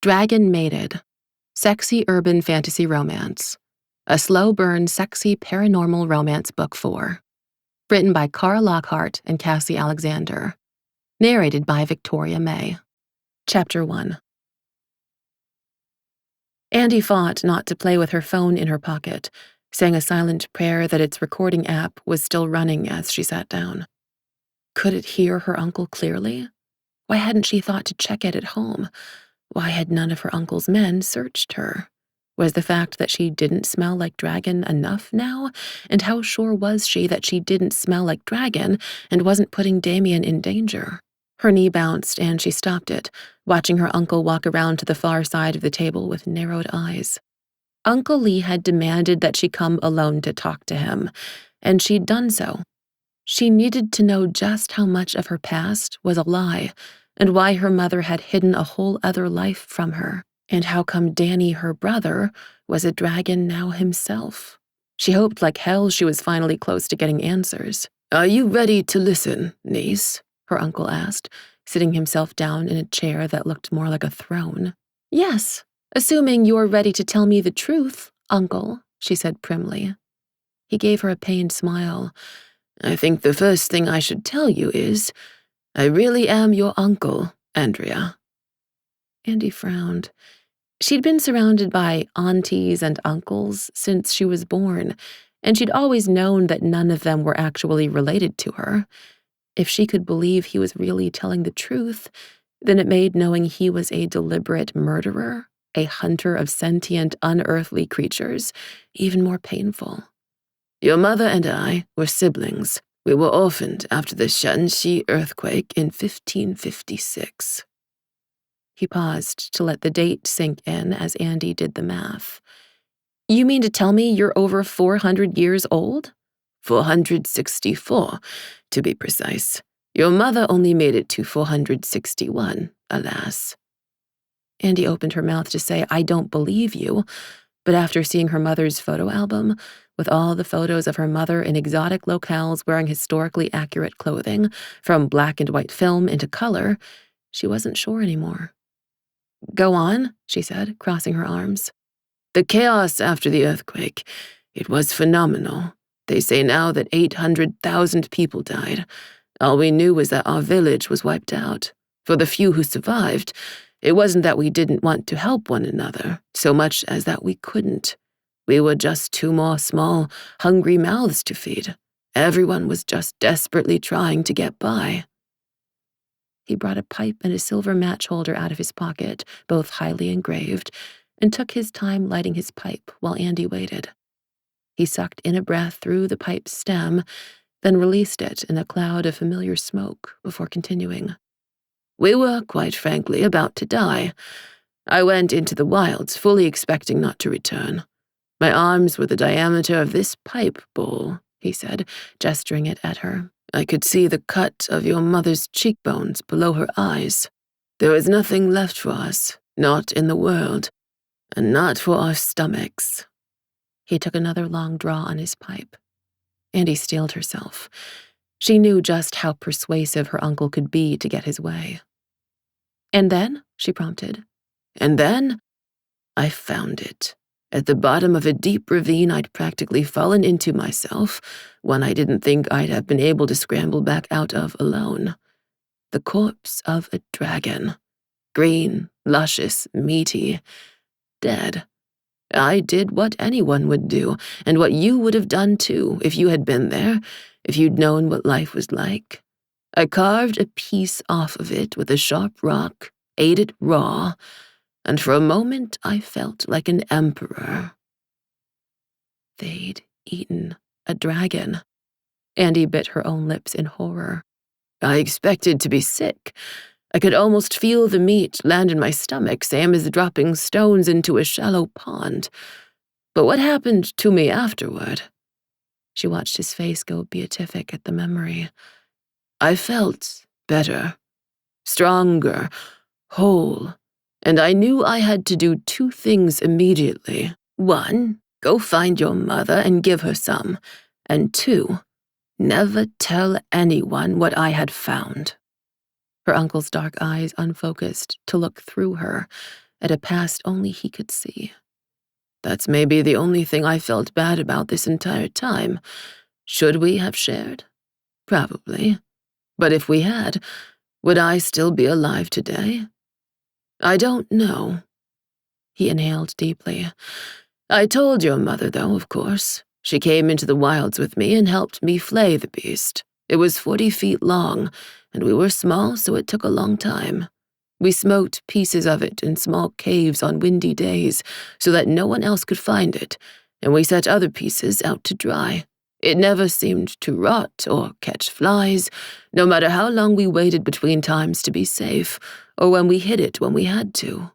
Dragon Mated, Sexy Urban Fantasy Romance, a slow burn sexy paranormal romance book 4. Written by Cara Lockhart and Cassie Alexander. Narrated by Victoria May. Chapter 1. Andi fought not to play with her phone in her pocket, saying a silent prayer that its recording app was still running as she sat down. Could it hear her uncle clearly? Why hadn't she thought to check it at home? Why had none of her uncle's men searched her? Was the fact that she didn't smell like dragon enough now? And how sure was she that she didn't smell like dragon and wasn't putting Damian in danger? Her knee bounced and she stopped it, watching her uncle walk around to the far side of the table with narrowed eyes. Uncle Lee had demanded that she come alone to talk to him, and she'd done so. She needed to know just how much of her past was a lie, and why her mother had hidden a whole other life from her, and how come Danny, her brother, was a dragon now himself. She hoped like hell she was finally close to getting answers. "Are you ready to listen, niece?" her uncle asked, sitting himself down in a chair that looked more like a throne. "Yes, assuming you're ready to tell me the truth, uncle," she said primly. He gave her a pained smile. "I think the first thing I should tell you is, I really am your uncle, Andrea." Andi frowned. She'd been surrounded by aunties and uncles since she was born, and she'd always known that none of them were actually related to her. If she could believe he was really telling the truth, then it made knowing he was a deliberate murderer, a hunter of sentient, unearthly creatures, even more painful. "Your mother and I were siblings. We were orphaned after the Shanxi earthquake in 1556. He paused to let the date sink in as Andi did the math. "You mean to tell me you're over 400 years old?" 464, to be precise. Your mother only made it to 461, alas." Andi opened her mouth to say, "I don't believe you," but after seeing her mother's photo album, with all the photos of her mother in exotic locales wearing historically accurate clothing, from black and white film into color, she wasn't sure anymore. "Go on," she said, crossing her arms. "The chaos after the earthquake, it was phenomenal. They say now that 800,000 people died. All we knew was that our village was wiped out. For the few who survived, it wasn't that we didn't want to help one another, so much as that we couldn't. We were just two more small, hungry mouths to feed. Everyone was just desperately trying to get by." He brought a pipe and a silver match holder out of his pocket, both highly engraved, and took his time lighting his pipe while Andi waited. He sucked in a breath through the pipe's stem, then released it in a cloud of familiar smoke before continuing. "We were, quite frankly, about to die. I went into the wilds, fully expecting not to return. My arms were the diameter of this pipe bowl," he said, gesturing it at her. "I could see the cut of your mother's cheekbones below her eyes. There was nothing left for us, not in the world, and not for our stomachs." He took another long draw on his pipe. Andi steeled herself. She knew just how persuasive her uncle could be to get his way. "And then?" she prompted. "And then I found it. At the bottom of a deep ravine I'd practically fallen into myself, one I didn't think I'd have been able to scramble back out of alone. The corpse of a dragon. Green, luscious, meaty. Dead. I did what anyone would do, and what you would have done too if you had been there, if you'd known what life was like. I carved a piece off of it with a sharp rock, ate it raw, and for a moment I felt like an emperor." They'd eaten a dragon. Andi bit her own lips in horror. "I expected to be sick. I could almost feel the meat land in my stomach, same as dropping stones into a shallow pond. But what happened to me afterward?" She watched his face go beatific at the memory. "I felt better, stronger, whole. And I knew I had to do two things immediately. One, go find your mother and give her some. And two, never tell anyone what I had found." Her uncle's dark eyes unfocused to look through her, at a past only he could see. "That's maybe the only thing I felt bad about this entire time. Should we have shared? Probably. But if we had, would I still be alive today? I don't know." He inhaled deeply. "I told your mother, though, of course. She came into the wilds with me and helped me flay the beast. It was 40 feet long, and we were small, so it took a long time. We smoked pieces of it in small caves on windy days so that no one else could find it, and we set other pieces out to dry. It never seemed to rot or catch flies, no matter how long we waited between times to be safe, or when we hid it when we had to.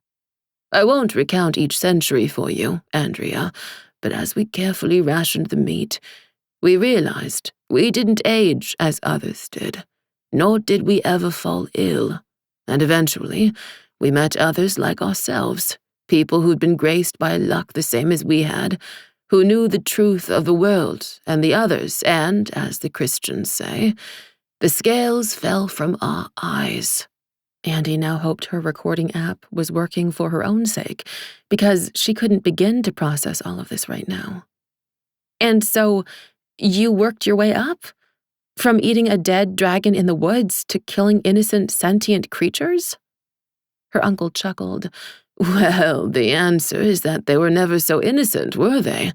I won't recount each century for you, Andrea, but as we carefully rationed the meat, we realized we didn't age as others did, nor did we ever fall ill. And eventually, we met others like ourselves, people who'd been graced by luck the same as we had, who knew the truth of the world and the others, and, as the Christians say, the scales fell from our eyes." Andi now hoped her recording app was working for her own sake, because she couldn't begin to process all of this right now. "And so, you worked your way up? From eating a dead dragon in the woods to killing innocent sentient creatures?" Her uncle chuckled. "Well, the answer is that they were never so innocent, were they?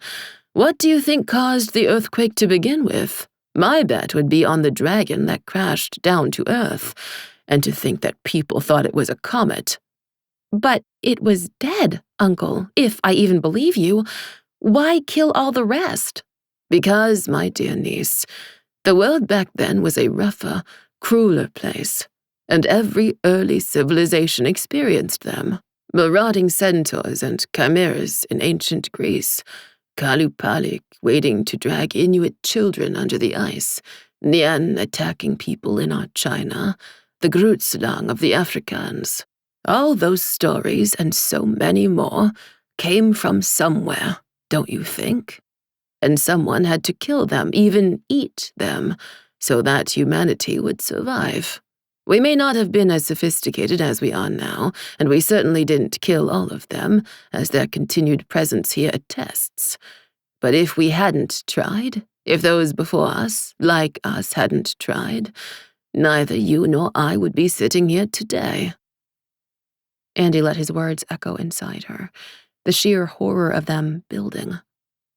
What do you think caused the earthquake to begin with? My bet would be on the dragon that crashed down to Earth. And to think that people thought it was a comet." "But it was dead, Uncle, if I even believe you. Why kill all the rest?" "Because, my dear niece, the world back then was a rougher, crueler place, and every early civilization experienced them. Marauding centaurs and chimeras in ancient Greece, Kalupalik waiting to drag Inuit children under the ice, Nian attacking people in our China, the Grootslang of the Afrikaans. All those stories and so many more came from somewhere, don't you think? And someone had to kill them, even eat them, so that humanity would survive. We may not have been as sophisticated as we are now, and we certainly didn't kill all of them, as their continued presence here attests. But if we hadn't tried, if those before us, like us, hadn't tried, neither you nor I would be sitting here today." Andi let his words echo inside her, the sheer horror of them building.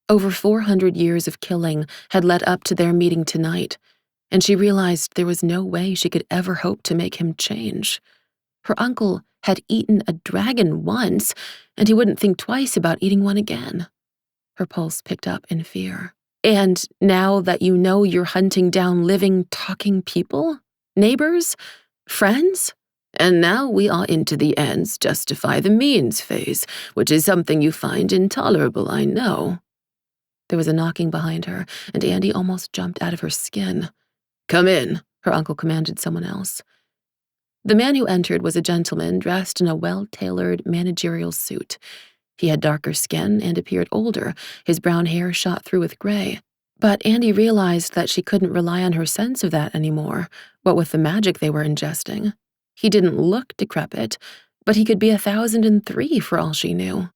Over 400 years of killing had led up to their meeting tonight, and she realized there was no way she could ever hope to make him change. Her uncle had eaten a dragon once, and he wouldn't think twice about eating one again. Her pulse picked up in fear. "And now that you know you're hunting down living, talking people? Neighbors? Friends? And now we are into the ends justify the means phase, which is something you find intolerable, I know." There was a knocking behind her, and Andi almost jumped out of her skin. "Come in," her uncle commanded someone else. The man who entered was a gentleman dressed in a well-tailored managerial suit. He had darker skin and appeared older, his brown hair shot through with gray. But Andi realized that she couldn't rely on her sense of that anymore, what with the magic they were ingesting. He didn't look decrepit, but he could be 1,003 for all she knew.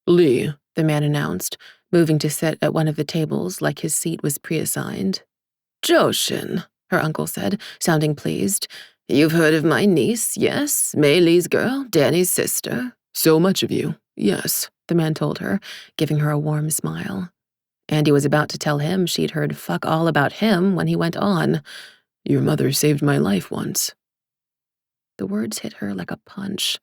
"Lee," the man announced, moving to sit at one of the tables like his seat was pre-assigned. "Joshin," her uncle said, sounding pleased. "You've heard of my niece, yes? Mei Lee's girl, Danny's sister. So much of you, yes," the man told her, giving her a warm smile. Andi was about to tell him she'd heard fuck all about him when he went on. "Your mother saved my life once." The words hit her like a punch.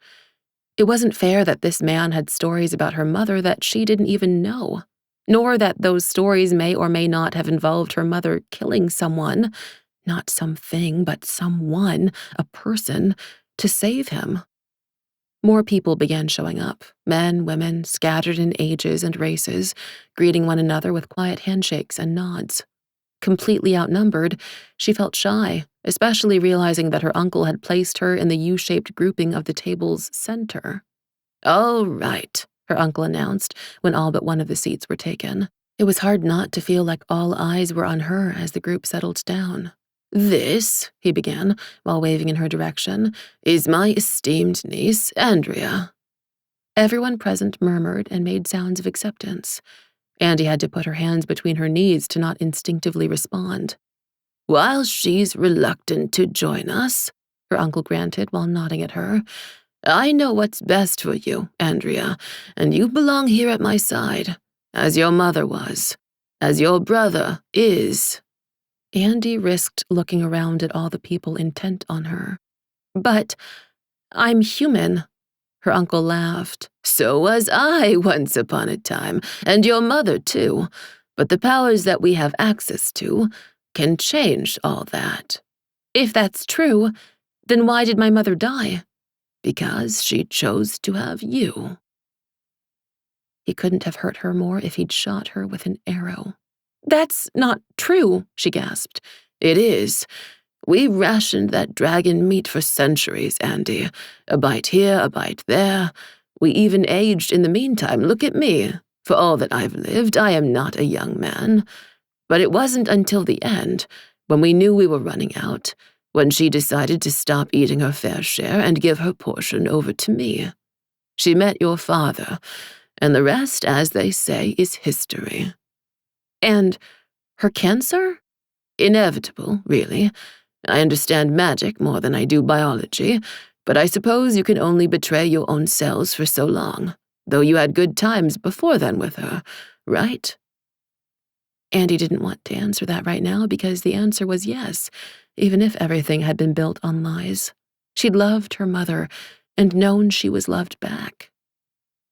It wasn't fair that this man had stories about her mother that she didn't even know, nor that those stories may or may not have involved her mother killing someone, not something, but someone, a person, to save him. More people began showing up, men, women, scattered in ages and races, greeting one another with quiet handshakes and nods. Completely outnumbered, she felt shy, especially realizing that her uncle had placed her in the U-shaped grouping of the table's center. "All right," her uncle announced when all but one of the seats were taken. It was hard not to feel like all eyes were on her as the group settled down. "This," he began, while waving in her direction, "is my esteemed niece, Andrea." Everyone present murmured and made sounds of acceptance. Andi had to put her hands between her knees to not instinctively respond. "While she's reluctant to join us," her uncle granted while nodding at her, "I know what's best for you, Andrea, and you belong here at my side, as your mother was, as your brother is." Andi risked looking around at all the people intent on her. "But I'm human." Her uncle laughed. "So was I once upon a time, and your mother too. But the powers that we have access to can change all that." "If that's true, then why did my mother die?" "Because she chose to have you." He couldn't have hurt her more if he'd shot her with an arrow. "That's not true," she gasped. "It is. We rationed that dragon meat for centuries, Andi. A bite here, a bite there. We even aged in the meantime. Look at me. For all that I've lived, I am not a young man. But it wasn't until the end, when we knew we were running out, when she decided to stop eating her fair share and give her portion over to me. She met your father, and the rest, as they say, is history." "And her cancer?" "Inevitable, really. I understand magic more than I do biology, but I suppose you can only betray your own selves for so long, though you had good times before then with her, right?" Andi didn't want to answer that right now because the answer was yes, even if everything had been built on lies. She'd loved her mother and known she was loved back.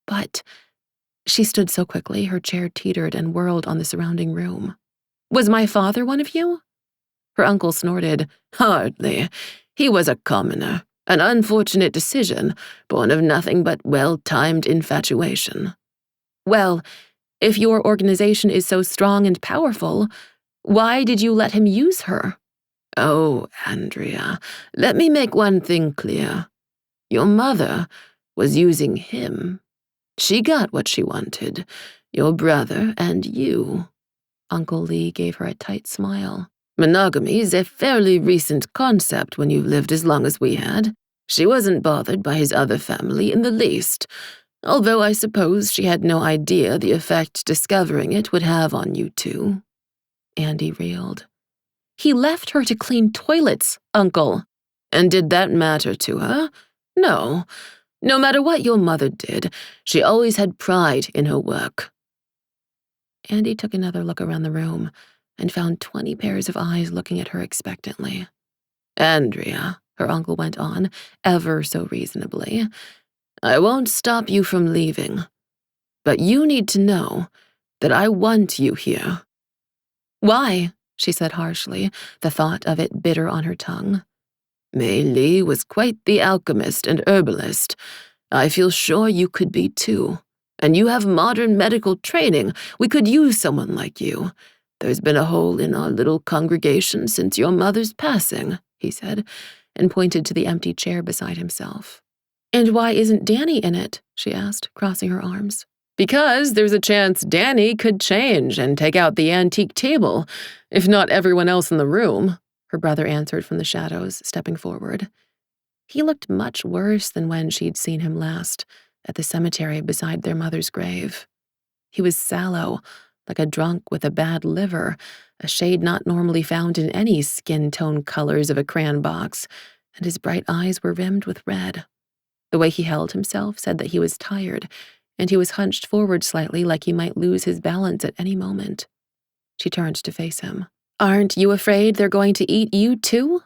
But she stood so quickly, her chair teetered and whirled on the surrounding room. "Was my father one of you?" Her uncle snorted. "Hardly. He was a commoner, an unfortunate decision, born of nothing but well-timed infatuation." "Well, if your organization is so strong and powerful, why did you let him use her?" "Oh, Andrea, let me make one thing clear. Your mother was using him. She got what she wanted, your brother and you." Uncle Lee gave her a tight smile. "Monogamy is a fairly recent concept when you've lived as long as we had. She wasn't bothered by his other family in the least, although I suppose she had no idea the effect discovering it would have on you two." Andi reeled. "He left her to clean toilets, Uncle." "And did that matter to her? No. No matter what your mother did, she always had pride in her work." Andi took another look around the room and found 20 pairs of eyes looking at her expectantly. "Andrea," her uncle went on, ever so reasonably, "I won't stop you from leaving, but you need to know that I want you here." "Why?" she said harshly, the thought of it bitter on her tongue. "Mei Li was quite the alchemist and herbalist. I feel sure you could be too. And you have modern medical training. We could use someone like you. There's been a hole in our little congregation since your mother's passing," he said, and pointed to the empty chair beside himself. "And why isn't Danny in it?" she asked, crossing her arms. "Because there's a chance Danny could change and take out the antique table, if not everyone else in the room," her brother answered from the shadows, stepping forward. He looked much worse than when she'd seen him last, at the cemetery beside their mother's grave. He was sallow, like a drunk with a bad liver, a shade not normally found in any skin tone colors of a crayon box, and his bright eyes were rimmed with red. The way he held himself said that he was tired, and he was hunched forward slightly like he might lose his balance at any moment. She turned to face him. "Aren't you afraid they're going to eat you too?"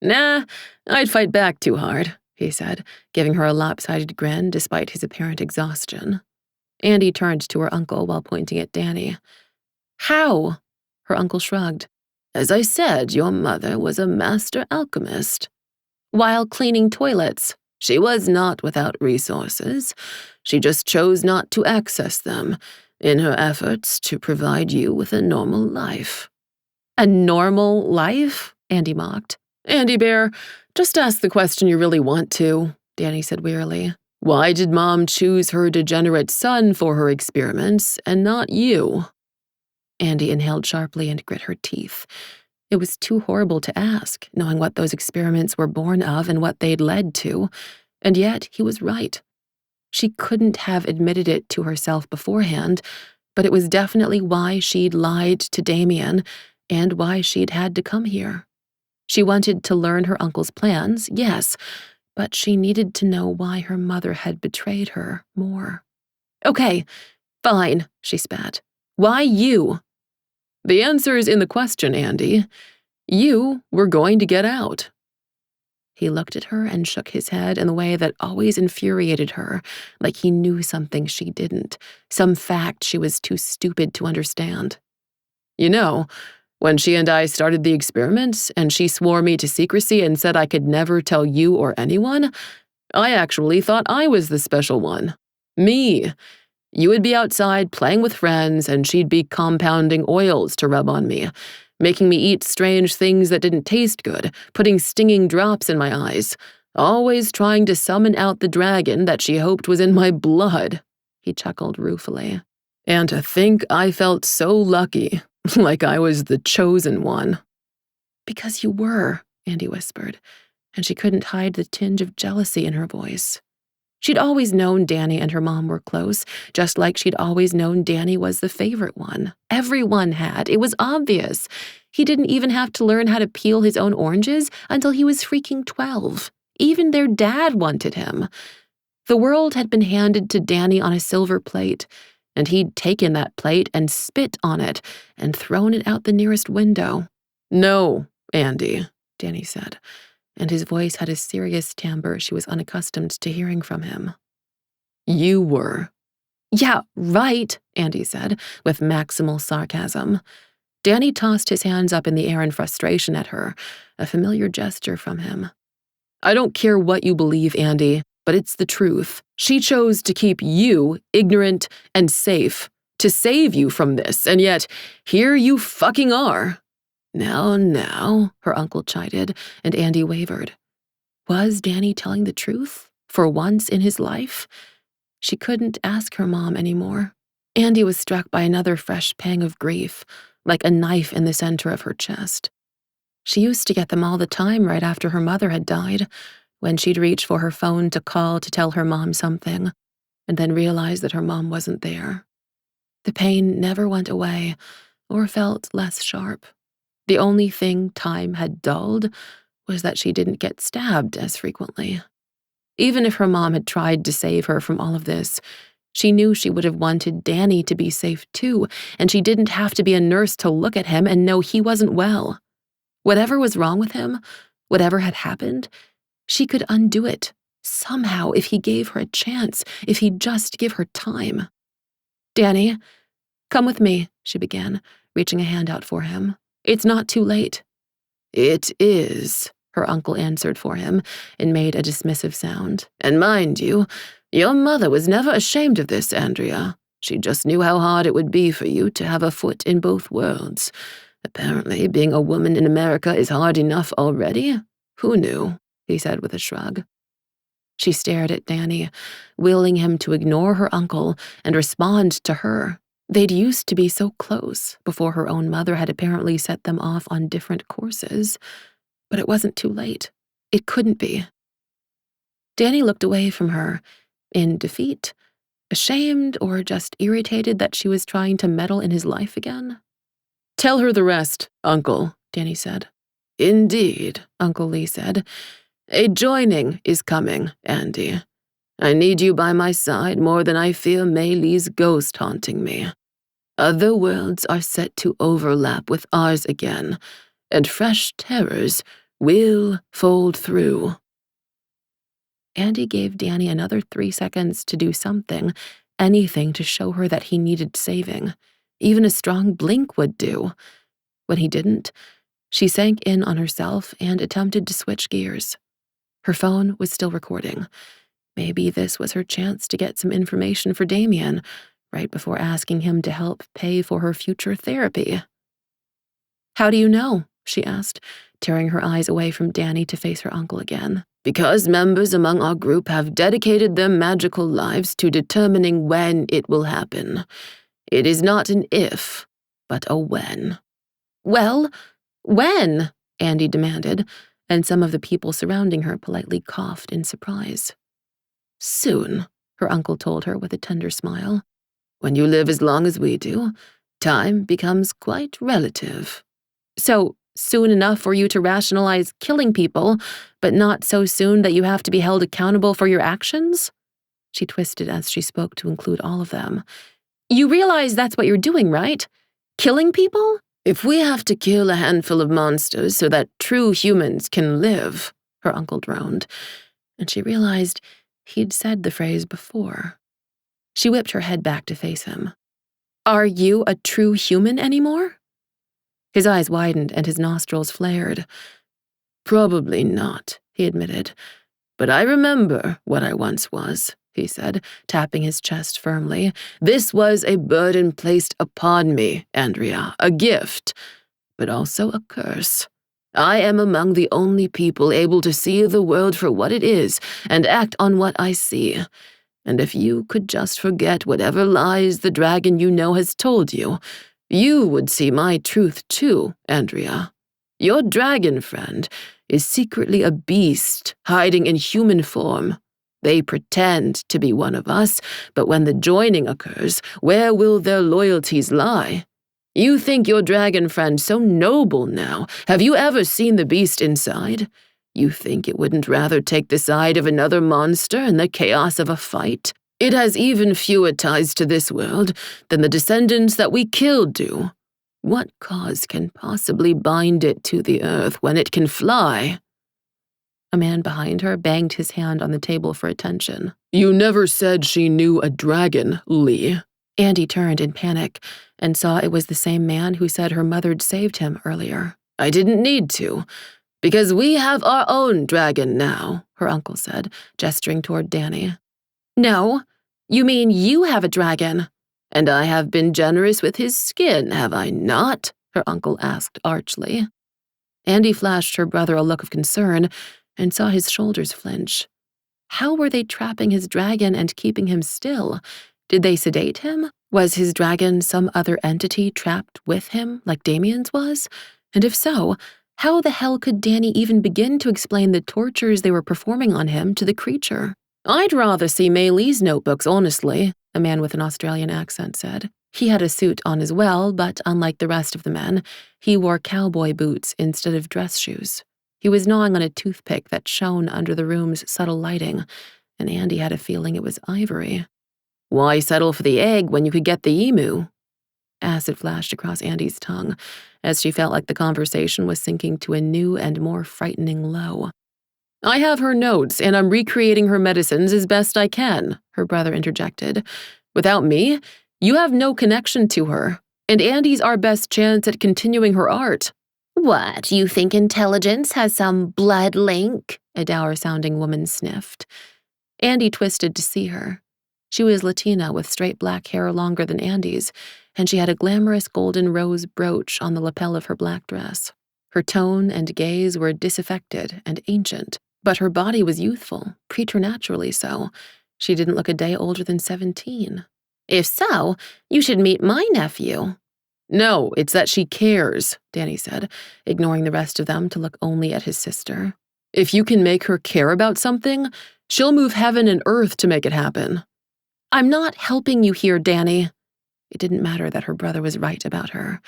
"Nah, I'd fight back too hard," he said, giving her a lopsided grin despite his apparent exhaustion. Andi turned to her uncle while pointing at Danny. "How?" Her uncle shrugged. "As I said, your mother was a master alchemist." "While cleaning toilets." "She was not without resources. She just chose not to access them in her efforts to provide you with a normal life." "A normal life?" Andi mocked. "Andi Bear, just ask the question you really want to," Danny said wearily. "Why did Mom choose her degenerate son for her experiments and not you?" Andi inhaled sharply and grit her teeth. It was too horrible to ask, knowing what those experiments were born of and what they'd led to, and yet he was right. She couldn't have admitted it to herself beforehand, but it was definitely why she'd lied to Damian and why she'd had to come here. She wanted to learn her uncle's plans, yes, but she needed to know why her mother had betrayed her more. "Okay, fine," she spat. "Why you?" "The answer is in the question, Andi. You were going to get out." He looked at her and shook his head in the way that always infuriated her, like he knew something she didn't, some fact she was too stupid to understand. "You know, when she and I started the experiment, and she swore me to secrecy and said I could never tell you or anyone, I actually thought I was the special one. Me. You would be outside playing with friends, and she'd be compounding oils to rub on me, making me eat strange things that didn't taste good, putting stinging drops in my eyes, always trying to summon out the dragon that she hoped was in my blood." He chuckled ruefully. "And to think I felt so lucky, like I was the chosen one." "Because you were," Andi whispered, and she couldn't hide the tinge of jealousy in her voice. She'd always known Danny and her mom were close, just like she'd always known Danny was the favorite one. Everyone had. It was obvious. He didn't even have to learn how to peel his own oranges until he was freaking 12. Even their dad wanted him. The world had been handed to Danny on a silver plate, and he'd taken that plate and spit on it and thrown it out the nearest window. "No, Andi," Danny said, and his voice had a serious timbre she was unaccustomed to hearing from him. "You were." "Yeah, right," Andi said, with maximal sarcasm. Danny tossed his hands up in the air in frustration at her, a familiar gesture from him. "I don't care what you believe, Andi, but it's the truth. She chose to keep you ignorant and safe, to save you from this, and yet here you fucking are." Now, her uncle chided, and Andi wavered. Was Danny telling the truth, for once in his life? She couldn't ask her mom anymore. Andi was struck by another fresh pang of grief, like a knife in the center of her chest. She used to get them all the time right after her mother had died, when she'd reach for her phone to call to tell her mom something, and then realize that her mom wasn't there. The pain never went away, or felt less sharp. The only thing time had dulled was that she didn't get stabbed as frequently. Even if her mom had tried to save her from all of this, she knew she would have wanted Danny to be safe too, and she didn't have to be a nurse to look at him and know he wasn't well. Whatever was wrong with him, whatever had happened, she could undo it, somehow, if he gave her a chance, if he'd just give her time. "Danny, come with me," she began, reaching a hand out for him. "It's not too late." "It is," her uncle answered for him, and made a dismissive sound. "And mind you, your mother was never ashamed of this, Andrea. She just knew how hard it would be for you to have a foot in both worlds. Apparently, being a woman in America is hard enough already. Who knew?" he said with a shrug. She stared at Danny, willing him to ignore her uncle and respond to her. They'd used to be so close before her own mother had apparently set them off on different courses. But it wasn't too late. It couldn't be. Danny looked away from her, in defeat, ashamed or just irritated that she was trying to meddle in his life again. "Tell her the rest, Uncle," Danny said. "Indeed," Uncle Lee said. "A joining is coming, Andi. I need you by my side more than I fear Mei Li's ghost haunting me. Other worlds are set to overlap with ours again, and fresh terrors will fold through." Andi gave Danny another 3 seconds to do something, anything to show her that he needed saving. Even a strong blink would do. When he didn't, she sank in on herself and attempted to switch gears. Her phone was still recording. Maybe this was her chance to get some information for Damian, right before asking him to help pay for her future therapy. "How do you know?" she asked, tearing her eyes away from Danny to face her uncle again. "Because members among our group have dedicated their magical lives to determining when it will happen. It is not an if, but a when." "Well, when?" Andi demanded, and some of the people surrounding her politely coughed in surprise. "Soon," her uncle told her with a tender smile. "When you live as long as we do, time becomes quite relative." "So, soon enough for you to rationalize killing people, but not so soon that you have to be held accountable for your actions?" She twisted as she spoke to include all of them. "You realize that's what you're doing, right? Killing people?" "If we have to kill a handful of monsters so that true humans can live," her uncle droned, and she realized he'd said the phrase before. She whipped her head back to face him. "Are you a true human anymore?" His eyes widened and his nostrils flared. "Probably not," he admitted. "But I remember what I once was," he said, tapping his chest firmly. "This was a burden placed upon me, Andrea, a gift, but also a curse. I am among the only people able to see the world for what it is and act on what I see. And if you could just forget whatever lies the dragon you know has told you, you would see my truth too, Andrea. Your dragon friend is secretly a beast hiding in human form. They pretend to be one of us, but when the joining occurs, where will their loyalties lie? You think your dragon friend so noble now. Have you ever seen the beast inside? You think it wouldn't rather take the side of another monster in the chaos of a fight? It has even fewer ties to this world than the descendants that we killed do. What cause can possibly bind it to the earth when it can fly?" A man behind her banged his hand on the table for attention. "You never said she knew a dragon, Lee." Andi turned in panic and saw it was the same man who said her mother'd saved him earlier. "I didn't need to, because we have our own dragon now," her uncle said, gesturing toward Danny. "No, you mean you have a dragon." "And I have been generous with his skin, have I not?" her uncle asked archly. Andi flashed her brother a look of concern and saw his shoulders flinch. How were they trapping his dragon and keeping him still? Did they sedate him? Was his dragon some other entity trapped with him, like Damian's was? And if so, how the hell could Danny even begin to explain the tortures they were performing on him to the creature? "I'd rather see Mei Lee's notebooks, honestly," a man with an Australian accent said. He had a suit on as well, but unlike the rest of the men, he wore cowboy boots instead of dress shoes. He was gnawing on a toothpick that shone under the room's subtle lighting, and Andi had a feeling it was ivory. "Why settle for the egg when you could get the emu?" Acid flashed across Andi's tongue, as she felt like the conversation was sinking to a new and more frightening low. "I have her notes, and I'm recreating her medicines as best I can," her brother interjected. "Without me, you have no connection to her, and Andi's our best chance at continuing her art." "What, you think intelligence has some blood link?" a dour-sounding woman sniffed. Andi twisted to see her. She was Latina with straight black hair longer than Andi's, and she had a glamorous golden rose brooch on the lapel of her black dress. Her tone and gaze were disaffected and ancient, but her body was youthful, preternaturally so. She didn't look a day older than 17. "If so, you should meet my nephew." "No, it's that she cares," Danny said, ignoring the rest of them to look only at his sister. "If you can make her care about something, she'll move heaven and earth to make it happen." "I'm not helping you here, Danny." It didn't matter that her brother was right about her.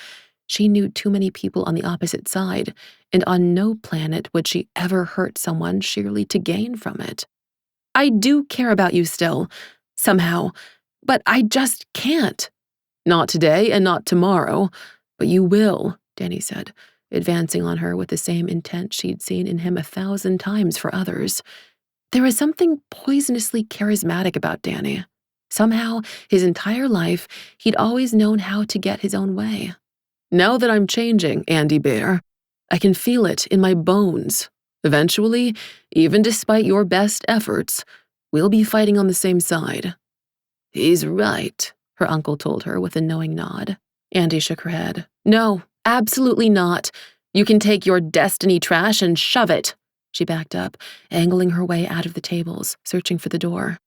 She knew too many people on the opposite side, and on no planet would she ever hurt someone sheerly to gain from it. "I do care about you still, somehow, but I just can't." "Not today and not tomorrow, but you will," Danny said, advancing on her with the same intent she'd seen in him 1,000 times for others. There was something poisonously charismatic about Danny. Somehow, his entire life, he'd always known how to get his own way. "Now that I'm changing, Andi Bear, I can feel it in my bones. Eventually, even despite your best efforts, we'll be fighting on the same side." "He's right," her uncle told her with a knowing nod. Andi shook her head. "No, absolutely not. You can take your destiny trash and shove it." She backed up, angling her way out of the tables, searching for the door.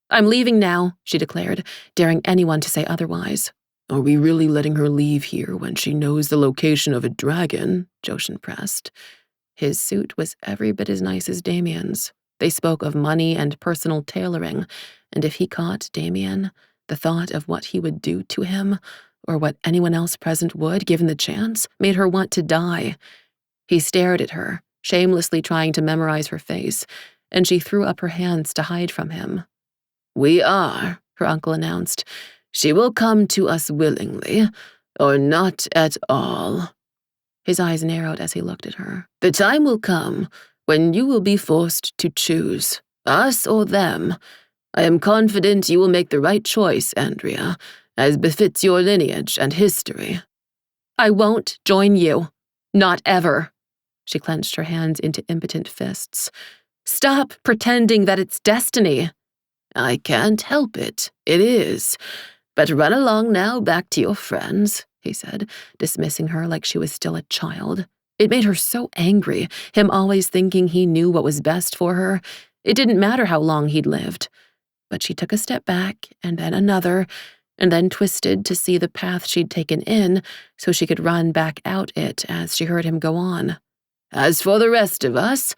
"I'm leaving now," she declared, daring anyone to say otherwise. "Are we really letting her leave here when she knows the location of a dragon?" Joshin pressed. His suit was every bit as nice as Damian's. They spoke of money and personal tailoring, and if he caught Damian, the thought of what he would do to him, or what anyone else present would, given the chance, made her want to die. He stared at her, shamelessly trying to memorize her face, and she threw up her hands to hide from him. "We are," her uncle announced. "She will come to us willingly, or not at all." His eyes narrowed as he looked at her. "The time will come when you will be forced to choose, us or them. I am confident you will make the right choice, Andrea, as befits your lineage and history." "I won't join you. Not ever." She clenched her hands into impotent fists. "Stop pretending that it's destiny." "I can't help it. It is. But run along now back to your friends," he said, dismissing her like she was still a child. It made her so angry, him always thinking he knew what was best for her. It didn't matter how long he'd lived. But she took a step back, and then another, and then twisted to see the path she'd taken in so she could run back out it as she heard him go on. "As for the rest of us,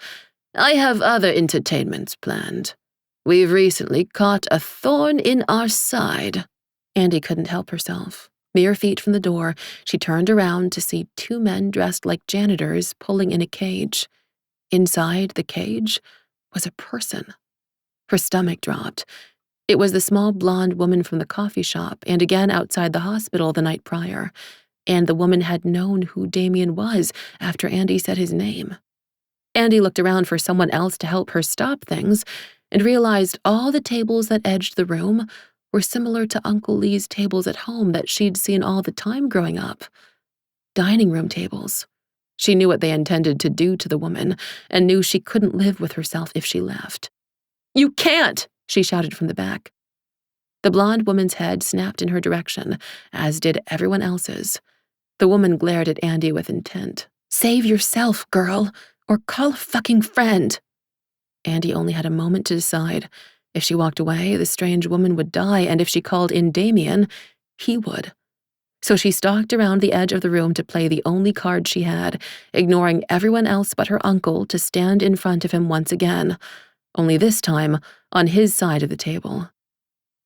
I have other entertainments planned. We've recently caught a thorn in our side." Andi couldn't help herself. Mere feet from the door, she turned around to see two men dressed like janitors pulling in a cage. Inside the cage was a person. Her stomach dropped. It was the small blonde woman from the coffee shop and again outside the hospital the night prior. And the woman had known who Damian was after Andi said his name. Andi looked around for someone else to help her stop things and realized all the tables that edged the room were similar to Uncle Lee's tables at home that she'd seen all the time growing up. Dining room tables. She knew what they intended to do to the woman and knew she couldn't live with herself if she left. "You can't!" she shouted from the back. The blonde woman's head snapped in her direction, as did everyone else's. The woman glared at Andi with intent. "Save yourself, girl, or call a fucking friend." Andi only had a moment to decide. If she walked away, the strange woman would die, and if she called in Damian, he would. So she stalked around the edge of the room to play the only card she had, ignoring everyone else but her uncle to stand in front of him once again, only this time on his side of the table.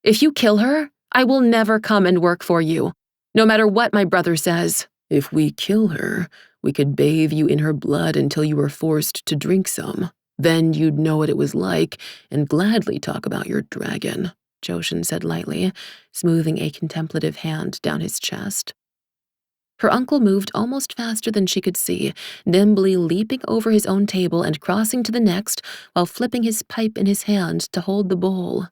"If you kill her, I will never come and work for you, no matter what my brother says." "If we kill her, we could bathe you in her blood until you were forced to drink some. Then you'd know what it was like and gladly talk about your dragon," Joshin said lightly, smoothing a contemplative hand down his chest. Her uncle moved almost faster than she could see, nimbly leaping over his own table and crossing to the next while flipping his pipe in his hand to hold the bowl.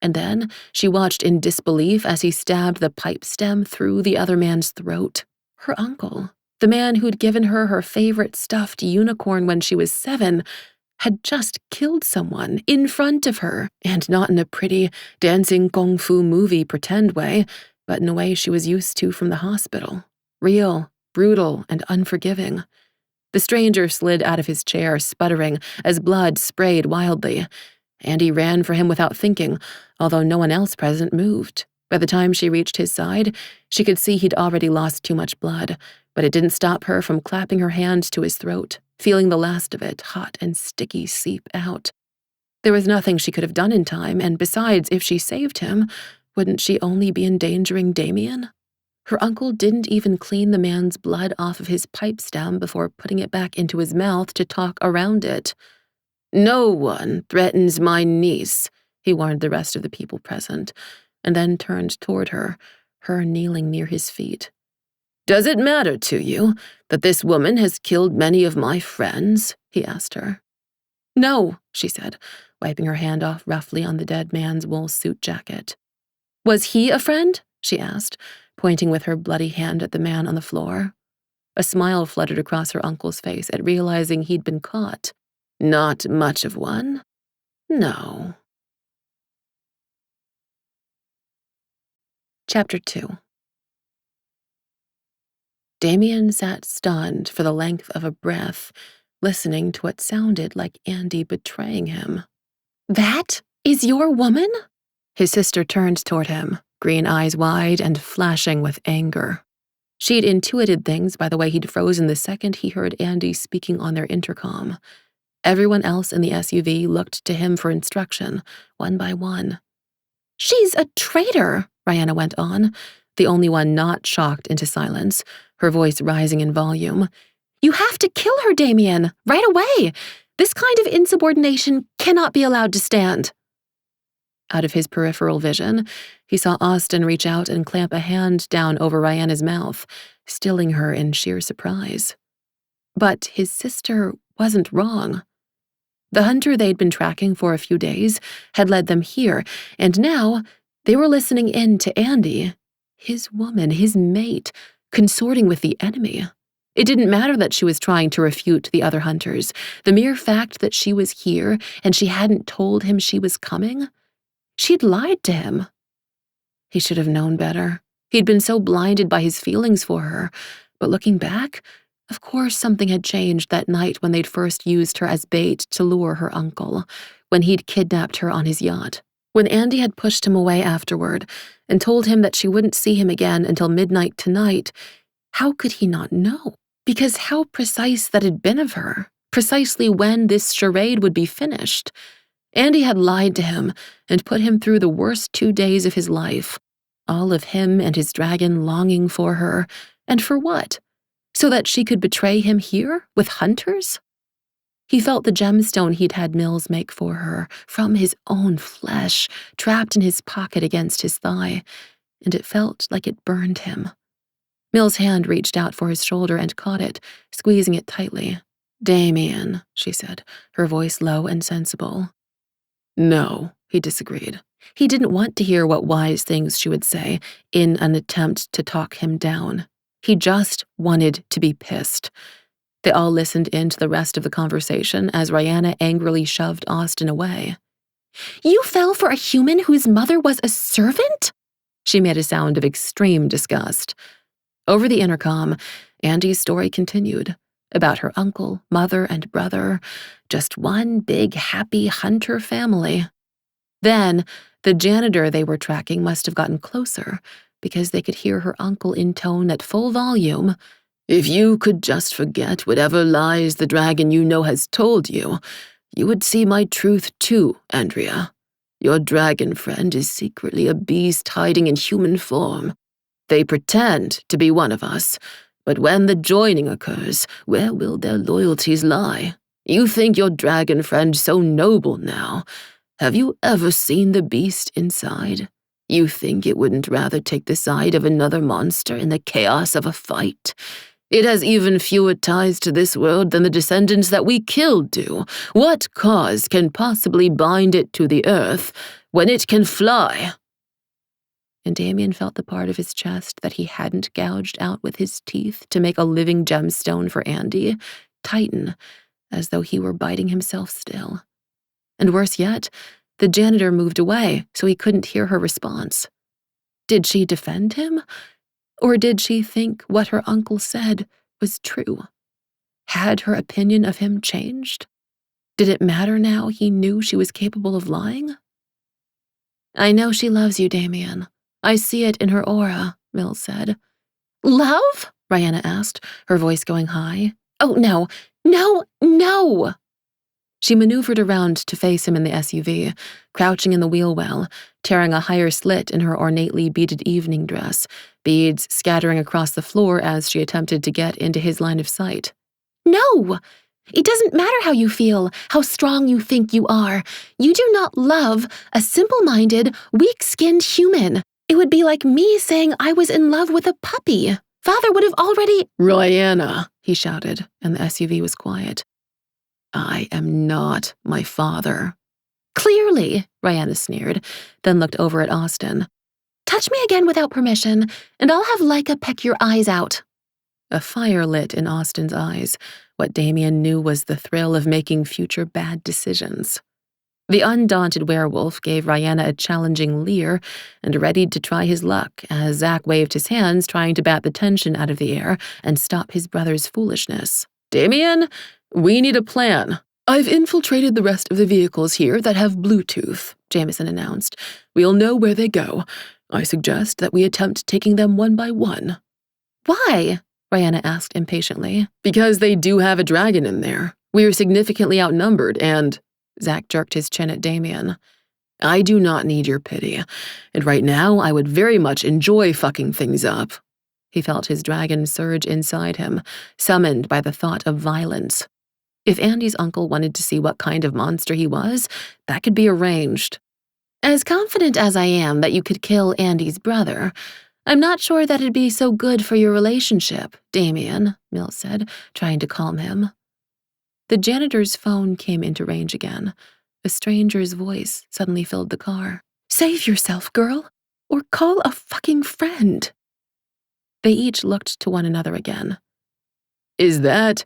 And then she watched in disbelief as he stabbed the pipe stem through the other man's throat. Her uncle, the man who'd given her her favorite stuffed unicorn when she was 7, had just killed someone in front of her, and not in a pretty, dancing kung fu movie pretend way, but in a way she was used to from the hospital. Real, brutal, and unforgiving. The stranger slid out of his chair, sputtering, as blood sprayed wildly. Andi ran for him without thinking, although no one else present moved. By the time she reached his side, she could see he'd already lost too much blood, but it didn't stop her from clapping her hand to his throat, feeling the last of it, hot and sticky, seep out. There was nothing she could have done in time, and besides, if she saved him, wouldn't she only be endangering Damian? Her uncle didn't even clean the man's blood off of his pipe stem before putting it back into his mouth to talk around it. "No one threatens my niece," he warned the rest of the people present, and then turned toward her, her kneeling near his feet. "Does it matter to you that this woman has killed many of my friends?" he asked her. "No," she said, wiping her hand off roughly on the dead man's wool suit jacket. "Was he a friend?" she asked, pointing with her bloody hand at the man on the floor. A smile fluttered across her uncle's face at realizing he'd been caught. "Not much of one? No." Chapter 2. Damian sat stunned for the length of a breath, listening to what sounded like Andi betraying him. "That is your woman?" His sister turned toward him, green eyes wide and flashing with anger. She'd intuited things by the way he'd frozen the second he heard Andi speaking on their intercom. Everyone else in the SUV looked to him for instruction, one by one. "She's a traitor," Rihanna went on, the only one not shocked into silence, her voice rising in volume. "You have to kill her, Damian, right away. This kind of insubordination cannot be allowed to stand." Out of his peripheral vision, he saw Austin reach out and clamp a hand down over Rihanna's mouth, stilling her in sheer surprise. But his sister wasn't wrong. The hunter they'd been tracking for a few days had led them here, and now they were listening in to Andi, his woman, his mate, consorting with the enemy. It didn't matter that she was trying to refute the other hunters. The mere fact that she was here and she hadn't told him she was coming, she'd lied to him. He should have known better. He'd been so blinded by his feelings for her, but looking back, of course something had changed that night when they'd first used her as bait to lure her uncle, when he'd kidnapped her on his yacht. When Andi had pushed him away afterward and told him that she wouldn't see him again until midnight tonight, how could he not know? Because how precise that had been of her, precisely when this charade would be finished. Andi had lied to him and put him through the worst 2 days of his life. All of him and his dragon longing for her. And for what? So that she could betray him here, with hunters? He felt the gemstone he'd had Mills make for her, from his own flesh, trapped in his pocket against his thigh, and it felt like it burned him. Mills' hand reached out for his shoulder and caught it, squeezing it tightly. "Damian," she said, her voice low and sensible. "No," he disagreed. He didn't want to hear what wise things she would say in an attempt to talk him down. He just wanted to be pissed. They all listened in to the rest of the conversation as Rihanna angrily shoved Austin away. "You fell for a human whose mother was a servant?" She made a sound of extreme disgust. Over the intercom, Andi's story continued, about her uncle, mother, and brother, just one big happy hunter family. Then, the janitor they were tracking must have gotten closer, because they could hear her uncle intone at full volume, "If you could just forget whatever lies the dragon you know has told you, you would see my truth too, Andrea. Your dragon friend is secretly a beast hiding in human form. They pretend to be one of us, but when the joining occurs, where will their loyalties lie? You think your dragon friend so noble now. Have you ever seen the beast inside? You think it wouldn't rather take the side of another monster in the chaos of a fight? It has even fewer ties to this world than the descendants that we killed do. What cause can possibly bind it to the earth when it can fly?" And Damian felt the part of his chest that he hadn't gouged out with his teeth to make a living gemstone for Andi tighten, as though he were biting himself still. And worse yet, the janitor moved away so he couldn't hear her response. Did she defend him? Or did she think what her uncle said was true? Had her opinion of him changed? Did it matter now he knew she was capable of lying? "I know she loves you, Damian. I see it in her aura," Mills said. "Love?" Rihanna asked, her voice going high. "Oh, no, no, no!" She maneuvered around to face him in the SUV, crouching in the wheel well, tearing a higher slit in her ornately beaded evening dress, beads scattering across the floor as she attempted to get into his line of sight. "No! It doesn't matter how you feel, how strong you think you are. You do not love a simple-minded, weak-skinned human. It would be like me saying I was in love with a puppy. Father would have already—" "Rihanna," he shouted, and the SUV was quiet. "I am not my father." "Clearly," Rihanna sneered, then looked over at Austin. "Touch me again without permission, and I'll have Leica peck your eyes out." A fire lit in Austin's eyes, what Damian knew was the thrill of making future bad decisions. The undaunted werewolf gave Rihanna a challenging leer and readied to try his luck as Zach waved his hands, trying to bat the tension out of the air and stop his brother's foolishness. "Damian, we need a plan." "I've infiltrated the rest of the vehicles here that have Bluetooth," Jameson announced. "We'll know where they go. I suggest that we attempt taking them one by one." "Why?" Rihanna asked impatiently. "Because they do have a dragon in there. We are significantly outnumbered and— Zach jerked his chin at Damian. I do not need your pity, and right now I would very much enjoy fucking things up. He felt his dragon surge inside him, summoned by the thought of violence. If Andy's uncle wanted to see what kind of monster he was, that could be arranged. As confident as I am that you could kill Andy's brother, I'm not sure that it'd be so good for your relationship, Damian, Mills said, trying to calm him. The janitor's phone came into range again. A stranger's voice suddenly filled the car. Save yourself, girl, or call a fucking friend. They each looked to one another again. Is that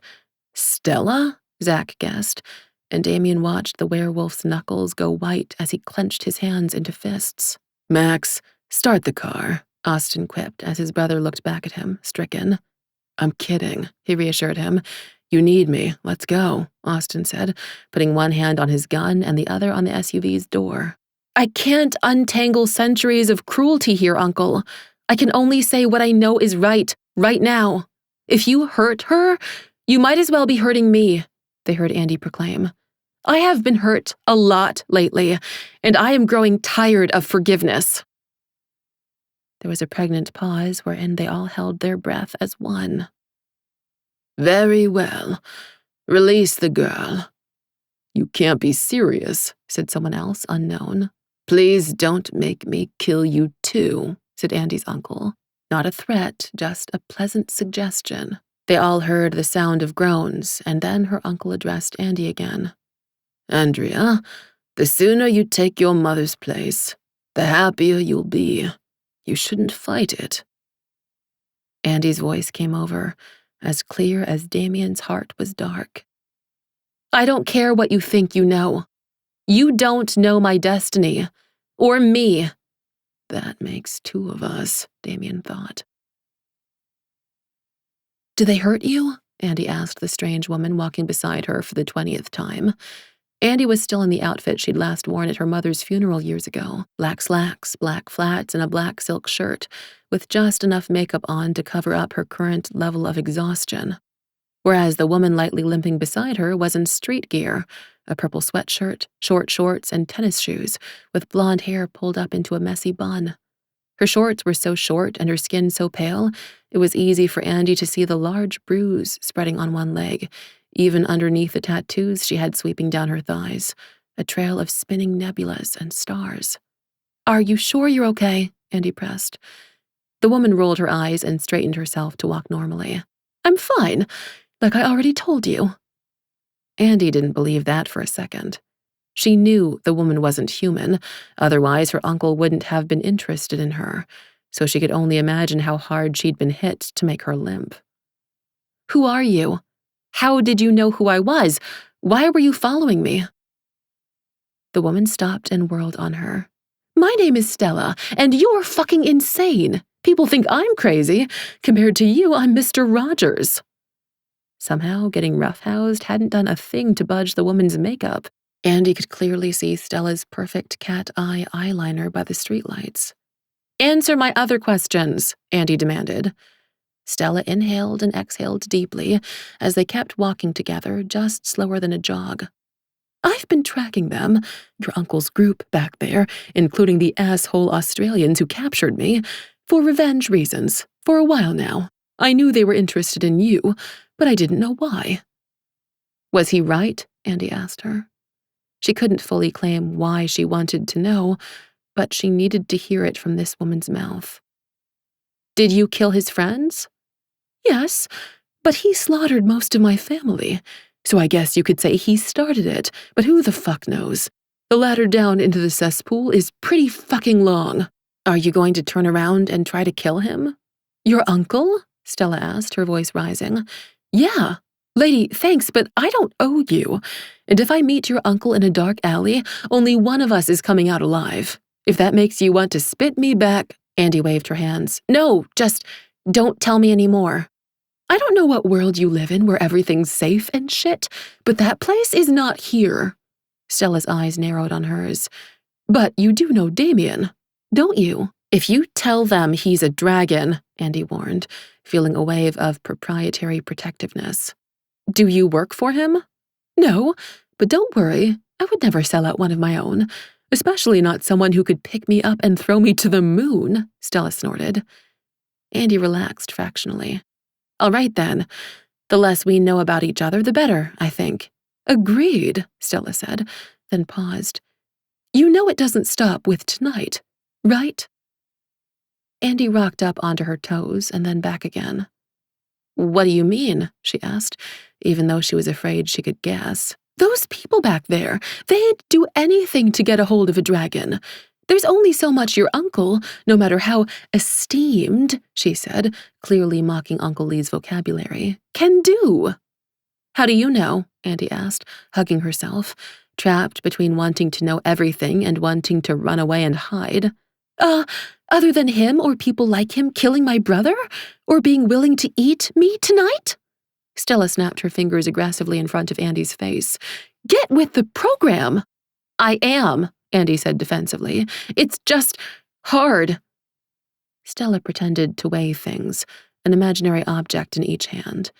Stella? Zach guessed, and Damian watched the werewolf's knuckles go white as he clenched his hands into fists. Max, start the car, Austin quipped as his brother looked back at him, stricken. I'm kidding, he reassured him. You need me, let's go, Austin said, putting one hand on his gun and the other on the SUV's door. I can't untangle centuries of cruelty here, Uncle. I can only say what I know is right now. If you hurt her, you might as well be hurting me, they heard Andy proclaim. I have been hurt a lot lately, and I am growing tired of forgiveness. There was a pregnant pause wherein they all held their breath as one. Very well. Release the girl. You can't be serious, said someone else, unknown. Please don't make me kill you too, said Andy's uncle. Not a threat, just a pleasant suggestion. They all heard the sound of groans, and then her uncle addressed Andy again. Andrea, the sooner you take your mother's place, the happier you'll be. You shouldn't fight it. Andy's voice came over, as clear as Damian's heart was dark. I don't care what you think you know. You don't know my destiny. Or me. That makes two of us, Damian thought. Do they hurt you? Andy asked the strange woman walking beside her for the 20th time. Andy was still in the outfit she'd last worn at her mother's funeral years ago. Black slacks, black flats, and a black silk shirt, with just enough makeup on to cover up her current level of exhaustion. Whereas the woman lightly limping beside her was in street gear, a purple sweatshirt, short shorts, and tennis shoes, with blonde hair pulled up into a messy bun. Her shorts were so short and her skin so pale, it was easy for Andy to see the large bruise spreading on one leg, even underneath the tattoos she had sweeping down her thighs, a trail of spinning nebulas and stars. Are you sure you're okay? Andy pressed. The woman rolled her eyes and straightened herself to walk normally. I'm fine, like I already told you. Andy didn't believe that for a second. She knew the woman wasn't human, otherwise her uncle wouldn't have been interested in her, so she could only imagine how hard she'd been hit to make her limp. Who are you? How did you know who I was? Why were you following me? The woman stopped and whirled on her. My name is Stella, and you're fucking insane. People think I'm crazy. Compared to you, I'm Mr. Rogers. Somehow, getting roughhoused hadn't done a thing to budge the woman's makeup. Andy could clearly see Stella's perfect cat eye eyeliner by the streetlights. Answer my other questions, Andy demanded. Stella inhaled and exhaled deeply as they kept walking together, just slower than a jog. I've been tracking them, your uncle's group back there, including the asshole Australians who captured me, for revenge reasons, for a while now. I knew they were interested in you, but I didn't know why. Was he right? Andy asked her. She couldn't fully claim why she wanted to know, but she needed to hear it from this woman's mouth. Did you kill his friends? Yes, but he slaughtered most of my family, so I guess you could say he started it, but who the fuck knows? The ladder down into the cesspool is pretty fucking long. Are you going to turn around and try to kill him? Your uncle? Stella asked, her voice rising. Yeah. Lady, thanks, but I don't owe you. And if I meet your uncle in a dark alley, only one of us is coming out alive. If that makes you want to spit me back— Andy waved her hands. No, just don't tell me anymore. I don't know what world you live in where everything's safe and shit, but that place is not here. Stella's eyes narrowed on hers. But you do know Damian, don't you? If you tell them he's a dragon, Andy warned, feeling a wave of proprietary protectiveness. Do you work for him? No, but don't worry, I would never sell out one of my own, especially not someone who could pick me up and throw me to the moon, Stella snorted. Andi relaxed fractionally. All right then. The less we know about each other, the better, I think. Agreed, Stella said, then paused. You know it doesn't stop with tonight, right? Andi rocked up onto her toes and then back again. What do you mean? She asked, even though she was afraid she could guess. Those people back there, they'd do anything to get a hold of a dragon. There's only so much your uncle, no matter how esteemed, she said, clearly mocking Uncle Lee's vocabulary, can do. How do you know? Andi asked, hugging herself, trapped between wanting to know everything and wanting to run away and hide. Other than him or people like him killing my brother? Or being willing to eat me tonight? Stella snapped her fingers aggressively in front of Andi's face. Get with the program! I am, Andi said defensively. It's just hard. Stella pretended to weigh things, an imaginary object in each hand.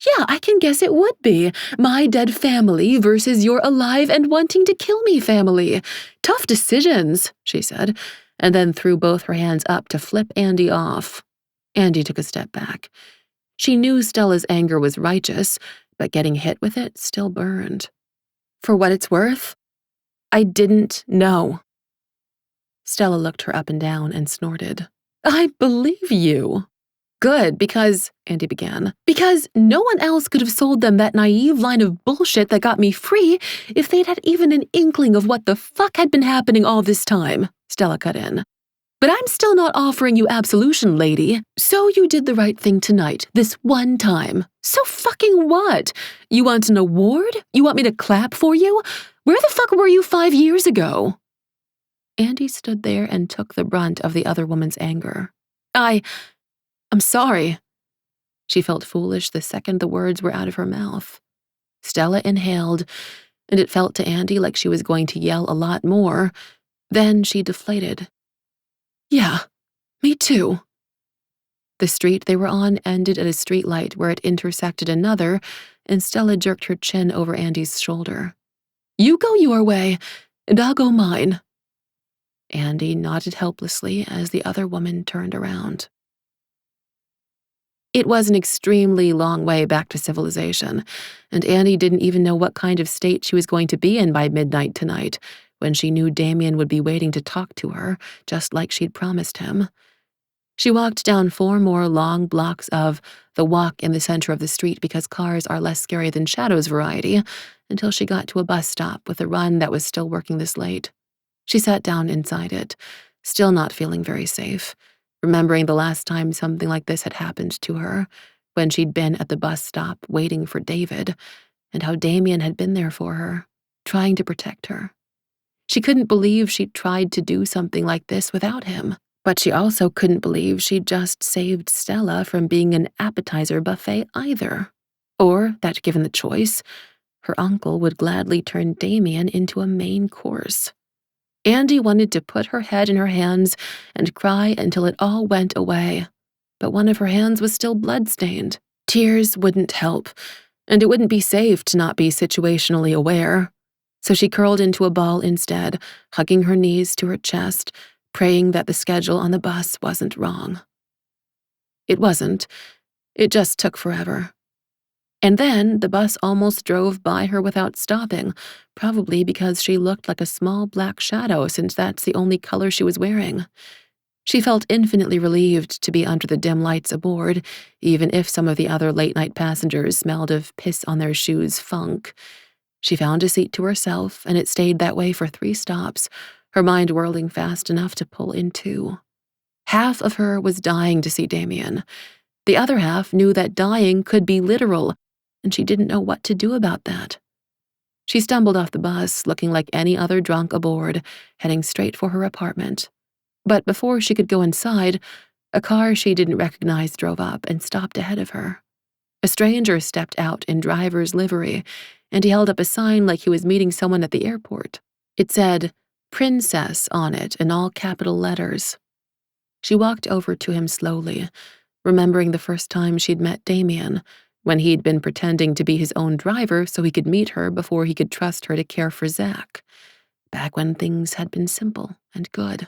Yeah, I can guess it would be. My dead family versus your alive and wanting to kill me family. Tough decisions, she said, and then threw both her hands up to flip Andi off. Andi took a step back. She knew Stella's anger was righteous, but getting hit with it still burned. For what it's worth, I didn't know. Stella looked her up and down and snorted. I believe you. Good, because, Andi began, because no one else could have sold them that naive line of bullshit that got me free if they'd had even an inkling of what the fuck had been happening all this time, Stella cut in. But I'm still not offering you absolution, lady. So you did the right thing tonight, this one time. So fucking what? You want an award? You want me to clap for you? Where the fuck were you 5 years ago? Andi stood there and took the brunt of the other woman's anger. I'm sorry. She felt foolish the second the words were out of her mouth. Stella inhaled, and it felt to Andi like she was going to yell a lot more. Then she deflated. Yeah, me too. The street they were on ended at a streetlight where it intersected another, and Stella jerked her chin over Andi's shoulder. You go your way, and I'll go mine. Andi nodded helplessly as the other woman turned around. It was an extremely long way back to civilization, and Andi didn't even know what kind of state she was going to be in by midnight tonight, when she knew Damian would be waiting to talk to her, just like she'd promised him. She walked down 4 more long blocks of the walk in the center of the street because cars are less scary than shadows variety, until she got to a bus stop with a run that was still working this late. She sat down inside it, still not feeling very safe, remembering the last time something like this had happened to her, when she'd been at the bus stop waiting for David, and how Damian had been there for her, trying to protect her. She couldn't believe she'd tried to do something like this without him, but she also couldn't believe she'd just saved Stella from being an appetizer buffet either. Or that, given the choice, her uncle would gladly turn Damian into a main course. Andi wanted to put her head in her hands and cry until it all went away, but one of her hands was still blood-stained. Tears wouldn't help, and it wouldn't be safe to not be situationally aware. So she curled into a ball instead, hugging her knees to her chest, praying that the schedule on the bus wasn't wrong. It wasn't. It just took forever. And then the bus almost drove by her without stopping, probably because she looked like a small black shadow since that's the only color she was wearing. She felt infinitely relieved to be under the dim lights aboard, even if some of the other late-night passengers smelled of piss on their shoes funk. She found a seat to herself, and it stayed that way for 3 stops, her mind whirling fast enough to pull in 2. Half of her was dying to see Damian. The other half knew that dying could be literal, and she didn't know what to do about that. She stumbled off the bus, looking like any other drunk aboard, heading straight for her apartment. But before she could go inside, a car she didn't recognize drove up and stopped ahead of her. A stranger stepped out in driver's livery, and he held up a sign like he was meeting someone at the airport. It said, "Princess" on it in all capital letters. She walked over to him slowly, remembering the first time she'd met Damian, when he'd been pretending to be his own driver so he could meet her before he could trust her to care for Zach. Back when things had been simple and good.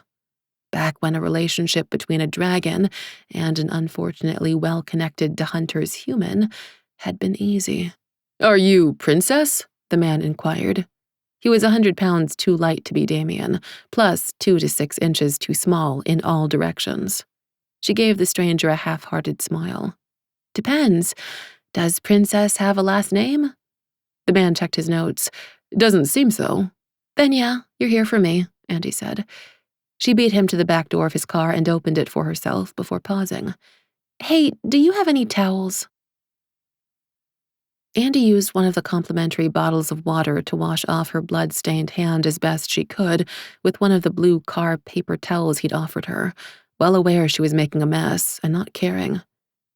Back when a relationship between a dragon and an unfortunately well-connected to hunters human had been easy. "Are you Princess?" the man inquired. He was 100 pounds too light to be Damian, plus 2 to 6 inches too small in all directions. She gave the stranger a half-hearted smile. "Depends. Does Princess have a last name?" The man checked his notes. "Doesn't seem so." "Then yeah, you're here for me," Andi said. She beat him to the back door of his car and opened it for herself before pausing. "Hey, do you have any towels?" Andi used one of the complimentary bottles of water to wash off her blood-stained hand as best she could with one of the blue car paper towels he'd offered her, well aware she was making a mess and not caring.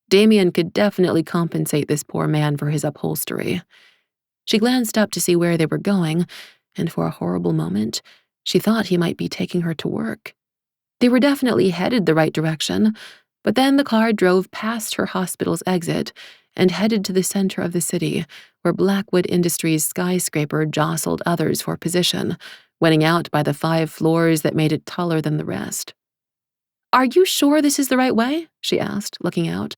Damian could definitely compensate this poor man for his upholstery. She glanced up to see where they were going, and for a horrible moment, she thought he might be taking her to work. They were definitely headed the right direction, but then the car drove past her hospital's exit and headed to the center of the city, where Blackwood Industries' skyscraper jostled others for position, winning out by the 5 floors that made it taller than the rest. "Are you sure this is the right way?" she asked, looking out.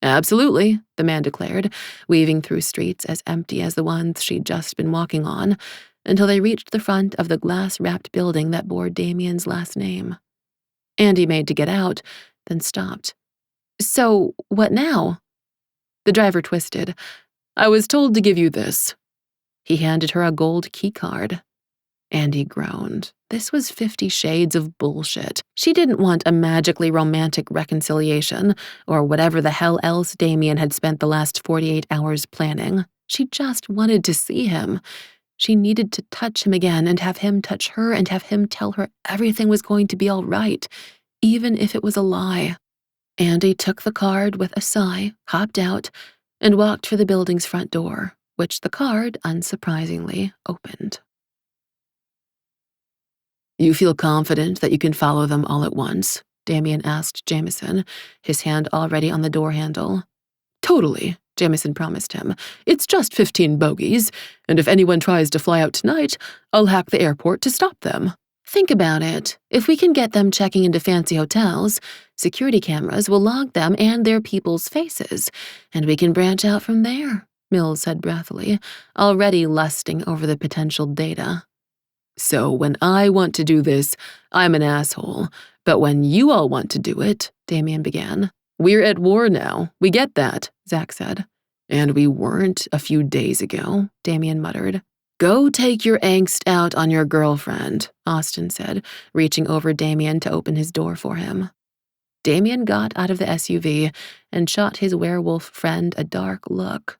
"Absolutely," the man declared, weaving through streets as empty as the ones she'd just been walking on, until they reached the front of the glass-wrapped building that bore Damian's last name. Andi made to get out, then stopped. "So, what now?" The driver twisted. "I was told to give you this." He handed her a gold keycard. Andi groaned. This was 50 shades of bullshit. She didn't want a magically romantic reconciliation, or whatever the hell else Damian had spent the last 48 hours planning. She just wanted to see him. She needed to touch him again and have him touch her and have him tell her everything was going to be all right, even if it was a lie. Andi took the card with a sigh, hopped out, and walked for the building's front door, which the card, unsurprisingly, opened. "You feel confident that you can follow them all at once?" Damian asked Jameson, his hand already on the door handle. "Totally," Jameson promised him. "It's just 15 bogeys, and if anyone tries to fly out tonight, I'll hack the airport to stop them." "Think about it. If we can get them checking into fancy hotels, security cameras will log them and their people's faces, and we can branch out from there," Mills said breathily, already lusting over the potential data. "So when I want to do this, I'm an asshole, but when you all want to do it," Damian began. "We're at war now, we get that," Zach said. "And we weren't a few days ago," Damian muttered. "Go take your angst out on your girlfriend," Austin said, reaching over Damian to open his door for him. Damian got out of the SUV and shot his werewolf friend a dark look.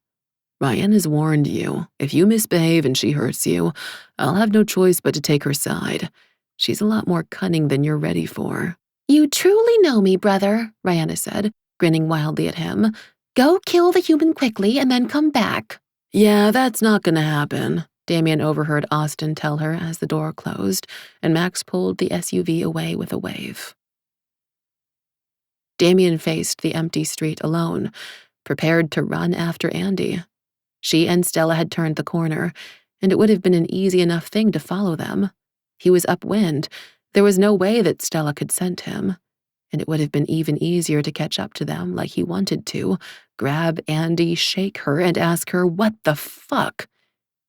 "Ryan has warned you. If you misbehave and she hurts you, I'll have no choice but to take her side. She's a lot more cunning than you're ready for." "You truly know me, brother," Rihanna said, grinning wildly at him. "Go kill the human quickly and then come back." "Yeah, that's not gonna happen," Damian overheard Austin tell her as the door closed, and Max pulled the SUV away with a wave. Damian faced the empty street alone, prepared to run after Andi. She and Stella had turned the corner, and it would have been an easy enough thing to follow them. He was upwind. There was no way that Stella could scent him, and it would have been even easier to catch up to them like he wanted to, grab Andi, shake her, and ask her, "What the fuck?"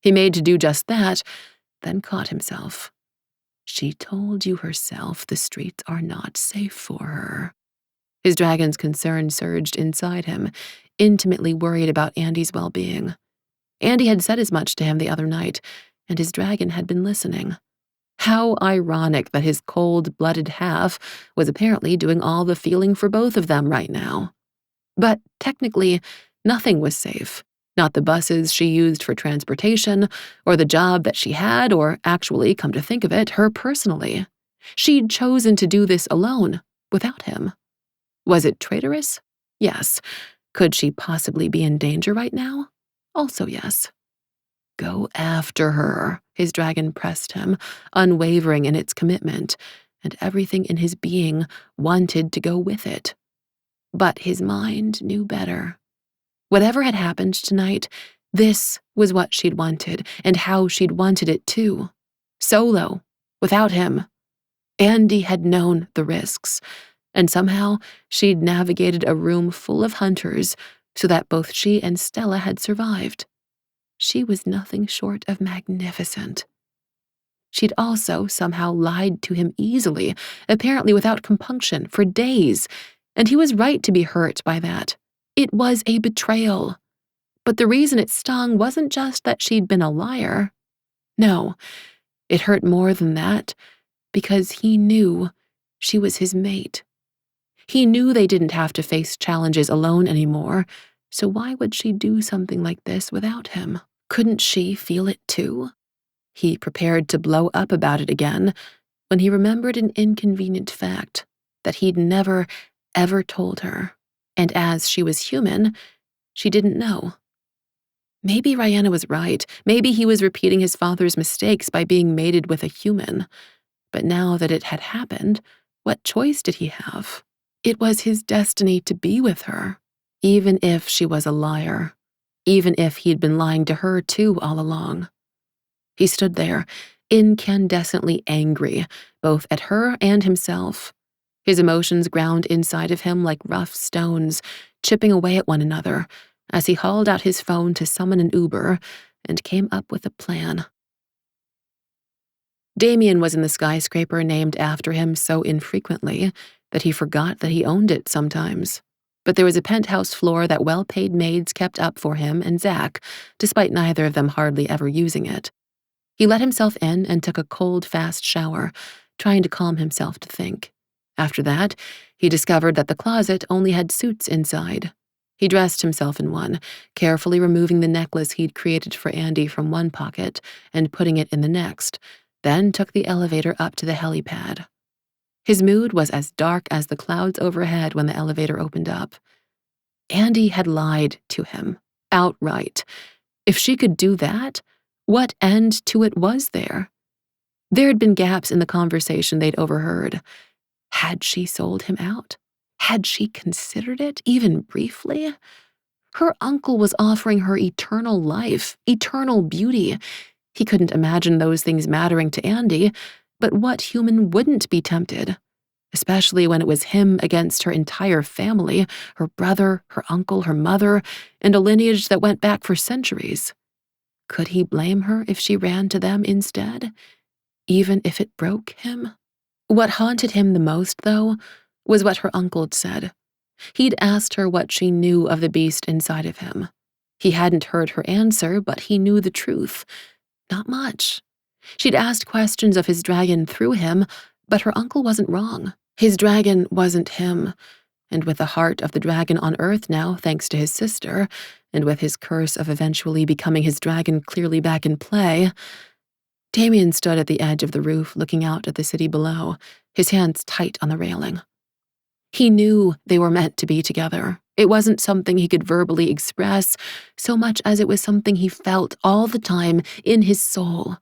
He made to do just that, then caught himself. She told you herself the streets are not safe for her. His dragon's concern surged inside him, intimately worried about Andi's well-being. Andi had said as much to him the other night, and his dragon had been listening. How ironic that his cold-blooded half was apparently doing all the feeling for both of them right now. But technically, nothing was safe. Not the buses she used for transportation, or the job that she had, or actually, come to think of it, her personally. She'd chosen to do this alone, without him. Was it traitorous? Yes. Could she possibly be in danger right now? Also yes. Go after her, his dragon pressed him, unwavering in its commitment, and everything in his being wanted to go with it. But his mind knew better. Whatever had happened tonight, this was what she'd wanted, and how she'd wanted it too. Solo, without him. Andi had known the risks, and somehow she'd navigated a room full of hunters so that both she and Stella had survived. She was nothing short of magnificent. She'd also somehow lied to him easily, apparently without compunction, for days, and he was right to be hurt by that. It was a betrayal. But the reason it stung wasn't just that she'd been a liar. No, it hurt more than that, because he knew she was his mate. He knew they didn't have to face challenges alone anymore, so why would she do something like this without him? Couldn't she feel it too? He prepared to blow up about it again when he remembered an inconvenient fact that he'd never, ever told her. And as she was human, she didn't know. Maybe Rihanna was right. Maybe he was repeating his father's mistakes by being mated with a human. But now that it had happened, what choice did he have? It was his destiny to be with her, even if she was a liar, even if he'd been lying to her too all along. He stood there, incandescently angry, both at her and himself. His emotions ground inside of him like rough stones, chipping away at one another, as he hauled out his phone to summon an Uber and came up with a plan. Damian was in the skyscraper named after him so infrequently that he forgot that he owned it sometimes. But there was a penthouse floor that well-paid maids kept up for him and Zach, despite neither of them hardly ever using it. He let himself in and took a cold, fast shower, trying to calm himself to think. After that, he discovered that the closet only had suits inside. He dressed himself in one, carefully removing the necklace he'd created for Andi from one pocket and putting it in the next, then took the elevator up to the helipad. His mood was as dark as the clouds overhead when the elevator opened up. Andi had lied to him, outright. If she could do that, what end to it was there? There had been gaps in the conversation they'd overheard. Had she sold him out? Had she considered it, even briefly? Her uncle was offering her eternal life, eternal beauty. He couldn't imagine those things mattering to Andi, but what human wouldn't be tempted? Especially when it was him against her entire family, her brother, her uncle, her mother, and a lineage that went back for centuries. Could he blame her if she ran to them instead, even if it broke him? What haunted him the most, though, was what her uncle had said. He'd asked her what she knew of the beast inside of him. He hadn't heard her answer, but he knew the truth. Not much. She'd asked questions of his dragon through him, but her uncle wasn't wrong. His dragon wasn't him, and with the heart of the dragon on Earth now, thanks to his sister, and with his curse of eventually becoming his dragon clearly back in play, Damian stood at the edge of the roof looking out at the city below, his hands tight on the railing. He knew they were meant to be together. It wasn't something he could verbally express, so much as it was something he felt all the time in his soul.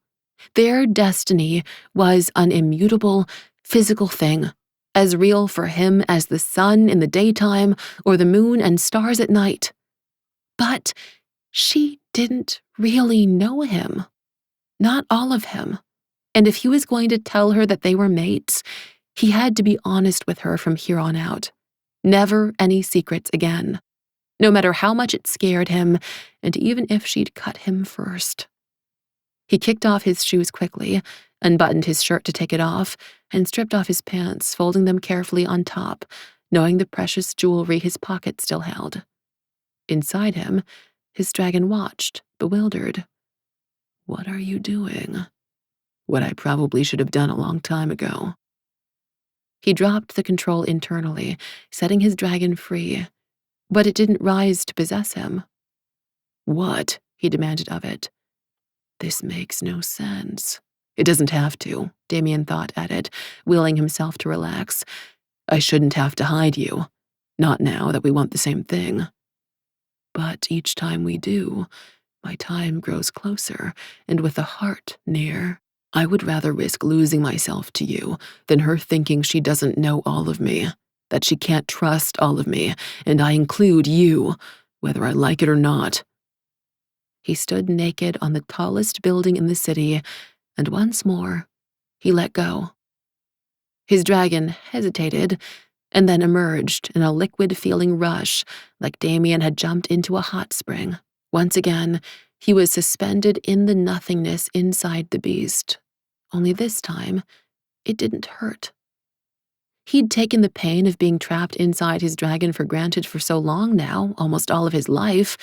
Their destiny was an immutable, physical thing, as real for him as the sun in the daytime or the moon and stars at night. But she didn't really know him. Not all of him. And if he was going to tell her that they were mates, he had to be honest with her from here on out. Never any secrets again. No matter how much it scared him, and even if she'd cut him first. He kicked off his shoes quickly, unbuttoned his shirt to take it off, and stripped off his pants, folding them carefully on top, knowing the precious jewelry his pocket still held. Inside him, his dragon watched, bewildered. "What are you doing?" "What I probably should have done a long time ago." He dropped the control internally, setting his dragon free, but it didn't rise to possess him. "What?" he demanded of it. "This makes no sense." "It doesn't have to," Damian thought at it, willing himself to relax. "I shouldn't have to hide you. Not now that we want the same thing. But each time we do, my time grows closer, and with a heart near. I would rather risk losing myself to you than her thinking she doesn't know all of me, that she can't trust all of me, and I include you. whether I like it or not." He stood naked on the tallest building in the city, and once more, he let go. His dragon hesitated and then emerged in a liquid-feeling rush like Damian had jumped into a hot spring. Once again, he was suspended in the nothingness inside the beast. Only this time, it didn't hurt. He'd taken the pain of being trapped inside his dragon for granted for so long now, almost all of his life,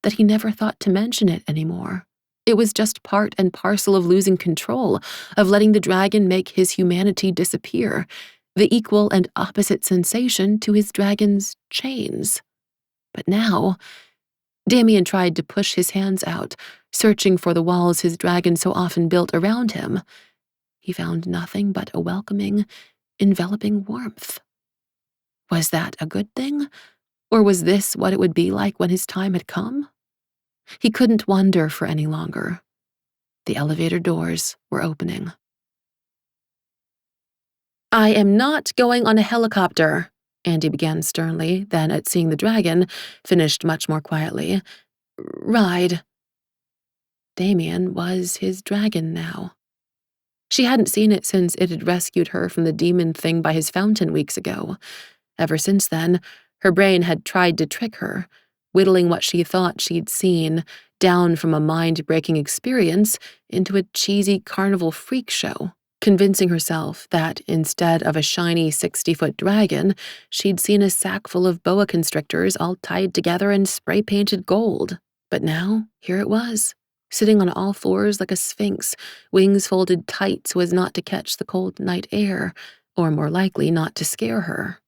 that he never thought to mention it anymore. It was just part and parcel of losing control, of letting the dragon make his humanity disappear, the equal and opposite sensation to his dragon's chains. But now, Damian tried to push his hands out, searching for the walls his dragon so often built around him. He found nothing but a welcoming, enveloping warmth. Was that a good thing? Or was this what it would be like when his time had come? He couldn't wonder for any longer. The elevator doors were opening. "I am not going on a helicopter," Andi began sternly, then at seeing the dragon, finished much more quietly. "Ride." Damian was his dragon now. She hadn't seen it since it had rescued her from the demon thing by his fountain weeks ago. Ever since then, her brain had tried to trick her, whittling what she thought she'd seen down from a mind-breaking experience into a cheesy carnival freak show, convincing herself that instead of a shiny 60-foot dragon, she'd seen a sack full of boa constrictors all tied together and spray-painted gold. But now, here it was, sitting on all fours like a sphinx, wings folded tight so as not to catch the cold night air, or more likely not to scare her.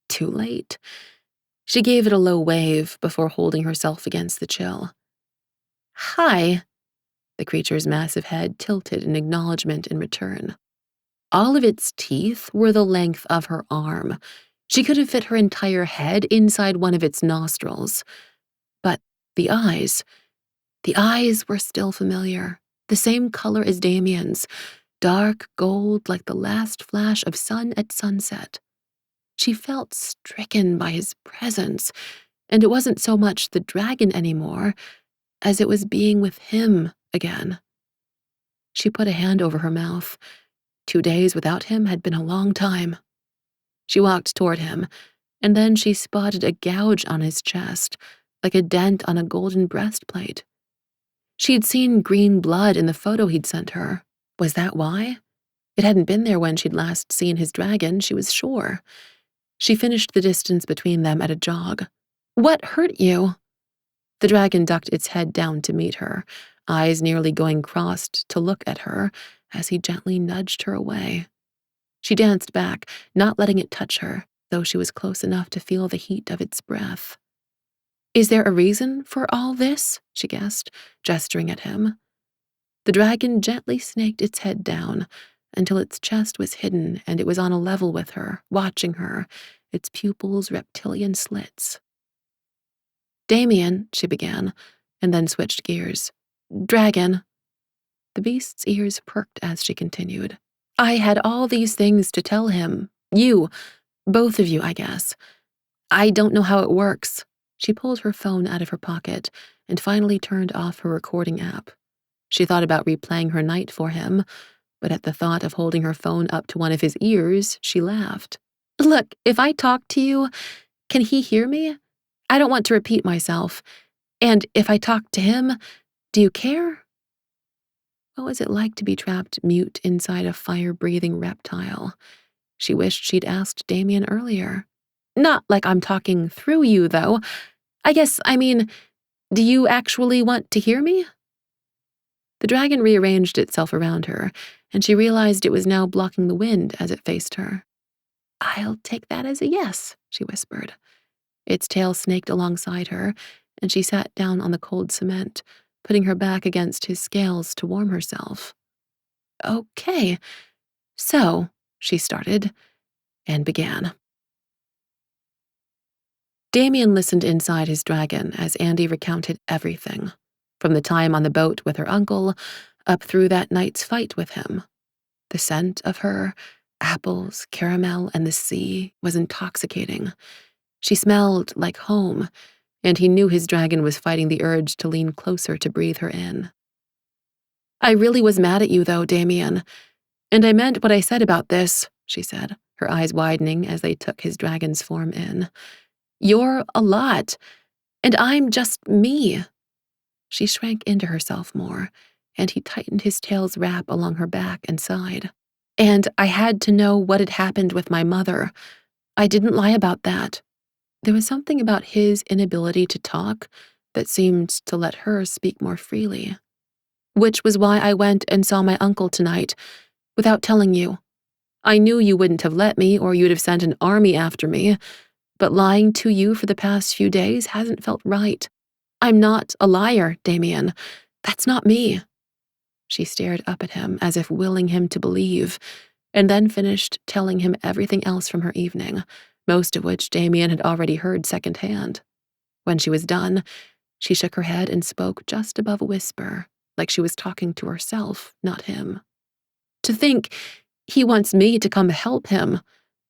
Too late. She gave it a low wave before holding herself against the chill. "Hi." The creature's massive head tilted in acknowledgement in return. All of its teeth were the length of her arm. She could have fit her entire head inside one of its nostrils. But the eyes were still familiar, the same color as Damian's, dark gold like the last flash of sun at sunset. She felt stricken by his presence, and it wasn't so much the dragon anymore as it was being with him again. She put a hand over her mouth. 2 days without him had been a long time. She walked toward him, and then she spotted a gouge on his chest, like a dent on a golden breastplate. She'd seen green blood in the photo he'd sent her. Was that why? It hadn't been there when she'd last seen his dragon, she was sure. She finished the distance between them at a jog. "What hurt you?" The dragon ducked its head down to meet her, eyes nearly going crossed to look at her as he gently nudged her away. She danced back, not letting it touch her, though she was close enough to feel the heat of its breath. "Is there a reason for all this?" she guessed, gesturing at him. The dragon gently snaked its head down until its chest was hidden and it was on a level with her, watching her, its pupils reptilian slits. "Damian," she began, and then switched gears. "Dragon." The beast's ears perked as she continued. "I had all these things to tell him. You, both of you, I guess. I don't know how it works." She pulled her phone out of her pocket and finally turned off her recording app. She thought about replaying her night for him, but at the thought of holding her phone up to one of his ears, she laughed. "Look, if I talk to you, can he hear me? I don't want to repeat myself. And if I talk to him, do you care?" What was it like to be trapped mute inside a fire-breathing reptile? She wished she'd asked Damian earlier. "Not like I'm talking through you, though. I mean, do you actually want to hear me?" The dragon rearranged itself around her, and she realized it was now blocking the wind as it faced her. "I'll take that as a yes," she whispered. Its tail snaked alongside her, and she sat down on the cold cement, putting her back against his scales to warm herself. "Okay, so," she started, and began. Damian listened inside his dragon as Andi recounted everything, from the time on the boat with her uncle, up through that night's fight with him. The scent of her, apples, caramel, and the sea was intoxicating. She smelled like home, and he knew his dragon was fighting the urge to lean closer to breathe her in. "I really was mad at you, though, Damian. And I meant what I said about this," she said, her eyes widening as they took his dragon's form in. "You're a lot, and I'm just me." She shrank into herself more, and he tightened his tail's wrap along her back and side. "And I had to know what had happened with my mother. I didn't lie about that." There was something about his inability to talk that seemed to let her speak more freely. "Which was why I went and saw my uncle tonight, without telling you. I knew you wouldn't have let me, or you'd have sent an army after me, but lying to you for the past few days hasn't felt right. I'm not a liar, Damian. That's not me." She stared up at him as if willing him to believe, and then finished telling him everything else from her evening, most of which Damian had already heard secondhand. When she was done, she shook her head and spoke just above a whisper, like she was talking to herself, not him. "To think he wants me to come help him,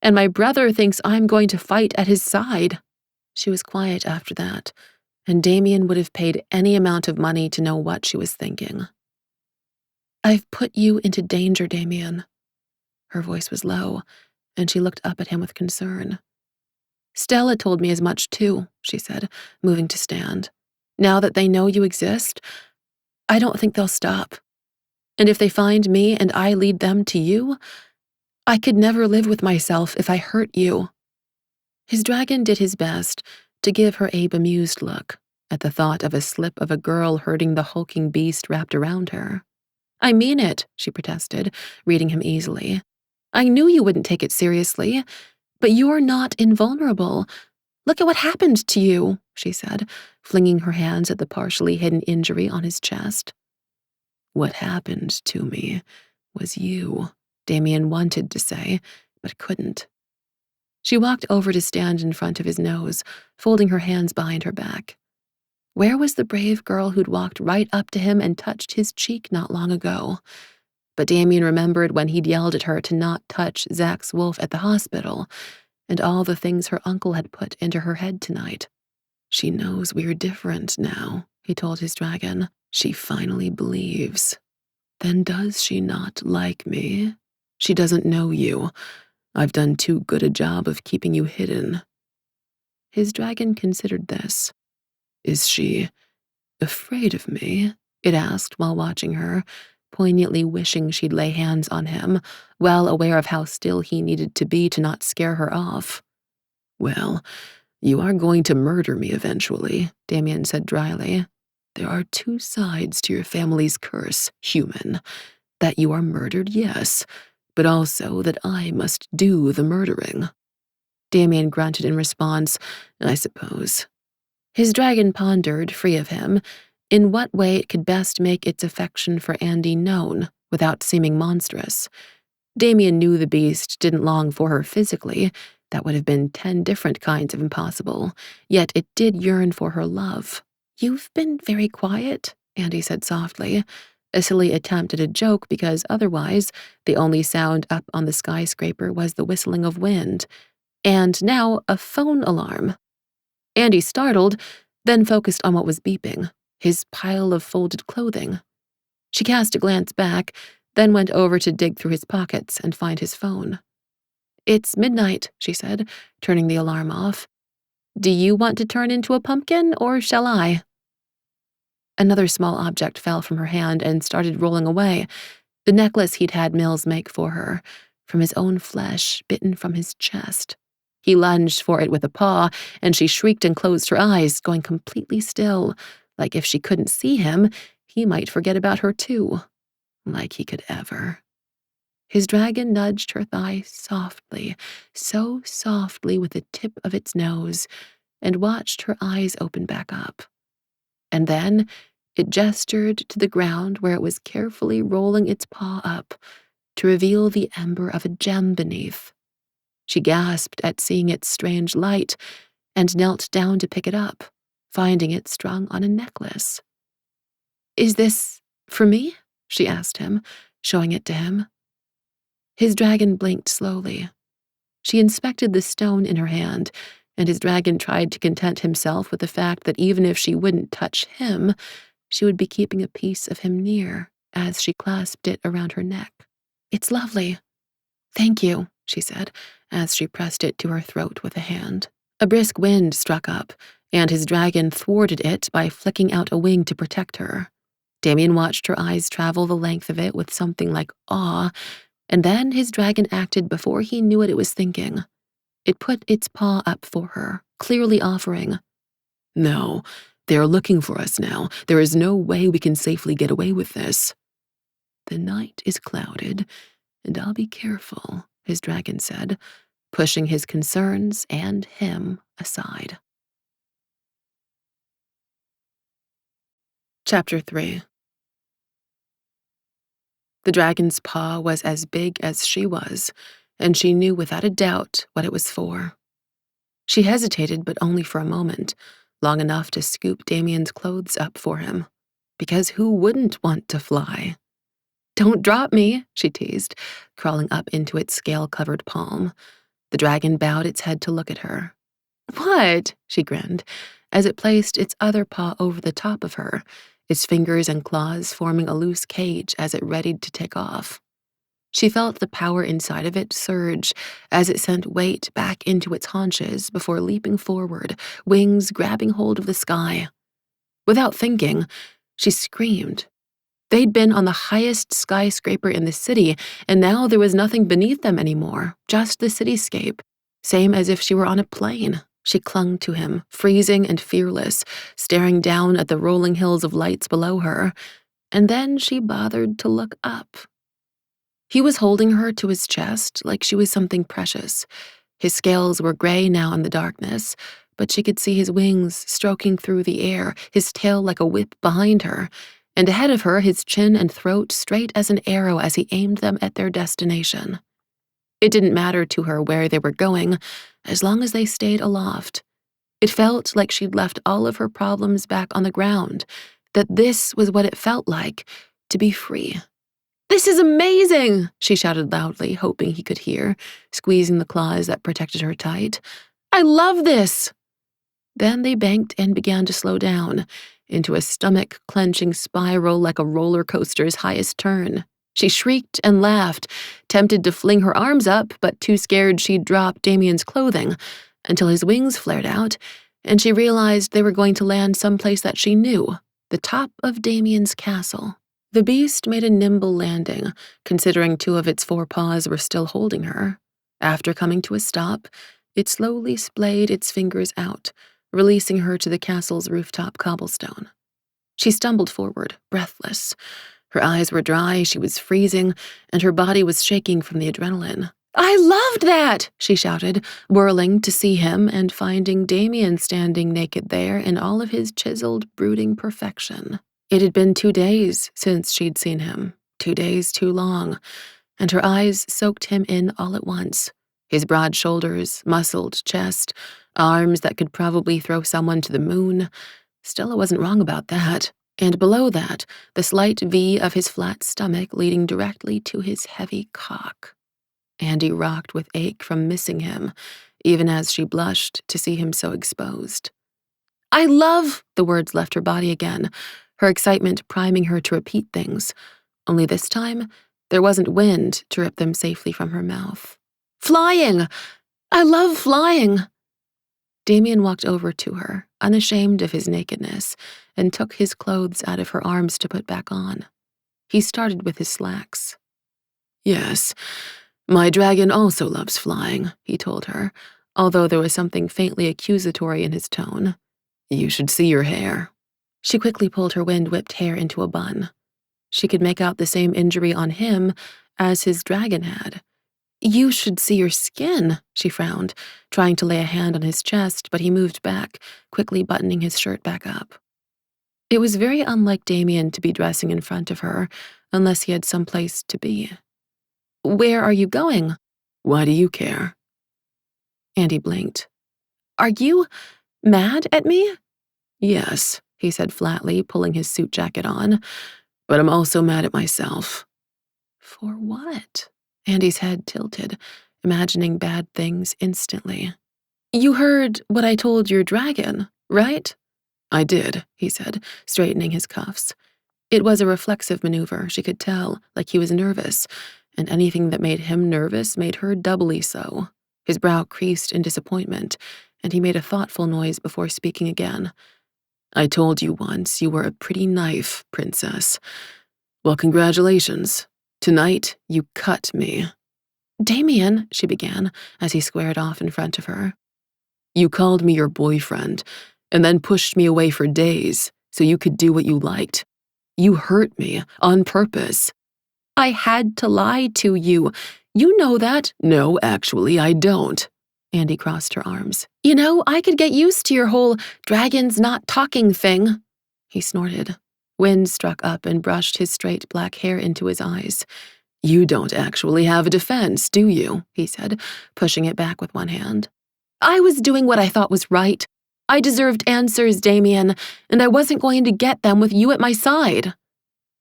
and my brother thinks I'm going to fight at his side." She was quiet after that, and Damian would have paid any amount of money to know what she was thinking. "I've put you into danger, Damian." Her voice was low, and she looked up at him with concern. "Stella told me as much too," she said, moving to stand. "Now that they know you exist, I don't think they'll stop. And if they find me and I lead them to you, I could never live with myself if I hurt you." His dragon did his best to give her a bemused look at the thought of a slip of a girl hurting the hulking beast wrapped around her. "I mean it," she protested, reading him easily. "I knew you wouldn't take it seriously, but you're not invulnerable. Look at what happened to you," she said, flinging her hands at the partially hidden injury on his chest. "What happened to me was you," Damian wanted to say, but couldn't. She walked over to stand in front of his nose, folding her hands behind her back. Where was the brave girl who'd walked right up to him and touched his cheek not long ago? But Damian remembered when he'd yelled at her to not touch Zach's wolf at the hospital, and all the things her uncle had put into her head tonight. "She knows we're different now," he told his dragon. "She finally believes. Then does she not like me? She doesn't know you. I've done too good a job of keeping you hidden." His dragon considered this. "Is she afraid of me?" it asked while watching her, poignantly wishing she'd lay hands on him, well aware of how still he needed to be to not scare her off. "Well, you are going to murder me eventually," Damian said dryly. "There are two sides to your family's curse, human. That you are murdered, yes, but also that I must do the murdering." Damian grunted in response, "I suppose." His dragon pondered, free of him, in what way it could best make its affection for Andi known without seeming monstrous. Damian knew the beast didn't long for her physically. That would have been 10 different kinds of impossible, yet it did yearn for her love. "You've been very quiet," Andi said softly, a silly attempt at a joke because otherwise the only sound up on the skyscraper was the whistling of wind, and now a phone alarm. Andi startled, then focused on what was beeping, his pile of folded clothing. She cast a glance back, then went over to dig through his pockets and find his phone. "It's midnight," she said, turning the alarm off. "Do you want to turn into a pumpkin, or shall I?" Another small object fell from her hand and started rolling away, the necklace he'd had Mills make for her, from his own flesh bitten from his chest. He lunged for it with a paw, and she shrieked and closed her eyes, going completely still, like if she couldn't see him, he might forget about her too. Like he could ever. His dragon nudged her thigh softly, so softly with the tip of its nose, and watched her eyes open back up. And then it gestured to the ground where it was carefully rolling its paw up to reveal the ember of a gem beneath. She gasped at seeing its strange light and knelt down to pick it up, finding it strung on a necklace. "Is this for me?" she asked him, showing it to him. His dragon blinked slowly. She inspected the stone in her hand and his dragon tried to content himself with the fact that even if she wouldn't touch him, she would be keeping a piece of him near as she clasped it around her neck. "It's lovely. Thank you," she said, as she pressed it to her throat with a hand. A brisk wind struck up, and his dragon thwarted it by flicking out a wing to protect her. Damian watched her eyes travel the length of it with something like awe, and then his dragon acted before he knew what it was thinking. It put its paw up for her, clearly offering, "No, they are looking for us now. There is no way we can safely get away with this." "The night is clouded, and I'll be careful," his dragon said, pushing his concerns and him aside. Chapter 3. The dragon's paw was as big as she was, and she knew without a doubt what it was for. She hesitated, but only for a moment, long enough to scoop Damian's clothes up for him. Because who wouldn't want to fly? "Don't drop me," she teased, crawling up into its scale-covered palm. The dragon bowed its head to look at her. "What?" she grinned, as it placed its other paw over the top of her, its fingers and claws forming a loose cage as it readied to take off. She felt the power inside of it surge as it sent weight back into its haunches before leaping forward, wings grabbing hold of the sky. Without thinking, she screamed. They'd been on the highest skyscraper in the city, and now there was nothing beneath them anymore, just the cityscape, same as if she were on a plane. She clung to him, freezing and fearless, staring down at the rolling hills of lights below her, and then she bothered to look up. He was holding her to his chest like she was something precious. His scales were gray now in the darkness, but she could see his wings stroking through the air, his tail like a whip behind her, and ahead of her his chin and throat straight as an arrow as he aimed them at their destination. It didn't matter to her where they were going, as long as they stayed aloft. It felt like she'd left all of her problems back on the ground, that this was what it felt like to be free. "This is amazing!" she shouted loudly, hoping he could hear, squeezing the claws that protected her tight. "I love this!" Then they banked and began to slow down, into a stomach-clenching spiral like a roller coaster's highest turn. She shrieked and laughed, tempted to fling her arms up, but too scared she'd drop Damian's clothing, until his wings flared out, and she realized they were going to land someplace that she knew, the top of Damian's castle. The beast made a nimble landing, considering 2 of its 4 paws were still holding her. After coming to a stop, it slowly splayed its fingers out, releasing her to the castle's rooftop cobblestone. She stumbled forward, breathless. Her eyes were dry, she was freezing, and her body was shaking from the adrenaline. "I loved that!" she shouted, whirling to see him and finding Damian standing naked there in all of his chiseled, brooding perfection. It had been 2 days since she'd seen him, 2 days too long, and her eyes soaked him in all at once. His broad shoulders, muscled chest, arms that could probably throw someone to the moon. Stella wasn't wrong about that. And below that, the slight V of his flat stomach leading directly to his heavy cock. Andi rocked with ache from missing him, even as she blushed to see him so exposed. "I love," the words left her body again, her excitement priming her to repeat things. Only this time, there wasn't wind to rip them safely from her mouth. "Flying! I love flying!" Damian walked over to her, unashamed of his nakedness, and took his clothes out of her arms to put back on. He started with his slacks. "Yes, my dragon also loves flying," he told her, although there was something faintly accusatory in his tone. "You should see your hair." She quickly pulled her wind-whipped hair into a bun. She could make out the same injury on him as his dragon had. "You should see your skin," she frowned, trying to lay a hand on his chest, but he moved back, quickly buttoning his shirt back up. It was very unlike Damian to be dressing in front of her, unless he had someplace to be. "Where are you going?" "Why do you care?" Andi blinked. "Are you mad at me?" "Yes," he said flatly, pulling his suit jacket on, "but I'm also mad at myself." "For what?" Andi's head tilted, imagining bad things instantly. You heard what I told your dragon, right? I did, he said, straightening his cuffs. It was a reflexive maneuver, she could tell, like he was nervous, and anything that made him nervous made her doubly so. His brow creased in disappointment, and he made a thoughtful noise before speaking again. I told you once you were a pretty knife, princess. Well, congratulations. Tonight, you cut me. Damian, she began, as he squared off in front of her. You called me your boyfriend, and then pushed me away for days so you could do what you liked. You hurt me on purpose. I had to lie to you. You know that. No, actually, I don't. Andi crossed her arms. You know, I could get used to your whole dragons not talking thing. He snorted. Wind struck up and brushed his straight black hair into his eyes. You don't actually have a defense, do you? He said, pushing it back with one hand. I was doing what I thought was right. I deserved answers, Damian, and I wasn't going to get them with you at my side.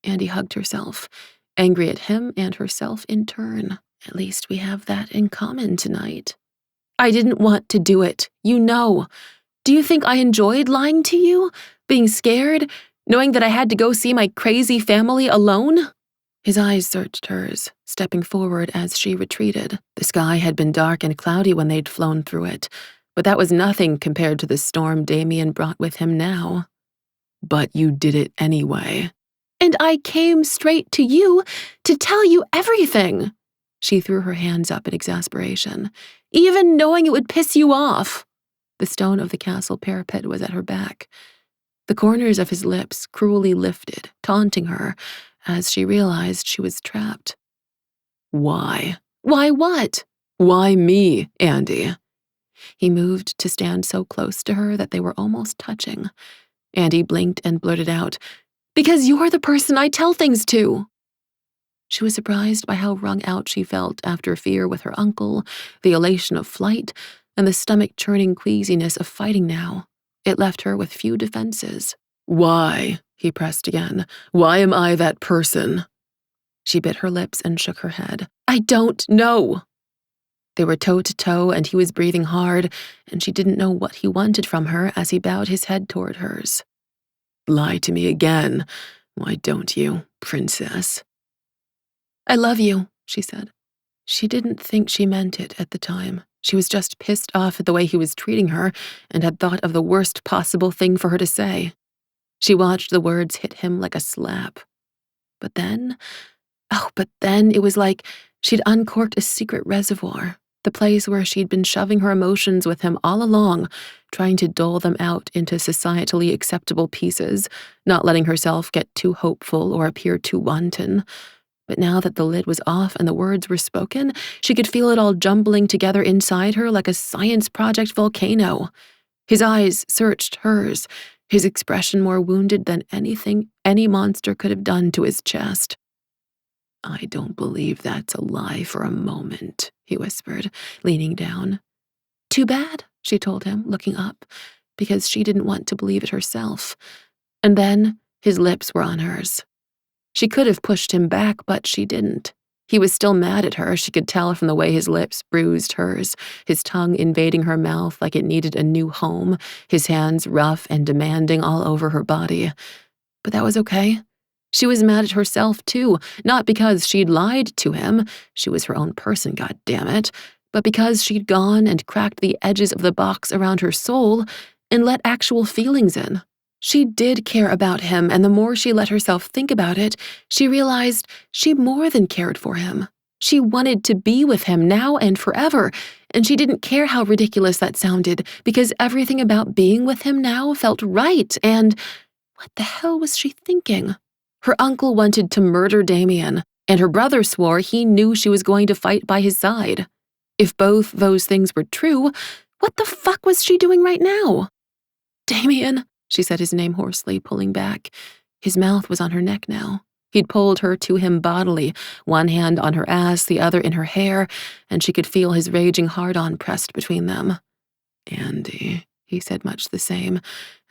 Andi hugged herself, angry at him and herself in turn. At least we have that in common tonight. I didn't want to do it, you know. Do you think I enjoyed lying to you? Being scared? Knowing that I had to go see my crazy family alone? His eyes searched hers, stepping forward as she retreated. The sky had been dark and cloudy when they'd flown through it, but that was nothing compared to the storm Damian brought with him now. But you did it anyway. And I came straight to you to tell you everything. She threw her hands up in exasperation, even knowing it would piss you off. The stone of the castle parapet was at her back. The corners of his lips cruelly lifted, taunting her, as she realized she was trapped. Why? Why what? Why me, Andi? He moved to stand so close to her that they were almost touching. Andi blinked and blurted out, Because you're the person I tell things to. She was surprised by how wrung out she felt after fear with her uncle, the elation of flight, and the stomach-churning queasiness of fighting now. It left her with few defenses. Why? He pressed again. Why am I that person? She bit her lips and shook her head. I don't know. They were toe-to-toe, and he was breathing hard, and she didn't know what he wanted from her as he bowed his head toward hers. Lie to me again. Why don't you, princess? I love you, she said. She didn't think she meant it at the time. She was just pissed off at the way he was treating her and had thought of the worst possible thing for her to say. She watched the words hit him like a slap. But then it was like she'd uncorked a secret reservoir, the place where she'd been shoving her emotions with him all along, trying to dole them out into societally acceptable pieces, not letting herself get too hopeful or appear too wanton. But now that the lid was off and the words were spoken, she could feel it all jumbling together inside her like a science project volcano. His eyes searched hers, his expression more wounded than anything any monster could have done to his chest. I don't believe that's a lie for a moment, he whispered, leaning down. Too bad, she told him, looking up, because she didn't want to believe it herself. And then his lips were on hers. She could have pushed him back, but she didn't. He was still mad at her, she could tell from the way his lips bruised hers, his tongue invading her mouth like it needed a new home, his hands rough and demanding all over her body. But that was okay. She was mad at herself, too, not because she'd lied to him, she was her own person, goddammit, but because she'd gone and cracked the edges of the box around her soul and let actual feelings in. She did care about him, and the more she let herself think about it, she realized she more than cared for him. She wanted to be with him now and forever, and she didn't care how ridiculous that sounded, because everything about being with him now felt right, and what the hell was she thinking? Her uncle wanted to murder Damian, and her brother swore he knew she was going to fight by his side. If both those things were true, what the fuck was she doing right now? Damian, she said his name hoarsely, pulling back. His mouth was on her neck now. He'd pulled her to him bodily, one hand on her ass, the other in her hair, and she could feel his raging hard-on pressed between them. Andi, he said much the same,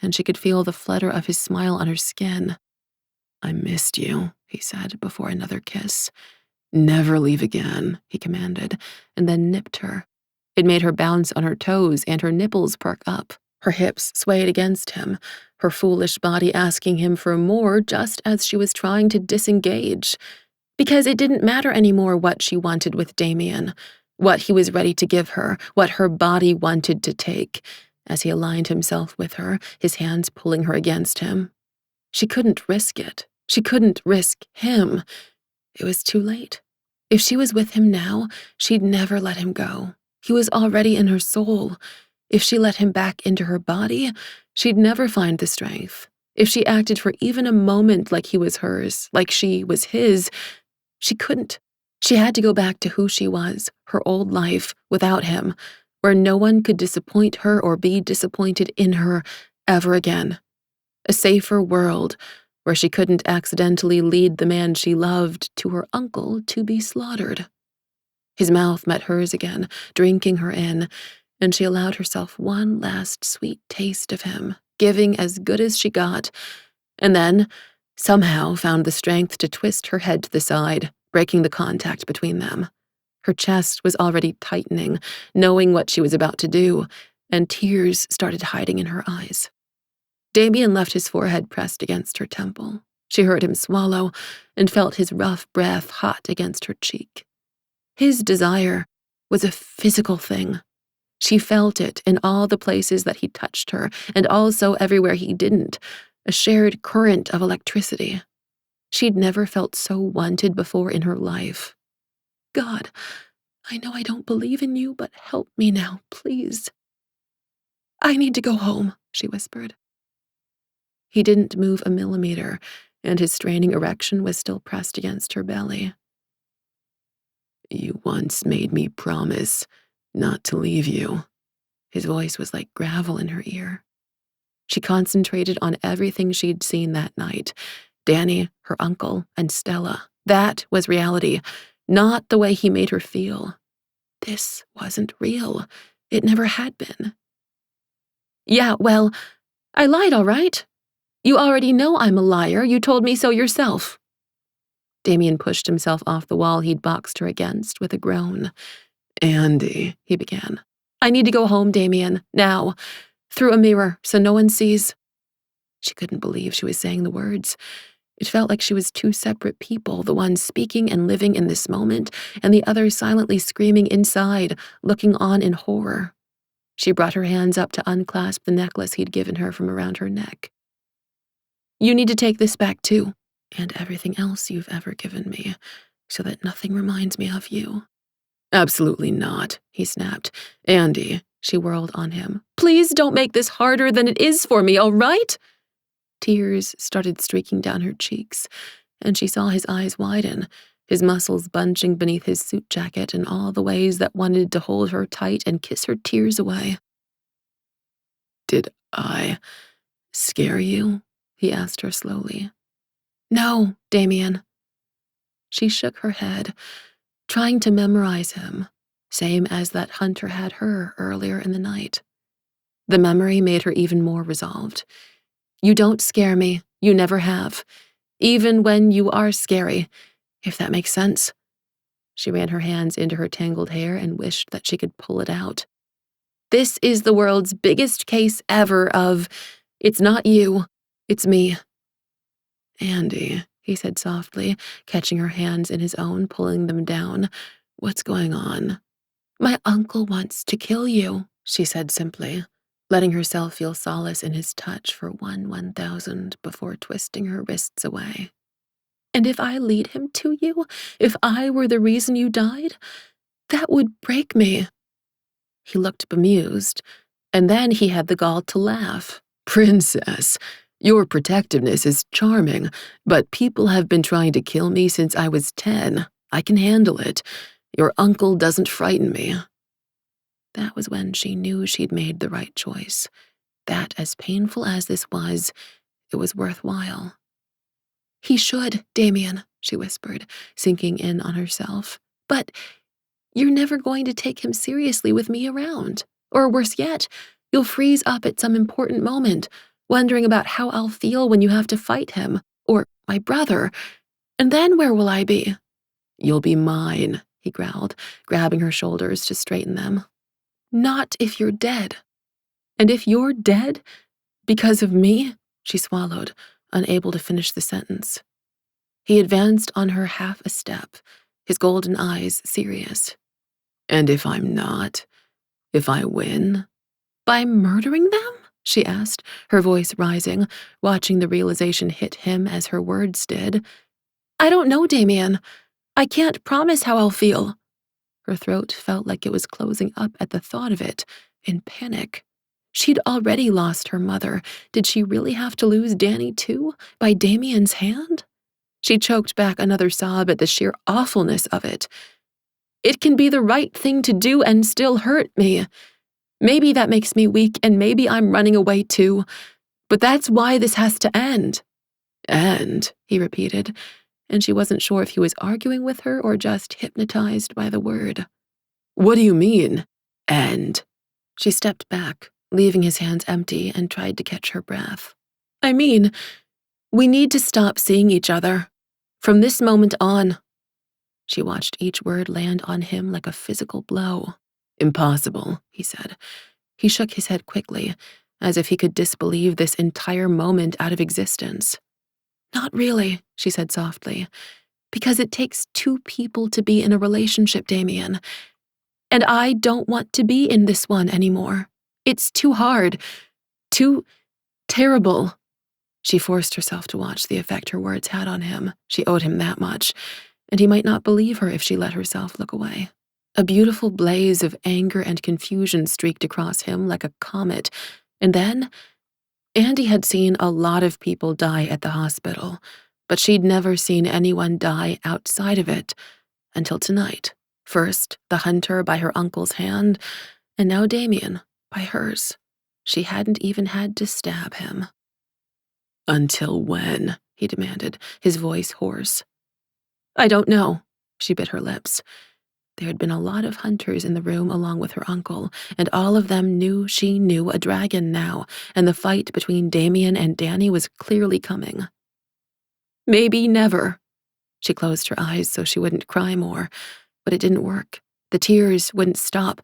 and she could feel the flutter of his smile on her skin. I missed you, he said, before another kiss. Never leave again, he commanded, and then nipped her. It made her bounce on her toes and her nipples perk up. Her hips swayed against him, her foolish body asking him for more just as she was trying to disengage. Because it didn't matter anymore what she wanted with Damian, what he was ready to give her, what her body wanted to take, as he aligned himself with her, his hands pulling her against him. She couldn't risk it. She couldn't risk him. It was too late. If she was with him now, she'd never let him go. He was already in her soul. If she let him back into her body, she'd never find the strength. If she acted for even a moment like he was hers, like she was his, she couldn't. She had to go back to who she was, her old life, without him, where no one could disappoint her or be disappointed in her ever again. A safer world, where she couldn't accidentally lead the man she loved to her uncle to be slaughtered. His mouth met hers again, drinking her in, and she allowed herself one last sweet taste of him, giving as good as she got, and then, somehow, found the strength to twist her head to the side, breaking the contact between them. Her chest was already tightening, knowing what she was about to do, and tears started hiding in her eyes. Damian left his forehead pressed against her temple. She heard him swallow and felt his rough breath hot against her cheek. His desire was a physical thing. She felt it in all the places that he touched her, and also everywhere he didn't, a shared current of electricity. She'd never felt so wanted before in her life. God, I know I don't believe in you, but help me now, please. I need to go home, she whispered. He didn't move a millimeter, and his straining erection was still pressed against her belly. You once made me promise not to leave you. His voice was like gravel in her ear. She concentrated on everything she'd seen that night. Danny, her uncle, and Stella. That was reality, not the way he made her feel. This wasn't real. It never had been. Yeah, well, I lied, all right? You already know I'm a liar. You told me so yourself. Damian pushed himself off the wall he'd boxed her against with a groan. Andi, he began. I need to go home, Damian, now. Through a mirror, so no one sees. She couldn't believe she was saying the words. It felt like she was two separate people, the one speaking and living in this moment, and the other silently screaming inside, looking on in horror. She brought her hands up to unclasp the necklace he'd given her from around her neck. You need to take this back too, and everything else you've ever given me, so that nothing reminds me of you. Absolutely not, he snapped. Andi, she whirled on him. Please don't make this harder than it is for me, all right? Tears started streaking down her cheeks, and she saw his eyes widen, his muscles bunching beneath his suit jacket in all the ways that wanted to hold her tight and kiss her tears away. Did I scare you? He asked her slowly. No, Damian. She shook her head, trying to memorize him, same as that hunter had her earlier in the night. The memory made her even more resolved. You don't scare me. You never have. Even when you are scary, if that makes sense. She ran her hands into her tangled hair and wished that she could pull it out. This is the world's biggest case ever of, it's not you, it's me. Andi, he said softly, catching her hands in his own, pulling them down. What's going on? My uncle wants to kill you, she said simply, letting herself feel solace in his touch for 1/1000 before twisting her wrists away. And if I lead him to you, if I were the reason you died, that would break me. He looked bemused, and then he had the gall to laugh. Princess, your protectiveness is charming, but people have been trying to kill me since I was 10. I can handle it. Your uncle doesn't frighten me. That was when she knew she'd made the right choice. That, as painful as this was, it was worthwhile. He should, Damian, she whispered, sinking in on herself. But you're never going to take him seriously with me around. Or worse yet, you'll freeze up at some important moment, wondering about how I'll feel when you have to fight him, or my brother. And then where will I be? You'll be mine, he growled, grabbing her shoulders to straighten them. Not if you're dead. And if you're dead, because of me, she swallowed, unable to finish the sentence. He advanced on her half a step, his golden eyes serious. And if I'm not? If I win? By murdering them? She asked, her voice rising, watching the realization hit him as her words did. I don't know, Damian. I can't promise how I'll feel. Her throat felt like it was closing up at the thought of it, in panic. She'd already lost her mother. Did she really have to lose Danny too, by Damian's hand? She choked back another sob at the sheer awfulness of it. It can be the right thing to do and still hurt me. Maybe that makes me weak, and maybe I'm running away too. But that's why this has to end. End, he repeated, and she wasn't sure if he was arguing with her or just hypnotized by the word. What do you mean, end? She stepped back, leaving his hands empty, and tried to catch her breath. I mean, we need to stop seeing each other. From this moment on. She watched each word land on him like a physical blow. Impossible, he said. He shook his head quickly, as if he could disbelieve this entire moment out of existence. Not really, she said softly, because it takes two people to be in a relationship, Damian. And I don't want to be in this one anymore. It's too hard, too terrible. She forced herself to watch the effect her words had on him. She owed him that much, and he might not believe her if she let herself look away. A beautiful blaze of anger and confusion streaked across him like a comet, and then Andi had seen a lot of people die at the hospital, but she'd never seen anyone die outside of it until tonight. First, the hunter by her uncle's hand, and now Damian by hers. She hadn't even had to stab him. Until when? He demanded, his voice hoarse. I don't know, she bit her lips. There had been a lot of hunters in the room along with her uncle, and all of them knew she knew a dragon now, and the fight between Damian and Danny was clearly coming. Maybe never. She closed her eyes so she wouldn't cry more, but it didn't work. The tears wouldn't stop,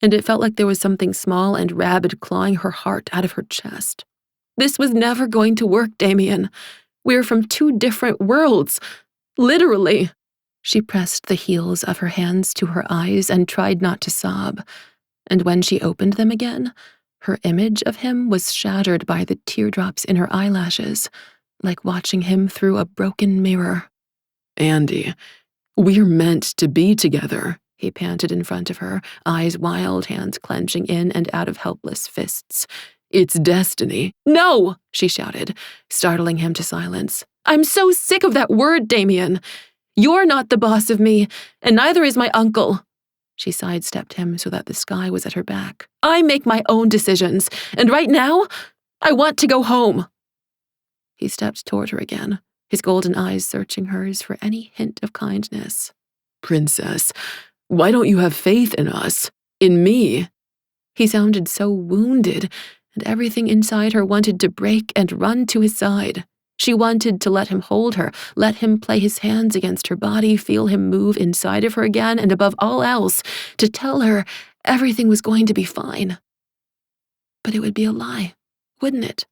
and it felt like there was something small and rabid clawing her heart out of her chest. This was never going to work, Damian. We're from two different worlds. Literally. She pressed the heels of her hands to her eyes and tried not to sob. And when she opened them again, her image of him was shattered by the teardrops in her eyelashes, like watching him through a broken mirror. Andi, we're meant to be together, he panted in front of her, eyes wild, hands clenching in and out of helpless fists. It's destiny. No, she shouted, startling him to silence. I'm so sick of that word, Damian. You're not the boss of me, and neither is my uncle. She sidestepped him so that the sky was at her back. I make my own decisions, and right now, I want to go home. He stepped toward her again, his golden eyes searching hers for any hint of kindness. Princess, why don't you have faith in us? In me? He sounded so wounded, and everything inside her wanted to break and run to his side. She wanted to let him hold her, let him play his hands against her body, feel him move inside of her again, and above all else, to tell her everything was going to be fine. But it would be a lie, wouldn't it?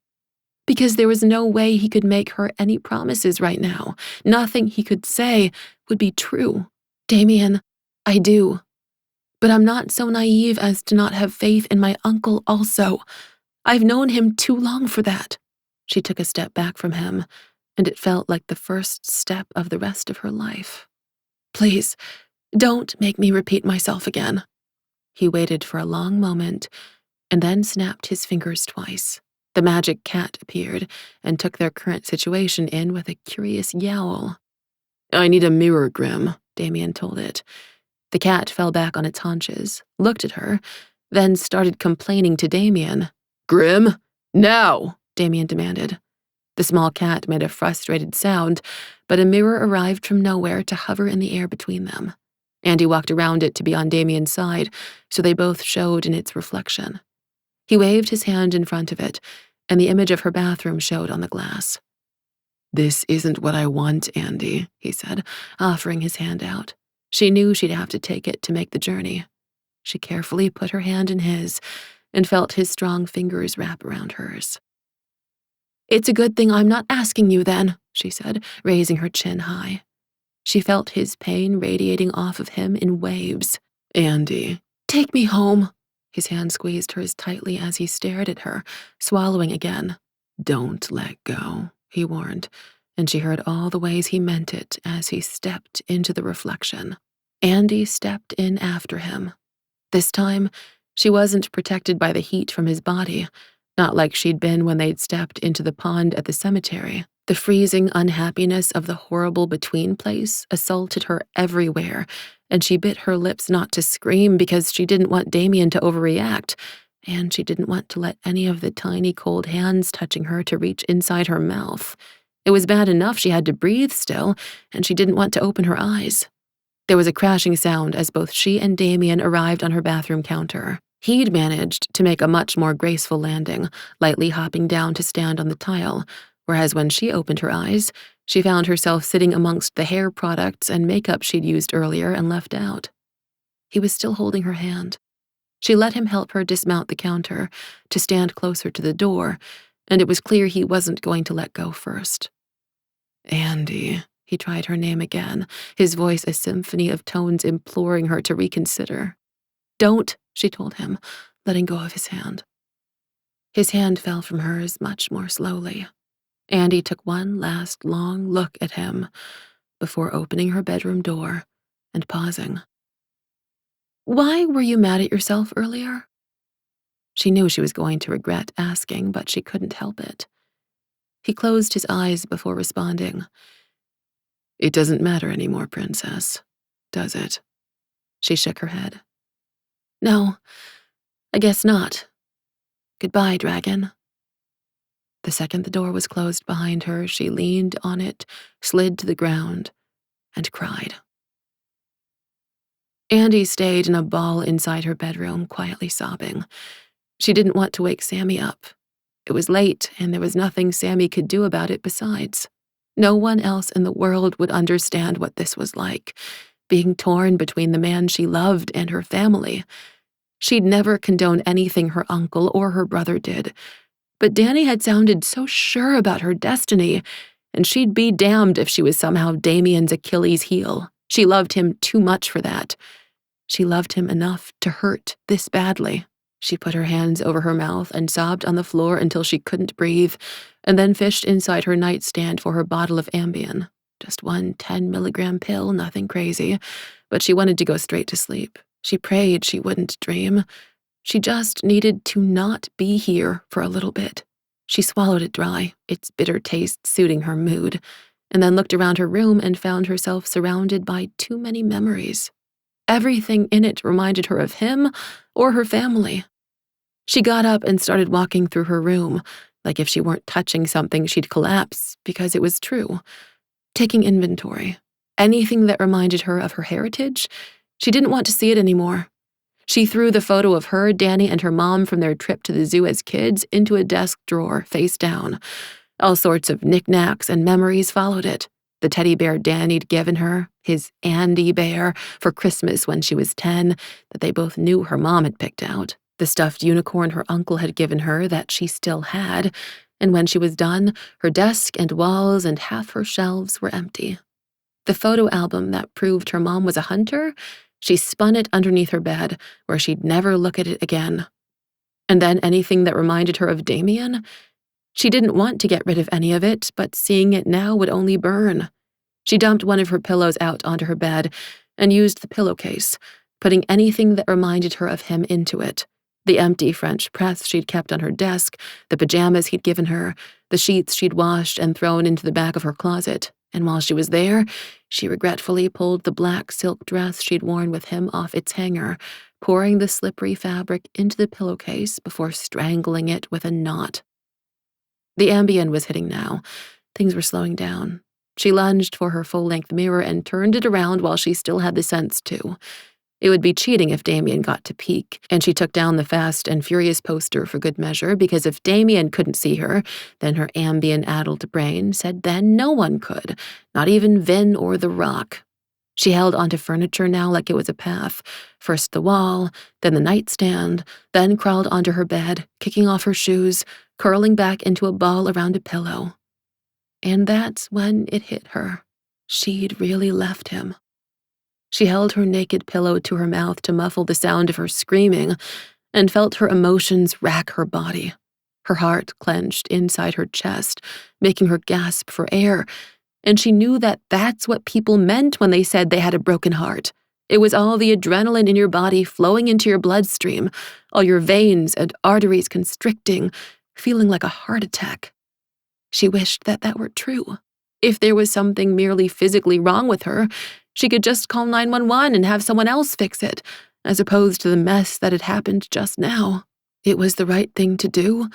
Because there was no way he could make her any promises right now. Nothing he could say would be true. Damian, I do. But I'm not so naive as to not have faith in my uncle also. I've known him too long for that. She took a step back from him, and it felt like the first step of the rest of her life. Please, don't make me repeat myself again. He waited for a long moment, and then snapped his fingers twice. The magic cat appeared, and took their current situation in with a curious yowl. I need a mirror, Grim, Damian told it. The cat fell back on its haunches, looked at her, then started complaining to Damian. Grim, now! Damian demanded. The small cat made a frustrated sound, but a mirror arrived from nowhere to hover in the air between them. Andi walked around it to be on Damian's side, so they both showed in its reflection. He waved his hand in front of it, and the image of her bathroom showed on the glass. This isn't what I want, Andi, he said, offering his hand out. She knew she'd have to take it to make the journey. She carefully put her hand in his and felt his strong fingers wrap around hers. "It's a good thing I'm not asking you then," she said, raising her chin high. She felt his pain radiating off of him in waves. "Andi, take me home." His hand squeezed hers tightly as he stared at her, swallowing again. "Don't let go," he warned, and she heard all the ways he meant it as he stepped into the reflection. Andi stepped in after him. This time, she wasn't protected by the heat from his body, not like she'd been when they'd stepped into the pond at the cemetery. The freezing unhappiness of the horrible between place assaulted her everywhere, and she bit her lips not to scream because she didn't want Damian to overreact, and she didn't want to let any of the tiny cold hands touching her to reach inside her mouth. It was bad enough she had to breathe still, and she didn't want to open her eyes. There was a crashing sound as both she and Damian arrived on her bathroom counter. He'd managed to make a much more graceful landing, lightly hopping down to stand on the tile, whereas when she opened her eyes, she found herself sitting amongst the hair products and makeup she'd used earlier and left out. He was still holding her hand. She let him help her dismount the counter to stand closer to the door, and it was clear he wasn't going to let go first. "Andi," he tried her name again, his voice a symphony of tones imploring her to reconsider. "Don't," she told him, letting go of his hand. His hand fell from hers much more slowly. Andi took one last long look at him before opening her bedroom door and pausing. "Why were you mad at yourself earlier?" She knew she was going to regret asking, but she couldn't help it. He closed his eyes before responding. "It doesn't matter anymore, Princess, does it?" She shook her head. "No, I guess not. Goodbye, dragon." The second the door was closed behind her, she leaned on it, slid to the ground, and cried. Andi stayed in a ball inside her bedroom, quietly sobbing. She didn't want to wake Sammy up. It was late, and there was nothing Sammy could do about it besides. No one else in the world would understand what this was like, being torn between the man she loved and her family. She'd never condone anything her uncle or her brother did, but Danny had sounded so sure about her destiny, and she'd be damned if she was somehow Damian's Achilles heel. She loved him too much for that. She loved him enough to hurt this badly. She put her hands over her mouth and sobbed on the floor until she couldn't breathe, and then fished inside her nightstand for her bottle of Ambien. Just one 10-milligram pill, nothing crazy, but she wanted to go straight to sleep. She prayed she wouldn't dream. She just needed to not be here for a little bit. She swallowed it dry, its bitter taste suiting her mood, and then looked around her room and found herself surrounded by too many memories. Everything in it reminded her of him or her family. She got up and started walking through her room, like if she weren't touching something she'd collapse, because it was true. Taking inventory. Anything that reminded her of her heritage, she didn't want to see it anymore. She threw the photo of her, Danny, and her mom from their trip to the zoo as kids into a desk drawer, face down. All sorts of knickknacks and memories followed it. The teddy bear Danny'd given her, his Andi bear, for Christmas when she was 10, that they both knew her mom had picked out. The stuffed unicorn her uncle had given her that she still had, and when she was done, her desk and walls and half her shelves were empty. The photo album that proved her mom was a hunter, she spun it underneath her bed, where she'd never look at it again. And then anything that reminded her of Damian? She didn't want to get rid of any of it, but seeing it now would only burn. She dumped one of her pillows out onto her bed and used the pillowcase, putting anything that reminded her of him into it. The empty French press she'd kept on her desk, the pajamas he'd given her, the sheets she'd washed and thrown into the back of her closet. And while she was there, she regretfully pulled the black silk dress she'd worn with him off its hanger, pouring the slippery fabric into the pillowcase before strangling it with a knot. The Ambien was hitting now. Things were slowing down. She lunged for her full-length mirror and turned it around while she still had the sense to. It would be cheating if Damian got to peek, and she took down the Fast and Furious poster for good measure, because if Damian couldn't see her, then her Ambien-addled brain said then no one could, not even Vin or The Rock. She held onto furniture now like it was a path. First the wall, then the nightstand, then crawled onto her bed, kicking off her shoes, curling back into a ball around a pillow. And that's when it hit her. She'd really left him. She held her naked pillow to her mouth to muffle the sound of her screaming, and felt her emotions rack her body. Her heart clenched inside her chest, making her gasp for air, and she knew that that's what people meant when they said they had a broken heart. It was all the adrenaline in your body flowing into your bloodstream, all your veins and arteries constricting, feeling like a heart attack. She wished that that were true. If there was something merely physically wrong with her, she could just call 911 and have someone else fix it, as opposed to the mess that had happened just now. It was the right thing to do,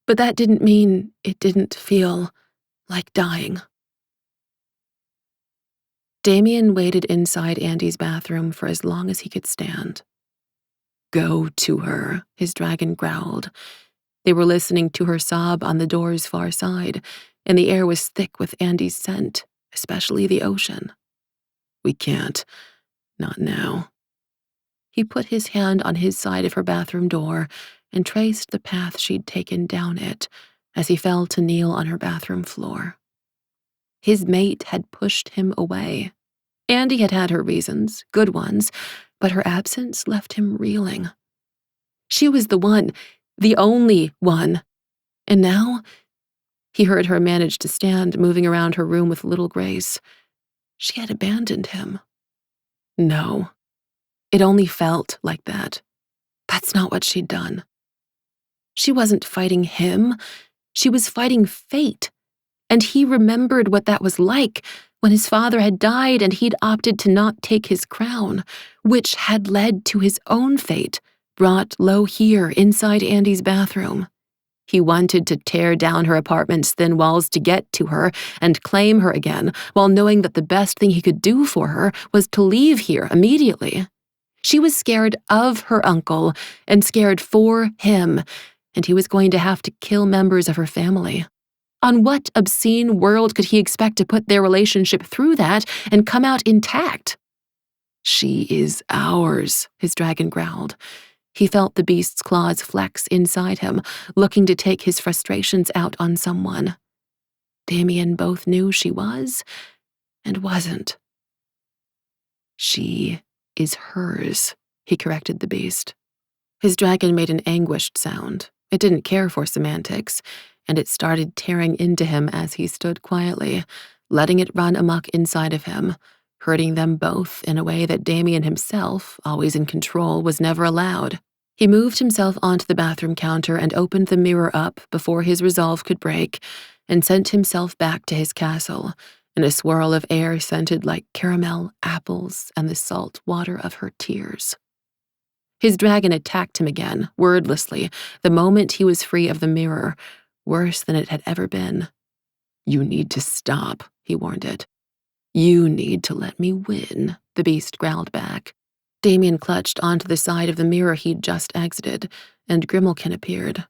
but that didn't mean it didn't feel like dying. Damian waited inside Andy's bathroom for as long as he could stand. "Go to her," his dragon growled. They were listening to her sob on the door's far side, and the air was thick with Andy's scent, especially the ocean. "We can't. Not now." He put his hand on his side of her bathroom door and traced the path she'd taken down it as he fell to kneel on her bathroom floor. His mate had pushed him away. Andi had had her reasons, good ones, but her absence left him reeling. She was the one, the only one. And now, he heard her manage to stand, moving around her room with little grace. She had abandoned him. No, it only felt like that. That's not what she'd done. She wasn't fighting him. She was fighting fate. And he remembered what that was like when his father had died and he'd opted to not take his crown, which had led to his own fate, brought low here inside Andy's bathroom. He wanted to tear down her apartment's thin walls to get to her and claim her again, while knowing that the best thing he could do for her was to leave here immediately. She was scared of her uncle and scared for him, and he was going to have to kill members of her family. On what obscene world could he expect to put their relationship through that and come out intact? "She is ours," his dragon growled. He felt the beast's claws flex inside him, looking to take his frustrations out on someone. Damian both knew she was and wasn't. "She is hers," he corrected the beast. His dragon made an anguished sound. It didn't care for semantics, and it started tearing into him as he stood quietly, letting it run amok inside of him, hurting them both in a way that Damian himself, always in control, was never allowed. He moved himself onto the bathroom counter and opened the mirror up before his resolve could break, and sent himself back to his castle, in a swirl of air scented like caramel, apples, and the salt water of her tears. His dragon attacked him again, wordlessly, the moment he was free of the mirror, worse than it had ever been. "You need to stop," he warned it. "You need to let me win," the beast growled back. Damian clutched onto the side of the mirror he'd just exited, and Grimalkin appeared.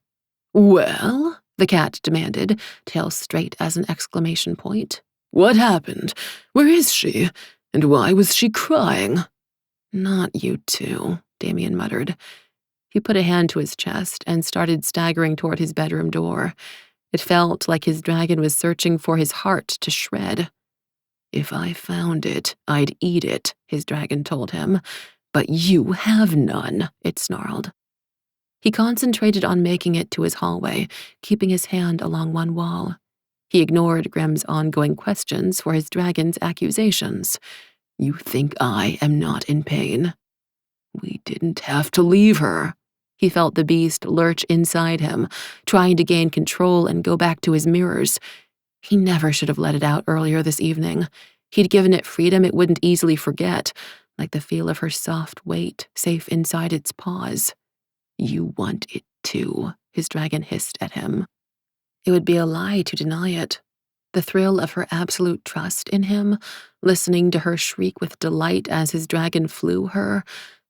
"Well?" the cat demanded, tail straight as an exclamation point. "What happened? Where is she? And why was she crying?" "Not you two," Damian muttered. He put a hand to his chest and started staggering toward his bedroom door. It felt like his dragon was searching for his heart to shred. "If I found it, I'd eat it," his dragon told him. "But you have none," it snarled. He concentrated on making it to his hallway, keeping his hand along one wall. He ignored Grim's ongoing questions for his dragon's accusations. "You think I am not in pain? We didn't have to leave her." He felt the beast lurch inside him, trying to gain control and go back to his mirrors. He never should have let it out earlier this evening. He'd given it freedom it wouldn't easily forget, like the feel of her soft weight safe inside its paws. "You want it too," his dragon hissed at him. It would be a lie to deny it. The thrill of her absolute trust in him, listening to her shriek with delight as his dragon flew her,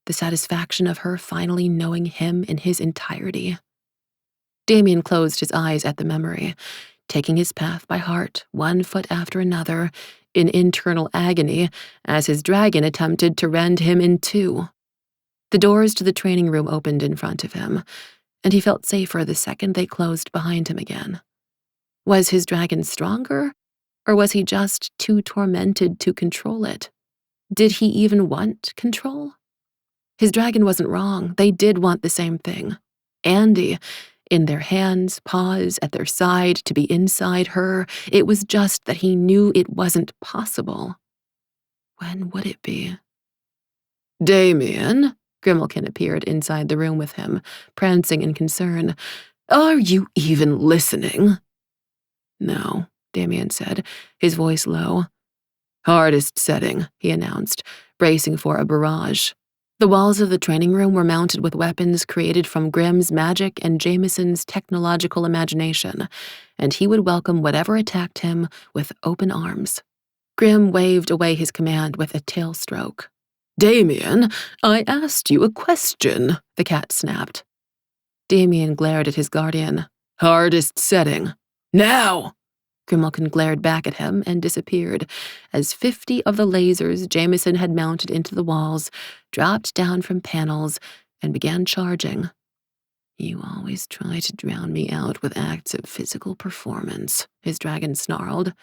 the satisfaction of her finally knowing him in his entirety. Damian closed his eyes at the memory, taking his path by heart, one foot after another, in internal agony as his dragon attempted to rend him in two. The doors to the training room opened in front of him, and he felt safer the second they closed behind him again. Was his dragon stronger, or was he just too tormented to control it? Did he even want control? His dragon wasn't wrong. They did want the same thing. Andi, in their hands, paws at their side, to be inside her. It was just that he knew it wasn't possible. When would it be? Damian, Grimalkin appeared inside the room with him, prancing in concern. Are you even listening? No, Damian said, his voice low. Hardest setting, he announced, bracing for a barrage. The walls of the training room were mounted with weapons created from Grimm's magic and Jameson's technological imagination, and he would welcome whatever attacked him with open arms. Grimm waved away his command with a tail stroke. Damian, I asked you a question, the cat snapped. Damian glared at his guardian. Hardest setting. Now! Grimalkin glared back at him and disappeared as 50 of the lasers Jameson had mounted into the walls dropped down from panels and began charging. You always try to drown me out with acts of physical performance, his dragon snarled.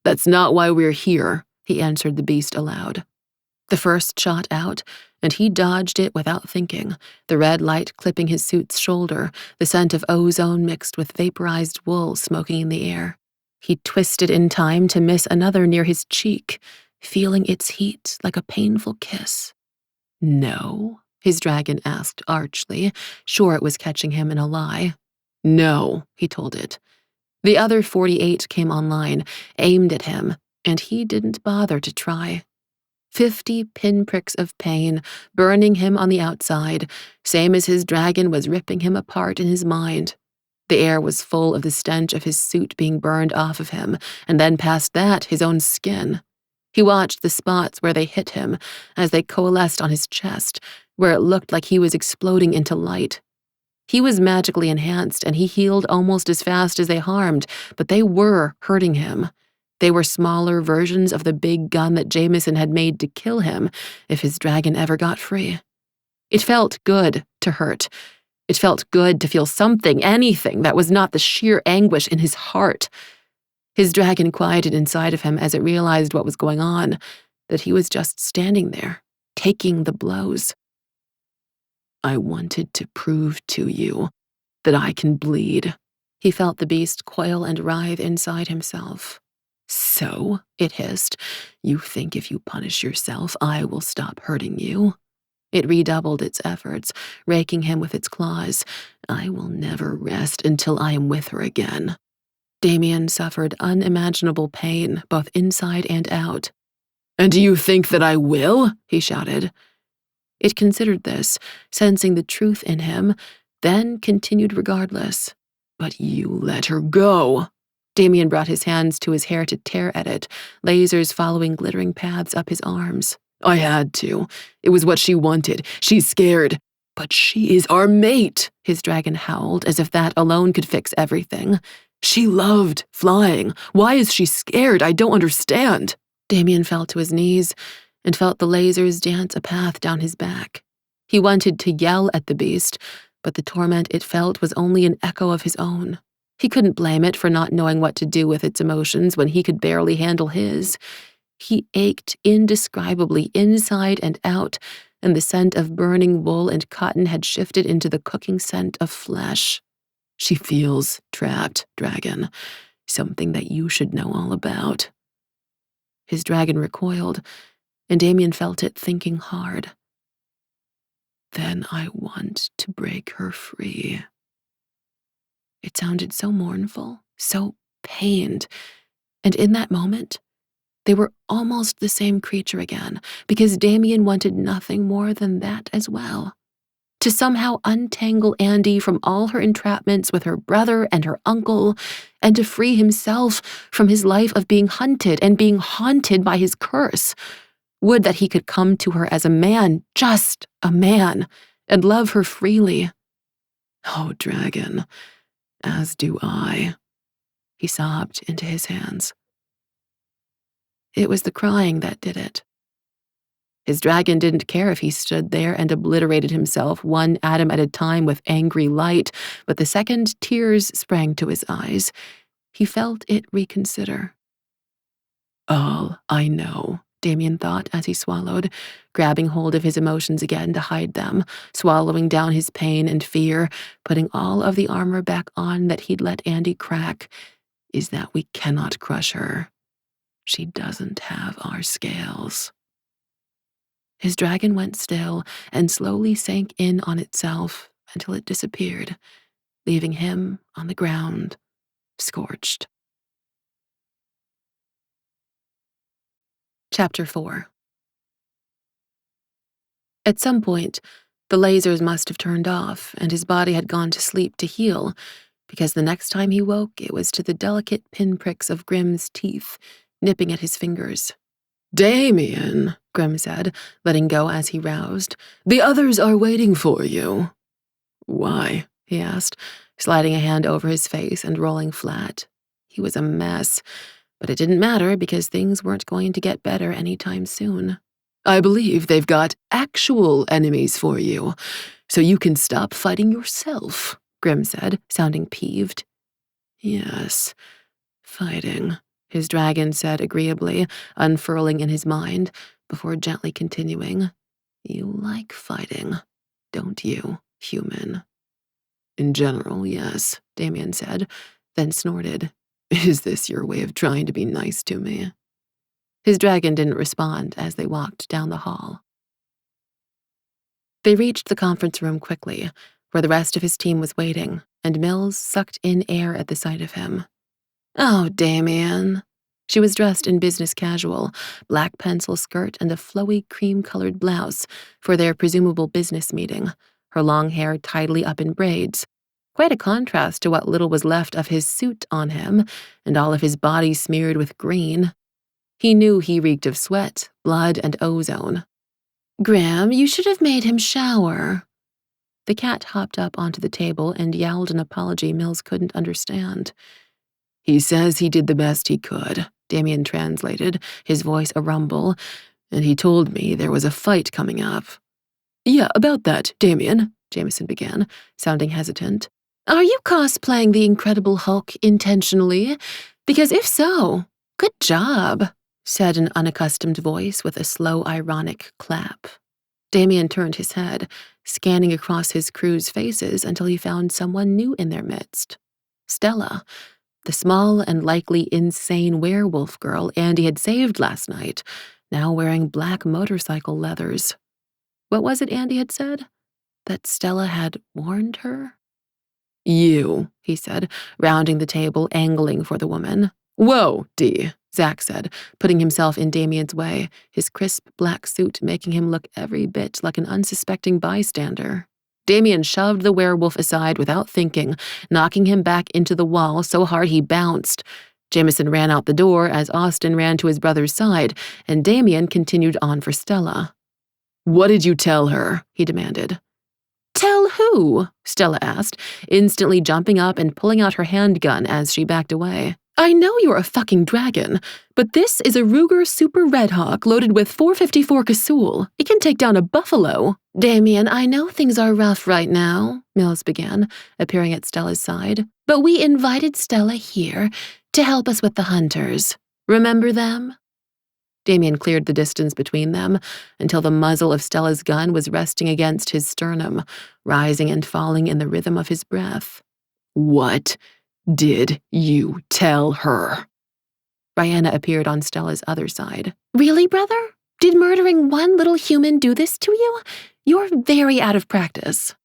That's not why we're here, he answered the beast aloud. The first shot out, and he dodged it without thinking, the red light clipping his suit's shoulder, the scent of ozone mixed with vaporized wool smoking in the air. He twisted in time to miss another near his cheek, feeling its heat like a painful kiss. No, his dragon asked archly, sure it was catching him in a lie. No, he told it. The other 48 came online, aimed at him, and he didn't bother to try. 50 pinpricks of pain, burning him on the outside, same as his dragon was ripping him apart in his mind. The air was full of the stench of his suit being burned off of him, and then past that, his own skin. He watched the spots where they hit him as they coalesced on his chest, where it looked like he was exploding into light. He was magically enhanced, and he healed almost as fast as they harmed, but they were hurting him. They were smaller versions of the big gun that Jameson had made to kill him if his dragon ever got free. It felt good to hurt. It felt good to feel something, anything, that was not the sheer anguish in his heart. His dragon quieted inside of him as it realized what was going on, that he was just standing there, taking the blows. I wanted to prove to you that I can bleed. He felt the beast coil and writhe inside himself. So, it hissed, you think if you punish yourself, I will stop hurting you? It redoubled its efforts, raking him with its claws. I will never rest until I am with her again. Damian suffered unimaginable pain, both inside and out. And do you think that I will? He shouted. It considered this, sensing the truth in him, then continued regardless. But you let her go. Damian brought his hands to his hair to tear at it, lasers following glittering paths up his arms. I had to. It was what she wanted. She's scared. But she is our mate, his dragon howled, as if that alone could fix everything. She loved flying. Why is she scared? I don't understand. Damian fell to his knees and felt the lasers dance a path down his back. He wanted to yell at the beast, but the torment it felt was only an echo of his own. He couldn't blame it for not knowing what to do with its emotions when he could barely handle his. He ached indescribably inside and out, and the scent of burning wool and cotton had shifted into the cooking scent of flesh. She feels trapped, dragon, something that you should know all about. His dragon recoiled, and Damian felt it thinking hard. Then I want to break her free. It sounded so mournful, so pained, and in that moment, they were almost the same creature again, because Damian wanted nothing more than that as well. To somehow untangle Andi from all her entrapments with her brother and her uncle, and to free himself from his life of being hunted and being haunted by his curse. Would that he could come to her as a man, just a man, and love her freely. Oh, dragon, as do I, he sobbed into his hands. It was the crying that did it. His dragon didn't care if he stood there and obliterated himself one atom at a time with angry light, but the second tears sprang to his eyes, he felt it reconsider. All I know, Damian thought as he swallowed, grabbing hold of his emotions again to hide them, swallowing down his pain and fear, putting all of the armor back on that he'd let Andi crack, is that we cannot crush her. She doesn't have our scales. His dragon went still and slowly sank in on itself until it disappeared, leaving him on the ground, scorched. Chapter 4. At some point, the lasers must have turned off and his body had gone to sleep to heal, because the next time he woke, it was to the delicate pinpricks of Grimm's teeth, nipping at his fingers. Damian, Grimm said, letting go as he roused. The others are waiting for you. Why? He asked, sliding a hand over his face and rolling flat. He was a mess, but it didn't matter because things weren't going to get better anytime soon. I believe they've got actual enemies for you, so you can stop fighting yourself, Grimm said, sounding peeved. Yes, fighting, his dragon said agreeably, unfurling in his mind, before gently continuing. You like fighting, don't you, human? In general, yes, Damian said, then snorted. Is this your way of trying to be nice to me? His dragon didn't respond as they walked down the hall. They reached the conference room quickly, where the rest of his team was waiting, and Mills sucked in air at the sight of him. Oh, Damian. She was dressed in business casual, black pencil skirt and a flowy cream-colored blouse for their presumable business meeting, her long hair tidily up in braids, quite a contrast to what little was left of his suit on him and all of his body smeared with green. He knew he reeked of sweat, blood, and ozone. Grimm, you should have made him shower. The cat hopped up onto the table and yowled an apology Mills couldn't understand. He says he did the best he could, Damian translated, his voice a rumble, and he told me there was a fight coming up. Yeah, about that, Damian, Jameson began, sounding hesitant. Are you cosplaying the Incredible Hulk intentionally? Because if so, good job, said an unaccustomed voice with a slow, ironic clap. Damian turned his head, scanning across his crew's faces until he found someone new in their midst. Stella, the small and likely insane werewolf girl Andi had saved last night, now wearing black motorcycle leathers. What was it Andi had said? That Stella had warned her? You, he said, rounding the table, angling for the woman. Whoa, Dee, Zach said, putting himself in Damian's way, his crisp black suit making him look every bit like an unsuspecting bystander. Damian shoved the werewolf aside without thinking, knocking him back into the wall so hard he bounced. Jameson ran out the door as Austin ran to his brother's side, and Damian continued on for Stella. What did you tell her? He demanded. Tell who? Stella asked, instantly jumping up and pulling out her handgun as she backed away. I know you're a fucking dragon, but this is a Ruger Super Red Hawk loaded with .454 Casull. It can take down a buffalo. Damian, I know things are rough right now, Mills began, appearing at Stella's side, but we invited Stella here to help us with the hunters. Remember them? Damian cleared the distance between them until the muzzle of Stella's gun was resting against his sternum, rising and falling in the rhythm of his breath. What did you tell her? Rihanna appeared on Stella's other side. Really, brother? Did murdering one little human do this to you? You're very out of practice.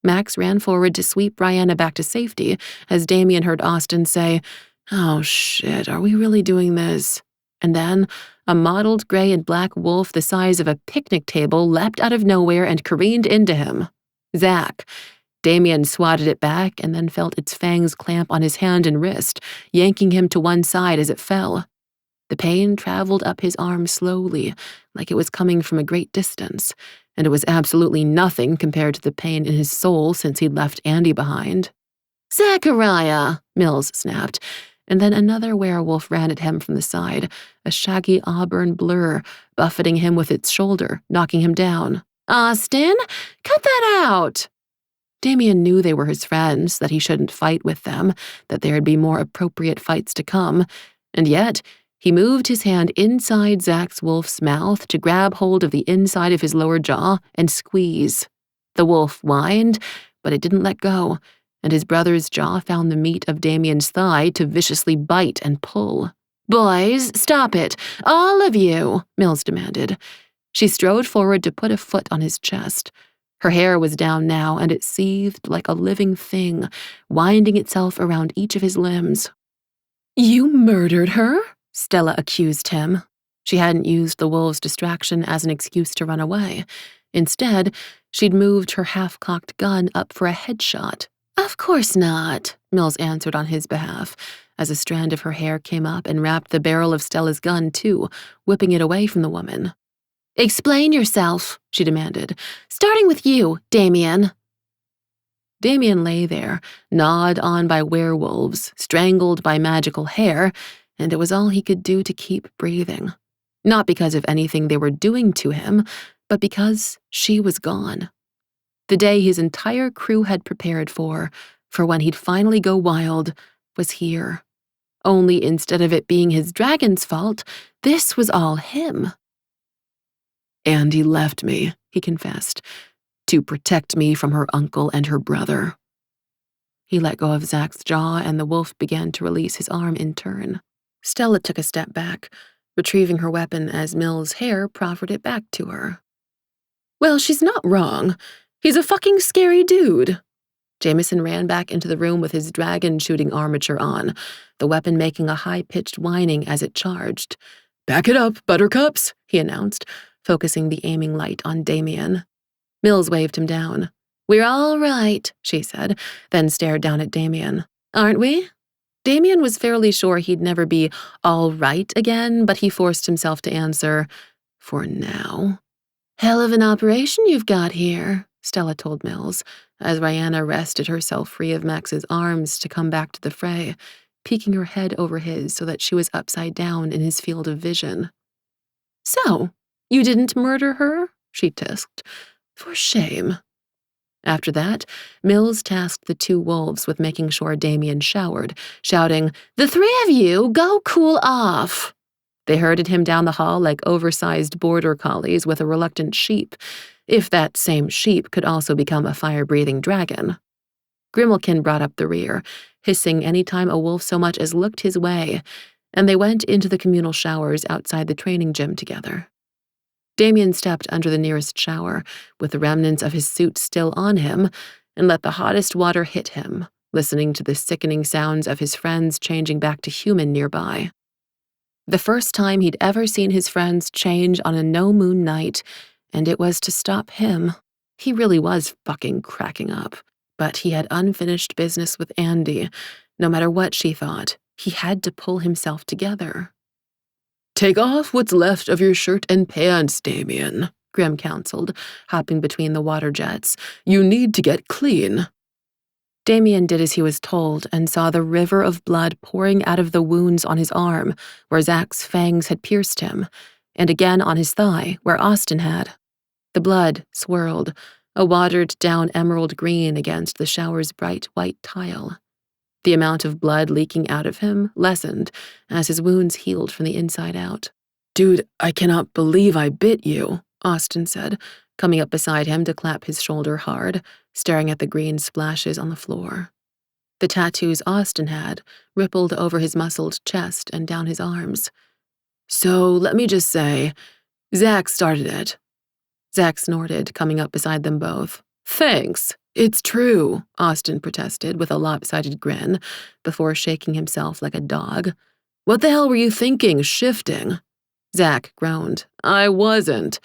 Max ran forward to sweep Rihanna back to safety as Damian heard Austin say, Oh shit, are we really doing this? And then a mottled gray and black wolf the size of a picnic table leapt out of nowhere and careened into him. Zach. Damian swatted it back and then felt its fangs clamp on his hand and wrist, yanking him to one side as it fell. The pain traveled up his arm slowly, like it was coming from a great distance, and it was absolutely nothing compared to the pain in his soul since he'd left Andi behind. Zachariah, Mills snapped, And then another werewolf ran at him from the side, a shaggy auburn blur, buffeting him with its shoulder, knocking him down. "Austin, cut that out!" Damian knew they were his friends, that he shouldn't fight with them, that there'd be more appropriate fights to come, and yet he moved his hand inside Zach's wolf's mouth to grab hold of the inside of his lower jaw and squeeze. The wolf whined, but it didn't let go, and his brother's jaw found the meat of Damian's thigh to viciously bite and pull. "Boys, stop it, all of you," Mills demanded. She strode forward to put a foot on his chest. Her hair was down now, and it seethed like a living thing, winding itself around each of his limbs. "You murdered her?" Stella accused him. She hadn't used the wolf's distraction as an excuse to run away. Instead, she'd moved her half-cocked gun up for a headshot. "Of course not," Mills answered on his behalf, as a strand of her hair came up and wrapped the barrel of Stella's gun, too, whipping it away from the woman. "Explain yourself," she demanded, "starting with you, Damian." Damian lay there, gnawed on by werewolves, strangled by magical hair, and it was all he could do to keep breathing. Not because of anything they were doing to him, but because she was gone. The day his entire crew had prepared for when he'd finally go wild, was here. Only instead of it being his dragon's fault, this was all him. "Andi left me," he confessed, "to protect me from her uncle and her brother." He let go of Zach's jaw, and the wolf began to release his arm in turn. Stella took a step back, retrieving her weapon as Mill's hair proffered it back to her. "Well, she's not wrong. He's a fucking scary dude." Jameson ran back into the room with his dragon-shooting armature on, the weapon making a high-pitched whining as it charged. "Back it up, buttercups," he announced, focusing the aiming light on Damian. Mills waved him down. "We're all right," she said, then stared down at Damian. "Aren't we?" Damian was fairly sure he'd never be all right again, but he forced himself to answer, "For now." "Hell of an operation you've got here," Stella told Mills, as Rihanna wrested herself free of Max's arms to come back to the fray, peeking her head over his so that she was upside down in his field of vision. "So, you didn't murder her?" she tisked. "For shame." After that, Mills tasked the two wolves with making sure Damian showered, shouting, "The three of you, go cool off!" They herded him down the hall like oversized border collies with a reluctant sheep, if that same sheep could also become a fire-breathing dragon. Grimalkin brought up the rear, hissing any time a wolf so much as looked his way, and they went into the communal showers outside the training gym together. Damian stepped under the nearest shower, with the remnants of his suit still on him, and let the hottest water hit him, listening to the sickening sounds of his friends changing back to human nearby. The first time he'd ever seen his friends change on a no-moon night, and it was to stop him. He really was fucking cracking up. But he had unfinished business with Andi. No matter what she thought, he had to pull himself together. "Take off what's left of your shirt and pants, Damian," Grim counseled, hopping between the water jets. "You need to get clean." Damian did as he was told and saw the river of blood pouring out of the wounds on his arm, where Zach's fangs had pierced him, and again on his thigh, where Austin had. The blood swirled, a watered-down emerald green against the shower's bright white tile. The amount of blood leaking out of him lessened as his wounds healed from the inside out. "Dude, I cannot believe I bit you," Austin said, coming up beside him to clap his shoulder hard, staring at the green splashes on the floor. The tattoos Austin had rippled over his muscled chest and down his arms. "So, let me just say, Zach started it." Zach snorted, coming up beside them both. "Thanks. It's true," Austin protested with a lopsided grin, before shaking himself like a dog. "What the hell were you thinking, shifting?" Zach groaned. "I wasn't.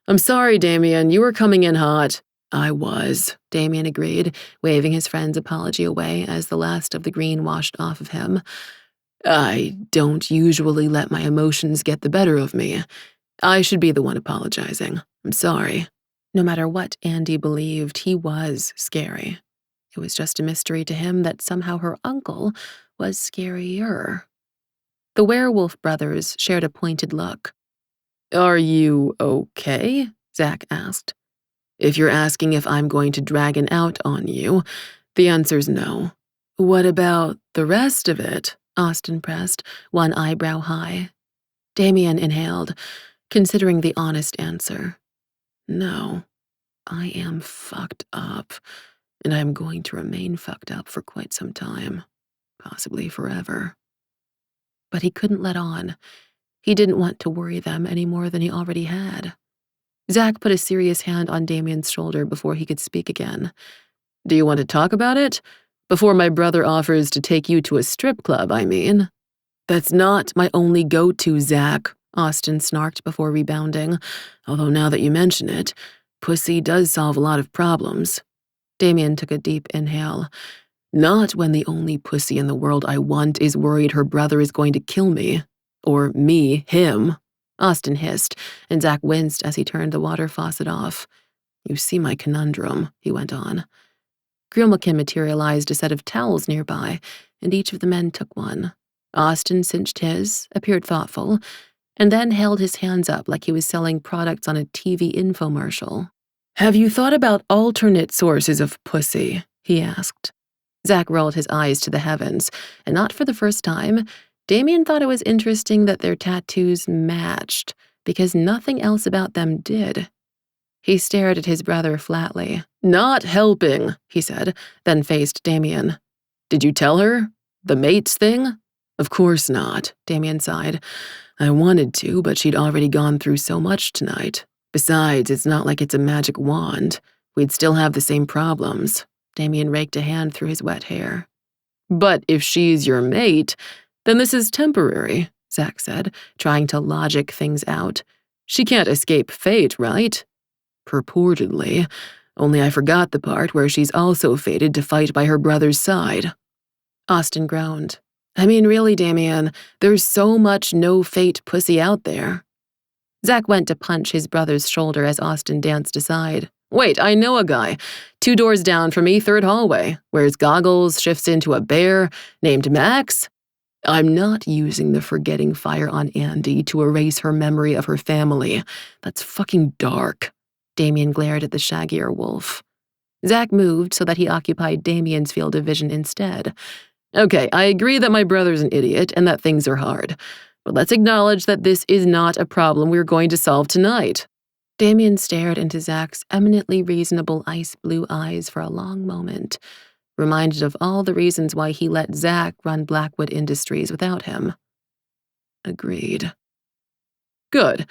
I'm sorry, Damian, you were coming in hot." "I was," Damian agreed, waving his friend's apology away as the last of the green washed off of him. "I don't usually let my emotions get the better of me. I should be the one apologizing. I'm sorry." No matter what Andi believed, he was scary. It was just a mystery to him that somehow her uncle was scarier? The werewolf brothers shared a pointed look. "Are you okay?" Zach asked. "If you're asking if I'm going to drag an out on you, the answer's no." "What about the rest of it?" Austin pressed, one eyebrow high. Damian inhaled, considering the honest answer. "No, I am fucked up, and I'm going to remain fucked up for quite some time, possibly forever." But he couldn't let on. He didn't want to worry them any more than he already had. Zach put a serious hand on Damian's shoulder before he could speak again. "Do you want to talk about it? Before my brother offers to take you to a strip club, I mean." "That's not my only go-to, Zach," Austin snarked before rebounding. "Although now that you mention it, pussy does solve a lot of problems." Damian took a deep inhale. "Not when the only pussy in the world I want is worried her brother is going to kill me. Or me, him." Austin hissed, and Zach winced as he turned the water faucet off. "You see my conundrum," he went on. Grimalkin materialized a set of towels nearby, and each of the men took one. Austin cinched his, appeared thoughtful, and then held his hands up like he was selling products on a TV infomercial. "Have you thought about alternate sources of pussy?" he asked. Zach rolled his eyes to the heavens, and not for the first time, Damian thought it was interesting that their tattoos matched, because nothing else about them did. He stared at his brother flatly. "Not helping," he said, then faced Damian. "Did you tell her? The mates thing?" "Of course not," Damian sighed. "I wanted to, but she'd already gone through so much tonight. Besides, it's not like it's a magic wand. We'd still have the same problems." Damian raked a hand through his wet hair. "But if she's your mate, then this is temporary," Zach said, trying to logic things out. "She can't escape fate, right?" "Purportedly, only I forgot the part where she's also fated to fight by her brother's side." Austin groaned. "I mean, really, Damian, there's so much no-fate pussy out there." Zach went to punch his brother's shoulder as Austin danced aside. "Wait, I know a guy. 2 doors down from me, 3rd hallway. Wears goggles, shifts into a bear, named Max." "I'm not using the forgetting fire on Andi to erase her memory of her family. That's fucking dark." Damian glared at the shaggier wolf. Zach moved so that he occupied Damian's field of vision instead. "Okay, I agree that my brother's an idiot and that things are hard. But let's acknowledge that this is not a problem we're going to solve tonight." Damian stared into Zach's eminently reasonable ice-blue eyes for a long moment, reminded of all the reasons why he let Zach run Blackwood Industries without him. "Agreed." "Good.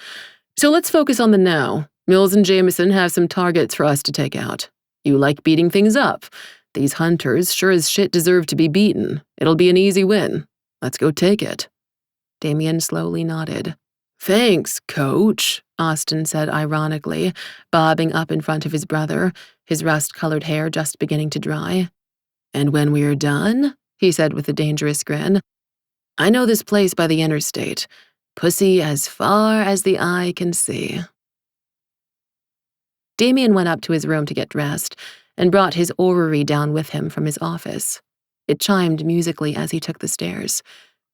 So let's focus on the now. Mills and Jameson have some targets for us to take out. You like beating things up. These hunters sure as shit deserve to be beaten. It'll be an easy win. Let's go take it." Damian slowly nodded. "Thanks, Coach," Austin said ironically, bobbing up in front of his brother, his rust-colored hair just beginning to dry. "And when we're done," he said with a dangerous grin, "I know this place by the interstate. Pussy as far as the eye can see." Damian went up to his room to get dressed and brought his orrery down with him from his office. It chimed musically as he took the stairs.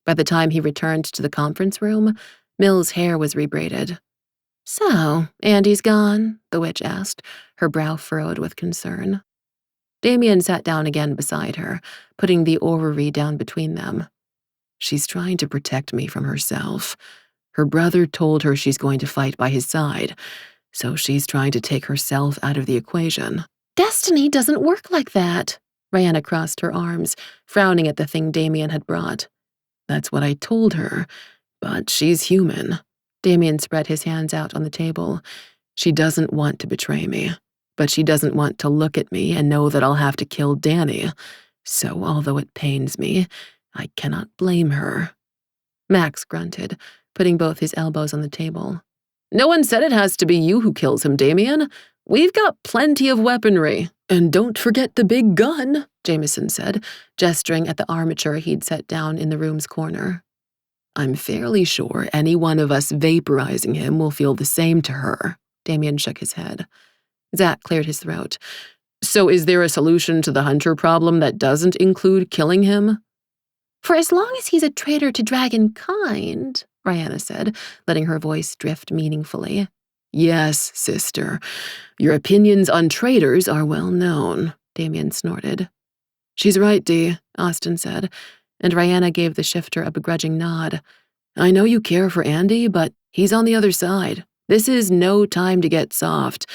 By the time he returned to the conference room, Mill's hair was rebraided. "So, Andy's gone?" the witch asked, her brow furrowed with concern. Damian sat down again beside her, putting the orrery down between them. "She's trying to protect me from herself. Her brother told her she's going to fight by his side, so she's trying to take herself out of the equation." "Destiny doesn't work like that." Rihanna crossed her arms, frowning at the thing Damian had brought. "That's what I told her, but she's human." Damian spread his hands out on the table. "She doesn't want to betray me, but she doesn't want to look at me and know that I'll have to kill Danny. So, although it pains me, I cannot blame her." Max grunted, putting both his elbows on the table. "No one said it has to be you who kills him, Damian. We've got plenty of weaponry. And don't forget the big gun," Jameson said, gesturing at the armature he'd set down in the room's corner. "I'm fairly sure any one of us vaporizing him will feel the same to her." Damian shook his head. Zach cleared his throat. "So is there a solution to the hunter problem that doesn't include killing him?" For as long as he's a traitor to dragonkind, Rihanna said, letting her voice drift meaningfully. Yes, sister. Your opinions on traitors are well known, Damian snorted. She's right, Dee, Austin said, and Rihanna gave the shifter a begrudging nod. I know you care for Andi, but he's on the other side. This is no time to get soft.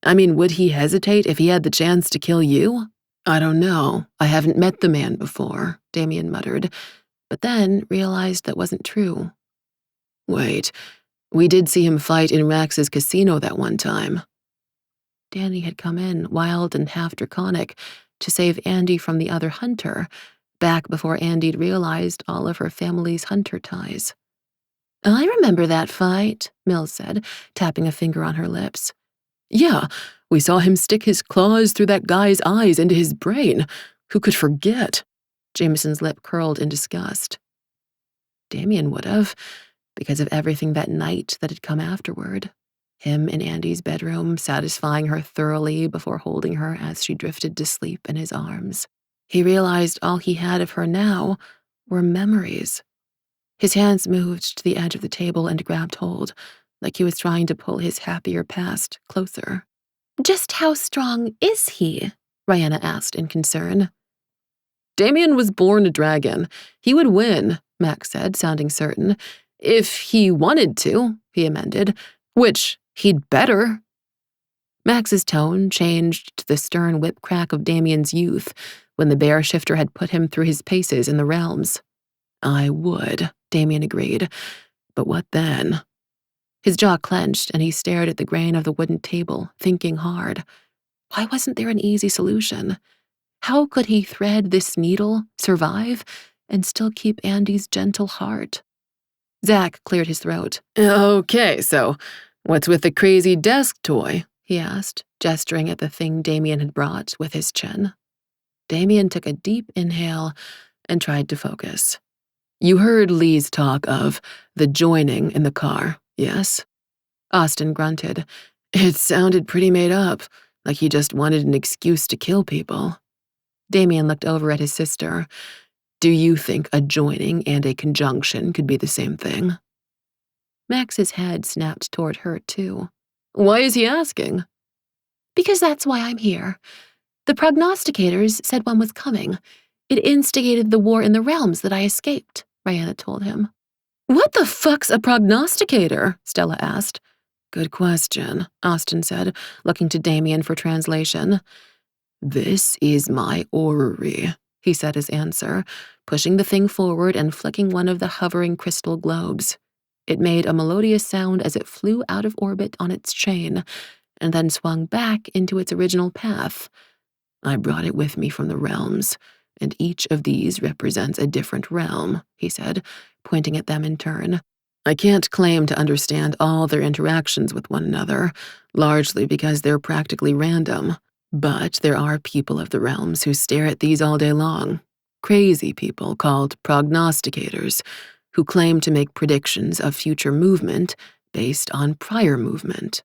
I mean, would he hesitate if he had the chance to kill you? I don't know. I haven't met the man before, Damian muttered, but then realized that wasn't true. Wait, we did see him fight in Max's casino that one time. Danny had come in, wild and half draconic, to save Andi from the other hunter, back before Andi'd realized all of her family's hunter ties. I remember that fight, Mills said, tapping a finger on her lips. Yeah, we saw him stick his claws through that guy's eyes into his brain. Who could forget? Jameson's lip curled in disgust. Damian would have, because of everything that night that had come afterward. Him in Andi's bedroom, satisfying her thoroughly before holding her as she drifted to sleep in his arms. He realized all he had of her now were memories. His hands moved to the edge of the table and grabbed hold, like he was trying to pull his happier past closer. Just how strong is he? Rihanna asked in concern. Damian was born a dragon. He would win, Max said, sounding certain. If he wanted to, he amended, which he'd better. Max's tone changed to the stern whip crack of Damian's youth when the bear shifter had put him through his paces in the realms. I would, Damian agreed. But what then? His jaw clenched and he stared at the grain of the wooden table, thinking hard. Why wasn't there an easy solution? How could he thread this needle, survive, and still keep Andi's gentle heart? Zach cleared his throat. Okay, so what's with the crazy desk toy? He asked, gesturing at the thing Damian had brought with his chin. Damian took a deep inhale and tried to focus. You heard Lee's talk of the joining in the car, yes? Austin grunted. It sounded pretty made up, like he just wanted an excuse to kill people. Damian looked over at his sister. Do you think a joining and a conjunction could be the same thing? Max's head snapped toward her, too. Why is he asking? Because that's why I'm here. The prognosticators said one was coming. It instigated the war in the realms that I escaped, Rihanna told him. What the fuck's a prognosticator? Stella asked. Good question, Austin said, looking to Damian for translation. This is my orrery, he said as answer, pushing the thing forward and flicking one of the hovering crystal globes. It made a melodious sound as it flew out of orbit on its chain, and then swung back into its original path. I brought it with me from the realms, and each of these represents a different realm, he said, pointing at them in turn. I can't claim to understand all their interactions with one another, largely because they're practically random. But there are people of the realms who stare at these all day long. Crazy people called prognosticators, who claim to make predictions of future movement based on prior movement.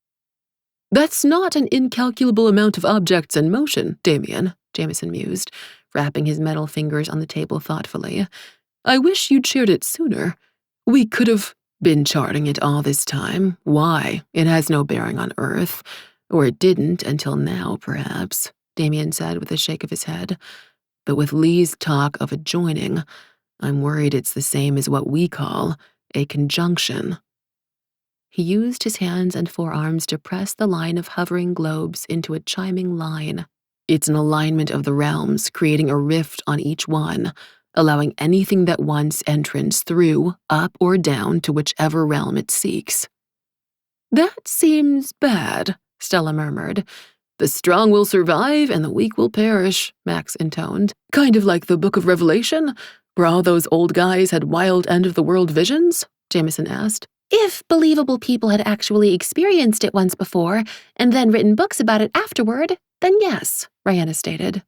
That's not an incalculable amount of objects in motion, Damian, Jameson mused, wrapping his metal fingers on the table thoughtfully. I wish you'd shared it sooner. We could have been charting it all this time. Why? It has no bearing on Earth. Or it didn't until now, perhaps, Damian said with a shake of his head. But with Lee's talk of a joining, I'm worried it's the same as what we call a conjunction. He used his hands and forearms to press the line of hovering globes into a chiming line. It's an alignment of the realms, creating a rift on each one, allowing anything that wants entrance through, up or down to whichever realm it seeks. That seems bad, Stella murmured. The strong will survive and the weak will perish, Max intoned. Kind of like the Book of Revelation, where all those old guys had wild end-of-the-world visions? Jameson asked. If believable people had actually experienced it once before and then written books about it afterward, then yes, Rihanna stated.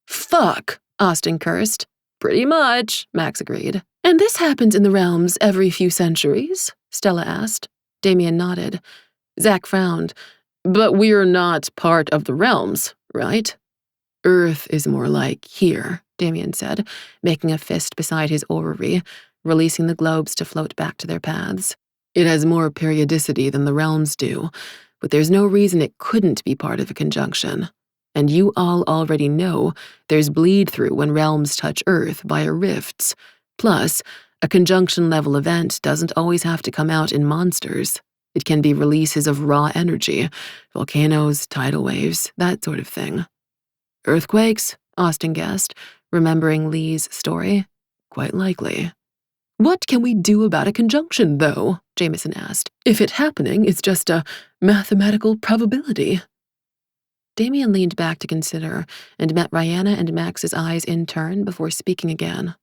Fuck, Austin cursed. Pretty much, Max agreed. And this happens in the realms every few centuries? Stella asked. Damian nodded. Zach frowned. But we're not part of the realms, right? Earth is more like here, Damian said, making a fist beside his orrery, releasing the globes to float back to their paths. It has more periodicity than the realms do, but there's no reason it couldn't be part of a conjunction. And you all already know there's bleed-through when realms touch Earth via rifts. Plus, a conjunction-level event doesn't always have to come out in monsters. It can be releases of raw energy, volcanoes, tidal waves, that sort of thing. Earthquakes? Austin guessed, remembering Lee's story. Quite likely. What can we do about a conjunction, though? Jameson asked. If it happening is just a mathematical probability. Damian leaned back to consider and met Rihanna and Max's eyes in turn before speaking again.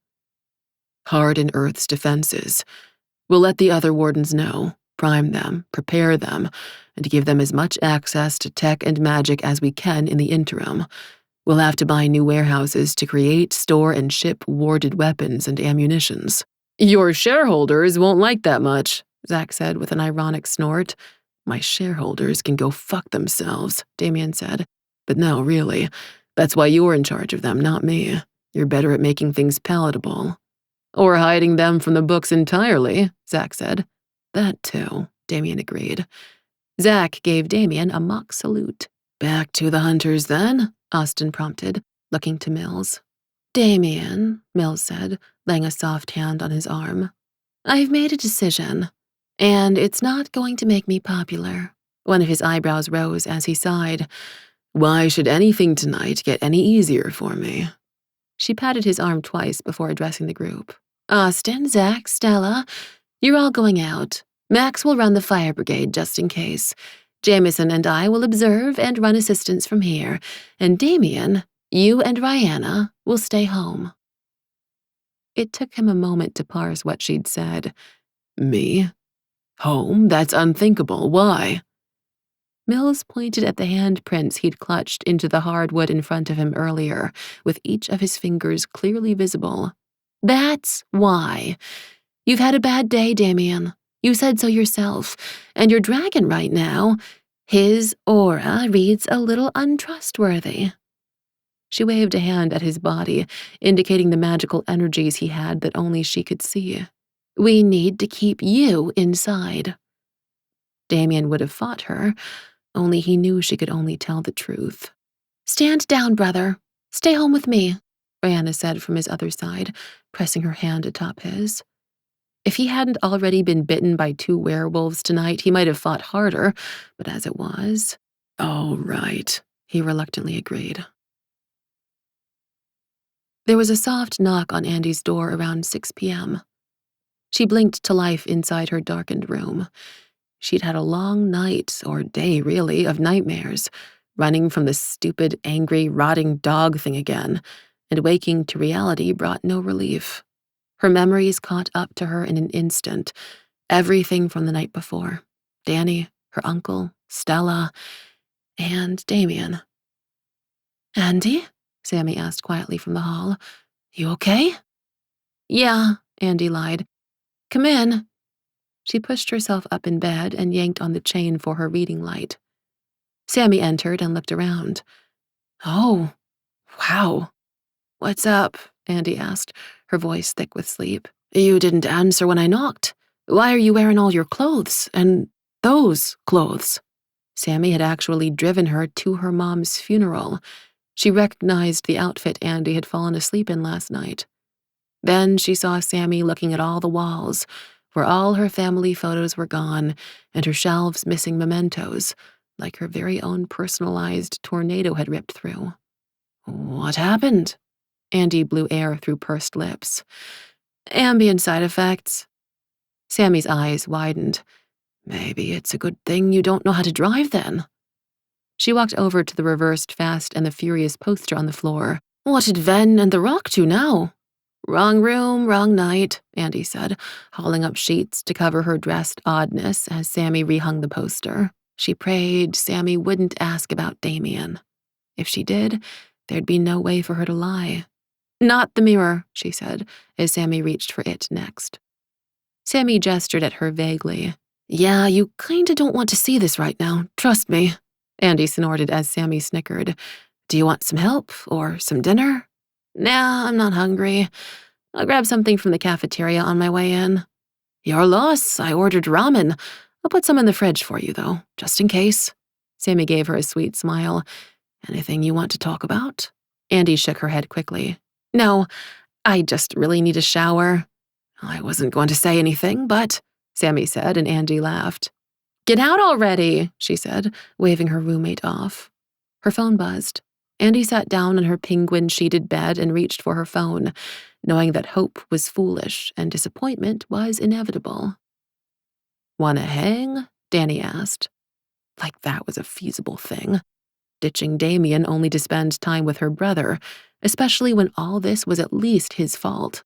Harden Earth's defenses. We'll let the other wardens know, prime them, prepare them, and give them as much access to tech and magic as we can in the interim. We'll have to buy new warehouses to create, store, and ship warded weapons and ammunitions. Your shareholders won't like that much, Zach said with an ironic snort. My shareholders can go fuck themselves, Damian said. But no, really. That's why you're in charge of them, not me. You're better at making things palatable. Or hiding them from the books entirely, Zach said. That too, Damian agreed. Zach gave Damian a mock salute. Back to the hunters then, Austin prompted, looking to Mills. Damian, Mills said, laying a soft hand on his arm. I've made a decision. And it's not going to make me popular. One of his eyebrows rose as he sighed. Why should anything tonight get any easier for me? She patted his arm twice before addressing the group. Austin, Zach, Stella, you're all going out. Max will run the fire brigade just in case. Jameson and I will observe and run assistance from here. And Damian, you and Rihanna will stay home. It took him a moment to parse what she'd said. Me? Home? That's unthinkable. Why? Mills pointed at the handprints he'd clutched into the hardwood in front of him earlier, with each of his fingers clearly visible. That's why. You've had a bad day, Damian. You said so yourself. And your dragon right now, his aura reads a little untrustworthy. She waved a hand at his body, indicating the magical energies he had that only she could see. We need to keep you inside. Damian would have fought her, only he knew she could only tell the truth. Stand down, brother. Stay home with me, Rihanna said from his other side, pressing her hand atop his. If he hadn't already been bitten by 2 werewolves tonight, he might have fought harder, but as it was... All right, he reluctantly agreed. There was a soft knock on Andy's door around 6 p.m. She blinked to life inside her darkened room. She'd had a long night, or day really, of nightmares, running from the stupid, angry, rotting dog thing again, and waking to reality brought no relief. Her memories caught up to her in an instant, everything from the night before. Danny, her uncle, Stella, and Damian. Andy? Sammy asked quietly from the hall. You okay? Yeah, Andy lied. Come in. She pushed herself up in bed and yanked on the chain for her reading light. Sammy entered and looked around. Oh, wow. What's up? Andy asked, her voice thick with sleep. You didn't answer when I knocked. Why are you wearing all your clothes, and those clothes? Sammy had actually driven her to her mom's funeral. She recognized the outfit Andy had fallen asleep in last night. Then she saw Sammy looking at all the walls, where all her family photos were gone and her shelves missing mementos, like her very own personalized tornado had ripped through. What happened? Andy blew air through pursed lips. Ambient side effects. Sammy's eyes widened. Maybe it's a good thing you don't know how to drive then. She walked over to the reversed Fast and the Furious poster on the floor. What did Ven and The Rock do now? Wrong room, wrong night, Andy said, hauling up sheets to cover her dressed oddness as Sammy rehung the poster. She prayed Sammy wouldn't ask about Damian. If she did, there'd be no way for her to lie. Not the mirror, she said, as Sammy reached for it next. Sammy gestured at her vaguely. Yeah, you kinda don't want to see this right now, trust me. Andy snorted as Sammy snickered. Do you want some help, or some dinner? Nah, I'm not hungry. I'll grab something from the cafeteria on my way in. Your loss. I ordered ramen. I'll put some in the fridge for you, though, just in case. Sammy gave her a sweet smile. Anything you want to talk about? Andi shook her head quickly. No, I just really need a shower. I wasn't going to say anything, but, Sammy said, and Andi laughed. Get out already, she said, waving her roommate off. Her phone buzzed. Andi sat down on her penguin-sheeted bed and reached for her phone, knowing that hope was foolish and disappointment was inevitable. "Wanna hang?" Danny asked. Like that was a feasible thing. Ditching Damian only to spend time with her brother, especially when all this was at least his fault.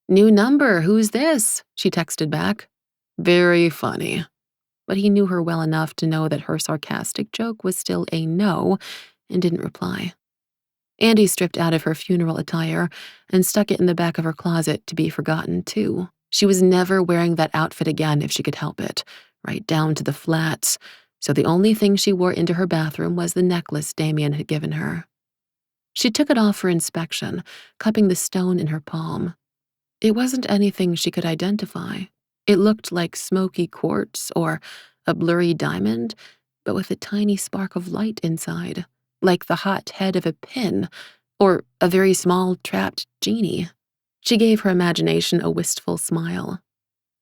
"New number, who's this?" she texted back. Very funny. But he knew her well enough to know that her sarcastic joke was still a no and didn't reply. Andi stripped out of her funeral attire and stuck it in the back of her closet to be forgotten, too. She was never wearing that outfit again if she could help it, right down to the flats, so the only thing she wore into her bathroom was the necklace Damian had given her. She took it off for inspection, cupping the stone in her palm. It wasn't anything she could identify. It looked like smoky quartz or a blurry diamond, but with a tiny spark of light inside, like the hot head of a pin or a very small trapped genie. She gave her imagination a wistful smile.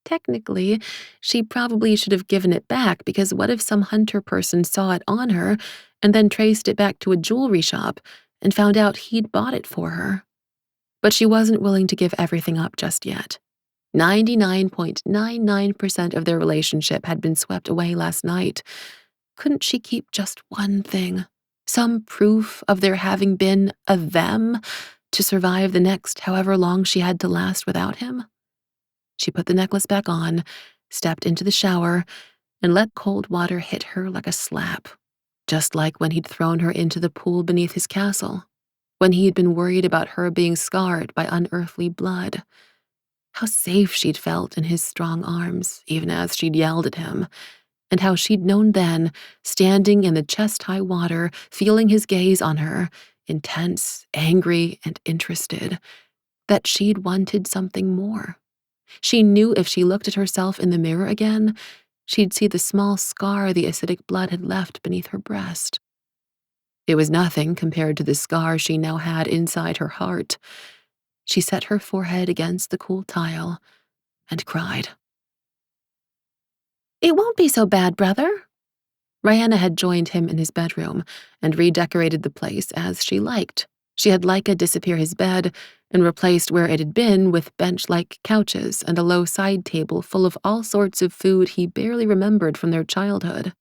Technically, she probably should have given it back because what if some hunter person saw it on her and then traced it back to a jewelry shop and found out he'd bought it for her? But she wasn't willing to give everything up just yet. 99.99% of their relationship had been swept away last night. Couldn't she keep just one thing? Some proof of there having been a them to survive the next however long she had to last without him? She put the necklace back on, stepped into the shower, and let cold water hit her like a slap, just like when he'd thrown her into the pool beneath his castle, when he had been worried about her being scarred by unearthly blood. How safe she'd felt in his strong arms, even as she'd yelled at him, and how she'd known then, standing in the chest-high water, feeling his gaze on her, intense, angry, and interested, that she'd wanted something more. She knew if she looked at herself in the mirror again, she'd see the small scar the acidic blood had left beneath her breast. It was nothing compared to the scar she now had inside her heart. She set her forehead against the cool tile and cried. It won't be so bad, brother. Rihanna had joined him in his bedroom and redecorated the place as she liked. She had Leica disappear his bed and replaced where it had been with bench-like couches and a low side table full of all sorts of food he barely remembered from their childhood.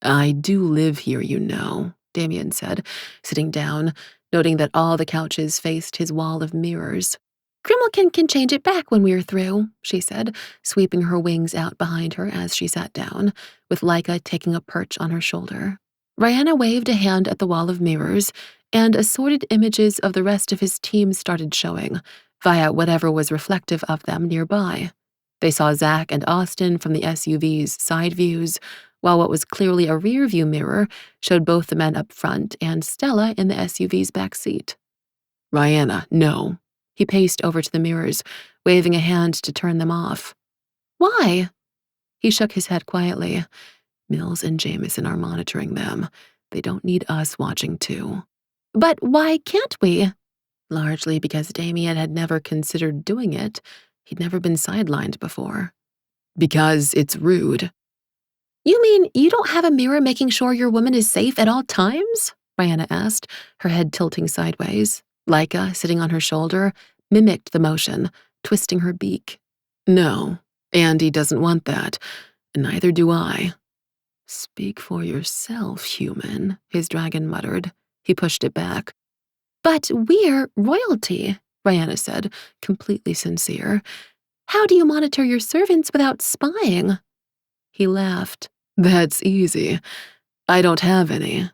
I do live here, you know, Damian said, sitting down, noting that all the couches faced his wall of mirrors. Grimmelkin can change it back when we're through, she said, sweeping her wings out behind her as she sat down, with Leica taking a perch on her shoulder. Rihanna waved a hand at the wall of mirrors, and assorted images of the rest of his team started showing, via whatever was reflective of them nearby. They saw Zach and Austin from the SUV's side views, while what was clearly a rear-view mirror showed both the men up front and Stella in the SUV's back seat. Rihanna, no. He paced over to the mirrors, waving a hand to turn them off. Why? He shook his head quietly. Mills and Jameson are monitoring them. They don't need us watching too. But why can't we? Largely because Damian had never considered doing it. He'd never been sidelined before. Because it's rude. You mean you don't have a mirror making sure your woman is safe at all times? Rihanna asked, her head tilting sideways. Leica, sitting on her shoulder, mimicked the motion, twisting her beak. No, Andi doesn't want that. Neither do I. Speak for yourself, human, his dragon muttered. He pushed it back. But we're royalty, Rihanna said, completely sincere. How do you monitor your servants without spying? He laughed. That's easy. I don't have any.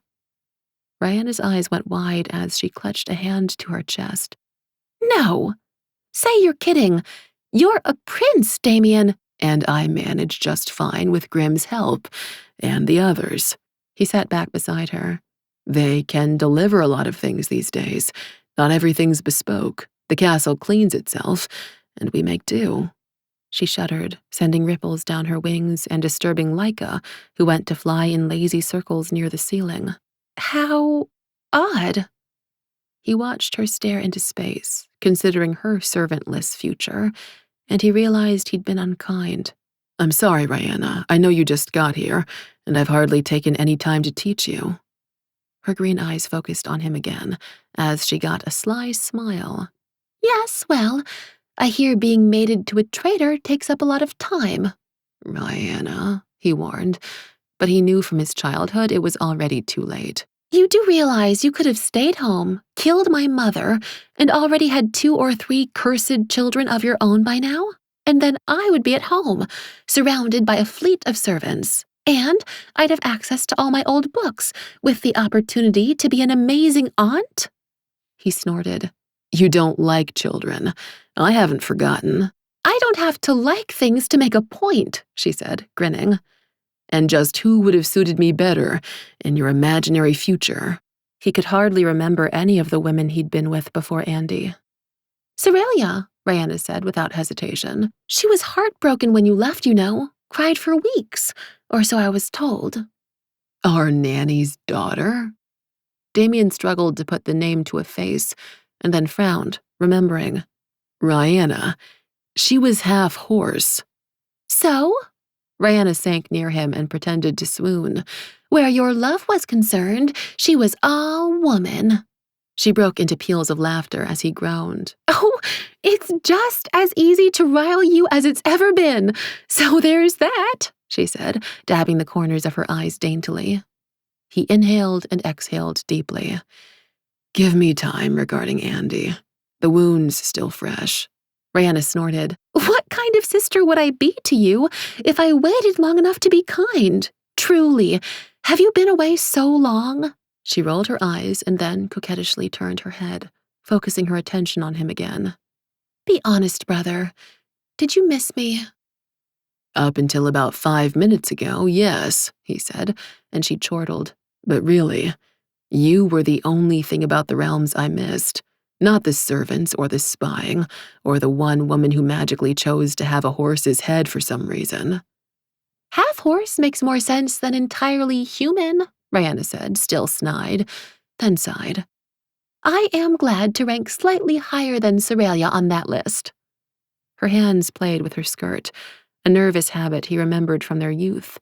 Rihanna's eyes went wide as she clutched a hand to her chest. No. Say you're kidding. You're a prince, Damian. And I manage just fine with Grimm's help, and the others. He sat back beside her. They can deliver a lot of things these days. Not everything's bespoke. The castle cleans itself, and we make do." She shuddered, sending ripples down her wings and disturbing Laika, who went to fly in lazy circles near the ceiling. "How odd." He watched her stare into space, considering her servantless future, and he realized he'd been unkind. "I'm sorry, Rihanna. I know you just got here, and I've hardly taken any time to teach you." Her green eyes focused on him again, as she got a sly smile. "Yes, well, I hear being mated to a traitor takes up a lot of time." "Rihanna," he warned, but he knew from his childhood it was already too late. "You do realize you could have stayed home, killed my mother, and already had 2 or 3 cursed children of your own by now? And then I would be at home, surrounded by a fleet of servants. And I'd have access to all my old books, with the opportunity to be an amazing aunt?" He snorted. "You don't like children. I haven't forgotten." "I don't have to like things to make a point," she said, grinning. "And just who would have suited me better in your imaginary future?" He could hardly remember any of the women he'd been with before Andi. "Sorelia," Rihanna said without hesitation. "She was heartbroken when you left, you know. Cried for weeks, or so I was told." "Our nanny's daughter?" Damian struggled to put the name to a face, and then frowned, remembering. "Rihanna, she was half horse." "So?" Rihanna sank near him and pretended to swoon. "Where your love was concerned, she was all woman." She broke into peals of laughter as he groaned. "Oh, it's just as easy to rile you as it's ever been. So there's that," she said, dabbing the corners of her eyes daintily. He inhaled and exhaled deeply. "Give me time regarding Andi. The wound's still fresh." Rihanna snorted. "What kind of sister would I be to you if I waited long enough to be kind? Truly, have you been away so long?" She rolled her eyes and then coquettishly turned her head, focusing her attention on him again. "Be honest, brother. Did you miss me?" "Up until about 5 minutes ago, yes," he said, and she chortled. "But really, you were the only thing about the realms I missed. Not the servants or the spying, or the one woman who magically chose to have a horse's head for some reason." "Half horse makes more sense than entirely human," Rihanna said, still snide, then sighed. "I am glad to rank slightly higher than Sorelia on that list." Her hands played with her skirt, a nervous habit he remembered from their youth,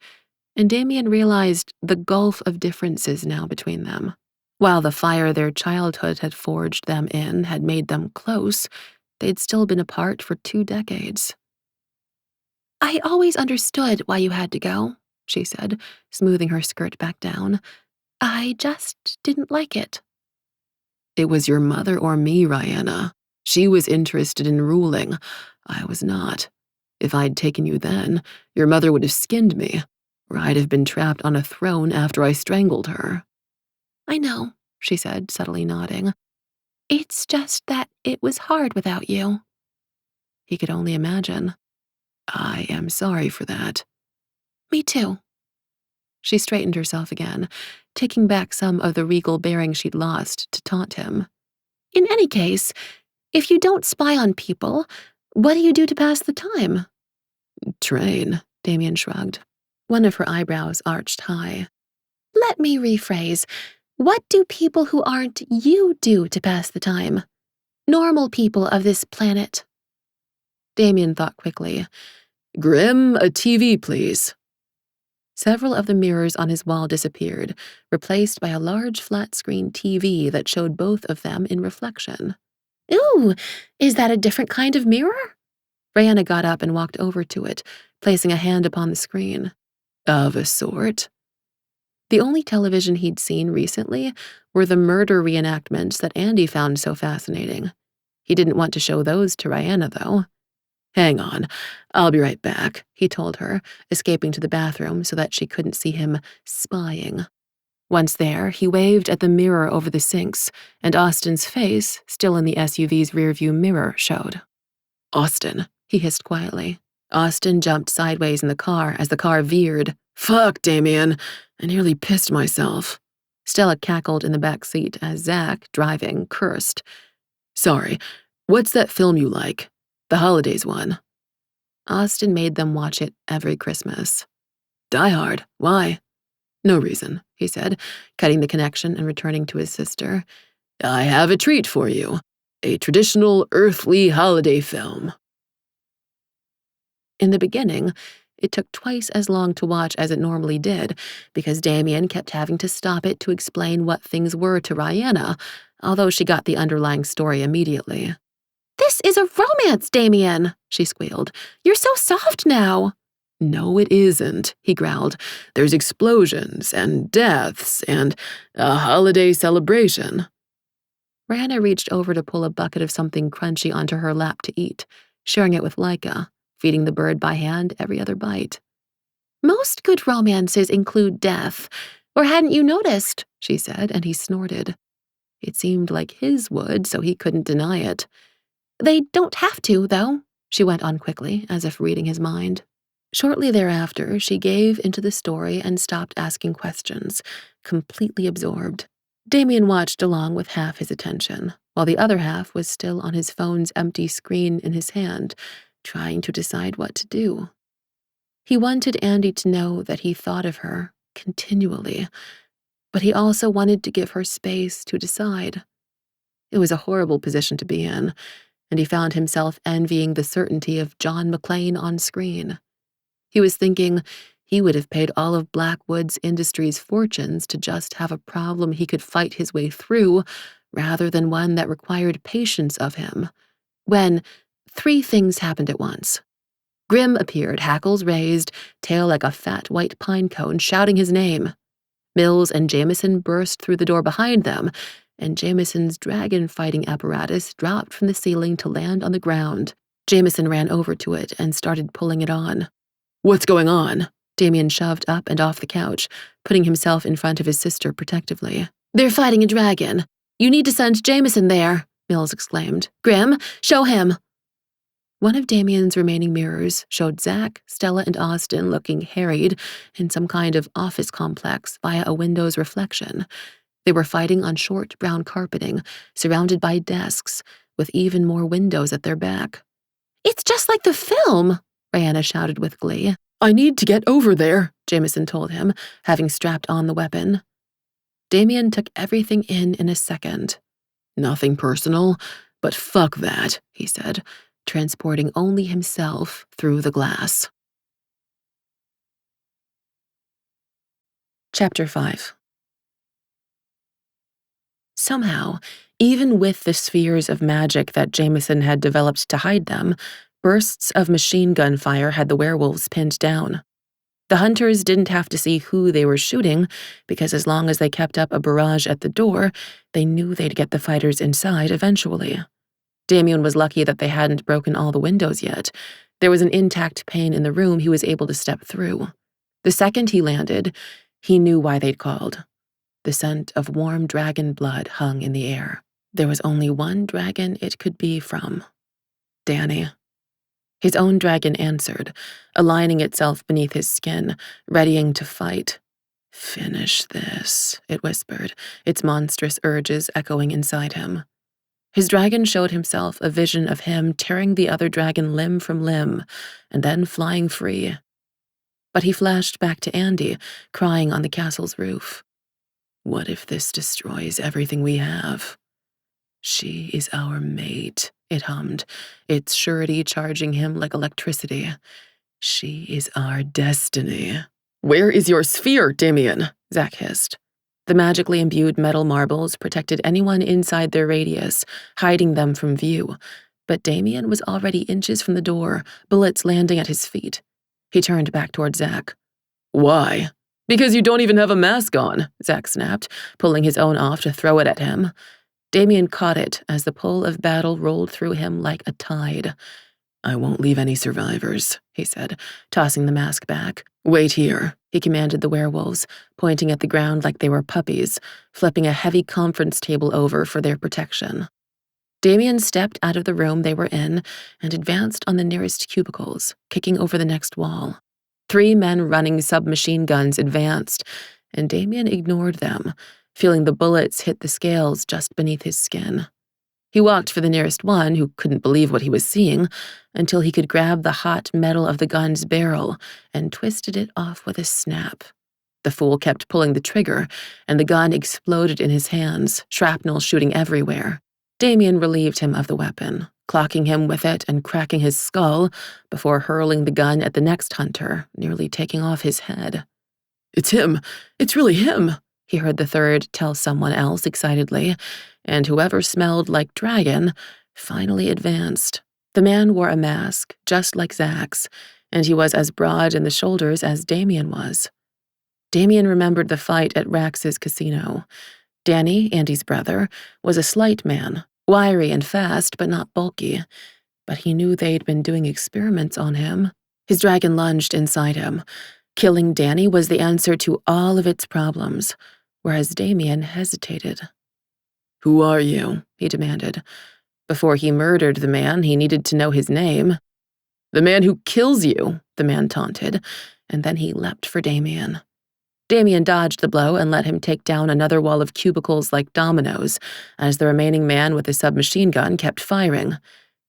and Damian realized the gulf of differences now between them. While the fire their childhood had forged them in had made them close, they'd still been apart for 2 decades. "I always understood why you had to go," she said, smoothing her skirt back down. "I just didn't like it." "It was your mother or me, Rihanna. She was interested in ruling. I was not. If I'd taken you then, your mother would have skinned me, or I'd have been trapped on a throne after I strangled her." "I know," she said, subtly nodding. "It's just that it was hard without you." He could only imagine. "I am sorry for that." "Me too." She straightened herself again, taking back some of the regal bearing she'd lost to taunt him. "In any case, if you don't spy on people, what do you do to pass the time?" "Train," Damian shrugged. One of her eyebrows arched high. "Let me rephrase. What do people who aren't you do to pass the time? Normal people of this planet." Damian thought quickly. "Grim, a TV, please." Several of the mirrors on his wall disappeared, replaced by a large flat-screen TV that showed both of them in reflection. "Ooh, is that a different kind of mirror?" Rihanna got up and walked over to it, placing a hand upon the screen. "Of a sort." The only television he'd seen recently were the murder reenactments that Andi found so fascinating. He didn't want to show those to Rihanna, though. "Hang on, I'll be right back," he told her, escaping to the bathroom so that she couldn't see him spying. Once there, he waved at the mirror over the sinks, and Austin's face, still in the SUV's rearview mirror, showed. "Austin," he hissed quietly. Austin jumped sideways in the car as the car veered. "Fuck, Damian, I nearly pissed myself." Stella cackled in the back seat as Zach, driving, cursed. Sorry, what's that film you like? The holidays one. Austin made them watch it every Christmas. Die Hard, why? No reason, he said, cutting the connection and returning to his sister. I have a treat for you. A traditional earthly holiday film. In the beginning, it took twice as long to watch as it normally did, because Damian kept having to stop it to explain what things were to Rihanna, although she got the underlying story immediately. "This is a romance, Damian," she squealed. "You're so soft now." No, it isn't, he growled. There's explosions and deaths and a holiday celebration. Rihanna reached over to pull a bucket of something crunchy onto her lap to eat, sharing it with Laika, feeding the bird by hand every other bite. "Most good romances include death. Or hadn't you noticed?" she said, and he snorted. It seemed like his would, so he couldn't deny it. "They don't have to, though," she went on quickly, as if reading his mind. Shortly thereafter, she gave into the story and stopped asking questions, completely absorbed. Damian watched along with half his attention, while the other half was still on his phone's empty screen in his hand, trying to decide what to do. He wanted Andi to know that he thought of her continually, but he also wanted to give her space to decide. It was a horrible position to be in, and he found himself envying the certainty of John McClane on screen. He was thinking he would have paid all of Blackwood's Industries' fortunes to just have a problem he could fight his way through, rather than one that required patience of him. When 3 things happened at once. Grimm appeared, hackles raised, tail like a fat white pine cone, shouting his name. Mills and Jameson burst through the door behind them, and Jameson's dragon-fighting apparatus dropped from the ceiling to land on the ground. Jameson ran over to it and started pulling it on. What's going on? Damian shoved up and off the couch, putting himself in front of his sister protectively. "They're fighting a dragon. You need to send Jameson there," Mills exclaimed. "Grimm, show him." One of Damian's remaining mirrors showed Zach, Stella, and Austin looking harried in some kind of office complex via a window's reflection. They were fighting on short brown carpeting, surrounded by desks, with even more windows at their back. "It's just like the film," Rihanna shouted with glee. "I need to get over there," Jameson told him, having strapped on the weapon. Damian took everything in a second. "Nothing personal, but fuck that," he said, transporting only himself through the glass. Chapter 5. Somehow, even with the spheres of magic that Jameson had developed to hide them, bursts of machine gun fire had the werewolves pinned down. The hunters didn't have to see who they were shooting, because as long as they kept up a barrage at the door, they knew they'd get the fighters inside eventually. Damian was lucky that they hadn't broken all the windows yet. There was an intact pane in the room he was able to step through. The second he landed, he knew why they'd called. The scent of warm dragon blood hung in the air. There was only one dragon it could be from. Danny. His own dragon answered, aligning itself beneath his skin, readying to fight. "Finish this," it whispered, its monstrous urges echoing inside him. His dragon showed himself a vision of him tearing the other dragon limb from limb, and then flying free. But he flashed back to Andi, crying on the castle's roof. "What if this destroys everything we have?" "She is our mate," it hummed, its surety charging him like electricity. "She is our destiny." "Where is your sphere, Damian?" Zach hissed. The magically imbued metal marbles protected anyone inside their radius, hiding them from view, but Damian was already inches from the door, bullets landing at his feet. He turned back toward Zach. "Why?" "Because you don't even have a mask on," Zach snapped, pulling his own off to throw it at him. Damian caught it as the pull of battle rolled through him like a tide. "I won't leave any survivors," he said, tossing the mask back. "Wait here," he commanded the werewolves, pointing at the ground like they were puppies, flipping a heavy conference table over for their protection. Damian stepped out of the room they were in and advanced on the nearest cubicles, kicking over the next wall. 3 men running submachine guns advanced, and Damian ignored them, feeling the bullets hit the scales just beneath his skin. He walked for the nearest one, who couldn't believe what he was seeing, until he could grab the hot metal of the gun's barrel and twisted it off with a snap. The fool kept pulling the trigger, and the gun exploded in his hands, shrapnel shooting everywhere. Damian relieved him of the weapon, clocking him with it and cracking his skull before hurling the gun at the next hunter, nearly taking off his head. "It's him! It's really him!" he heard the third tell someone else excitedly, and whoever smelled like dragon finally advanced. The man wore a mask, just like Zach's, and he was as broad in the shoulders as Damian was. Damian remembered the fight at Rax's casino. Danny, Andy's brother, was a slight man, wiry and fast, but not bulky. But he knew they'd been doing experiments on him. His dragon lunged inside him. Killing Danny was the answer to all of its problems, whereas Damian hesitated. "Who are you?" he demanded. Before he murdered the man, he needed to know his name. "The man who kills you," the man taunted, and then he leapt for Damian. Damian dodged the blow and let him take down another wall of cubicles like dominoes, as the remaining man with the submachine gun kept firing.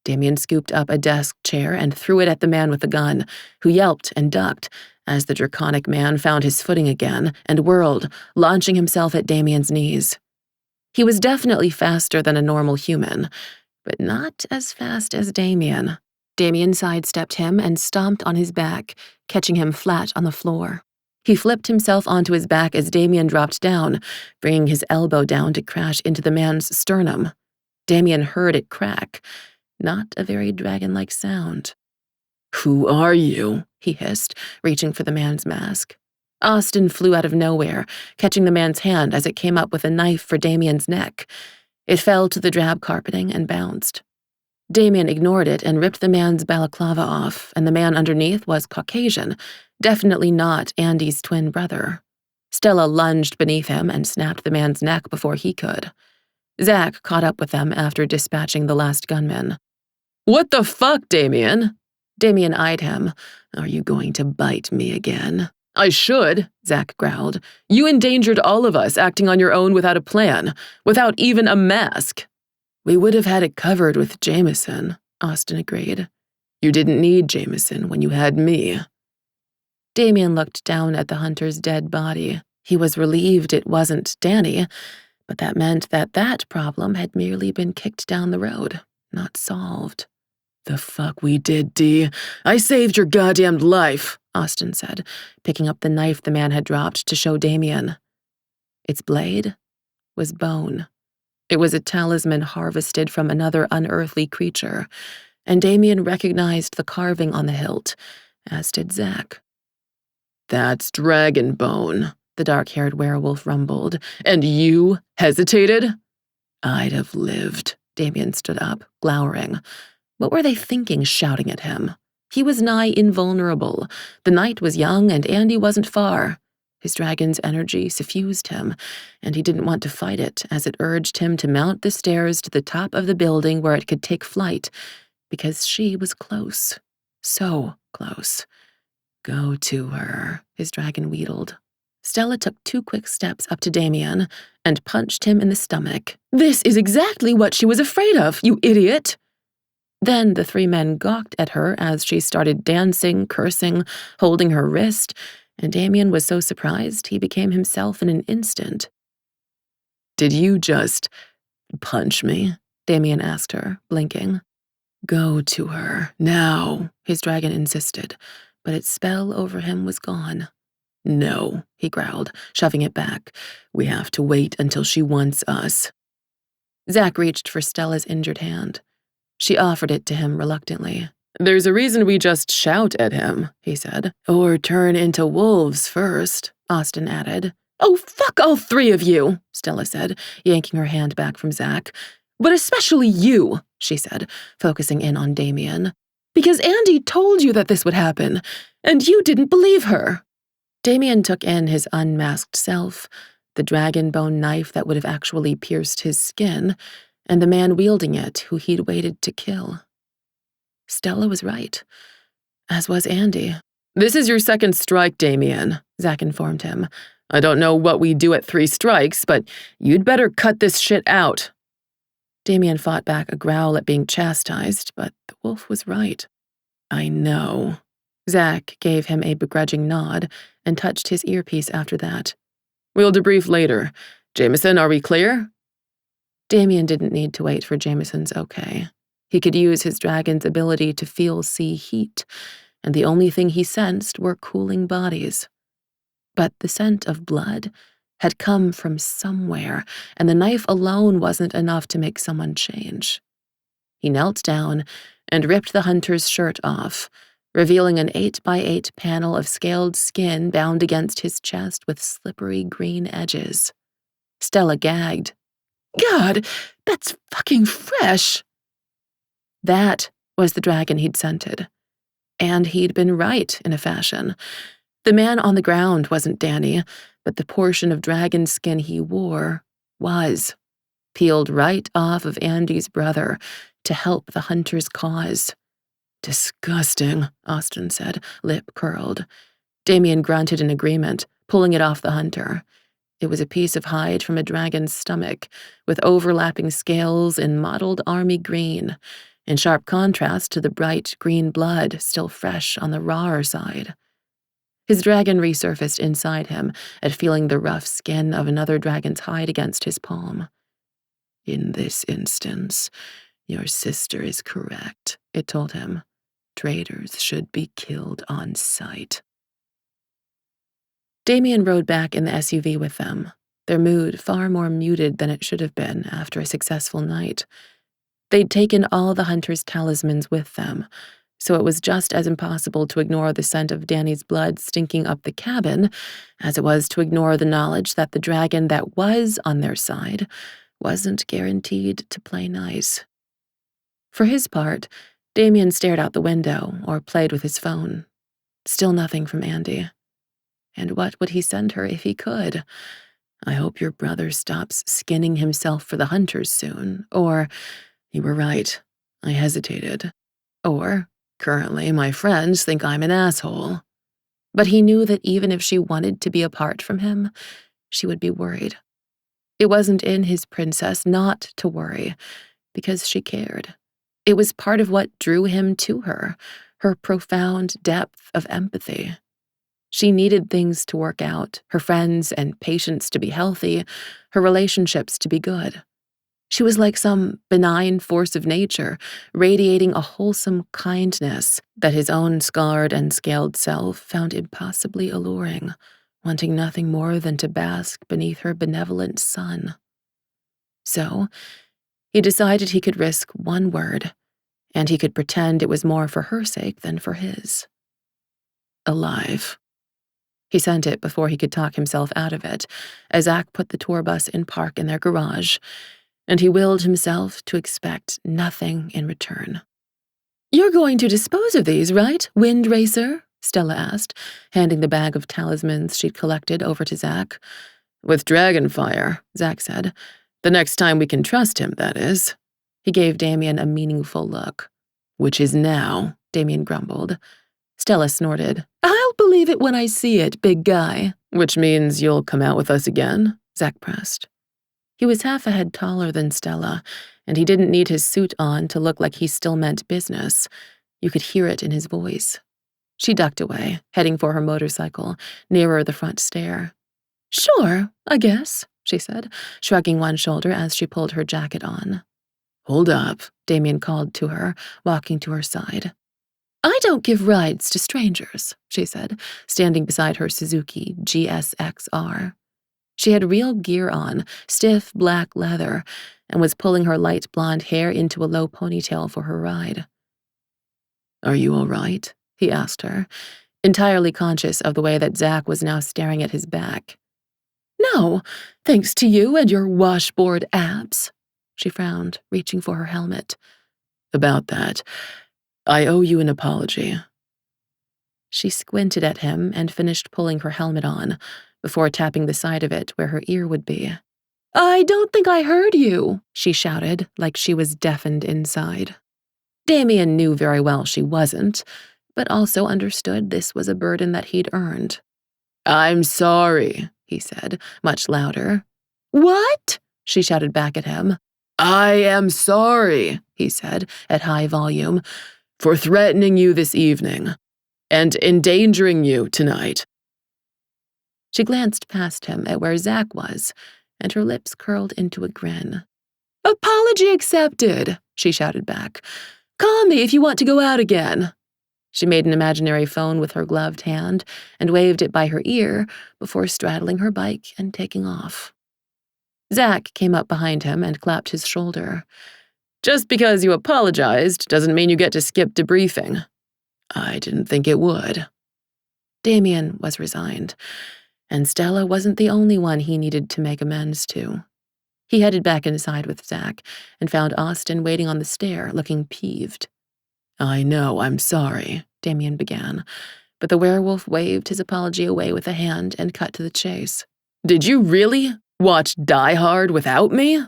Damian scooped up a desk chair and threw it at the man with the gun, who yelped and ducked, as the draconic man found his footing again and whirled, launching himself at Damian's knees. He was definitely faster than a normal human, but not as fast as Damian. Damian sidestepped him and stomped on his back, catching him flat on the floor. He flipped himself onto his back as Damian dropped down, bringing his elbow down to crash into the man's sternum. Damian heard it crack, not a very dragon-like sound. "Who are you?" he hissed, reaching for the man's mask. Austin flew out of nowhere, catching the man's hand as it came up with a knife for Damian's neck. It fell to the drab carpeting and bounced. Damian ignored it and ripped the man's balaclava off, and the man underneath was Caucasian, definitely not Andy's twin brother. Stella lunged beneath him and snapped the man's neck before he could. Zach caught up with them after dispatching the last gunman. "What the fuck, Damian?" Damian eyed him. "Are you going to bite me again?" "I should," Zach growled. "You endangered all of us acting on your own without a plan, without even a mask." "We would have had it covered with Jameson," Austin agreed. "You didn't need Jameson when you had me." Damian looked down at the hunter's dead body. He was relieved it wasn't Danny, but that meant that problem had merely been kicked down the road, not solved. "The fuck we did, D. I saved your goddamned life," Austin said, picking up the knife the man had dropped to show Damian. Its blade was bone. It was a talisman harvested from another unearthly creature, and Damian recognized the carving on the hilt, as did Zach. "That's dragon bone," the dark-haired werewolf rumbled. "And you hesitated?" "I'd have lived." Damian stood up, glowering. What were they thinking, shouting at him? He was nigh invulnerable. The night was young, and Andy wasn't far. His dragon's energy suffused him, and he didn't want to fight it, as it urged him to mount the stairs to the top of the building where it could take flight, because she was close. So close. "Go to her," his dragon wheedled. Stella took 2 quick steps up to Damian and punched him in the stomach. "This is exactly what she was afraid of, you idiot!" Then the 3 men gawked at her as she started dancing, cursing, holding her wrist, and Damian was so surprised he became himself in an instant. "Did you just punch me?" Damian asked her, blinking. "Go to her, now," his dragon insisted, but its spell over him was gone. "No," he growled, shoving it back. "We have to wait until she wants us." Zach reached for Stella's injured hand. She offered it to him reluctantly. "There's a reason we just shout at him," he said. "Or turn into wolves first," Austin added. "Oh, fuck all 3 of you," Stella said, yanking her hand back from Zach. "But especially you," she said, focusing in on Damian. "Because Andy told you that this would happen, and you didn't believe her." Damian took in his unmasked self, the dragon bone knife that would have actually pierced his skin, and the man wielding it who he'd waited to kill. Stella was right, as was Andy. "This is your second strike, Damian," Zach informed him, I don't know what we do at 3 strikes, but you'd better cut this shit out." Damian fought back a growl at being chastised, but the wolf was right. "I know." Zach gave him a begrudging nod and touched his earpiece after that. "We'll debrief later. Jameson, are we clear?" Damian didn't need to wait for Jameson's okay. He could use his dragon's ability to feel sea heat, and the only thing he sensed were cooling bodies. But the scent of blood had come from somewhere, and the knife alone wasn't enough to make someone change. He knelt down and ripped the hunter's shirt off, revealing an 8x8 panel of scaled skin bound against his chest with slippery green edges. Stella gagged. "God, that's fucking fresh!" That was the dragon he'd scented. And he'd been right in a fashion. The man on the ground wasn't Danny, but the portion of dragon skin he wore was, peeled right off of Andy's brother to help the hunter's cause. "Disgusting," Austin said, lip curled. Damian grunted in agreement, pulling it off the hunter. It was a piece of hide from a dragon's stomach, with overlapping scales in mottled army green, in sharp contrast to the bright green blood still fresh on the rawer side. His dragon resurfaced inside him at feeling the rough skin of another dragon's hide against his palm. "In this instance, your sister is correct," it told him. "Traitors should be killed on sight." Damian rode back in the SUV with them, their mood far more muted than it should have been after a successful night. They'd taken all the hunter's talismans with them, so it was just as impossible to ignore the scent of Danny's blood stinking up the cabin as it was to ignore the knowledge that the dragon that was on their side wasn't guaranteed to play nice. For his part, Damian stared out the window or played with his phone. Still nothing from Andi. And what would he send her if he could? "I hope your brother stops skinning himself for the hunters soon," or, "You were right, I hesitated," or, "Currently, my friends think I'm an asshole." But he knew that even if she wanted to be apart from him, she would be worried. It wasn't in his princess not to worry, because she cared. It was part of what drew him to her profound depth of empathy. She needed things to work out, her friends and patients to be healthy, her relationships to be good. She was like some benign force of nature, radiating a wholesome kindness that his own scarred and scaled self found impossibly alluring, wanting nothing more than to bask beneath her benevolent sun. So, he decided he could risk one word, and he could pretend it was more for her sake than for his. "Alive." He sent it before he could talk himself out of it, as Zach put the tour bus in park in their garage, and he willed himself to expect nothing in return. "You're going to dispose of these, right, Wind Racer?" Stella asked, handing the bag of talismans she'd collected over to Zach. "With Dragonfire," Zach said. "The next time we can trust him, that is." He gave Damian a meaningful look. "Which is now," Damian grumbled. Stella snorted. "I'll believe it when I see it, big guy." "Which means you'll come out with us again?" Zach pressed. He was half a head taller than Stella, and he didn't need his suit on to look like he still meant business. You could hear it in his voice. She ducked away, heading for her motorcycle, nearer the front stair. "Sure, I guess," she said, shrugging one shoulder as she pulled her jacket on. "Hold up," Damian called to her, walking to her side. "I don't give rides to strangers," she said, standing beside her Suzuki GSX-R. She had real gear on, stiff black leather, and was pulling her light blonde hair into a low ponytail for her ride. "Are you all right?" he asked her, entirely conscious of the way that Zach was now staring at his back. "No, thanks to you and your washboard abs." She frowned, reaching for her helmet. "About that, I owe you an apology." She squinted at him and finished pulling her helmet on, before tapping the side of it where her ear would be. "I don't think I heard you," she shouted, like she was deafened inside. Damian knew very well she wasn't, but also understood this was a burden that he'd earned. "I'm sorry," he said, much louder. "What?" she shouted back at him. "I am sorry," he said, at high volume, "for threatening you this evening and endangering you tonight." She glanced past him at where Zach was, and her lips curled into a grin. "Apology accepted," she shouted back. "Call me if you want to go out again." She made an imaginary phone with her gloved hand and waved it by her ear before straddling her bike and taking off. Zach came up behind him and clapped his shoulder. "Just because you apologized doesn't mean you get to skip debriefing." "I didn't think it would." Damian was resigned, and Stella wasn't the only one he needed to make amends to. He headed back inside with Zach and found Austin waiting on the stair, looking peeved. "I know, I'm sorry," Damian began, but the werewolf waved his apology away with a hand and cut to the chase. "Did you really watch Die Hard without me?"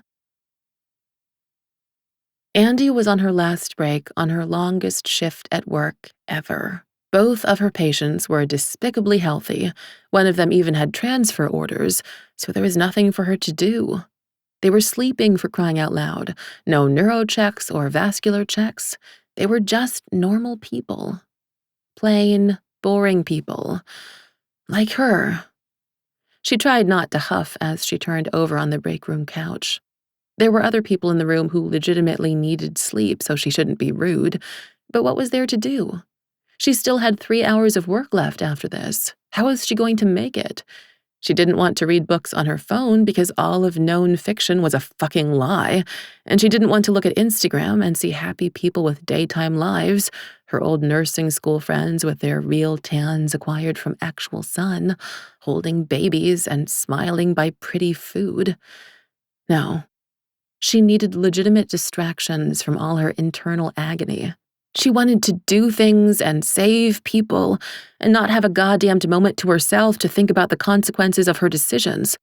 Andi was on her last break on her longest shift at work ever. Both of her patients were despicably healthy. One of them even had transfer orders, so there was nothing for her to do. They were sleeping, for crying out loud. No neuro checks or vascular checks. They were just normal people. Plain, boring people. Like her. She tried not to huff as she turned over on the break room couch. There were other people in the room who legitimately needed sleep, so she shouldn't be rude. But what was there to do? She still had 3 hours of work left after this. How was she going to make it? She didn't want to read books on her phone because all of known fiction was a fucking lie, and she didn't want to look at Instagram and see happy people with daytime lives, her old nursing school friends with their real tans acquired from actual sun, holding babies and smiling by pretty food. No. She needed legitimate distractions from all her internal agony. She wanted to do things and save people and not have a goddamned moment to herself to think about the consequences of her decisions,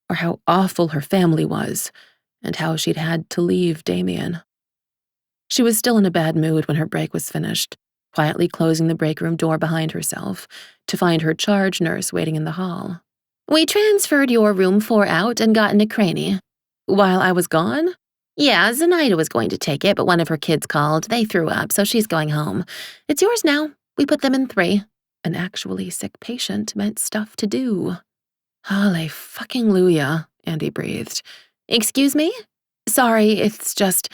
or how awful her family was, and how she'd had to leave Damian. She was still in a bad mood when her break was finished, quietly closing the break room door behind herself, to find her charge nurse waiting in the hall. "We transferred your room 4 out and got in a cranny." "While I was gone?" "Yeah, Zenaida was going to take it, but one of her kids called. They threw up, so she's going home. It's yours now. We put them in 3. An actually sick patient meant stuff to do. Hallelujah, Andi breathed. "Excuse me? Sorry, it's just,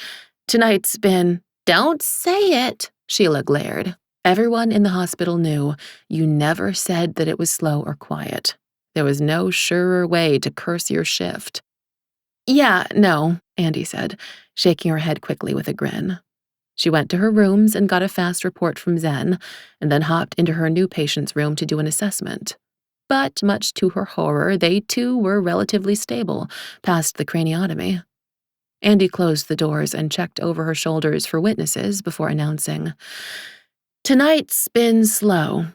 tonight's been—" "Don't say it," Sheila glared. Everyone in the hospital knew you never said that it was slow or quiet. There was no surer way to curse your shift. "Yeah, no," Andi said, shaking her head quickly with a grin. She went to her rooms and got a fast report from Zen, and then hopped into her new patient's room to do an assessment. But, much to her horror, they too were relatively stable, past the craniotomy. Andi closed the doors and checked over her shoulders for witnesses before announcing, "Tonight's been slow,"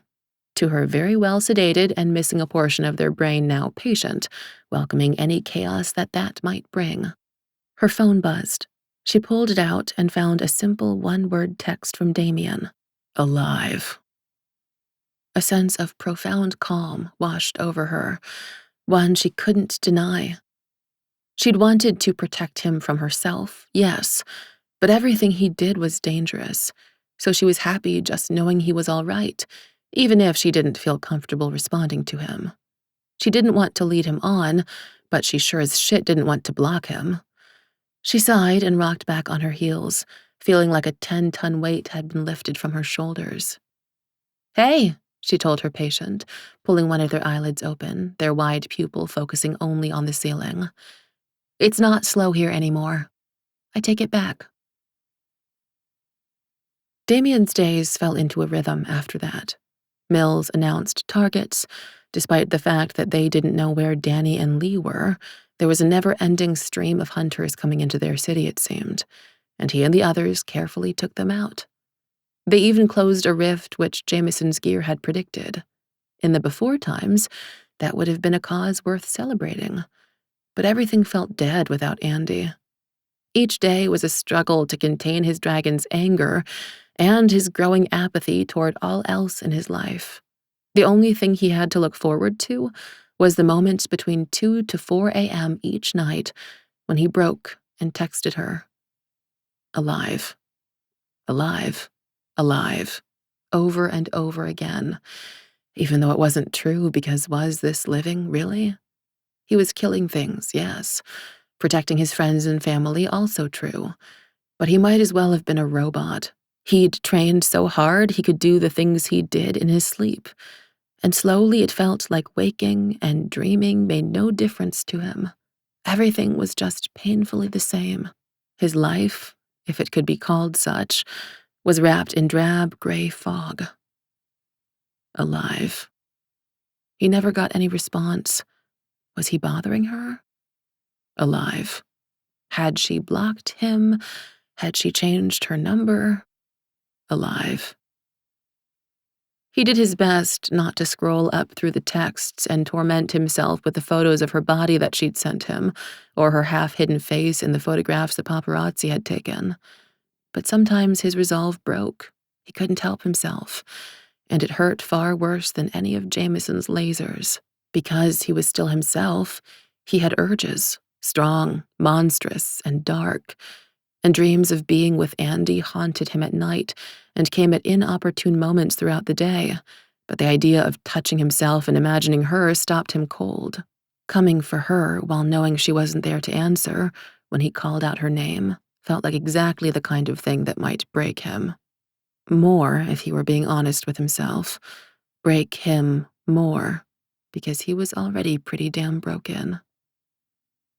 to her very well sedated and missing a portion of their brain now patient, welcoming any chaos that might bring. Her phone buzzed. She pulled it out and found a simple one-word text from Damian. "Alive." A sense of profound calm washed over her, one she couldn't deny. She'd wanted to protect him from herself, yes, but everything he did was dangerous, so she was happy just knowing he was all right, even if she didn't feel comfortable responding to him. She didn't want to lead him on, but she sure as shit didn't want to block him. She sighed and rocked back on her heels, feeling like a 10-ton weight had been lifted from her shoulders. "Hey," she told her patient, pulling one of their eyelids open, their wide pupil focusing only on the ceiling. "It's not slow here anymore. I take it back." Damian's days fell into a rhythm after that. Mills announced targets. Despite the fact that they didn't know where Danny and Lee were, there was a never-ending stream of hunters coming into their city, it seemed, and he and the others carefully took them out. They even closed a rift which Jameson's gear had predicted. In the before times, that would have been a cause worth celebrating, but everything felt dead without Andi. Each day was a struggle to contain his dragon's anger and his growing apathy toward all else in his life. The only thing he had to look forward to was the moment between 2 to 4 a.m. each night when he broke and texted her. Alive. Alive. Alive. Over and over again. Even though it wasn't true, because was this living, really? He was killing things, yes. Protecting his friends and family, also true. But he might as well have been a robot. He'd trained so hard he could do the things he did in his sleep. And slowly it felt like waking and dreaming made no difference to him. Everything was just painfully the same. His life, if it could be called such, was wrapped in drab gray fog. Alive. He never got any response. Was he bothering her? Alive. Had she blocked him? Had she changed her number? Alive. He did his best not to scroll up through the texts and torment himself with the photos of her body that she'd sent him, or her half-hidden face in the photographs the paparazzi had taken. But sometimes his resolve broke. He couldn't help himself, and it hurt far worse than any of Jameson's lasers. Because he was still himself, he had urges, strong, monstrous, and dark, and dreams of being with Andi haunted him at night and came at inopportune moments throughout the day, but the idea of touching himself and imagining her stopped him cold. Coming for her while knowing she wasn't there to answer when he called out her name felt like exactly the kind of thing that might break him. More, if he were being honest with himself. Break him more, because he was already pretty damn broken.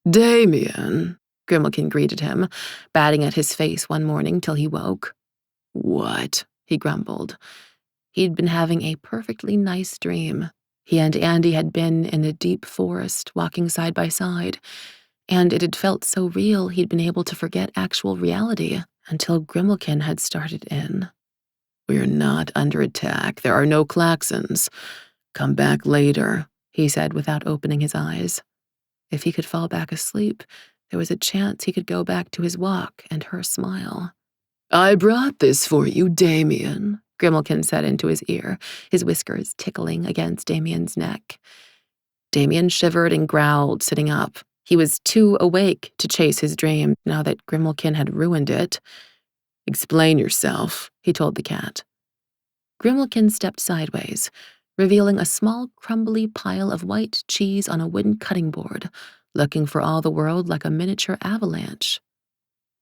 Damian, Grimmelkin greeted him, batting at his face one morning till he woke. What? He grumbled. He'd been having a perfectly nice dream. He and Andi had been in a deep forest, walking side by side, and it had felt so real he'd been able to forget actual reality until Grimmelkin had started in. We're not under attack. There are no klaxons. Come back later, he said without opening his eyes. If he could fall back asleep, there was a chance he could go back to his walk and her smile. I brought this for you, Damian, Grimmelkin said into his ear, his whiskers tickling against Damian's neck. Damian shivered and growled, sitting up. He was too awake to chase his dream now that Grimmelkin had ruined it. Explain yourself, he told the cat. Grimmelkin stepped sideways, revealing a small, crumbly pile of white cheese on a wooden cutting board, looking for all the world like a miniature avalanche.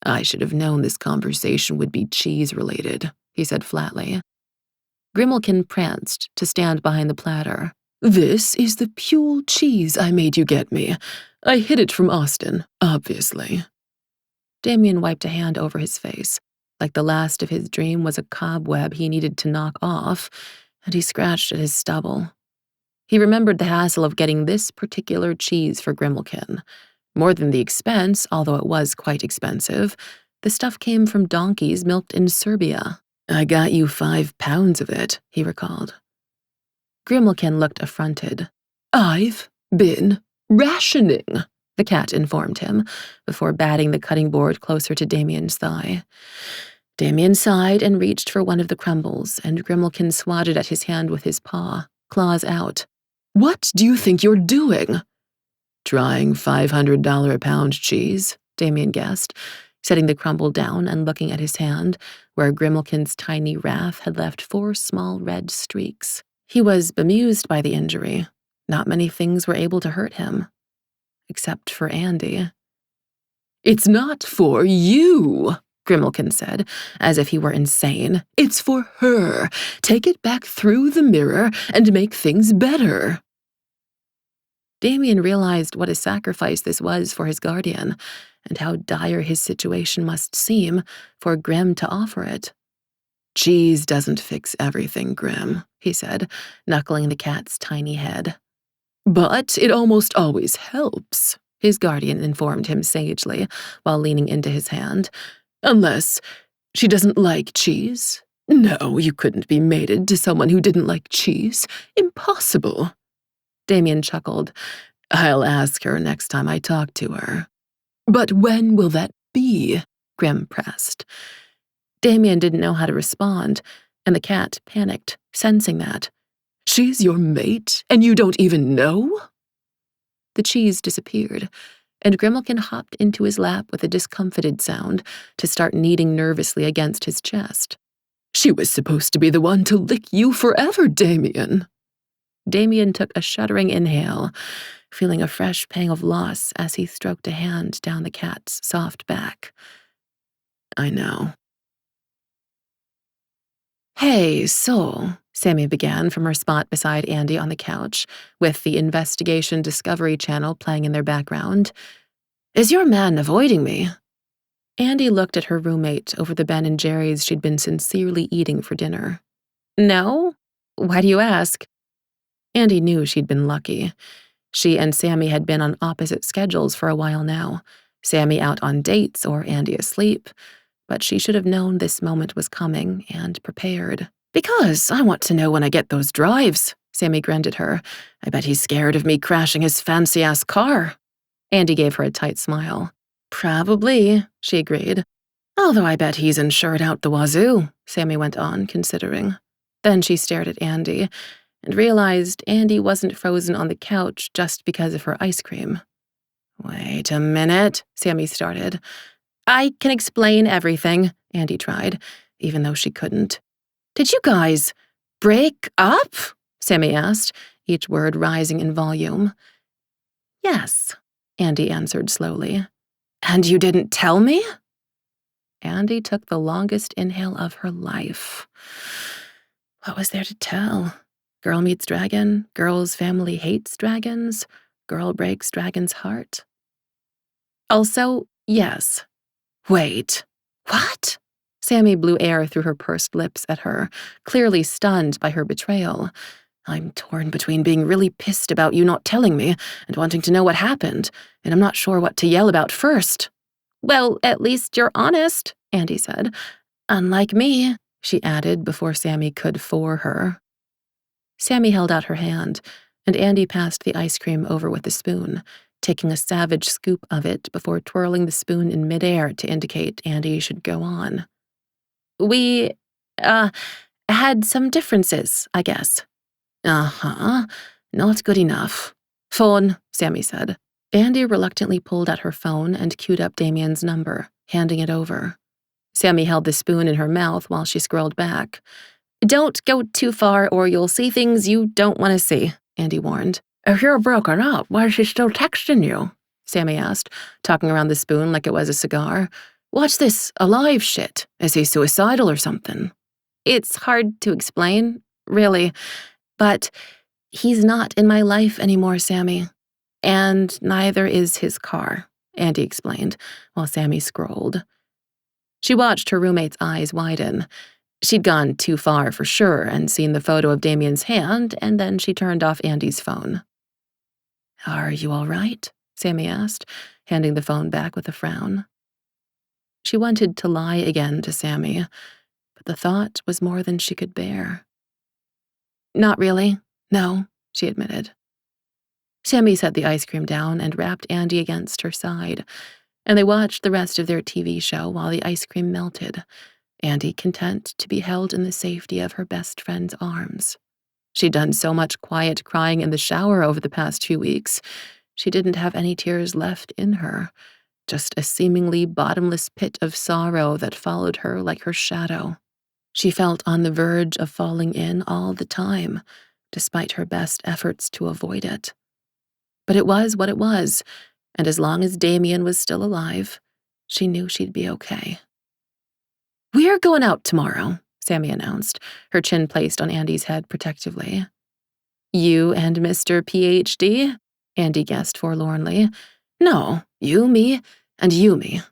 I should have known this conversation would be cheese-related, he said flatly. Grimmelkin pranced to stand behind the platter. This is the Pule cheese I made you get me. I hid it from Austin, obviously. Damian wiped a hand over his face, like the last of his dream was a cobweb he needed to knock off, and he scratched at his stubble. He remembered the hassle of getting this particular cheese for Grimmelkin. More than the expense, although it was quite expensive, the stuff came from donkeys milked in Serbia. I got you 5 pounds of it, he recalled. Grimmelkin looked affronted. I've been rationing, the cat informed him, before batting the cutting board closer to Damian's thigh. Damian sighed and reached for one of the crumbles, and Grimmelkin swatted at his hand with his paw, claws out. What do you think you're doing? Trying $500 a pound cheese, Damian guessed, setting the crumble down and looking at his hand, where Grimmelkin's tiny wrath had left 4 small red streaks. He was bemused by the injury. Not many things were able to hurt him. Except for Andi. It's not for you, Grimmelkin said, as if he were insane. It's for her. Take it back through the mirror and make things better. Damian realized what a sacrifice this was for his guardian, and how dire his situation must seem for Grim to offer it. Cheese doesn't fix everything, Grim, he said, knuckling the cat's tiny head. But it almost always helps, his guardian informed him sagely, while leaning into his hand. Unless she doesn't like cheese. No, you couldn't be mated to someone who didn't like cheese. Impossible. Damian chuckled. I'll ask her next time I talk to her. But when will that be? Grim pressed. Damian didn't know how to respond, and the cat panicked, sensing that. She's your mate, and you don't even know? The cheese disappeared, and Grimalkin hopped into his lap with a discomfited sound to start kneading nervously against his chest. She was supposed to be the one to lick you forever, Damian. Damian took a shuddering inhale, feeling a fresh pang of loss as he stroked a hand down the cat's soft back. I know. Hey, so, Sammy began from her spot beside Andi on the couch, with the Investigation Discovery Channel playing in their background. Is your man avoiding me? Andi looked at her roommate over the Ben & Jerry's she'd been sincerely eating for dinner. No? Why do you ask? Andi knew she'd been lucky. She and Sammy had been on opposite schedules for a while now, Sammy out on dates or Andi asleep, but she should have known this moment was coming and prepared. Because I want to know when I get those drives, Sammy grinned at her. I bet he's scared of me crashing his fancy-ass car. Andi gave her a tight smile. Probably, she agreed. Although I bet he's insured out the wazoo, Sammy went on, considering. Then she stared at Andi and realized Andi wasn't frozen on the couch just because of her ice cream. Wait a minute, Sammy started. I can explain everything, Andi tried, even though she couldn't. Did you guys break up? Sammy asked, each word rising in volume. Yes, Andi answered slowly. And you didn't tell me? Andi took the longest inhale of her life. What was there to tell? Girl meets dragon, girl's family hates dragons, girl breaks dragon's heart. Also, yes. Wait, what? Sammy blew air through her pursed lips at her, clearly stunned by her betrayal. I'm torn between being really pissed about you not telling me and wanting to know what happened, and I'm not sure what to yell about first. Well, at least you're honest, Andi said. Unlike me, she added before Sammy could for her. Sammy held out her hand, and Andi passed the ice cream over with a spoon, taking a savage scoop of it before twirling the spoon in midair to indicate Andi should go on. We, had some differences, I guess. Uh-huh. Not good enough. Phone, Sammy said. Andi reluctantly pulled out her phone and queued up Damian's number, handing it over. Sammy held the spoon in her mouth while she scrolled back. Don't go too far or you'll see things you don't want to see, Andi warned. If you're broken up, why is she still texting you? Sammy asked, talking around the spoon like it was a cigar. What's this alive shit? Is he suicidal or something? It's hard to explain, really, but he's not in my life anymore, Sammy. And neither is his car, Andi explained, while Sammy scrolled. She watched her roommate's eyes widen. She'd gone too far for sure and seen the photo of Damian's hand, and then she turned off Andi's phone. Are you all right? Sammy asked, handing the phone back with a frown. She wanted to lie again to Sammy, but the thought was more than she could bear. Not really, no, she admitted. Sammy set the ice cream down and wrapped Andi against her side, and they watched the rest of their TV show while the ice cream melted, Andi content to be held in the safety of her best friend's arms. She'd done so much quiet crying in the shower over the past few weeks, she didn't have any tears left in her, just a seemingly bottomless pit of sorrow that followed her like her shadow. She felt on the verge of falling in all the time, despite her best efforts to avoid it. But it was what it was, and as long as Damian was still alive, she knew she'd be okay. We're going out tomorrow, Sammy announced, her chin placed on Andi's head protectively. You and Mr. PhD? Andi guessed forlornly. No, you, me, and Yumi.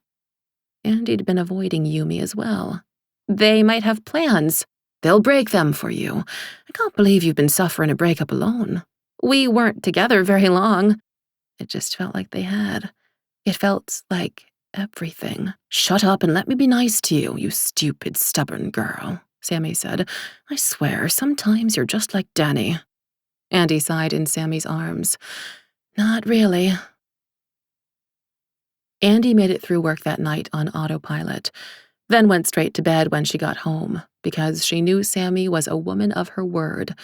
Andi'd been avoiding Yumi as well. They might have plans. They'll break them for you. I can't believe you've been suffering a breakup alone. We weren't together very long. It just felt like they had. It felt like everything. Shut up and let me be nice to you, you stupid, stubborn girl, Sammy said. I swear, sometimes you're just like Danny. Andi sighed in Sammy's arms. Not really. Andi made it through work that night on autopilot, then went straight to bed when she got home, because she knew Sammy was a woman of her word,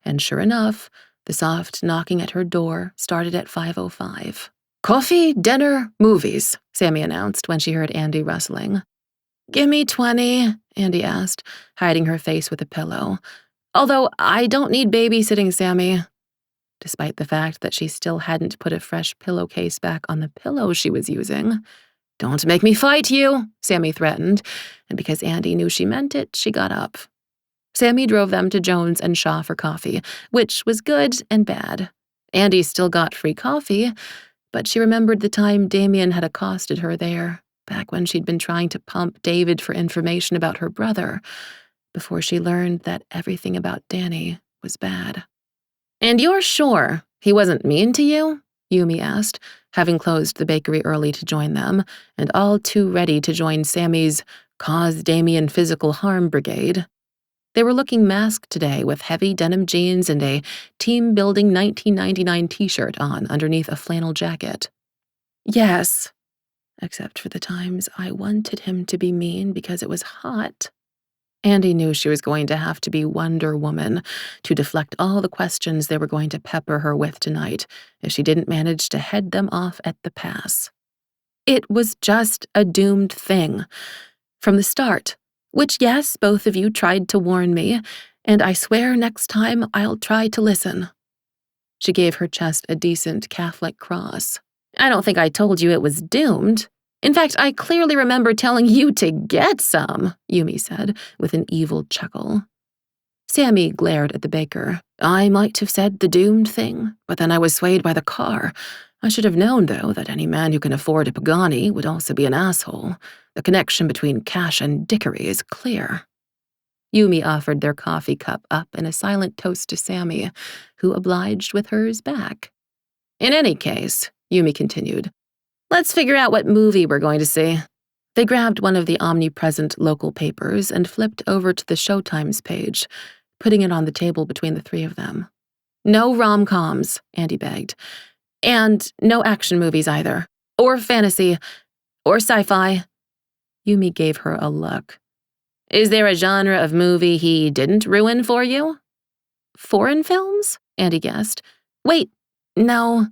and sure enough, the next morning The soft knocking at her door started at 5:05. "Coffee, dinner, movies," Sammy announced when she heard Andi rustling. "Gimme 20, Andi asked, hiding her face with a pillow. "Although I don't need babysitting, Sammy." Despite the fact that she still hadn't put a fresh pillowcase back on the pillow she was using. "Don't make me fight you," Sammy threatened, and because Andi knew she meant it, she got up. Sammy drove them to Jones and Shaw for coffee, which was good and bad. Andi still got free coffee, but she remembered the time Damian had accosted her there, back when she'd been trying to pump David for information about her brother, before she learned that everything about Danny was bad. "And you're sure he wasn't mean to you?" Yumi asked, having closed the bakery early to join them, and all too ready to join Sammy's Cause Damian Physical Harm Brigade. They were looking masked today with heavy denim jeans and a team-building 1999 t-shirt on underneath a flannel jacket. "Yes, except for the times I wanted him to be mean because it was hot." Andi knew she was going to have to be Wonder Woman to deflect all the questions they were going to pepper her with tonight if she didn't manage to head them off at the pass. It was just a doomed thing. From the start. Which, yes, both of you tried to warn me, and I swear next time I'll try to listen. She gave her chest a decent Catholic cross. "I don't think I told you it was doomed. In fact, I clearly remember telling you to get some," Yumi said, with an evil chuckle. Sammy glared at the baker. "I might have said the doomed thing, but then I was swayed by the car. I should have known, though, that any man who can afford a Pagani would also be an asshole. The connection between cash and dickery is clear." Yumi offered their coffee cup up in a silent toast to Sammy, who obliged with hers back. "In any case," Yumi continued, "let's figure out what movie we're going to see." They grabbed one of the omnipresent local papers and flipped over to the Showtimes page, putting it on the table between the three of them. "No rom-coms," Andi begged. "And no action movies either. Or fantasy. Or sci-fi." Yumi gave her a look. "Is there a genre of movie he didn't ruin for you?" "Foreign films?" Andi guessed. "Wait, no."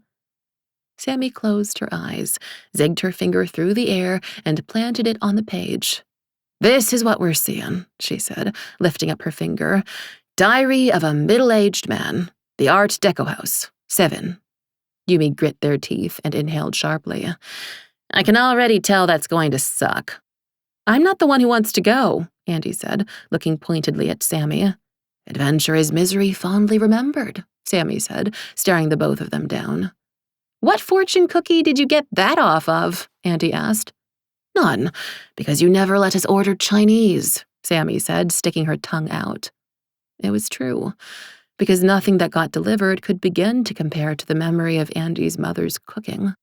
Sammy closed her eyes, zigged her finger through the air, and planted it on the page. "This is what we're seeing," she said, lifting up her finger. "Diary of a Middle-Aged Man. The Art Deco House. 7. Yumi grit their teeth and inhaled sharply. "I can already tell that's going to suck." "I'm not the one who wants to go," Andi said, looking pointedly at Sammy. "Adventure is misery fondly remembered," Sammy said, staring the both of them down. "What fortune cookie did you get that off of?" Andi asked. "None, because you never let us order Chinese," Sammy said, sticking her tongue out. It was true, because nothing that got delivered could begin to compare to the memory of Andi's mother's cooking.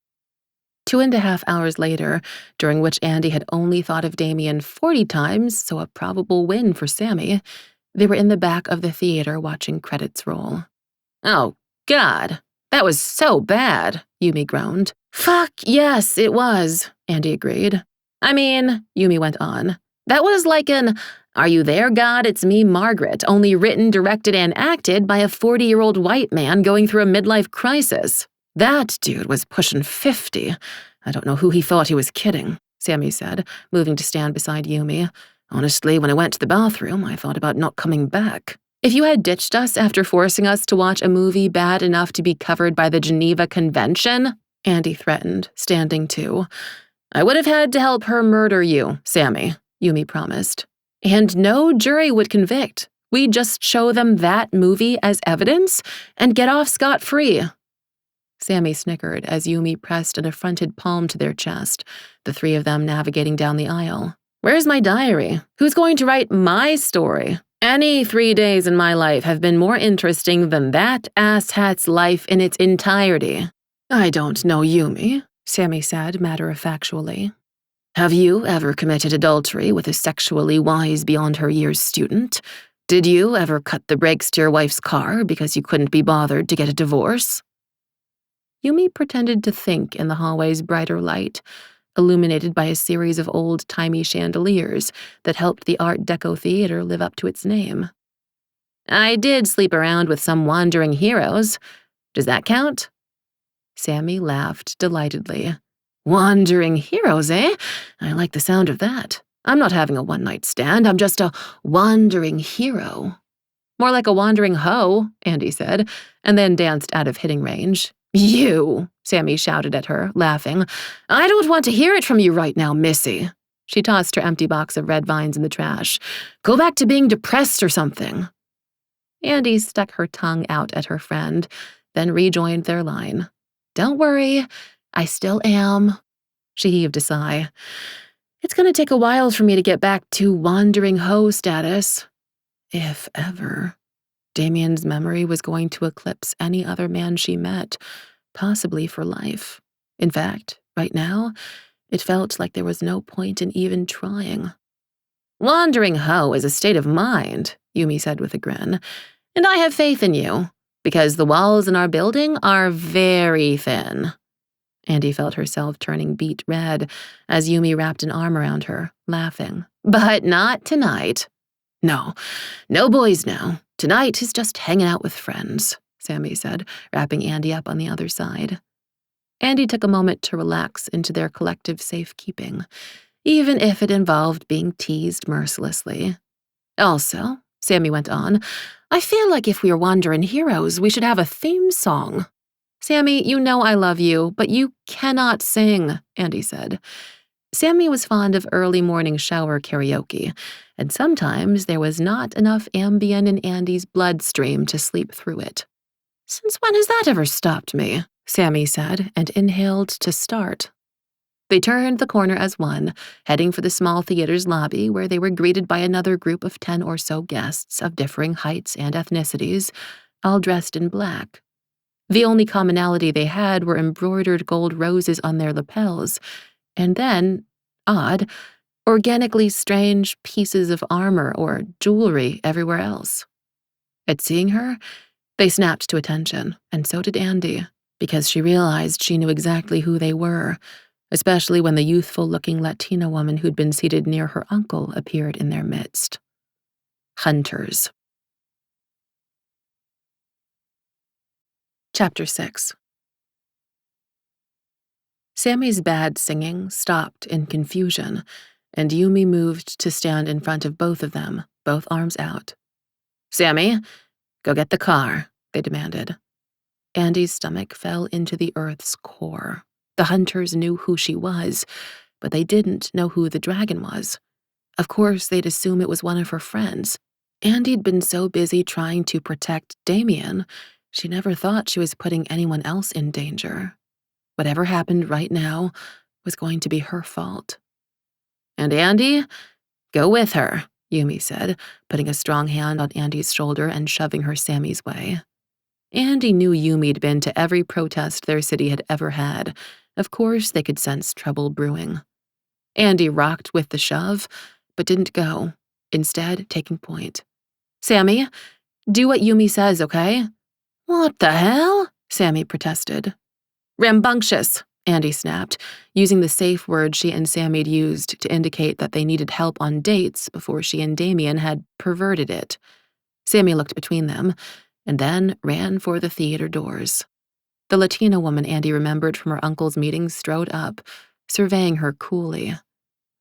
2.5 hours later, during which Andi had only thought of Damian 40 times, so a probable win for Sammy, they were in the back of the theater watching credits roll. "Oh, God, that was so bad," Yumi groaned. "Fuck, yes, it was," Andi agreed. "I mean," Yumi went on, "that was like an 'Are you there, God? It's me, Margaret,' only written, directed, and acted by a 40-year-old white man going through a midlife crisis. That dude was pushing 50. I don't know who he thought he was kidding," Sammy said, moving to stand beside Yumi. "Honestly, when I went to the bathroom, I thought about not coming back." "If you had ditched us after forcing us to watch a movie bad enough to be covered by the Geneva Convention," Andi threatened, standing too, "I would have had to help her murder you, Sammy," Yumi promised. "And no jury would convict. We'd just show them that movie as evidence and get off scot-free." Sammy snickered as Yumi pressed an affronted palm to their chest, the three of them navigating down the aisle. "Where's my diary? Who's going to write my story? Any 3 days in my life have been more interesting than that asshat's life in its entirety." "I don't know Yumi," Sammy said matter-of-factually. "Have you ever committed adultery with a sexually wise beyond her years student? Did you ever cut the brakes to your wife's car because you couldn't be bothered to get a divorce?" Yumi pretended to think in the hallway's brighter light, illuminated by a series of old-timey chandeliers that helped the Art Deco theater live up to its name. I did sleep around with some wandering heroes. Does that count? Sammy laughed delightedly. Wandering heroes, eh? I like the sound of that. I'm not having a one-night stand, I'm just a wandering hero. More like a wandering hoe, Andi said, and then danced out of hitting range. You, Sammy shouted at her, laughing. I don't want to hear it from you right now, Missy. She tossed her empty box of red vines in the trash. Go back to being depressed or something. Andi stuck her tongue out at her friend, then rejoined their line. Don't worry, I still am. She heaved a sigh. It's going to take a while for me to get back to wandering hoe status. If ever. Damian's memory was going to eclipse any other man she met, possibly for life. In fact, right now, it felt like there was no point in even trying. Wandering hoe is a state of mind, Yumi said with a grin, and I have faith in you, because the walls in our building are very thin. Andi felt herself turning beet red as Yumi wrapped an arm around her, laughing. But not tonight. No boys now. Tonight is just hanging out with friends, Sammy said, wrapping Andi up on the other side. Andi took a moment to relax into their collective safekeeping, even if it involved being teased mercilessly. Also, Sammy went on, I feel like if we are wandering heroes, we should have a theme song. Sammy, you know I love you, but you cannot sing, Andi said. Sammy was fond of early morning shower karaoke, and sometimes there was not enough Ambien in Andi's bloodstream to sleep through it. Since when has that ever stopped me? Sammy said, and inhaled to start. They turned the corner as one, heading for the small theater's lobby where they were greeted by another group of 10 or so guests of differing heights and ethnicities, all dressed in black. The only commonality they had were embroidered gold roses on their lapels, and then, odd, organically strange pieces of armor or jewelry everywhere else. At seeing her, they snapped to attention, and so did Andi, because she realized she knew exactly who they were, especially when the youthful-looking Latina woman who'd been seated near her uncle appeared in their midst. Hunters. Chapter 6. Sammy's bad singing stopped in confusion, and Yumi moved to stand in front of both of them, both arms out. Sammy, go get the car, they demanded. Andi's stomach fell into the earth's core. The hunters knew who she was, but they didn't know who the dragon was. Of course, they'd assume it was one of her friends. Andi'd been so busy trying to protect Damian, she never thought she was putting anyone else in danger. Whatever happened right now was going to be her fault. And Andi, go with her, Yumi said, putting a strong hand on Andi's shoulder and shoving her Sammy's way. Andi knew Yumi'd been to every protest their city had ever had. Of course, they could sense trouble brewing. Andi rocked with the shove, but didn't go, instead taking point. Sammy, do what Yumi says, okay? What the hell? Sammy protested. Rambunctious, Andi snapped, using the safe word she and Sammy'd used to indicate that they needed help on dates before she and Damian had perverted it. Sammy looked between them, and then ran for the theater doors. The Latina woman Andi remembered from her uncle's meeting strode up, surveying her coolly.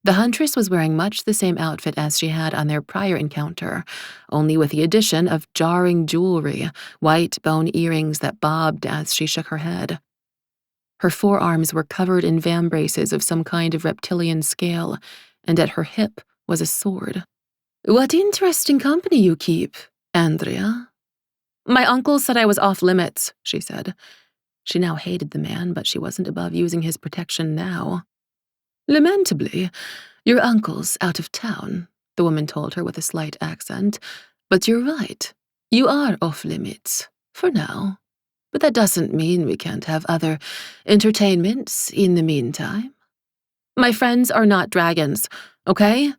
The huntress was wearing much the same outfit as she had on their prior encounter, only with the addition of jarring jewelry, white bone earrings that bobbed as she shook her head. Her forearms were covered in vambraces of some kind of reptilian scale, and at her hip was a sword. What interesting company you keep, Andrea. My uncle said I was off limits, she said. She now hated the man, but she wasn't above using his protection now. Lamentably, your uncle's out of town, the woman told her with a slight accent. But you're right. You are off limits, for now. But that doesn't mean we can't have other entertainments in the meantime. My friends are not dragons, okay?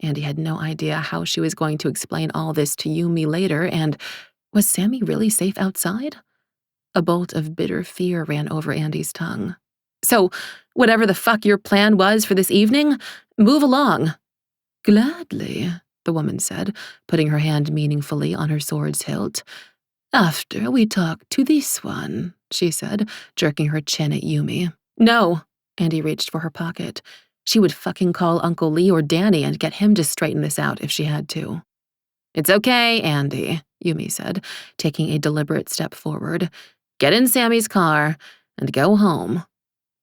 Andi had no idea how she was going to explain all this to Yumi later, and was Sammy really safe outside? A bolt of bitter fear ran over Andi's tongue. So, whatever the fuck your plan was for this evening, move along. Gladly, the woman said, putting her hand meaningfully on her sword's hilt. After we talk to this one, she said, jerking her chin at Yumi. No, Andi reached for her pocket. She would fucking call Uncle Lee or Danny and get him to straighten this out if she had to. It's okay, Andi, Yumi said, taking a deliberate step forward. Get in Sammy's car and go home.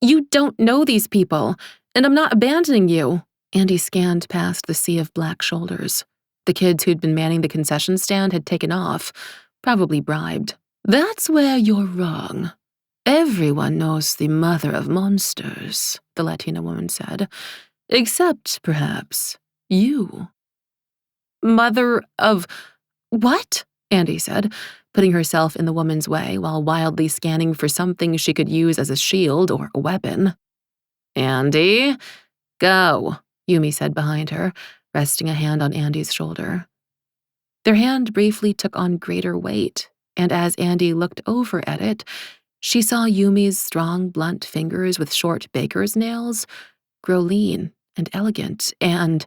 You don't know these people, and I'm not abandoning you. Andi scanned past the sea of black shoulders. The kids who'd been manning the concession stand had taken off, probably bribed. That's where you're wrong. Everyone knows the mother of monsters, the Latina woman said. Except, perhaps, you. Mother of what? Andi said, putting herself in the woman's way while wildly scanning for something she could use as a shield or a weapon. Andi, go, Yumi said behind her, resting a hand on Andi's shoulder. Their hand briefly took on greater weight, and as Andi looked over at it, she saw Yumi's strong, blunt fingers with short baker's nails grow lean and elegant and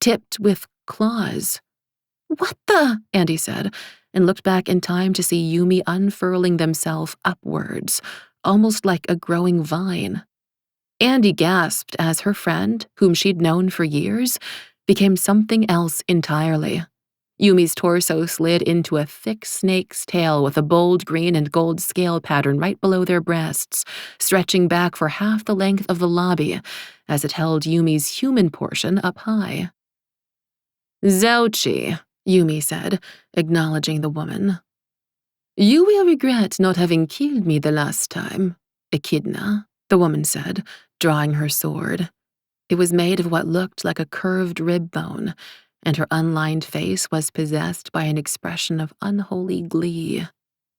tipped with claws. What the? Andi said, and looked back in time to see Yumi unfurling themselves upwards, almost like a growing vine. Andi gasped as her friend, whom she'd known for years, became something else entirely. Yumi's torso slid into a thick snake's tail with a bold green and gold scale pattern right below their breasts, stretching back for half the length of the lobby as it held Yumi's human portion up high. Zouchi, Yumi said, acknowledging the woman. You will regret not having killed me the last time, Echidna, the woman said, drawing her sword. It was made of what looked like a curved rib bone, and her unlined face was possessed by an expression of unholy glee.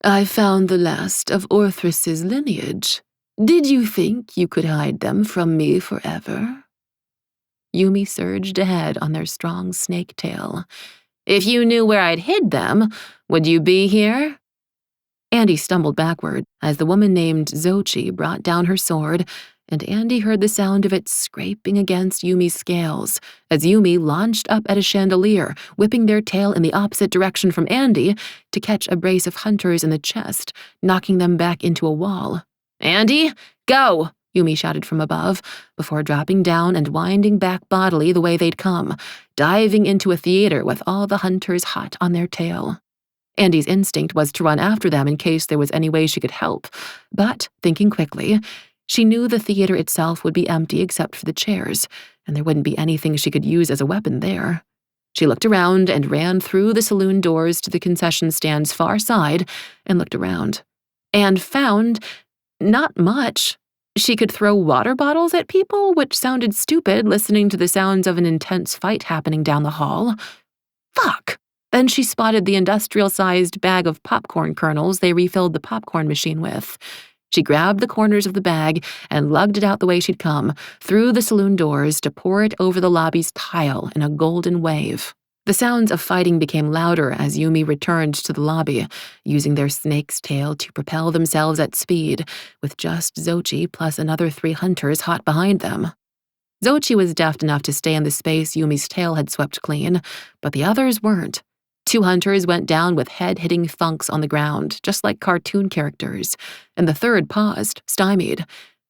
I found the last of Orthrus's lineage. Did you think you could hide them from me forever? Yumi surged ahead on their strong snake tail. If you knew where I'd hid them, would you be here? Andi stumbled backward as the woman named Zouchi brought down her sword, and Andi heard the sound of it scraping against Yumi's scales as Yumi launched up at a chandelier, whipping their tail in the opposite direction from Andi to catch a brace of hunters in the chest, knocking them back into a wall. Andi, go! Yumi shouted from above, before dropping down and winding back bodily the way they'd come, diving into a theater with all the hunters hot on their tail. Andi's instinct was to run after them in case there was any way she could help, but, thinking quickly, she knew the theater itself would be empty except for the chairs, and there wouldn't be anything she could use as a weapon there. She looked around and ran through the saloon doors to the concession stand's far side and looked around. And found not much. She could throw water bottles at people, which sounded stupid listening to the sounds of an intense fight happening down the hall. Fuck! Then she spotted the industrial-sized bag of popcorn kernels they refilled the popcorn machine with. She grabbed the corners of the bag and lugged it out the way she'd come, through the saloon doors to pour it over the lobby's tile in a golden wave. The sounds of fighting became louder as Yumi returned to the lobby, using their snake's tail to propel themselves at speed, with just Zouchi plus another 3 hunters hot behind them. Zouchi was deft enough to stay in the space Yumi's tail had swept clean, but the others weren't. 2 hunters went down with head-hitting thunks on the ground, just like cartoon characters, and the third paused, stymied.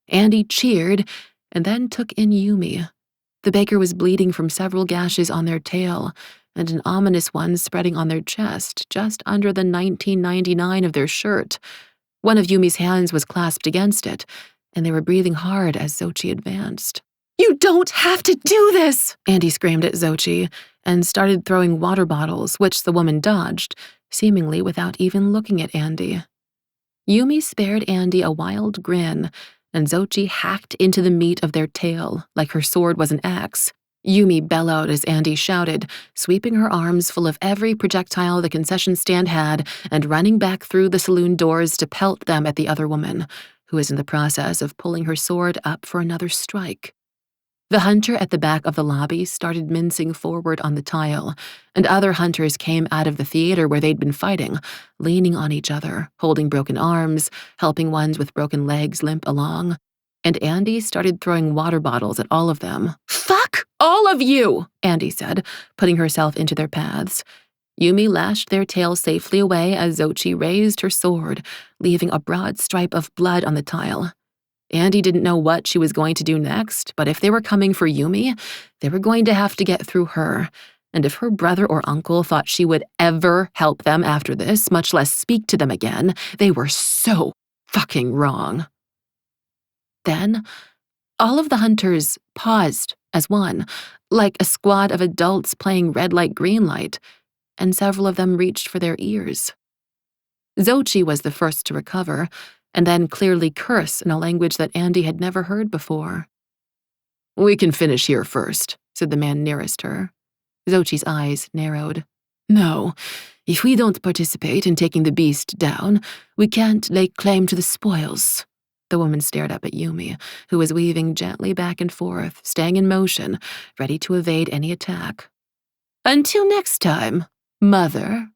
Andi cheered, and then took in Yumi. The baker was bleeding from several gashes on their tail, and an ominous one spreading on their chest, just under the 1999 of their shirt. One of Yumi's hands was clasped against it, and they were breathing hard as Zouchi advanced. You don't have to do this! Andi screamed at Zouchi, and started throwing water bottles, which the woman dodged, seemingly without even looking at Andi. Yumi spared Andi a wild grin, and Zouchi hacked into the meat of their tail, like her sword was an axe. Yumi bellowed as Andi shouted, sweeping her arms full of every projectile the concession stand had and running back through the saloon doors to pelt them at the other woman, who was in the process of pulling her sword up for another strike. The hunter at the back of the lobby started mincing forward on the tile, and other hunters came out of the theater where they'd been fighting, leaning on each other, holding broken arms, helping ones with broken legs limp along. And Andi started throwing water bottles at all of them. Fuck All of you, Andi said, putting herself into their paths. Yumi lashed their tail safely away as Xochi raised her sword, leaving a broad stripe of blood on the tile. Andi didn't know what she was going to do next, but if they were coming for Yumi, they were going to have to get through her. And if her brother or uncle thought she would ever help them after this, much less speak to them again, they were so fucking wrong. Then, all of the hunters paused as one, like a squad of adults playing red light, green light, and several of them reached for their ears. Xochi was the first to recover, and then clearly curse in a language that Andi had never heard before. "We can finish here first," said the man nearest her. Xochi's eyes narrowed. "No, if we don't participate in taking the beast down, we can't lay claim to the spoils." The woman stared up at Yumi, who was weaving gently back and forth, staying in motion, ready to evade any attack. "Until next time, mother."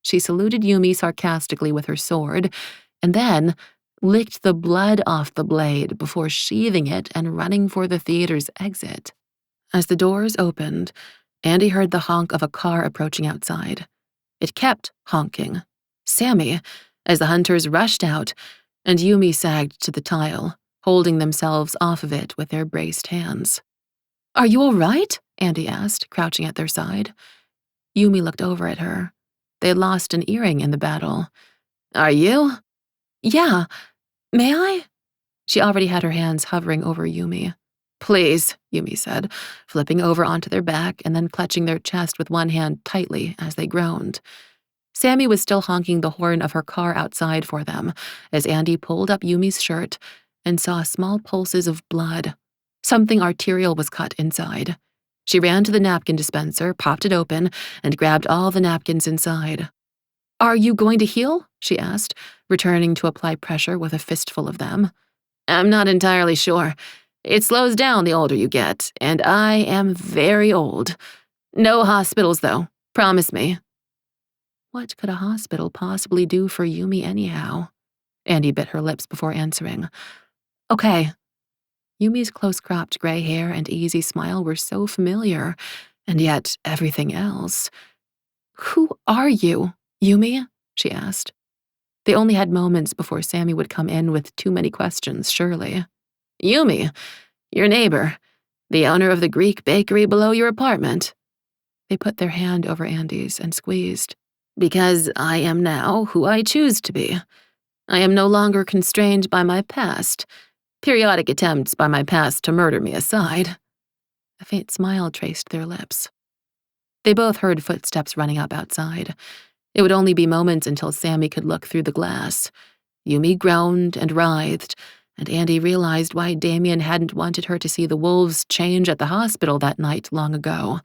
She saluted Yumi sarcastically with her sword, and then licked the blood off the blade before sheathing it and running for the theater's exit. As the doors opened, Andi heard the honk of a car approaching outside. It kept honking. Sammy, as the hunters rushed out, and Yumi sagged to the tile, holding themselves off of it with their braced hands. "Are you all right?" Andi asked, crouching at their side. Yumi looked over at her. They had lost an earring in the battle. "Are you?" "Yeah. May I?" She already had her hands hovering over Yumi. "Please," Yumi said, flipping over onto their back and then clutching their chest with one hand tightly as they groaned. Sammy was still honking the horn of her car outside for them as Andi pulled up Yumi's shirt and saw small pulses of blood. Something arterial was cut inside. She ran to the napkin dispenser, popped it open, and grabbed all the napkins inside. "Are you going to heal?" she asked, returning to apply pressure with a fistful of them. "I'm not entirely sure. It slows down the older you get, and I am very old. No hospitals, though. Promise me." What could a hospital possibly do for Yumi anyhow? Andi bit her lips before answering. "Okay." Yumi's close-cropped gray hair and easy smile were so familiar, and yet everything else. "Who are you, Yumi?" she asked. They only had moments before Sammy would come in with too many questions, surely. "Yumi, your neighbor, the owner of the Greek bakery below your apartment." They put their hand over Andi's and squeezed. "Because I am now who I choose to be. I am no longer constrained by my past, periodic attempts by my past to murder me aside." A faint smile traced their lips. They both heard footsteps running up outside. It would only be moments until Sammy could look through the glass. Yumi groaned and writhed, and Andi realized why Damian hadn't wanted her to see the wolves change at the hospital that night long ago.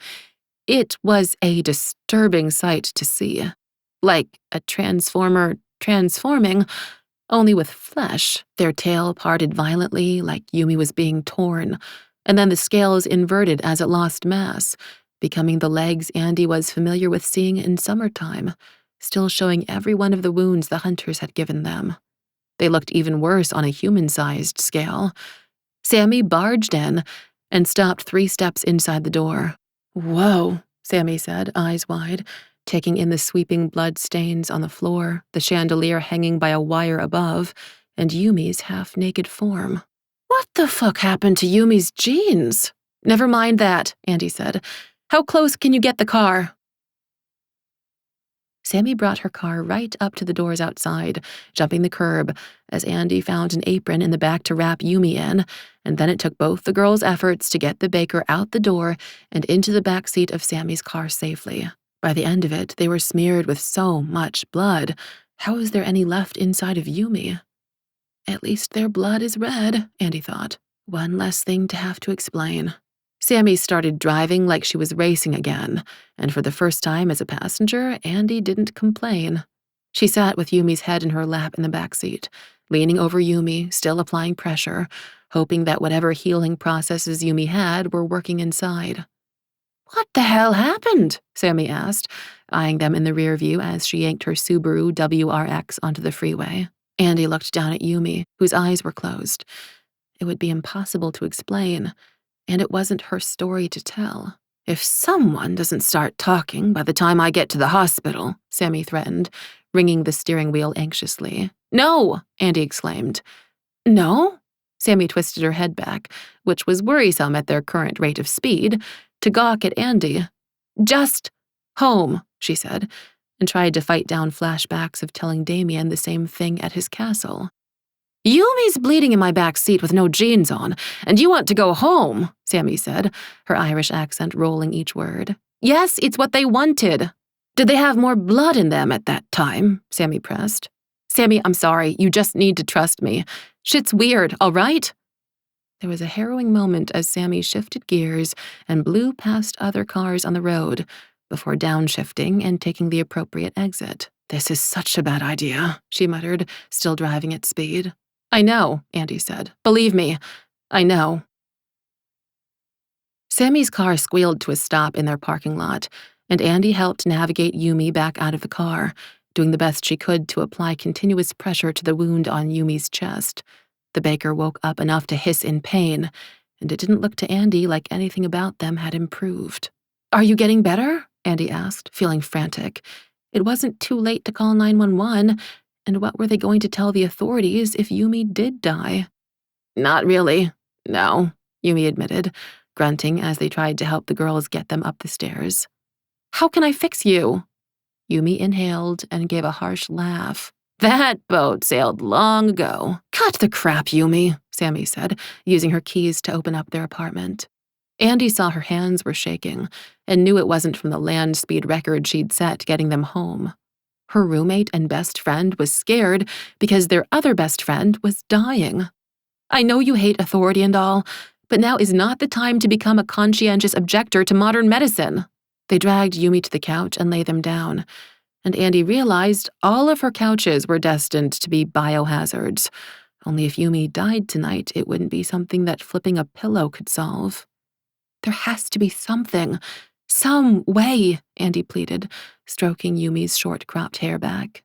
It was a disturbing sight to see. Like a transformer transforming, only with flesh. Their tail parted violently like Yumi was being torn, and then the scales inverted as it lost mass, becoming the legs Andi was familiar with seeing in summertime, still showing every one of the wounds the hunters had given them. They looked even worse on a human-sized scale. Sammy barged in and stopped 3 steps inside the door. "Whoa," Sammy said, eyes wide, taking in the sweeping blood stains on the floor, the chandelier hanging by a wire above, and Yumi's half-naked form. "What the fuck happened to Yumi's jeans?" "Never mind that," Andi said. "How close can you get the car?" Sammy brought her car right up to the doors outside, jumping the curb, as Andi found an apron in the back to wrap Yumi in, and then it took both the girls' efforts to get the baker out the door and into the back seat of Sammy's car safely. By the end of it, they were smeared with so much blood. How is there any left inside of Yumi? At least their blood is red, Andi thought. One less thing to have to explain. Sammy started driving like she was racing again, and for the first time as a passenger, Andi didn't complain. She sat with Yumi's head in her lap in the back seat, leaning over Yumi, still applying pressure, hoping that whatever healing processes Yumi had were working inside. "What the hell happened?" Sammy asked, eyeing them in the rear view as she yanked her Subaru WRX onto the freeway. Andi looked down at Yumi, whose eyes were closed. It would be impossible to explain. And it wasn't her story to tell. "If someone doesn't start talking by the time I get to the hospital," Sammy threatened, ringing the steering wheel anxiously. "No!" Andi exclaimed. "No?" Sammy twisted her head back, which was worrisome at their current rate of speed, to gawk at Andi. "Just home," she said, and tried to fight down flashbacks of telling Damian the same thing at his castle. "Yumi's bleeding in my back seat with no jeans on, and you want to go home," Sammy said, her Irish accent rolling each word. "Yes, it's what they wanted." "Did they have more blood in them at that time?" Sammy pressed. "Sammy, I'm sorry, you just need to trust me. Shit's weird, all right?" There was a harrowing moment as Sammy shifted gears and blew past other cars on the road, before downshifting and taking the appropriate exit. "This is such a bad idea," she muttered, still driving at speed. "I know," Andi said. "Believe me, I know." Sammy's car squealed to a stop in their parking lot, and Andi helped navigate Yumi back out of the car, doing the best she could to apply continuous pressure to the wound on Yumi's chest. The baker woke up enough to hiss in pain, and it didn't look to Andi like anything about them had improved. "Are you getting better?" Andi asked, feeling frantic. It wasn't too late to call 911, and what were they going to tell the authorities if Yumi did die? "Not really, no," Yumi admitted, grunting as they tried to help the girls get them up the stairs. "How can I fix you?" Yumi inhaled and gave a harsh laugh. "That boat sailed long ago." "Cut the crap, Yumi," Sammy said, using her keys to open up their apartment. Andi saw her hands were shaking and knew it wasn't from the land speed record she'd set getting them home. Her roommate and best friend was scared because their other best friend was dying. "I know you hate authority and all, but now is not the time to become a conscientious objector to modern medicine." They dragged Yumi to the couch and laid them down, and Andi realized all of her couches were destined to be biohazards. Only if Yumi died tonight, it wouldn't be something that flipping a pillow could solve. "There has to be something. Some way," Andi pleaded, stroking Yumi's short-cropped hair back.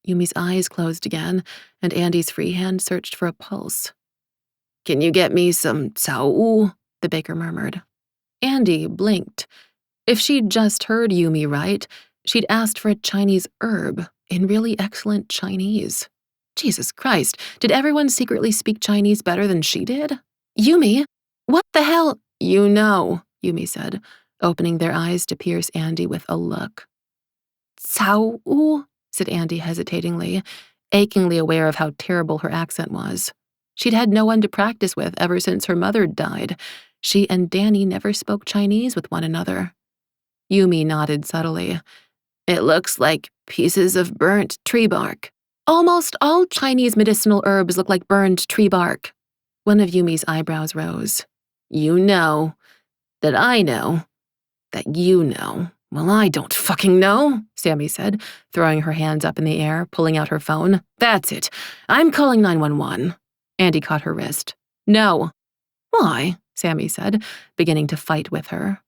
Yumi's eyes closed again, and Andi's free hand searched for a pulse. "Can you get me some tsao?" the baker murmured. Andi blinked. If she'd just heard Yumi right, she'd asked for a Chinese herb in really excellent Chinese. Jesus Christ, did everyone secretly speak Chinese better than she did? "Yumi, what the hell?" "You know," Yumi said, opening their eyes to pierce Andi with a look. "Tsao?" said Andi hesitatingly, achingly aware of how terrible her accent was. She'd had no one to practice with ever since her mother died. She and Danny never spoke Chinese with one another. Yumi nodded subtly. "It looks like pieces of burnt tree bark." "Almost all Chinese medicinal herbs look like burned tree bark." One of Yumi's eyebrows rose. "You know that I know that you know." "Well, I don't fucking know," Sammy said, throwing her hands up in the air, pulling out her phone. "That's it. I'm calling 911. Andi caught her wrist. "No." "Why?" Sammy said, beginning to fight with her.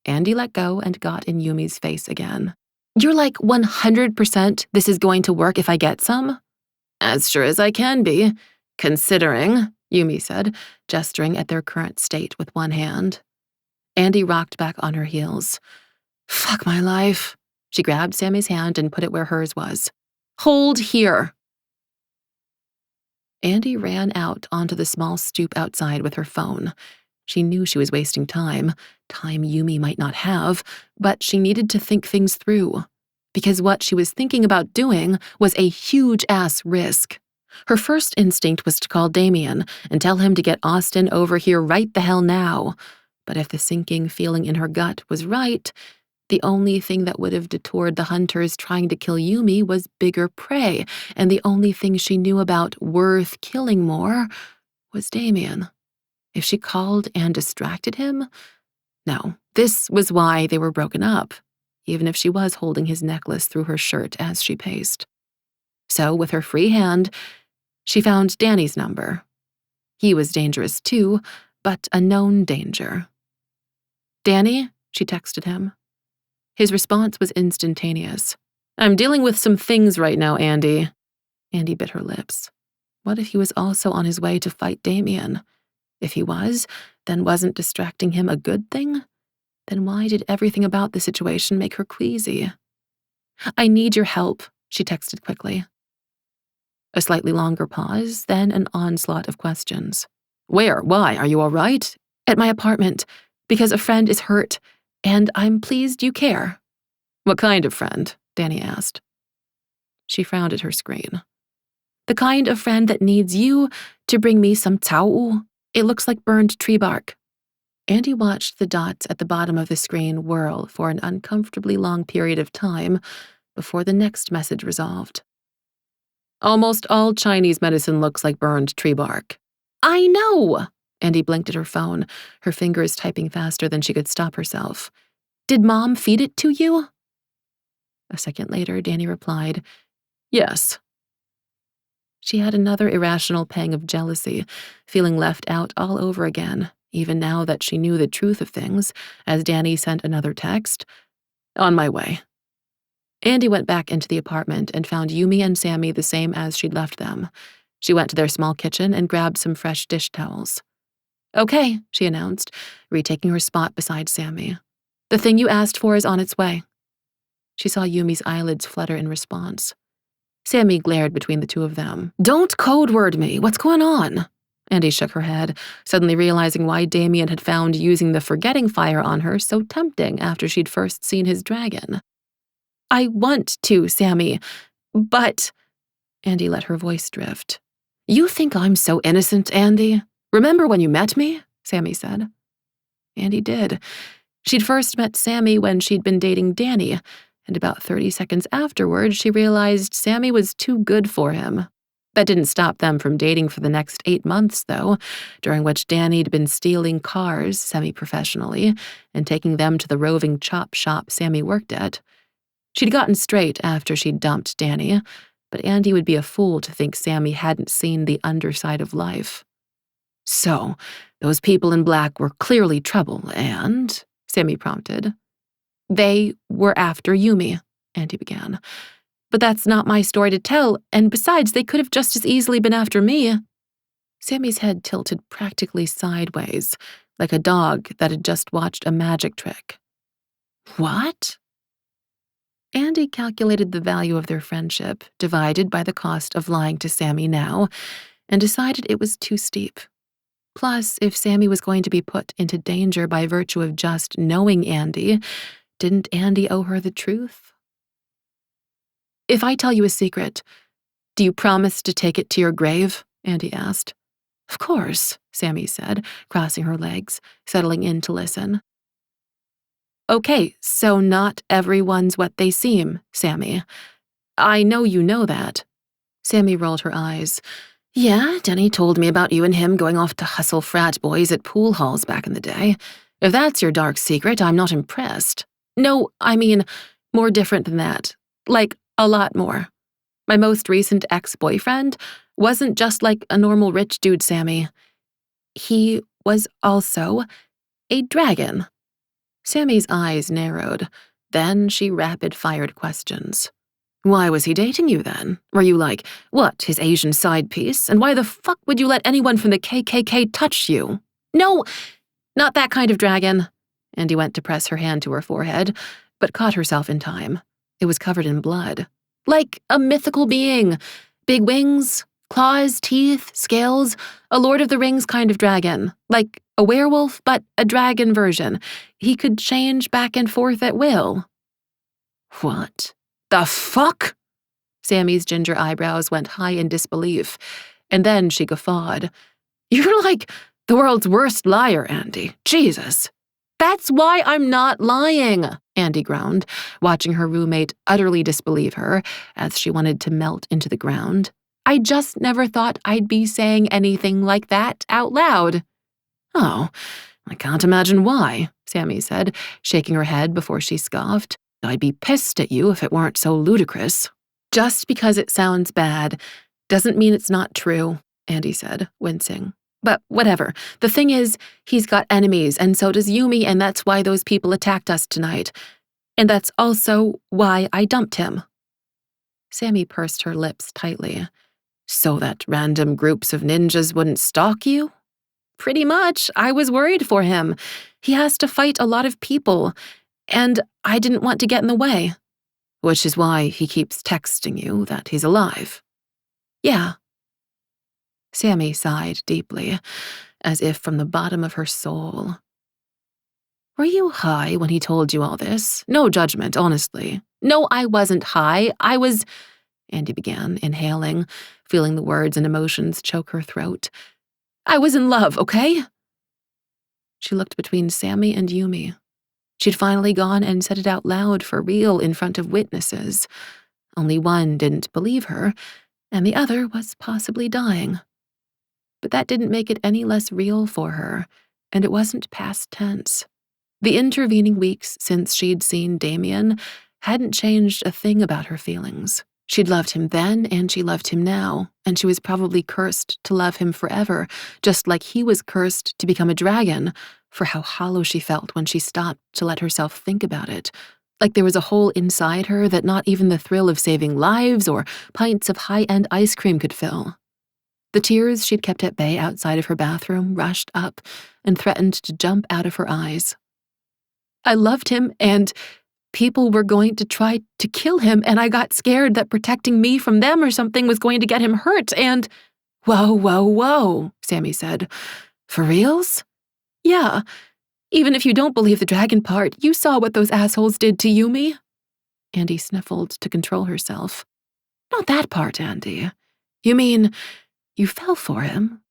Andi let go and got in Yumi's face again. "You're like 100% this is going to work if I get some?" "As sure as I can be, considering," Yumi said, gesturing at their current state with one hand. Andi rocked back on her heels. "Fuck my life." She grabbed Sammy's hand and put it where hers was. "Hold here." Andi ran out onto the small stoop outside with her phone. She knew she was wasting time Yumi might not have, but she needed to think things through. Because what she was thinking about doing was a huge-ass risk. Her first instinct was to call Damian and tell him to get Austin over here right the hell now. But if the sinking feeling in her gut was right, the only thing that would have detoured the hunters trying to kill Yumi was bigger prey, and the only thing she knew about worth killing more was Damian. If she called and distracted him? No, this was why they were broken up, even if she was holding his necklace through her shirt as she paced. So, with her free hand, she found Danny's number. He was dangerous too, but a known danger. "Danny?" she texted him. His response was instantaneous. "I'm dealing with some things right now, Andi." Andi bit her lips. What if he was also on his way to fight Damian? If he was, then wasn't distracting him a good thing? Then why did everything about the situation make her queasy? "I need your help," she texted quickly. A slightly longer pause, then an onslaught of questions. "Where? Why? Are you all right?" "At my apartment, because a friend is hurt, and I'm pleased you care." "What kind of friend?" Danny asked. She frowned at her screen. "The kind of friend that needs you to bring me some tau. It looks like burned tree bark." Andi watched the dots at the bottom of the screen whirl for an uncomfortably long period of time before the next message resolved. "Almost all Chinese medicine looks like burned tree bark." "I know!" Andi blinked at her phone, her fingers typing faster than she could stop herself. "Did Mom feed it to you?" A second later, Danny replied, "Yes." She had another irrational pang of jealousy, feeling left out all over again, even now that she knew the truth of things, as Danny sent another text, "On my way." Andi went back into the apartment and found Yumi and Sammy the same as she'd left them. She went to their small kitchen and grabbed some fresh dish towels. "Okay," she announced, retaking her spot beside Sammy. "The thing you asked for is on its way." She saw Yumi's eyelids flutter in response. Sammy glared between the two of them. "Don't code word me. What's going on?" Andi shook her head, suddenly realizing why Damian had found using the forgetting fire on her so tempting after she'd first seen his dragon. "I want to, Sammy, but—" Andi let her voice drift. "You think I'm so innocent, Andi? Remember when you met me?" Sammy said. Andi did. She'd first met Sammy when she'd been dating Danny, and about 30 seconds afterward, she realized Sammy was too good for him. That didn't stop them from dating for the next 8 months, though, during which Danny'd been stealing cars semi-professionally and taking them to the roving chop shop Sammy worked at. She'd gotten straight after she'd dumped Danny, but Andi would be a fool to think Sammy hadn't seen the underside of life. "So, those people in black were clearly trouble, and?" Sammy prompted. "They were after Yumi," Andi began. "But that's not my story to tell, and besides, they could have just as easily been after me." Sammy's head tilted practically sideways, like a dog that had just watched a magic trick. "What?" Andi calculated the value of their friendship, divided by the cost of lying to Sammy now, and decided it was too steep. Plus, if Sammy was going to be put into danger by virtue of just knowing Andi, didn't Andi owe her the truth? "If I tell you a secret, do you promise to take it to your grave?" Andi asked. "Of course," Sammy said, crossing her legs, settling in to listen. "Okay, so not everyone's what they seem, Sammy. I know you know that." Sammy rolled her eyes. "Yeah, Denny told me about you and him going off to hustle frat boys at pool halls back in the day. If that's your dark secret, I'm not impressed. No, I mean, more different than that. Like, a lot more. My most recent ex-boyfriend wasn't just like a normal rich dude, Sammy. He was also a dragon." Sammy's eyes narrowed. Then she rapid-fired questions. "Why was he dating you then? Were you like, what, his Asian side piece? And why the fuck would you let anyone from the KKK touch you?" "No, not that kind of dragon." Andi went to press her hand to her forehead, but caught herself in time. It was covered in blood. "Like a mythical being. Big wings, claws, teeth, scales, a Lord of the Rings kind of dragon. Like a werewolf, but a dragon version. He could change back and forth at will." "What the fuck?" Sammy's ginger eyebrows went high in disbelief, and then she guffawed. "You're like the world's worst liar, Andi. Jesus." "That's why I'm not lying," Andi groaned, watching her roommate utterly disbelieve her as she wanted to melt into the ground. "I just never thought I'd be saying anything like that out loud." "Oh, I can't imagine why," Sammy said, shaking her head before she scoffed. "I'd be pissed at you if it weren't so ludicrous." "Just because it sounds bad doesn't mean it's not true," Andi said, wincing. "But whatever. The thing is, he's got enemies, and so does Yumi, and that's why those people attacked us tonight. And that's also why I dumped him." Sammy pursed her lips tightly. "So that random groups of ninjas wouldn't stalk you?" Pretty much. I was worried for him. He has to fight a lot of people, and I didn't want to get in the way. Which is why he keeps texting you that he's alive. Yeah. Sammy sighed deeply, as if from the bottom of her soul. Were you high when he told you all this? No judgment, honestly. No, I wasn't high. I was… Andi began, inhaling, feeling the words and emotions choke her throat. I was in love, okay? She looked between Sammy and Yumi. She'd finally gone and said it out loud for real in front of witnesses. Only one didn't believe her, and the other was possibly dying. But that didn't make it any less real for her, and it wasn't past tense. The intervening weeks since she'd seen Damian hadn't changed a thing about her feelings. She'd loved him then, and she loved him now, and she was probably cursed to love him forever, just like he was cursed to become a dragon, for how hollow she felt when she stopped to let herself think about it. Like there was a hole inside her that not even the thrill of saving lives or pints of high-end ice cream could fill. The tears she'd kept at bay outside of her bathroom rushed up and threatened to jump out of her eyes. I loved him, and people were going to try to kill him, and I got scared that protecting me from them or something was going to get him hurt, and… Whoa, whoa, whoa, Sammy said. For reals? Yeah. Even if you don't believe the dragon part, you saw what those assholes did to Yumi. Andi sniffled to control herself. Not that part, Andi. You mean you fell for him?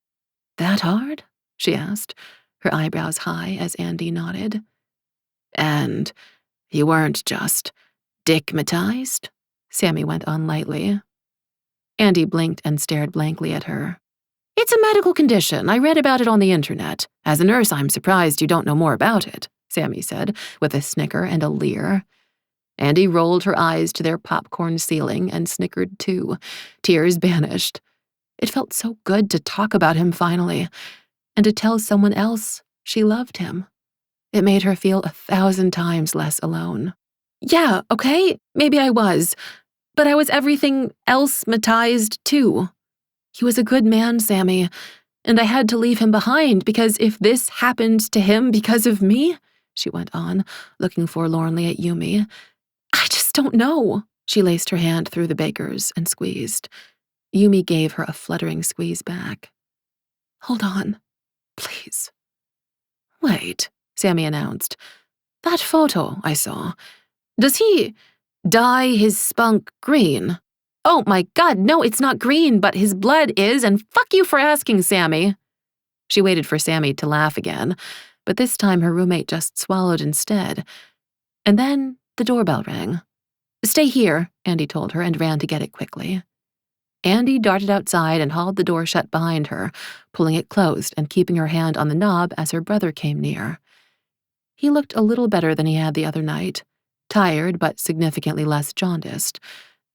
That hard? She asked, her eyebrows high as Andi nodded. And you weren't just dickmatized? Sammy went on lightly. Andi blinked and stared blankly at her. It's a medical condition. I read about it on the internet. As a nurse, I'm surprised you don't know more about it, Sammy said, with a snicker and a leer. Andi rolled her eyes to their popcorn ceiling and snickered too. Tears banished. It felt so good to talk about him finally, and to tell someone else she loved him. It made her feel 1,000 times less alone. Yeah, okay, maybe I was, but I was everything else-matized too. He was a good man, Sammy, and I had to leave him behind because if this happened to him because of me, she went on, looking forlornly at Yumi, I just don't know. She laced her hand through the baker's and squeezed. Yumi gave her a fluttering squeeze back. Hold on, please. Wait, Sammy announced. That photo I saw. Does he dye his spunk green? Oh my God, no, it's not green, but his blood is, and fuck you for asking, Sammy. She waited for Sammy to laugh again, but this time her roommate just swallowed instead. And then the doorbell rang. Stay here, Andi told her and ran to get it quickly. Andi darted outside and hauled the door shut behind her, pulling it closed and keeping her hand on the knob as her brother came near. He looked a little better than he had the other night, tired but significantly less jaundiced.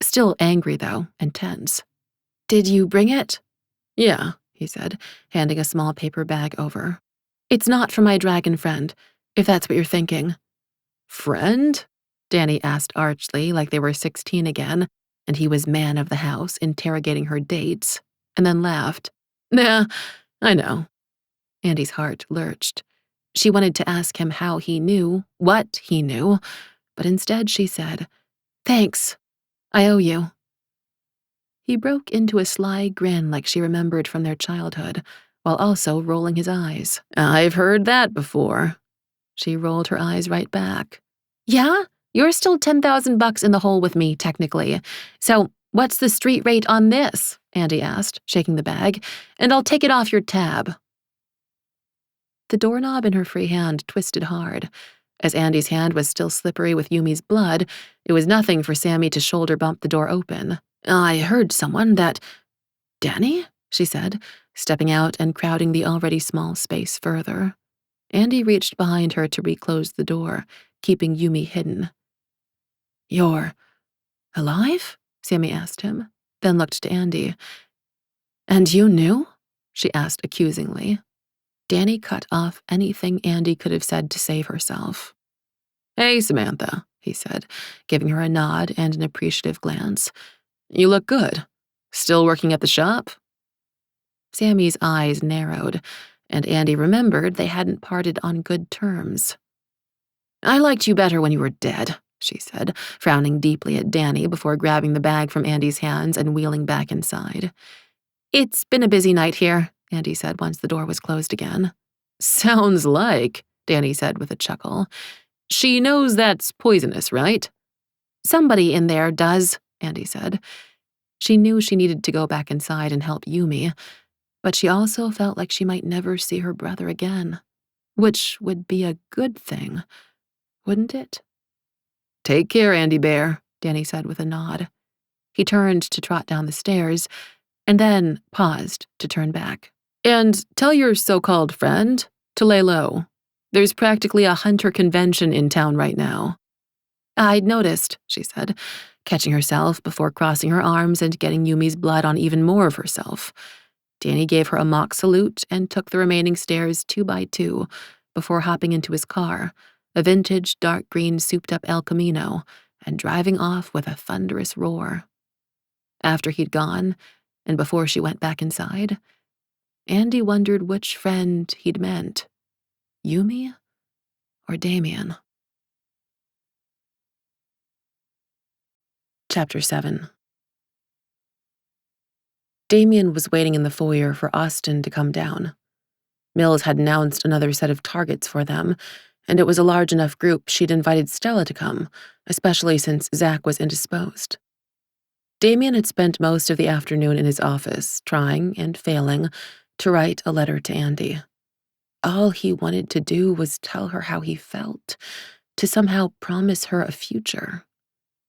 Still angry, though, and tense. Did you bring it? Yeah, he said, handing a small paper bag over. It's not for my dragon friend, if that's what you're thinking. Friend? Danny asked archly, like they were 16 again, and he was man of the house, interrogating her dates, and then laughed. Nah, I know. Andi's heart lurched. She wanted to ask him how he knew, what he knew, but instead she said, Thanks. I owe you. He broke into a sly grin like she remembered from their childhood, while also rolling his eyes. I've heard that before. She rolled her eyes right back. Yeah? You're still $10,000 in the hole with me, technically. So what's the street rate on this? Andi asked, shaking the bag, and I'll take it off your tab. The doorknob in her free hand twisted hard. As Andi's hand was still slippery with Yumi's blood, it was nothing for Sammy to shoulder bump the door open. I heard someone that… Danny? She said, stepping out and crowding the already small space further. Andi reached behind her to reclose the door, keeping Yumi hidden. You're alive? Sammy asked him, then looked to Andi. And you knew? She asked accusingly. Danny cut off anything Andi could have said to save herself. Hey, Samantha, he said, giving her a nod and an appreciative glance. You look good. Still working at the shop? Sammy's eyes narrowed, and Andi remembered they hadn't parted on good terms. "I liked you better when you were dead," she said, frowning deeply at Danny before grabbing the bag from Andi's hands and wheeling back inside. "It's been a busy night here," Andi said once the door was closed again. "Sounds like," Danny said with a chuckle. "She knows that's poisonous, right?" "Somebody in there does," Andi said. She knew she needed to go back inside and help Yumi, but she also felt like she might never see her brother again, which would be a good thing, wouldn't it? "Take care, Andy Bear," Danny said with a nod. He turned to trot down the stairs, and then paused to turn back. "And tell your so-called friend to lay low. There's practically a hunter convention in town right now." "I'd noticed," she said, catching herself before crossing her arms and getting Yumi's blood on even more of herself. Danny gave her a mock salute and took the remaining stairs 2 by 2 before hopping into his car, a vintage dark green souped-up El Camino, and driving off with a thunderous roar. After he'd gone, and before she went back inside, Andi wondered which friend he'd meant, Yumi or Damian. Chapter 7. Damian was waiting in the foyer for Austin to come down. Mills had announced another set of targets for them, and it was a large enough group she'd invited Stella to come, especially since Zach was indisposed. Damian had spent most of the afternoon in his office, trying and failing to write a letter to Andi. All he wanted to do was tell her how he felt, to somehow promise her a future.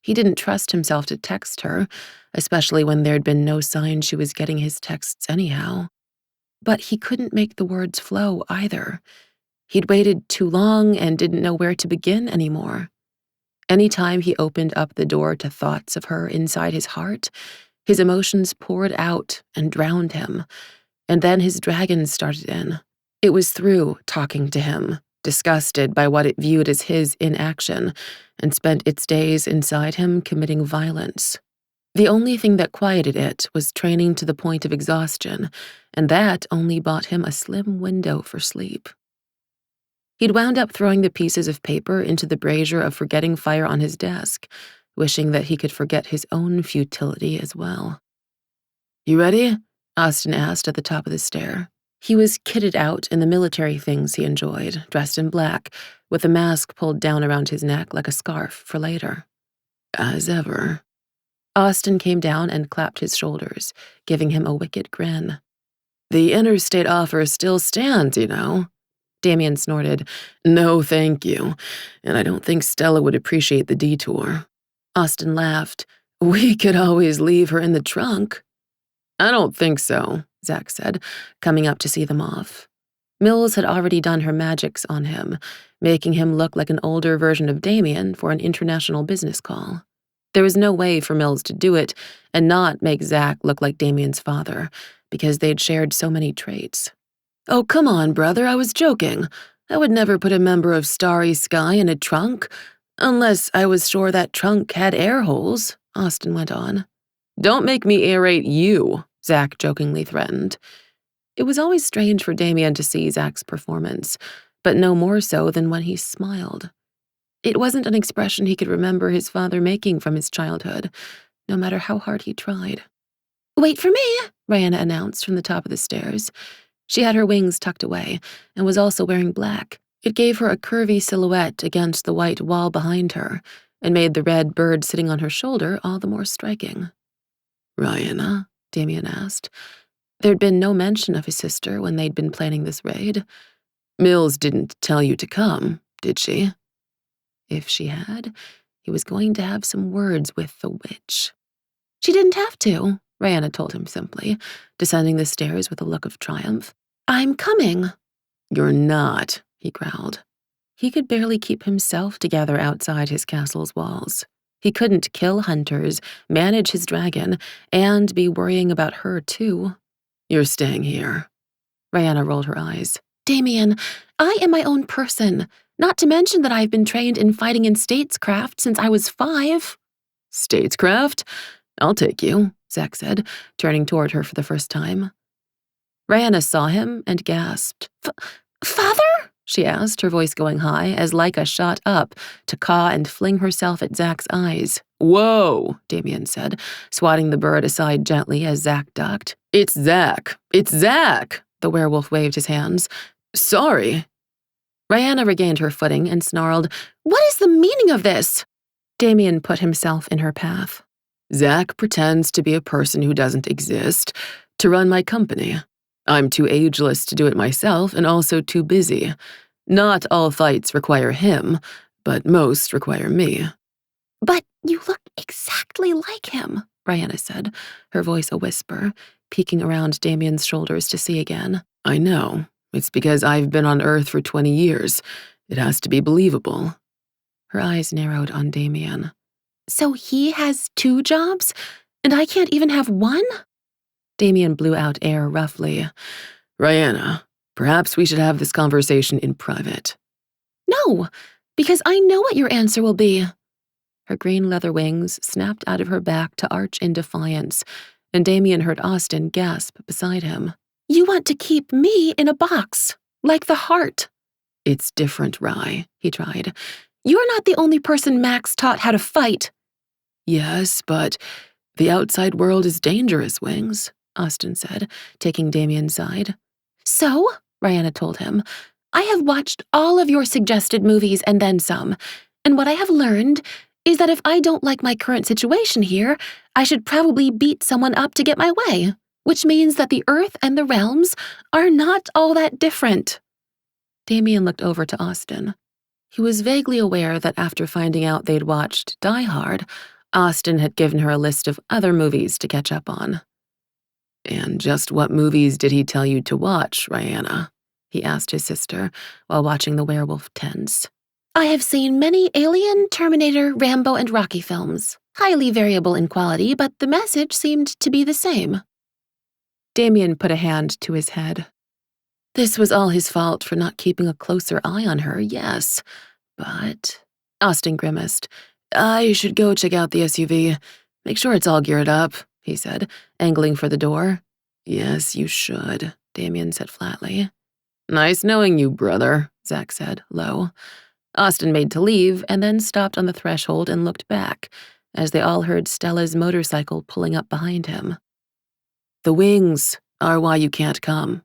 He didn't trust himself to text her, especially when there'd been no sign she was getting his texts anyhow. But he couldn't make the words flow either. He'd waited too long and didn't know where to begin anymore. Anytime he opened up the door to thoughts of her inside his heart, his emotions poured out and drowned him, and then his dragons started in. It was through talking to him, disgusted by what it viewed as his inaction, and spent its days inside him committing violence. The only thing that quieted it was training to the point of exhaustion, and that only bought him a slim window for sleep. He'd wound up throwing the pieces of paper into the brazier of forgetting fire on his desk, wishing that he could forget his own futility as well. "You ready?" Austin asked at the top of the stair. He was kitted out in the military things he enjoyed, dressed in black, with a mask pulled down around his neck like a scarf for later. "As ever." Austin came down and clapped his shoulders, giving him a wicked grin. "The interstate offer still stands, you know." Damian snorted. "No, thank you, and I don't think Stella would appreciate the detour." Austin laughed. "We could always leave her in the trunk." "I don't think so," Zach said, coming up to see them off. Mills had already done her magics on him, making him look like an older version of Damian for an international business call. There was no way for Mills to do it and not make Zach look like Damian's father, because they'd shared so many traits. "Oh, come on, brother, I was joking. I would never put a member of Starry Sky in a trunk, unless I was sure that trunk had air holes," Austin went on. "Don't make me aerate you," Zach jokingly threatened. It was always strange for Damian to see Zach's performance, but no more so than when he smiled. It wasn't an expression he could remember his father making from his childhood, no matter how hard he tried. "Wait for me," Rihanna announced from the top of the stairs. She had her wings tucked away and was also wearing black. It gave her a curvy silhouette against the white wall behind her and made the red bird sitting on her shoulder all the more striking. "Rihanna?" Damian asked. There'd been no mention of his sister when they'd been planning this raid. "Mills didn't tell you to come, did she?" If she had, he was going to have some words with the witch. "She didn't have to," Rihanna told him simply, descending the stairs with a look of triumph. "I'm coming." "You're not," he growled. He could barely keep himself together outside his castle's walls. He couldn't kill hunters, manage his dragon, and be worrying about her, too. "You're staying here." Rihanna rolled her eyes. "Damian, I am my own person, not to mention that I've been trained in fighting in statescraft since I was 5. "Statescraft? I'll take you," Zach said, turning toward her for the first time. Rihanna saw him and gasped. Father? She asked, her voice going high, as Leica shot up to caw and fling herself at Zach's eyes. Whoa, Damian said, swatting the bird aside gently as Zach ducked. It's Zach! It's Zach! The werewolf waved his hands. Sorry. Rihanna regained her footing and snarled, What is the meaning of this? Damian put himself in her path. Zach pretends to be a person who doesn't exist to run my company. I'm too ageless to do it myself and also too busy. Not all fights require him, but most require me. But you look exactly like him, Rihanna said, her voice a whisper, peeking around Damian's shoulders to see again. I know. It's because I've been on Earth for 20 years. It has to be believable. Her eyes narrowed on Damian. So he has 2 jobs, and I can't even have one? Damian blew out air roughly. Rihanna, perhaps we should have this conversation in private. No, because I know what your answer will be. Her green leather wings snapped out of her back to arch in defiance, and Damian heard Austin gasp beside him. You want to keep me in a box, like the heart. It's different, Rye, he tried. You're not the only person Max taught how to fight. Yes, but the outside world is dangerous, Wings, Austin said, taking Damian's side. So, Rihanna told him, I have watched all of your suggested movies and then some, and what I have learned is that if I don't like my current situation here, I should probably beat someone up to get my way, which means that the Earth and the realms are not all that different. Damian looked over to Austin. He was vaguely aware that after finding out they'd watched Die Hard, Austin had given her a list of other movies to catch up on. And just what movies did he tell you to watch, Rihanna? He asked his sister while watching the werewolf tense. I have seen many Alien, Terminator, Rambo, and Rocky films. Highly variable in quality, but the message seemed to be the same. Damian put a hand to his head. This was all his fault for not keeping a closer eye on her, yes. But, Austin grimaced. I should go check out the SUV. Make sure it's all geared up, he said, angling for the door. Yes, you should, Damian said flatly. Nice knowing you, brother, Zach said, low. Austin made to leave and then stopped on the threshold and looked back as they all heard Stella's motorcycle pulling up behind him. The wings are why you can't come.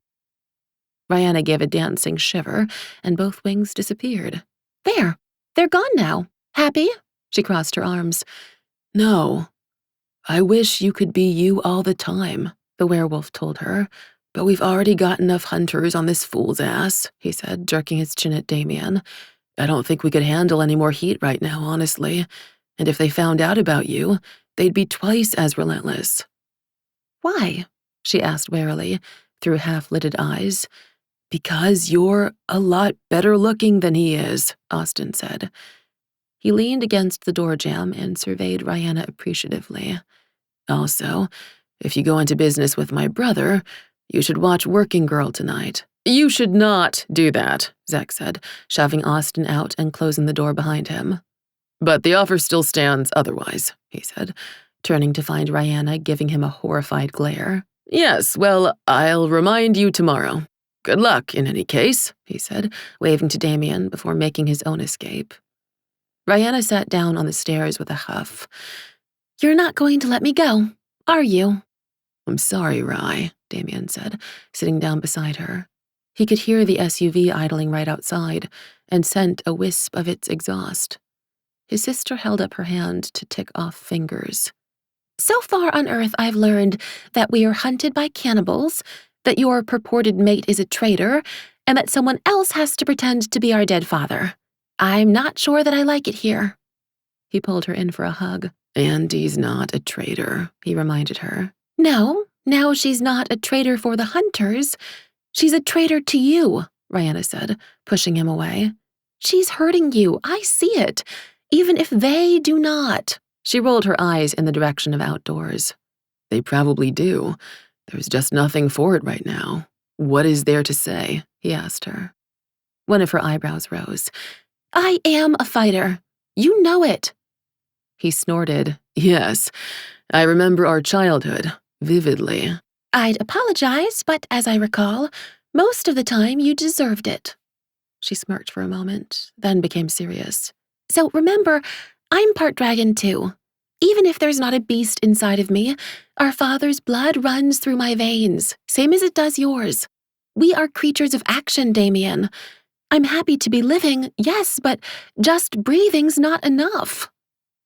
Rihanna gave a dancing shiver, and both wings disappeared. There, they're gone now. Happy? She crossed her arms. No. I wish you could be you all the time, the werewolf told her. But we've already got enough hunters on this fool's ass, he said, jerking his chin at Damian. I don't think we could handle any more heat right now, honestly. And if they found out about you, they'd be twice as relentless. Why? She asked warily, through half-lidded eyes. Because you're a lot better looking than he is, Austin said. He leaned against the door jamb and surveyed Rihanna appreciatively. Also, if you go into business with my brother, you should watch Working Girl tonight. You should not do that, Zach said, shoving Austin out and closing the door behind him. But the offer still stands otherwise, he said, turning to find Rihanna giving him a horrified glare. Yes, well, I'll remind you tomorrow. Good luck, in any case, he said, waving to Damian before making his own escape. Rihanna sat down on the stairs with a huff. You're not going to let me go, are you? I'm sorry, Rye, Damian said, sitting down beside her. He could hear the SUV idling right outside and scent a wisp of its exhaust. His sister held up her hand to tick off fingers. So far on Earth, I've learned that we are hunted by cannibals, that your purported mate is a traitor, and that someone else has to pretend to be our dead father. I'm not sure that I like it here. He pulled her in for a hug. Andy's not a traitor, he reminded her. No, now she's not a traitor for the hunters. She's a traitor to you, Rihanna said, pushing him away. She's hurting you, I see it, even if they do not. She rolled her eyes in the direction of outdoors. They probably do. There's just nothing for it right now. What is there to say? He asked her. One of her eyebrows rose. I am a fighter. You know it. He snorted. Yes, I remember our childhood, vividly. I'd apologize, but as I recall, most of the time you deserved it. She smirked for a moment, then became serious. So remember, I'm part dragon too. Even if there's not a beast inside of me, our father's blood runs through my veins, same as it does yours. We are creatures of action, Damian. I'm happy to be living, yes, but just breathing's not enough.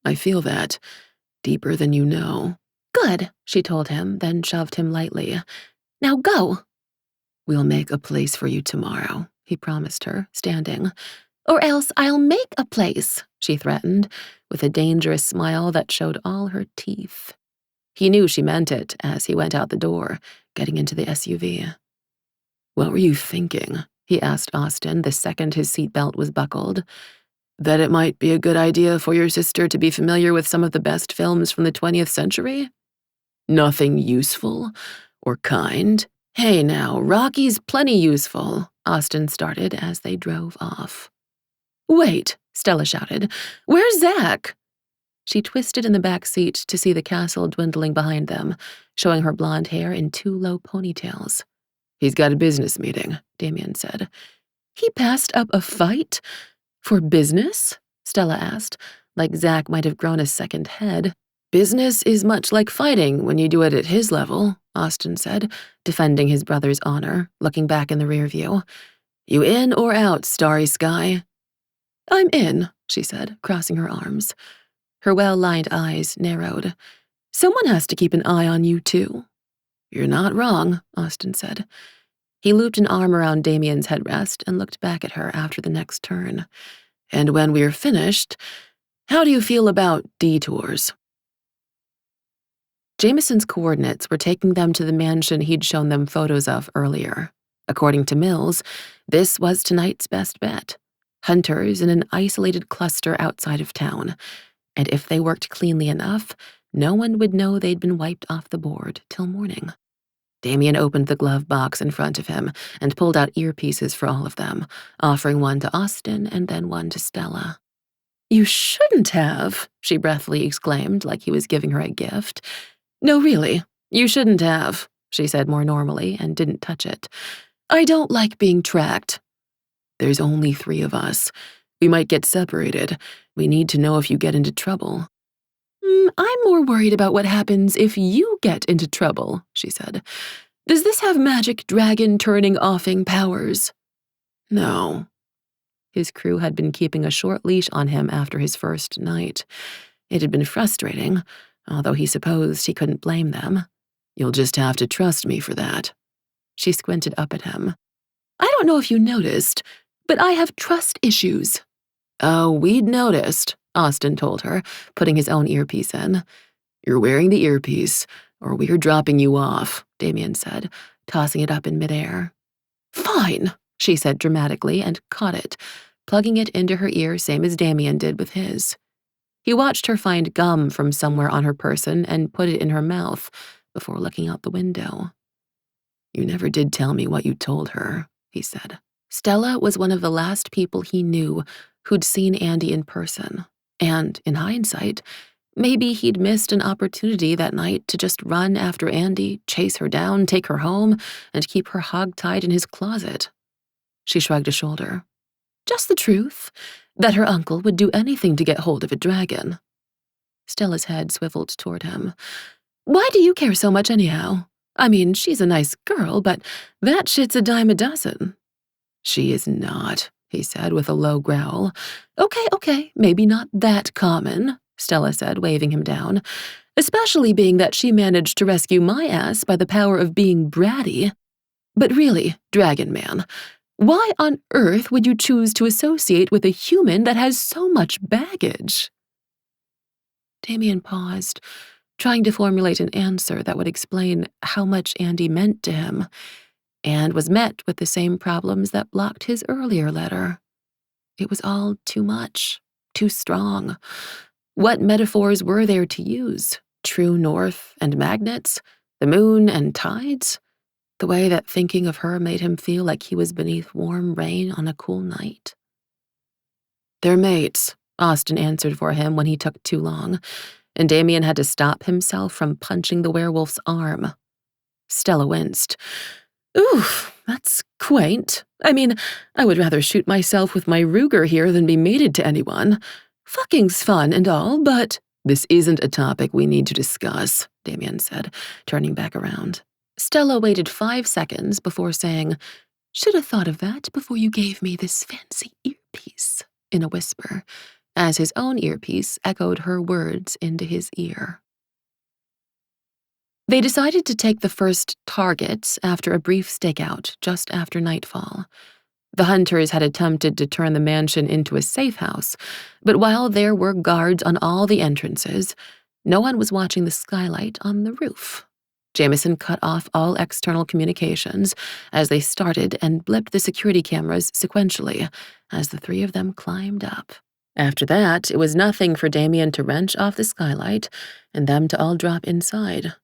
I feel that, deeper than you know. Good, she told him, then shoved him lightly. Now go. We'll make a place for you tomorrow, he promised her, standing. Or else I'll make a place, she threatened, with a dangerous smile that showed all her teeth. He knew she meant it as he went out the door, getting into the SUV. What were you thinking? He asked Austin the second his seatbelt was buckled. That it might be a good idea for your sister to be familiar with some of the best films from the 20th century? Nothing useful or kind? Hey now, Rocky's plenty useful, Austin started as they drove off. Wait, Stella shouted. Where's Zach? She twisted in the back seat to see the castle dwindling behind them, showing her blonde hair in 2 low ponytails. He's got a business meeting, Damian said. He passed up a fight? For business? Stella asked, like Zach might have grown a second head. Business is much like fighting when you do it at his level, Austin said, defending his brother's honor, looking back in the rear view. You in or out, Starry Sky? I'm in, she said, crossing her arms. Her well-lined eyes narrowed. Someone has to keep an eye on you, too. You're not wrong, Austin said. He looped an arm around Damian's headrest and looked back at her after the next turn. And when we're finished, how do you feel about detours? Jameson's coordinates were taking them to the mansion he'd shown them photos of earlier. According to Mills, this was tonight's best bet. Hunters in an isolated cluster outside of town. And if they worked cleanly enough, no one would know they'd been wiped off the board till morning. Damian opened the glove box in front of him and pulled out earpieces for all of them, offering one to Austin and then one to Stella. You shouldn't have, she breathily exclaimed like he was giving her a gift. No, really, you shouldn't have, she said more normally and didn't touch it. I don't like being tracked. There's only 3 of us. We might get separated. We need to know if you get into trouble. I'm more worried about what happens if you get into trouble, she said. Does this have magic dragon turning offing powers? No. His crew had been keeping a short leash on him after his first night. It had been frustrating, although he supposed he couldn't blame them. You'll just have to trust me for that. She squinted up at him. I don't know if you noticed, but I have trust issues. Oh, we'd noticed, Austin told her, putting his own earpiece in. You're wearing the earpiece, or we're dropping you off, Damian said, tossing it up in midair. Fine, she said dramatically and caught it, plugging it into her ear same as Damian did with his. He watched her find gum from somewhere on her person and put it in her mouth before looking out the window. You never did tell me what you told her, he said. Stella was one of the last people he knew who'd seen Andi in person, and, in hindsight, maybe he'd missed an opportunity that night to just run after Andi, chase her down, take her home, and keep her hogtied in his closet. She shrugged a shoulder. Just the truth, that her uncle would do anything to get hold of a dragon. Stella's head swiveled toward him. Why do you care so much anyhow? I mean, she's a nice girl, but that shit's a dime a dozen. She is not, he said with a low growl. Okay, maybe not that common, Stella said, waving him down, especially being that she managed to rescue my ass by the power of being bratty. But really, Dragon Man, why on earth would you choose to associate with a human that has so much baggage? Damian paused, trying to formulate an answer that would explain how much Andi meant to him, and was met with the same problems that blocked his earlier letter. It was all too much, too strong. What metaphors were there to use? True north and magnets? The moon and tides? The way that thinking of her made him feel like he was beneath warm rain on a cool night? They're mates, Austin answered for him when he took too long, and Damian had to stop himself from punching the werewolf's arm. Stella winced. Ooh, that's quaint. I mean, I would rather shoot myself with my Ruger here than be mated to anyone. Fucking's fun and all, but— This isn't a topic we need to discuss, Damian said, turning back around. Stella waited 5 seconds before saying, Should have thought of that before you gave me this fancy earpiece, in a whisper, as his own earpiece echoed her words into his ear. They decided to take the first target after a brief stakeout just after nightfall. The hunters had attempted to turn the mansion into a safe house, but while there were guards on all the entrances, no one was watching the skylight on the roof. Jameson cut off all external communications as they started and blipped the security cameras sequentially as the three of them climbed up. After that, it was nothing for Damian to wrench off the skylight and them to all drop inside.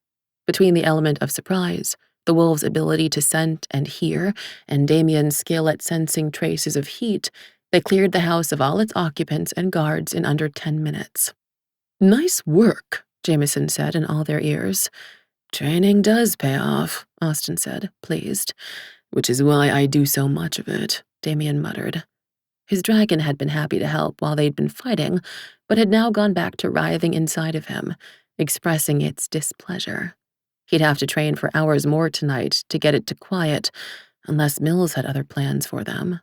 Between the element of surprise, the wolves' ability to scent and hear, and Damian's skill at sensing traces of heat, they cleared the house of all its occupants and guards in under 10 minutes. Nice work, Jameson said in all their ears. Training does pay off, Austin said, pleased. Which is why I do so much of it, Damian muttered. His dragon had been happy to help while they'd been fighting, but had now gone back to writhing inside of him, expressing its displeasure. He'd have to train for hours more tonight to get it to quiet, unless Mills had other plans for them.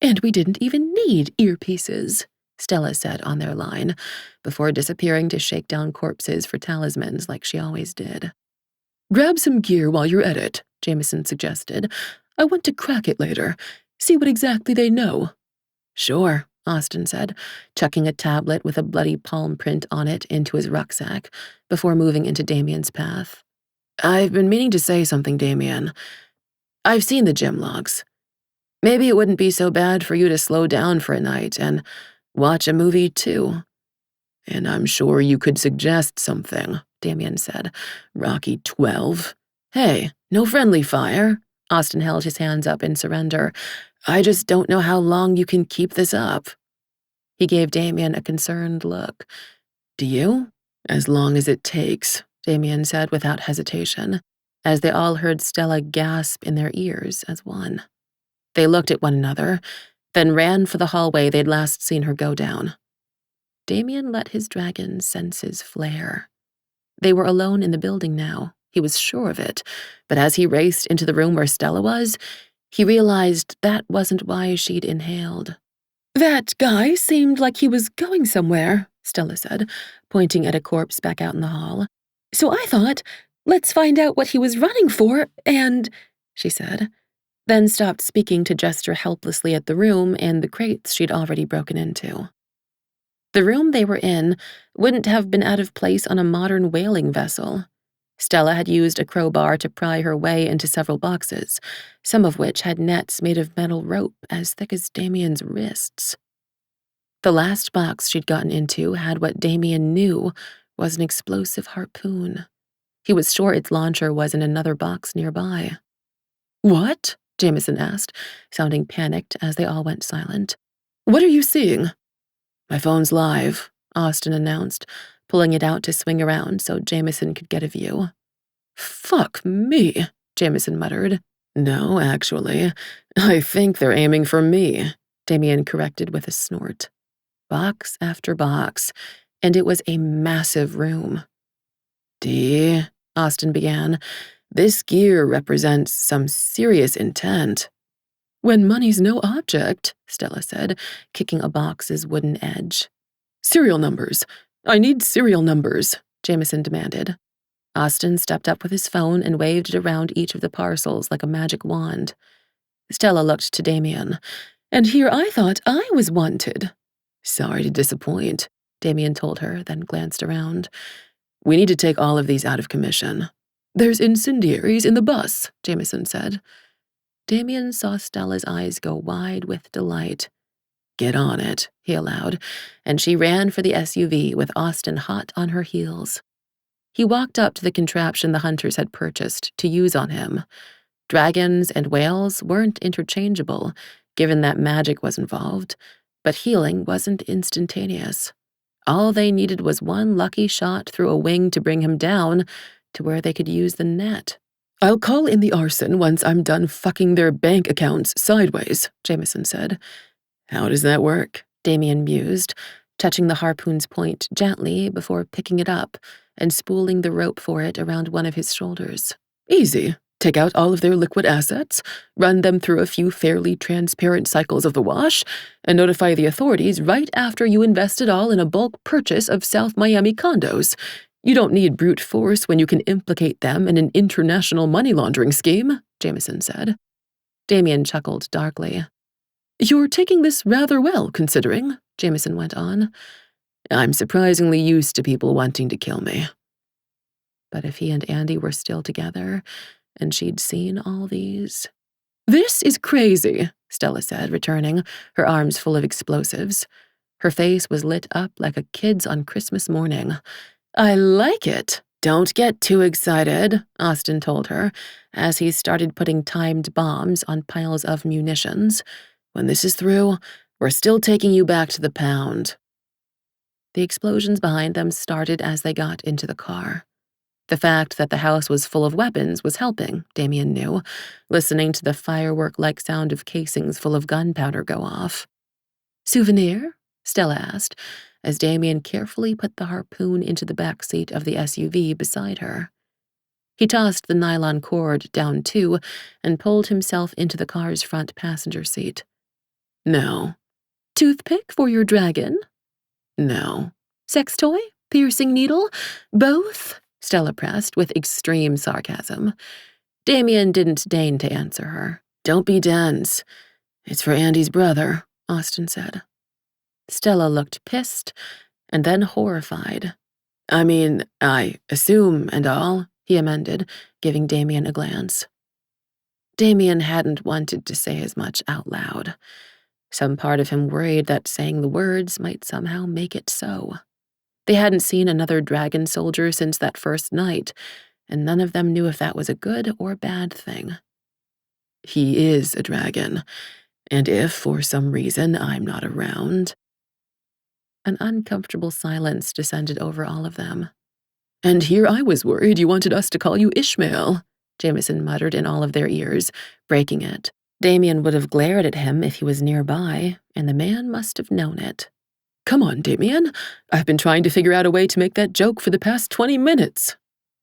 And we didn't even need earpieces, Stella said on their line, before disappearing to shake down corpses for talismans like she always did. Grab some gear while you're at it, Jameson suggested. I want to crack it later, see what exactly they know. Sure, Austin said, chucking a tablet with a bloody palm print on it into his rucksack before moving into Damian's path. I've been meaning to say something, Damian. I've seen the gym logs. Maybe it wouldn't be so bad for you to slow down for a night and watch a movie, too. And I'm sure you could suggest something, Damian said. Rocky 12. Hey, no friendly fire. Austin held his hands up in surrender. I just don't know how long you can keep this up. He gave Damian a concerned look. Do you? As long as it takes, Damian said without hesitation, as they all heard Stella gasp in their ears as one. They looked at one another, then ran for the hallway they'd last seen her go down. Damian let his dragon's senses flare. They were alone in the building now, he was sure of it, but as he raced into the room where Stella was, he realized that wasn't why she'd inhaled. That guy seemed like he was going somewhere, Stella said, pointing at a corpse back out in the hall. So I thought, let's find out what he was running for, and— she said, then stopped speaking to gesture helplessly at the room and the crates she'd already broken into. The room they were in wouldn't have been out of place on a modern whaling vessel. Stella had used a crowbar to pry her way into several boxes, some of which had nets made of metal rope as thick as Damian's wrists. The last box she'd gotten into had what Damian knew was an explosive harpoon. He was sure its launcher was in another box nearby. What? Jameson asked, sounding panicked as they all went silent. What are you seeing? My phone's live, Austin announced, pulling it out to swing around so Jameson could get a view. Fuck me, Jameson muttered. No, actually, I think they're aiming for me, Damian corrected with a snort. Box after box, and it was a massive room. D, Austin began, this gear represents some serious intent. When money's no object, Stella said, kicking a box's wooden edge. Serial numbers. I need serial numbers, Jameson demanded. Austin stepped up with his phone and waved it around each of the parcels like a magic wand. Stella looked to Damian. And here I thought I was wanted. Sorry to disappoint, Damian told her, then glanced around. We need to take all of these out of commission. There's incendiaries in the bus, Jameson said. Damian saw Stella's eyes go wide with delight. Get on it, he allowed, and she ran for the SUV with Austin hot on her heels. He walked up to the contraption the hunters had purchased to use on him. Dragons and whales weren't interchangeable, given that magic was involved, but healing wasn't instantaneous. All they needed was one lucky shot through a wing to bring him down to where they could use the net. I'll call in the arson once I'm done fucking their bank accounts sideways, Jameson said. How does that work? Damian mused, touching the harpoon's point gently before picking it up and spooling the rope for it around one of his shoulders. Easy. Take out all of their liquid assets, run them through a few fairly transparent cycles of the wash, and notify the authorities right after you invest it all in a bulk purchase of South Miami condos. You don't need brute force when you can implicate them in an international money laundering scheme, Jameson said. Damian chuckled darkly. You're taking this rather well, considering, Jameson went on. I'm surprisingly used to people wanting to kill me. But if he and Andi were still together, and she'd seen all these... This is crazy, Stella said, returning, her arms full of explosives. Her face was lit up like a kid's on Christmas morning. I like it. Don't get too excited, Austin told her, as he started putting timed bombs on piles of munitions. When this is through, we're still taking you back to the pound. The explosions behind them started as they got into the car. The fact that the house was full of weapons was helping, Damian knew, listening to the firework-like sound of casings full of gunpowder go off. Souvenir? Stella asked, as Damian carefully put the harpoon into the back seat of the SUV beside her. He tossed the nylon cord down too and pulled himself into the car's front passenger seat. No. Toothpick for your dragon? No. Sex toy? Piercing needle? Both? Stella pressed with extreme sarcasm. Damian didn't deign to answer her. Don't be dense. It's for Andi's brother, Austin said. Stella looked pissed and then horrified. I mean, I assume and all, he amended, giving Damian a glance. Damian hadn't wanted to say as much out loud. Some part of him worried that saying the words might somehow make it so. They hadn't seen another dragon soldier since that first night, and none of them knew if that was a good or bad thing. He is a dragon, and if, for some reason, I'm not around... An uncomfortable silence descended over all of them. And here I was worried you wanted us to call you Ishmael, Jameson muttered in all of their ears, breaking it. Damian would have glared at him if he was nearby, and the man must have known it. Come on, Damian. I've been trying to figure out a way to make that joke for the past 20 minutes.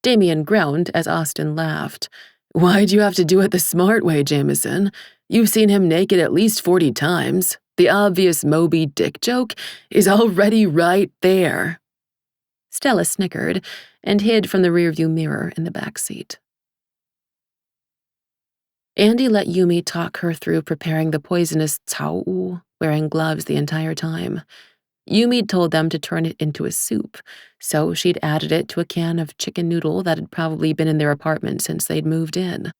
Damian groaned as Austin laughed. Why'd you have to do it the smart way, Jameson? You've seen him naked at least 40 times. The obvious Moby Dick joke is already right there. Stella snickered and hid from the rearview mirror in the back seat. Andi let Yumi talk her through preparing the poisonous cao, wearing gloves the entire time. Yumi told them to turn it into a soup, so she'd added it to a can of chicken noodle that had probably been in their apartment since they'd moved in.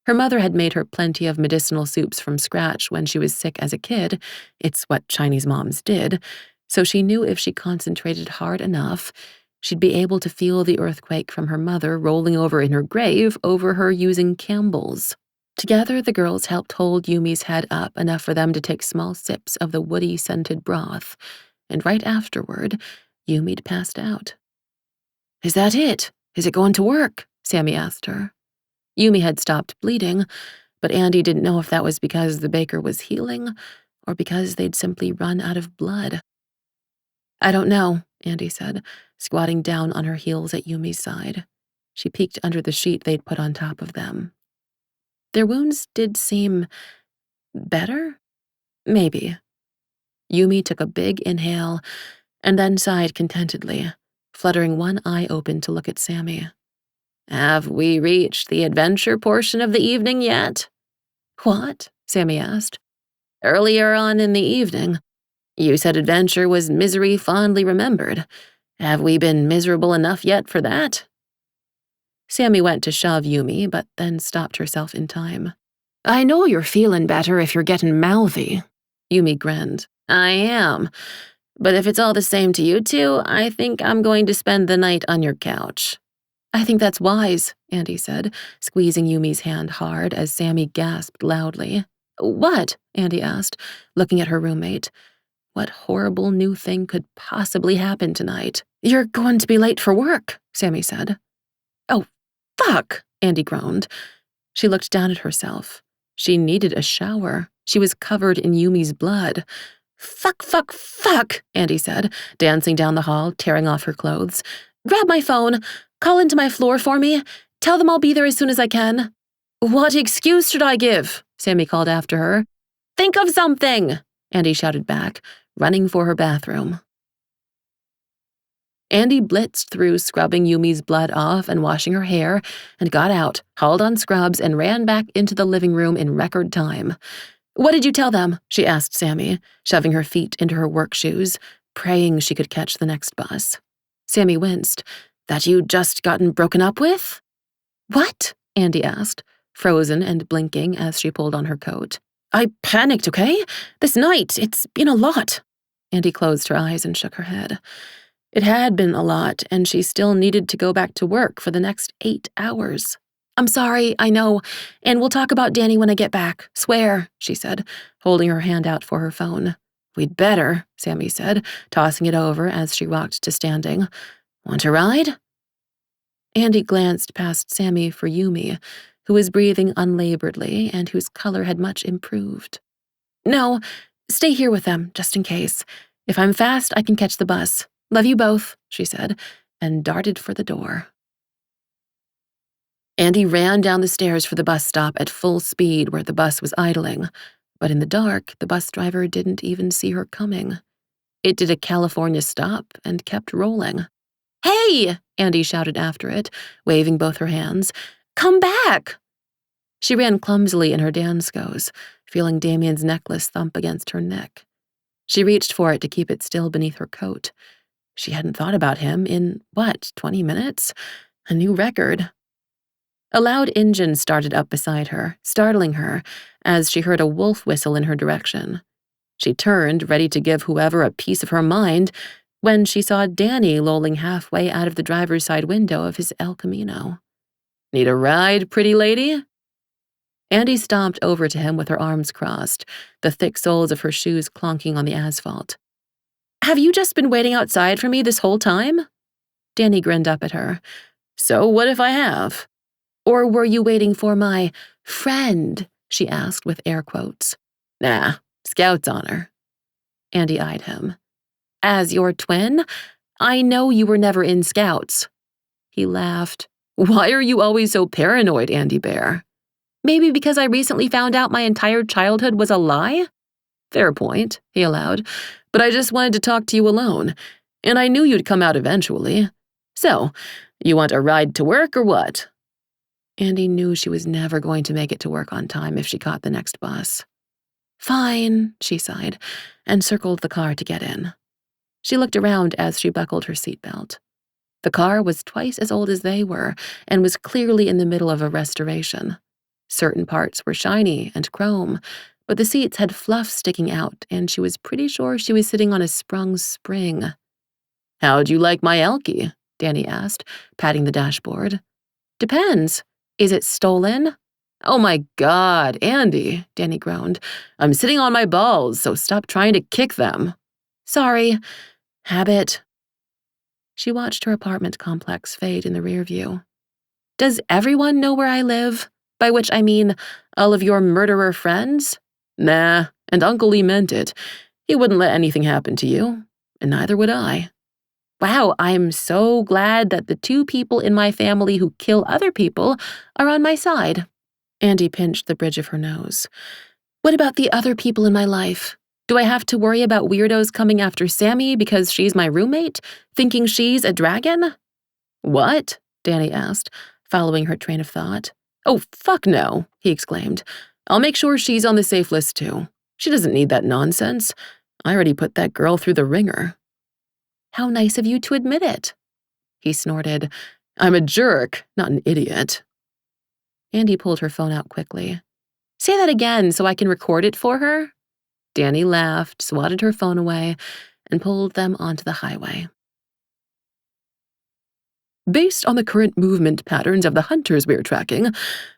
Her mother had made her plenty of medicinal soups from scratch when she was sick as a kid. It's what Chinese moms did, so she knew if she concentrated hard enough, she'd be able to feel the earthquake from her mother rolling over in her grave over her using Campbell's. Together, the girls helped hold Yumi's head up enough for them to take small sips of the woody, scented broth, and right afterward, Yumi'd passed out. Is that it? Is it going to work? Sammy asked her. Yumi had stopped bleeding, but Andi didn't know if that was because the baker was healing or because they'd simply run out of blood. I don't know, Andi said, squatting down on her heels at Yumi's side. She peeked under the sheet they'd put on top of them. Their wounds did seem better? Maybe. Yumi took a big inhale and then sighed contentedly, fluttering one eye open to look at Sammy. Have we reached the adventure portion of the evening yet? What? Sammy asked. Earlier on in the evening, you said adventure was misery fondly remembered. Have we been miserable enough yet for that? Sammy went to shove Yumi, but then stopped herself in time. I know you're feeling better if you're getting mouthy. Yumi grinned. I am. But if it's all the same to you two, I think I'm going to spend the night on your couch. I think that's wise, Andi said, squeezing Yumi's hand hard as Sammy gasped loudly. What? Andi asked, looking at her roommate. What horrible new thing could possibly happen tonight? You're going to be late for work, Sammy said. Oh, fuck, Andi groaned. She looked down at herself. She needed a shower. She was covered in Yumi's blood. Fuck, fuck, fuck, Andi said, dancing down the hall, tearing off her clothes. Grab my phone. Call into my floor for me. Tell them I'll be there as soon as I can. What excuse should I give? Sammy called after her. Think of something, Andi shouted back, running for her bathroom. Andi blitzed through scrubbing Yumi's blood off and washing her hair, and got out, hauled on scrubs, and ran back into the living room in record time. What did you tell them? She asked Sammy, shoving her feet into her work shoes, praying she could catch the next bus. Sammy winced. That you'd just gotten broken up with? What? Andi asked, frozen and blinking as she pulled on her coat. I panicked, okay? This night, it's been a lot. Andi closed her eyes and shook her head. It had been a lot, and she still needed to go back to work for the next 8 hours. I'm sorry, I know, and we'll talk about Danny when I get back. Swear, she said, holding her hand out for her phone. We'd better, Sammy said, tossing it over as she rocked to standing. Want a ride? Andi glanced past Sammy for Yumi, who was breathing unlaboredly and whose color had much improved. No, stay here with them, just in case. If I'm fast, I can catch the bus. Love you both, she said, and darted for the door. Andi ran down the stairs for the bus stop at full speed where the bus was idling, but in the dark, the bus driver didn't even see her coming. It did a California stop and kept rolling. Hey! Andi shouted after it, waving both her hands. Come back! She ran clumsily in her Danskos, feeling Damian's necklace thump against her neck. She reached for it to keep it still beneath her coat. She hadn't thought about him in, 20 minutes? A new record. A loud engine started up beside her, startling her, as she heard a wolf whistle in her direction. She turned, ready to give whoever a piece of her mind, when she saw Danny lolling halfway out of the driver's side window of his El Camino. Need a ride, pretty lady? Andi stomped over to him with her arms crossed, the thick soles of her shoes clonking on the asphalt. Have you just been waiting outside for me this whole time? Danny grinned up at her. So what if I have? Or were you waiting for my friend? She asked with air quotes. Nah, Scout's honor. Andi eyed him. As your twin? I know you were never in Scouts. He laughed. Why are you always so paranoid, Andi Bear? Maybe because I recently found out my entire childhood was a lie? Fair point, he allowed, but I just wanted to talk to you alone, and I knew you'd come out eventually. So, you want a ride to work or what? Andi knew she was never going to make it to work on time if she caught the next bus. Fine, she sighed, and circled the car to get in. She looked around as she buckled her seatbelt. The car was twice as old as they were, and was clearly in the middle of a restoration. Certain parts were shiny and chrome, but the seats had fluff sticking out, and she was pretty sure she was sitting on a sprung spring. How'd you like my Elkie? Danny asked, patting the dashboard. Depends. Is it stolen? Oh my God, Andi, Danny groaned. I'm sitting on my balls, so stop trying to kick them. Sorry. Habit. She watched her apartment complex fade in the rear view. Does everyone know where I live? By which I mean all of your murderer friends? Nah, and Uncle Lee meant it. He wouldn't let anything happen to you, and neither would I. Wow, I'm so glad that the 2 people in my family who kill other people are on my side. Andi pinched the bridge of her nose. What about the other people in my life? Do I have to worry about weirdos coming after Sammy because she's my roommate, thinking she's a dragon? What? Danny asked, following her train of thought. Oh, fuck no, he exclaimed. I'll make sure she's on the safe list too. She doesn't need that nonsense. I already put that girl through the ringer. How nice of you to admit it. He snorted. I'm a jerk, not an idiot. Andi pulled her phone out quickly. Say that again so I can record it for her. Danny laughed, swatted her phone away, and pulled them onto the highway. Based on the current movement patterns of the hunters we're tracking,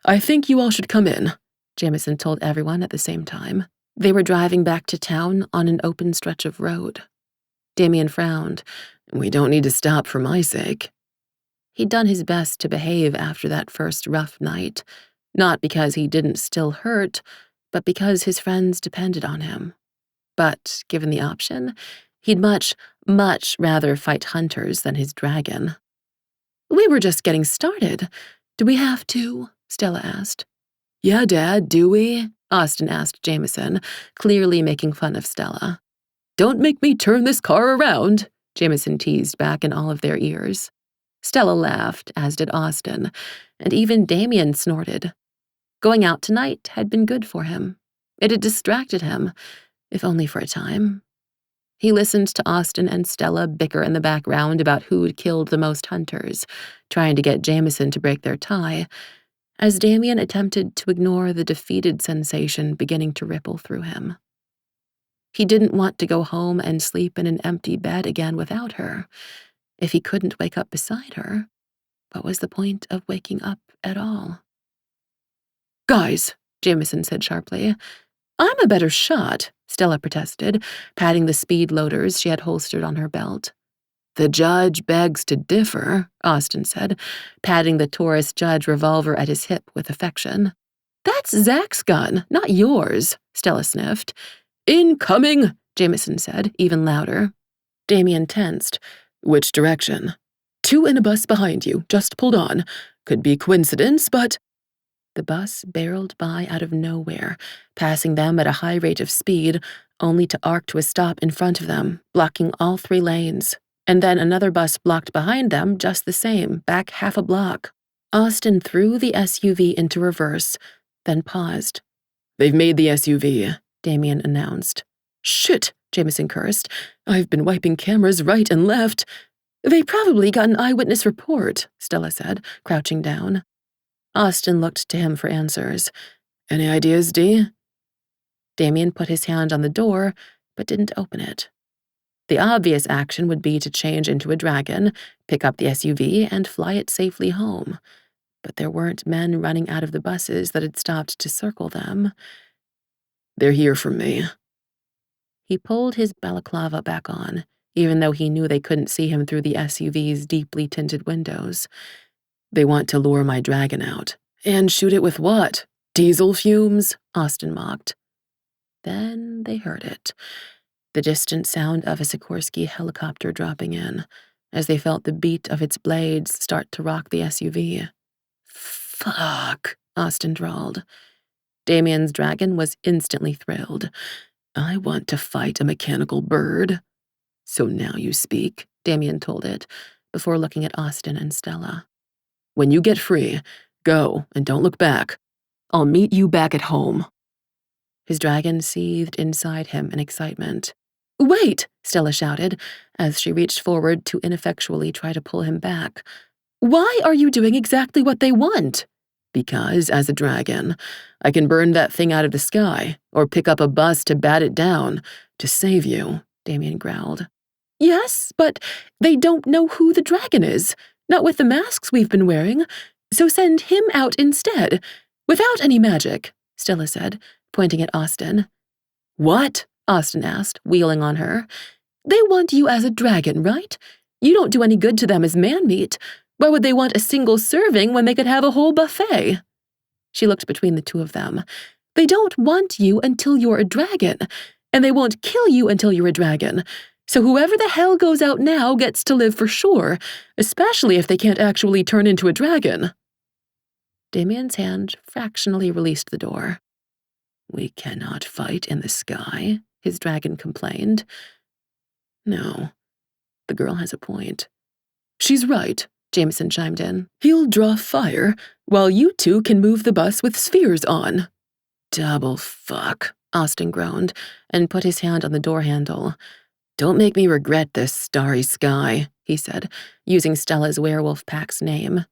I think you all should come in, Jamison told everyone at the same time. They were driving back to town on an open stretch of road. Damian frowned. We don't need to stop for my sake. He'd done his best to behave after that first rough night, not because he didn't still hurt, but because his friends depended on him. But, given the option, he'd much, much rather fight hunters than his dragon. "We were just getting started. Do we have to?" Stella asked. "Yeah, Dad, do we?" Austin asked Jameson, clearly making fun of Stella. "Don't make me turn this car around," Jameson teased back in all of their ears. Stella laughed, as did Austin, and even Damian snorted. Going out tonight had been good for him. It had distracted him, if only for a time. He listened to Austin and Stella bicker in the background about who'd killed the most hunters, trying to get Jameson to break their tie, as Damian attempted to ignore the defeated sensation beginning to ripple through him. He didn't want to go home and sleep in an empty bed again without her. If he couldn't wake up beside her, what was the point of waking up at all? "Guys," Jameson said sharply. "I'm a better shot," Stella protested, patting the speed loaders she had holstered on her belt. "The judge begs to differ," Austin said, patting the Taurus Judge revolver at his hip with affection. "That's Zach's gun, not yours," Stella sniffed. "Incoming," Jameson said, even louder. Damian tensed. "Which direction?" "2 in a bus behind you, just pulled on. Could be coincidence, but—" The bus barreled by out of nowhere, passing them at a high rate of speed, only to arc to a stop in front of them, blocking all 3 lanes. And then another bus blocked behind them just the same, back half a block. Austin threw the SUV into reverse, then paused. "They've made the SUV," Damian announced. "Shit," Jameson cursed. "I've been wiping cameras right and left." "They probably got an eyewitness report," Stella said, crouching down. Austin looked to him for answers. "Any ideas, Dee?" Damian put his hand on the door, but didn't open it. The obvious action would be to change into a dragon, pick up the SUV, and fly it safely home. But there weren't men running out of the buses that had stopped to circle them. "They're here for me." He pulled his balaclava back on, even though he knew they couldn't see him through the SUV's deeply tinted windows. "They want to lure my dragon out. And shoot it with what? Diesel fumes?" Austin mocked. Then they heard it. The distant sound of a Sikorsky helicopter dropping in, as they felt the beat of its blades start to rock the SUV. "Fuck," Austin drawled. Damian's dragon was instantly thrilled. "I want to fight a mechanical bird." "So now you speak," Damian told it, before looking at Austin and Stella. "When you get free, go and don't look back. I'll meet you back at home." His dragon seethed inside him in excitement. "Wait!" Stella shouted, as she reached forward to ineffectually try to pull him back. "Why are you doing exactly what they want?" "Because, as a dragon, I can burn that thing out of the sky, or pick up a bus to bat it down, to save you," Damian growled. "Yes, but they don't know who the dragon is, not with the masks we've been wearing, so send him out instead, without any magic," Stella said, pointing at Austin. "What?" Austin asked, wheeling on her. "They want you as a dragon, right? You don't do any good to them as man-meat. Why would they want a single serving when they could have a whole buffet?" She looked between the 2 of them. "They don't want you until you're a dragon, and they won't kill you until you're a dragon. So whoever the hell goes out now gets to live for sure, especially if they can't actually turn into a dragon." Damian's hand fractionally released the door. "We cannot fight in the sky," his dragon complained. "No, the girl has a point." "She's right," Jameson chimed in. "He'll draw fire, while you 2 can move the bus with spheres on." "Double fuck," Austin groaned, and put his hand on the door handle. "Don't make me regret this, Starry Sky," he said, using Stella's werewolf pack's name.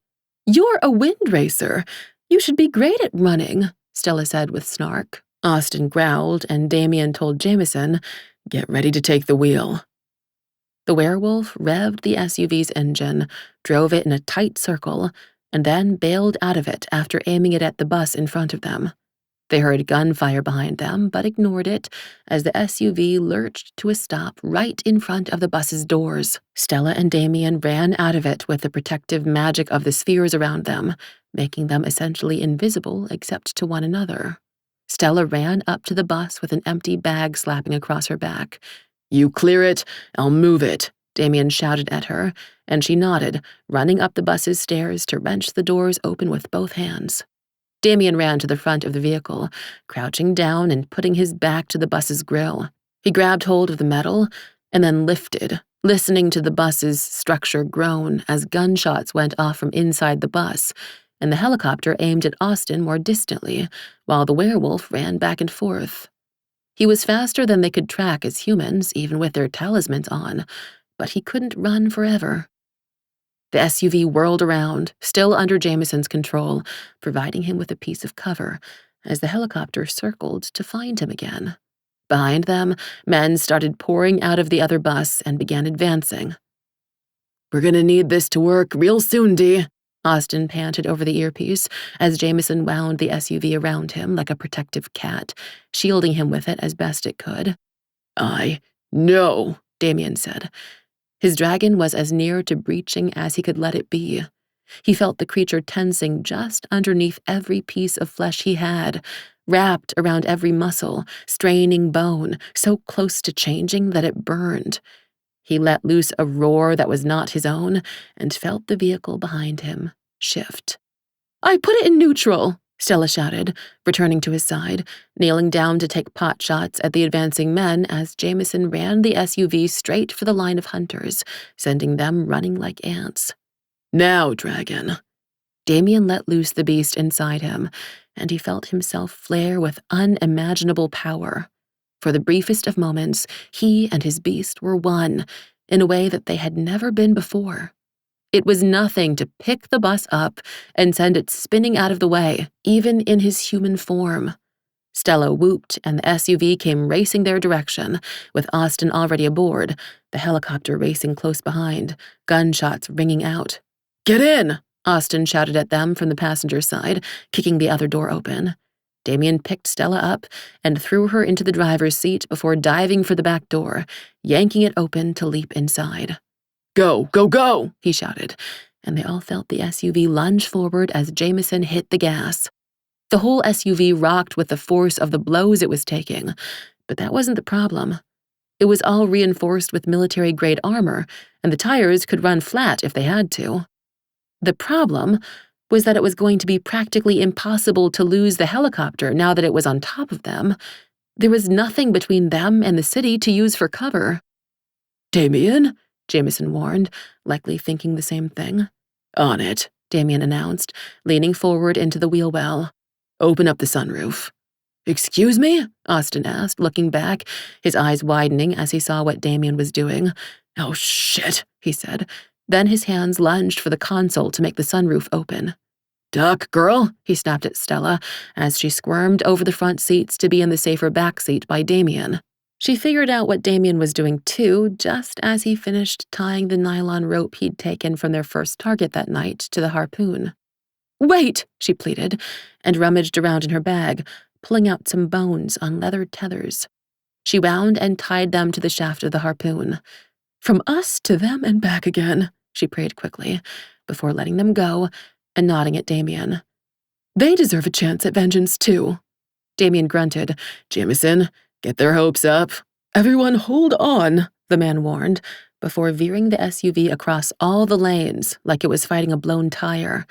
"You're a wind racer. You should be great at running," Stella said with snark. Austin growled, and Damian told Jameson, "Get ready to take the wheel." The werewolf revved the SUV's engine, drove it in a tight circle, and then bailed out of it after aiming it at the bus in front of them. They heard gunfire behind them, but ignored it as the SUV lurched to a stop right in front of the bus's doors. Stella and Damian ran out of it with the protective magic of the spheres around them, making them essentially invisible except to one another. Stella ran up to the bus with an empty bag slapping across her back. "You clear it, I'll move it," Damian shouted at her, and she nodded, running up the bus's stairs to wrench the doors open with both hands. Damian ran to the front of the vehicle, crouching down and putting his back to the bus's grill. He grabbed hold of the metal and then lifted, listening to the bus's structure groan as gunshots went off from inside the bus, and the helicopter aimed at Austin more distantly, while the werewolf ran back and forth. He was faster than they could track as humans, even with their talismans on, but he couldn't run forever. The SUV whirled around, still under Jameson's control, providing him with a piece of cover, as the helicopter circled to find him again. Behind them, men started pouring out of the other bus and began advancing. "We're gonna need this to work real soon, Dee," Austin panted over the earpiece as Jameson wound the SUV around him like a protective cat, shielding him with it as best it could. "I know," Damian said. His dragon was as near to breaching as he could let it be. He felt the creature tensing just underneath every piece of flesh he had, wrapped around every muscle, straining bone, so close to changing that it burned. He let loose a roar that was not his own and felt the vehicle behind him shift. "I put it in neutral," Stella shouted, returning to his side, kneeling down to take pot shots at the advancing men as Jameson ran the SUV straight for the line of hunters, sending them running like ants. "Now, dragon." Damian let loose the beast inside him, and he felt himself flare with unimaginable power. For the briefest of moments, he and his beast were one, in a way that they had never been before. It was nothing to pick the bus up and send it spinning out of the way, even in his human form. Stella whooped, and the SUV came racing their direction, with Austin already aboard, the helicopter racing close behind, gunshots ringing out. "Get in!" Austin shouted at them from the passenger side, kicking the other door open. Damian picked Stella up and threw her into the driver's seat before diving for the back door, yanking it open to leap inside. "Go, go, go!" he shouted, and they all felt the SUV lunge forward as Jameson hit the gas. The whole SUV rocked with the force of the blows it was taking, but that wasn't the problem. It was all reinforced with military-grade armor, and the tires could run flat if they had to. The problem was that it was going to be practically impossible to lose the helicopter now that it was on top of them. There was nothing between them and the city to use for cover. "Damian?" Jameson warned, likely thinking the same thing. "On it," Damian announced, leaning forward into the wheel well. "Open up the sunroof." "Excuse me?" Austin asked, looking back, his eyes widening as he saw what Damian was doing. "Oh, shit," he said. Then his hands lunged for the console to make the sunroof open. "Duck, girl," he snapped at Stella as she squirmed over the front seats to be in the safer back seat by Damian. She figured out what Damian was doing too, just as he finished tying the nylon rope he'd taken from their first target that night to the harpoon. "Wait," she pleaded, and rummaged around in her bag, pulling out some bones on leather tethers. She wound and tied them to the shaft of the harpoon. "From us to them and back again," she prayed quickly, before letting them go and nodding at Damian. "They deserve a chance at vengeance too." Damian grunted. "Jameson, get their hopes up." "Everyone hold on," the man warned, before veering the SUV across all the lanes like it was fighting a blown tire.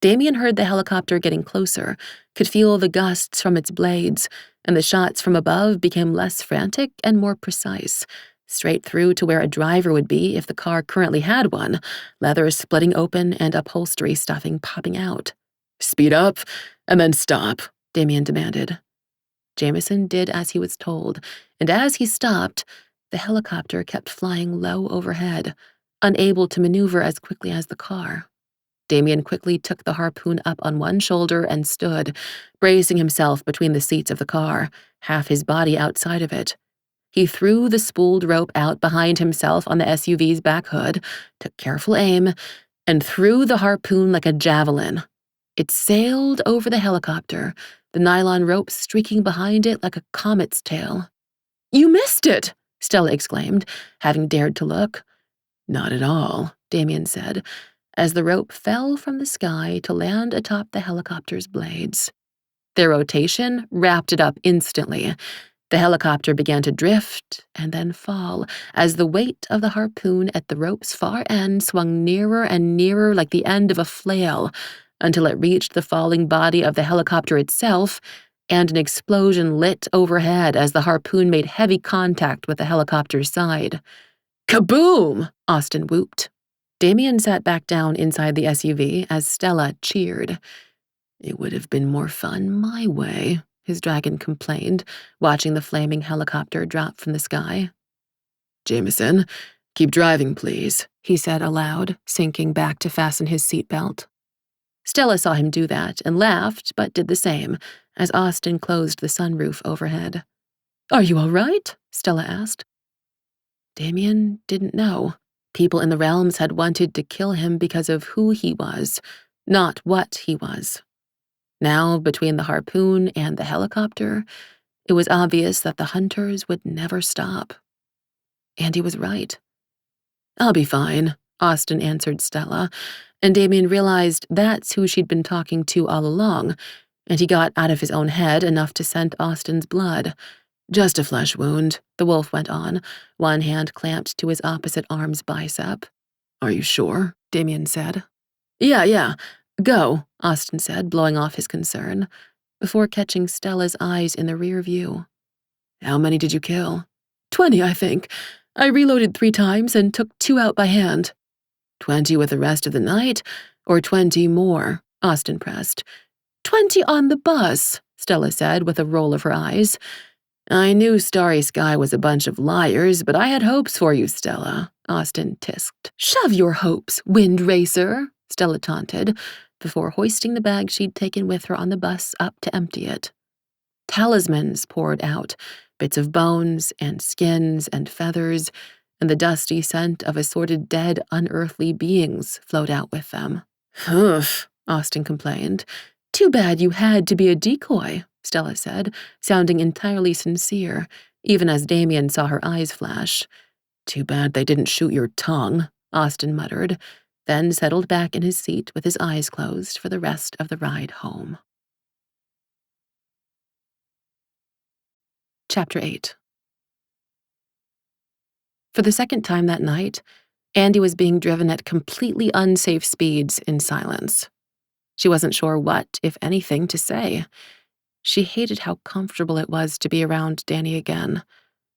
Damian heard the helicopter getting closer, could feel the gusts from its blades, and the shots from above became less frantic and more precise, straight through to where a driver would be if the car currently had one, leather splitting open and upholstery stuffing popping out. "Speed up, and then stop," Damian demanded. Jameson did as he was told, and as he stopped, the helicopter kept flying low overhead, unable to maneuver as quickly as the car. Damian quickly took the harpoon up on one shoulder and stood, bracing himself between the seats of the car, half his body outside of it. He threw the spooled rope out behind himself on the SUV's back hood, took careful aim, and threw the harpoon like a javelin. It sailed over the helicopter, the the nylon rope streaking behind it like a comet's tail. "You missed it!" Stella exclaimed, having dared to look. "Not at all," Damian said, as the rope fell from the sky to land atop the helicopter's blades. Their rotation wrapped it up instantly. The helicopter began to drift and then fall as the weight of the harpoon at the rope's far end swung nearer and nearer like the end of a flail until it reached the falling body of the helicopter itself, and an explosion lit overhead as the harpoon made heavy contact with the helicopter's side. "Kaboom!" Austin whooped. Damian sat back down inside the SUV as Stella cheered. "It would have been more fun my way," his dragon complained, watching the flaming helicopter drop from the sky. "Jameson, keep driving, please," he said aloud, sinking back to fasten his seatbelt. Stella saw him do that and laughed, but did the same, as Austin closed the sunroof overhead. "Are you all right?" Stella asked. Damian didn't know. People in the realms had wanted to kill him because of who he was, not what he was. Now, between the harpoon and the helicopter, it was obvious that the hunters would never stop. And he was right. "I'll be fine," Austin answered Stella, and Damian realized that's who she'd been talking to all along, and he got out of his own head enough to scent Austin's blood. "Just a flesh wound," the wolf went on, one hand clamped to his opposite arm's bicep. "Are you sure?" Damian said. Yeah. Go," Austin said, blowing off his concern, before catching Stella's eyes in the rear view. "How many did you kill?" 20, I think. I reloaded 3 times and took 2 out by hand." 20 with the rest of the night, or 20 more? Austin pressed. 20 on the bus, Stella said with a roll of her eyes. "I knew Starry Sky was a bunch of liars, but I had hopes for you, Stella," Austin tisked. "Shove your hopes, wind racer," Stella taunted, before hoisting the bag she'd taken with her on the bus up to empty it. Talismans poured out, bits of bones and skins and feathers, and the dusty scent of assorted dead, unearthly beings flowed out with them. "Oof," Austin complained. "Too bad you had to be a decoy," Stella said, sounding entirely sincere, even as Damian saw her eyes flash. "Too bad they didn't shoot your tongue," Austin muttered, then settled back in his seat with his eyes closed for the rest of the ride home. Chapter 8. For the second time that night, Andi was being driven at completely unsafe speeds in silence. She wasn't sure what, if anything, to say. She hated how comfortable it was to be around Danny again,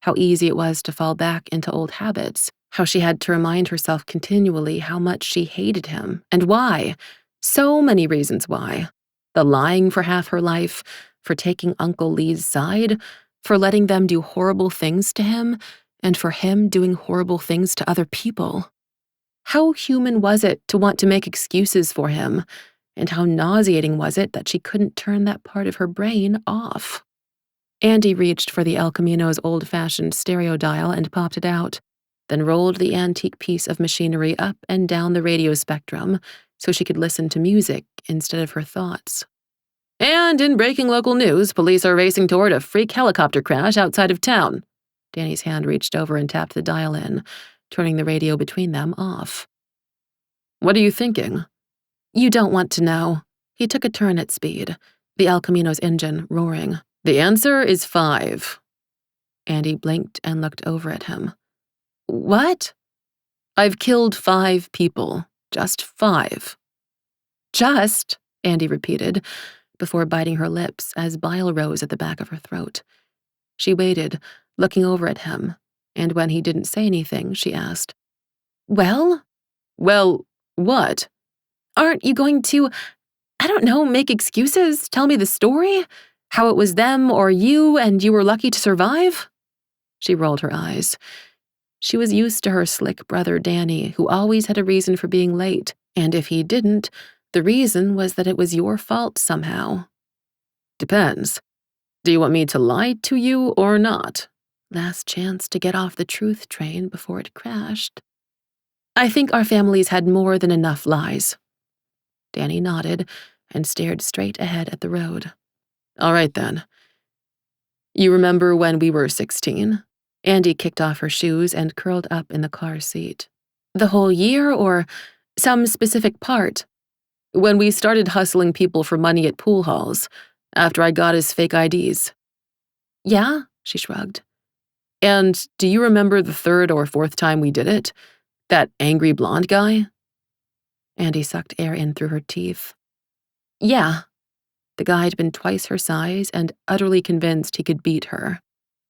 how easy it was to fall back into old habits, how she had to remind herself continually how much she hated him, and why. So many reasons why. The lying for half her life, for taking Uncle Lee's side, for letting them do horrible things to him, and for him doing horrible things to other people. How human was it to want to make excuses for him, and how nauseating was it that she couldn't turn that part of her brain off? Andi reached for the El Camino's old-fashioned stereo dial and popped it out, then rolled the antique piece of machinery up and down the radio spectrum so she could listen to music instead of her thoughts. "And in breaking local news, police are racing toward a freak helicopter crash outside of town." Danny's hand reached over and tapped the dial in, turning the radio between them off. "What are you thinking?" "You don't want to know." He took a turn at speed, the El Camino's engine roaring. "The answer is 5. Andi blinked and looked over at him. "What?" "I've killed 5 people. Just 5. "Just," Andi repeated, before biting her lips as bile rose at the back of her throat. She waited, looking over at him, and when he didn't say anything, she asked, "Well?" "Well, what?" "Aren't you going to, I don't know, make excuses, tell me the story? How it was them or you and you were lucky to survive?" She rolled her eyes. She was used to her slick brother Danny, who always had a reason for being late, and if he didn't, the reason was that it was your fault somehow. "Depends. Do you want me to lie to you or not?" Last chance to get off the truth train before it crashed. "I think our families had more than enough lies." Danny nodded and stared straight ahead at the road. All right then. You remember when we were 16? Andi kicked off her shoes and curled up in the car seat. The whole year or some specific part? When we started hustling people for money at pool halls, after I got his fake IDs. Yeah, she shrugged. And do you remember the third or fourth time we did it? That angry blonde guy? Andi sucked air in through her teeth. Yeah. The guy had been twice her size and utterly convinced he could beat her.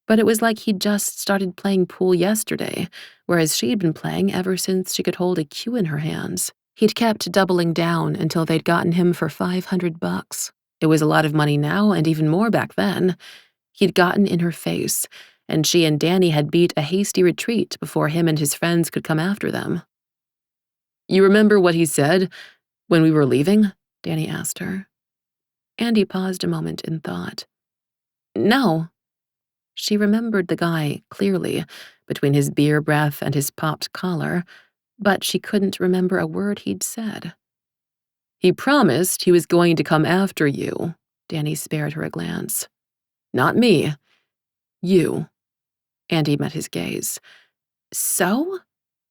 But it was like he'd just started playing pool yesterday, whereas she'd been playing ever since she could hold a cue in her hands. He'd kept doubling down until they'd gotten him for $500. It was a lot of money now and even more back then. He'd gotten in her face, and she and Danny had beat a hasty retreat before him and his friends could come after them. You remember what he said when we were leaving? Danny asked her. Andi paused a moment in thought. No. She remembered the guy clearly, between his beer breath and his popped collar, but she couldn't remember a word he'd said. He promised he was going to come after you. Danny spared her a glance. Not me. You. Andi met his gaze. So?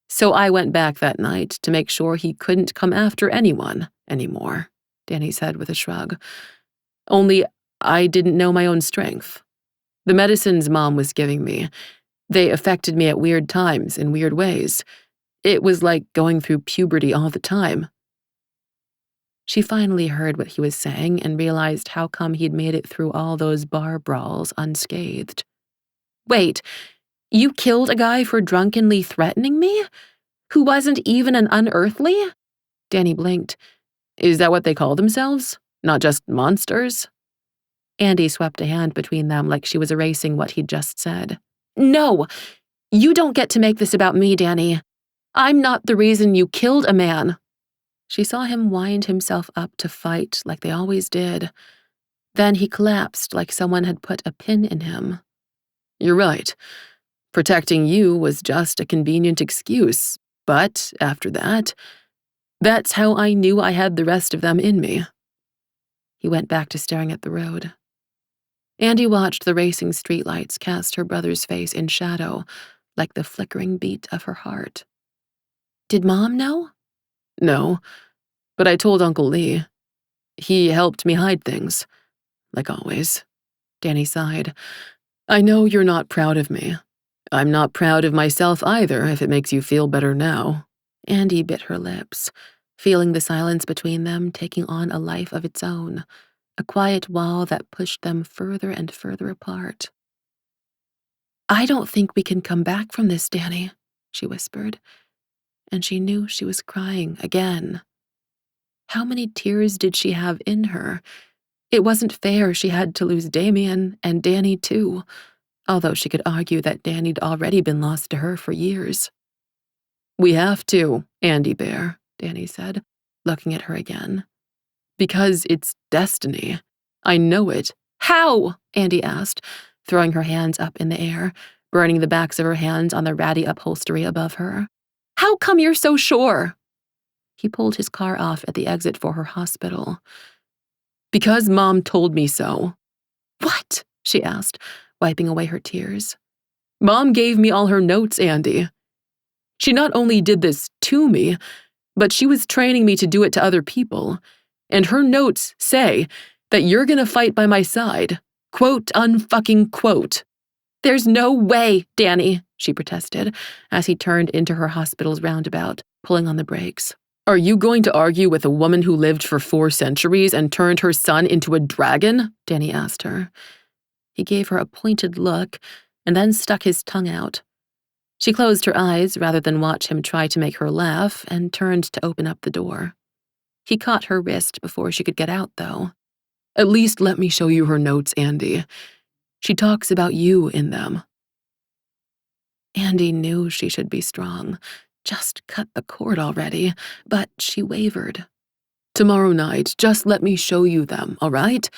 So I went back that night to make sure he couldn't come after anyone anymore, Danny said with a shrug. Only I didn't know my own strength. The medicines Mom was giving me, they affected me at weird times in weird ways. It was like going through puberty all the time. She finally heard what he was saying and realized how come he'd made it through all those bar brawls unscathed. Wait, you killed a guy for drunkenly threatening me? Who wasn't even an unearthly? Danny blinked. Is that what they call themselves? Not just monsters? Andi swept a hand between them like she was erasing what he'd just said. No, you don't get to make this about me, Danny. I'm not the reason you killed a man. She saw him wind himself up to fight like they always did. Then he collapsed like someone had put a pin in him. You're right. Protecting you was just a convenient excuse, but after that, that's how I knew I had the rest of them in me. He went back to staring at the road. Andi watched the racing streetlights cast her brother's face in shadow, like the flickering beat of her heart. Did Mom know? No, but I told Uncle Lee. He helped me hide things, like always. Danny sighed. I know you're not proud of me. I'm not proud of myself either, if it makes you feel better now. Andi bit her lips, feeling the silence between them taking on a life of its own, a quiet wall that pushed them further and further apart. I don't think we can come back from this, Danny, she whispered, and she knew she was crying again. How many tears did she have in her? It wasn't fair she had to lose Damian and Danny too, although she could argue that Danny'd already been lost to her for years. We have to, Andi Bear, Danny said, looking at her again. Because it's destiny. I know it. How? Andi asked, throwing her hands up in the air, burning the backs of her hands on the ratty upholstery above her. How come you're so sure? He pulled his car off at the exit for her hospital. Because Mom told me so. What? She asked, wiping away her tears. Mom gave me all her notes, Andi. She not only did this to me, but she was training me to do it to other people. And her notes say that you're gonna fight by my side. Quote, unfucking quote. There's no way, Danny, she protested, as he turned into her hospital's roundabout, pulling on the brakes. Are you going to argue with a woman who lived for 4 centuries and turned her son into a dragon? Danny asked her. He gave her a pointed look and then stuck his tongue out. She closed her eyes rather than watch him try to make her laugh and turned to open up the door. He caught her wrist before she could get out, though. At least let me show you her notes, Andi. She talks about you in them. Andi knew she should be strong. Just cut the cord already, but she wavered. Tomorrow night, just let me show you them, all right?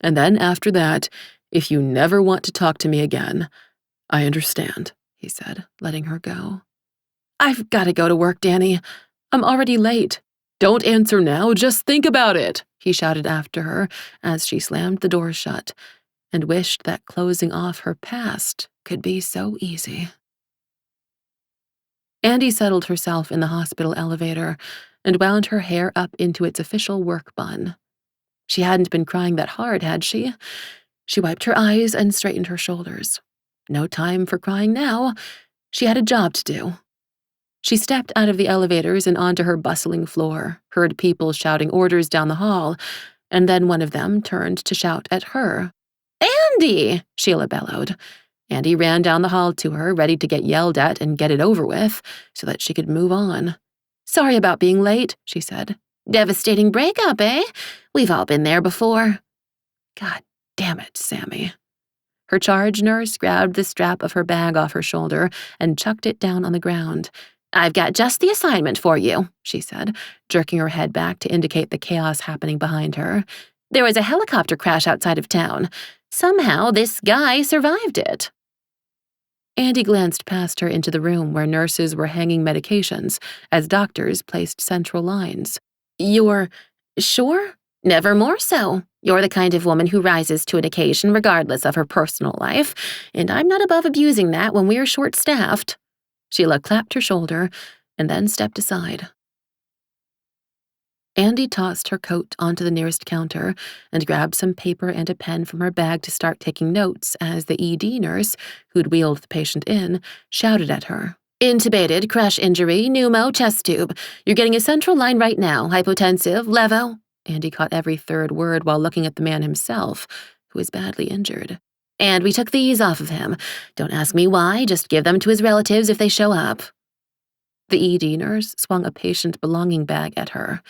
And then after that, if you never want to talk to me again, I understand, he said, letting her go. I've got to go to work, Danny. I'm already late. Don't answer now, just think about it, he shouted after her as she slammed the door shut, and wished that closing off her past could be so easy. Andi settled herself in the hospital elevator and wound her hair up into its official work bun. She hadn't been crying that hard, had she? She wiped her eyes and straightened her shoulders. No time for crying now. She had a job to do. She stepped out of the elevators and onto her bustling floor, heard people shouting orders down the hall, and then one of them turned to shout at her. "Andi!" Sheila bellowed. Andi ran down the hall to her, ready to get yelled at and get it over with, so that she could move on. "Sorry about being late," she said. "Devastating breakup, eh? We've all been there before." God damn it, Sammy. Her charge nurse grabbed the strap of her bag off her shoulder and chucked it down on the ground. "I've got just the assignment for you," she said, jerking her head back to indicate the chaos happening behind her. "There was a helicopter crash outside of town. Somehow this guy survived it." Andi glanced past her into the room where nurses were hanging medications as doctors placed central lines. "You're sure?" "Never more so. You're the kind of woman who rises to an occasion regardless of her personal life, and I'm not above abusing that when we're short-staffed." Sheila clapped her shoulder and then stepped aside. Andi tossed her coat onto the nearest counter and grabbed some paper and a pen from her bag to start taking notes as the ED nurse, who'd wheeled the patient in, shouted at her. "Intubated, crash injury, pneumo, chest tube. You're getting a central line right now, hypotensive, levo." Andi caught every third word while looking at the man himself, who was badly injured. "And we took these off of him. Don't ask me why, just give them to his relatives if they show up." The ED nurse swung a patient belonging bag at her.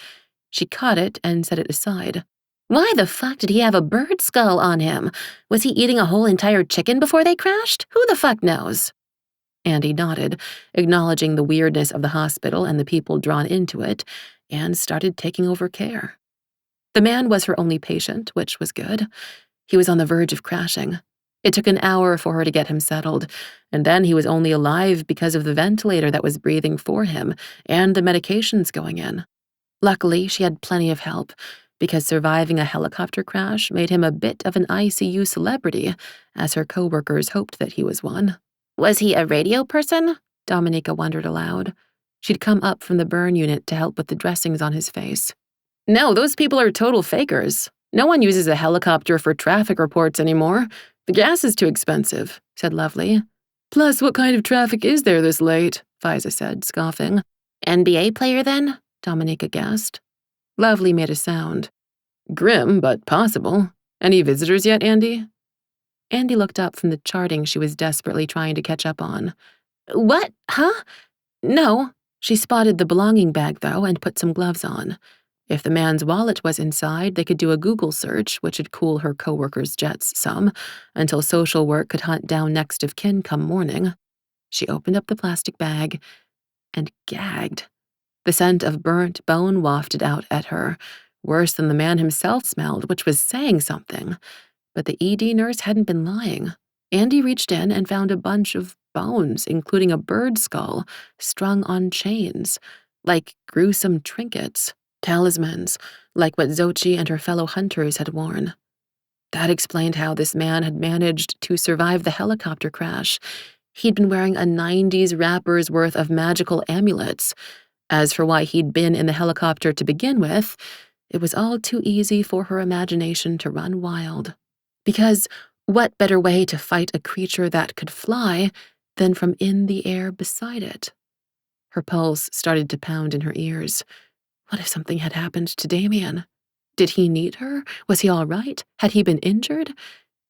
She caught it and set it aside. "Why the fuck did he have a bird skull on him? Was he eating a whole entire chicken before they crashed? Who the fuck knows?" Andi nodded, acknowledging the weirdness of the hospital and the people drawn into it, and started taking over care. The man was her only patient, which was good. He was on the verge of crashing. It took an hour for her to get him settled, and then he was only alive because of the ventilator that was breathing for him and the medications going in. Luckily, she had plenty of help, because surviving a helicopter crash made him a bit of an ICU celebrity, as her coworkers hoped that he was one. "Was he a radio person?" Dominica wondered aloud. She'd come up from the burn unit to help with the dressings on his face. "No, those people are total fakers. No one uses a helicopter for traffic reports anymore. The gas is too expensive," said Lovely. "Plus, what kind of traffic is there this late?" Fiza said, scoffing. "NBA player, then?" Dominica guessed. Lovely made a sound. "Grim, but possible. Any visitors yet, Andi?" Andi looked up from the charting she was desperately trying to catch up on. "What? Huh? No." She spotted the belonging bag, though, and put some gloves on. If the man's wallet was inside, they could do a Google search, which would cool her coworkers' jets some, until social work could hunt down next of kin come morning. She opened up the plastic bag and gagged. The scent of burnt bone wafted out at her, worse than the man himself smelled, which was saying something. But the ED nurse hadn't been lying. Andi reached in and found a bunch of bones, including a bird skull, strung on chains, like gruesome trinkets, talismans, like what Xochi and her fellow hunters had worn. That explained how this man had managed to survive the helicopter crash. He'd been wearing a 90s rapper's worth of magical amulets. As for why he'd been in the helicopter to begin with, it was all too easy for her imagination to run wild. Because what better way to fight a creature that could fly than from in the air beside it? Her pulse started to pound in her ears. What if something had happened to Damian? Did he need her? Was he all right? Had he been injured?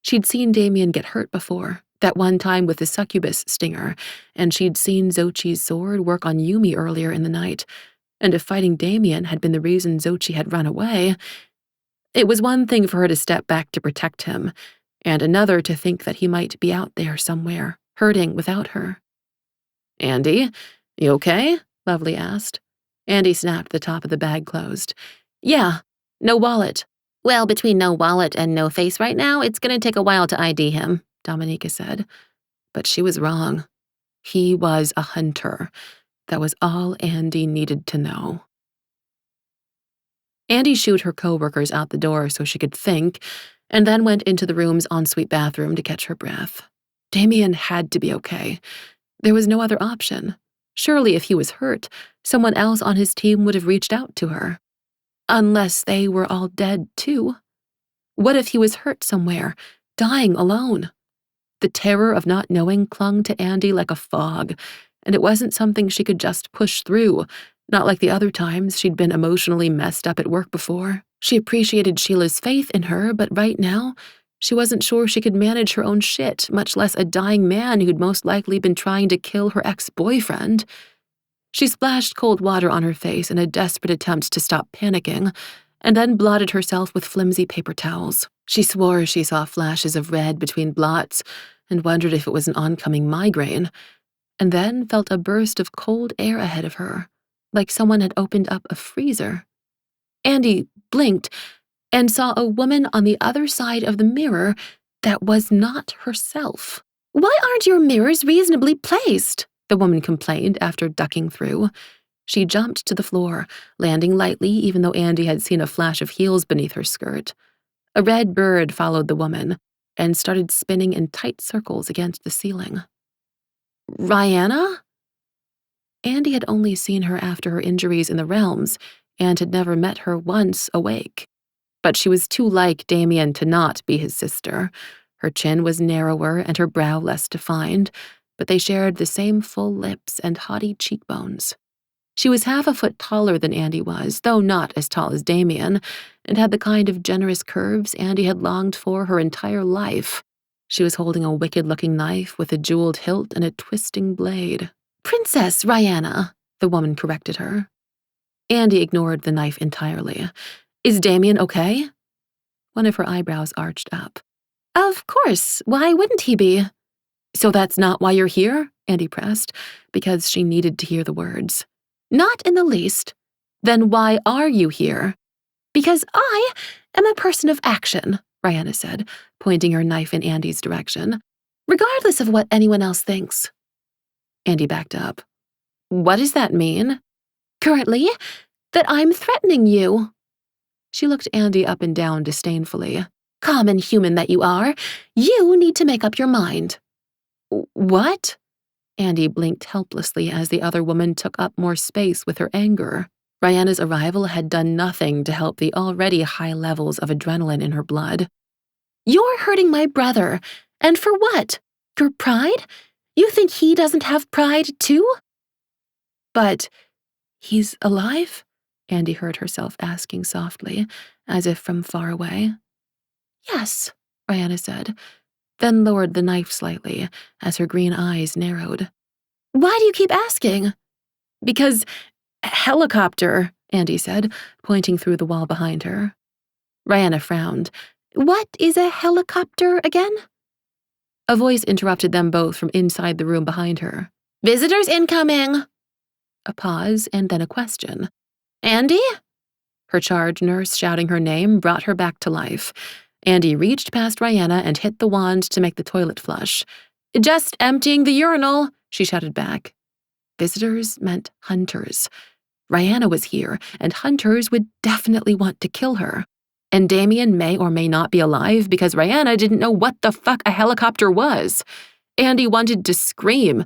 She'd seen Damian get hurt before, that one time with the succubus stinger, and she'd seen Xochi's sword work on Yumi earlier in the night. And if fighting Damian had been the reason Xochi had run away, it was one thing for her to step back to protect him, and another to think that he might be out there somewhere, hurting without her. "Andi, you okay?" Lovely asked. Andi snapped the top of the bag closed. "Yeah, no wallet." "Well, between no wallet and no face right now, it's gonna take a while to ID him," Dominica said. But she was wrong. He was a hunter. That was all Andi needed to know. Andi shooed her co-workers out the door so she could think, and then went into the room's ensuite bathroom to catch her breath. Damian had to be okay. There was no other option. Surely if he was hurt, someone else on his team would have reached out to her. Unless they were all dead too. What if he was hurt somewhere, dying alone? The terror of not knowing clung to Andi like a fog, and it wasn't something she could just push through, not like the other times she'd been emotionally messed up at work before. She appreciated Sheila's faith in her, but right now, she wasn't sure she could manage her own shit, much less a dying man who'd most likely been trying to kill her ex-boyfriend. She splashed cold water on her face in a desperate attempt to stop panicking, and then blotted herself with flimsy paper towels. She swore she saw flashes of red between blots and wondered if it was an oncoming migraine, and then felt a burst of cold air ahead of her, like someone had opened up a freezer. Andi blinked and saw a woman on the other side of the mirror that was not herself. "Why aren't your mirrors reasonably placed?" the woman complained after ducking through. She jumped to the floor, landing lightly even though Andi had seen a flash of heels beneath her skirt. A red bird followed the woman and started spinning in tight circles against the ceiling. Rihanna? Andi had only seen her after her injuries in the realms and had never met her once awake. But she was too like Damian to not be his sister. Her chin was narrower and her brow less defined, but they shared the same full lips and haughty cheekbones. She was half a foot taller than Andi was, though not as tall as Damian, and had the kind of generous curves Andi had longed for her entire life. She was holding a wicked-looking knife with a jeweled hilt and a twisting blade. "Princess Rihanna," the woman corrected her. Andi ignored the knife entirely. "Is Damian okay?" One of her eyebrows arched up. "Of course, why wouldn't he be?" "So that's not why you're here?" Andi pressed, because she needed to hear the words. "Not in the least." "Then why are you here?" "Because I am a person of action," Rihanna said, pointing her knife in Andi's direction, "regardless of what anyone else thinks." Andi backed up. "What does that mean?" "Currently, that I'm threatening you." She looked Andi up and down disdainfully. "Common human that you are, you need to make up your mind." "What?" Andi blinked helplessly as the other woman took up more space with her anger. Rihanna's arrival had done nothing to help the already high levels of adrenaline in her blood. "You're hurting my brother. And for what? Your pride? You think he doesn't have pride, too?" "But he's alive?" Andi heard herself asking softly, as if from far away. "Yes," Rihanna said, then lowered the knife slightly as her green eyes narrowed. "Why do you keep asking?" "Because helicopter," Andi said, pointing through the wall behind her. Rihanna frowned. "What is a helicopter again?" A voice interrupted them both from inside the room behind her. "Visitors incoming!" A pause and then a question. "Andi?" Her charge nurse shouting her name brought her back to life. Andi reached past Rihanna and hit the wand to make the toilet flush. "Just emptying the urinal," she shouted back. Visitors meant hunters. Rihanna was here, and hunters would definitely want to kill her. And Damian may or may not be alive because Rihanna didn't know what the fuck a helicopter was. Andi wanted to scream,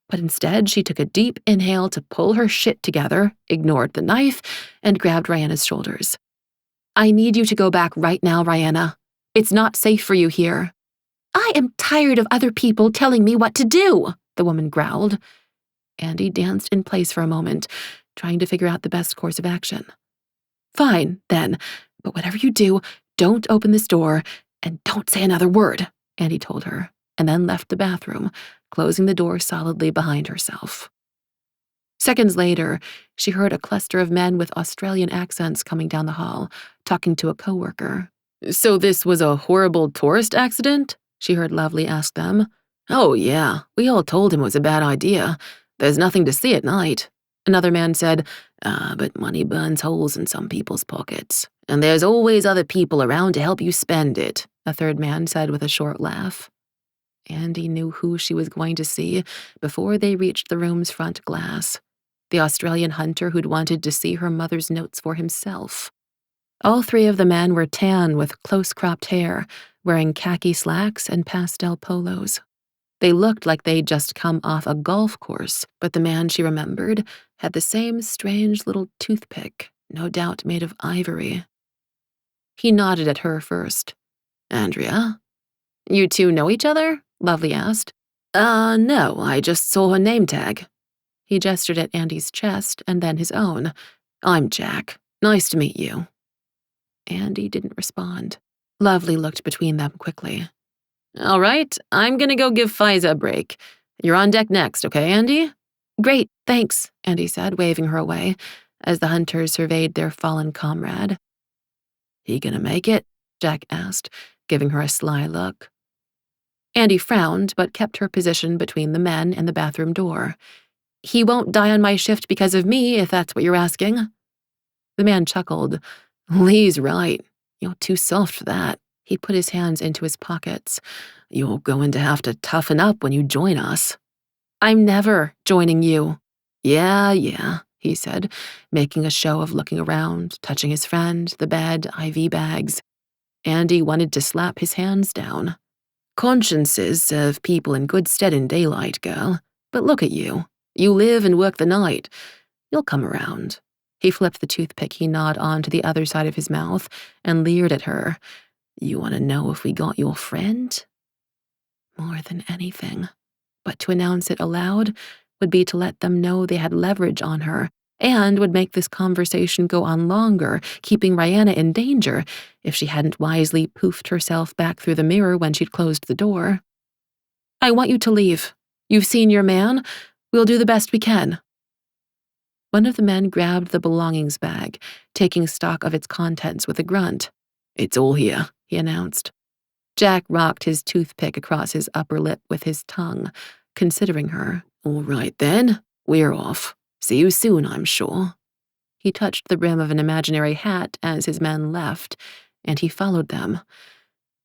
but instead she took a deep inhale to pull her shit together, ignored the knife, and grabbed Rihanna's shoulders. "I need you to go back right now, Rihanna. It's not safe for you here." "I am tired of other people telling me what to do," the woman growled. Andi danced in place for a moment, trying to figure out the best course of action. "Fine, then, but whatever you do, don't open this door, and don't say another word," Andi told her, and then left the bathroom, closing the door solidly behind herself. Seconds later, she heard a cluster of men with Australian accents coming down the hall, talking to a coworker. "So this was a horrible tourist accident?" she heard Lovely ask them. "Oh yeah, we all told him it was a bad idea. There's nothing to see at night." Another man said, but money burns holes in some people's pockets. And there's always other people around to help you spend it," a third man said with a short laugh. Andi knew who she was going to see before they reached the room's front glass. The Australian hunter who'd wanted to see her mother's notes for himself. All three of the men were tan with close-cropped hair, wearing khaki slacks and pastel polos. They looked like they'd just come off a golf course, but the man she remembered had the same strange little toothpick, no doubt made of ivory. He nodded at her first. "Andrea?" "You two know each other?" Lovely asked. No, I just saw her name tag." He gestured at Andy's chest and then his own. "I'm Jack. Nice to meet you." Andy didn't respond. Lovely looked between them quickly. "All right, I'm gonna go give Fiza a break. You're on deck next, okay, Andy?" "Great, thanks," Andy said, waving her away, as the hunters surveyed their fallen comrade. "He gonna make it?" Jack asked, giving her a sly look. Andy frowned, but kept her position between the men and the bathroom door. "He won't die on my shift because of me, if that's what you're asking." The man chuckled. "Lee's right. You're too soft for that." He put his hands into his pockets. "You're going to have to toughen up when you join us." "I'm never joining you." Yeah, he said, making a show of looking around, touching his friend, the bed, IV bags. Andy wanted to slap his hands down. "Consciences serve people in good stead in daylight, girl. But look at you. You live and work the night. You'll come around." He flipped the toothpick he gnawed on to the other side of his mouth and leered at her. "You want to know if we got your friend?" More than anything. But to announce it aloud would be to let them know they had leverage on her, and would make this conversation go on longer, keeping Rihanna in danger if she hadn't wisely poofed herself back through the mirror when she'd closed the door. "I want you to leave. You've seen your man. We'll do the best we can." One of the men grabbed the belongings bag, taking stock of its contents with a grunt. "It's all here," he announced. Jack rocked his toothpick across his upper lip with his tongue, considering her. "All right then, we're off. See you soon, I'm sure." He touched the brim of an imaginary hat as his men left, and he followed them.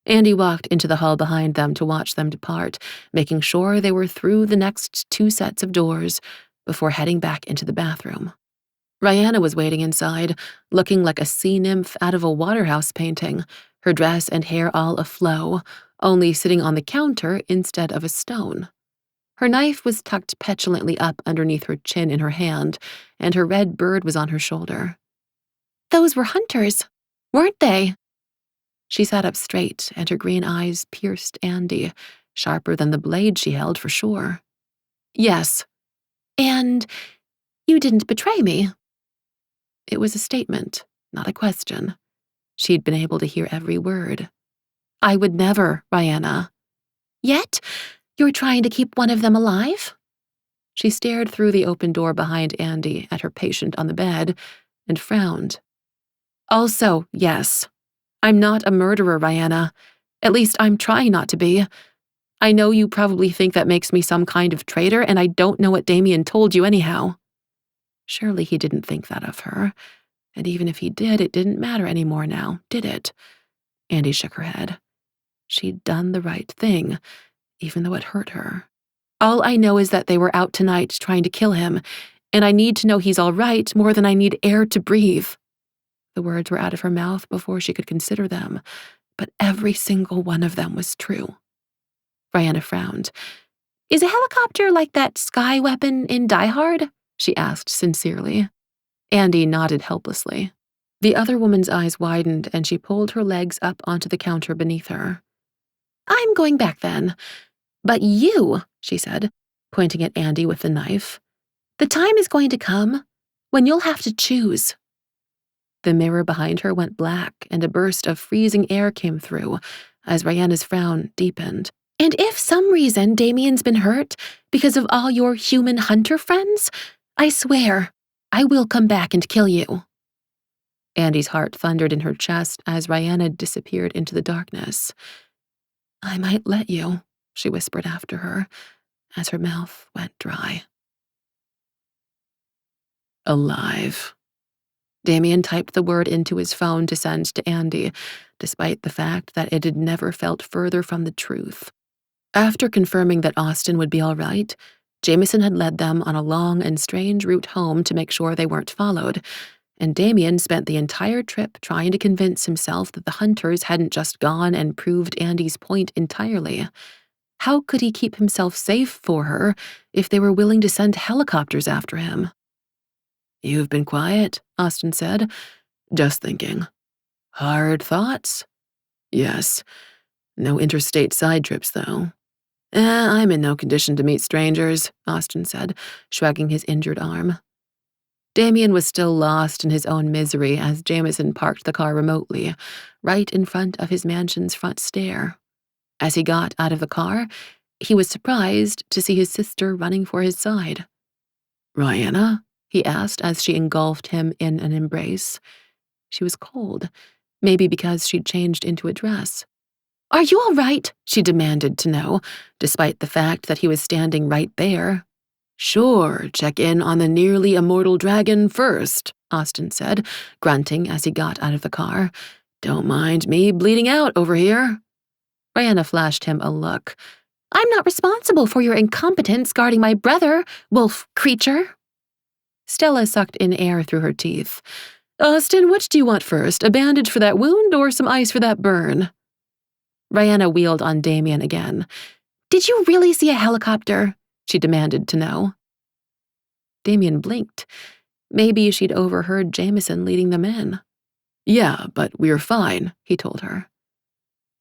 Andy walked into the hall behind them to watch them depart, making sure they were through the next 2 sets of doors before heading back into the bathroom. Rihanna was waiting inside, looking like a sea nymph out of a Waterhouse painting, her dress and hair all aflow, only sitting on the counter instead of a stone. Her knife was tucked petulantly up underneath her chin in her hand, and her red bird was on her shoulder. "Those were hunters, weren't they?" She sat up straight, and her green eyes pierced Andy, sharper than the blade she held for sure. "Yes." "And you didn't betray me?" It was a statement, not a question. She'd been able to hear every word. "I would never, Rihanna." "Yet? You're trying to keep one of them alive?" She stared through the open door behind Andy at her patient on the bed and frowned. "Also, yes. I'm not a murderer, Rihanna. At least I'm trying not to be. I know you probably think that makes me some kind of traitor, and I don't know what Damian told you anyhow." Surely he didn't think that of her. And even if he did, it didn't matter anymore now, did it? Andy shook her head. She'd done the right thing, even though it hurt her. "All I know is that they were out tonight trying to kill him, and I need to know he's all right more than I need air to breathe." The words were out of her mouth before she could consider them, but every single one of them was true. Rihanna frowned. "Is a helicopter like that sky weapon in Die Hard?" she asked sincerely. Andy nodded helplessly. The other woman's eyes widened, and she pulled her legs up onto the counter beneath her. "I'm going back then. But you," she said, pointing at Andy with the knife, "the time is going to come when you'll have to choose." The mirror behind her went black, and a burst of freezing air came through as Rihanna's frown deepened. "And if some reason Damian's been hurt because of all your human hunter friends, I swear, I will come back and kill you." Andy's heart thundered in her chest as Rihanna disappeared into the darkness. "I might let you," she whispered after her, as her mouth went dry. Alive. Damian typed the word into his phone to send to Andy, despite the fact that it had never felt further from the truth. After confirming that Austin would be all right, Jameson had led them on a long and strange route home to make sure they weren't followed, and Damian spent the entire trip trying to convince himself that the hunters hadn't just gone and proved Andy's point entirely. How could he keep himself safe for her if they were willing to send helicopters after him? "You've been quiet," Austin said. "Just thinking." "Hard thoughts?" "Yes. No interstate side trips, though." I'm in no condition to meet strangers," Austin said, shrugging his injured arm. Damian was still lost in his own misery as Jameson parked the car remotely, right in front of his mansion's front stair. As he got out of the car, he was surprised to see his sister running for his side. "Rihanna?" he asked as she engulfed him in an embrace. She was cold, maybe because she'd changed into a dress. "Are you all right?" she demanded to know, despite the fact that he was standing right there. "Sure, check in on the nearly immortal dragon first," Austin said, grunting as he got out of the car. "Don't mind me bleeding out over here." Rihanna flashed him a look. "I'm not responsible for your incompetence guarding my brother, wolf creature." Stella sucked in air through her teeth. "Austin, which do you want first, a bandage for that wound or some ice for that burn?" Rihanna wheeled on Damian again. "Did you really see a helicopter?" she demanded to know. Damian blinked. Maybe she'd overheard Jameson leading them in. "Yeah, but we're fine," he told her.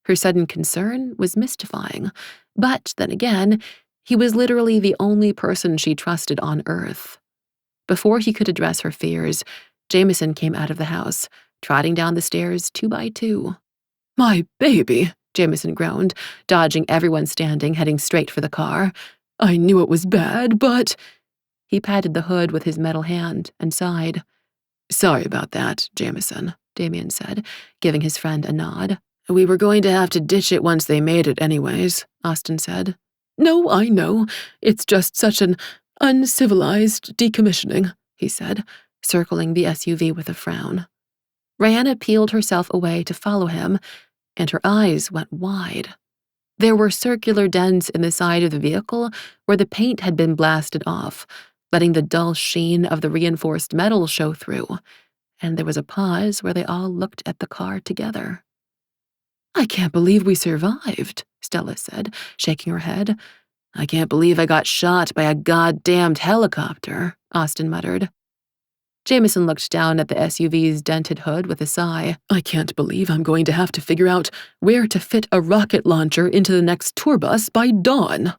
Her sudden concern was mystifying, but then again, he was literally the only person she trusted on Earth. Before he could address her fears, Jameson came out of the house, trotting down the stairs 2 by 2. "My baby," Jameson groaned, dodging everyone standing, heading straight for the car. "I knew it was bad, but—" He patted the hood with his metal hand and sighed. "Sorry about that, Jameson," Damian said, giving his friend a nod. "We were going to have to ditch it once they made it anyways," Austin said. "No, I know. It's just such an uncivilized decommissioning," he said, circling the SUV with a frown. Rihanna peeled herself away to follow him, and her eyes went wide. There were circular dents in the side of the vehicle where the paint had been blasted off, letting the dull sheen of the reinforced metal show through, and there was a pause where they all looked at the car together. "I can't believe we survived," Stella said, shaking her head. "I can't believe I got shot by a goddamned helicopter," Austin muttered. Jameson looked down at the SUV's dented hood with a sigh. "I can't believe I'm going to have to figure out where to fit a rocket launcher into the next tour bus by dawn."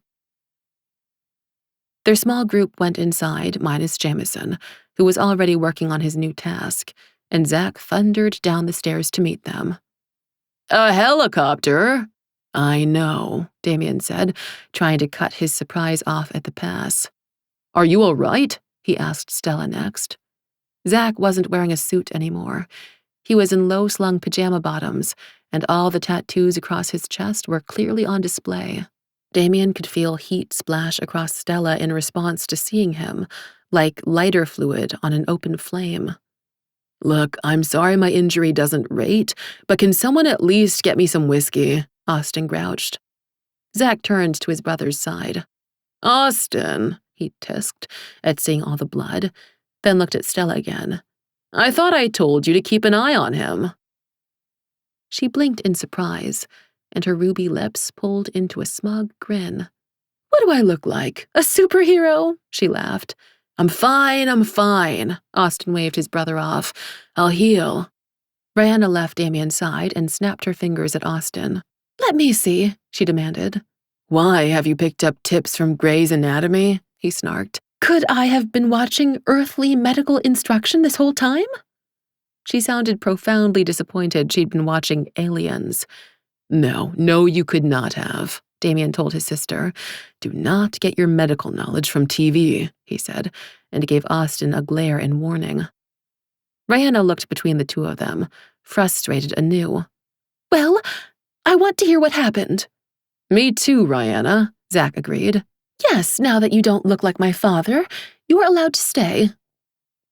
Their small group went inside, minus Jameson, who was already working on his new task, and Zach thundered down the stairs to meet them. "A helicopter?" "I know," Damian said, trying to cut his surprise off at the pass. "Are you all right?" he asked Stella next. Zach wasn't wearing a suit anymore. He was in low-slung pajama bottoms, and all the tattoos across his chest were clearly on display. Damian could feel heat splash across Stella in response to seeing him, like lighter fluid on an open flame. "Look, I'm sorry my injury doesn't rate, but can someone at least get me some whiskey?" Austin grouched. Zach turned to his brother's side. "Austin," he tisked at seeing all the blood, then looked at Stella again. "I thought I told you to keep an eye on him." She blinked in surprise, and her ruby lips pulled into a smug grin. "What do I look like? A superhero?" she laughed. I'm fine, Austin waved his brother off. "I'll heal." Rihanna left Damian's side and snapped her fingers at Austin. "Let me see," she demanded. "Why, have you picked up tips from Grey's Anatomy?" he snarked. "Could I have been watching earthly medical instruction this whole time?" She sounded profoundly disappointed she'd been watching Aliens. No, you could not have," Damian told his sister. "Do not get your medical knowledge from TV," he said, and gave Austin a glare in warning. Rihanna looked between the two of them, frustrated anew. "Well, I want to hear what happened." "Me too, Rihanna," Zach agreed. "Yes, now that you don't look like my father, you are allowed to stay."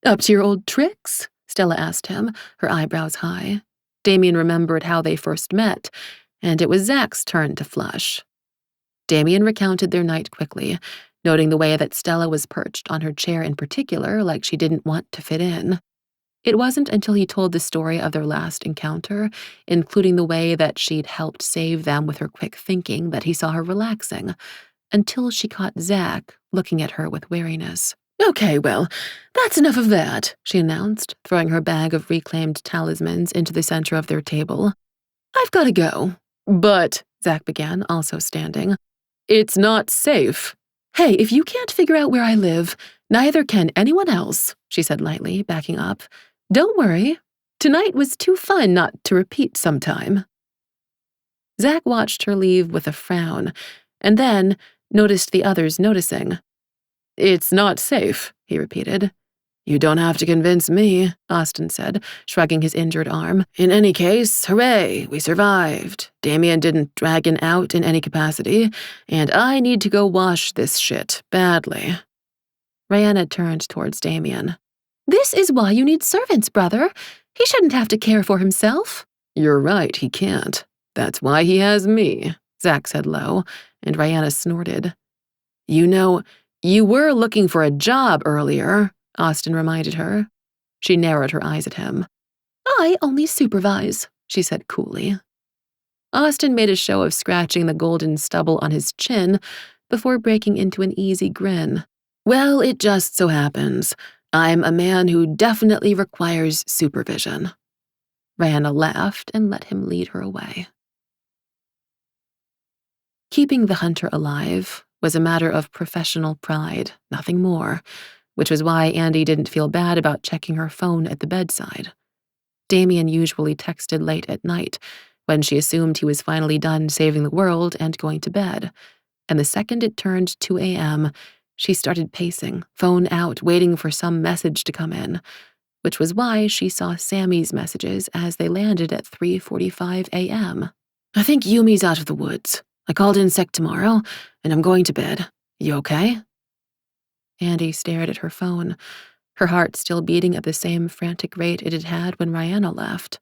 "Up to your old tricks?" Stella asked him, her eyebrows high. Damian remembered how they first met, and it was Zach's turn to flush. Damian recounted their night quickly, noting the way that Stella was perched on her chair in particular like she didn't want to fit in. It wasn't until he told the story of their last encounter, including the way that she'd helped save them with her quick thinking, that he saw her relaxing, until she caught Zach looking at her with wariness. "Okay, well, that's enough of that," she announced, throwing her bag of reclaimed talismans into the center of their table. "I've got to go." "But," Zach began, also standing, "it's not safe." "Hey, if you can't figure out where I live, neither can anyone else," she said lightly, backing up. "Don't worry. Tonight was too fun not to repeat sometime." Zach watched her leave with a frown, and then noticed the others noticing. "It's not safe," he repeated. "You don't have to convince me," Austin said, shrugging his injured arm. "In any case, hooray, we survived. Damian didn't drag it out in any capacity, and I need to go wash this shit, badly." Rihanna turned towards Damian. "This is why you need servants, brother. He shouldn't have to care for himself." "You're right, he can't. That's why he has me," Zach said low, and Rihanna snorted. "You know, you were looking for a job earlier," Austin reminded her. She narrowed her eyes at him. "I only supervise," she said coolly. Austin made a show of scratching the golden stubble on his chin before breaking into an easy grin. "Well, it just so happens I'm a man who definitely requires supervision." Rihanna laughed and let him lead her away. Keeping the hunter alive was a matter of professional pride, nothing more, which was why Andi didn't feel bad about checking her phone at the bedside. Damian usually texted late at night, when she assumed he was finally done saving the world and going to bed, and the second it turned 2 a.m., she started pacing, phone out, waiting for some message to come in, which was why she saw Sammy's messages as they landed at 3:45 a.m. "I think Yumi's out of the woods. I called in sick tomorrow, and I'm going to bed. You okay?" Andi stared at her phone, her heart still beating at the same frantic rate it had had when Rihanna left.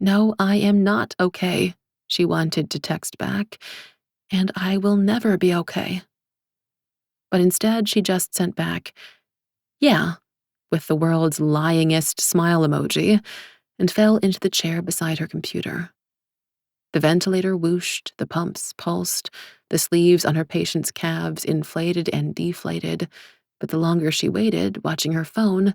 "No, I am not okay," she wanted to text back, "and I will never be okay." But instead she just sent back, "Yeah," with the world's lyingest smile emoji, and fell into the chair beside her computer. The ventilator whooshed, the pumps pulsed, the sleeves on her patient's calves inflated and deflated, but the longer she waited, watching her phone,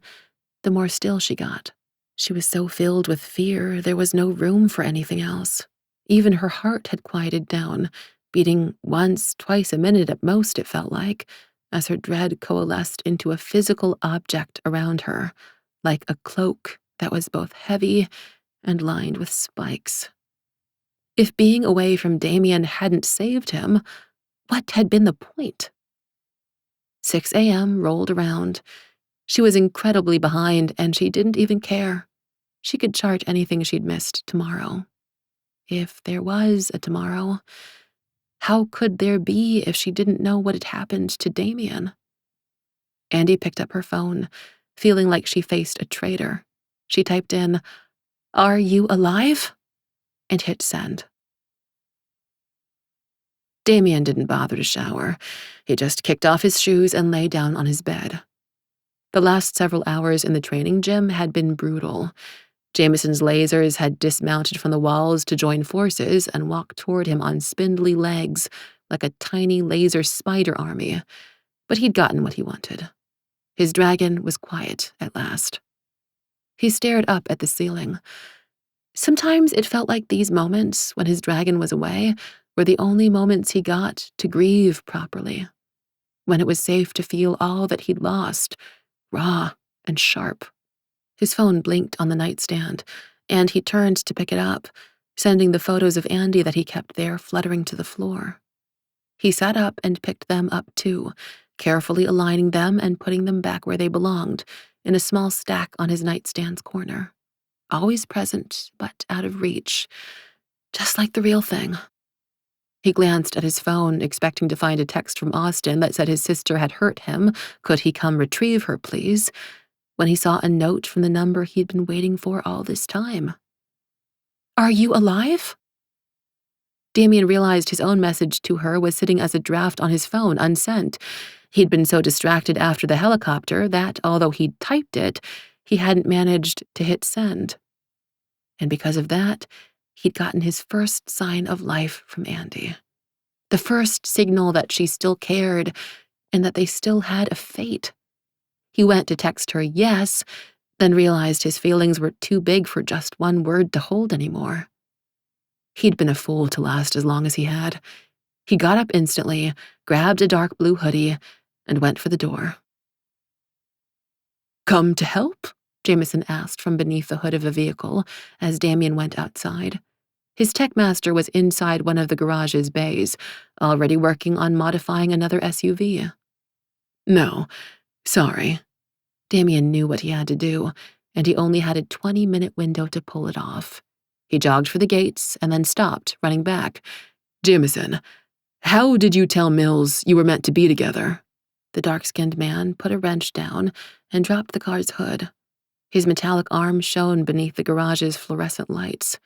the more still she got. She was so filled with fear, there was no room for anything else. Even her heart had quieted down, beating once, twice a minute at most, it felt like, as her dread coalesced into a physical object around her, like a cloak that was both heavy and lined with spikes. If being away from Damian hadn't saved him, what had been the point? 6 a.m. rolled around. She was incredibly behind, and she didn't even care. She could chart anything she'd missed tomorrow. If there was a tomorrow, how could there be if she didn't know what had happened to Damian? Andi picked up her phone, feeling like she faced a traitor. She typed in, "Are you alive?" and hit send. Damian didn't bother to shower. He just kicked off his shoes and lay down on his bed. The last several hours in the training gym had been brutal. Jameson's lasers had dismounted from the walls to join forces and walk toward him on spindly legs like a tiny laser spider army, but he'd gotten what he wanted. His dragon was quiet at last. He stared up at the ceiling. Sometimes it felt like these moments, when his dragon was away, were the only moments he got to grieve properly, when it was safe to feel all that he'd lost, raw and sharp. His phone blinked on the nightstand, and he turned to pick it up, sending the photos of Andi that he kept there fluttering to the floor. He sat up and picked them up too, carefully aligning them and putting them back where they belonged, in a small stack on his nightstand's corner. Always present, but out of reach, just like the real thing. He glanced at his phone, expecting to find a text from Austin that said his sister had hurt him. Could he come retrieve her, please? When he saw a note from the number he'd been waiting for all this time. "Are you alive?" Damian realized his own message to her was sitting as a draft on his phone, unsent. He'd been so distracted after the helicopter that, although he'd typed it, he hadn't managed to hit send. And because of that, he'd gotten his first sign of life from Andi. The first signal that she still cared and that they still had a fate. He went to text her yes, then realized his feelings were too big for just one word to hold anymore. He'd been a fool to last as long as he had. He got up instantly, grabbed a dark blue hoodie, and went for the door. "Come to help?" Jameson asked from beneath the hood of a vehicle as Damian went outside. His tech master was inside one of the garage's bays, already working on modifying another SUV. "No, sorry." Damian knew what he had to do, and he only had a 20-minute window to pull it off. He jogged for the gates and then stopped, running back. "Jameson, how did you tell Mills you were meant to be together?" The dark-skinned man put a wrench down and dropped the car's hood. His metallic arm shone beneath the garage's fluorescent lights.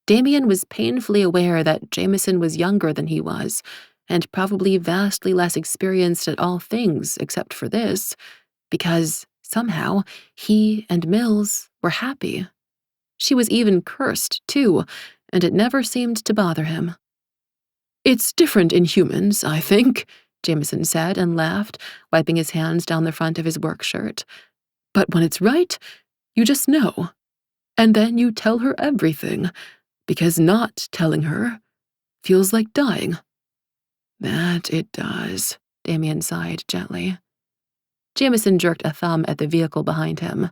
Damian was painfully aware that Jameson was younger than he was, and probably vastly less experienced at all things except for this, because, somehow, he and Mills were happy. She was even cursed, too, and it never seemed to bother him. "It's different in humans, I think," Jameson said and laughed, wiping his hands down the front of his work shirt. "But when it's right, you just know. And then you tell her everything, because not telling her feels like dying." "That it does," Damian sighed gently. Jameson jerked a thumb at the vehicle behind him.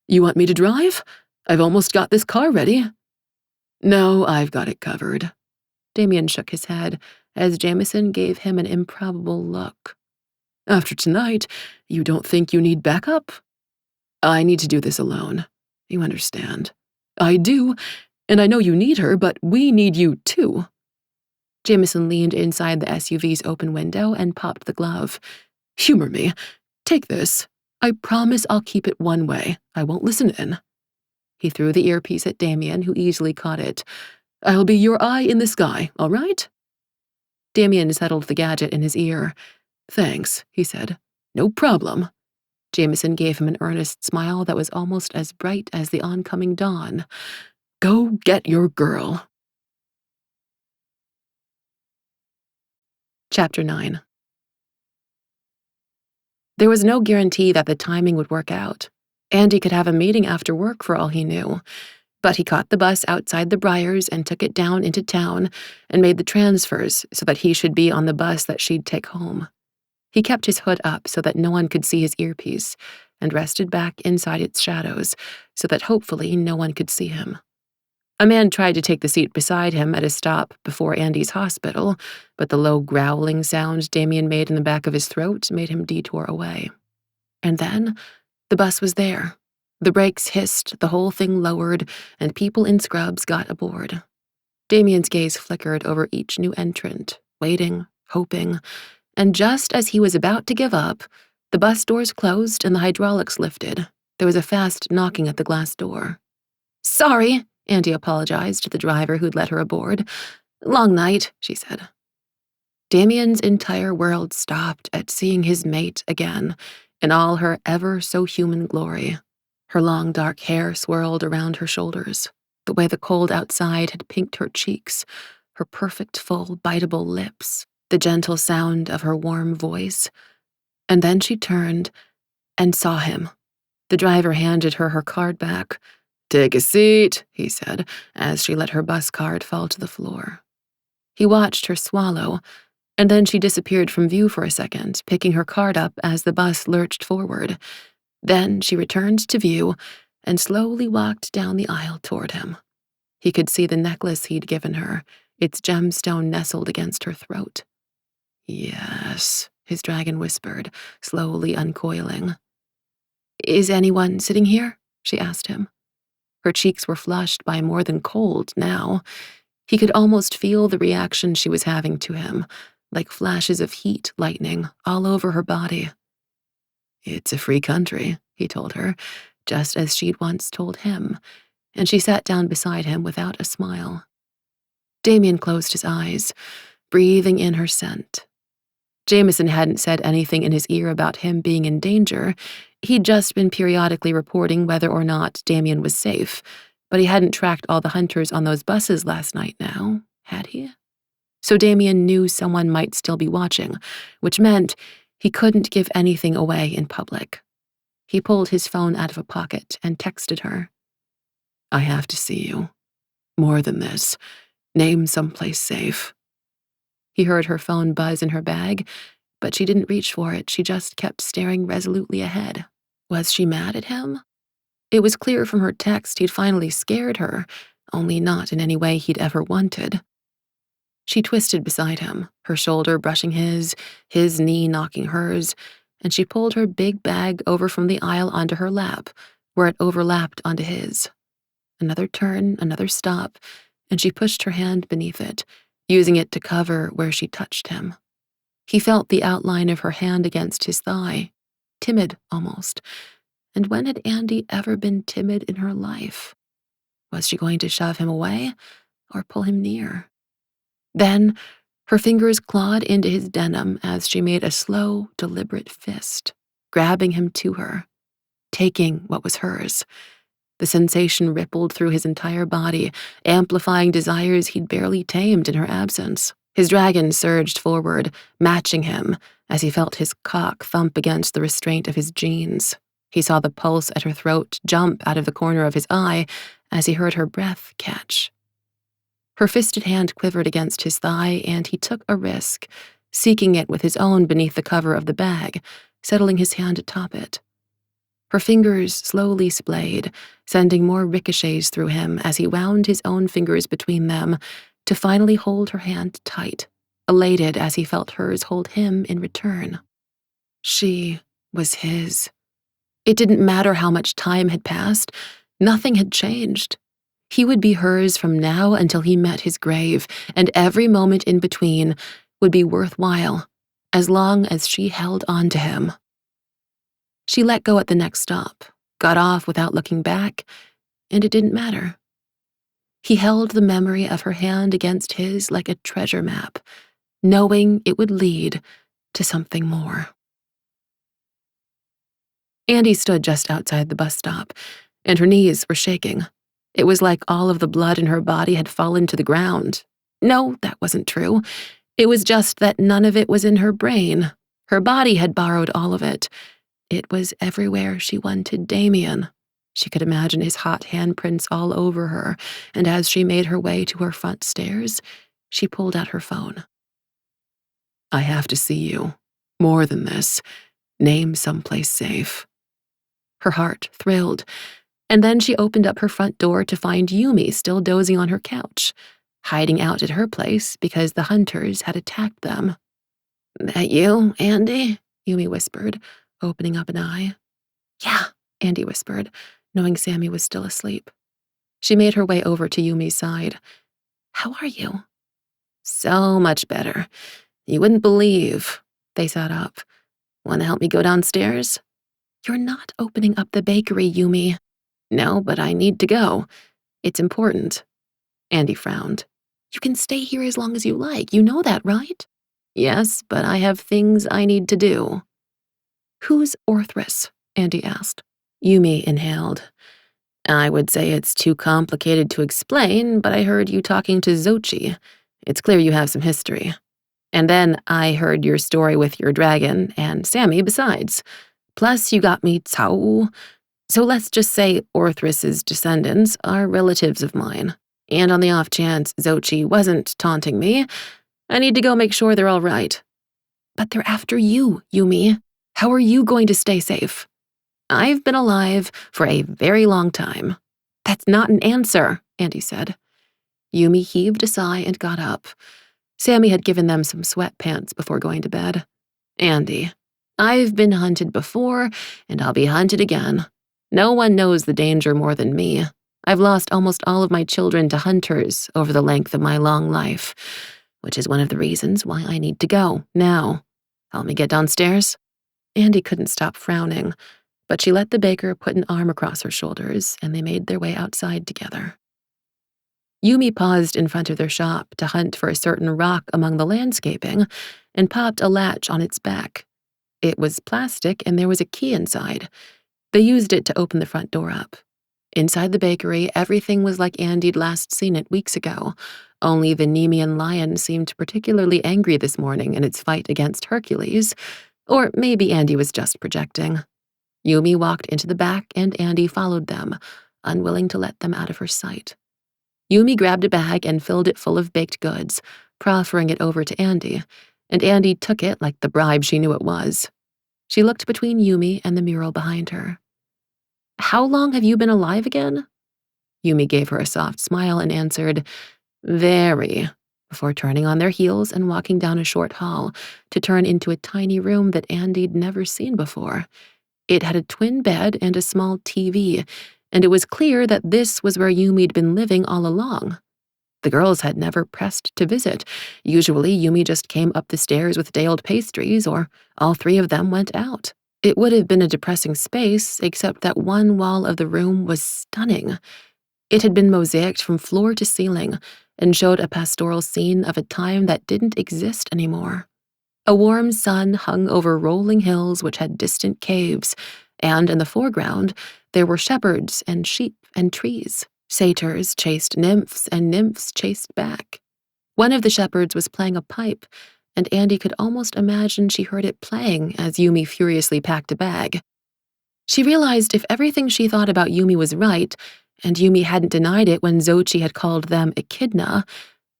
"You want me to drive? I've almost got this car ready." "No, I've got it covered." Damian shook his head as Jameson gave him an improbable look. "After tonight, you don't think you need backup?" "I need to do this alone. You understand." "I do, and I know you need her, but we need you too." Jameson leaned inside the SUV's open window and popped the glove. "Humor me. Take this. I promise I'll keep it one way. I won't listen in." He threw the earpiece at Damian, who easily caught it. "I'll be your eye in the sky, all right?" Damian settled the gadget in his ear. "Thanks," he said. "No problem." Jameson gave him an earnest smile that was almost as bright as the oncoming dawn. "Go get your girl." Chapter 9. There was no guarantee that the timing would work out. Andi could have a meeting after work for all he knew, but he caught the bus outside the Briars and took it down into town and made the transfers so that he should be on the bus that she'd take home. He kept his hood up so that no one could see his earpiece and rested back inside its shadows so that hopefully no one could see him. A man tried to take the seat beside him at a stop before Andi's hospital, but the low growling sound Damian made in the back of his throat made him detour away. And then, the bus was there. The brakes hissed, the whole thing lowered, and people in scrubs got aboard. Damian's gaze flickered over each new entrant, waiting, hoping, and just as he was about to give up, the bus doors closed and the hydraulics lifted. There was a fast knocking at the glass door. "Sorry," Andi apologized to the driver who'd let her aboard. "Long night," she said. Damian's entire world stopped at seeing his mate again, in all her ever-so-human glory. Her long dark hair swirled around her shoulders, the way the cold outside had pinked her cheeks, her perfect full biteable lips, the gentle sound of her warm voice. And then she turned and saw him. The driver handed her her card back. "Take a seat," he said, as she let her bus card fall to the floor. He watched her swallow, and then she disappeared from view for a second, picking her card up as the bus lurched forward. Then she returned to view and slowly walked down the aisle toward him. He could see the necklace he'd given her, its gemstone nestled against her throat. "Yes," his dragon whispered, slowly uncoiling. "Is anyone sitting here?" she asked him. Her cheeks were flushed by more than cold now. He could almost feel the reaction she was having to him, like flashes of heat lightning all over her body. "It's a free country," he told her, just as she'd once told him, and she sat down beside him without a smile. Damian closed his eyes, breathing in her scent. Jameson hadn't said anything in his ear about him being in danger, He'd just been periodically reporting whether or not Damian was safe, but he hadn't tracked all the hunters on those buses last night now, had he? So Damian knew someone might still be watching, which meant he couldn't give anything away in public. He pulled his phone out of a pocket and texted her. I have to see you. More than this. Name someplace safe. He heard her phone buzz in her bag, but she didn't reach for it. She just kept staring resolutely ahead. Was she mad at him? It was clear from her text he'd finally scared her, only not in any way he'd ever wanted. She twisted beside him, her shoulder brushing his knee knocking hers, and she pulled her big bag over from the aisle onto her lap, where it overlapped onto his. Another turn, another stop, and she pushed her hand beneath it, using it to cover where she touched him. He felt the outline of her hand against his thigh, timid almost. And when had Andi ever been timid in her life? Was she going to shove him away or pull him near? Then her fingers clawed into his denim as she made a slow, deliberate fist, grabbing him to her, taking what was hers. The sensation rippled through his entire body, amplifying desires he'd barely tamed in her absence. His dragon surged forward, matching him, as he felt his cock thump against the restraint of his jeans. He saw the pulse at her throat jump out of the corner of his eye as he heard her breath catch. Her fisted hand quivered against his thigh, and he took a risk, seeking it with his own beneath the cover of the bag, settling his hand atop it. Her fingers slowly splayed, sending more ricochets through him as he wound his own fingers between them to finally hold her hand tight, elated as he felt hers hold him in return. She was his. It didn't matter how much time had passed, nothing had changed. He would be hers from now until he met his grave, and every moment in between would be worthwhile, as long as she held on to him. She let go at the next stop, got off without looking back, and it didn't matter. He held the memory of her hand against his like a treasure map, knowing it would lead to something more. Andi stood just outside the bus stop, and her knees were shaking. It was like all of the blood in her body had fallen to the ground. No, that wasn't true. It was just that none of it was in her brain. Her body had borrowed all of it. It was everywhere she wanted Damian. She could imagine his hot handprints all over her, and as she made her way to her front stairs, she pulled out her phone. I have to see you. More than this. Name someplace safe. Her heart thrilled, and then she opened up her front door to find Yumi still dozing on her couch, hiding out at her place because the hunters had attacked them. That you, Andi? Yumi whispered, opening up an eye. Yeah, Andi whispered, knowing Sammy was still asleep. She made her way over to Yumi's side. How are you? So much better. You wouldn't believe. They sat up. Want to help me go downstairs? You're not opening up the bakery, Yumi. No, but I need to go. It's important. Andi frowned. You can stay here as long as you like. You know that, right? Yes, but I have things I need to do. Who's Orthrus? Andi asked. Yumi inhaled. I would say it's too complicated to explain, but I heard you talking to Xochi. It's clear you have some history. And then I heard your story with your dragon, and Sammy besides. Plus you got me Cao. So let's just say Orthrus's descendants are relatives of mine. And on the off chance Xochi wasn't taunting me, I need to go make sure they're all right. But they're after you, Yumi. How are you going to stay safe? I've been alive for a very long time. That's not an answer, Andi said. Yumi heaved a sigh and got up. Sammy had given them some sweatpants before going to bed. Andi, I've been hunted before, and I'll be hunted again. No one knows the danger more than me. I've lost almost all of my children to hunters over the length of my long life, which is one of the reasons why I need to go, now. Help me get downstairs? Andi couldn't stop frowning, but she let the baker put an arm across her shoulders, and they made their way outside together. Yumi paused in front of their shop to hunt for a certain rock among the landscaping and popped a latch on its back. It was plastic and there was a key inside. They used it to open the front door up. Inside the bakery, everything was like Andy'd last seen it weeks ago, only the Nemean lion seemed particularly angry this morning in its fight against Hercules, or maybe Andy was just projecting. Yumi walked into the back and Andy followed them, unwilling to let them out of her sight. Yumi grabbed a bag and filled it full of baked goods, proffering it over to Andy, and Andy took it like the bribe she knew it was. She looked between Yumi and the mural behind her. "How long have you been alive again?" Yumi gave her a soft smile and answered, "Very," before turning on their heels and walking down a short hall to turn into a tiny room that Andy'd never seen before. It had a twin bed and a small TV, and it was clear that this was where Yumi'd been living all along. The girls had never pressed to visit. Usually, Yumi just came up the stairs with day-old pastries, or all three of them went out. It would have been a depressing space, except that one wall of the room was stunning. It had been mosaicked from floor to ceiling and showed a pastoral scene of a time that didn't exist anymore. A warm sun hung over rolling hills which had distant caves, and in the foreground, there were shepherds and sheep and trees. Satyrs chased nymphs, and nymphs chased back. One of the shepherds was playing a pipe, and Andy could almost imagine she heard it playing as Yumi furiously packed a bag. She realized if everything she thought about Yumi was right, and Yumi hadn't denied it when Xochi had called them echidna,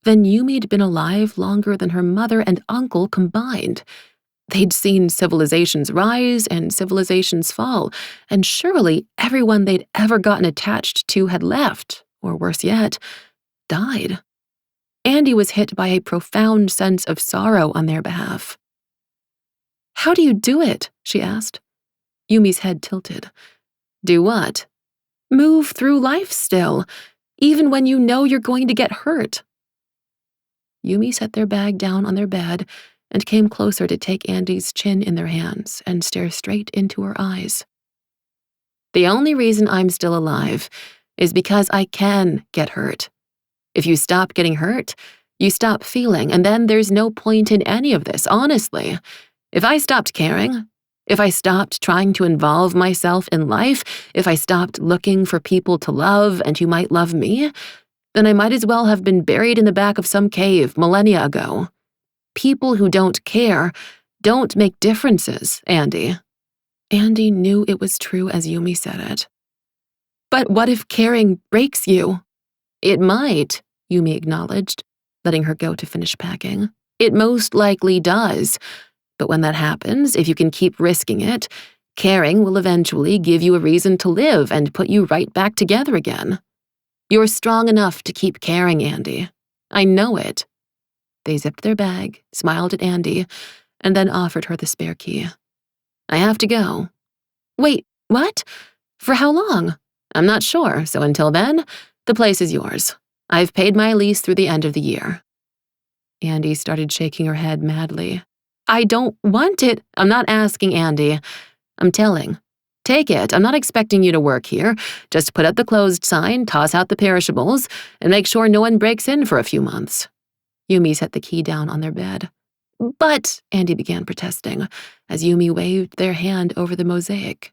then Yumi'd been alive longer than her mother and uncle combined. They'd seen civilizations rise and civilizations fall, and surely everyone they'd ever gotten attached to had left, or worse yet, died. Andy was hit by a profound sense of sorrow on their behalf. "How do you do it?" she asked. Yumi's head tilted. "Do what?" "Move through life still, even when you know you're going to get hurt." Yumi set their bag down on their bed and came closer to take Andy's chin in their hands and stare straight into her eyes. "The only reason I'm still alive is because I can get hurt. If you stop getting hurt, you stop feeling, and then there's no point in any of this, honestly. If I stopped caring, if I stopped trying to involve myself in life, if I stopped looking for people to love and who might love me, then I might as well have been buried in the back of some cave millennia ago. People who don't care don't make differences, Andy." Andy knew it was true as Yumi said it. "But what if caring breaks you?" "It might," Yumi acknowledged, letting her go to finish packing. "It most likely does. But when that happens, if you can keep risking it, caring will eventually give you a reason to live and put you right back together again. You're strong enough to keep caring, Andy. I know it." They zipped their bag, smiled at Andy, and then offered her the spare key. "I have to go." "Wait, what? For how long?" "I'm not sure, so until then, the place is yours. I've paid my lease through the end of the year." Andy started shaking her head madly. "I don't want it." "I'm not asking, Andy. I'm telling. Take it. I'm not expecting you to work here. Just put up the closed sign, toss out the perishables, and make sure no one breaks in for a few months." Yumi set the key down on their bed. "But," Andy began protesting, as Yumi waved their hand over the mosaic.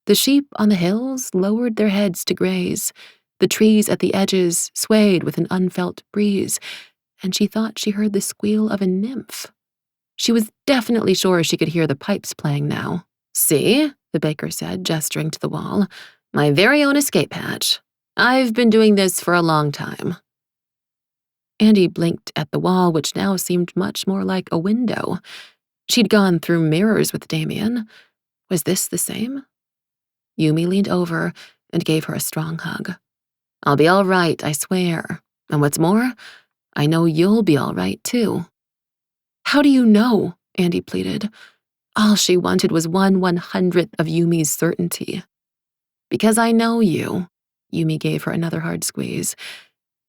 The sheep on the hills lowered their heads to graze. The trees at the edges swayed with an unfelt breeze, and she thought she heard the squeal of a nymph. She was definitely sure she could hear the pipes playing now. "See," the baker said, gesturing to the wall, "my very own escape hatch. I've been doing this for a long time." Andy blinked at the wall, which now seemed much more like a window. She'd gone through mirrors with Damian. Was this the same? Yumi leaned over and gave her a strong hug. "I'll be all right, I swear. And what's more, I know you'll be all right, too." "How do you know?" Andy pleaded. All she wanted was 1/100th of Yumi's certainty. "Because I know you." Yumi gave her another hard squeeze.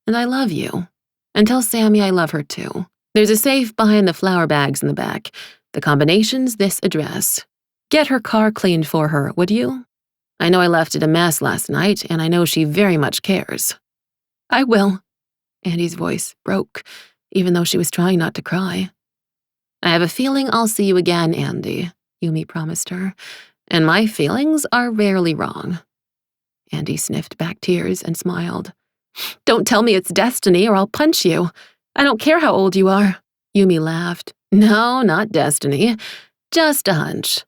"And I love you. And tell Sammy I love her too. There's a safe behind the flour bags in the back. The combination's this address. Get her car cleaned for her, would you? I know I left it a mess last night, and I know she very much cares." "I will." Andy's voice broke, even though she was trying not to cry. "I have a feeling I'll see you again, Andy," Yumi promised her, "and my feelings are rarely wrong." Andi sniffed back tears and smiled. "Don't tell me it's destiny or I'll punch you. I don't care how old you are." Yumi laughed. "No, not destiny. Just a hunch.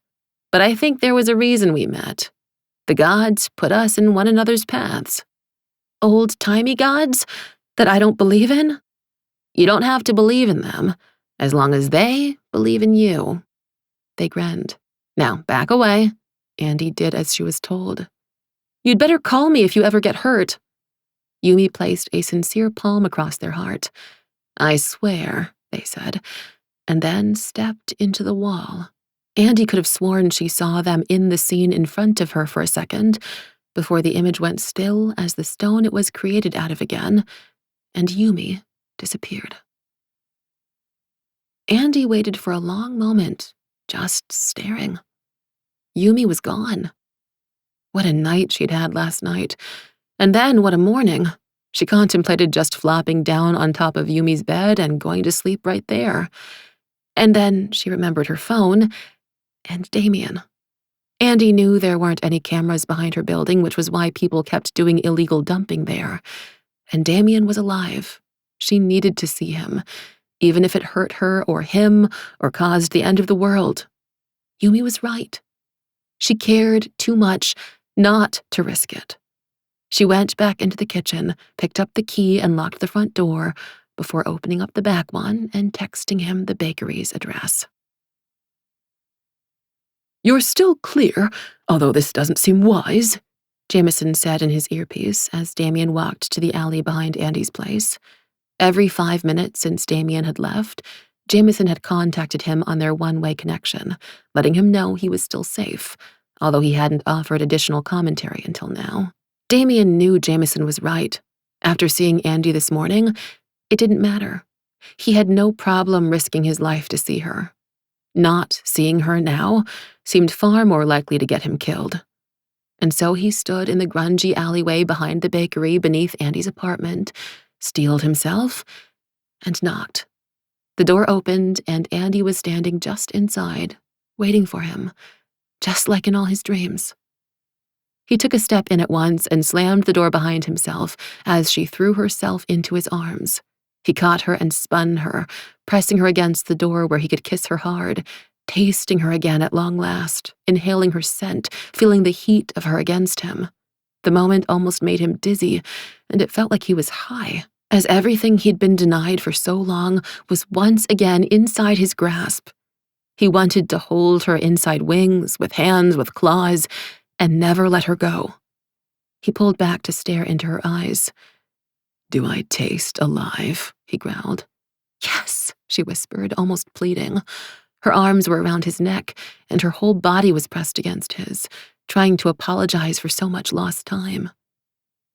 But I think there was a reason we met. The gods put us in one another's paths." "Old-timey gods that I don't believe in?" "You don't have to believe in them, as long as they believe in you." They grinned. "Now, back away." Andi did as she was told. "You'd better call me if you ever get hurt." Yumi placed a sincere palm across their heart. "I swear," they said, and then stepped into the wall. Andi could have sworn she saw them in the scene in front of her for a second, before the image went still as the stone it was created out of again, and Yumi disappeared. Andi waited for a long moment, just staring. Yumi was gone. What a night she'd had last night. And then what a morning. She contemplated just flopping down on top of Yumi's bed and going to sleep right there. And then she remembered her phone and Damian. Andi knew there weren't any cameras behind her building, which was why people kept doing illegal dumping there. And Damian was alive. She needed to see him, even if it hurt her or him or caused the end of the world. Yumi was right. She cared too much not to risk it. She went back into the kitchen, picked up the key, and locked the front door before opening up the back one and texting him the bakery's address. "You're still clear, although this doesn't seem wise," Jameson said in his earpiece as Damian walked to the alley behind Andi's place. Every 5 minutes since Damian had left, Jameson had contacted him on their one-way connection, letting him know he was still safe, although he hadn't offered additional commentary until now. Damian knew Jameson was right. After seeing Andi this morning, it didn't matter. He had no problem risking his life to see her. Not seeing her now seemed far more likely to get him killed. And so he stood in the grungy alleyway behind the bakery beneath Andi's apartment, steeled himself, and knocked. The door opened, and Andi was standing just inside, waiting for him, just like in all his dreams. He took a step in at once and slammed the door behind himself as she threw herself into his arms. He caught her and spun her, pressing her against the door where he could kiss her hard, tasting her again at long last, inhaling her scent, feeling the heat of her against him. The moment almost made him dizzy, and it felt like he was high, as everything he'd been denied for so long was once again inside his grasp. He wanted to hold her inside wings, with hands, with claws, and never let her go. He pulled back to stare into her eyes. "Do I taste alive?" he growled. "Yes," she whispered, almost pleading. Her arms were around his neck, and her whole body was pressed against his, trying to apologize for so much lost time.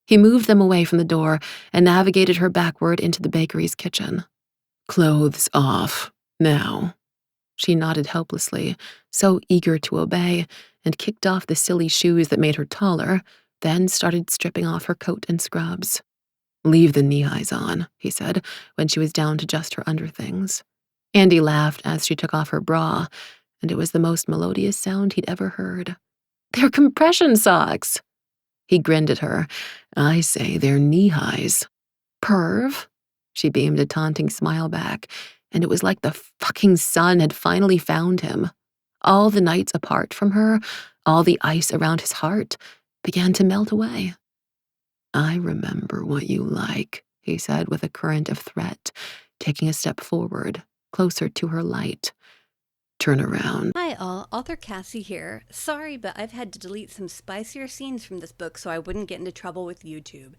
He moved them away from the door and navigated her backward into the bakery's kitchen. "Clothes off, now." She nodded helplessly, so eager to obey, and kicked off the silly shoes that made her taller, then started stripping off her coat and scrubs. "Leave the knee-highs on," he said, when she was down to just her underthings. Andi laughed as she took off her bra, and it was the most melodious sound he'd ever heard. "They're compression socks!" He grinned at her. "I say they're knee-highs." "Perv?" She beamed a taunting smile back, and it was like the fucking sun had finally found him. All the nights apart from her, all the ice around his heart, began to melt away. "I remember what you like," he said with a current of threat, taking a step forward, closer to her light. "Turn around." Hi all, author Cassie here. Sorry, but I've had to delete some spicier scenes from this book so I wouldn't get into trouble with YouTube.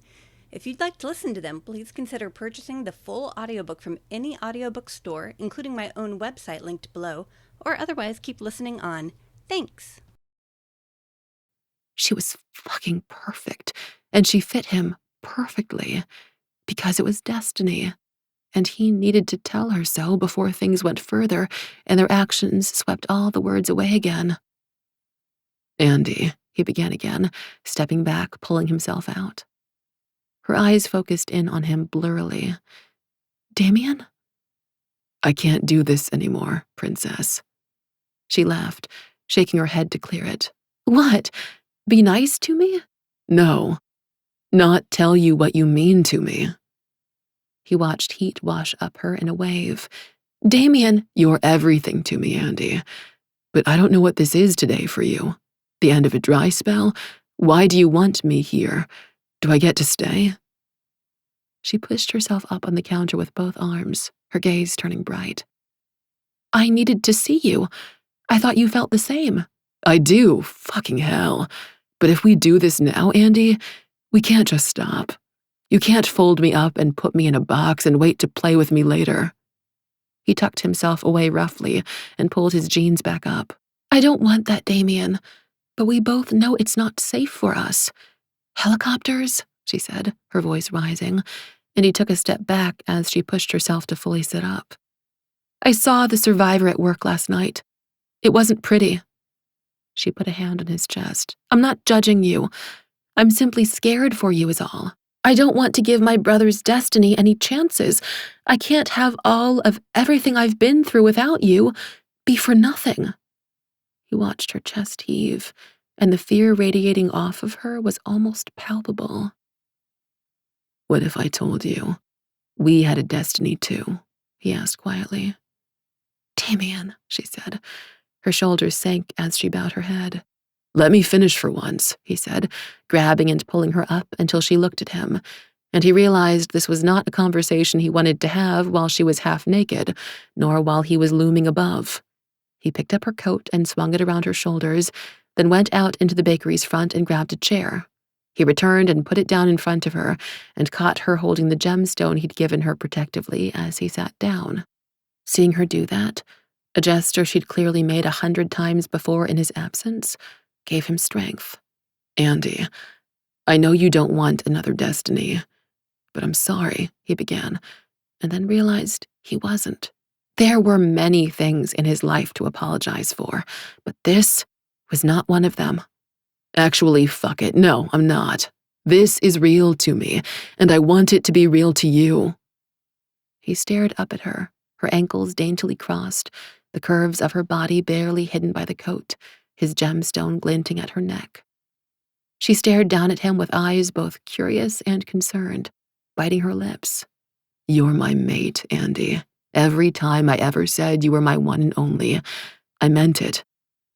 If you'd like to listen to them, please consider purchasing the full audiobook from any audiobook store, including my own website linked below, or otherwise keep listening on. Thanks. She was fucking perfect, and she fit him perfectly, because it was destiny. And he needed to tell her so before things went further and their actions swept all the words away again. "Andi," he began again, stepping back, pulling himself out. Her eyes focused in on him blurrily. "Damian?" "I can't do this anymore, princess." She laughed, shaking her head to clear it. What? Be nice to me? No. Not tell you what you mean to me. He watched heat wash up her in a wave. Damian, you're everything to me, Andi. But I don't know what this is today for you. The end of a dry spell? Why do you want me here? Do I get to stay? She pushed herself up on the counter with both arms, her gaze turning bright. I needed to see you. I thought you felt the same. I do, fucking hell. But if we do this now, Andi, we can't just stop. You can't fold me up and put me in a box and wait to play with me later. He tucked himself away roughly and pulled his jeans back up. I don't want that, Damian, but we both know it's not safe for us. Helicopters? She said, her voice rising, and he took a step back as she pushed herself to fully sit up. I saw the survivor at work last night. It wasn't pretty. She put a hand on his chest. I'm not judging you. I'm simply scared for you is all. I don't want to give my brother's destiny any chances. I can't have all of everything I've been through without you be for nothing. He watched her chest heave, and the fear radiating off of her was almost palpable. What if I told you we had a destiny too? He asked quietly. Damian, she said. Her shoulders sank as she bowed her head. Let me finish for once, he said, grabbing and pulling her up until she looked at him, and he realized this was not a conversation he wanted to have while she was half naked, nor while he was looming above. He picked up her coat and swung it around her shoulders, then went out into the bakery's front and grabbed a chair. He returned and put it down in front of her and caught her holding the gemstone he'd given her protectively as he sat down. Seeing her do that, a gesture she'd clearly made 100 times before in his absence, gave him strength. Andi, I know you don't want another destiny, but I'm sorry, he began, and then realized he wasn't. There were many things in his life to apologize for, but this was not one of them. Actually, fuck it, no, I'm not. This is real to me, and I want it to be real to you. He stared up at her, her ankles daintily crossed, the curves of her body barely hidden by the coat, his gemstone glinting at her neck. She stared down at him with eyes both curious and concerned, biting her lips. You're my mate, Andi. Every time I ever said you were my one and only, I meant it.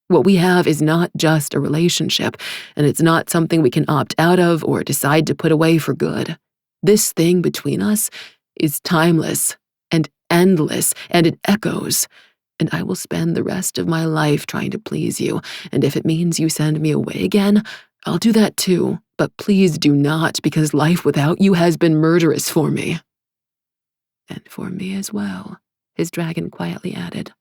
What we have is not just a relationship, and it's not something we can opt out of or decide to put away for good. This thing between us is timeless and endless, and it echoes. And I will spend the rest of my life trying to please you, and if it means you send me away again, I'll do that too, but please do not, because life without you has been murderous for me. And for me as well, his dragon quietly added.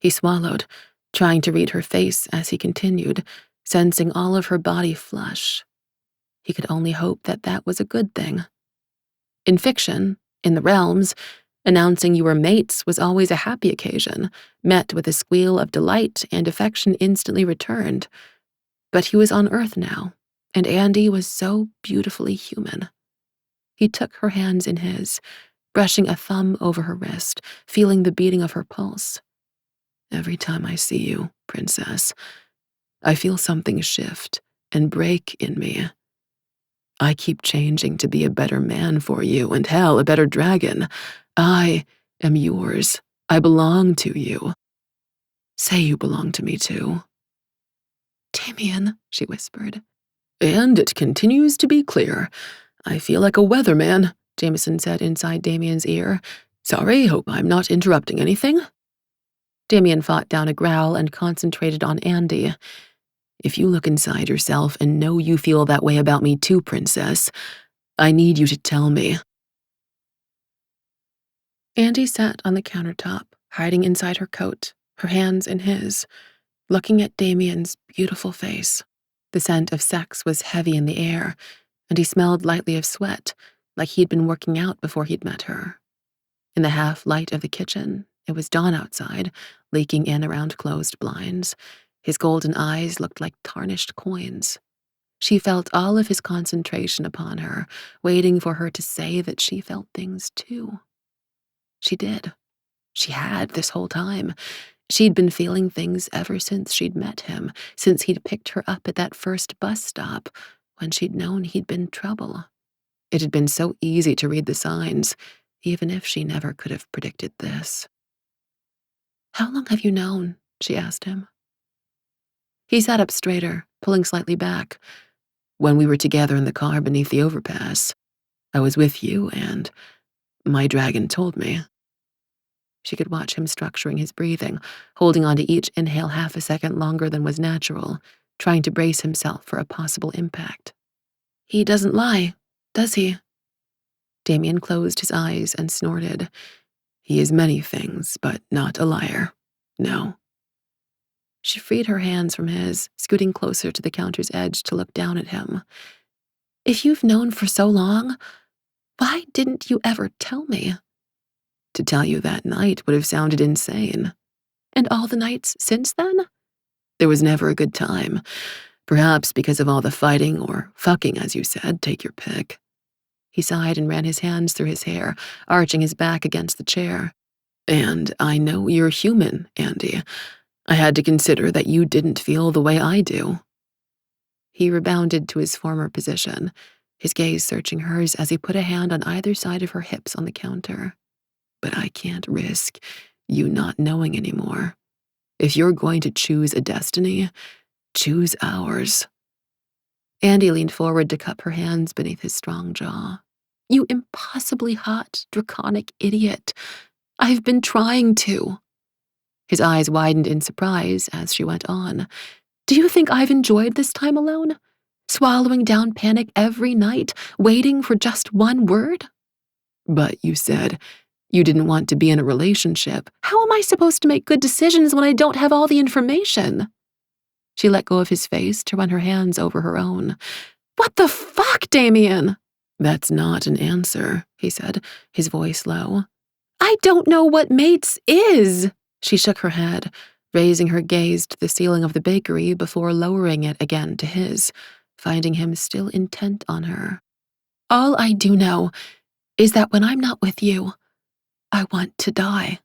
He swallowed, trying to read her face as he continued, sensing all of her body flush. He could only hope that that was a good thing. In fiction, in the realms, announcing you were mates was always a happy occasion, met with a squeal of delight and affection instantly returned. But he was on Earth now, and Andi was so beautifully human. He took her hands in his, brushing a thumb over her wrist, feeling the beating of her pulse. Every time I see you, princess, I feel something shift and break in me. I keep changing to be a better man for you, and hell, a better dragon. I am yours. I belong to you. Say you belong to me too. Damian, she whispered. And it continues to be clear. I feel like a weatherman, Jameson said inside Damian's ear. Sorry, hope I'm not interrupting anything. Damian fought down a growl and concentrated on Andi. If you look inside yourself and know you feel that way about me too, princess, I need you to tell me. Andi sat on the countertop, hiding inside her coat, her hands in his, looking at Damian's beautiful face. The scent of sex was heavy in the air, and he smelled lightly of sweat, like he'd been working out before he'd met her. In the half-light of the kitchen, it was dawn outside, leaking in around closed blinds. His golden eyes looked like tarnished coins. She felt all of his concentration upon her, waiting for her to say that she felt things too. She did. She had this whole time, She'd been feeling things ever since she'd met him, since he'd picked her up at that first bus stop, when she'd known he'd been trouble. It had been so easy to read the signs, even if she never could have predicted this. "How long have you known?" she asked him. He sat up straighter, pulling slightly back. "When we were together in the car beneath the overpass, I was with you, and my dragon told me." She could watch him structuring his breathing, holding on to each inhale half a second longer than was natural, trying to brace himself for a possible impact. "He doesn't lie, does he?" Damian closed his eyes and snorted. "He is many things, but not a liar. No." She freed her hands from his, scooting closer to the counter's edge to look down at him. "If you've known for so long, why didn't you ever tell me?" "To tell you that night would have sounded insane." "And all the nights since then?" "There was never a good time. Perhaps because of all the fighting or fucking, as you said, take your pick." He sighed and ran his hands through his hair, arching his back against the chair. "And I know you're human, Andi. I had to consider that you didn't feel the way I do." He rebounded to his former position, his gaze searching hers as he put a hand on either side of her hips on the counter. "But I can't risk you not knowing anymore. If you're going to choose a destiny, choose ours." Andi leaned forward to cup her hands beneath his strong jaw. "You impossibly hot, draconic idiot. I've been trying to." His eyes widened in surprise as she went on. "Do you think I've enjoyed this time alone? Swallowing down panic every night, waiting for just one word?" "But you said you didn't want to be in a relationship." "How am I supposed to make good decisions when I don't have all the information?" She let go of his face to run her hands over her own. "What the fuck, Damian?" "That's not an answer," he said, his voice low. "I don't know what mates is." She shook her head, raising her gaze to the ceiling of the bakery before lowering it again to his, finding him still intent on her. "All I do know is that when I'm not with you, I want to die."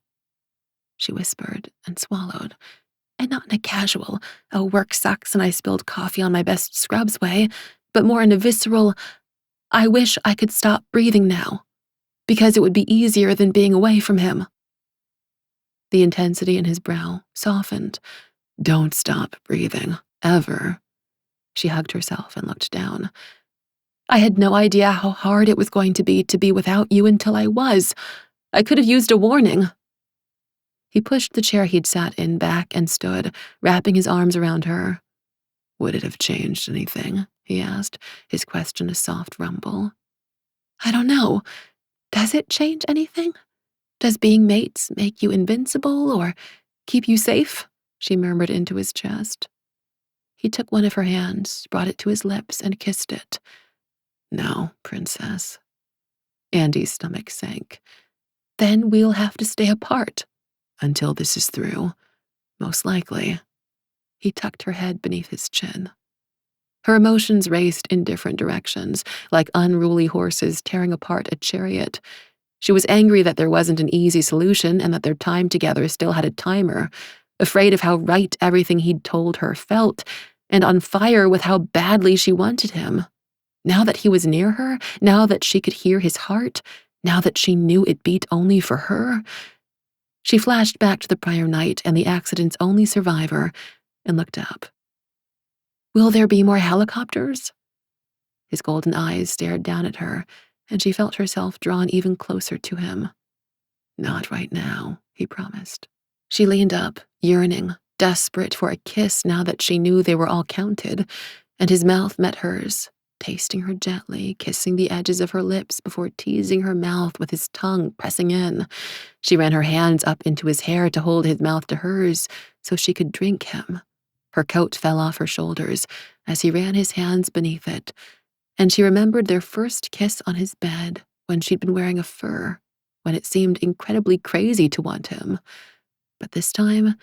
She whispered and swallowed, and not in a casual, "oh, work sucks and I spilled coffee on my best scrubs" way, but more in a visceral, "I wish I could stop breathing now, because it would be easier than being away from him." The intensity in his brow softened. "Don't stop breathing, ever." She hugged herself and looked down. "I had no idea how hard it was going to be without you until I was. I could have used a warning." He pushed the chair he'd sat in back and stood, wrapping his arms around her. "Would it have changed anything?" he asked, his question a soft rumble. "I don't know. Does it change anything? Does being mates make you invincible or keep you safe?" she murmured into his chest. He took one of her hands, brought it to his lips, and kissed it. "No, princess." Andy's stomach sank. "Then we'll have to stay apart." "Until this is through, most likely." He tucked her head beneath his chin. Her emotions raced in different directions, like unruly horses tearing apart a chariot. She was angry that there wasn't an easy solution and that their time together still had a timer, afraid of how right everything he'd told her felt, and on fire with how badly she wanted him. Now that he was near her, now that she could hear his heart, now that she knew it beat only for her. She flashed back to the prior night and the accident's only survivor and looked up. "Will there be more helicopters?" His golden eyes stared down at her, and she felt herself drawn even closer to him. "Not right now," he promised. She leaned up, yearning, desperate for a kiss now that she knew they were all counted, and his mouth met hers, tasting her gently, kissing the edges of her lips before teasing her mouth with his tongue pressing in. She ran her hands up into his hair to hold his mouth to hers so she could drink him. Her coat fell off her shoulders as he ran his hands beneath it, and she remembered their first kiss on his bed when she'd been wearing a fur, when it seemed incredibly crazy to want him. But this time,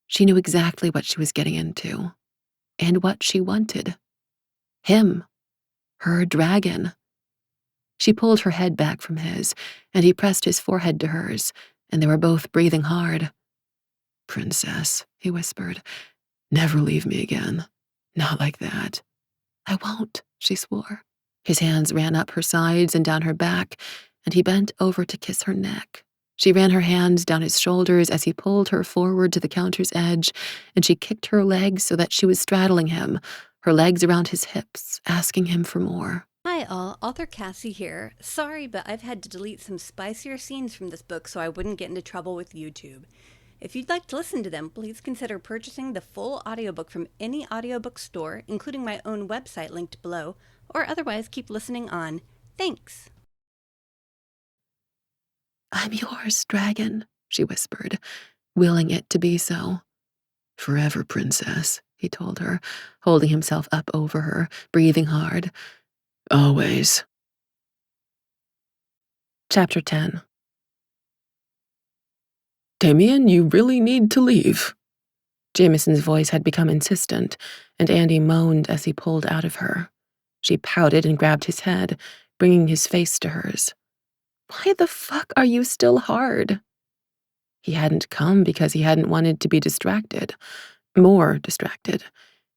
she knew exactly what she was getting into, and what she wanted. Him. Her dragon. She pulled her head back from his, and he pressed his forehead to hers, and they were both breathing hard. Princess, he whispered. Never leave me again. Not like that. I won't, she swore. His hands ran up her sides and down her back, and he bent over to kiss her neck. She ran her hands down his shoulders as he pulled her forward to the counter's edge, and she kicked her legs so that she was straddling him, her legs around his hips, asking him for more. Hi all, author Cassie here. Sorry, but I've had to delete some spicier scenes from this book so I wouldn't get into trouble with YouTube. If you'd like to listen to them, please consider purchasing the full audiobook from any audiobook store, including my own website linked below, or otherwise keep listening on. Thanks. I'm yours, dragon, she whispered, willing it to be so. Forever, princess, he told her, holding himself up over her, breathing hard. Always. Chapter 10. Damian, you really need to leave. Jameson's voice had become insistent, and Andi moaned as he pulled out of her. She pouted and grabbed his head, bringing his face to hers. Why the fuck are you still hard? He hadn't come because he hadn't wanted to be distracted. More distracted.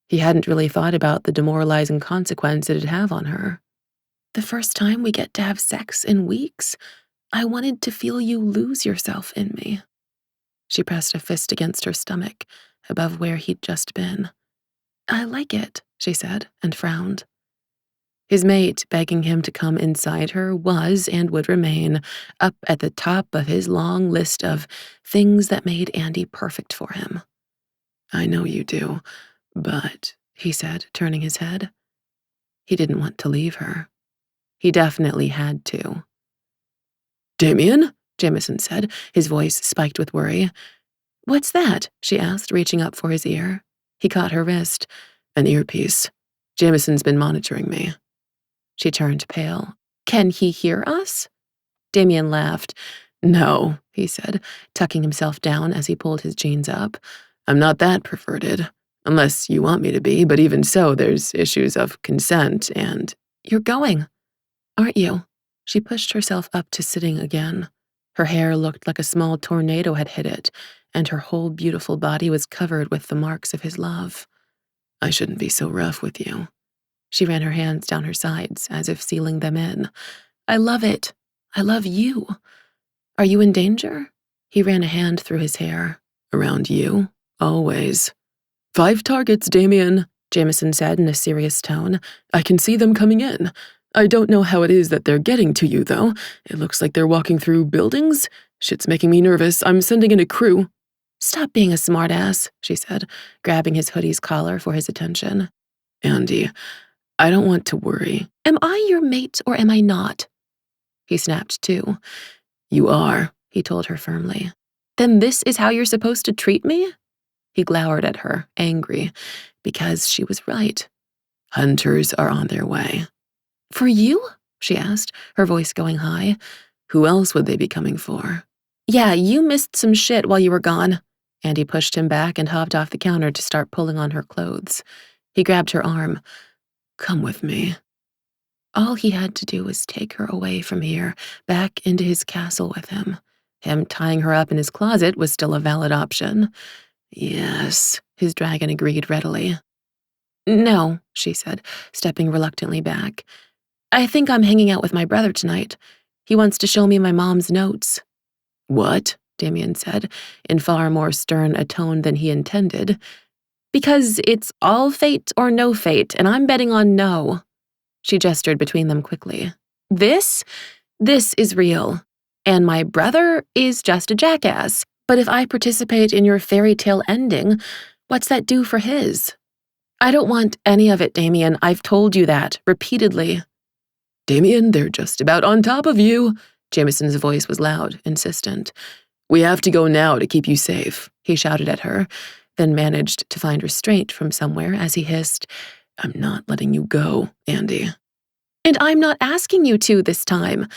He hadn't really thought about the demoralizing consequence it'd have on her. The first time we get to have sex in weeks, I wanted to feel you lose yourself in me. She pressed a fist against her stomach, above where he'd just been. I like it, she said, and frowned. His mate begging him to come inside her was and would remain up at the top of his long list of things that made Andi perfect for him. I know you do, but, he said, turning his head. He didn't want to leave her. He definitely had to. Damian? Jameson said, his voice spiked with worry. What's that? She asked, reaching up for his ear. He caught her wrist. An earpiece. Jameson's been monitoring me. She turned pale. Can he hear us? Damian laughed. No, he said, tucking himself down as he pulled his jeans up. I'm not that perverted. Unless you want me to be, but even so, there's issues of consent and… You're going, aren't you? She pushed herself up to sitting again. Her hair looked like a small tornado had hit it, and her whole beautiful body was covered with the marks of his love. I shouldn't be so rough with you. She ran her hands down her sides, as if sealing them in. I love it. I love you. Are you in danger? He ran a hand through his hair. Around you, always. 5 targets, Damian, Jameson said in a serious tone. I can see them coming in. I don't know how it is that they're getting to you, though. It looks like they're walking through buildings. Shit's making me nervous. I'm sending in a crew. Stop being a smartass, she said, grabbing his hoodie's collar for his attention. Andi, I don't want to worry. Am I your mate or am I not? He snapped too. You are, he told her firmly. Then this is how you're supposed to treat me? He glowered at her, angry, because she was right. Hunters are on their way. For you? She asked, her voice going high. Who else would they be coming for? Yeah, you missed some shit while you were gone. Andi pushed him back and hopped off the counter to start pulling on her clothes. He grabbed her arm. Come with me. All he had to do was take her away from here, back into his castle with him. Him tying her up in his closet was still a valid option. Yes, his dragon agreed readily. No, she said, stepping reluctantly back. I think I'm hanging out with my brother tonight. He wants to show me my mom's notes. What? Damian said, in far more stern a tone than he intended. Because it's all fate or no fate, and I'm betting on no. She gestured between them quickly. This is real. And my brother is just a jackass. But if I participate in your fairy tale ending, what's that do for his? I don't want any of it, Damian. I've told you that, repeatedly. Damian, they're just about on top of you. Jameson's voice was loud, insistent. We have to go now to keep you safe, he shouted at her, then managed to find restraint from somewhere as he hissed, I'm not letting you go, Andi. And I'm not asking you to this time.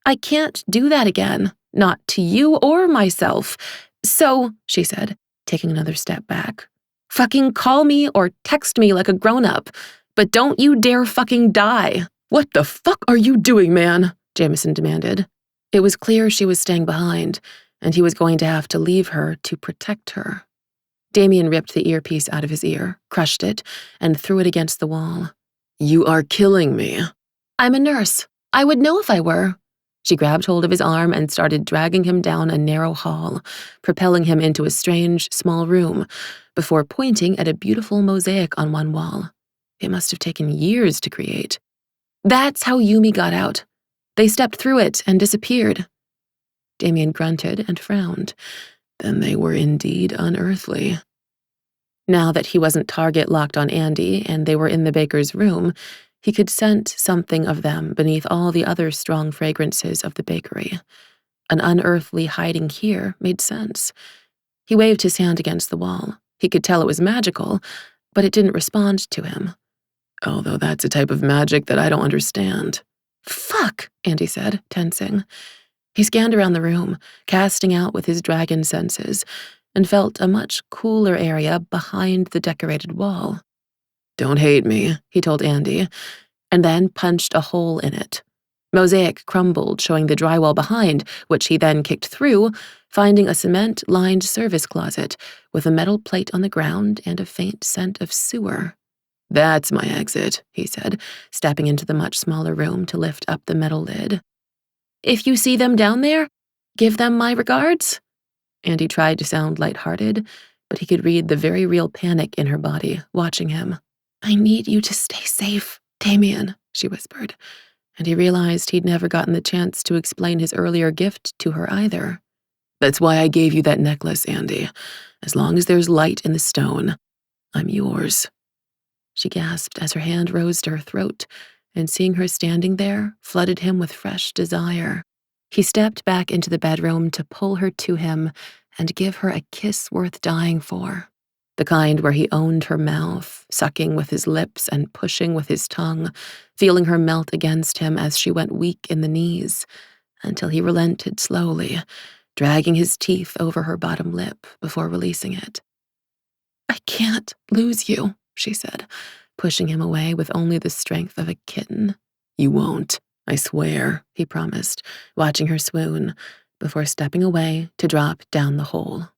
I can't do that again, not to you or myself. So, she said, taking another step back, fucking call me or text me like a grown-up, but don't you dare fucking die. What the fuck are you doing, man? Jameson demanded. It was clear she was staying behind, and he was going to have to leave her to protect her. Damian ripped the earpiece out of his ear, crushed it, and threw it against the wall. You are killing me. I'm a nurse. I would know if I were. She grabbed hold of his arm and started dragging him down a narrow hall, propelling him into a strange, small room, before pointing at a beautiful mosaic on one wall. It must have taken years to create. That's how Yumi got out. They stepped through it and disappeared. Damian grunted and frowned. Then they were indeed unearthly. Now that he wasn't target locked on Andi and they were in the baker's room, he could scent something of them beneath all the other strong fragrances of the bakery. An unearthly hiding here made sense. He waved his hand against the wall. He could tell it was magical, but it didn't respond to him. Although that's a type of magic that I don't understand. Fuck, Andi said, tensing. He scanned around the room, casting out with his dragon senses, and felt a much cooler area behind the decorated wall. Don't hate me, he told Andi, and then punched a hole in it. Mosaic crumbled, showing the drywall behind, which he then kicked through, finding a cement-lined service closet with a metal plate on the ground and a faint scent of sewer. That's my exit, he said, stepping into the much smaller room to lift up the metal lid. If you see them down there, give them my regards. Andi tried to sound lighthearted, but he could read the very real panic in her body, watching him. I need you to stay safe, Damian, she whispered, and he realized he'd never gotten the chance to explain his earlier gift to her either. That's why I gave you that necklace, Andi. As long as there's light in the stone, I'm yours. She gasped as her hand rose to her throat, and seeing her standing there flooded him with fresh desire. He stepped back into the bedroom to pull her to him and give her a kiss worth dying for. The kind where he owned her mouth, sucking with his lips and pushing with his tongue, feeling her melt against him as she went weak in the knees, until he relented slowly, dragging his teeth over her bottom lip before releasing it. I can't lose you, she said, pushing him away with only the strength of a kitten. You won't, I swear, he promised, watching her swoon, before stepping away to drop down the hole.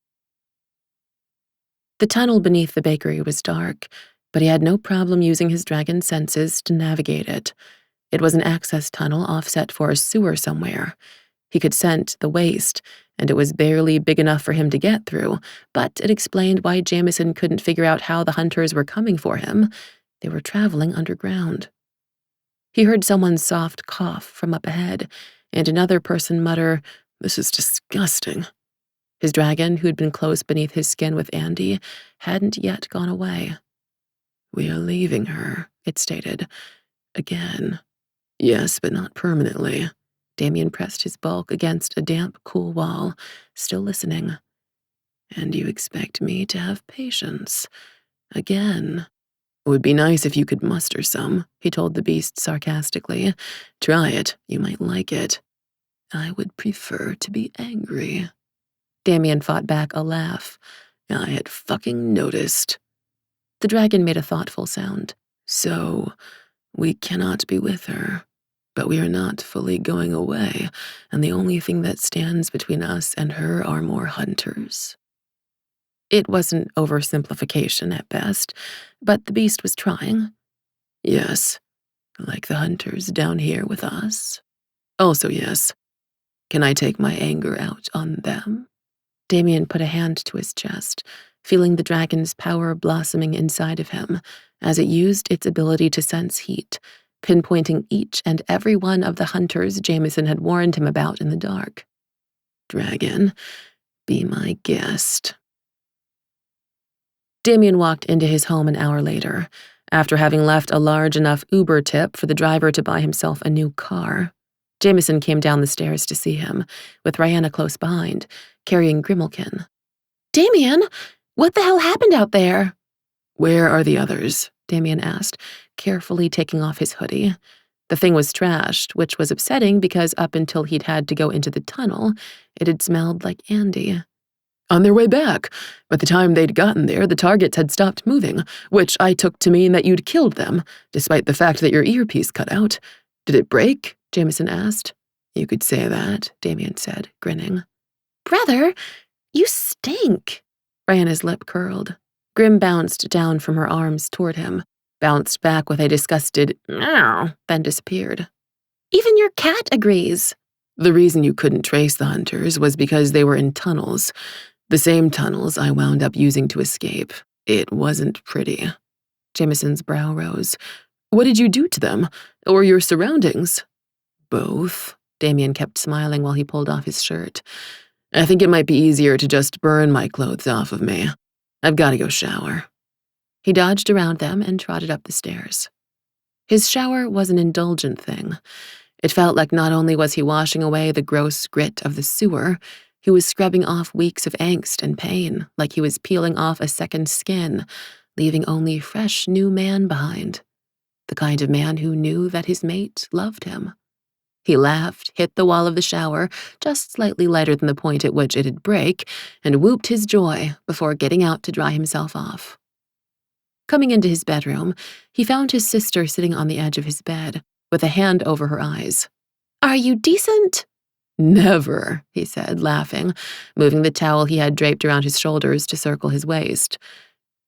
The tunnel beneath the bakery was dark, but he had no problem using his dragon senses to navigate it. It was an access tunnel offset for a sewer somewhere. He could scent the waste, and it was barely big enough for him to get through, but it explained why Jameson couldn't figure out how the hunters were coming for him. They were traveling underground. He heard someone's soft cough from up ahead, and another person mutter, "This is disgusting." His dragon, who'd been close beneath his skin with Andi, hadn't yet gone away. We are leaving her, it stated. Again. Yes, but not permanently. Damian pressed his bulk against a damp, cool wall, still listening. And you expect me to have patience. Again. It would be nice if you could muster some, he told the beast sarcastically. Try it, you might like it. I would prefer to be angry. Damian fought back a laugh. I had fucking noticed. The dragon made a thoughtful sound. So, we cannot be with her. But we are not fully going away, and the only thing that stands between us and her are more hunters. It was an oversimplification at best, but the beast was trying. Yes, like the hunters down here with us. Also, yes. Can I take my anger out on them? Damian put a hand to his chest, feeling the dragon's power blossoming inside of him as it used its ability to sense heat, pinpointing each and every one of the hunters Jameson had warned him about in the dark. Dragon, be my guest. Damian walked into his home an hour later, after having left a large enough Uber tip for the driver to buy himself a new car. Jameson came down the stairs to see him, with Rihanna close behind, carrying Grimalkin. Damian, what the hell happened out there? Where are the others? Damian asked, carefully taking off his hoodie. The thing was trashed, which was upsetting because up until he'd had to go into the tunnel, it had smelled like Andi. On their way back. By the time they'd gotten there, the targets had stopped moving, which I took to mean that you'd killed them, despite the fact that your earpiece cut out. Did it break? Jameson asked. You could say that, Damian said, grinning. Brother, you stink. Brianna's lip curled. Grim bounced down from her arms toward him, bounced back with a disgusted meow, then disappeared. Even your cat agrees. The reason you couldn't trace the hunters was because they were in tunnels. The same tunnels I wound up using to escape. It wasn't pretty. Jameson's brow rose. What did you do to them? Or your surroundings? Both. Damian kept smiling while he pulled off his shirt. I think it might be easier to just burn my clothes off of me. I've got to go shower. He dodged around them and trotted up the stairs. His shower was an indulgent thing. It felt like not only was he washing away the gross grit of the sewer, he was scrubbing off weeks of angst and pain, like he was peeling off a second skin, leaving only fresh new man behind. The kind of man who knew that his mate loved him. He laughed, hit the wall of the shower, just slightly lighter than the point at which it'd break, and whooped his joy before getting out to dry himself off. Coming into his bedroom, he found his sister sitting on the edge of his bed, with a hand over her eyes. Are you decent? Never, he said, laughing, moving the towel he had draped around his shoulders to circle his waist.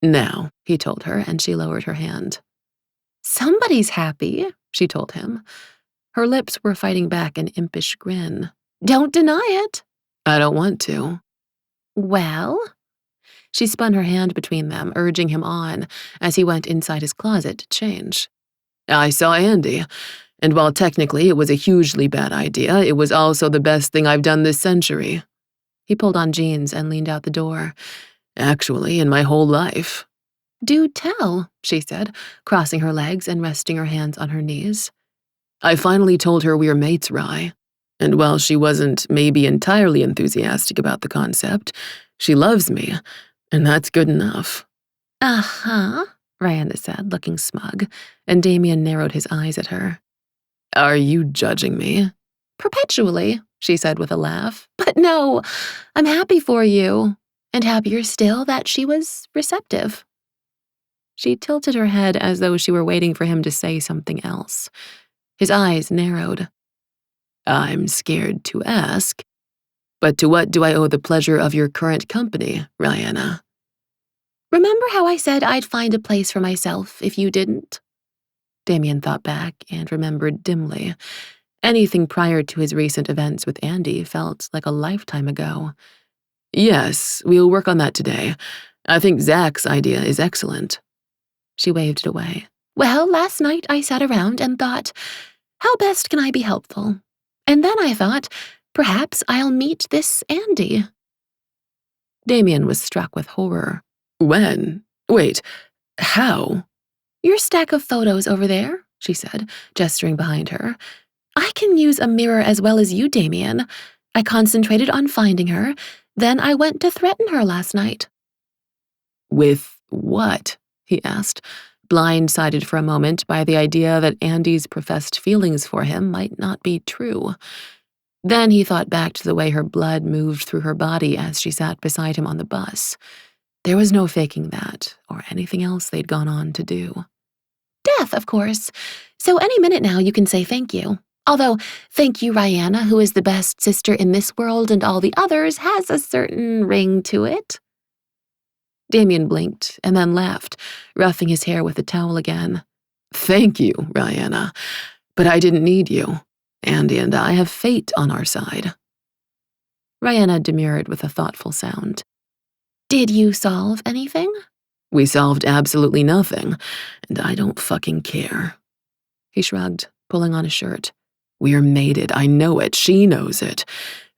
Now, he told her, and she lowered her hand. Somebody's happy, she told him. Her lips were fighting back an impish grin. Don't deny it. I don't want to. Well? She spun her hand between them, urging him on, as he went inside his closet to change. I saw Andi, and while technically it was a hugely bad idea, it was also the best thing I've done this century. He pulled on jeans and leaned out the door. Actually, in my whole life. Do tell, she said, crossing her legs and resting her hands on her knees. I finally told her we were mates, Rye. And while she wasn't maybe entirely enthusiastic about the concept, she loves me, and that's good enough. Uh-huh, Rihanna said, looking smug, and Damian narrowed his eyes at her. Are you judging me? Perpetually, she said with a laugh. But no, I'm happy for you, and happier still that she was receptive. She tilted her head as though she were waiting for him to say something else. His eyes narrowed. I'm scared to ask, but to what do I owe the pleasure of your current company, Rihanna? Remember how I said I'd find a place for myself if you didn't? Damian thought back and remembered dimly. Anything prior to his recent events with Andi felt like a lifetime ago. Yes, we'll work on that today. I think Zach's idea is excellent. She waved it away. Well, last night I sat around and thought, how best can I be helpful? And then I thought, perhaps I'll meet this Andi. Damian was struck with horror. When? Wait, how? Your stack of photos over there, she said, gesturing behind her. I can use a mirror as well as you, Damian. I concentrated on finding her, then I went to threaten her last night. With what? He asked, blindsided for a moment by the idea that Andi's professed feelings for him might not be true. Then he thought back to the way her blood moved through her body as she sat beside him on the bus. There was no faking that, or anything else they'd gone on to do. Death, of course. So any minute now you can say thank you. Although, thank you, Rihanna, who is the best sister in this world and all the others, has a certain ring to it. Damian blinked and then laughed, roughing his hair with a towel again. Thank you, Rihanna, but I didn't need you. Andi and I have fate on our side. Rihanna demurred with a thoughtful sound. Did you solve anything? We solved absolutely nothing, and I don't fucking care. He shrugged, pulling on his shirt. We're mated, I know it, she knows it.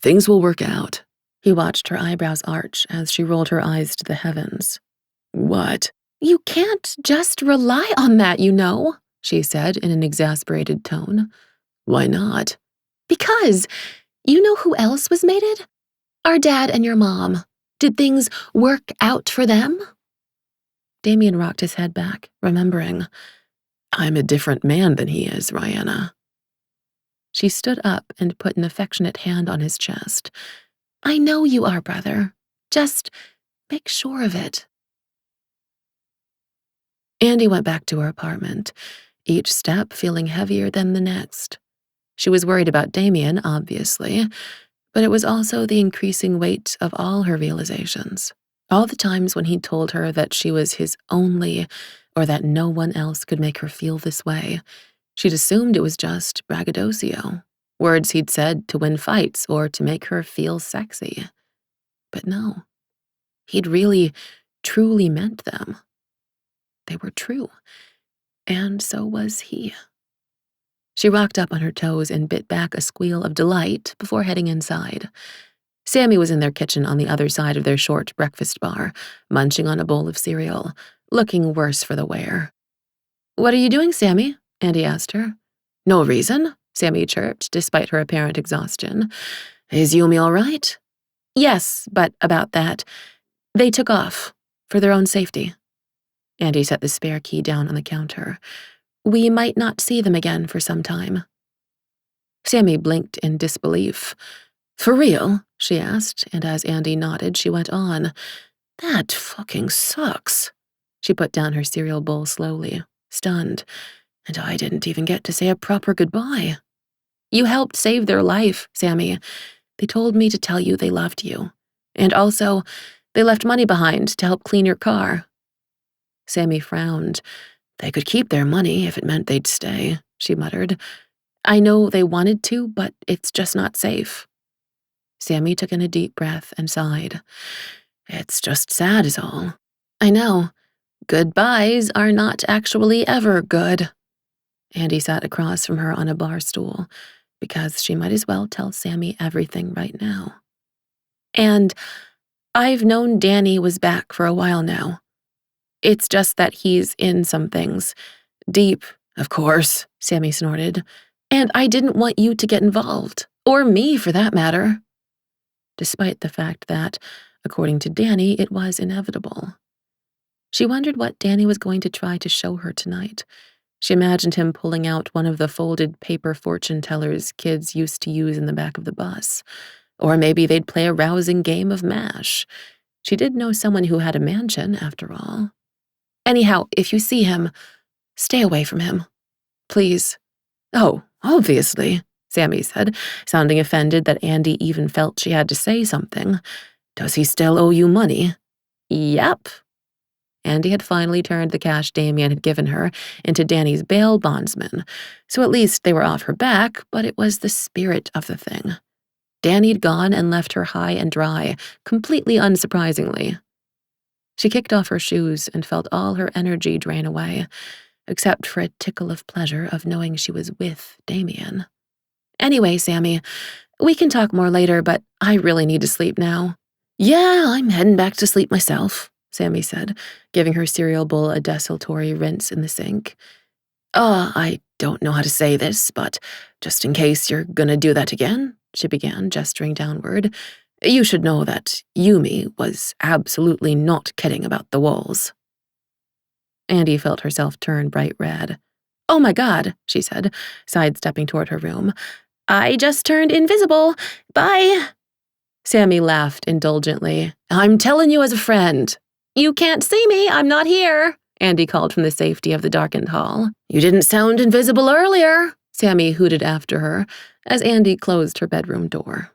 Things will work out. He watched her eyebrows arch as she rolled her eyes to the heavens. What? You can't just rely on that, you know, she said in an exasperated tone. Why not? Because, you know who else was mated? Our dad and your mom. Did things work out for them? Damian rocked his head back, remembering. I'm a different man than he is, Rihanna. She stood up and put an affectionate hand on his chest. I know you are, brother. Just make sure of it. Andi went back to her apartment, each step feeling heavier than the next. She was worried about Damian, obviously, but it was also the increasing weight of all her realizations. All the times when he'd told her that she was his only, or that no one else could make her feel this way, she'd assumed it was just braggadocio, words he'd said to win fights or to make her feel sexy. But no, he'd really, truly meant them. They were true, and so was he. She rocked up on her toes and bit back a squeal of delight before heading inside. Sammy was in their kitchen on the other side of their short breakfast bar, munching on a bowl of cereal, looking worse for the wear. "What are you doing, Sammy?" Andi asked her. "No reason," Sammy chirped, despite her apparent exhaustion. "Is Yumi all right?" "Yes, but about that. They took off, for their own safety." Andi set the spare key down on the counter. "We might not see them again for some time." Sammy blinked in disbelief. "For real?" she asked, and as Andi nodded, she went on. "That fucking sucks." She put down her cereal bowl slowly, stunned. "And I didn't even get to say a proper goodbye." "You helped save their life, Sammy. They told me to tell you they loved you. And also, they left money behind to help clean your car." Sammy frowned. "They could keep their money if it meant they'd stay," she muttered. "I know they wanted to, but it's just not safe." Sammy took in a deep breath and sighed. "It's just sad is all." "I know. Goodbyes are not actually ever good." Andi sat across from her on a bar stool, because she might as well tell Sammy everything right now. "And I've known Danny was back for a while now. It's just that he's in some things. Deep, of course," Sammy snorted. "And I didn't want you to get involved, or me for that matter." Despite the fact that, according to Danny, it was inevitable. She wondered what Danny was going to try to show her tonight. She imagined him pulling out one of the folded paper fortune tellers kids used to use in the back of the bus. Or maybe they'd play a rousing game of MASH. She did know someone who had a mansion, after all. "Anyhow, if you see him, stay away from him. Please." "Oh, obviously," Sammy said, sounding offended that Andi even felt she had to say something. "Does he still owe you money?" "Yep." Andi had finally turned the cash Damian had given her into Danny's bail bondsman, so at least they were off her back, but it was the spirit of the thing. Danny'd gone and left her high and dry, completely unsurprisingly. She kicked off her shoes and felt all her energy drain away, except for a tickle of pleasure of knowing she was with Damian. "Anyway, Sammy, we can talk more later, but I really need to sleep now." "Yeah, I'm heading back to sleep myself," Sammy said, giving her cereal bowl a desultory rinse in the sink. I don't know how to say this, but just in case you're gonna do that again," she began, gesturing downward, "you should know that Yumi was absolutely not kidding about the walls." Andi felt herself turn bright red. "Oh my God," she said, sidestepping toward her room. "I just turned invisible. Bye." Sammy laughed indulgently. "I'm telling you as a friend." "You can't see me, I'm not here," Andi called from the safety of the darkened hall. "You didn't sound invisible earlier," Sammy hooted after her as Andi closed her bedroom door.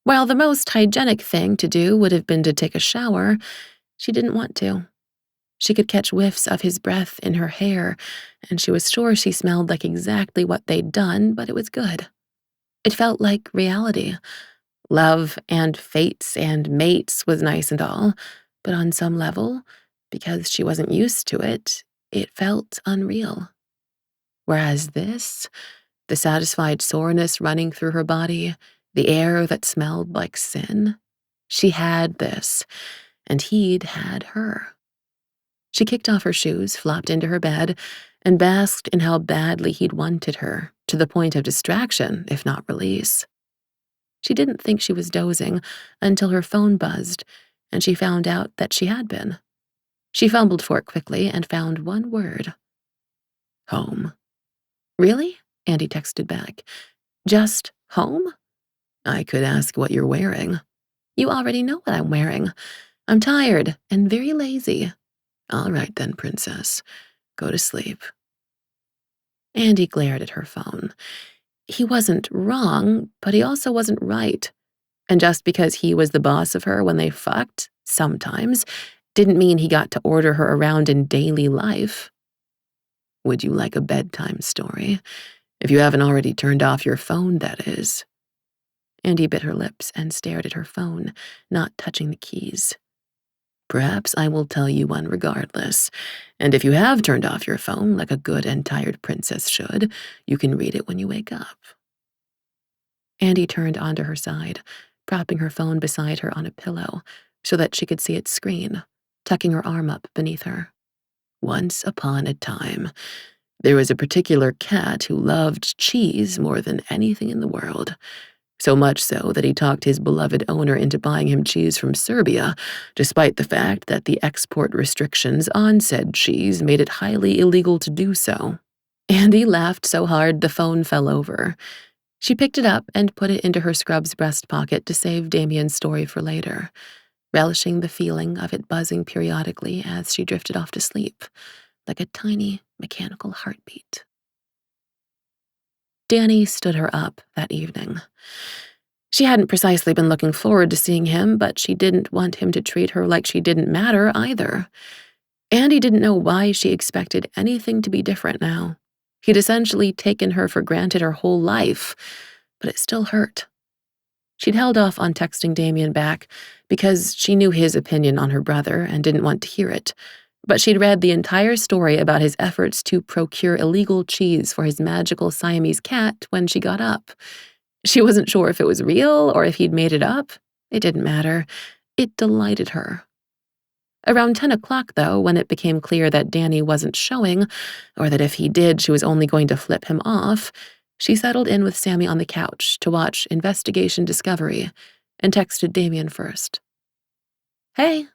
While the most hygienic thing to do would have been to take a shower, she didn't want to. She could catch whiffs of his breath in her hair, and she was sure she smelled like exactly what they'd done, but it was good. It felt like reality. Love and fates and mates was nice and all, but on some level, because she wasn't used to it, it felt unreal. Whereas this, the satisfied soreness running through her body, the air that smelled like sin, she had this, and he'd had her. She kicked off her shoes, flopped into her bed, and basked in how badly he'd wanted her, to the point of distraction, if not release. She didn't think she was dozing until her phone buzzed, and she found out that she had been. She fumbled for it quickly and found one word. Home. "Really?" Andi texted back. "Just home?" "I could ask what you're wearing." "You already know what I'm wearing. I'm tired and very lazy." "All right then, princess. Go to sleep." Andi glared at her phone. He wasn't wrong, but he also wasn't right. And just because he was the boss of her when they fucked, sometimes, didn't mean he got to order her around in daily life. Would you like a bedtime story? If you haven't already turned off your phone, that is. Andi bit her lips and stared at her phone, not touching the keys. Perhaps I will tell you one regardless, and if you have turned off your phone like a good and tired princess should, you can read it when you wake up. Andi turned onto her side, propping her phone beside her on a pillow so that she could see its screen, tucking her arm up beneath her. Once upon a time, there was a particular cat who loved cheese more than anything in the world. So much so that he talked his beloved owner into buying him cheese from Serbia, despite the fact that the export restrictions on said cheese made it highly illegal to do so. Andi laughed so hard the phone fell over. She picked it up and put it into her scrub's breast pocket to save Damian's story for later, relishing the feeling of it buzzing periodically as she drifted off to sleep, like a tiny mechanical heartbeat. Danny stood her up that evening. She hadn't precisely been looking forward to seeing him, but she didn't want him to treat her like she didn't matter either. Andi didn't know why she expected anything to be different now. He'd essentially taken her for granted her whole life, but it still hurt. She'd held off on texting Damian back because she knew his opinion on her brother and didn't want to hear it, but she'd read the entire story about his efforts to procure illegal cheese for his magical Siamese cat when she got up. She wasn't sure if it was real or if he'd made it up. It didn't matter. It delighted her. Around 10 o'clock, though, when it became clear that Danny wasn't showing, or that if he did, she was only going to flip him off, she settled in with Sammy on the couch to watch Investigation Discovery and texted Damian first. "Hey."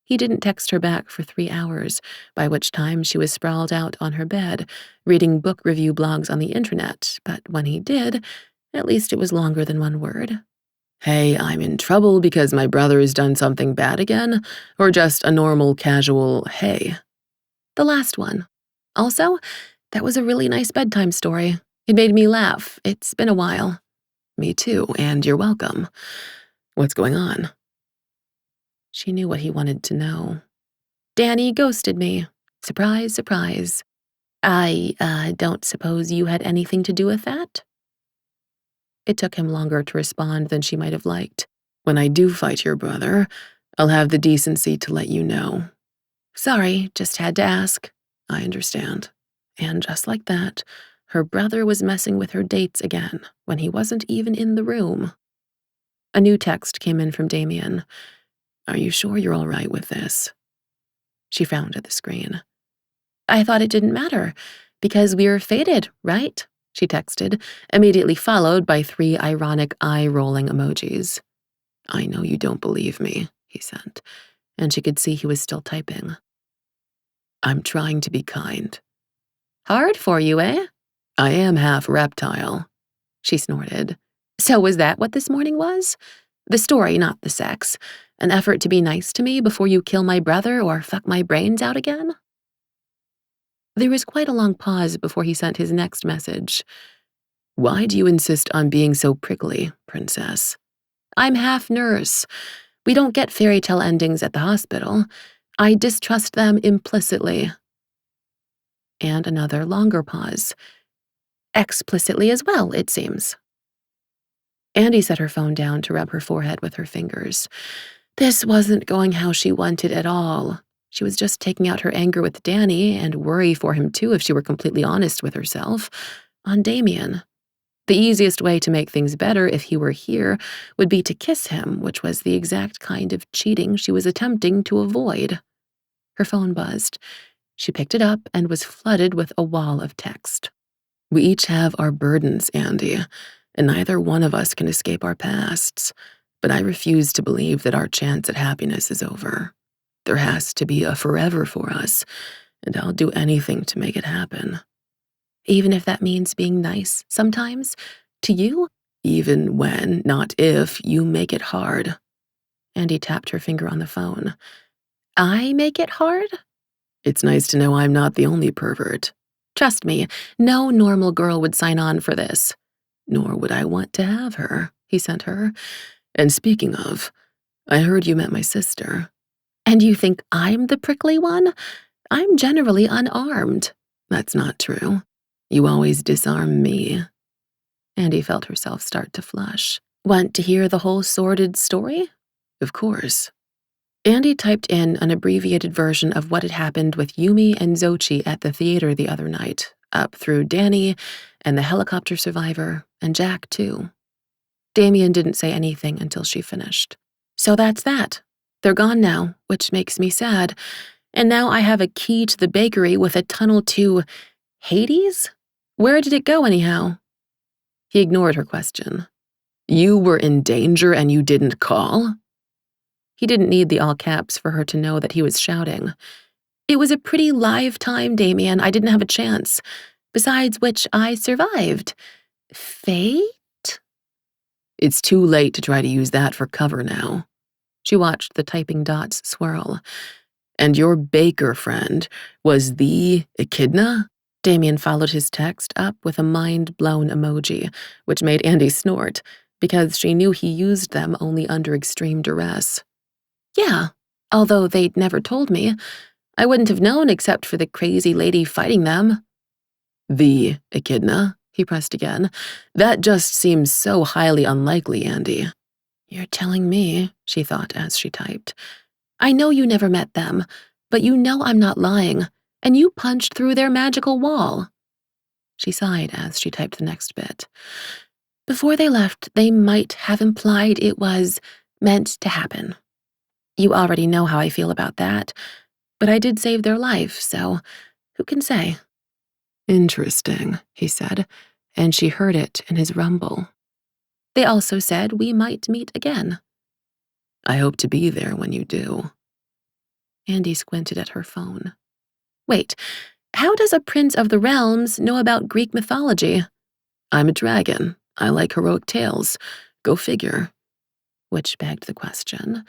He didn't text her back for 3 hours, by which time she was sprawled out on her bed, reading book review blogs on the internet, but when he did, at least it was longer than one word. Hey, I'm in trouble because my brother has done something bad again, or just a normal, casual, hey? The last one. Also, that was a really nice bedtime story. It made me laugh. It's been a while. Me too, and you're welcome. What's going on? She knew what he wanted to know. Danny ghosted me. Surprise, surprise. I don't suppose you had anything to do with that? It took him longer to respond than she might have liked. When I do fight your brother, I'll have the decency to let you know. Sorry, just had to ask. I understand. And just like that, her brother was messing with her dates again when he wasn't even in the room. A new text came in from Damian. Are you sure you're all right with this? She frowned at the screen. I thought it didn't matter, because we're fated, right? She texted, immediately followed by 3 ironic eye-rolling emojis. I know you don't believe me, he sent, and she could see he was still typing. I'm trying to be kind. Hard for you, eh? I am half reptile, she snorted. So was that what this morning was? The story, not the sex. An effort to be nice to me before you kill my brother or fuck my brains out again? There was quite a long pause before he sent his next message. Why do you insist on being so prickly, princess? I'm half nurse. We don't get fairy tale endings at the hospital. I distrust them implicitly. And another longer pause. Explicitly as well, it seems. Andi set her phone down to rub her forehead with her fingers. This wasn't going how she wanted at all. She was just taking out her anger with Danny, and worry for him too if she were completely honest with herself, on Damian. The easiest way to make things better if he were here would be to kiss him, which was the exact kind of cheating she was attempting to avoid. Her phone buzzed. She picked it up and was flooded with a wall of text. We each have our burdens, Andi, and neither one of us can escape our pasts. But I refuse to believe that our chance at happiness is over. There has to be a forever for us, and I'll do anything to make it happen. Even if that means being nice sometimes? To you? Even when, not if, you make it hard. Andi tapped her finger on the phone. I make it hard? It's nice to know I'm not the only pervert. Trust me, no normal girl would sign on for this. Nor would I want to have her, he sent her. And speaking of, I heard you met my sister. And you think I'm the prickly one? I'm generally unarmed. That's not true. You always disarm me. Andi felt herself start to flush. Want to hear the whole sordid story? Of course. Andi typed in an abbreviated version of what had happened with Yumi and Xochi at the theater the other night, up through Danny and the helicopter survivor, and Jack too. Damian didn't say anything until she finished. So that's that. They're gone now, which makes me sad. And now I have a key to the bakery with a tunnel to Hades? Where did it go anyhow? He ignored her question. You were in danger and you didn't call? He didn't need the all caps for her to know that he was shouting. It was a pretty live time, Damian. I didn't have a chance. Besides which, I survived. Fate? It's too late to try to use that for cover now. She watched the typing dots swirl. And your baker friend was the echidna? Damian followed his text up with a mind-blown emoji, which made Andi snort, because she knew he used them only under extreme duress. Yeah, although they'd never told me. I wouldn't have known except for the crazy lady fighting them. The echidna? He pressed again. That just seems so highly unlikely, Andi. You're telling me, she thought as she typed. I know you never met them, but you know I'm not lying, and you punched through their magical wall. She sighed as she typed the next bit. Before they left, they might have implied it was meant to happen. You already know how I feel about that, but I did save their life, so who can say? Interesting, he said, and she heard it in his rumble. They also said we might meet again. I hope to be there when you do. Andi squinted at her phone. Wait, how does a prince of the realms know about Greek mythology? I'm a dragon. I like heroic tales. Go figure. Which begged the question,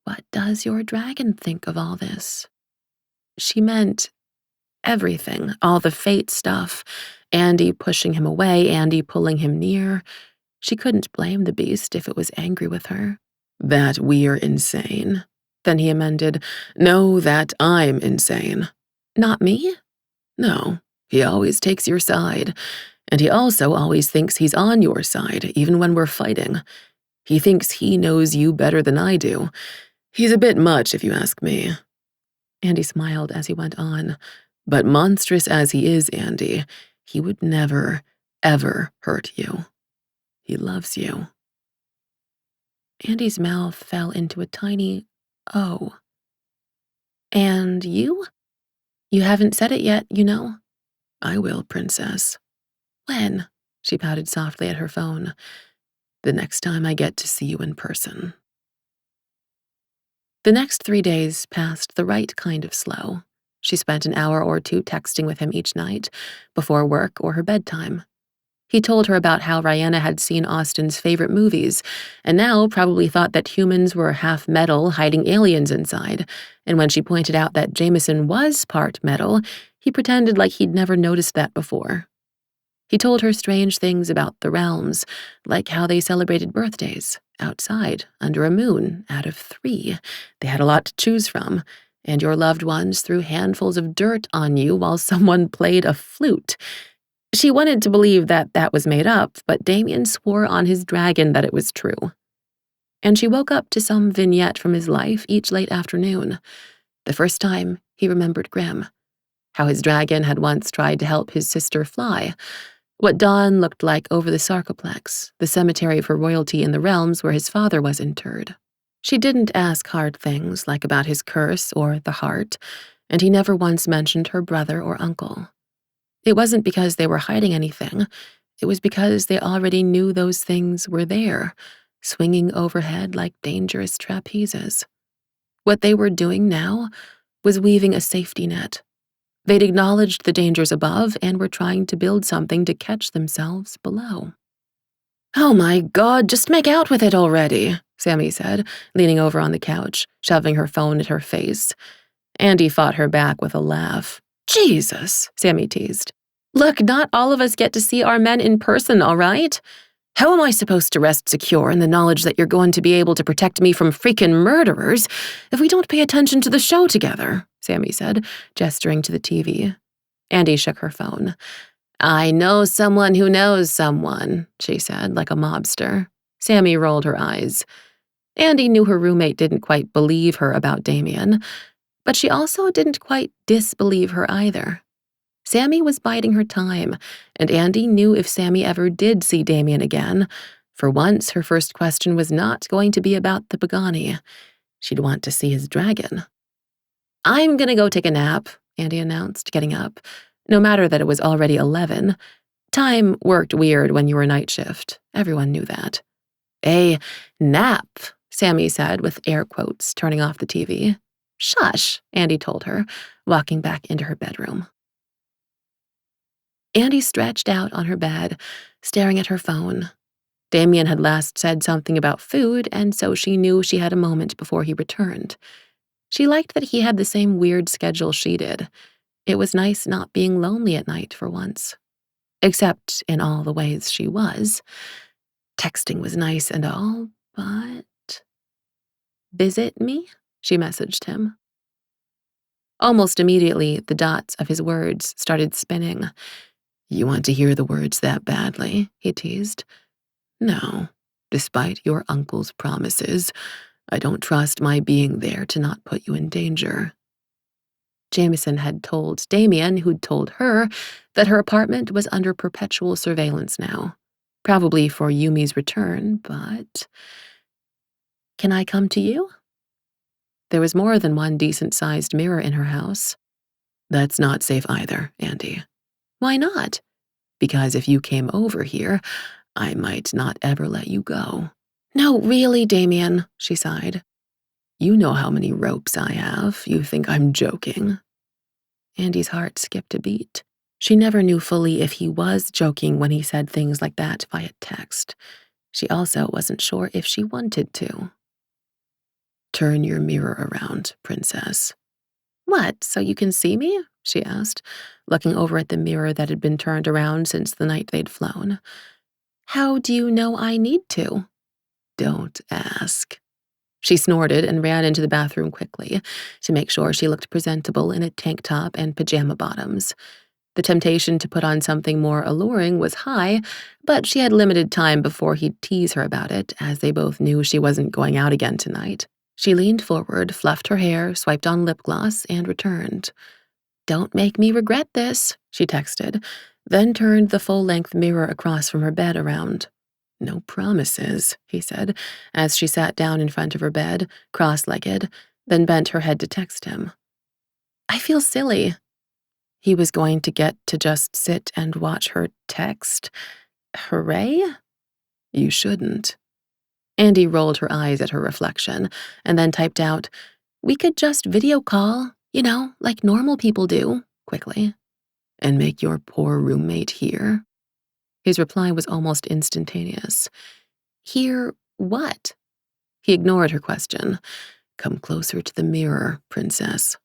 what does your dragon think of all this? She meant everything, all the fate stuff, Andi pushing him away, Andi pulling him near. She couldn't blame the beast if it was angry with her. That we're insane. Then he amended, no, that I'm insane. Not me? No, he always takes your side. And he also always thinks he's on your side, even when we're fighting. He thinks he knows you better than I do. He's a bit much, if you ask me. Andi smiled as he went on. But monstrous as he is, Andi, he would never, ever hurt you. He loves you. Andi's mouth fell into a tiny O. And you? You haven't said it yet, you know. I will, princess. When? She pouted softly at her phone. The next time I get to see you in person. The next 3 days passed the right kind of slow. She spent an hour or two texting with him each night, before work or her bedtime. He told her about how Rihanna had seen Austin's favorite movies, and now probably thought that humans were half metal hiding aliens inside, and when she pointed out that Jameson was part metal, he pretended like he'd never noticed that before. He told her strange things about the realms, like how they celebrated birthdays, outside, under a moon, out of 3. They had a lot to choose from, and your loved ones threw handfuls of dirt on you while someone played a flute. She wanted to believe that that was made up, but Damian swore on his dragon that it was true. And she woke up to some vignette from his life each late afternoon. The first time, he remembered Grimm. How his dragon had once tried to help his sister fly. What dawn looked like over the sarcoplex, the cemetery for royalty in the realms where his father was interred. She didn't ask hard things like about his curse or the heart, and he never once mentioned her brother or uncle. It wasn't because they were hiding anything. It was because they already knew those things were there, swinging overhead like dangerous trapezes. What they were doing now was weaving a safety net. They'd acknowledged the dangers above and were trying to build something to catch themselves below. Oh my God, just make out with it already, Sammy said, leaning over on the couch, shoving her phone at her face. Andi fought her back with a laugh. Jesus, Sammy teased. Look, not all of us get to see our men in person, all right? How am I supposed to rest secure in the knowledge that you're going to be able to protect me from freaking murderers if we don't pay attention to the show together? Sammy said, gesturing to the TV. Andi shook her phone. I know someone who knows someone, she said, like a mobster. Sammy rolled her eyes. Andi knew her roommate didn't quite believe her about Damian, but she also didn't quite disbelieve her either. Sammy was biding her time, and Andi knew if Sammy ever did see Damian again, for once her first question was not going to be about the Pagani. She'd want to see his dragon. I'm gonna go take a nap, Andi announced, getting up, no matter that it was already 11. Time worked weird when you were night shift. Everyone knew that. A nap, Sammy said with air quotes, turning off the TV. Shush, Andi told her, walking back into her bedroom. Andi stretched out on her bed, staring at her phone. Damian had last said something about food, and so she knew she had a moment before he returned. She liked that he had the same weird schedule she did. It was nice not being lonely at night for once. Except in all the ways she was. Texting was nice and all, but... Visit me? She messaged him. Almost immediately, the dots of his words started spinning. You want to hear the words that badly? He teased. No. Despite your uncle's promises, I don't trust my being there to not put you in danger. Jameson had told Damian, who'd told her, that her apartment was under perpetual surveillance now. Probably for Yumi's return, but... Can I come to you? There was more than one decent-sized mirror in her house. That's not safe either, Andi. Why not? Because if you came over here, I might not ever let you go. No, really, Damian, she sighed. You know how many ropes I have. You think I'm joking. Andi's heart skipped a beat. She never knew fully if he was joking when he said things like that via text. She also wasn't sure if she wanted to. Turn your mirror around, princess. What, so you can see me? She asked, looking over at the mirror that had been turned around since the night they'd flown. How do you know I need to? Don't ask. She snorted and ran into the bathroom quickly to make sure she looked presentable in a tank top and pajama bottoms. The temptation to put on something more alluring was high, but she had limited time before he'd tease her about it, as they both knew she wasn't going out again tonight. She leaned forward, fluffed her hair, swiped on lip gloss, and returned. Don't make me regret this, she texted, then turned the full-length mirror across from her bed around. No promises, he said, as she sat down in front of her bed, cross-legged, then bent her head to text him. I feel silly. He was going to get to just sit and watch her text. Hooray? You shouldn't. Andi rolled her eyes at her reflection, and then typed out, We could just video call, like normal people do, quickly. And make your poor roommate hear? His reply was almost instantaneous. Hear what? He ignored her question. Come closer to the mirror, princess.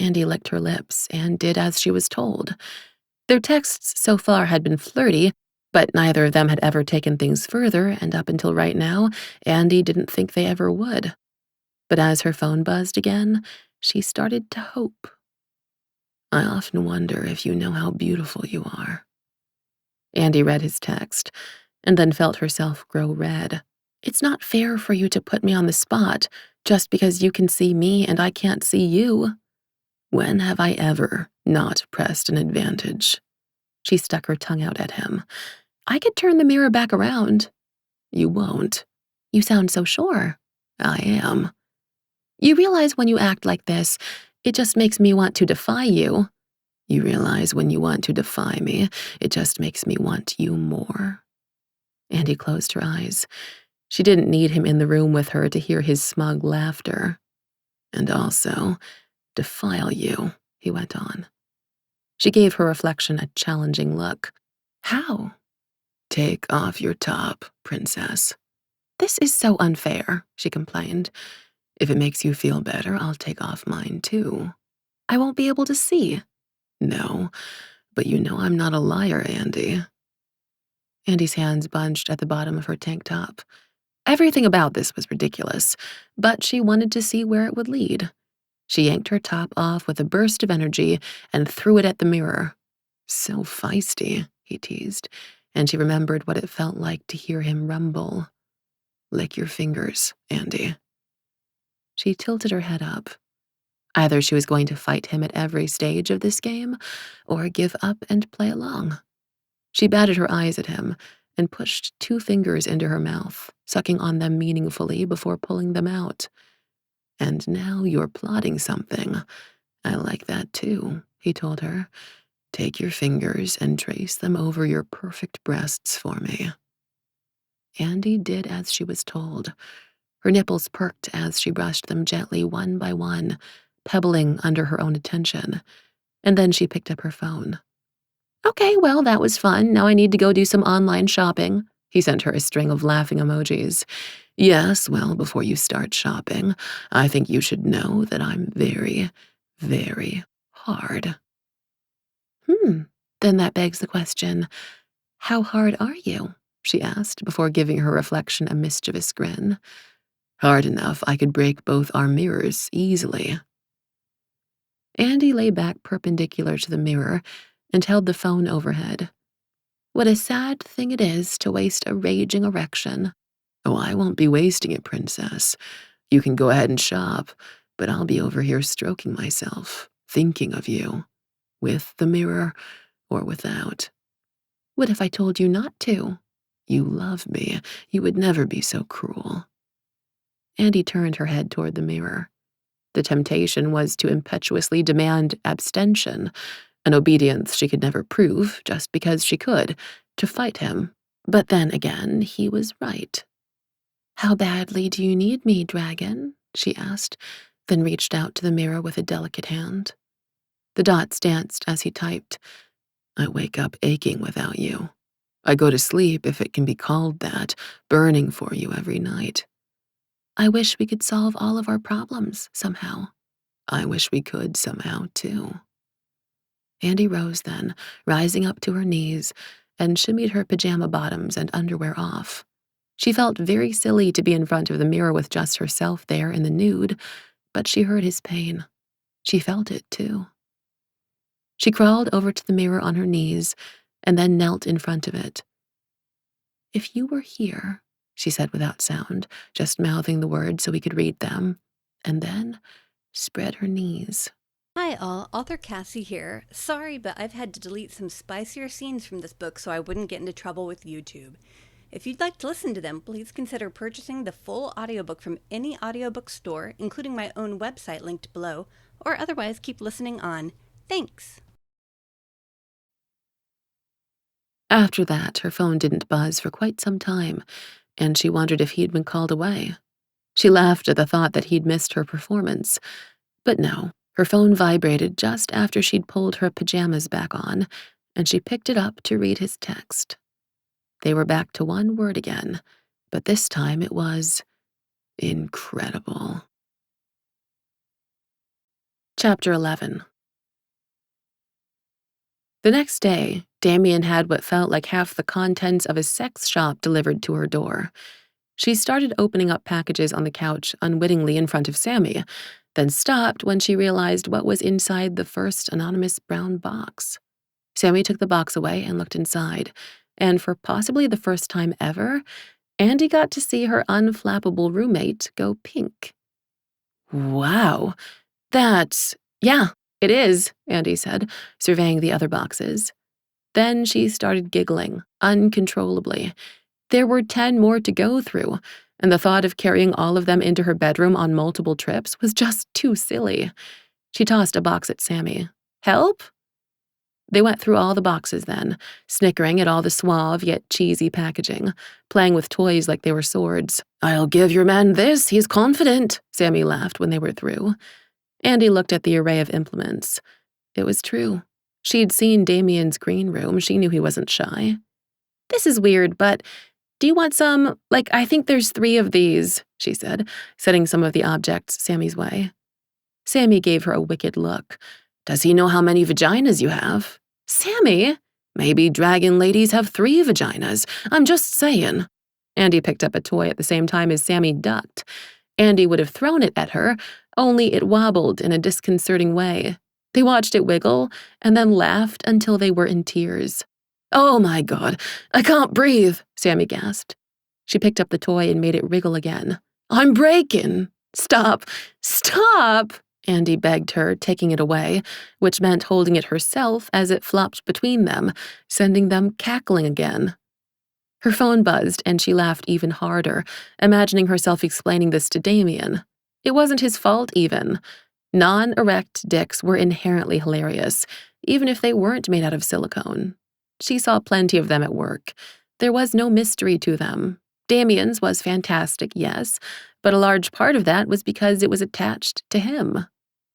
Andi licked her lips and did as she was told. Their texts so far had been flirty, but neither of them had ever taken things further, and up until right now, Andi didn't think they ever would. But as her phone buzzed again, she started to hope. I often wonder if you know how beautiful you are. Andi read his text, and then felt herself grow red. It's not fair for you to put me on the spot, just because you can see me and I can't see you. When have I ever not pressed an advantage? She stuck her tongue out at him. I could turn the mirror back around. You won't. You sound so sure. I am. You realize when you act like this, it just makes me want to defy you. You realize when you want to defy me, it just makes me want you more. Andi closed her eyes. She didn't need him in the room with her to hear his smug laughter. And also, defile you, he went on. She gave her reflection a challenging look. How? Take off your top, princess. This is so unfair, she complained. If it makes you feel better, I'll take off mine too. I won't be able to see. No, but you know I'm not a liar, Andi. Andy's hands bunched at the bottom of her tank top. Everything about this was ridiculous, but she wanted to see where it would lead. She yanked her top off with a burst of energy and threw it at the mirror. So feisty, he teased, and she remembered what it felt like to hear him rumble. Lick your fingers, Andy. She tilted her head up. Either she was going to fight him at every stage of this game, or give up and play along. She batted her eyes at him and pushed 2 fingers into her mouth, sucking on them meaningfully before pulling them out. And now you're plotting something. I like that too, he told her. Take your fingers and trace them over your perfect breasts for me. Andy did as she was told. Her nipples perked as she brushed them gently one by one, pebbling under her own attention. And then she picked up her phone. Okay, well, that was fun. Now I need to go do some online shopping. He sent her a string of laughing emojis. Yes, well, before you start shopping, I think you should know that I'm very, very hard. Then that begs the question, how hard are you? She asked before giving her reflection a mischievous grin. Hard enough I could break both our mirrors easily. Andy lay back perpendicular to the mirror and held the phone overhead. What a sad thing it is to waste a raging erection. Oh, I won't be wasting it, princess. You can go ahead and shop, but I'll be over here stroking myself, thinking of you, with the mirror or without. What if I told you not to? You love me. You would never be so cruel. Andy turned her head toward the mirror. The temptation was to impetuously demand abstention, an obedience she could never prove just because she could, to fight him. But then again, he was right. How badly do you need me, dragon? She asked, then reached out to the mirror with a delicate hand. The dots danced as he typed. I wake up aching without you. I go to sleep, if it can be called that, burning for you every night. I wish we could solve all of our problems somehow. I wish we could somehow, too. Andy rose then, rising up to her knees, and shimmied her pajama bottoms and underwear off. She felt very silly to be in front of the mirror with just herself there in the nude, but she heard his pain. She felt it, too. She crawled over to the mirror on her knees and then knelt in front of it. If you were here, she said without sound, just mouthing the words so he could read them, and then spread her knees. Hi all, author Cassie here. Sorry, but I've had to delete some spicier scenes from this book so I wouldn't get into trouble with YouTube. If you'd like to listen to them, please consider purchasing the full audiobook from any audiobook store, including my own website linked below, or otherwise keep listening on. Thanks! After that, her phone didn't buzz for quite some time, and she wondered if he'd been called away. She laughed at the thought that he'd missed her performance. But no, her phone vibrated just after she'd pulled her pajamas back on, and she picked it up to read his text. They were back to one word again, but this time it was incredible. Chapter 11. The next day, Damian had what felt like half the contents of a sex shop delivered to her door. She started opening up packages on the couch unwittingly in front of Sammy, then stopped when she realized what was inside the first anonymous brown box. Sammy took the box away and looked inside, and for possibly the first time ever, Andy got to see her unflappable roommate go pink. Wow, yeah, it is, Andy said, surveying the other boxes. Then she started giggling, uncontrollably. There were 10 more to go through, and the thought of carrying all of them into her bedroom on multiple trips was just too silly. She tossed a box at Sammy. Help? They went through all the boxes then, snickering at all the suave yet cheesy packaging, playing with toys like they were swords. I'll give your man this, he's confident, Sammy laughed when they were through. Andy looked at the array of implements. It was true. She'd seen Damian's green room. She knew he wasn't shy. This is weird, but do you want some? I think there's 3 of these, she said, setting some of the objects Sammy's way. Sammy gave her a wicked look. Does he know how many vaginas you have? Sammy, Maybe dragon ladies have 3 vaginas. I'm just saying. Andi picked up a toy at the same time as Sammy ducked. Andi would have thrown it at her, only it wobbled in a disconcerting way. They watched it wiggle and then laughed until they were in tears. Oh my God, I can't breathe, Sammy gasped. She picked up the toy and made it wriggle again. I'm breaking. Stop! Stop! Andi begged her, taking it away, which meant holding it herself as it flopped between them, sending them cackling again. Her phone buzzed and she laughed even harder, imagining herself explaining this to Damian. It wasn't his fault even. Non-erect dicks were inherently hilarious, even if they weren't made out of silicone. She saw plenty of them at work. There was no mystery to them. Damian's was fantastic, yes, but a large part of that was because it was attached to him.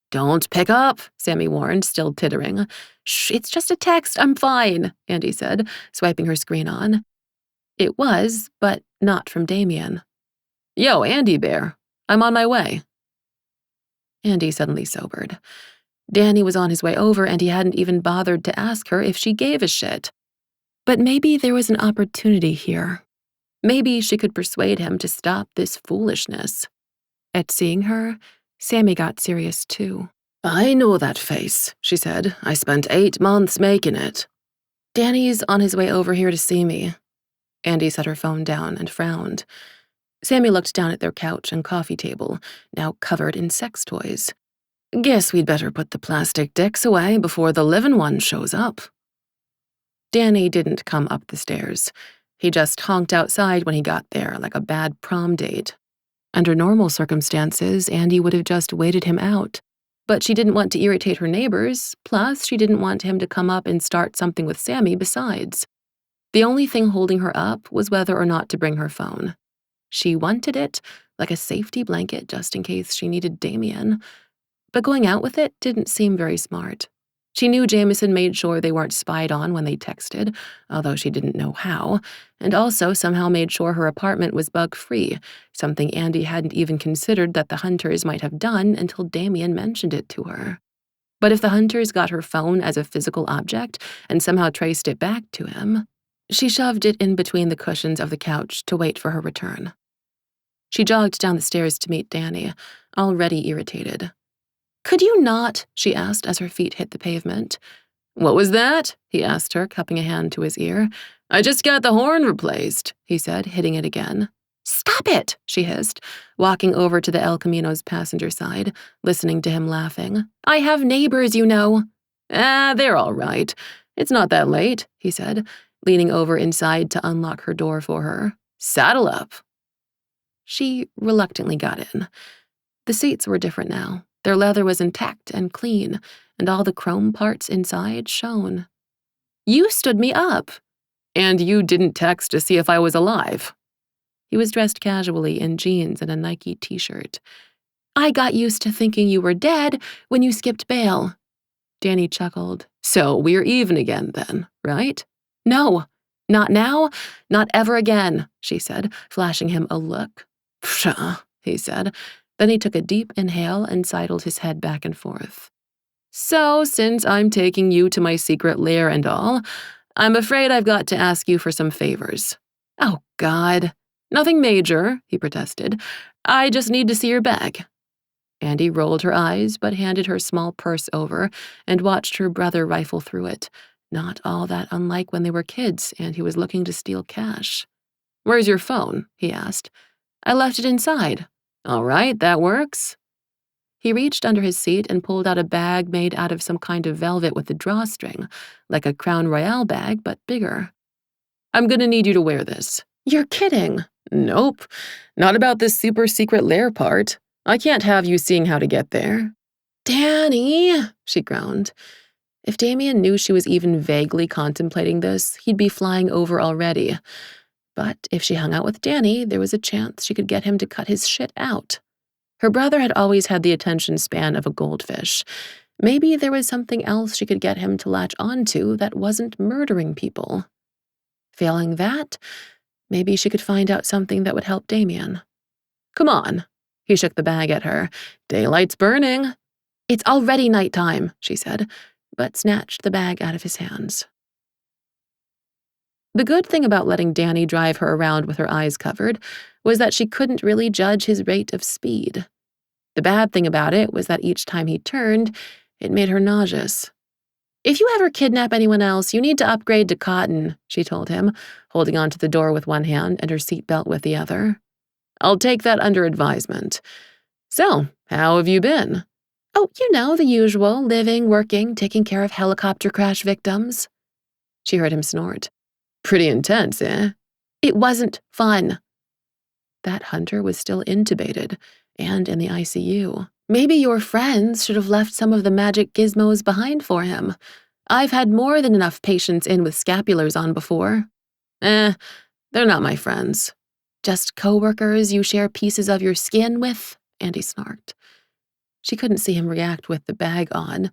Don't pick up, Sammy warned, still tittering. Shh, it's just a text, I'm fine, Andi said, swiping her screen on. It was, but not from Damian. Yo, Andy Bear, I'm on my way. Andi suddenly sobered. Danny was on his way over and he hadn't even bothered to ask her if she gave a shit. But maybe there was an opportunity here. Maybe she could persuade him to stop this foolishness. At seeing her, Sammy got serious too. I know that face, she said. I spent 8 months making it. Danny's on his way over here to see me. Andi set her phone down and frowned. Sammy looked down at their couch and coffee table, now covered in sex toys. Guess we'd better put the plastic dicks away before the living one shows up. Danny didn't come up the stairs. He just honked outside when he got there, like a bad prom date. Under normal circumstances, Andi would have just waited him out. But she didn't want to irritate her neighbors, plus she didn't want him to come up and start something with Sammy besides. The only thing holding her up was whether or not to bring her phone. She wanted it, like a safety blanket just in case she needed Damian. But going out with it didn't seem very smart. She knew Jameson made sure they weren't spied on when they texted, although she didn't know how, and also somehow made sure her apartment was bug-free, something Andi hadn't even considered that the hunters might have done until Damian mentioned it to her. But if the hunters got her phone as a physical object and somehow traced it back to him, she shoved it in between the cushions of the couch to wait for her return. She jogged down the stairs to meet Danny, already irritated. "Could you not?" she asked as her feet hit the pavement. "What was that?" he asked her, cupping a hand to his ear. "I just got the horn replaced," he said, hitting it again. "Stop it," she hissed, walking over to the El Camino's passenger side, listening to him laughing. "I have neighbors, you know." They're all right. It's not that late," he said, leaning over inside to unlock her door for her. "Saddle up." She reluctantly got in. The seats were different now. Their leather was intact and clean, and all the chrome parts inside shone. "You stood me up." "And you didn't text to see if I was alive." He was dressed casually in jeans and a Nike t-shirt. "I got used to thinking you were dead when you skipped bail." Danny chuckled. "So we're even again then, right?" "No, not now, not ever again," she said, flashing him a look. "Pshaw," he said. Then he took a deep inhale and sidled his head back and forth. "So, since I'm taking you to my secret lair and all, I'm afraid I've got to ask you for some favors." "Oh, God." "Nothing major," he protested. "I just need to see your bag." Andi rolled her eyes but handed her small purse over and watched her brother rifle through it, not all that unlike when they were kids and he was looking to steal cash. "Where's your phone?" he asked. "I left it inside." "All right, that works." He reached under his seat and pulled out a bag made out of some kind of velvet with a drawstring, like a Crown Royale bag, but bigger. "I'm gonna need you to wear this." "You're kidding." "Nope, not about this super secret lair part. I can't have you seeing how to get there." "Danny," she groaned. If Damian knew she was even vaguely contemplating this, he'd be flying over already. But if she hung out with Danny, there was a chance she could get him to cut his shit out. Her brother had always had the attention span of a goldfish. Maybe there was something else she could get him to latch onto that wasn't murdering people. Failing that, maybe she could find out something that would help Damian. "Come on." He shook the bag at her. "Daylight's burning." "It's already nighttime," she said, but snatched the bag out of his hands. The good thing about letting Danny drive her around with her eyes covered was that she couldn't really judge his rate of speed. The bad thing about it was that each time he turned, it made her nauseous. "If you ever kidnap anyone else, you need to upgrade to cotton," she told him, holding onto the door with one hand and her seatbelt with the other. "I'll take that under advisement. So, how have you been?" "Oh, the usual, living, working, taking care of helicopter crash victims." She heard him snort. "Pretty intense, eh?" "It wasn't fun." That hunter was still intubated and in the ICU. "Maybe your friends should have left some of the magic gizmos behind for him. I've had more than enough patients in with scapulars on before." They're not my friends." "Just coworkers you share pieces of your skin with?" Andi snarked. She couldn't see him react with the bag on,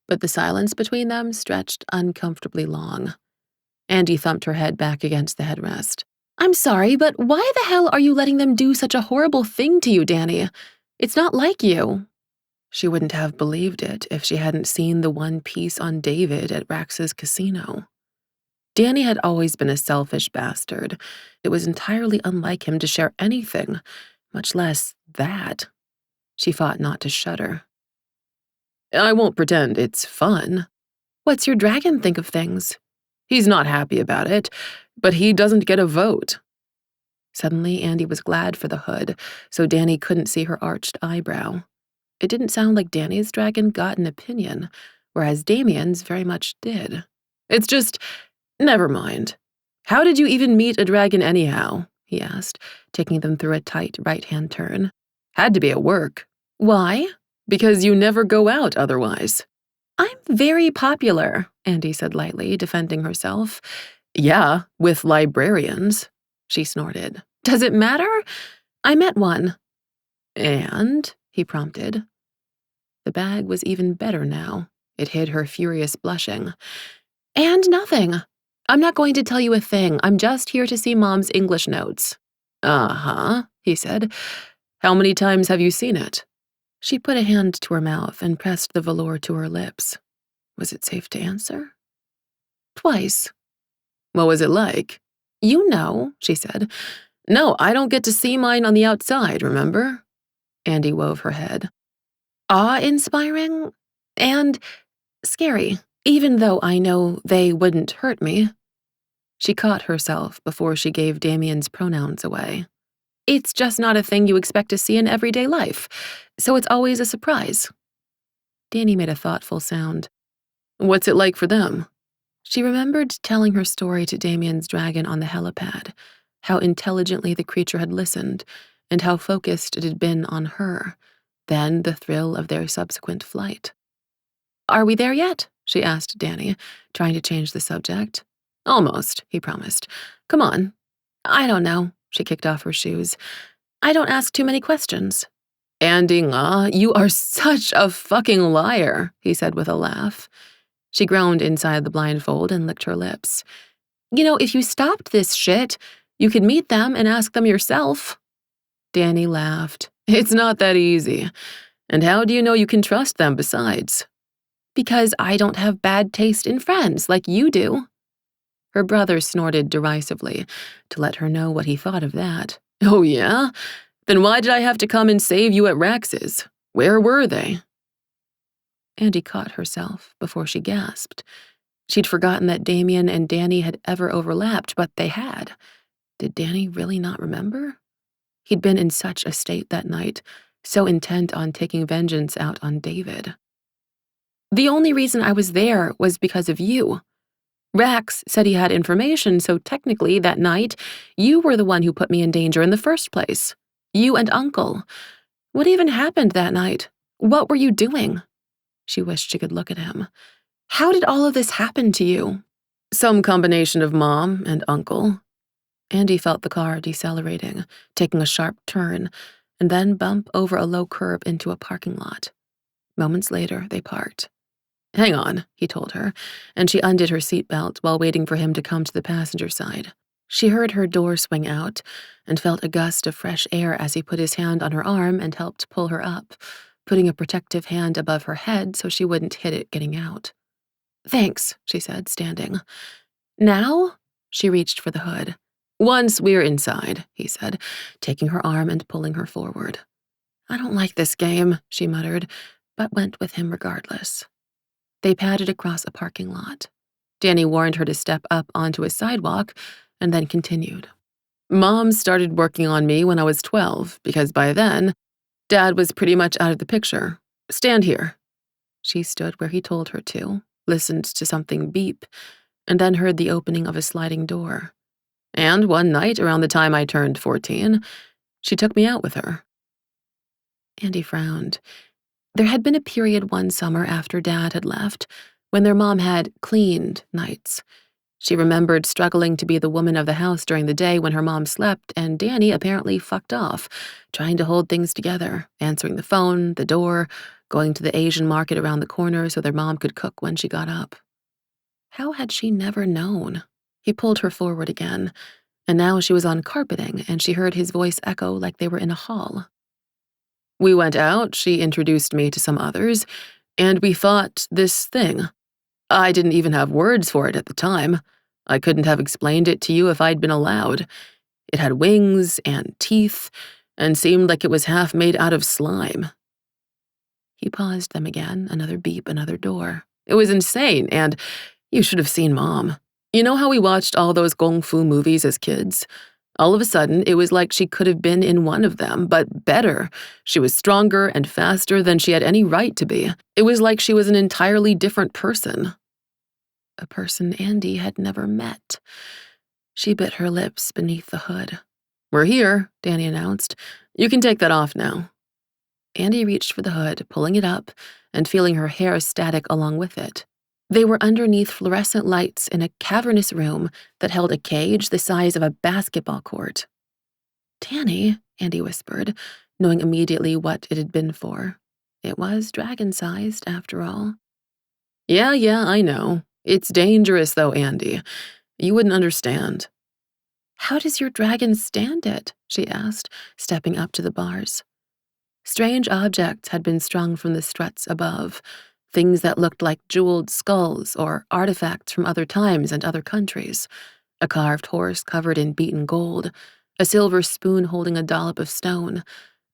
but the silence between them stretched uncomfortably long. Andi thumped her head back against the headrest. "I'm sorry, but why the hell are you letting them do such a horrible thing to you, Danny? It's not like you." She wouldn't have believed it if she hadn't seen the one piece on David at Rax's casino. Danny had always been a selfish bastard. It was entirely unlike him to share anything, much less that. She fought not to shudder. "I won't pretend it's fun." "What's your dragon think of things?" "He's not happy about it, but he doesn't get a vote." Suddenly, Andi was glad for the hood, so Danny couldn't see her arched eyebrow. It didn't sound like Danny's dragon got an opinion, whereas Damian's very much did. "It's just, never mind. How did you even meet a dragon anyhow?" he asked, taking them through a tight right-hand turn. "Had to be at work." "Why?" "Because you never go out otherwise." "I'm very popular," Andi said lightly, defending herself. "Yeah, with librarians," she snorted. "Does it matter? I met one." "And?" he prompted. The bag was even better now. It hid her furious blushing. "And nothing. I'm not going to tell you a thing. I'm just here to see Mom's English notes." "Uh-huh," he said. "How many times have you seen it?" She put a hand to her mouth and pressed the velour to her lips. Was it safe to answer? "Twice." "What was it like?" "You know," she said. "No, I don't get to see mine on the outside, remember?" Andi wove her head. "Awe-inspiring and scary, even though I know they wouldn't hurt me." She caught herself before she gave Damian's pronouns away. "It's just not a thing you expect to see in everyday life, so it's always a surprise." Danny made a thoughtful sound. "What's it like for them?" She remembered telling her story to Damian's dragon on the helipad, how intelligently the creature had listened, and how focused it had been on her, then the thrill of their subsequent flight. "Are we there yet?" she asked Danny, trying to change the subject. "Almost," he promised. "Come on." "I don't know." She kicked off her shoes. "I don't ask too many questions." "Andi, you are such a fucking liar," he said with a laugh. She groaned inside the blindfold and licked her lips. "If you stopped this shit, you could meet them and ask them yourself." Danny laughed. "It's not that easy. And how do you know you can trust them besides?" "Because I don't have bad taste in friends like you do." Her brother snorted derisively to let her know what he thought of that. "Oh, yeah? Then why did I have to come and save you at Rax's? Where were they?" Andi caught herself before she gasped. She'd forgotten that Damian and Danny had ever overlapped, but they had. Did Danny really not remember? He'd been in such a state that night, so intent on taking vengeance out on David. "The only reason I was there was because of you. Rax said he had information, so technically that night, you were the one who put me in danger in the first place. You and Uncle. What even happened that night? What were you doing?" She wished she could look at him. "How did all of this happen to you?" "Some combination of Mom and Uncle." Andi felt the car decelerating, taking a sharp turn, and then bump over a low curb into a parking lot. Moments later, they parked. "Hang on," he told her, and she undid her seatbelt while waiting for him to come to the passenger side. She heard her door swing out and felt a gust of fresh air as he put his hand on her arm and helped pull her up, putting a protective hand above her head so she wouldn't hit it getting out. "Thanks," she said, standing. "Now?" She reached for the hood. "Once we're inside," he said, taking her arm and pulling her forward. "I don't like this game," she muttered, but went with him regardless. They padded across a parking lot. Danny warned her to step up onto a sidewalk and then continued. "Mom started working on me when I was 12, because by then, Dad was pretty much out of the picture. Stand here." She stood where he told her to, listened to something beep, and then heard the opening of a sliding door. And one night, around the time I turned 14, she took me out with her. Andy frowned. There had been a period one summer after Dad had left when their mom had cleaned nights. She remembered struggling to be the woman of the house during the day when her mom slept, and Danny apparently fucked off, trying to hold things together, answering the phone, the door, going to the Asian market around the corner so their mom could cook when she got up. How had she never known? He pulled her forward again, and now she was on carpeting, and she heard his voice echo like they were in a hall. "We went out, she introduced me to some others, and we thought this thing. I didn't even have words for it at the time. I couldn't have explained it to you if I'd been allowed. It had wings and teeth, and seemed like it was half made out of slime." He paused them again, another beep, another door. "It was insane, and you should have seen Mom. You know how we watched all those kung fu movies as kids? All of a sudden, it was like she could have been in one of them, but better. She was stronger and faster than she had any right to be. It was like she was an entirely different person." A person Andy had never met. She bit her lips beneath the hood. "We're here," Danny announced. "You can take that off now." Andy reached for the hood, pulling it up, and feeling her hair static along with it. They were underneath fluorescent lights in a cavernous room that held a cage the size of a basketball court. "Danny," Andy whispered, knowing immediately what it had been for. It was dragon-sized, after all. Yeah, I know. It's dangerous, though, Andy. You wouldn't understand." "How does your dragon stand it?" she asked, stepping up to the bars. Strange objects had been strung from the struts above, things that looked like jeweled skulls or artifacts from other times and other countries. A carved horse covered in beaten gold, a silver spoon holding a dollop of stone,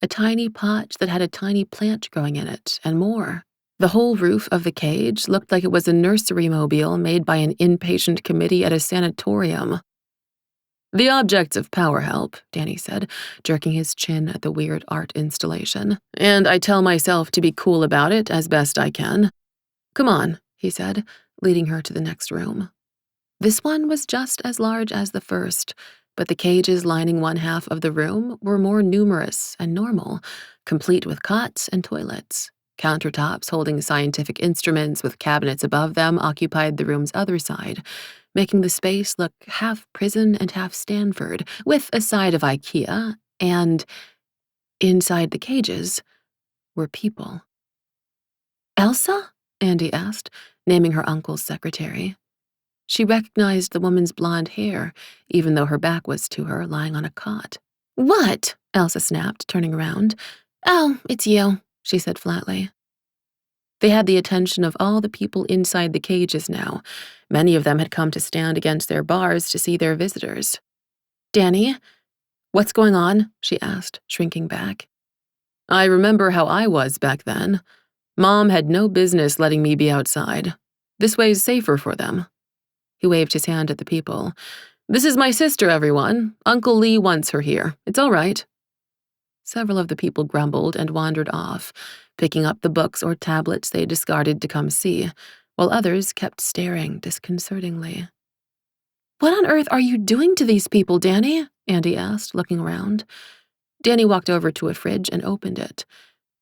a tiny pot that had a tiny plant growing in it, and more. The whole roof of the cage looked like it was a nursery mobile made by an inpatient committee at a sanatorium. "The objects of power help," Danny said, jerking his chin at the weird art installation. "And I tell myself to be cool about it as best I can. Come on," he said, leading her to the next room. This one was just as large as the first, but the cages lining one half of the room were more numerous and normal, complete with cots and toilets. Countertops holding scientific instruments with cabinets above them occupied the room's other side, making the space look half prison and half Stanford, with a side of IKEA, and inside the cages were people. "Elsa?" Andy asked, naming her uncle's secretary. She recognized the woman's blonde hair, even though her back was to her, lying on a cot. "What?" Elsa snapped, turning around. "Oh, it's you," she said flatly. They had the attention of all the people inside the cages now. Many of them had come to stand against their bars to see their visitors. "Danny, what's going on?" she asked, shrinking back. "I remember how I was back then. Mom had no business letting me be outside. This way's safer for them." He waved his hand at the people. "This is my sister, everyone. Uncle Lee wants her here. It's all right." Several of the people grumbled and wandered off, picking up the books or tablets they discarded to come see, while others kept staring disconcertingly. "What on earth are you doing to these people, Danny?" Andy asked, looking around. Danny walked over to a fridge and opened it.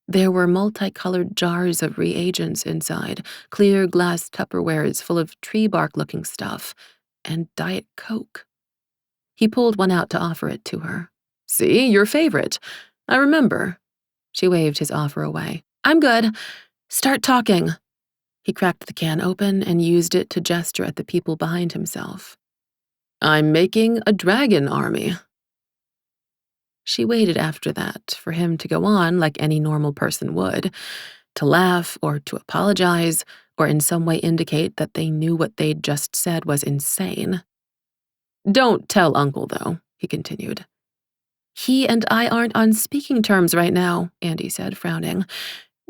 There were multicolored jars of reagents inside, clear glass Tupperwares full of tree bark-looking stuff, and Diet Coke. He pulled one out to offer it to her. "See, your favorite. I remember." She waved his offer away. "I'm good. Start talking." He cracked the can open and used it to gesture at the people behind himself. "I'm making a dragon army." She waited after that for him to go on like any normal person would, to laugh or to apologize or in some way indicate that they knew what they'd just said was insane. Don't tell Uncle, though, he continued. He and I aren't on speaking terms right now, Andi said, frowning.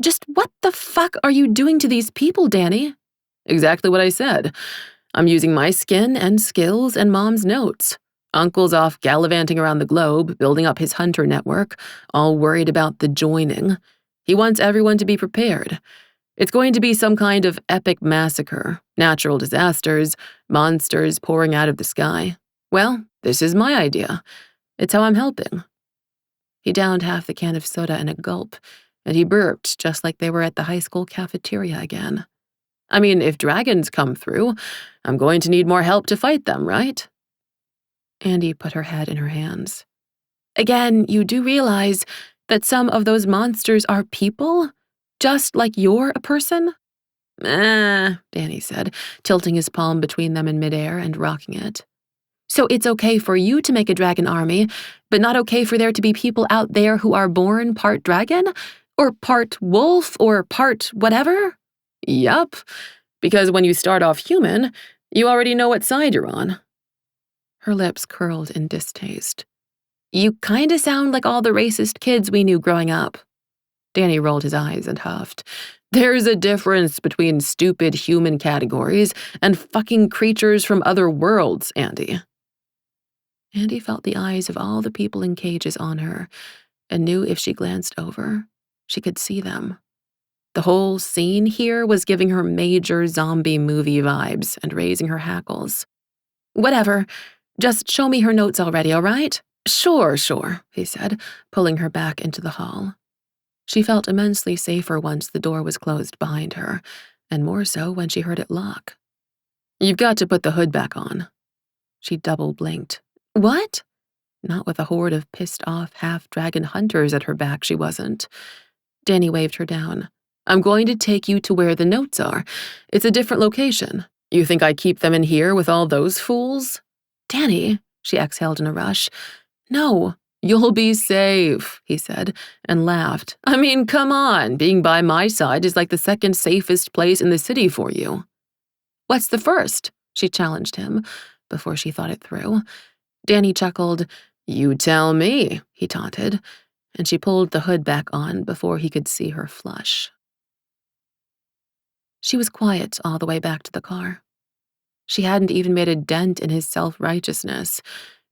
Just what the fuck are you doing to these people, Danny? Exactly what I said. I'm using my skin and skills and Mom's notes. Uncle's off gallivanting around the globe, building up his hunter network, all worried about the joining. He wants everyone to be prepared. It's going to be some kind of epic massacre, natural disasters, monsters pouring out of the sky. Well, this is my idea. It's how I'm helping. He downed half the can of soda in a gulp, and he burped just like they were at the high school cafeteria again. I mean, if dragons come through, I'm going to need more help to fight them, right? Andi put her head in her hands. Again, you do realize that some of those monsters are people? Just like you're a person? Danny said, tilting his palm between them in midair and rocking it. So it's okay for you to make a dragon army, but not okay for there to be people out there who are born part dragon? Or part wolf? Or part whatever? Yup, because when you start off human, you already know what side you're on. Her lips curled in distaste. You kinda sound like all the racist kids we knew growing up. Danny rolled his eyes and huffed. There's a difference between stupid human categories and fucking creatures from other worlds, Andi. Andi felt the eyes of all the people in cages on her and knew if she glanced over, she could see them. The whole scene here was giving her major zombie movie vibes and raising her hackles. Whatever, just show me her notes already, all right? Sure, he said, pulling her back into the hall. She felt immensely safer once the door was closed behind her, and more so when she heard it lock. You've got to put the hood back on. She double-blinked. What? Not with a horde of pissed-off half-dragon hunters at her back, she wasn't. Danny waved her down. I'm going to take you to where the notes are. It's a different location. You think I keep them in here with all those fools? Danny, she exhaled in a rush. No. You'll be safe, he said, and laughed. I mean, come on, being by my side is like the second safest place in the city for you. What's the first? She challenged him, before she thought it through. Danny chuckled. You tell me, he taunted, and she pulled the hood back on before he could see her flush. She was quiet all the way back to the car. She hadn't even made a dent in his self-righteousness.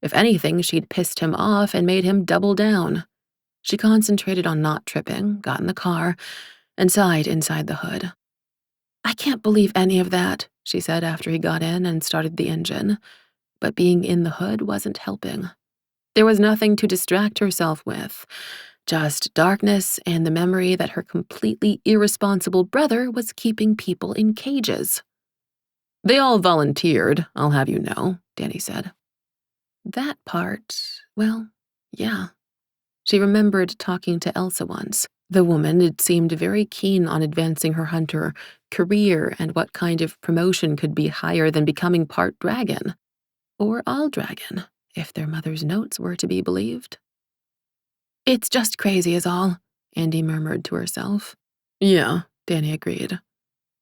If anything, she'd pissed him off and made him double down. She concentrated on not tripping, got in the car, and sighed inside the hood. I can't believe any of that, she said after he got in and started the engine. But being in the hood wasn't helping. There was nothing to distract herself with, just darkness and the memory that her completely irresponsible brother was keeping people in cages. They all volunteered, I'll have you know, Danny said. That part, well, yeah. She remembered talking to Elsa once. The woman had seemed very keen on advancing her hunter career and what kind of promotion could be higher than becoming part dragon. Or all dragon, if their mother's notes were to be believed. It's just crazy is all, Andi murmured to herself. Yeah, Danny agreed.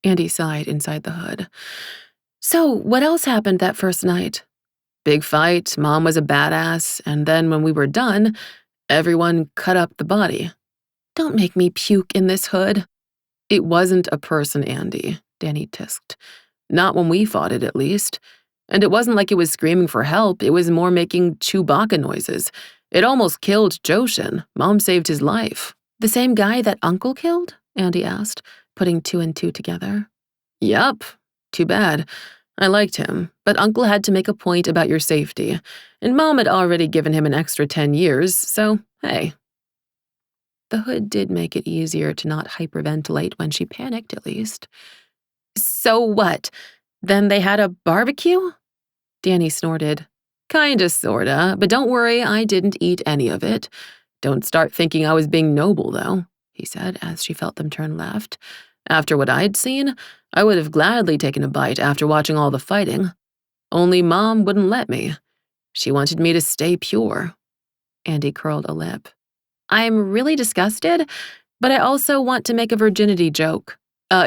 Andi sighed inside the hood. So, what else happened that first night? Big fight, Mom was a badass, and then when we were done, everyone cut up the body. Don't make me puke in this hood. It wasn't a person, Andi, Danny tisked. Not when we fought it, at least. And it wasn't like it was screaming for help, it was more making Chewbacca noises. It almost killed Joshin. Mom saved his life. The same guy that Uncle killed? Andi asked, putting two and two together. Yup. Too bad. I liked him, but Uncle had to make a point about your safety, and Mom had already given him an extra 10 years, so hey. The hood did make it easier to not hyperventilate when she panicked, at least. So what? Then they had a barbecue? Danny snorted. Kinda, sorta, but don't worry, I didn't eat any of it. Don't start thinking I was being noble, though, he said as she felt them turn left. After what I'd seen, I would have gladly taken a bite after watching all the fighting. Only Mom wouldn't let me. She wanted me to stay pure. Andi curled a lip. I'm really disgusted, but I also want to make a virginity joke.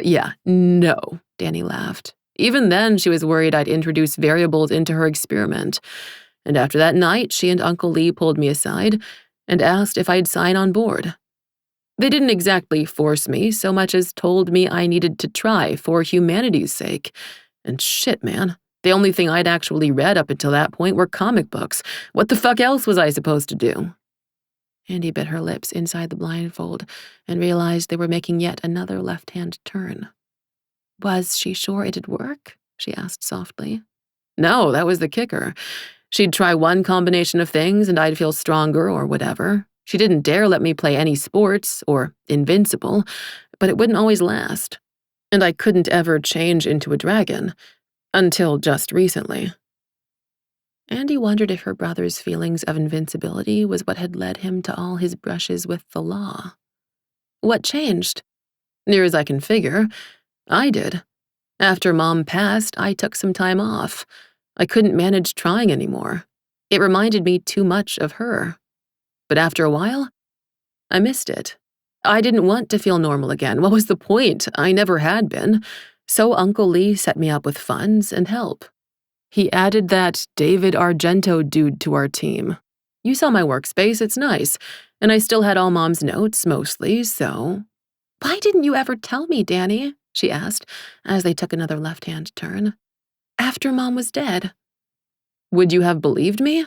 Yeah, no, Danny laughed. Even then, she was worried I'd introduce variables into her experiment. And after that night, she and Uncle Lee pulled me aside and asked if I'd sign on board. They didn't exactly force me so much as told me I needed to try for humanity's sake. And shit, man, the only thing I'd actually read up until that point were comic books. What the fuck else was I supposed to do? Andi bit her lips inside the blindfold and realized they were making yet another left-hand turn. Was she sure it'd work? She asked softly. No, that was the kicker. She'd try one combination of things and I'd feel stronger or whatever. She didn't dare let me play any sports or invincible, but it wouldn't always last. And I couldn't ever change into a dragon. Until just recently. Andi wondered if her brother's feelings of invincibility was what had led him to all his brushes with the law. What changed? Near as I can figure, I did. After Mom passed, I took some time off. I couldn't manage trying anymore. It reminded me too much of her. But after a while, I missed it. I didn't want to feel normal again. What was the point? I never had been. So Uncle Lee set me up with funds and help. He added that David Argento dude to our team. You saw my workspace, it's nice. And I still had all Mom's notes, mostly, so... Why didn't you ever tell me, Danny? She asked, as they took another left-hand turn. After Mom was dead. Would you have believed me?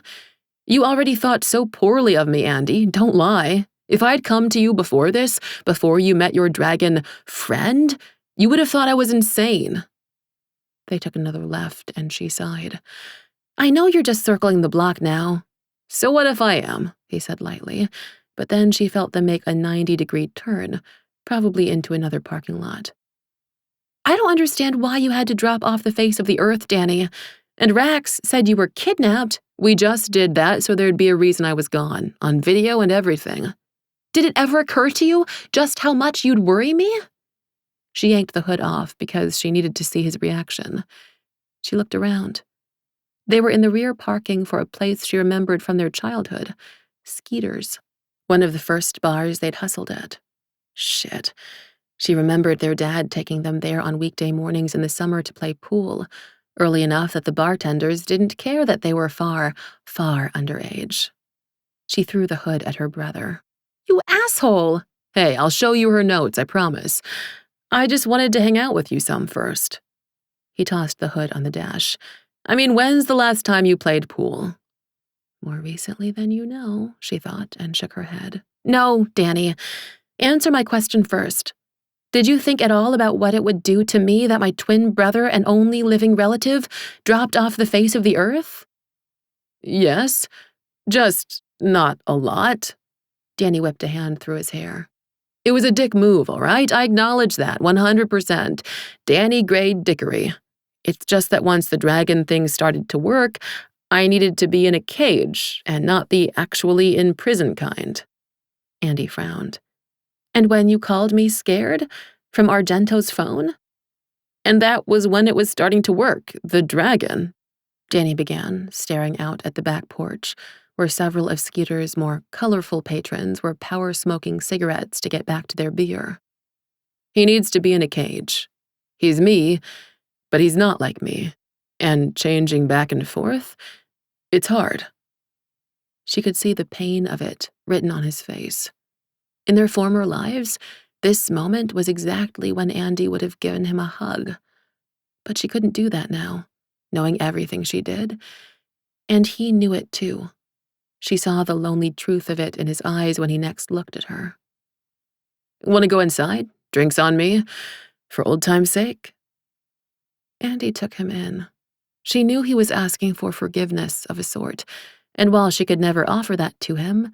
You already thought so poorly of me, Andi, don't lie. If I'd come to you before this, before you met your dragon friend, you would have thought I was insane. They took another left, and she sighed. I know you're just circling the block now. So what if I am? He said lightly, but then she felt them make a 90-degree turn, probably into another parking lot. I don't understand why you had to drop off the face of the earth, Danny. And Rax said you were kidnapped. We just did that so there'd be a reason I was gone, on video and everything. Did it ever occur to you just how much you'd worry me? She yanked the hood off because she needed to see his reaction. She looked around. They were in the rear parking for a place she remembered from their childhood, Skeeter's, one of the first bars they'd hustled at. Shit. She remembered their dad taking them there on weekday mornings in the summer to play pool, early enough that the bartenders didn't care that they were far, far underage. She threw the hood at her brother. You asshole! Hey, I'll show you her notes, I promise. I just wanted to hang out with you some first. He tossed the hood on the dash. I mean, when's the last time you played pool? More recently than you know, she thought, and shook her head. No, Danny. Answer my question first. Did you think at all about what it would do to me that my twin brother and only living relative dropped off the face of the earth? Yes, just not a lot. Danny whipped a hand through his hair. It was a dick move, all right? I acknowledge that, 100%. Danny grade dickery. It's just that once the dragon thing started to work, I needed to be in a cage and not the actually in prison kind. Andi frowned. And when you called me scared? From Argento's phone? And that was when it was starting to work, the dragon. Danny began, staring out at the back porch, where several of Skeeter's more colorful patrons were power-smoking cigarettes to get back to their beer. He needs to be in a cage. He's me, but he's not like me. And changing back and forth, it's hard. She could see the pain of it written on his face. In their former lives, this moment was exactly when Andi would have given him a hug. But she couldn't do that now, knowing everything she did. And he knew it too. She saw the lonely truth of it in his eyes when he next looked at her. Want to go inside? Drinks on me? For old time's sake? Andi took him in. She knew he was asking for forgiveness of a sort, and while she could never offer that to him,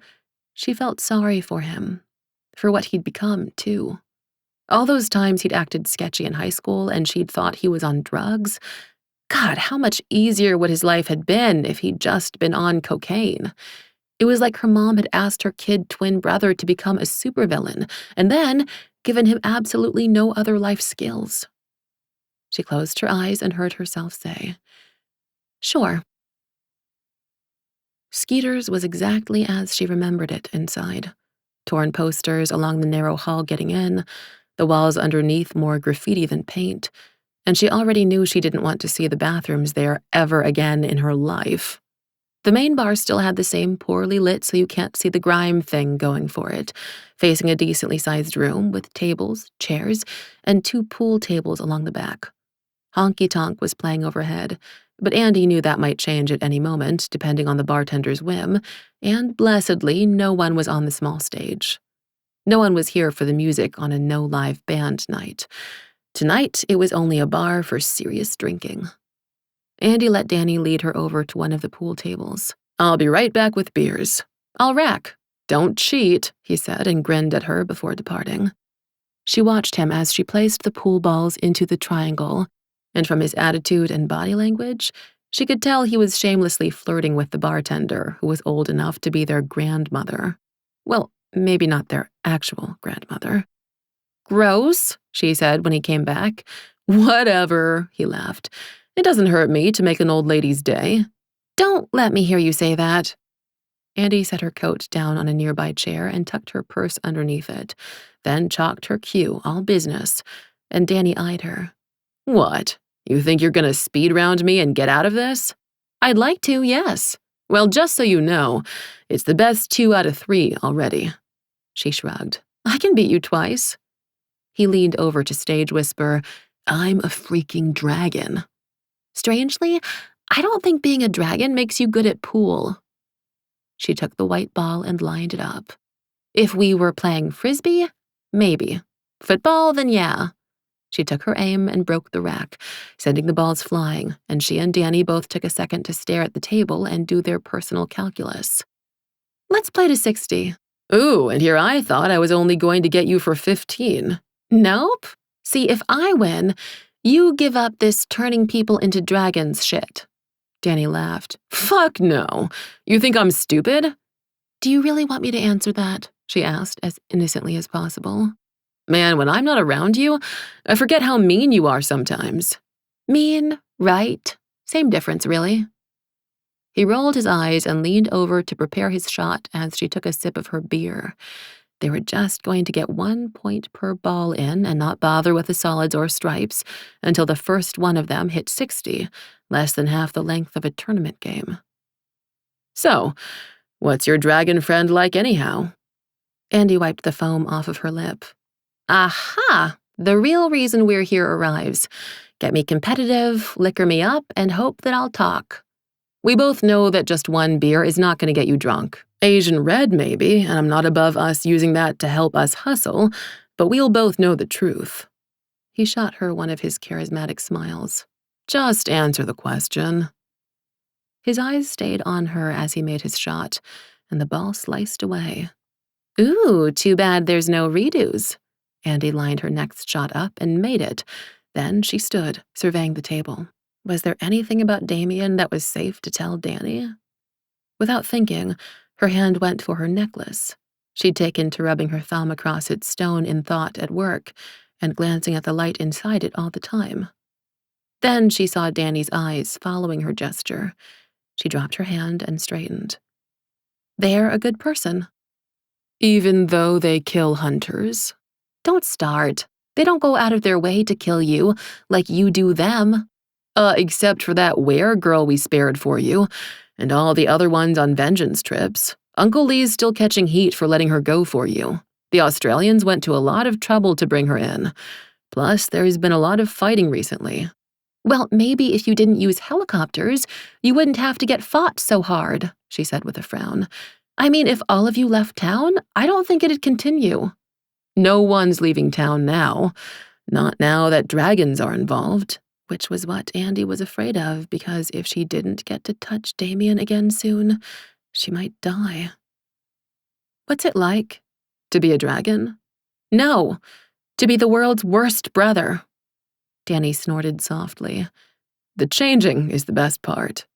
she felt sorry for him. For what he'd become, too. All those times he'd acted sketchy in high school and she'd thought he was on drugs. God, how much easier would his life had been if he'd just been on cocaine. It was like her mom had asked her kid twin brother to become a supervillain and then given him absolutely no other life skills. She closed her eyes and heard herself say, Sure. Skeeter's was exactly as she remembered it inside. Torn posters along the narrow hall getting in, the walls underneath more graffiti than paint, and she already knew she didn't want to see the bathrooms there ever again in her life. The main bar still had the same poorly lit so you can't see the grime thing going for it, facing a decently sized room with tables, chairs, and 2 pool tables along the back. Honky Tonk was playing overhead, but Andi knew that might change at any moment, depending on the bartender's whim, and blessedly, no one was on the small stage. No one was here for the music on a no-live band night. Tonight, it was only a bar for serious drinking. Andi let Danny lead her over to one of the pool tables. "I'll be right back with beers. I'll rack. Don't cheat," he said and grinned at her before departing. She watched him as she placed the pool balls into the triangle, and from his attitude and body language, she could tell he was shamelessly flirting with the bartender, who was old enough to be their grandmother. Well, maybe not their actual grandmother. "Gross," she said when he came back. "Whatever," he laughed. "It doesn't hurt me to make an old lady's day." "Don't let me hear you say that." Andi set her coat down on a nearby chair and tucked her purse underneath it, then chalked her cue, all business, and Danny eyed her. "What? You think you're gonna speed round me and get out of this?" "I'd like to, yes." "Well, just so you know, it's the best 2 out of 3 already." She shrugged. "I can beat you twice." He leaned over to stage whisper, "I'm a freaking dragon." "Strangely, I don't think being a dragon makes you good at pool." She took the white ball and lined it up. "If we were playing frisbee, maybe. Football, then yeah." She took her aim and broke the rack, sending the balls flying, and she and Danny both took a second to stare at the table and do their personal calculus. "Let's play to 60. "Ooh, and here I thought I was only going to get you for 15. "Nope. See, if I win, you give up this turning people into dragons shit." Danny laughed. "Fuck no. You think I'm stupid?" "Do you really want me to answer that?" she asked, as innocently as possible. "Man, when I'm not around you, I forget how mean you are sometimes." "Mean, right? Same difference, really." He rolled his eyes and leaned over to prepare his shot as she took a sip of her beer. They were just going to get 1 point per ball in and not bother with the solids or stripes until the first one of them hit 60, less than half the length of a tournament game. "So, what's your dragon friend like anyhow?" Andi wiped the foam off of her lip. "Aha! The real reason we're here arrives. Get me competitive, liquor me up, and hope that I'll talk. We both know that just 1 beer is not going to get you drunk. Asian red, maybe, and I'm not above us using that to help us hustle, but we'll both know the truth." He shot her one of his charismatic smiles. "Just answer the question." His eyes stayed on her as he made his shot, and the ball sliced away. "Ooh, too bad there's no redos." Andi lined her next shot up and made it. Then she stood, surveying the table. Was there anything about Damian that was safe to tell Danny? Without thinking, her hand went for her necklace. She'd taken to rubbing her thumb across its stone in thought at work and glancing at the light inside it all the time. Then she saw Danny's eyes following her gesture. She dropped her hand and straightened. "They're a good person." "Even though they kill hunters?" "Don't start. They don't go out of their way to kill you like you do them." Except for that were-girl we spared for you, and all the other ones on vengeance trips. Uncle Lee's still catching heat for letting her go for you. The Australians went to a lot of trouble to bring her in. Plus, there's been a lot of fighting recently." "Well, maybe if you didn't use helicopters, you wouldn't have to get fought so hard," she said with a frown. "I mean, if all of you left town, I don't think it'd continue." "No one's leaving town now. Not now that dragons are involved." Which was what Andi was afraid of, because if she didn't get to touch Damian again soon, she might die. "What's it like?" "To be a dragon?" "No, to be the world's worst brother." Danny snorted softly. "The changing is the best part."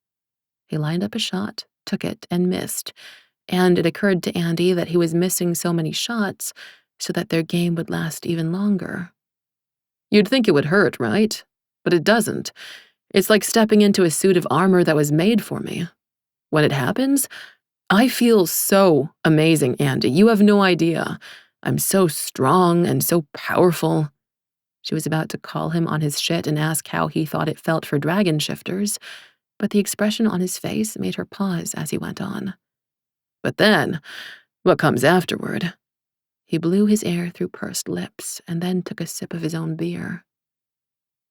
He lined up a shot, took it, and missed, and it occurred to Andi that he was missing so many shots so that their game would last even longer. "You'd think it would hurt, right? But it doesn't. It's like stepping into a suit of armor that was made for me. When it happens, I feel so amazing, Andi. You have no idea. I'm so strong and so powerful." She was about to call him on his shit and ask how he thought it felt for dragon shifters, but the expression on his face made her pause as he went on. But then, what comes afterward? He blew his air through pursed lips and then took a sip of his own beer.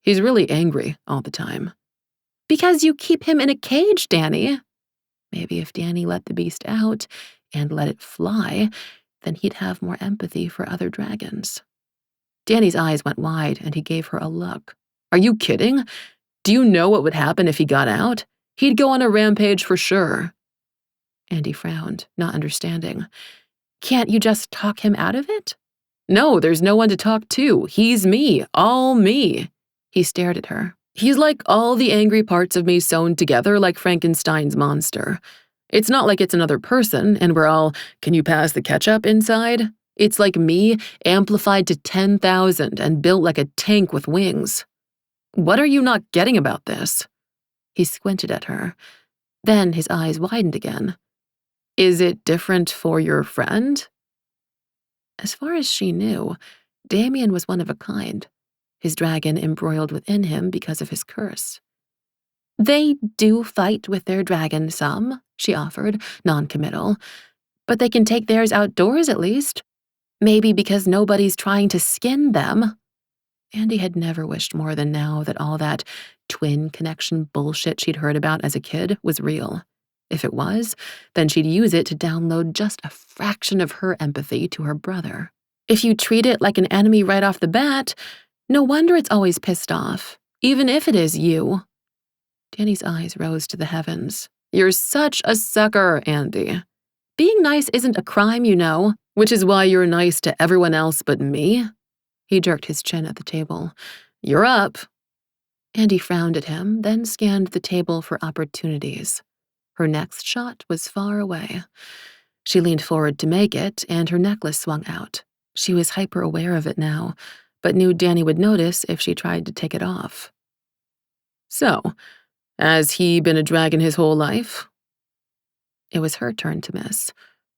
He's really angry all the time. Because you keep him in a cage, Danny. Maybe if Danny let the beast out and let it fly, then he'd have more empathy for other dragons. Danny's eyes went wide and he gave her a look. Are you kidding? Do you know what would happen if he got out? He'd go on a rampage for sure. Andi frowned, not understanding. Can't you just talk him out of it? No, there's no one to talk to. He's me, all me. He stared at her. He's like all the angry parts of me sewn together like Frankenstein's monster. It's not like it's another person and we're all, can you pass the ketchup inside? It's like me amplified to 10,000 and built like a tank with wings. What are you not getting about this? He squinted at her. Then his eyes widened again. Is it different for your friend? As far as she knew, Damian was one of a kind, his dragon embroiled within him because of his curse. They do fight with their dragon some, she offered, non-committal, but they can take theirs outdoors at least. Maybe because nobody's trying to skin them. Andi had never wished more than now that all that twin connection bullshit she'd heard about as a kid was real. If it was, then she'd use it to download just a fraction of her empathy to her brother. If you treat it like an enemy right off the bat, no wonder it's always pissed off, even if it is you. Danny's eyes rose to the heavens. You're such a sucker, Andi. Being nice isn't a crime, you know, which is why you're nice to everyone else but me. He jerked his chin at the table. You're up. Andi frowned at him, then scanned the table for opportunities. Her next shot was far away. She leaned forward to make it, and her necklace swung out. She was hyper-aware of it now, but knew Danny would notice if she tried to take it off. So, has he been a dragon his whole life? It was her turn to miss.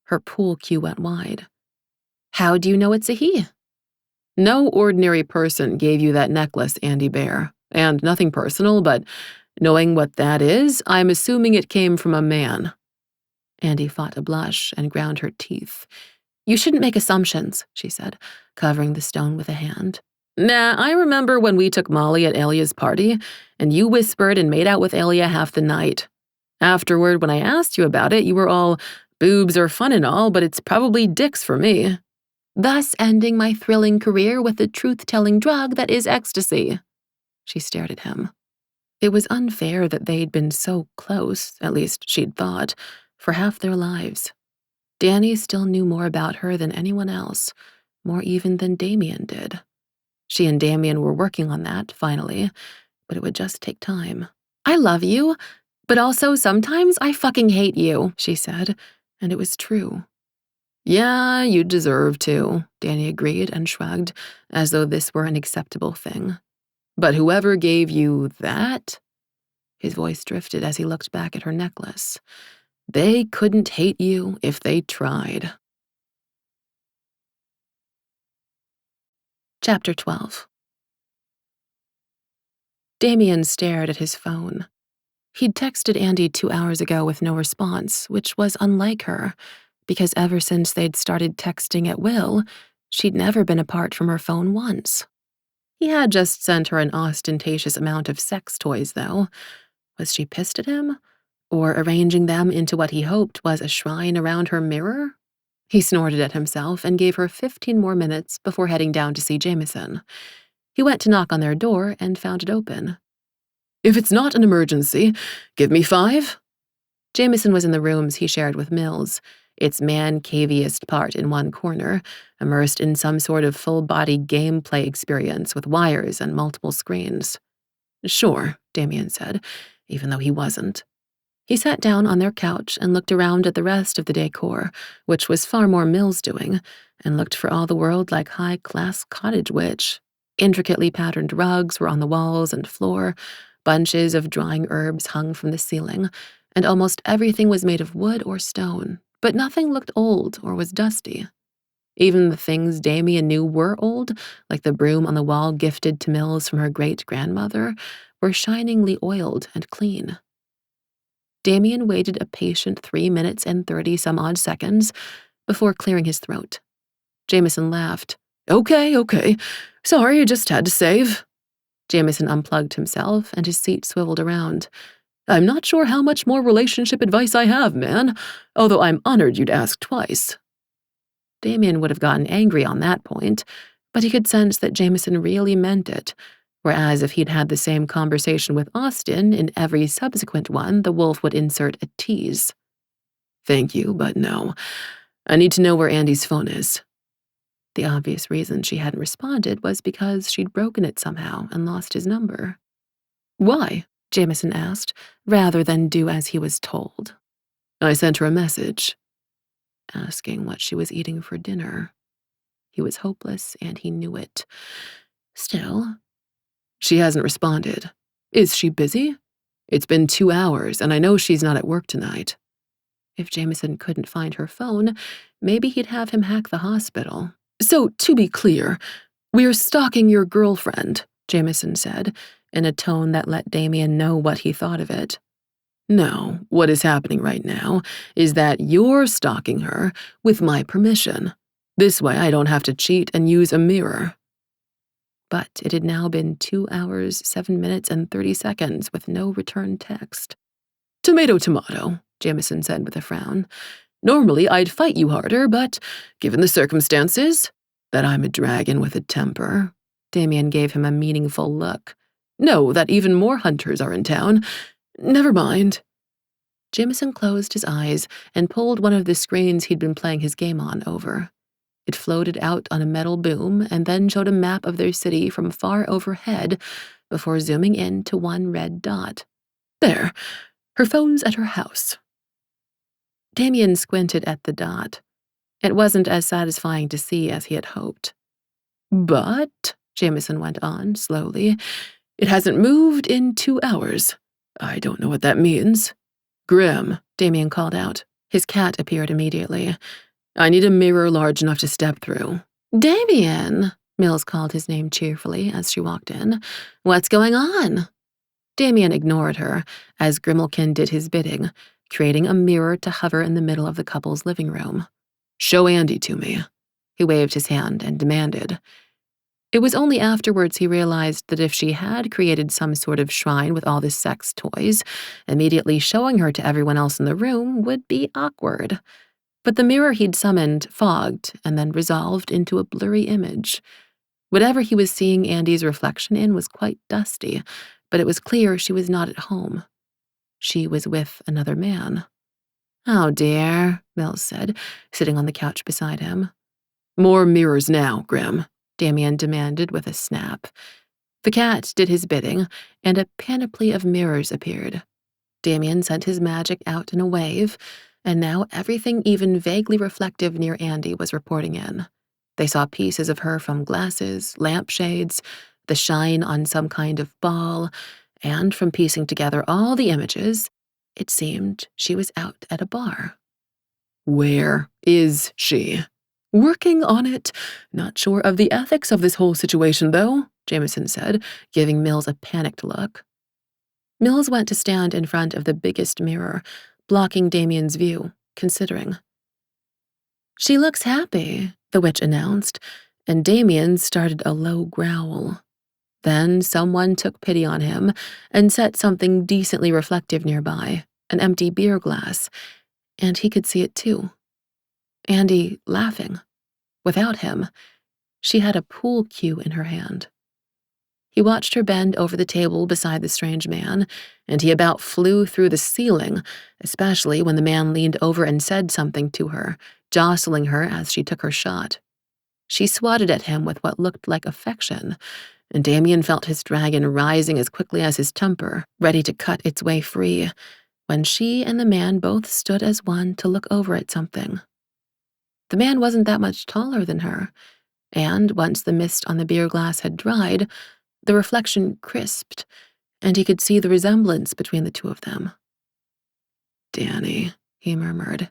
Her pool cue went wide. How do you know it's a he? No ordinary person gave you that necklace, Andi Bear. And nothing personal, but knowing what that is, I'm assuming it came from a man. Andi fought a blush and ground her teeth. You shouldn't make assumptions, she said, covering the stone with a hand. Nah, I remember when we took Molly at Elia's party, and you whispered and made out with Elia half the night. Afterward, when I asked you about it, you were all, boobs are fun and all, but it's probably dicks for me. Thus ending my thrilling career with the truth-telling drug that is ecstasy. She stared at him. It was unfair that they'd been so close, at least she'd thought, for half their lives. Danny still knew more about her than anyone else, more even than Damian did. She and Damian were working on that, finally, but it would just take time. I love you, but also sometimes I fucking hate you, she said, and it was true. Yeah, you deserve to, Danny agreed and shrugged, as though this were an acceptable thing. But whoever gave you that? His voice drifted as he looked back at her necklace. They couldn't hate you if they tried. Chapter 12. Damian stared at his phone. He'd texted Andi 2 hours ago with no response, which was unlike her, because ever since they'd started texting at will, she'd never been apart from her phone once. He had just sent her an ostentatious amount of sex toys, though. Was she pissed at him? Or arranging them into what he hoped was a shrine around her mirror? He snorted at himself and gave her 15 more minutes before heading down to see Jameson. He went to knock on their door and found it open. If it's not an emergency, give me 5. Jameson was in the rooms he shared with Mills, its man-caviest part in one corner, immersed in some sort of full-body gameplay experience with wires and multiple screens. Sure, Damian said, even though he wasn't. He sat down on their couch and looked around at the rest of the decor, which was far more Mills' doing, and looked for all the world like high-class cottage witch. Intricately patterned rugs were on the walls and floor, bunches of drying herbs hung from the ceiling, and almost everything was made of wood or stone, but nothing looked old or was dusty. Even the things Damian knew were old, like the broom on the wall gifted to Mills from her great-grandmother, were shiningly oiled and clean. Damian waited a patient 3 minutes and 30-some-odd seconds before clearing his throat. Jameson laughed. Okay. Sorry, I just had to save. Jameson unplugged himself, and his seat swiveled around. I'm not sure how much more relationship advice I have, man, although I'm honored you'd ask twice. Damian would have gotten angry on that point, but he could sense that Jameson really meant it, whereas if he'd had the same conversation with Austin, in every subsequent one, the wolf would insert a tease. Thank you, but no. I need to know where Andy's phone is. The obvious reason she hadn't responded was because she'd broken it somehow and lost his number. Why? Jameson asked, rather than do as he was told. I sent her a message, asking what she was eating for dinner. He was hopeless, and he knew it. Still, she hasn't responded. Is she busy? It's been 2 hours, and I know she's not at work tonight. If Jameson couldn't find her phone, maybe he'd have him hack the hospital. So, to be clear, we're stalking your girlfriend, Jameson said, in a tone that let Damian know what he thought of it. No, what is happening right now is that you're stalking her with my permission. This way I don't have to cheat and use a mirror. But it had now been 2 hours, 7 minutes, and 30 seconds with no return text. Tomato, Jameson said with a frown. Normally I'd fight you harder, but given the circumstances, that I'm a dragon with a temper. Damian gave him a meaningful look. No, that even more hunters are in town. Never mind. Jameson closed his eyes and pulled one of the screens he'd been playing his game on over. It floated out on a metal boom and then showed a map of their city from far overhead before zooming in to one red dot. There, her phone's at her house. Damian squinted at the dot. It wasn't as satisfying to see as he had hoped. But, Jameson went on, slowly, it hasn't moved in 2 hours. I don't know what that means. Grim, Damian called out. His cat appeared immediately. I need a mirror large enough to step through. Damian, Mills called his name cheerfully as she walked in. What's going on? Damian ignored her as Grimalkin did his bidding, creating a mirror to hover in the middle of the couple's living room. Show Andy to me. He waved his hand and demanded. It was only afterwards he realized that if she had created some sort of shrine with all the sex toys, immediately showing her to everyone else in the room would be awkward. But the mirror he'd summoned fogged and then resolved into a blurry image. Whatever he was seeing Andy's reflection in was quite dusty, but it was clear she was not at home. She was with another man. Oh dear, Mills said, sitting on the couch beside him. More mirrors now, Grim, Damian demanded with a snap. The cat did his bidding, and a panoply of mirrors appeared. Damian sent his magic out in a wave, and now everything even vaguely reflective near Andy was reporting in. They saw pieces of her from glasses, lampshades, the shine on some kind of ball, and from piecing together all the images, it seemed she was out at a bar. Where is she? Working on it. Not sure of the ethics of this whole situation, though, Jameson said, giving Mills a panicked look. Mills went to stand in front of the biggest mirror, blocking Damian's view, considering. She looks happy, the witch announced, and Damian started a low growl. Then someone took pity on him and set something decently reflective nearby, an empty beer glass, and he could see it too. Andy laughing. Without him, she had a pool cue in her hand. He watched her bend over the table beside the strange man, and he about flew through the ceiling, especially when the man leaned over and said something to her, jostling her as she took her shot. She swatted at him with what looked like affection, and Damian felt his dragon rising as quickly as his temper, ready to cut its way free, when she and the man both stood as one to look over at something. The man wasn't that much taller than her, and once the mist on the beer glass had dried, the reflection crisped, and he could see the resemblance between the two of them. Danny, he murmured.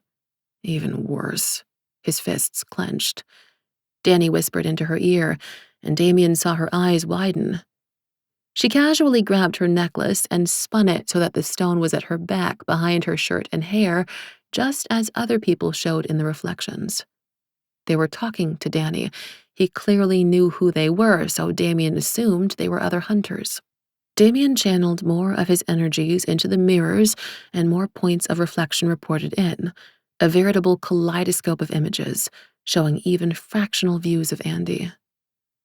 Even worse. His fists clenched. Dani whispered into her ear, and Damian saw her eyes widen. She casually grabbed her necklace and spun it so that the stone was at her back behind her shirt and hair, just as other people showed in the reflections. They were talking to Dani. He clearly knew who they were, so Damian assumed they were other hunters. Damian channeled more of his energies into the mirrors, and more points of reflection reported in, a veritable kaleidoscope of images, showing even fractional views of Andi.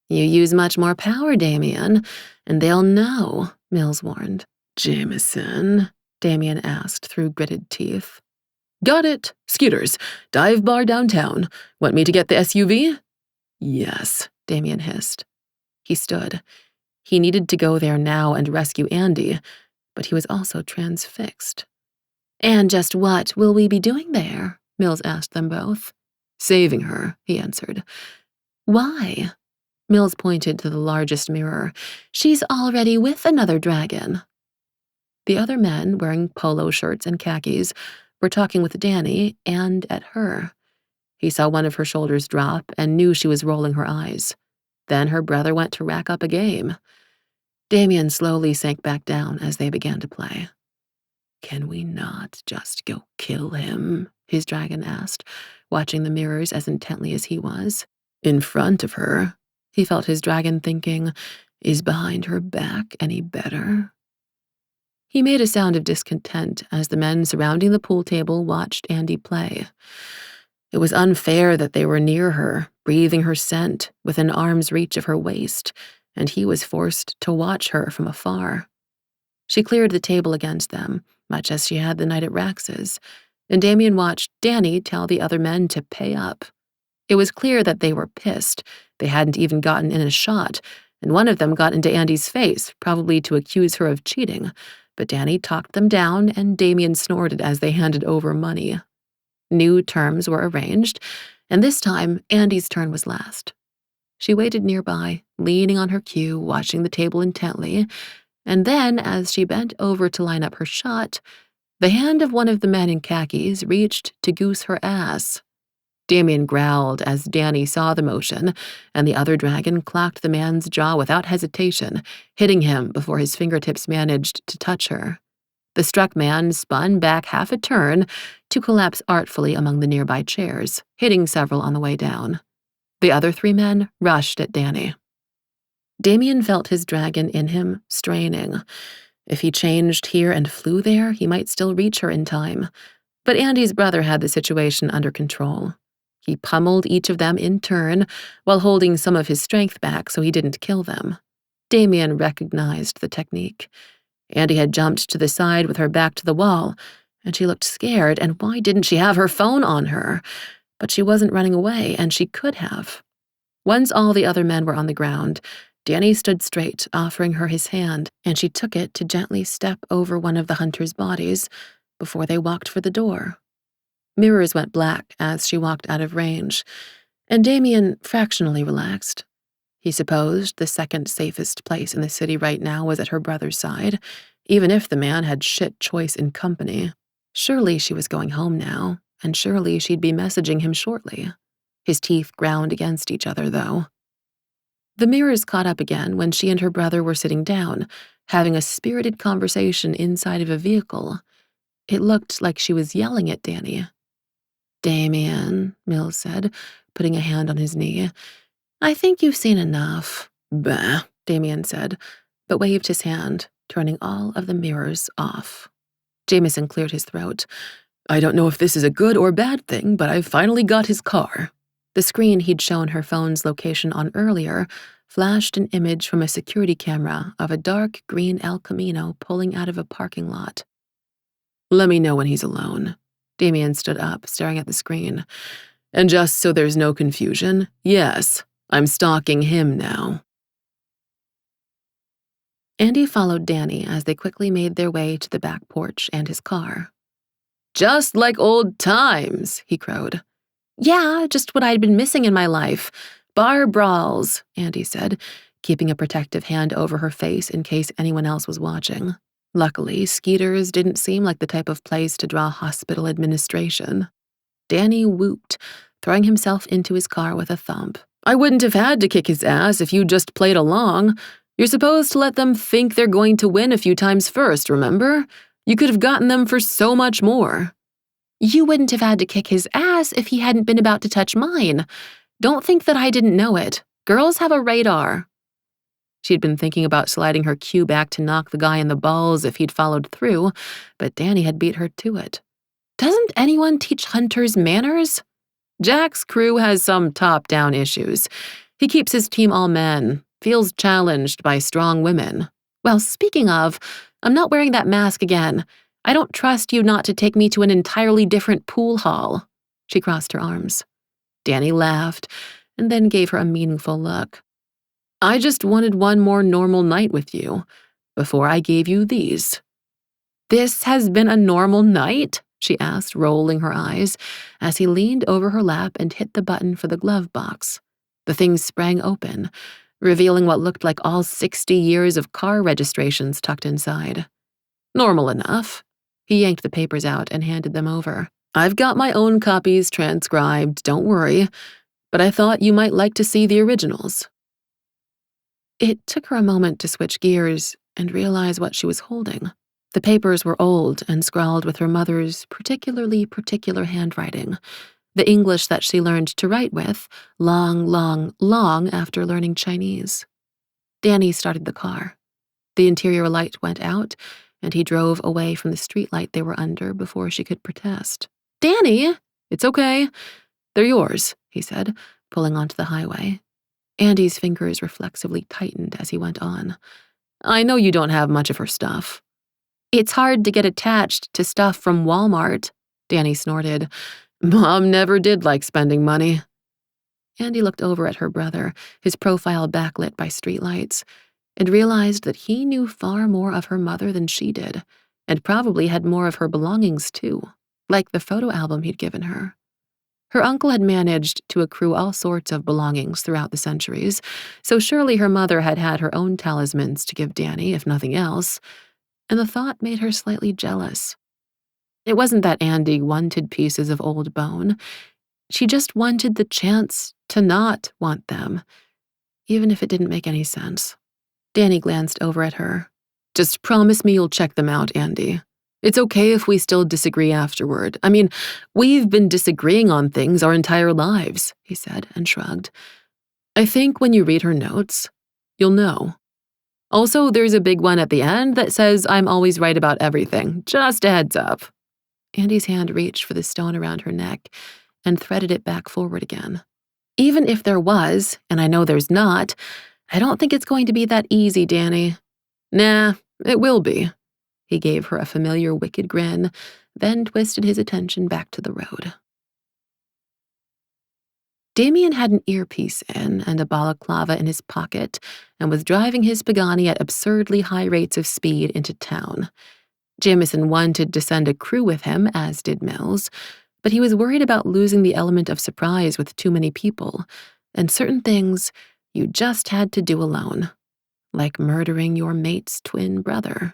You use much more power, Damian, and they'll know, Mills warned. Jameson? Damian asked through gritted teeth. Got it. Scooters. Dive bar downtown. Want me to get the SUV? Yes, Damian hissed. He stood. He needed to go there now and rescue Andi, but he was also transfixed. And just what will we be doing there? Mills asked them both. Saving her, he answered. Why? Mills pointed to the largest mirror. She's already with another dragon. The other men, wearing polo shirts and khakis, were talking with Dani and at her. He saw one of her shoulders drop and knew she was rolling her eyes. Then her brother went to rack up a game. Damian slowly sank back down as they began to play. Can we not just go kill him? His dragon asked, watching the mirrors as intently as he was. In front of her, he felt his dragon thinking, is behind her back any better? He made a sound of discontent as the men surrounding the pool table watched Andi play. It was unfair that they were near her, breathing her scent, within arm's reach of her waist, and he was forced to watch her from afar. She cleared the table against them, much as she had the night at Rax's, and Damian watched Dani tell the other men to pay up. It was clear that they were pissed. They hadn't even gotten in a shot, and one of them got into Andi's face, probably to accuse her of cheating, but Dani talked them down and Damian snorted as they handed over money. New terms were arranged, and this time Andi's turn was last. She waited nearby, leaning on her cue, watching the table intently, and then, as she bent over to line up her shot, the hand of one of the men in khakis reached to goose her ass. Damian growled as Dani saw the motion, and the other dragon clocked the man's jaw without hesitation, hitting him before his fingertips managed to touch her. The struck man spun back half a turn to collapse artfully among the nearby chairs, hitting several on the way down. The other three men rushed at Dani. Damian felt his dragon in him straining. If he changed here and flew there, he might still reach her in time. But Andi's brother had the situation under control. He pummeled each of them in turn, while holding some of his strength back so he didn't kill them. Damian recognized the technique. Andi had jumped to the side with her back to the wall, and she looked scared, and why didn't she have her phone on her? But she wasn't running away, and she could have. Once all the other men were on the ground, Dani stood straight, offering her his hand, and she took it to gently step over one of the hunters' bodies before they walked for the door. Mirrors went black as she walked out of range, and Damian fractionally relaxed. He supposed the second safest place in the city right now was at her brother's side, even if the man had shit choice in company. Surely she was going home now, and surely she'd be messaging him shortly. His teeth ground against each other, though. The mirrors caught up again when she and her brother were sitting down, having a spirited conversation inside of a vehicle. It looked like she was yelling at Dani. Damian, Mills said, putting a hand on his knee. I think you've seen enough. Bah, Damian said, but waved his hand, turning all of the mirrors off. Jameson cleared his throat. I don't know if this is a good or bad thing, but I've finally got his car. The screen he'd shown her phone's location on earlier flashed an image from a security camera of a dark green El Camino pulling out of a parking lot. Let me know when he's alone. Damian stood up, staring at the screen. And just so there's no confusion, yes, I'm stalking him now. Andi followed Dani as they quickly made their way to the back porch and his car. Just like old times, he crowed. Yeah, just what I'd been missing in my life. Bar brawls, Andi said, keeping a protective hand over her face in case anyone else was watching. Luckily, Skeeter's didn't seem like the type of place to draw hospital administration. Dani whooped, throwing himself into his car with a thump. I wouldn't have had to kick his ass if you just played along. You're supposed to let them think they're going to win a few times first, remember? You could have gotten them for so much more. You wouldn't have had to kick his ass if he hadn't been about to touch mine. Don't think that I didn't know it. Girls have a radar. She'd been thinking about sliding her cue back to knock the guy in the balls if he'd followed through, but Danny had beat her to it. Doesn't anyone teach hunters manners? Jack's crew has some top-down issues. He keeps his team all men, feels challenged by strong women. Well, speaking of, I'm not wearing that mask again. I don't trust you not to take me to an entirely different pool hall. She crossed her arms. Danny laughed and then gave her a meaningful look. I just wanted one more normal night with you before I gave you these. This has been a normal night? She asked, rolling her eyes, as he leaned over her lap and hit the button for the glove box. The thing sprang open, revealing what looked like all 60 years of car registrations tucked inside. Normal enough. He yanked the papers out and handed them over. I've got my own copies transcribed, don't worry, but I thought you might like to see the originals. It took her a moment to switch gears and realize what she was holding. The papers were old and scrawled with her mother's particular handwriting, the English that she learned to write with long after learning Chinese. Danny started the car. The interior light went out, and he drove away from the streetlight they were under before she could protest. Danny! It's okay. They're yours, he said, pulling onto the highway. Andy's fingers reflexively tightened as he went on. I know you don't have much of her stuff. It's hard to get attached to stuff from Walmart, Danny snorted. Mom never did like spending money. Andy looked over at her brother, his profile backlit by streetlights, and realized that he knew far more of her mother than she did, and probably had more of her belongings too, like the photo album he'd given her. Her uncle had managed to accrue all sorts of belongings throughout the centuries, so surely her mother had had her own talismans to give Danny, if nothing else, and the thought made her slightly jealous. It wasn't that Andy wanted pieces of old bone. She just wanted the chance to not want them, even if it didn't make any sense. Danny glanced over at her. Just promise me you'll check them out, Andy. It's okay if we still disagree afterward. I mean, we've been disagreeing on things our entire lives, he said and shrugged. I think when you read her notes, you'll know. Also, there's a big one at the end that says I'm always right about everything. Just a heads up. Andy's hand reached for the stone around her neck and threaded it back forward again. Even if there was, and I know there's not, I don't think it's going to be that easy, Danny. Nah, it will be. He gave her a familiar wicked grin, then twisted his attention back to the road. Damian had an earpiece in and a balaclava in his pocket and was driving his Pagani at absurdly high rates of speed into town. Jameson wanted to send a crew with him, as did Mills, but he was worried about losing the element of surprise with too many people, and certain things you just had to do alone, like murdering your mate's twin brother.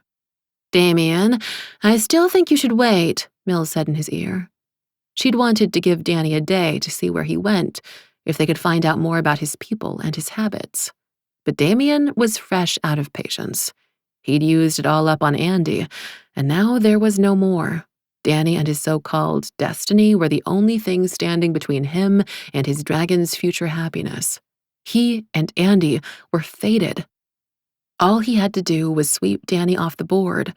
Damian, I still think you should wait, Mills said in his ear. She'd wanted to give Danny a day to see where he went, if they could find out more about his people and his habits. But Damian was fresh out of patience. He'd used it all up on Andy, and now there was no more. Danny and his so-called destiny were the only thing standing between him and his dragon's future happiness. He and Andy were fated. All he had to do was sweep Danny off the board,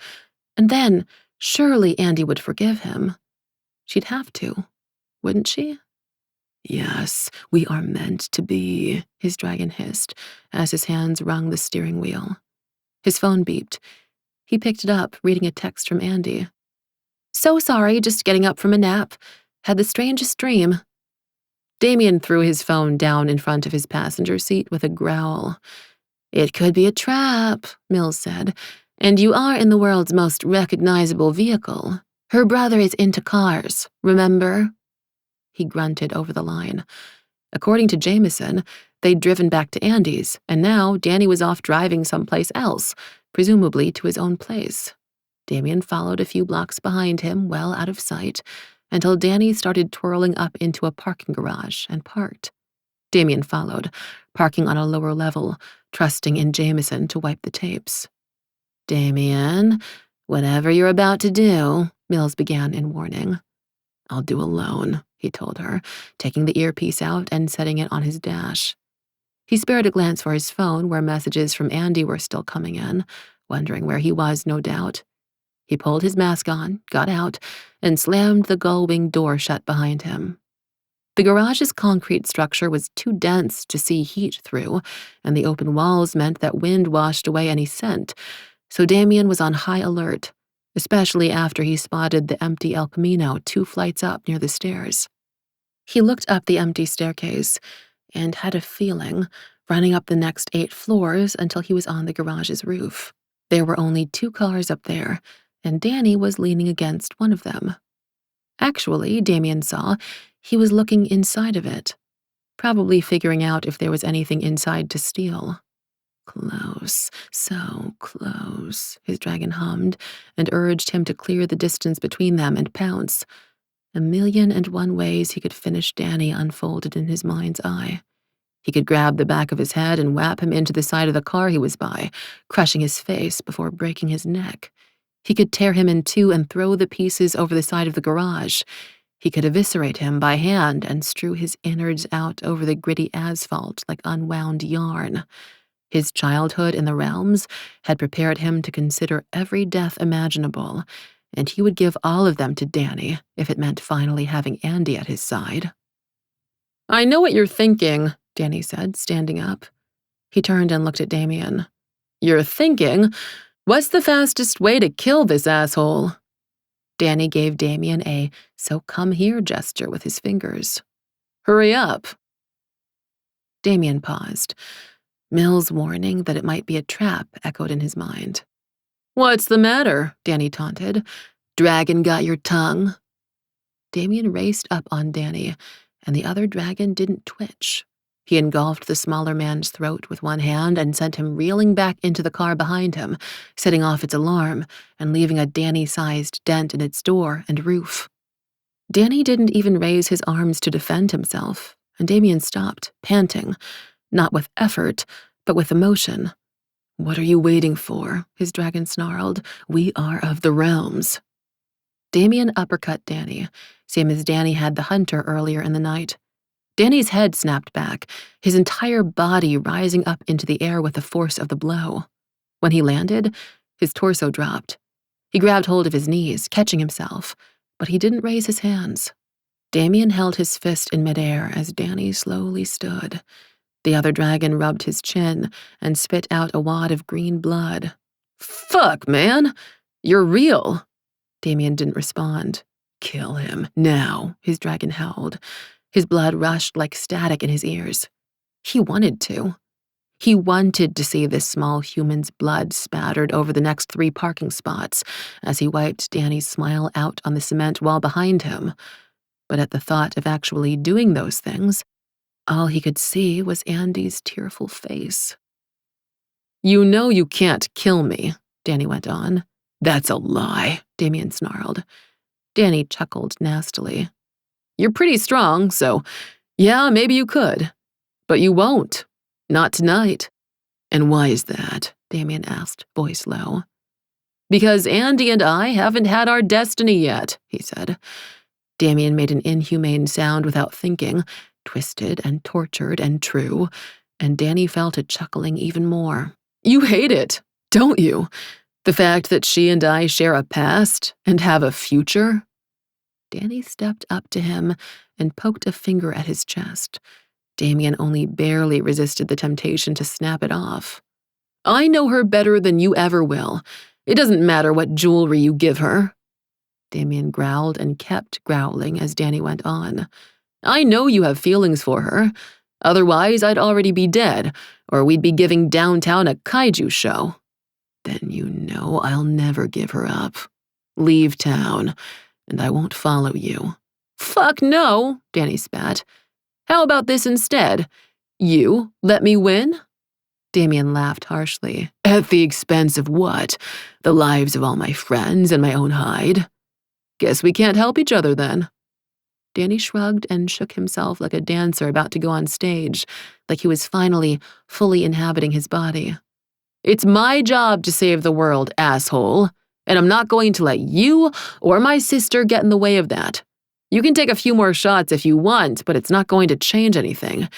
and then surely Andy would forgive him. She'd have to, wouldn't she? Yes, we are meant to be, his dragon hissed, as his hands wrung the steering wheel. His phone beeped. He picked it up, reading a text from Andy. So sorry, just getting up from a nap. Had the strangest dream. Damian threw his phone down in front of his passenger seat with a growl. It could be a trap, Mills said, and you are in the world's most recognizable vehicle. Her brother is into cars, remember? He grunted over the line. According to Jameson, they'd driven back to Andy's, and now Danny was off driving someplace else, presumably to his own place. Damian followed a few blocks behind him, well out of sight, until Danny started twirling up into a parking garage and parked. Damian followed, parking on a lower level, trusting in Jameson to wipe the tapes. "Damian, whatever you're about to do," Mills began in warning. "I'll do alone," he told her, taking the earpiece out and setting it on his dash. He spared a glance for his phone where messages from Andi were still coming in, wondering where he was, no doubt. He pulled his mask on, got out, and slammed the gull-wing door shut behind him. The garage's concrete structure was too dense to see heat through, and the open walls meant that wind washed away any scent, so Damian was on high alert, especially after he spotted the empty El Camino 2 flights up near the stairs. He looked up the empty staircase and had a feeling, running up the next 8 floors until he was on the garage's roof. There were only 2 cars up there, and Danny was leaning against one of them. Actually, Damian saw, he was looking inside of it, probably figuring out if there was anything inside to steal. "Close, so close," his dragon hummed, and urged him to clear the distance between them and pounce. 1,000,001 ways he could finish Danny unfolded in his mind's eye. He could grab the back of his head and whap him into the side of the car he was by, crushing his face before breaking his neck. He could tear him in 2 and throw the pieces over the side of the garage. He could eviscerate him by hand and strew his innards out over the gritty asphalt like unwound yarn. His childhood in the realms had prepared him to consider every death imaginable, and he would give all of them to Danny if it meant finally having Andi at his side. "I know what you're thinking," Danny said, standing up. He turned and looked at Damian. "You're thinking, what's the fastest way to kill this asshole?" Danny gave Damian a "so come here" gesture with his fingers. "Hurry up." Damian paused. Mills' warning that it might be a trap echoed in his mind. "What's the matter?" Danny taunted. "Dragon got your tongue?" Damian raced up on Danny, and the other dragon didn't twitch. He engulfed the smaller man's throat with one hand and sent him reeling back into the car behind him, setting off its alarm and leaving a Danny-sized dent in its door and roof. Danny didn't even raise his arms to defend himself, and Damian stopped, panting, not with effort, but with emotion. "What are you waiting for?" his dragon snarled. "We are of the realms." Damian uppercut Danny, same as Danny had the hunter earlier in the night. Danny's head snapped back, his entire body rising up into the air with the force of the blow. When he landed, his torso dropped. He grabbed hold of his knees, catching himself, but he didn't raise his hands. Damian held his fist in midair as Danny slowly stood. The other dragon rubbed his chin and spit out a wad of green blood. "Fuck, man! You're real!" Damian didn't respond. "Kill him, now," his dragon howled. His blood rushed like static in his ears. He wanted to. He wanted to see this small human's blood spattered over the next 3 parking spots as he wiped Danny's smile out on the cement wall behind him. But at the thought of actually doing those things, all he could see was Andi's tearful face. "You know you can't kill me," Danny went on. "That's a lie," Damian snarled. Danny chuckled nastily. "You're pretty strong, so yeah, maybe you could. But you won't. Not tonight." "And why is that?" Damian asked, voice low. "Because Andi and I haven't had our destiny yet," he said. Damian made an inhumane sound without thinking, twisted and tortured and true, and Danny fell to chuckling even more. "You hate it, don't you? The fact that she and I share a past and have a future?" Danny stepped up to him and poked a finger at his chest. Damian only barely resisted the temptation to snap it off. "I know her better than you ever will. It doesn't matter what jewelry you give her." Damian growled and kept growling as Danny went on. "I know you have feelings for her. Otherwise, I'd already be dead, or we'd be giving downtown a kaiju show." "Then you know I'll never give her up. Leave town, and I won't follow you." "Fuck no," Danny spat. "How about this instead? You let me win?" Damian laughed harshly. "At the expense of what? The lives of all my friends and my own hide? Guess we can't help each other then." Danny shrugged and shook himself like a dancer about to go on stage, like he was finally fully inhabiting his body. It's my job to save the world, asshole, and I'm not going to let you or my sister get in the way of that. You can take a few more shots if you want, but it's not going to change anything.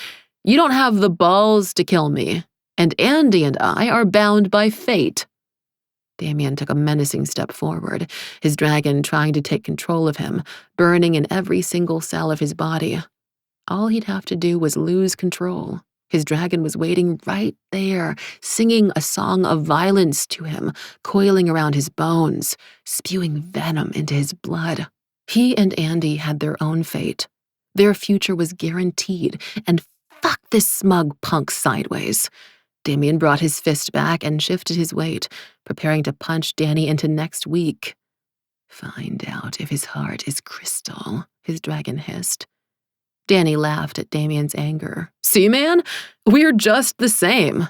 You don't have the balls to kill me, and Andi and I are bound by fate. Damian took a menacing step forward, his dragon trying to take control of him, burning in every single cell of his body. All he'd have to do was lose control. His dragon was waiting right there, singing a song of violence to him, coiling around his bones, spewing venom into his blood. He and Andi had their own fate. Their future was guaranteed, and fuck this smug punk sideways. Damian brought his fist back and shifted his weight, preparing to punch Danny into next week. Find out if his heart is crystal, his dragon hissed. Danny laughed at Damian's anger. See, man? We're just the same.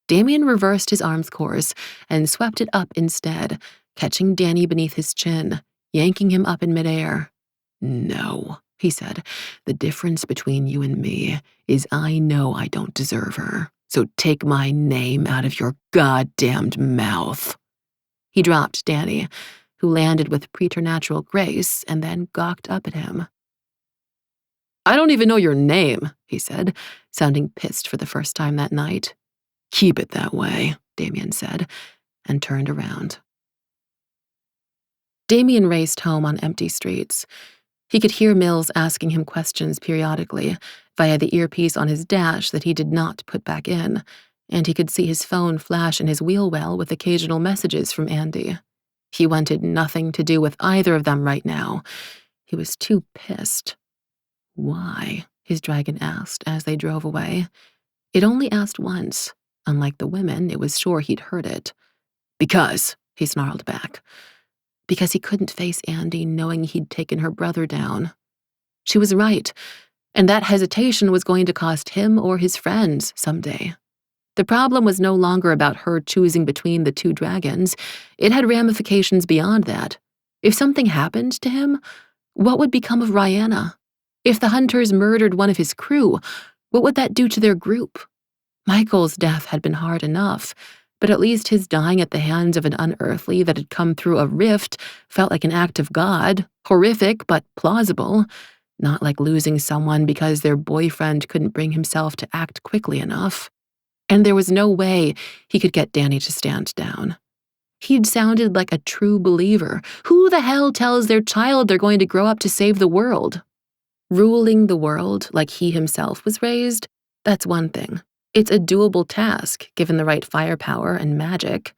Damian reversed his arm's course and swept it up instead, catching Danny beneath his chin, yanking him up in midair. No, he said, the difference between you and me is I know I don't deserve her, so take my name out of your goddamned mouth. He dropped Danny, who landed with preternatural grace and then gawked up at him. I don't even know your name, he said, sounding pissed for the first time that night. Keep it that way, Damian said, and turned around. Damian raced home on empty streets. He could hear Mills asking him questions periodically, via the earpiece on his dash that he did not put back in, and he could see his phone flash in his wheel well with occasional messages from Andi. He wanted nothing to do with either of them right now. He was too pissed. Why? His dragon asked as they drove away. It only asked once. Unlike the women, it was sure he'd heard it. Because, he snarled back. Because he couldn't face Andi knowing he'd taken her brother down. She was right, and that hesitation was going to cost him or his friends someday. The problem was no longer about her choosing between the two dragons. It had ramifications beyond that. If something happened to him, what would become of Rihanna? If the hunters murdered one of his crew, what would that do to their group? Michael's death had been hard enough, but at least his dying at the hands of an unearthly that had come through a rift felt like an act of God, horrific but plausible, not like losing someone because their boyfriend couldn't bring himself to act quickly enough. And there was no way he could get Danny to stand down. He'd sounded like a true believer. Who the hell tells their child they're going to grow up to save the world? Ruling the world like he himself was raised, that's one thing. It's a doable task, given the right firepower and magic.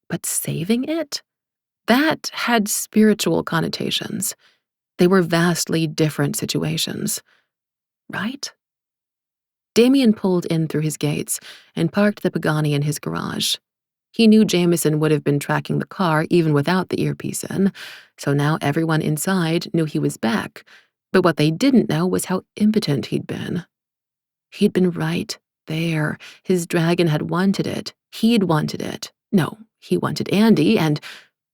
But saving it? That had spiritual connotations. They were vastly different situations. Right? Damian pulled in through his gates and parked the Pagani in his garage. He knew Jameson would have been tracking the car even without the earpiece in, so now everyone inside knew he was back. But what they didn't know was how impotent he'd been. He'd been right there. His dragon had wanted it. He'd wanted it. No, he wanted Andi, and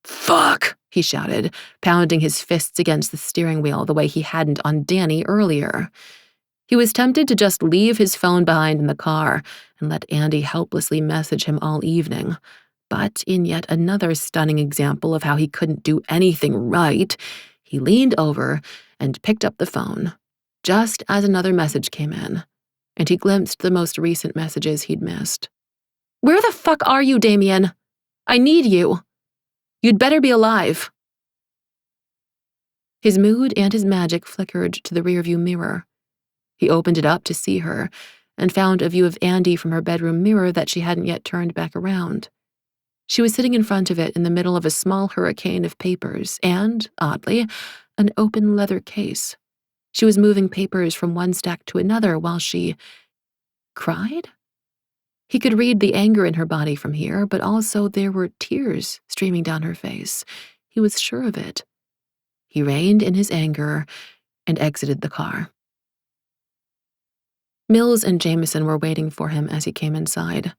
fuck, he shouted, pounding his fists against the steering wheel the way he hadn't on Danny earlier. He was tempted to just leave his phone behind in the car and let Andi helplessly message him all evening. But in yet another stunning example of how he couldn't do anything right, he leaned over and picked up the phone, just as another message came in, and he glimpsed the most recent messages he'd missed. Where the fuck are you, Damian? I need you. You'd better be alive. His mood and his magic flickered to the rearview mirror. He opened it up to see her, and found a view of Andi from her bedroom mirror that she hadn't yet turned back around. She was sitting in front of it in the middle of a small hurricane of papers and, oddly, an open leather case. She was moving papers from one stack to another while she cried? He could read the anger in her body from here, but also there were tears streaming down her face. He was sure of it. He reined in his anger and exited the car. Mills and Jameson were waiting for him as he came inside.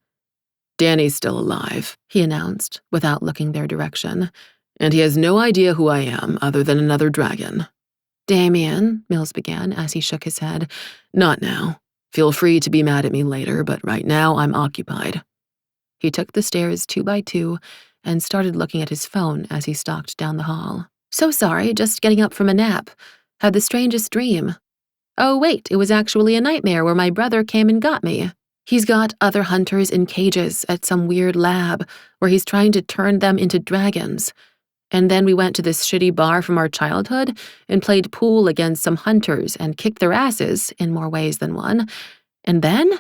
Danny's still alive, he announced, without looking their direction, and he has no idea who I am other than another dragon. Damian, Mills began as he shook his head. Not now. Feel free to be mad at me later, but right now I'm occupied. He took the stairs 2 by 2 and started looking at his phone as he stalked down the hall. So sorry, just getting up from a nap. Had the strangest dream. Oh wait, it was actually a nightmare where my brother came and got me. He's got other hunters in cages at some weird lab where he's trying to turn them into dragons. And then we went to this shitty bar from our childhood and played pool against some hunters and kicked their asses in more ways than one. And then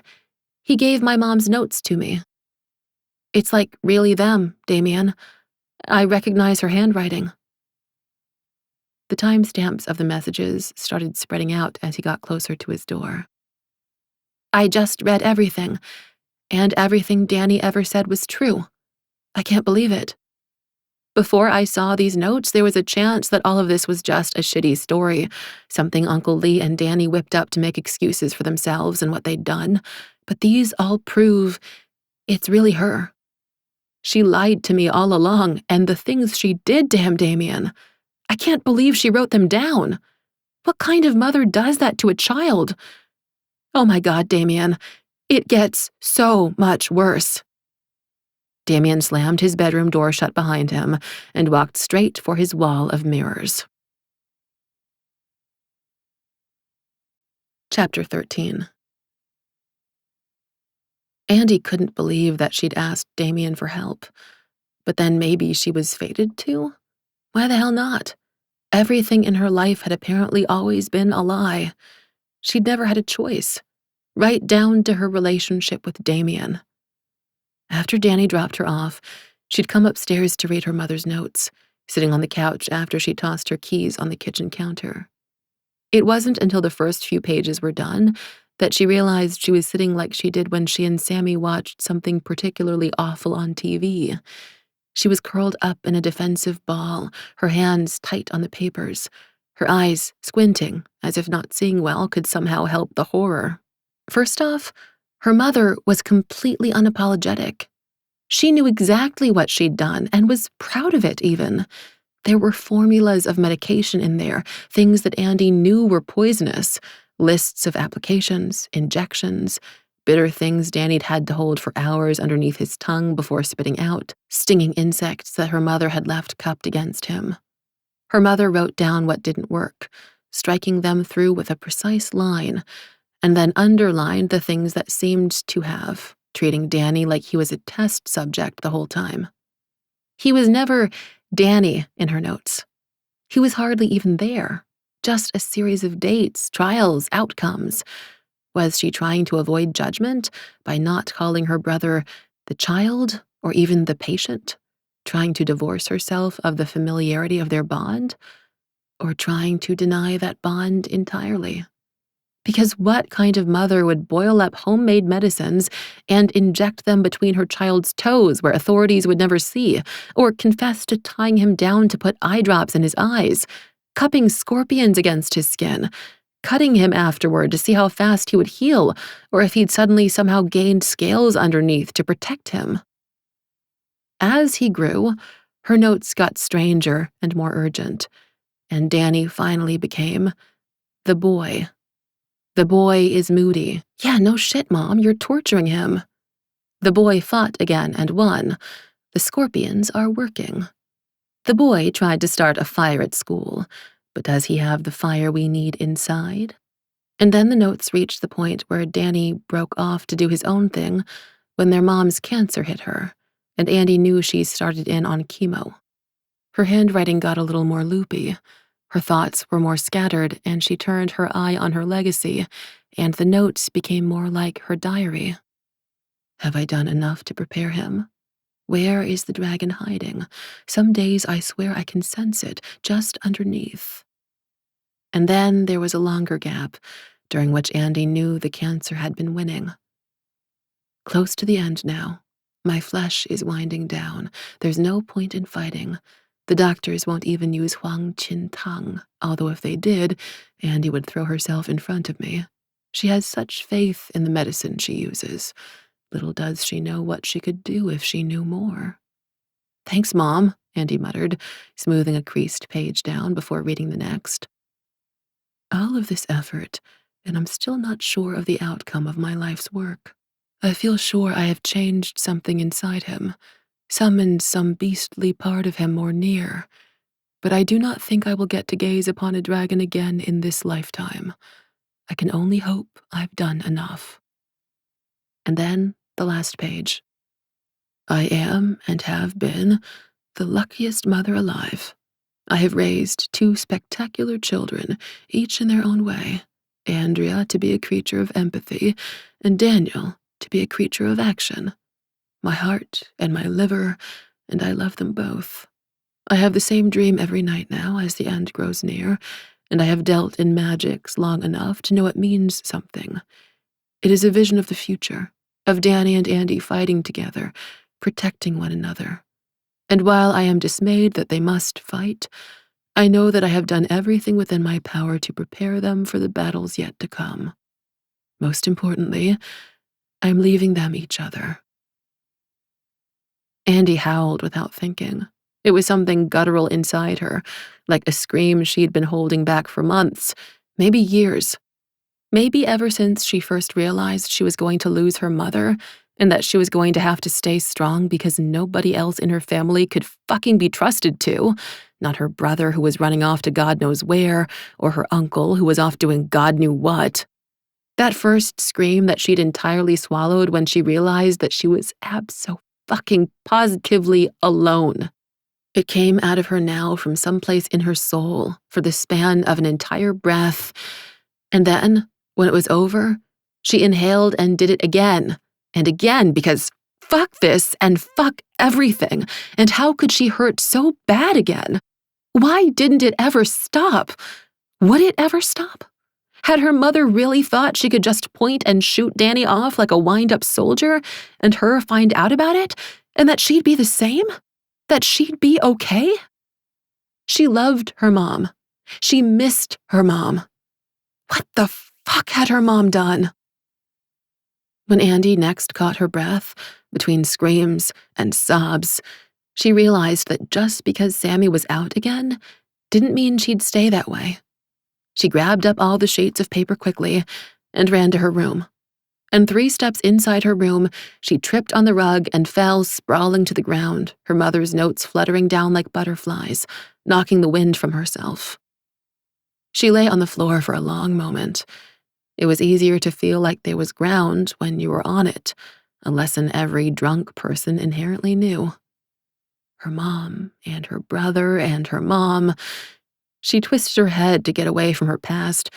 he gave my mom's notes to me. It's like really them, Damian. I recognize her handwriting. The timestamps of the messages started spreading out as he got closer to his door. I just read everything, and everything Danny ever said was true. I can't believe it. Before I saw these notes, there was a chance that all of this was just a shitty story, something Uncle Lee and Danny whipped up to make excuses for themselves and what they'd done. But these all prove it's really her. She lied to me all along, and the things she did to him, Damian, I can't believe she wrote them down. What kind of mother does that to a child? Oh my God, Damian, it gets so much worse. Damian slammed his bedroom door shut behind him and walked straight for his wall of mirrors. Chapter 13. Andi couldn't believe that she'd asked Damian for help. But then maybe she was fated to? Why the hell not? Everything in her life had apparently always been a lie. She'd never had a choice, right down to her relationship with Damian. After Danny dropped her off, she'd come upstairs to read her mother's notes, sitting on the couch after she tossed her keys on the kitchen counter. It wasn't until the first few pages were done that she realized she was sitting like she did when she and Sammy watched something particularly awful on TV. She was curled up in a defensive ball, her hands tight on the papers, her eyes squinting as if not seeing well could somehow help the horror. First off, her mother was completely unapologetic. She knew exactly what she'd done and was proud of it even. There were formulas of medication in there, things that Andi knew were poisonous, lists of applications, injections, bitter things Danny'd had to hold for hours underneath his tongue before spitting out, stinging insects that her mother had left cupped against him. Her mother wrote down what didn't work, striking them through with a precise line, and then underlined the things that seemed to have, treating Danny like he was a test subject the whole time. He was never Danny in her notes. He was hardly even there, just a series of dates, trials, outcomes. Was she trying to avoid judgment by not calling her brother the child or even the patient? Trying to divorce herself of the familiarity of their bond? Or trying to deny that bond entirely? Because what kind of mother would boil up homemade medicines and inject them between her child's toes where authorities would never see, or confess to tying him down to put eye drops in his eyes, cupping scorpions against his skin, cutting him afterward to see how fast he would heal, or if he'd suddenly somehow gained scales underneath to protect him? As he grew, her notes got stranger and more urgent, and Danny finally became the boy. The boy is moody. Yeah, no shit, Mom, you're torturing him. The boy fought again and won. The scorpions are working. The boy tried to start a fire at school, but does he have the fire we need inside? And then the notes reached the point where Danny broke off to do his own thing when their mom's cancer hit her, and Andi knew she started in on chemo. Her handwriting got a little more loopy. Her thoughts were more scattered, and she turned her eye on her legacy, and the notes became more like her diary. Have I done enough to prepare him? Where is the dragon hiding? Some days I swear I can sense it, just underneath. And then there was a longer gap, during which Andi knew the cancer had been winning. Close to the end now. My flesh is winding down. There's no point in fighting. The doctors won't even use Huang Qin Tang, although if they did, Andi would throw herself in front of me. She has such faith in the medicine she uses. Little does she know what she could do if she knew more. Thanks, Mom, Andi muttered, smoothing a creased page down before reading the next. All of this effort, and I'm still not sure of the outcome of my life's work. I feel sure I have changed something inside him, summoned some beastly part of him more near, but I do not think I will get to gaze upon a dragon again in this lifetime. I can only hope I've done enough. And then the last page. I am, and have been, the luckiest mother alive. I have raised 2 spectacular children, each in their own way. Andrea to be a creature of empathy, and Daniel to be a creature of action. My heart and my liver, and I love them both. I have the same dream every night now as the end grows near, and I have dealt in magics long enough to know it means something. It is a vision of the future, of Danny and Andi fighting together, protecting one another. And while I am dismayed that they must fight, I know that I have done everything within my power to prepare them for the battles yet to come. Most importantly, I am leaving them each other. Andi howled without thinking. It was something guttural inside her, like a scream she'd been holding back for months, maybe years. Maybe ever since she first realized she was going to lose her mother, and that she was going to have to stay strong because nobody else in her family could fucking be trusted to. Not her brother who was running off to God knows where, or her uncle who was off doing God knew what. That first scream that she'd entirely swallowed when she realized that she was abso-fucking-positively alone. It came out of her now from someplace in her soul for the span of an entire breath. And then, when it was over, she inhaled and did it again and again because fuck this and fuck everything. And how could she hurt so bad again? Why didn't it ever stop? Would it ever stop? Had her mother really thought she could just point and shoot Danny off like a wind-up soldier and her find out about it, and that she'd be the same? That she'd be okay? She loved her mom. She missed her mom. What the fuck had her mom done? When Andi next caught her breath, between screams and sobs, she realized that just because Sammy was out again didn't mean she'd stay that way. She grabbed up all the sheets of paper quickly and ran to her room. And 3 steps inside her room, she tripped on the rug and fell sprawling to the ground, her mother's notes fluttering down like butterflies, knocking the wind from herself. She lay on the floor for a long moment. It was easier to feel like there was ground when you were on it, a lesson every drunk person inherently knew. Her mom, and her brother, and her mom. She twisted her head to get away from her past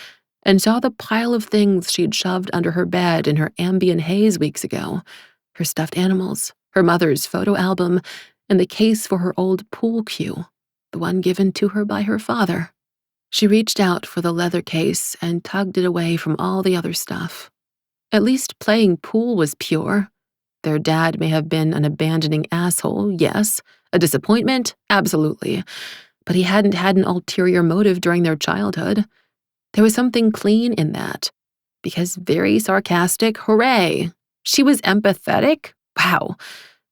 and saw the pile of things she'd shoved under her bed in her Ambien haze weeks ago. Her stuffed animals, her mother's photo album, and the case for her old pool cue, the one given to her by her father. She reached out for the leather case and tugged it away from all the other stuff. At least playing pool was pure. Their dad may have been an abandoning asshole, yes. A disappointment, absolutely. But he hadn't had an ulterior motive during their childhood. There was something clean in that. Because very sarcastic, hooray. She was empathetic? Wow.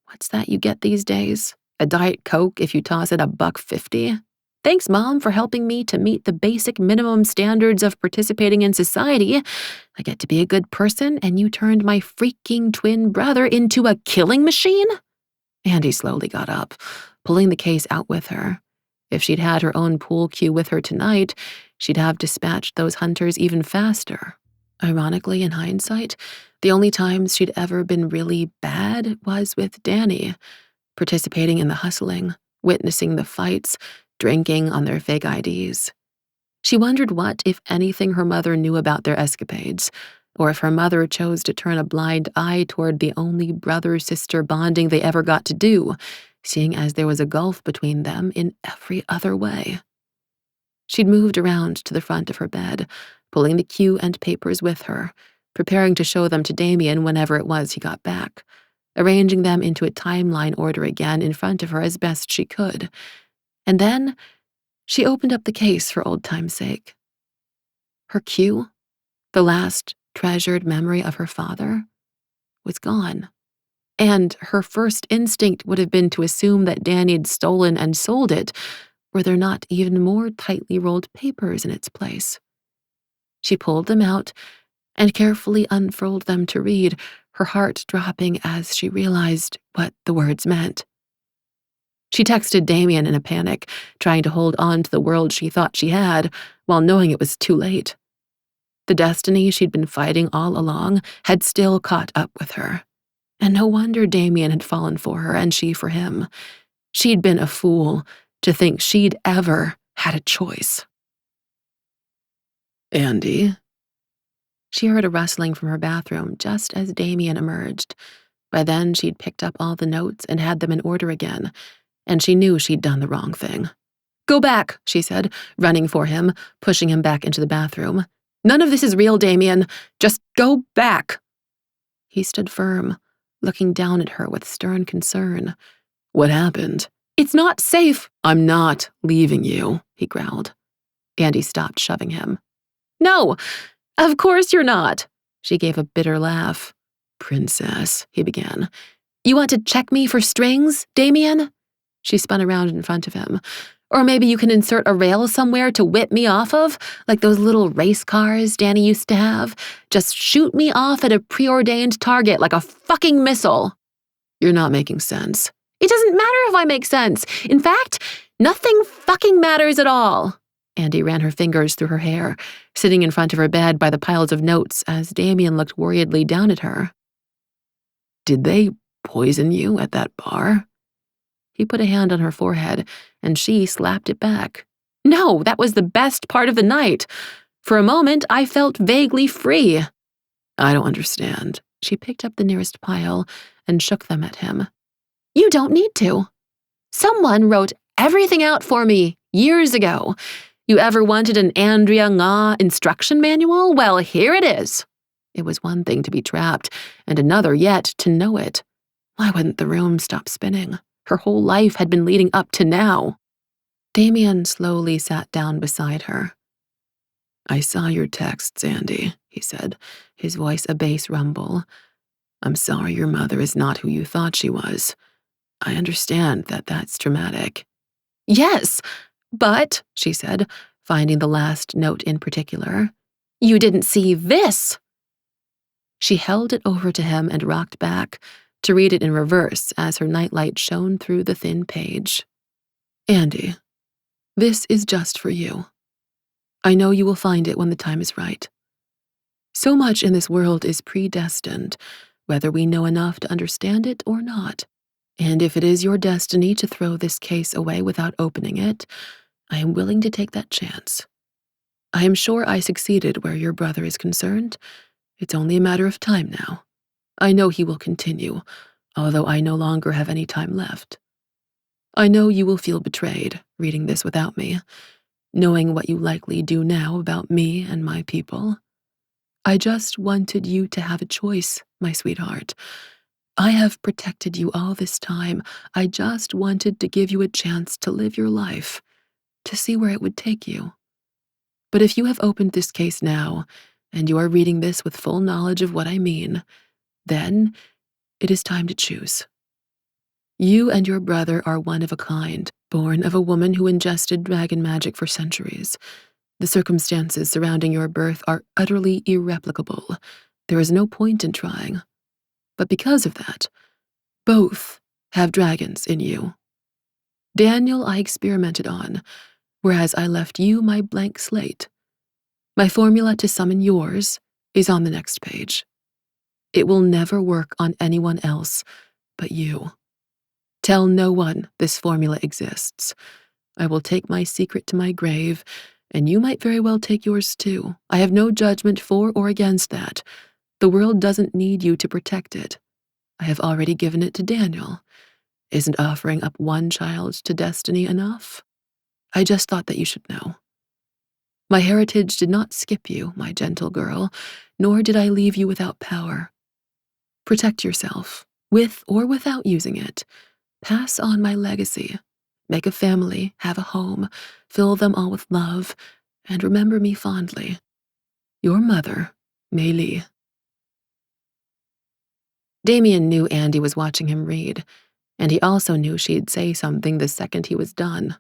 What's that you get these days? A Diet Coke if you toss it $1.50? Thanks, Mom, for helping me to meet the basic minimum standards of participating in society. I get to be a good person, and you turned my freaking twin brother into a killing machine? Andi slowly got up, pulling the case out with her. If she'd had her own pool cue with her tonight, she'd have dispatched those hunters even faster. Ironically, in hindsight, the only times she'd ever been really bad was with Danny, participating in the hustling, witnessing the fights, drinking on their fake IDs. She wondered what, if anything, her mother knew about their escapades, or if her mother chose to turn a blind eye toward the only brother-sister bonding they ever got to do, seeing as there was a gulf between them in every other way. She'd moved around to the front of her bed, pulling the cue and papers with her, preparing to show them to Damian whenever it was he got back, arranging them into a timeline order again in front of her as best she could. And then she opened up the case for old time's sake. Her cue, the last treasured memory of her father, was gone. And her first instinct would have been to assume that Danny'd stolen and sold it, were there not even more tightly rolled papers in its place. She pulled them out and carefully unfurled them to read, her heart dropping as she realized what the words meant. She texted Damian in a panic, trying to hold on to the world she thought she had, while knowing it was too late. The destiny she'd been fighting all along had still caught up with her. And no wonder Damian had fallen for her and she for him. She'd been a fool to think she'd ever had a choice. Andi? She heard a rustling from her bathroom just as Damian emerged. By then, she'd picked up all the notes and had them in order again, and she knew she'd done the wrong thing. "Go back," she said, running for him, pushing him back into the bathroom. "None of this is real, Damian. Just go back." He stood firm, looking down at her with stern concern. What happened? "It's not safe." I'm not leaving you, he growled. Andi stopped shoving him. "No, of course you're not." She gave a bitter laugh. "Princess," he began. "You want to check me for strings, Damian?" She spun around in front of him. "Or maybe you can insert a rail somewhere to whip me off of, like those little race cars Danny used to have. Just shoot me off at a preordained target like a fucking missile." "You're not making sense." "It doesn't matter if I make sense. In fact, nothing fucking matters at all." Andi ran her fingers through her hair, sitting in front of her bed by the piles of notes as Damian looked worriedly down at her. "Did they poison you at that bar?" He put a hand on her forehead, and she slapped it back. "No, that was the best part of the night. For a moment, I felt vaguely free." "I don't understand." She picked up the nearest pile and shook them at him. "You don't need to. Someone wrote everything out for me years ago. You ever wanted an Andrea Nga instruction manual? Well, here it is." It was one thing to be trapped, and another yet to know it. Why wouldn't the room stop spinning? Her whole life had been leading up to now. Damian slowly sat down beside her. "I saw your texts, Andi," he said, his voice a bass rumble. "I'm sorry your mother is not who you thought she was. I understand that that's traumatic." "Yes, but," she said, finding the last note in particular, "you didn't see this." She held it over to him and rocked back, to read it in reverse as her nightlight shone through the thin page. "Andi, this is just for you. I know you will find it when the time is right. So much in this world is predestined, whether we know enough to understand it or not. And if it is your destiny to throw this case away without opening it, I am willing to take that chance. I am sure I succeeded where your brother is concerned. It's only a matter of time now. I know he will continue, although I no longer have any time left. I know you will feel betrayed reading this without me, knowing what you likely do now about me and my people. I just wanted you to have a choice, my sweetheart. I have protected you all this time. I just wanted to give you a chance to live your life, to see where it would take you. But if you have opened this case now, and you are reading this with full knowledge of what I mean, then it is time to choose. You and your brother are one of a kind, born of a woman who ingested dragon magic for centuries. The circumstances surrounding your birth are utterly irreplicable. There is no point in trying. But because of that, both have dragons in you. Daniel I experimented on, whereas I left you my blank slate. My formula to summon yours is on the next page. It will never work on anyone else but you. Tell no one this formula exists. I will take my secret to my grave, and you might very well take yours too. I have no judgment for or against that. The world doesn't need you to protect it. I have already given it to Daniel. Isn't offering up one child to destiny enough? I just thought that you should know. My heritage did not skip you, my gentle girl, nor did I leave you without power. Protect yourself, with or without using it. Pass on my legacy. Make a family, have a home, fill them all with love, and remember me fondly. Your mother, Mei Li. Damian knew Andi was watching him read, and he also knew she'd say something the second he was done.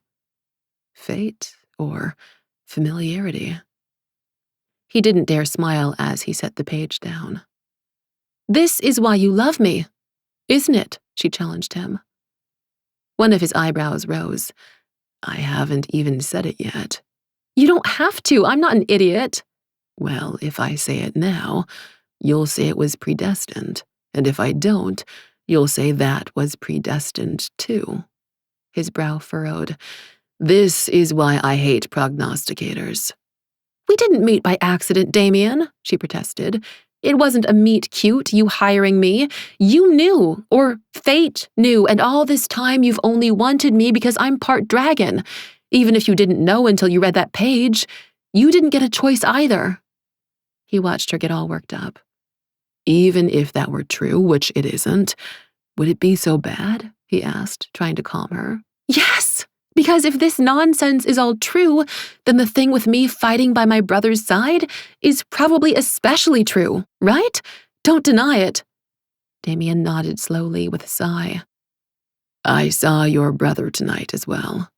Fate or familiarity. He didn't dare smile as he set the page down. "This is why you love me, isn't it?" she challenged him. One of his eyebrows rose. "I haven't even said it yet." "You don't have to. I'm not an idiot." "Well, if I say it now, you'll say it was predestined. And if I don't, you'll say that was predestined too." His brow furrowed. "This is why I hate prognosticators." "We didn't meet by accident, Damian," she protested. "It wasn't a meet cute, you hiring me. You knew, or fate knew, and all this time you've only wanted me because I'm part dragon. Even if you didn't know until you read that page, you didn't get a choice either." He watched her get all worked up. "Even if that were true, which it isn't, would it be so bad?" he asked, trying to calm her. "Yes! Because if this nonsense is all true, then the thing with me fighting by my brother's side is probably especially true, right? Don't deny it." Damian nodded slowly with a sigh. "I saw your brother tonight as well."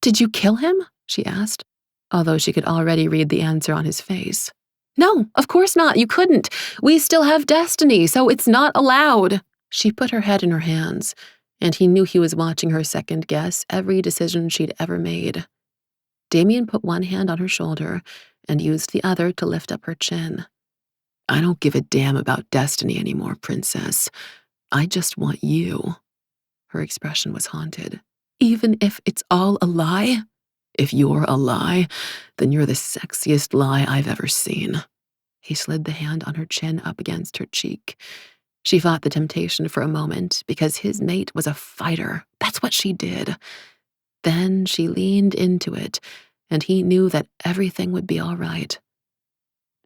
"Did you kill him?" she asked, although she could already read the answer on his face. "No, of course not. You couldn't. We still have destiny, so it's not allowed." She put her head in her hands, and he knew he was watching her second-guess every decision she'd ever made. Damian put one hand on her shoulder and used the other to lift up her chin. "I don't give a damn about destiny anymore, Princess. I just want you." Her expression was haunted. "Even if it's all a lie?" "If you're a lie, then you're the sexiest lie I've ever seen." He slid the hand on her chin up against her cheek. She fought the temptation for a moment because his mate was a fighter. That's what she did. Then she leaned into it, and he knew that everything would be all right.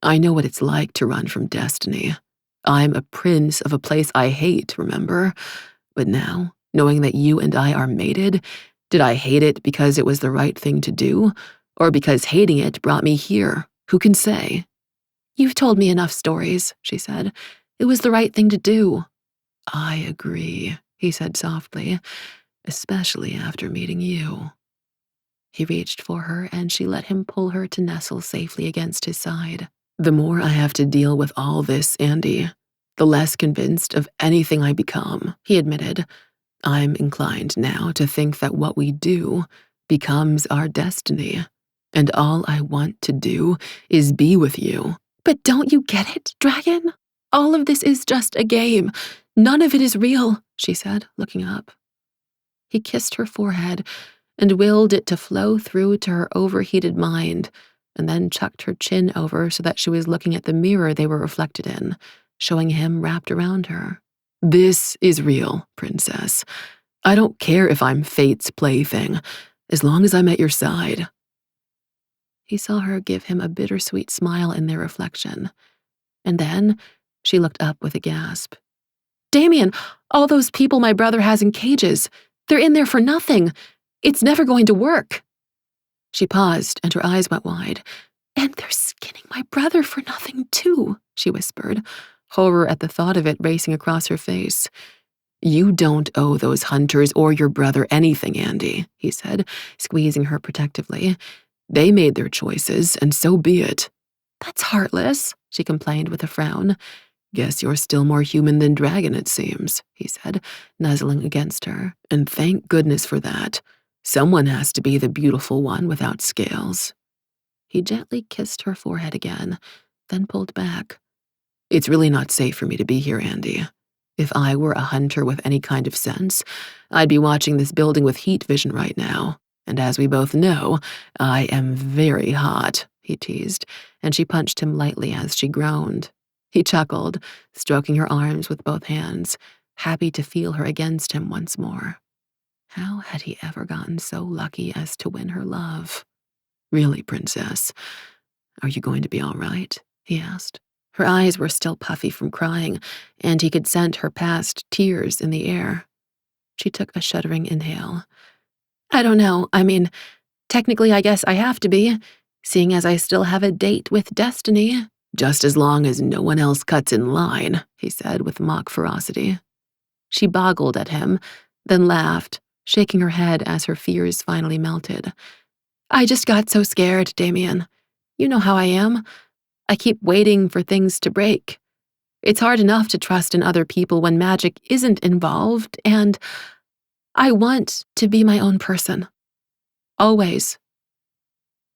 "I know what it's like to run from destiny. I'm a prince of a place I hate, remember? But now, knowing that you and I are mated, did I hate it because it was the right thing to do? Or because hating it brought me here? Who can say?" "You've told me enough stories," she said. "It was the right thing to do." "I agree," he said softly, "especially after meeting you." He reached for her, and she let him pull her to nestle safely against his side. "The more I have to deal with all this, Andi, the less convinced of anything I become," he admitted. "I'm inclined now to think that what we do becomes our destiny, and all I want to do is be with you." "But don't you get it, Dragon? All of this is just a game. None of it is real," she said, looking up. He kissed her forehead and willed it to flow through to her overheated mind, and then chucked her chin over so that she was looking at the mirror they were reflected in, showing him wrapped around her. "This is real, Princess. I don't care if I'm fate's plaything, as long as I'm at your side." He saw her give him a bittersweet smile in their reflection, and then she looked up with a gasp. "Damian, all those people my brother has in cages, they're in there for nothing. It's never going to work." She paused, and her eyes went wide. "And they're skinning my brother for nothing, too," she whispered, horror at the thought of it racing across her face. "You don't owe those hunters or your brother anything, Andi," he said, squeezing her protectively. "They made their choices, and so be it." "That's heartless," she complained with a frown. "Guess you're still more human than dragon, it seems," he said, nuzzling against her. "And thank goodness for that. Someone has to be the beautiful one without scales." He gently kissed her forehead again, then pulled back. "It's really not safe for me to be here, Andi. If I were a hunter with any kind of sense, I'd be watching this building with heat vision right now. And as we both know, I am very hot," he teased, and she punched him lightly as she groaned. He chuckled, stroking her arms with both hands, happy to feel her against him once more. How had he ever gotten so lucky as to win her love? "Really, Princess, are you going to be all right?" he asked. Her eyes were still puffy from crying, and he could scent her past tears in the air. She took a shuddering inhale. "I don't know. I mean, technically I guess I have to be, seeing as I still have a date with destiny." "Just as long as no one else cuts in line," he said with mock ferocity. She boggled at him, then laughed, shaking her head as her fears finally melted. "I just got so scared, Damian. You know how I am. I keep waiting for things to break. It's hard enough to trust in other people when magic isn't involved, and I want to be my own person. Always."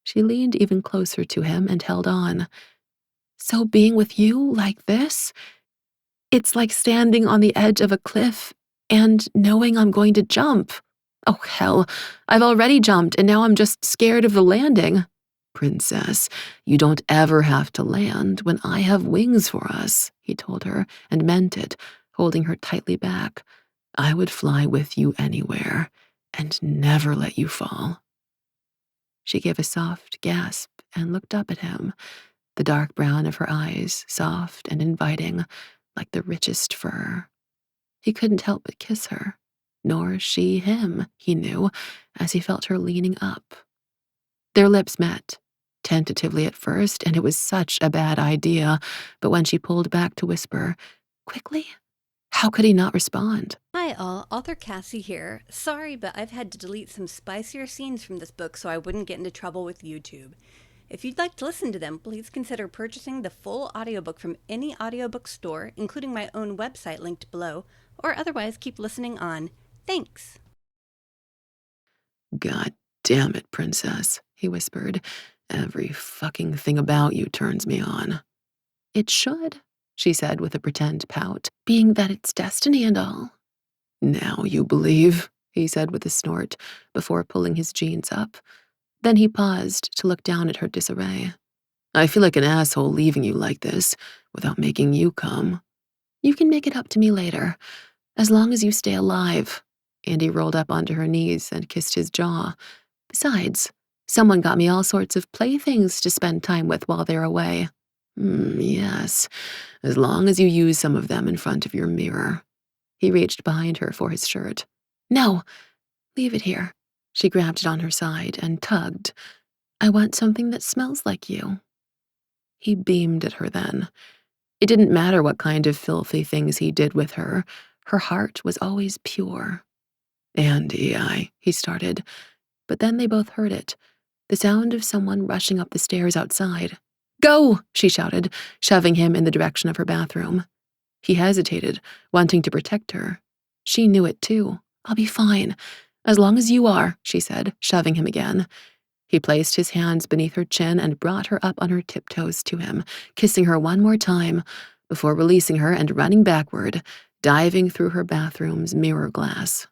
She leaned even closer to him and held on. "So being with you like this, it's like standing on the edge of a cliff and knowing I'm going to jump. Oh, hell, I've already jumped and now I'm just scared of the landing." "Princess, you don't ever have to land when I have wings for us," he told her, and meant it, holding her tightly back. "I would fly with you anywhere and never let you fall." She gave a soft gasp and looked up at him, the dark brown of her eyes soft and inviting, like the richest fur. He couldn't help but kiss her, nor she him, he knew, as he felt her leaning up. Their lips met, tentatively at first, and it was such a bad idea, but when she pulled back to whisper, "Quickly?" how could he not respond? Hi all, author Cassie here. Sorry, but I've had to delete some spicier scenes from this book so I wouldn't get into trouble with YouTube. If you'd like to listen to them, please consider purchasing the full audiobook from any audiobook store, including my own website linked below, or otherwise keep listening on. Thanks. "God damn it, Princess," he whispered. "Every fucking thing about you turns me on." "It should," she said with a pretend pout, "being that it's destiny and all." "Now you believe," he said with a snort, before pulling his jeans up. Then he paused to look down at her disarray. "I feel like an asshole leaving you like this without making you come." "You can make it up to me later, as long as you stay alive." Andi rolled up onto her knees and kissed his jaw. "Besides, someone got me all sorts of playthings to spend time with while they're away." Yes, as long as you use some of them in front of your mirror." He reached behind her for his shirt. "No, leave it here." She grabbed it on her side and tugged. "I want something that smells like you." He beamed at her then. It didn't matter what kind of filthy things he did with her. Her heart was always pure. "Andi, he started, but then they both heard it, the sound of someone rushing up the stairs outside. "Go!" she shouted, shoving him in the direction of her bathroom. He hesitated, wanting to protect her. She knew it too. "I'll be fine, as long as you are," she said, shoving him again. He placed his hands beneath her chin and brought her up on her tiptoes to him, kissing her one more time, before releasing her and running backward, diving through her bathroom's mirror glass.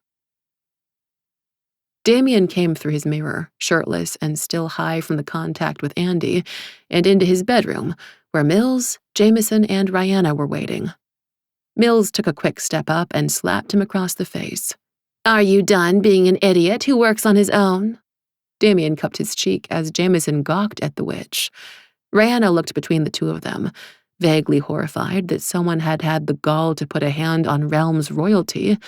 Damian came through his mirror, shirtless and still high from the contact with Andi, and into his bedroom, where Mills, Jameson, and Rihanna were waiting. Mills took a quick step up and slapped him across the face. "Are you done being an idiot who works on his own?" Damian cupped his cheek as Jameson gawked at the witch. Rihanna looked between the two of them, vaguely horrified that someone had had the gall to put a hand on Realm's royalty,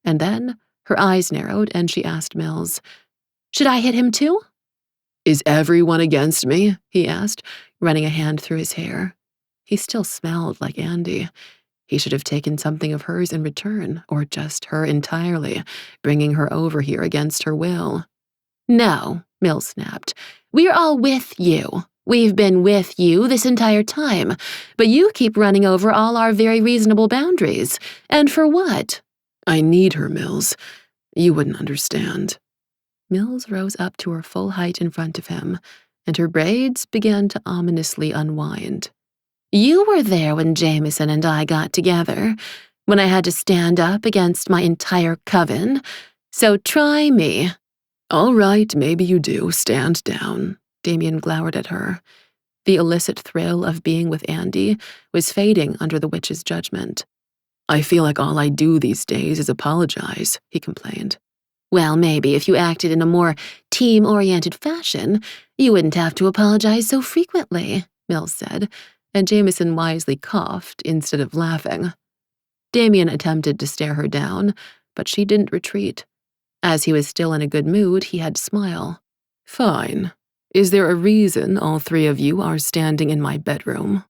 and then her eyes narrowed and she asked Mills, "Should I hit him too?" "Is everyone against me?" he asked, running a hand through his hair. He still smelled like Andi. He should have taken something of hers in return, or just her entirely, bringing her over here against her will. "No," Mills snapped. "We're all with you. We've been with you this entire time, but you keep running over all our very reasonable boundaries. And for what?" "I need her, Mills. You wouldn't understand." Mills rose up to her full height in front of him, and her braids began to ominously unwind. "You were there when Jameson and I got together, when I had to stand up against my entire coven. So try me." "All right, maybe you do. Stand down." Damian glowered at her. The illicit thrill of being with Andi was fading under the witch's judgment. "I feel like all I do these days is apologize," he complained. "Well, maybe if you acted in a more team-oriented fashion, you wouldn't have to apologize so frequently," Mills said, and Jameson wisely coughed instead of laughing. Damian attempted to stare her down, but she didn't retreat. As he was still in a good mood, he had to smile. "Fine. Is there a reason all three of you are standing in my bedroom?"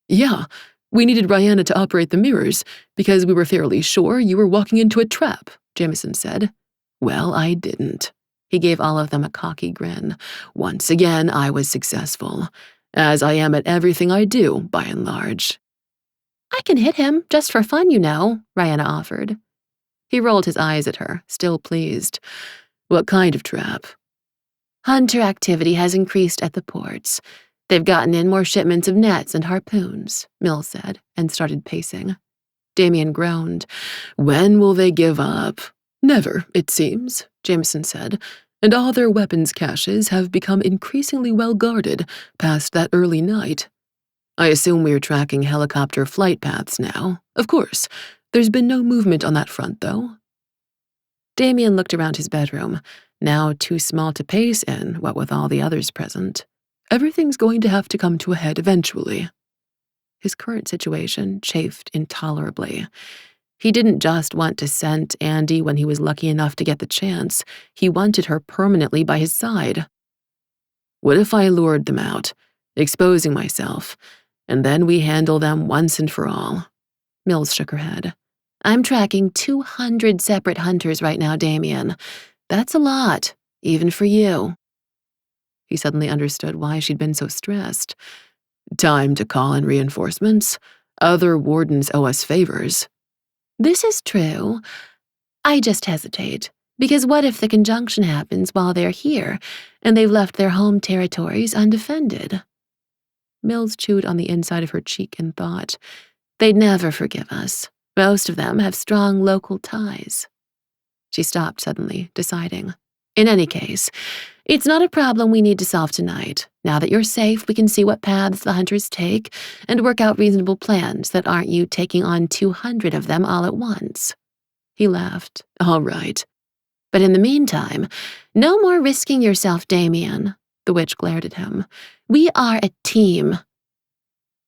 "Yeah, we needed Rihanna to operate the mirrors, because we were fairly sure you were walking into a trap," Jameson said. "Well, I didn't." He gave all of them a cocky grin. "Once again, I was successful. as I am at everything I do, by and large. I can hit him, just for fun, you know, Rihanna offered. He rolled his eyes at her, still pleased. What kind of trap? Hunter activity has increased at the ports. They've gotten in more shipments of nets and harpoons, Mills said, and started pacing. Damian groaned. When will they give up? Never, it seems, Jameson said, and all their weapons caches have become increasingly well guarded past that early night. I assume we're tracking helicopter flight paths now. Of course, there's been no movement on that front, though. Damian looked around his bedroom, now too small to pace in, what with all the others present. Everything's going to have to come to a head eventually. His current situation chafed intolerably. He didn't just want to scent Andi when he was lucky enough to get the chance. He wanted her permanently by his side. What if I lured them out, exposing myself, and then we handle them once and for all? Mills shook her head. I'm tracking 200 separate hunters right now, Damian. That's a lot, even for you. He suddenly understood why she'd been so stressed. Time to call in reinforcements. Other wardens owe us favors. This is true. I just hesitate, because what if the conjunction happens while they're here, and they've left their home territories undefended? Mills chewed on the inside of her cheek in thought. They'd never forgive us. Most of them have strong local ties. She stopped suddenly, deciding. In any case, it's not a problem we need to solve tonight. Now that you're safe, we can see what paths the hunters take and work out reasonable plans that aren't you taking on 200 of them all at once. He laughed. All right. But in the meantime, no more risking yourself, Damian. The witch glared at him. We are a team.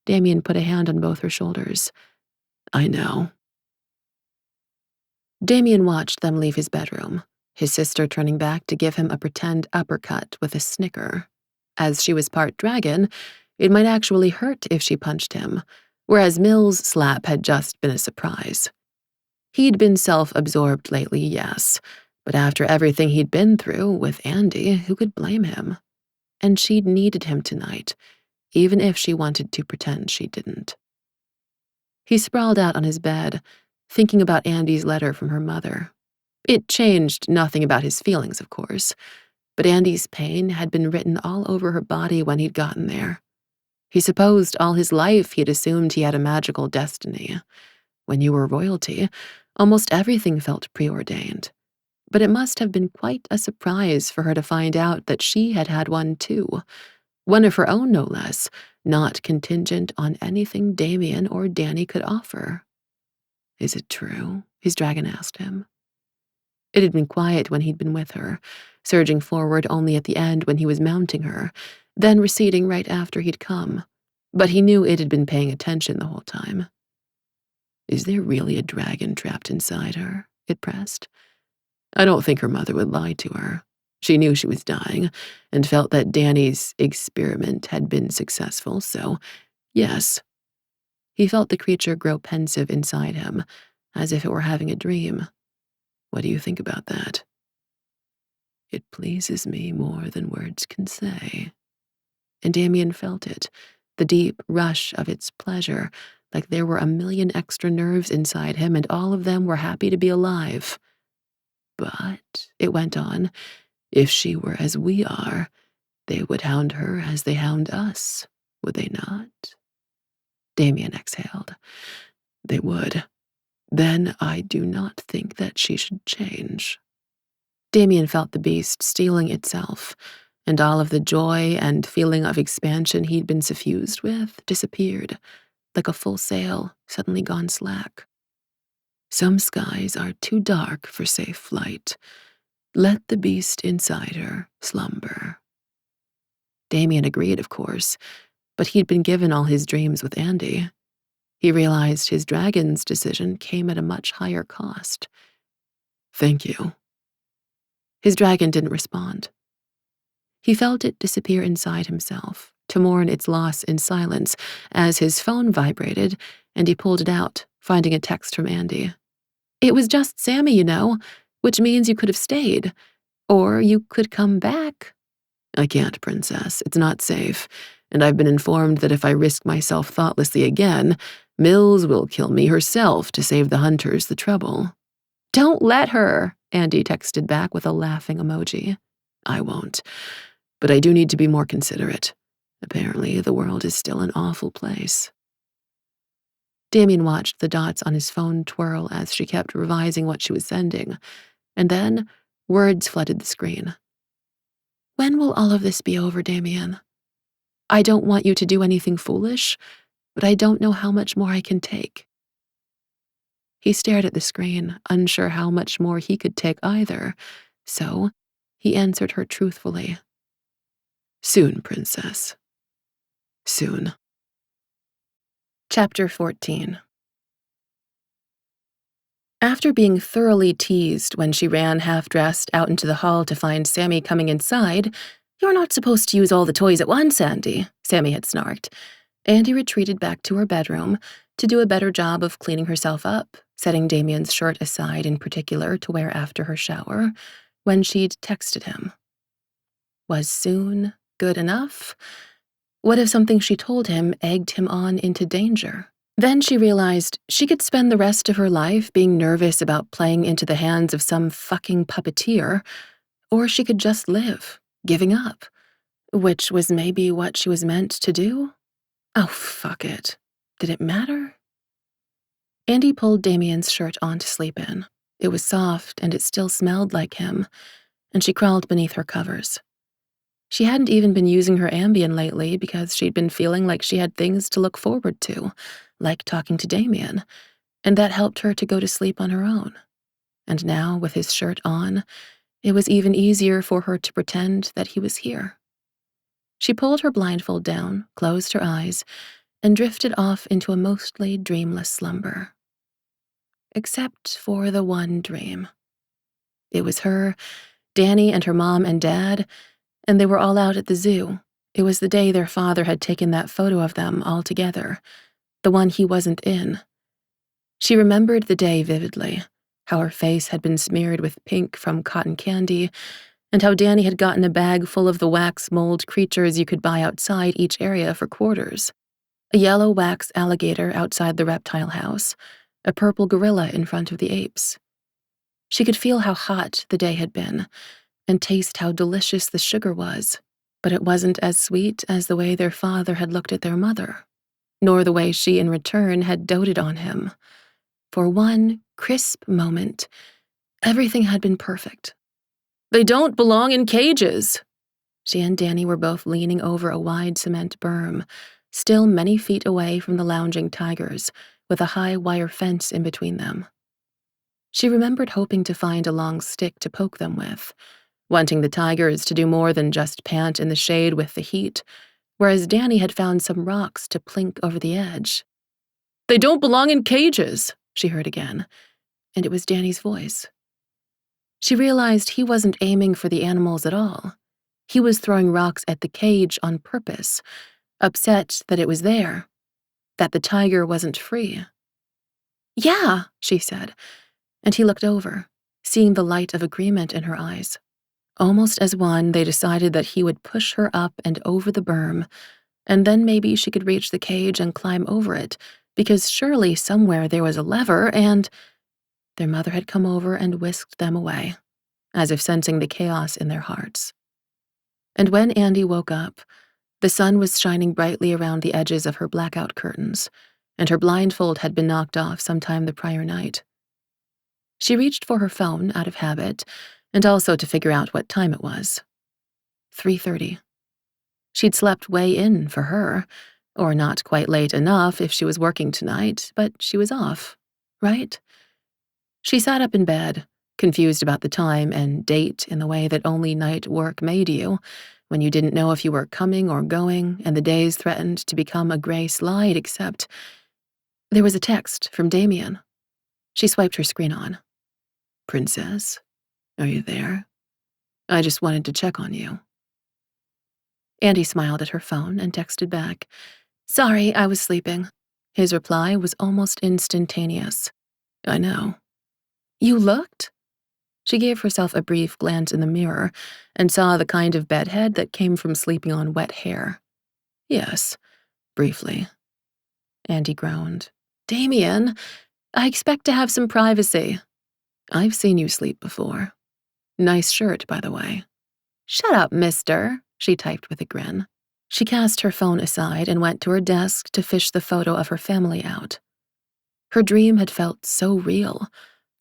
Damian put a hand on both her shoulders. I know. Damian watched them leave his bedroom, his sister turning back to give him a pretend uppercut with a snicker. As she was part dragon, it might actually hurt if she punched him, whereas Mills' slap had just been a surprise. He'd been self-absorbed lately, yes, but after everything he'd been through with Andi, who could blame him? And she'd needed him tonight, even if she wanted to pretend she didn't. He sprawled out on his bed, thinking about Andi's letter from her mother. It changed nothing about his feelings, of course, but Andi's pain had been written all over her body when he'd gotten there. He supposed all his life he'd assumed he had a magical destiny. When you were royalty, almost everything felt preordained. But it must have been quite a surprise for her to find out that she had had one too. One of her own, no less, not contingent on anything Damian or Danny could offer. Is it true? His dragon asked him. It had been quiet when he'd been with her, surging forward only at the end when he was mounting her, then receding right after he'd come. But he knew it had been paying attention the whole time. Is there really a dragon trapped inside her? It pressed. I don't think her mother would lie to her. She knew she was dying, and felt that Danny's experiment had been successful, so, yes. He felt the creature grow pensive inside him, as if it were having a dream. What do you think about that? It pleases me more than words can say. And Damian felt it, the deep rush of its pleasure, like there were a million extra nerves inside him and all of them were happy to be alive. But, it went on, if she were as we are, they would hound her as they hound us, would they not? Damian exhaled. They would. Then I do not think that she should change. Damian felt the beast steeling itself, and all of the joy and feeling of expansion he'd been suffused with disappeared, like a full sail suddenly gone slack. Some skies are too dark for safe flight. Let the beast inside her slumber. Damian agreed, of course, but he'd been given all his dreams with Andi. He realized his dragon's decision came at a much higher cost. Thank you. His dragon didn't respond. He felt it disappear inside himself, to mourn its loss in silence, as his phone vibrated and he pulled it out, finding a text from Andi. It was just Sammy, you know, which means you could have stayed. Or you could come back. I can't, Princess. It's not safe. and I've been informed that if I risk myself thoughtlessly again, Mills will kill me herself to save the hunters the trouble." "Don't let her," Andi texted back with a laughing emoji. "I won't. But I do need to be more considerate. Apparently, the world is still an awful place." Damian watched the dots on his phone twirl as she kept revising what she was sending, and then words flooded the screen. "When will all of this be over, Damian? I don't want you to do anything foolish, but I don't know how much more I can take." He stared at the screen, unsure how much more he could take either, so he answered her truthfully. "Soon, Princess. Soon." Chapter 14. After being thoroughly teased when she ran half-dressed out into the hall to find Sammy coming inside, "You're not supposed to use all the toys at once, Andi," Sammy had snarked. Andi retreated back to her bedroom to do a better job of cleaning herself up, setting Damian's shirt aside in particular to wear after her shower, when she'd texted him. Was soon good enough? What if something she told him egged him on into danger? Then she realized she could spend the rest of her life being nervous about playing into the hands of some fucking puppeteer, or she could just live, giving up, which was maybe what she was meant to do. Oh, fuck it. Did it matter? Andi pulled Damian's shirt on to sleep in. It was soft and it still smelled like him, and she crawled beneath her covers. She hadn't even been using her Ambien lately because she'd been feeling like she had things to look forward to, like talking to Damian, and that helped her to go to sleep on her own. And now, with his shirt on, it was even easier for her to pretend that he was here. She pulled her blindfold down, closed her eyes, and drifted off into a mostly dreamless slumber. Except for the one dream. It was her, Danny, and her mom and dad, and they were all out at the zoo. It was the day their father had taken that photo of them all together, the one he wasn't in. She remembered the day vividly, how her face had been smeared with pink from cotton candy, and how Danny had gotten a bag full of the wax mold creatures you could buy outside each area for quarters. A yellow wax alligator outside the reptile house, a purple gorilla in front of the apes. She could feel how hot the day had been, and taste how delicious the sugar was, but it wasn't as sweet as the way their father had looked at their mother, nor the way she in return had doted on him. For one crisp moment, everything had been perfect. "They don't belong in cages!" She and Danny were both leaning over a wide cement berm, still many feet away from the lounging tigers, with a high wire fence in between them. She remembered hoping to find a long stick to poke them with, wanting the tigers to do more than just pant in the shade with the heat, whereas Danny had found some rocks to plink over the edge. "They don't belong in cages," she heard again, and it was Danny's voice. She realized he wasn't aiming for the animals at all. He was throwing rocks at the cage on purpose, upset that it was there, that the tiger wasn't free. "Yeah," she said, and he looked over, seeing the light of agreement in her eyes. Almost as one, they decided that he would push her up and over the berm, and then maybe she could reach the cage and climb over it, because surely somewhere there was a lever, and their mother had come over and whisked them away, as if sensing the chaos in their hearts. And when Andi woke up, the sun was shining brightly around the edges of her blackout curtains, and her blindfold had been knocked off sometime the prior night. She reached for her phone out of habit, and also to figure out what time it was. 3:30. She'd slept way in for her, or not quite late enough if she was working tonight, but she was off, right? She sat up in bed, confused about the time and date in the way that only night work made you, when you didn't know if you were coming or going, and the days threatened to become a gray slide, except there was a text from Damian. She swiped her screen on. "Princess, are you there? I just wanted to check on you." Andi smiled at her phone and texted back, "Sorry, I was sleeping." His reply was almost instantaneous. "I know." "You looked?" She gave herself a brief glance in the mirror and saw the kind of bedhead that came from sleeping on wet hair. Yes, briefly. Andi groaned. Damian, I expect to have some privacy. I've seen you sleep before. Nice shirt, by the way. Shut up, mister, she typed with a grin. She cast her phone aside and went to her desk to fish the photo of her family out. Her dream had felt so real,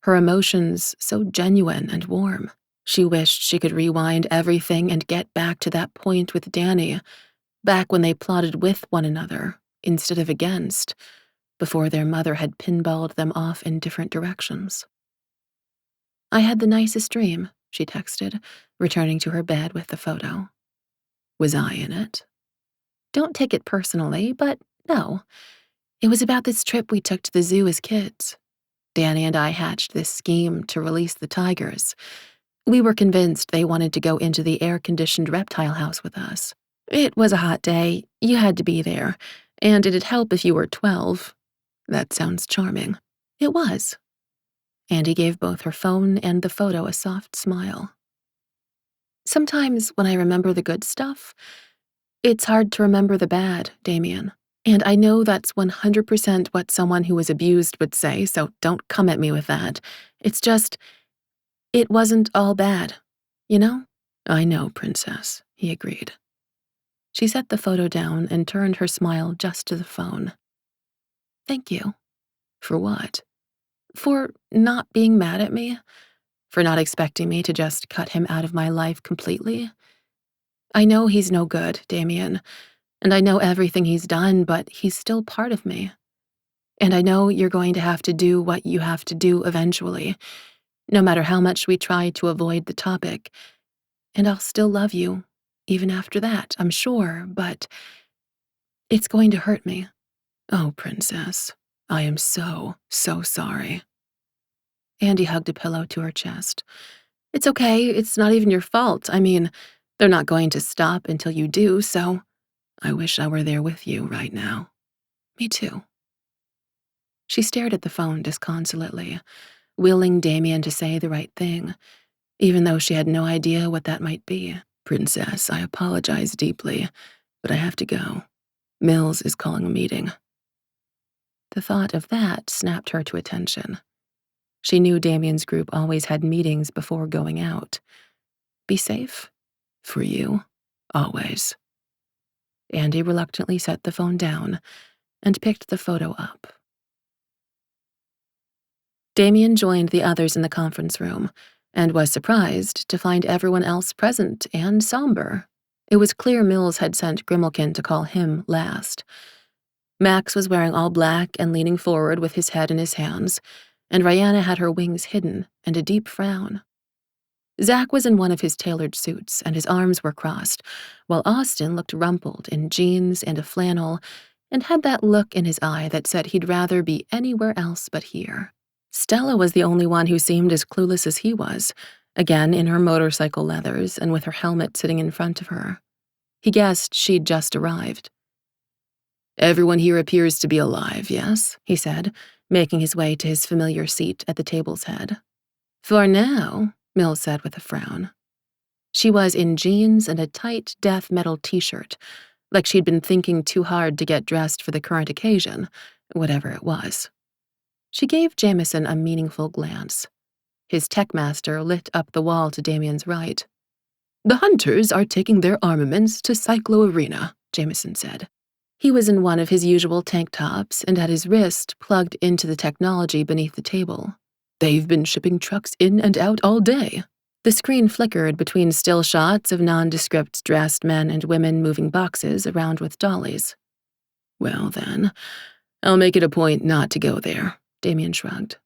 her emotions so genuine and warm. She wished she could rewind everything and get back to that point with Danny, back when they plotted with one another instead of against, before their mother had pinballed them off in different directions. I had the nicest dream, she texted, returning to her bed with the photo. Was I in it? Don't take it personally, but no. It was about this trip we took to the zoo as kids. Danny and I hatched this scheme to release the tigers. We were convinced they wanted to go into the air-conditioned reptile house with us. It was a hot day, you had to be there, and it'd help if you were 12. That sounds charming. It was. Andi gave both her phone and the photo a soft smile. Sometimes when I remember the good stuff, it's hard to remember the bad, Damian. And I know that's 100% what someone who was abused would say, so don't come at me with that. It's just, it wasn't all bad, you know? I know, Princess, he agreed. She set the photo down and turned her smile just to the phone. Thank you. For what? For not being mad at me. For not expecting me to just cut him out of my life completely. I know he's no good, Damian, and I know everything he's done, but he's still part of me. And I know you're going to have to do what you have to do eventually, no matter how much we try to avoid the topic. And I'll still love you, even after that, I'm sure, but it's going to hurt me. Oh, Princess, I am so, so sorry. Andi hugged a pillow to her chest. It's okay, it's not even your fault. I mean, they're not going to stop until you do, so I wish I were there with you right now. Me too. She stared at the phone disconsolately, willing Damian to say the right thing, even though she had no idea what that might be. Princess, I apologize deeply, but I have to go. Mills is calling a meeting. The thought of that snapped her to attention. She knew Damian's group always had meetings before going out. Be safe? For you, always. Andi reluctantly set the phone down and picked the photo up. Damian joined the others in the conference room and was surprised to find everyone else present and somber. It was clear Mills had sent Grimalkin to call him last. Max was wearing all black and leaning forward with his head in his hands, and Rihanna had her wings hidden and a deep frown. Zach was in one of his tailored suits, and his arms were crossed, while Austin looked rumpled in jeans and a flannel and had that look in his eye that said he'd rather be anywhere else but here. Stella was the only one who seemed as clueless as he was, again in her motorcycle leathers and with her helmet sitting in front of her. He guessed she'd just arrived. Everyone here appears to be alive, yes? He said, making his way to his familiar seat at the table's head. For now, Mills said with a frown. She was in jeans and a tight death metal t-shirt, like she'd been thinking too hard to get dressed for the current occasion, whatever it was. She gave Jameson a meaningful glance. His tech master lit up the wall to Damian's right. The hunters are taking their armaments to Cyclo Arena, Jameson said. He was in one of his usual tank tops and had his wrist plugged into the technology beneath the table. They've been shipping trucks in and out all day. The screen flickered between still shots of nondescript dressed men and women moving boxes around with dollies. Well then, I'll make it a point not to go there, Damian shrugged.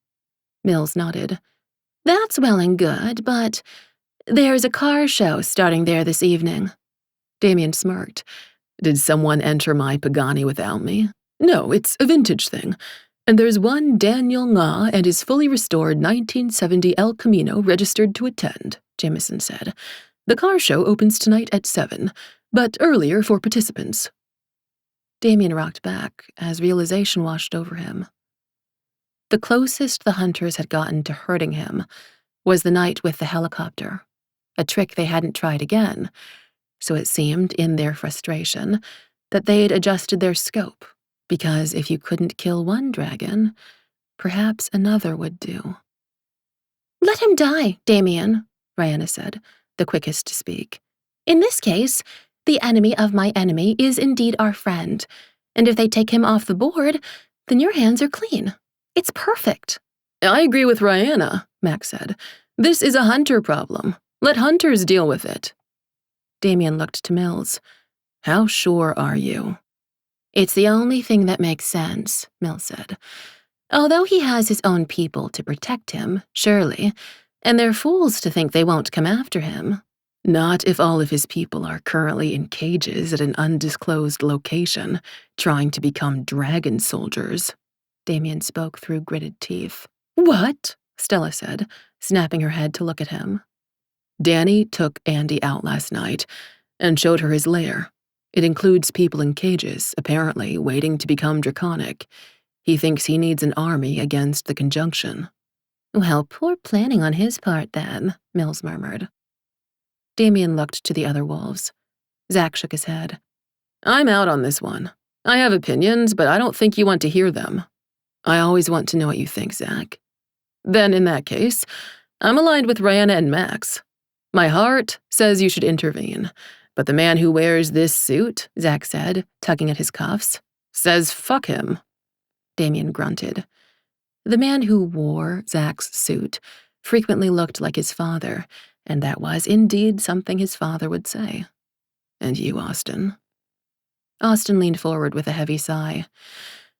Mills nodded. That's well and good, but there's a car show starting there this evening. Damian smirked. Did someone enter my Pagani without me? No, it's a vintage thing. And there's one Daniel Nga and his fully restored 1970 El Camino registered to attend, Jameson said. The car show opens tonight at 7, but earlier for participants. Damian rocked back as realization washed over him. The closest the hunters had gotten to hurting him was the night with the helicopter, a trick they hadn't tried again, so it seemed in their frustration, that they'd adjusted their scope, because if you couldn't kill one dragon, perhaps another would do. "Let him die, Damian," Rihanna said, the quickest to speak. "In this case, the enemy of my enemy is indeed our friend, and if they take him off the board, then your hands are clean. It's perfect." "I agree with Rihanna," Max said. "This is a hunter problem. Let hunters deal with it." Damian looked to Mills. "How sure are you?" "It's the only thing that makes sense," Mills said. "Although he has his own people to protect him, surely, and they're fools to think they won't come after him." "Not if all of his people are currently in cages at an undisclosed location, trying to become dragon soldiers." Damian spoke through gritted teeth. "What?" Stella said, snapping her head to look at him. "Danny took Andi out last night and showed her his lair. It includes people in cages, apparently waiting to become draconic. He thinks he needs an army against the conjunction." "Well, poor planning on his part, then," Mills murmured. Damian looked to the other wolves. Zach shook his head. "I'm out on this one. I have opinions, but I don't think you want to hear them." "I always want to know what you think, Zach." "Then in that case, I'm aligned with Rihanna and Max. My heart says you should intervene, but the man who wears this suit," Zach said, tugging at his cuffs, "says fuck him." Damian grunted. The man who wore Zach's suit frequently looked like his father, and that was indeed something his father would say. "And you, Austin?" Austin leaned forward with a heavy sigh.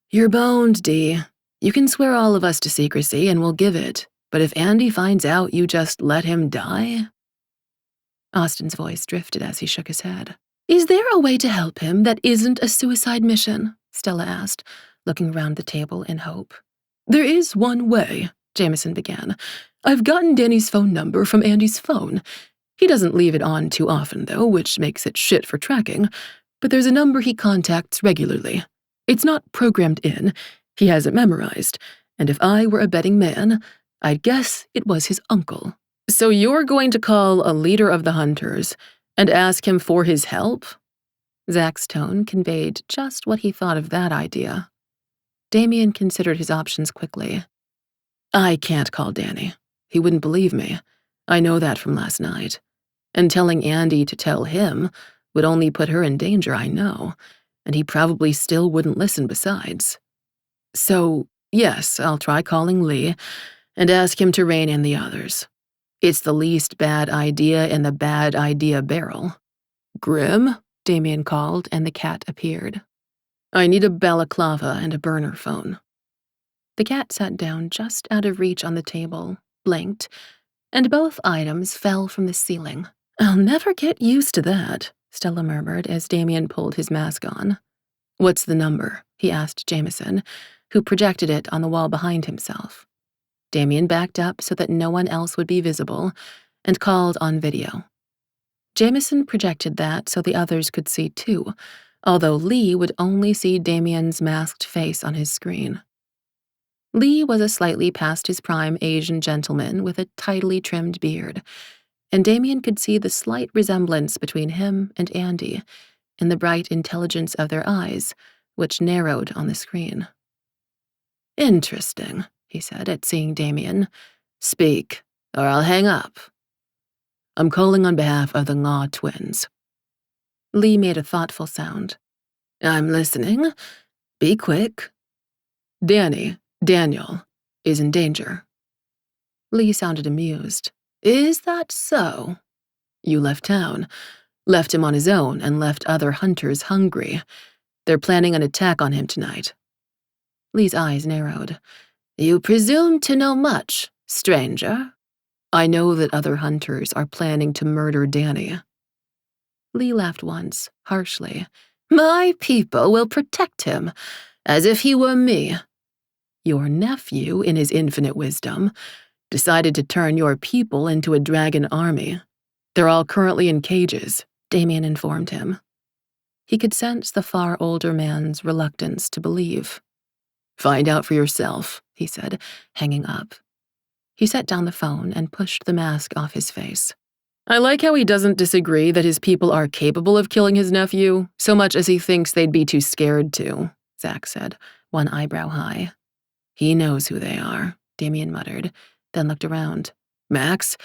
"You're boned, Dee. You can swear all of us to secrecy and we'll give it, but if Andi finds out you just let him die?" Austin's voice drifted as he shook his head. "Is there a way to help him that isn't a suicide mission?" Stella asked, looking round the table in hope. "There is one way," Jameson began. "I've gotten Danny's phone number from Andi's phone. He doesn't leave it on too often, though, which makes it shit for tracking, but there's a number he contacts regularly. It's not programmed in, he has it memorized, and if I were a betting man, I'd guess it was his uncle." "So you're going to call a leader of the hunters and ask him for his help?" Zach's tone conveyed just what he thought of that idea. Damian considered his options quickly. "I can't call Danny. He wouldn't believe me. I know that from last night. And telling Andi to tell him would only put her in danger, I know, and he probably still wouldn't listen besides. So, yes, I'll try calling Lee and ask him to rein in the others. It's the least bad idea in the bad idea barrel." "Grim?" Damian called, and the cat appeared. "I need a balaclava and a burner phone." The cat sat down just out of reach on the table, blinked, and both items fell from the ceiling. "I'll never get used to that," Stella murmured as Damian pulled his mask on. "What's the number?" he asked Jameson, who projected it on the wall behind himself. Damian backed up so that no one else would be visible and called on video. Jameson projected that so the others could see too, although Lee would only see Damian's masked face on his screen. Lee was a slightly past his prime Asian gentleman with a tidily trimmed beard, and Damian could see the slight resemblance between him and Andi in the bright intelligence of their eyes, which narrowed on the screen. "Interesting," he said at seeing Damian. "Speak, or I'll hang up." "I'm calling on behalf of the Nga twins." Lee made a thoughtful sound. "I'm listening. Be quick." Daniel, is in danger." Lee sounded amused. "Is that so? You left town, left him on his own, and left other hunters hungry. They're planning an attack on him tonight." Lee's eyes narrowed. "You presume to know much, stranger." "I know that other hunters are planning to murder Danny." Lee laughed once, harshly. "My people will protect him, as if he were me. Your nephew, in his infinite wisdom, decided to turn your people into a dragon army. They're all currently in cages," Damian informed him. He could sense the far older man's reluctance to believe. "Find out for yourself," he said, hanging up. He set down the phone and pushed the mask off his face. I like how he doesn't disagree that his people are capable of killing his nephew, so much as he thinks they'd be too scared to, Zach said, one eyebrow high. He knows who they are, Damian muttered, then looked around. Max,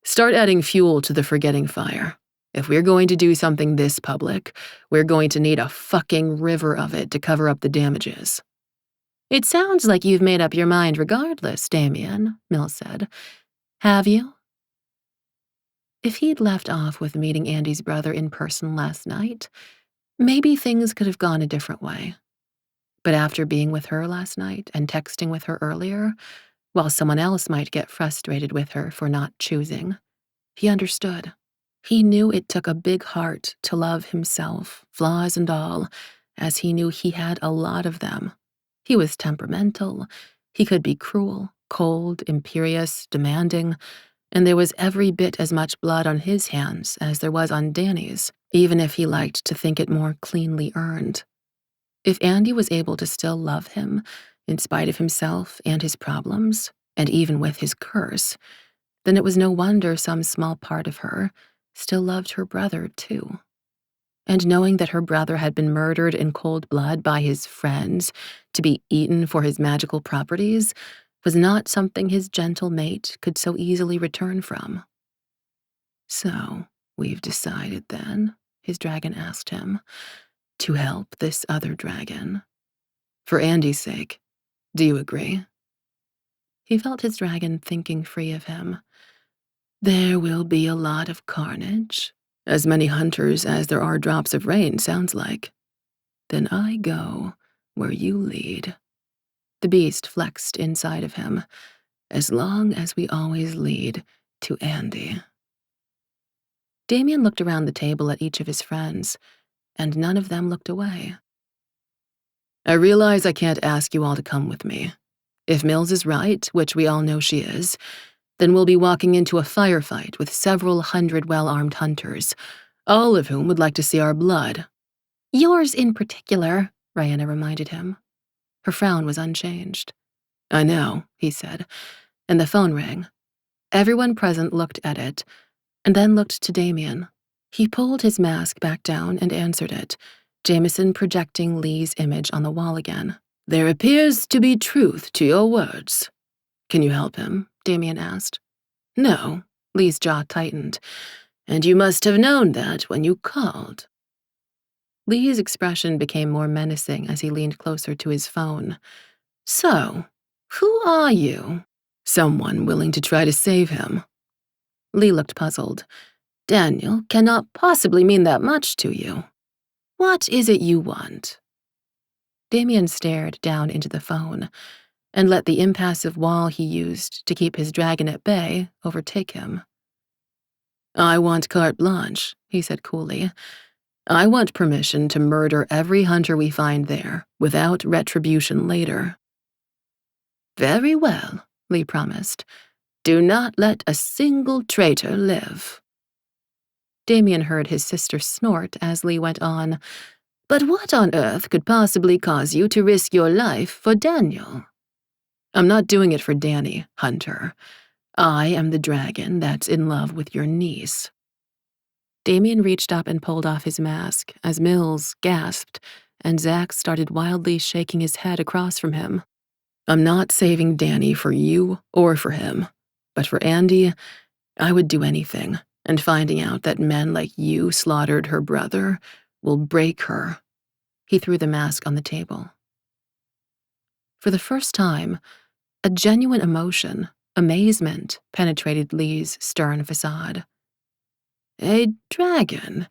start adding fuel to the forgetting fire. If we're going to do something this public, we're going to need a fucking river of it to cover up the damages. It sounds like you've made up your mind regardless, Damian, Mills said. Have you? If he'd left off with meeting Andy's brother in person last night, maybe things could have gone a different way. But after being with her last night and texting with her earlier, while someone else might get frustrated with her for not choosing, he understood. He knew it took a big heart to love himself, flaws and all, as he knew he had a lot of them. He was temperamental, he could be cruel, cold, imperious, demanding, and there was every bit as much blood on his hands as there was on Danny's, even if he liked to think it more cleanly earned. If Andy was able to still love him, in spite of himself and his problems, and even with his curse, then it was no wonder some small part of her still loved her brother, too. And knowing that her brother had been murdered in cold blood by his friends to be eaten for his magical properties was not something his gentle mate could so easily return from. So, we've decided then, his dragon asked him, to help this other dragon. For Andy's sake, do you agree? He felt his dragon thinking free of him. There will be a lot of carnage. As many hunters as there are drops of rain, sounds like. Then I go where you lead. The beast flexed inside of him, as long as we always lead to Andy. Damian looked around the table at each of his friends, and none of them looked away. I realize I can't ask you all to come with me. If Mills is right, which we all know she is, then we'll be walking into a firefight with several hundred well-armed hunters, all of whom would like to see our blood. Yours in particular, Rihanna reminded him. Her frown was unchanged. I know, he said, and the phone rang. Everyone present looked at it, and then looked to Damian. He pulled his mask back down and answered it, Jameson projecting Lee's image on the wall again. There appears to be truth to your words. Can you help him? Damian asked. No, Lee's jaw tightened. And you must have known that when you called. Lee's expression became more menacing as he leaned closer to his phone. So, who are you? Someone willing to try to save him. Lee looked puzzled. Daniel cannot possibly mean that much to you. What is it you want? Damian stared down into the phone and let the impassive wall he used to keep his dragon at bay overtake him. I want carte blanche, he said coolly. I want permission to murder every hunter we find there, without retribution later. Very well, Lee promised. Do not let a single traitor live. Damian heard his sister snort as Lee went on. But what on earth could possibly cause you to risk your life for Daniel? I'm not doing it for Danny, Hunter. I am the dragon that's in love with your niece. Damian reached up and pulled off his mask as Mills gasped and Zach started wildly shaking his head across from him. I'm not saving Danny for you or for him, but for Andy, I would do anything, and finding out that men like you slaughtered her brother will break her. He threw the mask on the table. For the first time, a genuine emotion, amazement, penetrated Lee's stern facade. A dragon,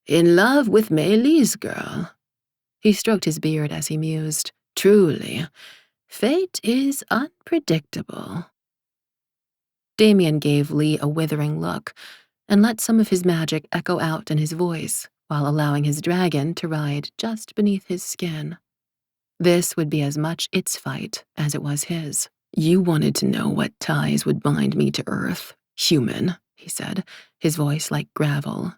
in love with Mei-Li's girl. He stroked his beard as he mused. Truly, fate is unpredictable. Damian gave Lee a withering look and let some of his magic echo out in his voice while allowing his dragon to ride just beneath his skin. This would be as much its fight as it was his. You wanted to know what ties would bind me to Earth, human, he said, his voice like gravel.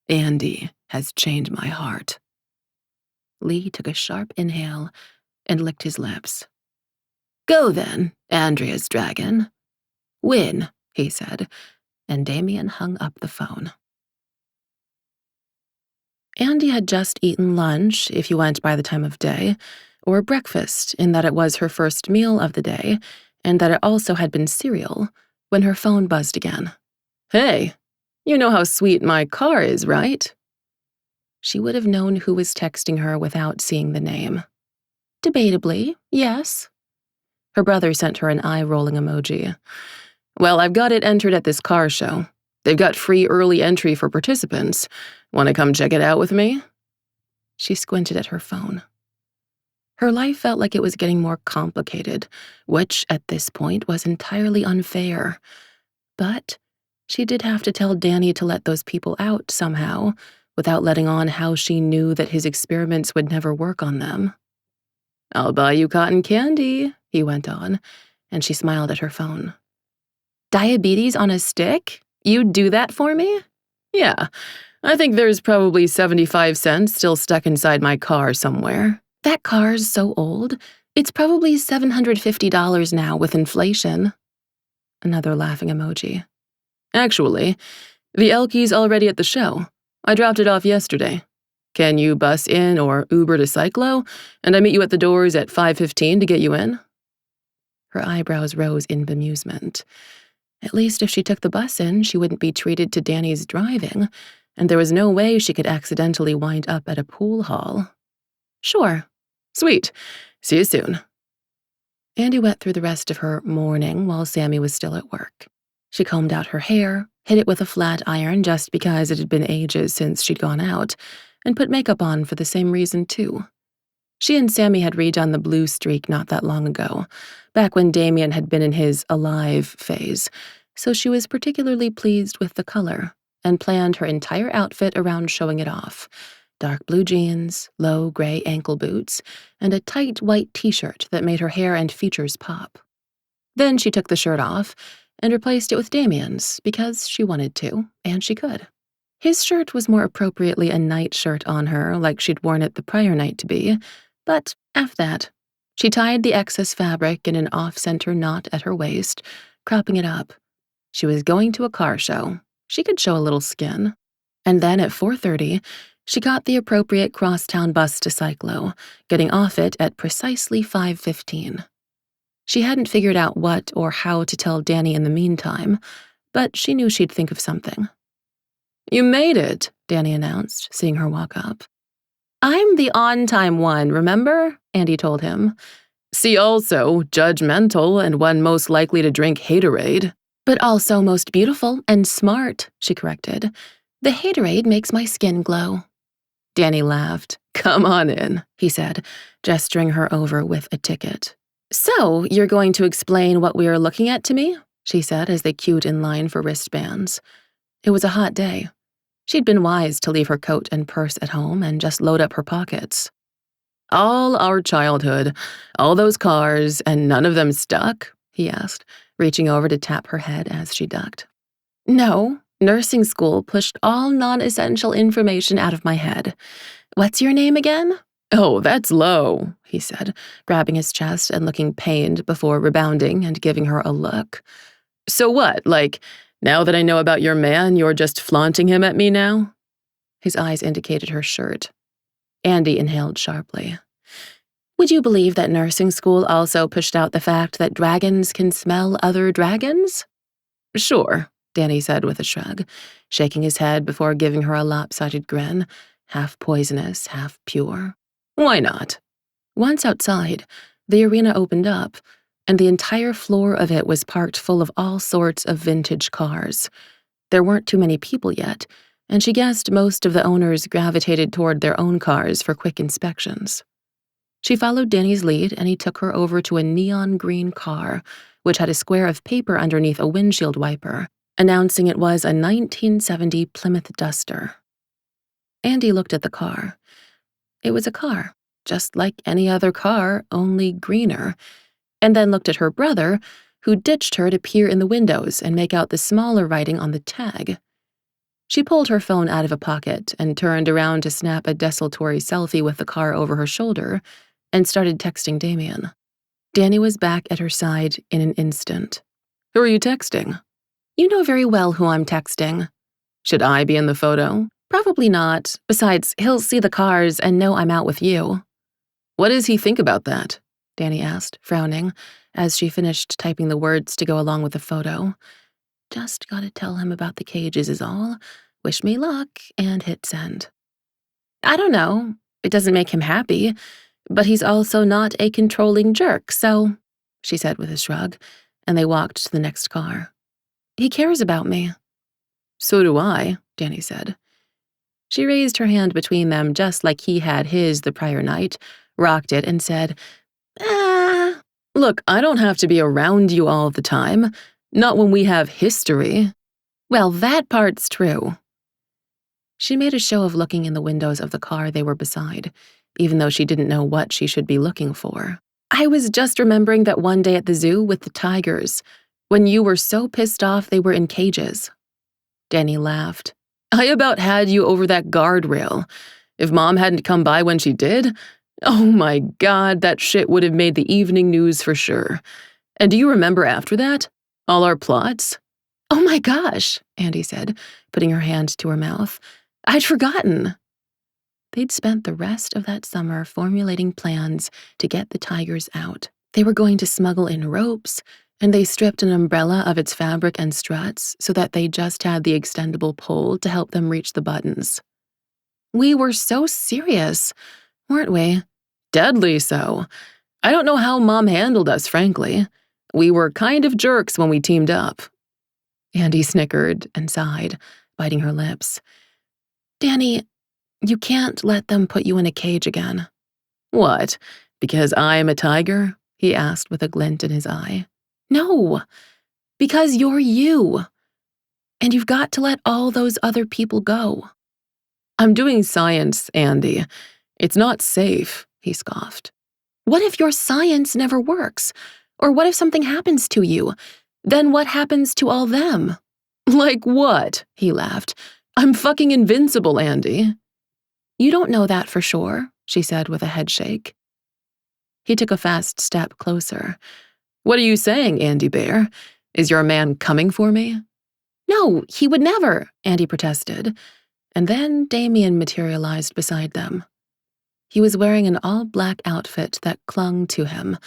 Andy has chained my heart. Lee took a sharp inhale and licked his lips. Go then, Andrea's dragon. Win, he said, and Damian hung up the phone. Andi had just eaten lunch, if you went by the time of day, or breakfast, in that it was her first meal of the day, and that it also had been cereal, when her phone buzzed again. "Hey, you know how sweet my car is, right?" She would have known who was texting her without seeing the name. "Debatably, yes." Her brother sent her an eye-rolling emoji. "Well, I've got it entered at this car show. They've got free early entry for participants. Want to come check it out with me?" She squinted at her phone. Her life felt like it was getting more complicated, which, at this point, was entirely unfair. But she did have to tell Danny to let those people out somehow, without letting on how she knew that his experiments would never work on them. "I'll buy you cotton candy," he went on, and she smiled at her phone. "Diabetes on a stick? You'd do that for me?" "Yeah, I think there's probably 75 cents still stuck inside my car somewhere." "That car's so old, it's probably $750 now with inflation." Another laughing emoji. "Actually, the Elky's already at the show. I dropped it off yesterday. Can you bus in or Uber to Cyclo, and I meet you at the doors at 5:15 to get you in?" Her eyebrows rose in bemusement. At least if she took the bus in, she wouldn't be treated to Danny's driving, and there was no way she could accidentally wind up at a pool hall. "Sure." "Sweet. See you soon." Andi went through the rest of her morning while Sammy was still at work. She combed out her hair, hit it with a flat iron just because it had been ages since she'd gone out, and put makeup on for the same reason, too. She and Sammy had redone the blue streak not that long ago, back when Damian had been in his alive phase, so she was particularly pleased with the color and planned her entire outfit around showing it off. Dark blue jeans, low gray ankle boots, and a tight white t-shirt that made her hair and features pop. Then she took the shirt off and replaced it with Damian's because she wanted to, and she could. His shirt was more appropriately a night shirt on her, like she'd worn it the prior night to be, but F that. She tied the excess fabric in an off-center knot at her waist, cropping it up. She was going to a car show. She could show a little skin. And then at 4:30, she caught the appropriate crosstown bus to Cyclo, getting off it at precisely 5:15. She hadn't figured out what or how to tell Danny in the meantime, but she knew she'd think of something. "You made it," Danny announced, seeing her walk up. "I'm the on-time one, remember?" Andi told him. "See also, judgmental and one most likely to drink haterade." "But also most beautiful and smart," she corrected. "The haterade makes my skin glow." Danny laughed. "Come on in," he said, gesturing her over with a ticket. "So, you're going to explain what we are looking at to me?" she said as they queued in line for wristbands. It was a hot day. She'd been wise to leave her coat and purse at home and just load up her pockets. "All our childhood, all those cars, and none of them stuck?" he asked, reaching over to tap her head as she ducked. "No, nursing school pushed all non-essential information out of my head. What's your name again?" "Oh, that's low," he said, grabbing his chest and looking pained before rebounding and giving her a look. "So what, like, now that I know about your man, you're just flaunting him at me now?" His eyes indicated her shirt. Andi inhaled sharply. "Would you believe that nursing school also pushed out the fact that dragons can smell other dragons?" "Sure," Danny said with a shrug, shaking his head before giving her a lopsided grin, half poisonous, half pure. "Why not?" Once outside, the arena opened up, and the entire floor of it was parked full of all sorts of vintage cars. There weren't too many people yet, and she guessed most of the owners gravitated toward their own cars for quick inspections. She followed Danny's lead, and he took her over to a neon green car, which had a square of paper underneath a windshield wiper, announcing it was a 1970 Plymouth Duster. Andi looked at the car. It was a car, just like any other car, only greener, and then looked at her brother, who ditched her to peer in the windows and make out the smaller writing on the tag. She pulled her phone out of a pocket and turned around to snap a desultory selfie with the car over her shoulder and started texting Damian. Danny was back at her side in an instant. "Who are you texting?" You know very well who I'm texting. Should I be in the photo? Probably not. Besides, he'll see the cars and know I'm out with you. What does he think about that? Danny asked, frowning, as she finished typing the words to go along with the photo. Just gotta tell him about the cages is all. Wish me luck, and hit send. I don't know. It doesn't make him happy, but he's also not a controlling jerk, so, she said with a shrug, and they walked to the next car. He cares about me. So do I, Danny said. She raised her hand between them just like he had his the prior night, rocked it, and said, Look, I don't have to be around you all the time. Not when we have history. Well, that part's true. She made a show of looking in the windows of the car they were beside, even though she didn't know what she should be looking for. I was just remembering that one day at the zoo with the tigers, when you were so pissed off they were in cages. Danny laughed. I about had you over that guardrail. If Mom hadn't come by when she did, oh my God, that shit would have made the evening news for sure. And do you remember after that? All our plots? Oh my gosh, Andi said, putting her hand to her mouth. I'd forgotten. They'd spent the rest of that summer formulating plans to get the tigers out. They were going to smuggle in ropes, and they stripped an umbrella of its fabric and struts so that they just had the extendable pole to help them reach the buttons. We were so serious, weren't we? Deadly so. I don't know how Mom handled us, frankly. We were kind of jerks when we teamed up. Andi snickered and sighed, biting her lips. Danny, you can't let them put you in a cage again. What? Because I'm a tiger? He asked with a glint in his eye. No, because you're you. And you've got to let all those other people go. I'm doing science, Andi. It's not safe, he scoffed. What if your science never works? Or what if something happens to you? Then what happens to all them? Like what? He laughed. I'm fucking invincible, Andi. You don't know that for sure, she said with a head shake. He took a fast step closer. What are you saying, Andi Bear? Is your man coming for me? No, he would never, Andi protested. And then Damian materialized beside them. He was wearing an all-black outfit that clung to him,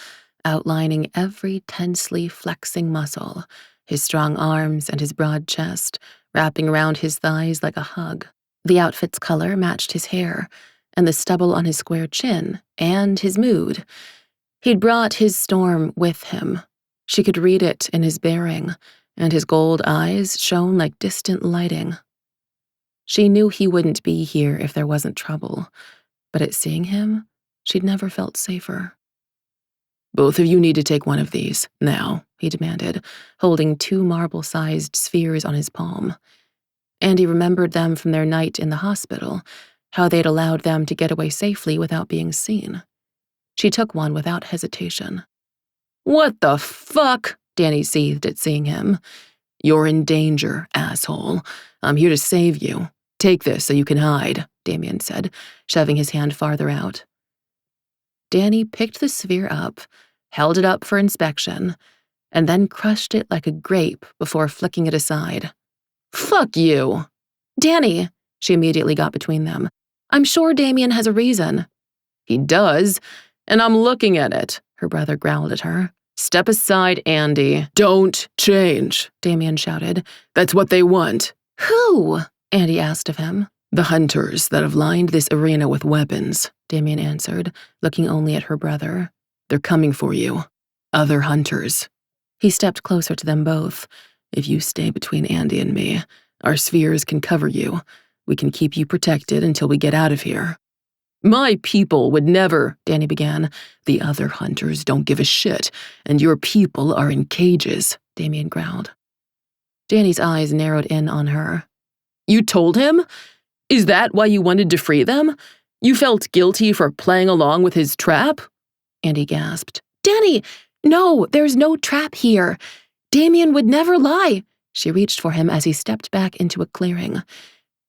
outlining every tensely flexing muscle, his strong arms and his broad chest, wrapping around his thighs like a hug. The outfit's color matched his hair, and the stubble on his square chin, and his mood. He'd brought his storm with him. She could read it in his bearing, and his gold eyes shone like distant lighting. She knew he wouldn't be here if there wasn't trouble, but at seeing him, she'd never felt safer. Both of you need to take one of these, now, he demanded, holding 2 marble-sized spheres on his palm. Andi remembered them from their night in the hospital, how they'd allowed them to get away safely without being seen. She took one without hesitation. What the fuck? Danny seethed at seeing him. You're in danger, asshole. I'm here to save you. Take this so you can hide, Damian said, shoving his hand farther out. Danny picked the sphere up, held it up for inspection, and then crushed it like a grape before flicking it aside. Fuck you. Danny, she immediately got between them. I'm sure Damian has a reason. He does, and I'm looking at it, her brother growled at her. Step aside, Andi. Don't change, Damian shouted. That's what they want. Who? Andi asked of him. The hunters that have lined this arena with weapons, Damian answered, looking only at her brother. They're coming for you. Other hunters. He stepped closer to them both. If you stay between Andi and me, our spheres can cover you. We can keep you protected until we get out of here. My people would never, Danny began. The other hunters don't give a shit, and your people are in cages, Damian growled. Danny's eyes narrowed in on her. You told him? Is that why you wanted to free them? You felt guilty for playing along with his trap? Andi gasped. Danny, no, there's no trap here. Damian would never lie. She reached for him as he stepped back into a clearing.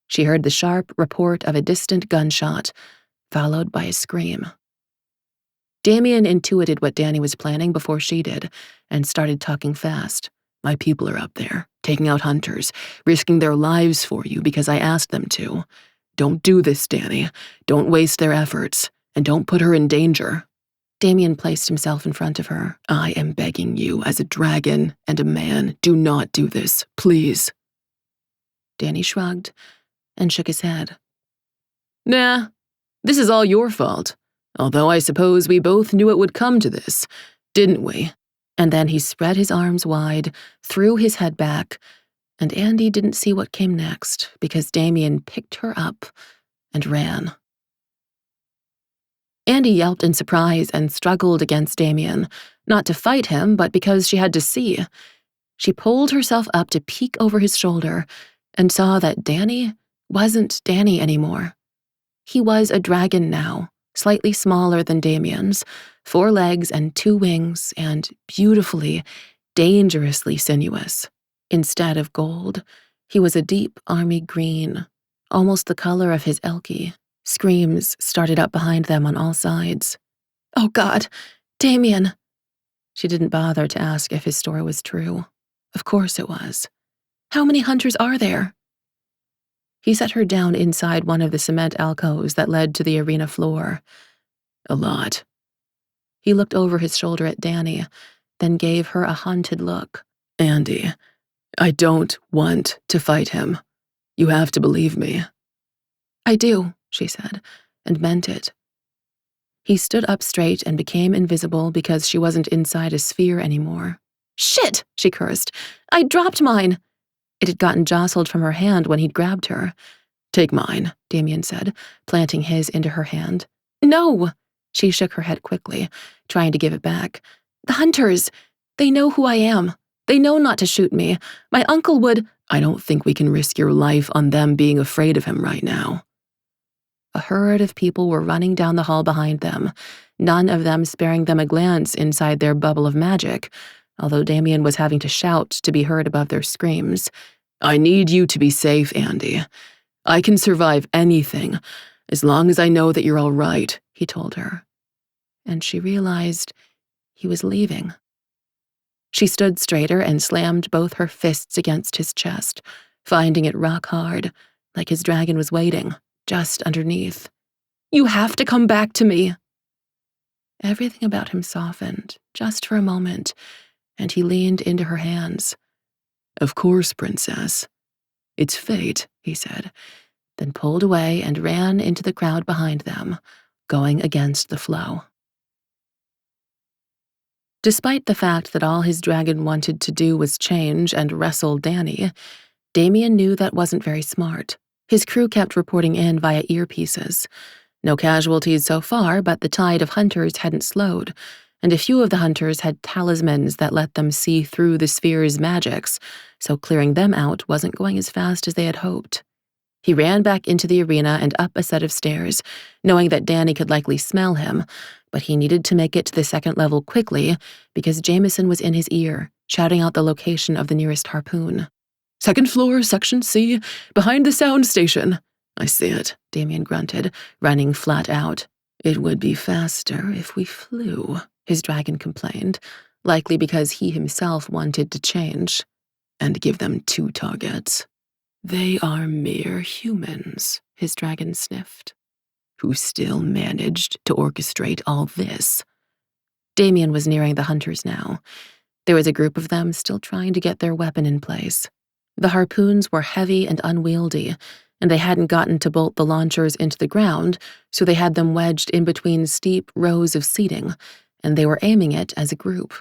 She heard the sharp report of a distant gunshot, followed by a scream. Damian intuited what Danny was planning before she did, and started talking fast. My people are up there. taking out hunters, risking their lives for you because I asked them to. Don't do this, Danny. Don't waste their efforts, and don't put her in danger. Damian placed himself in front of her. I am begging you, as a dragon and a man, do not do this, please. Danny shrugged and shook his head. Nah, this is all your fault. Although I suppose we both knew it would come to this, didn't we? And then he spread his arms wide, threw his head back, and Andi didn't see what came next because Damian picked her up and ran. Andi yelped in surprise and struggled against Damian, not to fight him, but because she had to see. She pulled herself up to peek over his shoulder and saw that Danny wasn't Danny anymore. He was a dragon now, slightly smaller than Damian's, 4 legs and 2 wings, and beautifully, dangerously sinuous. Instead of gold, he was a deep army green, almost the color of his Elkie. Screams started up behind them on all sides. "Oh God, Damian!" She didn't bother to ask if his story was true. Of course it was. "How many hunters are there?" He set her down inside one of the cement alcoves that led to the arena floor. "A lot." He looked over his shoulder at Danny, then gave her a haunted look. "Andi, I don't want to fight him. You have to believe me." "I do," she said, and meant it. He stood up straight and became invisible because she wasn't inside a sphere anymore. "Shit!" she cursed. "I dropped mine!" It had gotten jostled from her hand when he'd grabbed her. "Take mine," Damian said, planting his into her hand. "No!" She shook her head quickly, trying to give it back. "The hunters! They know who I am. They know not to shoot me. My uncle would—" "I don't think we can risk your life on them being afraid of him right now." A herd of people were running down the hall behind them, none of them sparing them a glance inside their bubble of magic, although Damian was having to shout to be heard above their screams. "I need you to be safe, Andi. I can survive anything, as long as I know that you're all right," he told her. And she realized he was leaving. She stood straighter and slammed both her fists against his chest, finding it rock hard, like his dragon was waiting, just underneath. "You have to come back to me." Everything about him softened, just for a moment, and he leaned into her hands. "Of course, Princess. It's fate," he said, then pulled away and ran into the crowd behind them, going against the flow. Despite the fact that all his dragon wanted to do was change and wrestle Danny, Damian knew that wasn't very smart. His crew kept reporting in via earpieces. No casualties so far, but the tide of hunters hadn't slowed, and a few of the hunters had talismans that let them see through the sphere's magics, so clearing them out wasn't going as fast as they had hoped. He ran back into the arena and up a set of stairs, knowing that Danny could likely smell him, but he needed to make it to the 2nd level quickly because Jameson was in his ear, shouting out the location of the nearest harpoon. "2nd floor, section C, behind the sound station." "I see it," Damian grunted, running flat out. "It would be faster if we flew," his dragon complained, likely because he himself wanted to change. "And give them 2 targets. They are mere humans," his dragon sniffed. "Who still managed to orchestrate all this." Damian was nearing the hunters now. There was a group of them still trying to get their weapon in place. The harpoons were heavy and unwieldy, and they hadn't gotten to bolt the launchers into the ground, so they had them wedged in between steep rows of seating, and they were aiming it as a group.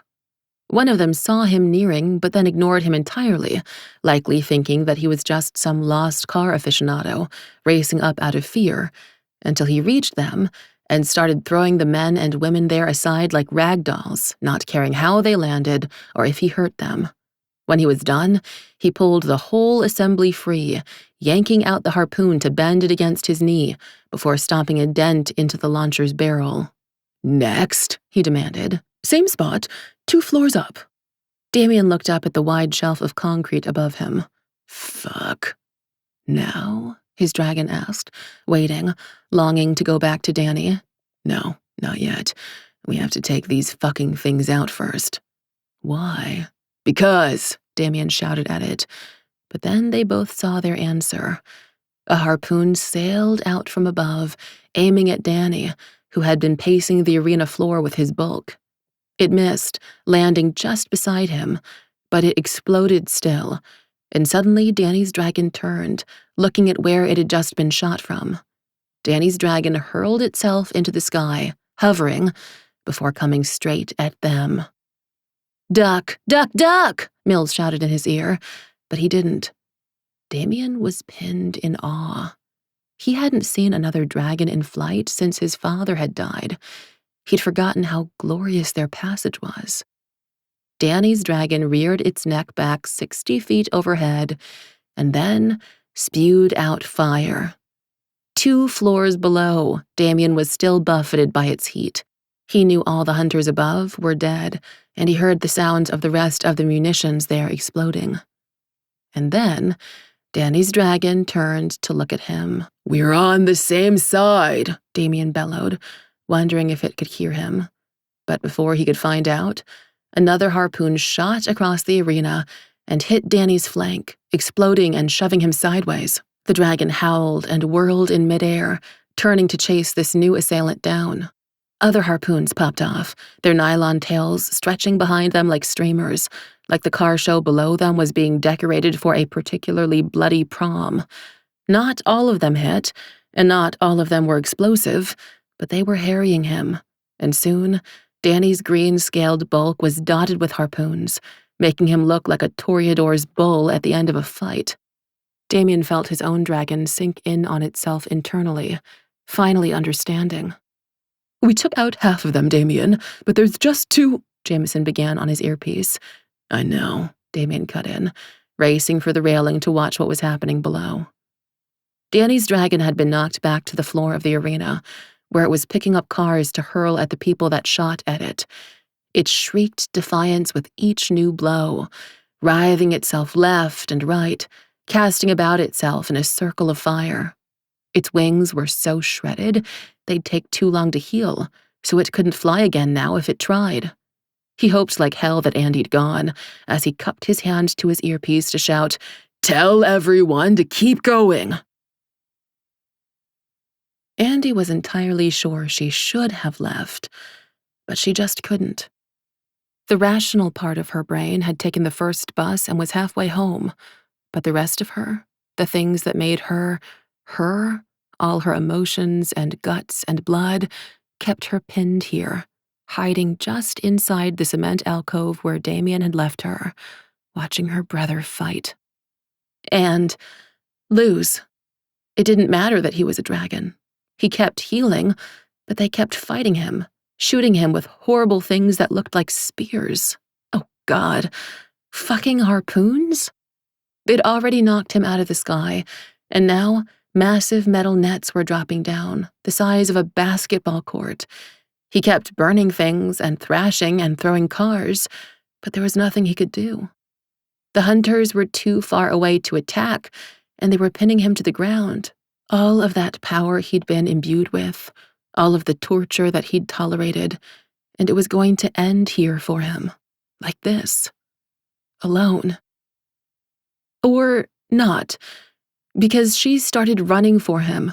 One of them saw him nearing, but then ignored him entirely, likely thinking that he was just some lost car aficionado, racing up out of fear, until he reached them and started throwing the men and women there aside like rag dolls, not caring how they landed or if he hurt them. When he was done, he pulled the whole assembly free, yanking out the harpoon to bend it against his knee before stomping a dent into the launcher's barrel. "Next," he demanded. "Same spot, 2 floors up." Damian looked up at the wide shelf of concrete above him. "Fuck." "Now?" his dragon asked, waiting, longing to go back to Danny. "No, not yet. We have to take these fucking things out first." "Why?" Because, Damian shouted at it. But then they both saw their answer. A harpoon sailed out from above, aiming at Danny, who had been pacing the arena floor with his bulk. It missed, landing just beside him, but it exploded still, and suddenly Danny's dragon turned, looking at where it had just been shot from. Danny's dragon hurled itself into the sky, hovering, before coming straight at them. "Duck! Duck! Duck!" Mills shouted in his ear, but he didn't. Damian was pinned in awe. He hadn't seen another dragon in flight since his father had died. He'd forgotten how glorious their passage was. Danny's dragon reared its neck back 60 feet overhead and then spewed out fire. 2 floors below, Damian was still buffeted by its heat. He knew all the hunters above were dead, and he heard the sounds of the rest of the munitions there exploding. And then Danny's dragon turned to look at him. "We're on the same side," Damian bellowed, wondering if it could hear him. But before he could find out, another harpoon shot across the arena and hit Danny's flank, exploding and shoving him sideways. The dragon howled and whirled in midair, turning to chase this new assailant down. Other harpoons popped off, their nylon tails stretching behind them like streamers, like the car show below them was being decorated for a particularly bloody prom. Not all of them hit, and not all of them were explosive, but they were harrying him, and soon Danny's green-scaled bulk was dotted with harpoons, making him look like a toreador's bull at the end of a fight. Damian felt his own dragon sink in on itself internally, finally understanding. "We took out half of them, Damian, but there's just 2, Jameson began on his earpiece. "I know," Damian cut in, racing for the railing to watch what was happening below. Danny's dragon had been knocked back to the floor of the arena, where it was picking up cars to hurl at the people that shot at it. It shrieked defiance with each new blow, writhing itself left and right, casting about itself in a circle of fire. Its wings were so shredded, they'd take too long to heal, so it couldn't fly again now if it tried. He hoped like hell that Andy'd gone, as he cupped his hand to his earpiece to shout, "Tell everyone to keep going!" Andi was entirely sure she should have left, but she just couldn't. The rational part of her brain had taken the first bus and was halfway home, but the rest of her, the things that made her, all her emotions and guts and blood, kept her pinned here, hiding just inside the cement alcove where Damian had left her, watching her brother fight. And lose. It didn't matter that he was a dragon. He kept healing, but they kept fighting him, shooting him with horrible things that looked like spears. Oh, God. Fucking harpoons? They'd already knocked him out of the sky, and now massive metal nets were dropping down, the size of a basketball court. He kept burning things and thrashing and throwing cars, but there was nothing he could do. The hunters were too far away to attack, and they were pinning him to the ground. All of that power he'd been imbued with, all of the torture that he'd tolerated, and it was going to end here for him, like this, alone. Or not, because she started running for him.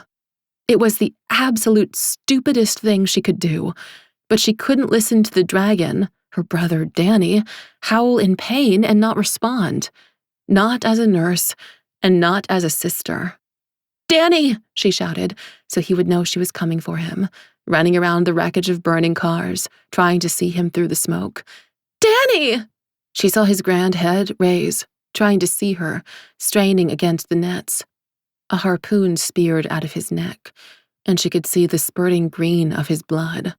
It was the absolute stupidest thing she could do, but she couldn't listen to the dragon, her brother Danny, howl in pain and not respond. Not as a nurse, and not as a sister. "Danny!" she shouted, so he would know she was coming for him, running around the wreckage of burning cars, trying to see him through the smoke. "Danny!" She saw his grand head raise, trying to see her, straining against the nets. A harpoon speared out of his neck, and she could see the spurting green of his blood.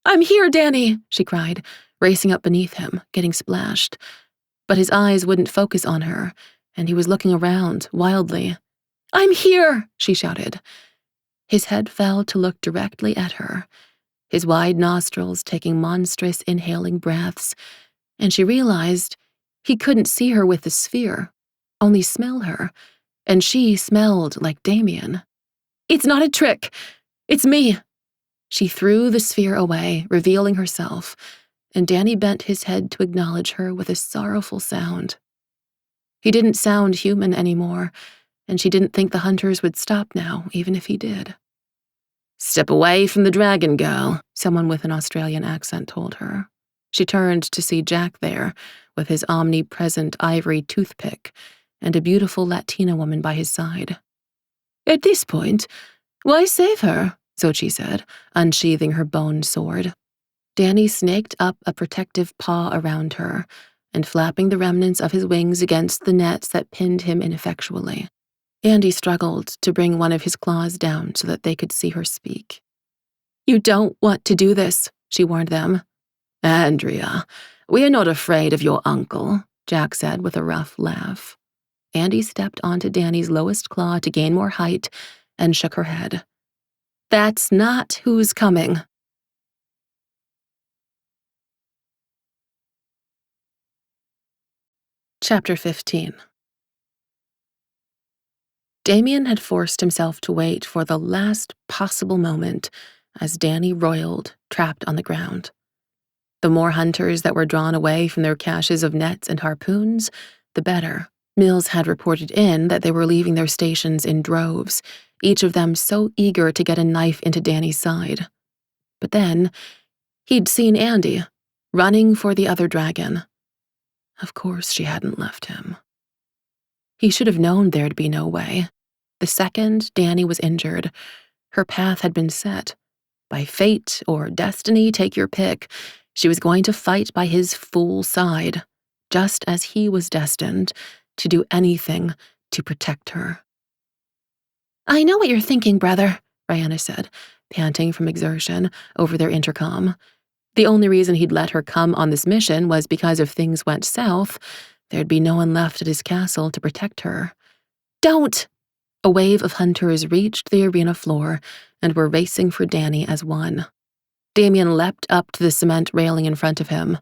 "I'm here, Danny!" she cried, racing up beneath him, getting splashed. But his eyes wouldn't focus on her, and he was looking around, wildly. "I'm here!" she shouted. His head fell to look directly at her, his wide nostrils taking monstrous inhaling breaths, and she realized he couldn't see her with the sphere, only smell her, and she smelled like Damian. "It's not a trick. It's me." She threw the sphere away, revealing herself, and Danny bent his head to acknowledge her with a sorrowful sound. He didn't sound human anymore, and she didn't think the hunters would stop now, even if he did. "Step away from the dragon, girl," someone with an Australian accent told her. She turned to see Jack there, with his omnipresent ivory toothpick, and a beautiful Latina woman by his side. "At this point, why save her?" Xochitl said, unsheathing her bone sword. Danny snaked up a protective paw around her, and flapping the remnants of his wings against the nets that pinned him ineffectually. Andi struggled to bring one of his claws down so that they could see her speak. "You don't want to do this," she warned them. "Andrea, we are not afraid of your uncle," Jack said with a rough laugh. Andi stepped onto Danny's lowest claw to gain more height and shook her head. "That's not who's coming." Chapter 15. Damian had forced himself to wait for the last possible moment as Danny roiled, trapped on the ground. The more hunters that were drawn away from their caches of nets and harpoons, the better. Mills had reported in that they were leaving their stations in droves, each of them so eager to get a knife into Danny's side. But then, he'd seen Andi, running for the other dragon. Of course she hadn't left him. He should have known there'd be no way. The second Danny was injured, her path had been set. By fate or destiny, take your pick, she was going to fight by his full side, just as he was destined to do anything to protect her. "I know what you're thinking, brother," Rihanna said, panting from exertion over their intercom. The only reason he'd let her come on this mission was because if things went south, there'd be no one left at his castle to protect her. "Don't!" A wave of hunters reached the arena floor and were racing for Danny as one. Damian leapt up to the cement railing in front of him.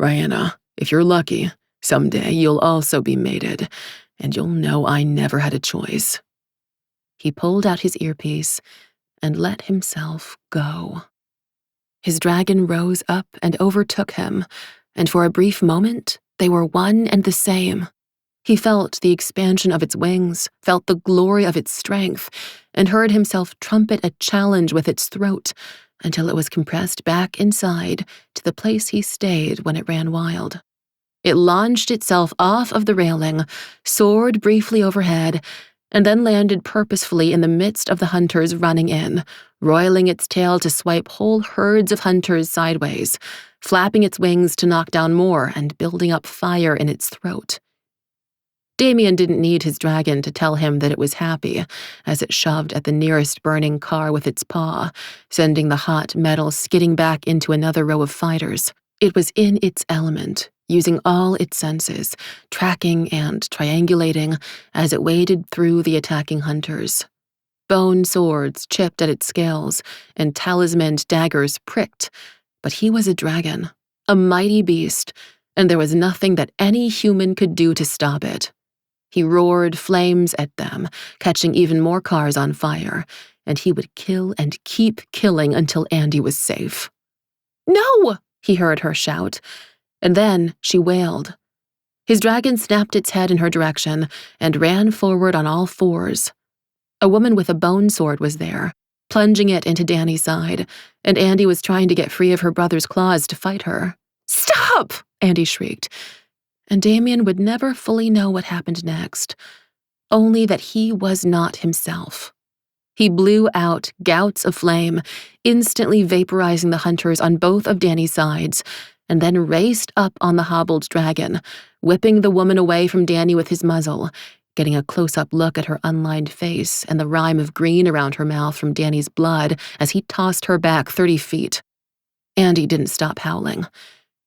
"Rihanna, if you're lucky, someday you'll also be mated, and you'll know I never had a choice." He pulled out his earpiece and let himself go. His dragon rose up and overtook him, and for a brief moment, they were one and the same. He felt the expansion of its wings, felt the glory of its strength, and heard himself trumpet a challenge with its throat until it was compressed back inside to the place he stayed when it ran wild. It launched itself off of the railing, soared briefly overhead, and then landed purposefully in the midst of the hunters running in, roiling its tail to swipe whole herds of hunters sideways, flapping its wings to knock down more and building up fire in its throat. Damian didn't need his dragon to tell him that it was happy as it shoved at the nearest burning car with its paw, sending the hot metal skidding back into another row of fighters. It was in its element, using all its senses, tracking and triangulating as it waded through the attacking hunters. Bone swords chipped at its scales, and talismaned daggers pricked, but he was a dragon, a mighty beast, and there was nothing that any human could do to stop it. He roared flames at them, catching even more cars on fire, and he would kill and keep killing until Andi was safe. "No!" he heard her shout, and then she wailed. His dragon snapped its head in her direction and ran forward on all fours. A woman with a bone sword was there, plunging it into Danny's side, and Andi was trying to get free of her brother's claws to fight her. "Stop!" Andi shrieked. And Damian would never fully know what happened next, only that he was not himself. He blew out gouts of flame, instantly vaporizing the hunters on both of Danny's sides, and then raced up on the hobbled dragon, whipping the woman away from Danny with his muzzle, getting a close-up look at her unlined face and the rime of green around her mouth from Danny's blood as he tossed her back 30 feet. Andi didn't stop howling.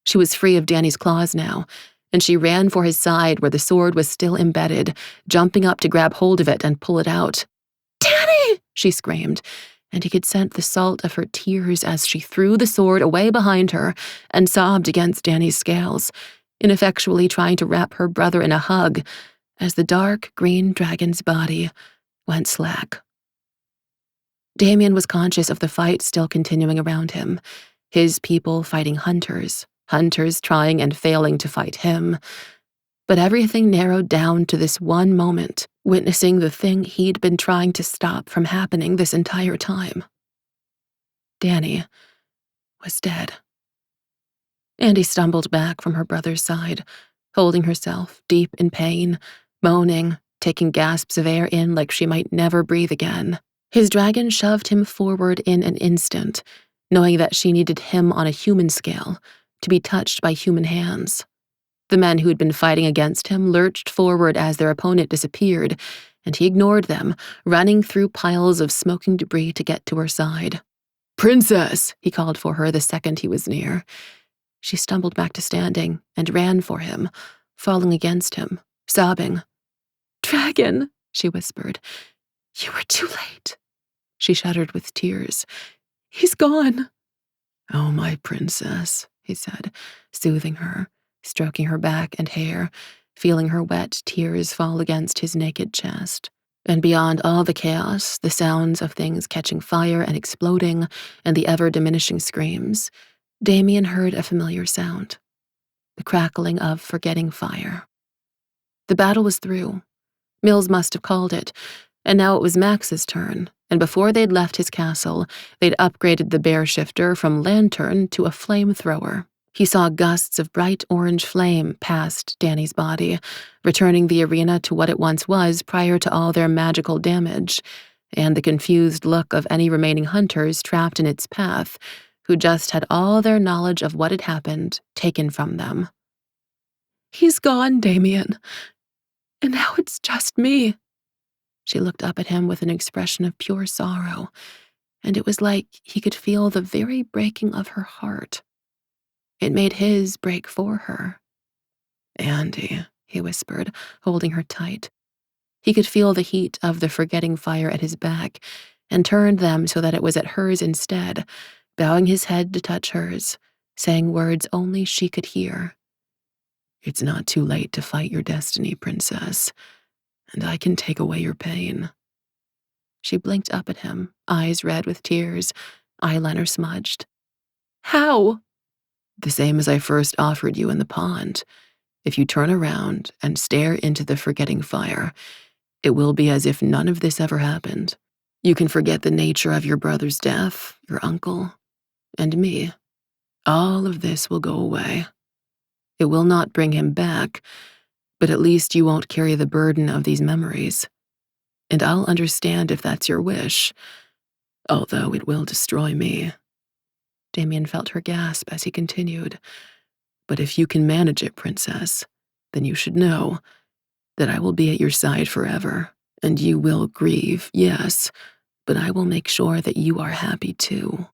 She was free of Danny's claws now, and she ran for his side where the sword was still embedded, jumping up to grab hold of it and pull it out. "Danny!" she screamed, and he could scent the salt of her tears as she threw the sword away behind her and sobbed against Danny's scales, ineffectually trying to wrap her brother in a hug as the dark green dragon's body went slack. Damian was conscious of the fight still continuing around him, his people fighting hunters, hunters trying and failing to fight him. But everything narrowed down to this one moment, witnessing the thing he'd been trying to stop from happening this entire time. Danny was dead. Andi stumbled back from her brother's side, holding herself deep in pain, moaning, taking gasps of air in like she might never breathe again. His dragon shoved him forward in an instant, knowing that she needed him on a human scale, to be touched by human hands. The men who had been fighting against him lurched forward as their opponent disappeared, and he ignored them, running through piles of smoking debris to get to her side. "Princess!" he called for her the second he was near. She stumbled back to standing and ran for him, falling against him, sobbing. "Dragon," she whispered. "You were too late." She shuddered with tears. "He's gone." "Oh, my princess," he said, soothing her, stroking her back and hair, feeling her wet tears fall against his naked chest. And beyond all the chaos, the sounds of things catching fire and exploding, and the ever-diminishing screams, Damian heard a familiar sound, the crackling of forgetting fire. The battle was through. Mills must have called it, and now it was Max's turn, and before they'd left his castle, they'd upgraded the bear shifter from lantern to a flamethrower. He saw gusts of bright orange flame past Danny's body, returning the arena to what it once was prior to all their magical damage, and the confused look of any remaining hunters trapped in its path, who just had all their knowledge of what had happened taken from them. "He's gone, Damian. And now it's just me." She looked up at him with an expression of pure sorrow, and it was like he could feel the very breaking of her heart. It made his break for her. "Andi," he whispered, holding her tight. He could feel the heat of the forgetting fire at his back, and turned them so that it was at hers instead, bowing his head to touch hers, saying words only she could hear. "It's not too late to fight your destiny, princess, and I can take away your pain." She blinked up at him, eyes red with tears, eyeliner smudged. "How?" "The same as I first offered you in the pond. If you turn around and stare into the forgetting fire, it will be as if none of this ever happened. You can forget the nature of your brother's death, your uncle, and me. All of this will go away. It will not bring him back, but at least you won't carry the burden of these memories. And I'll understand if that's your wish, although it will destroy me." Damian felt her gasp as he continued. "But if you can manage it, princess, then you should know that I will be at your side forever, and you will grieve, yes, but I will make sure that you are happy too."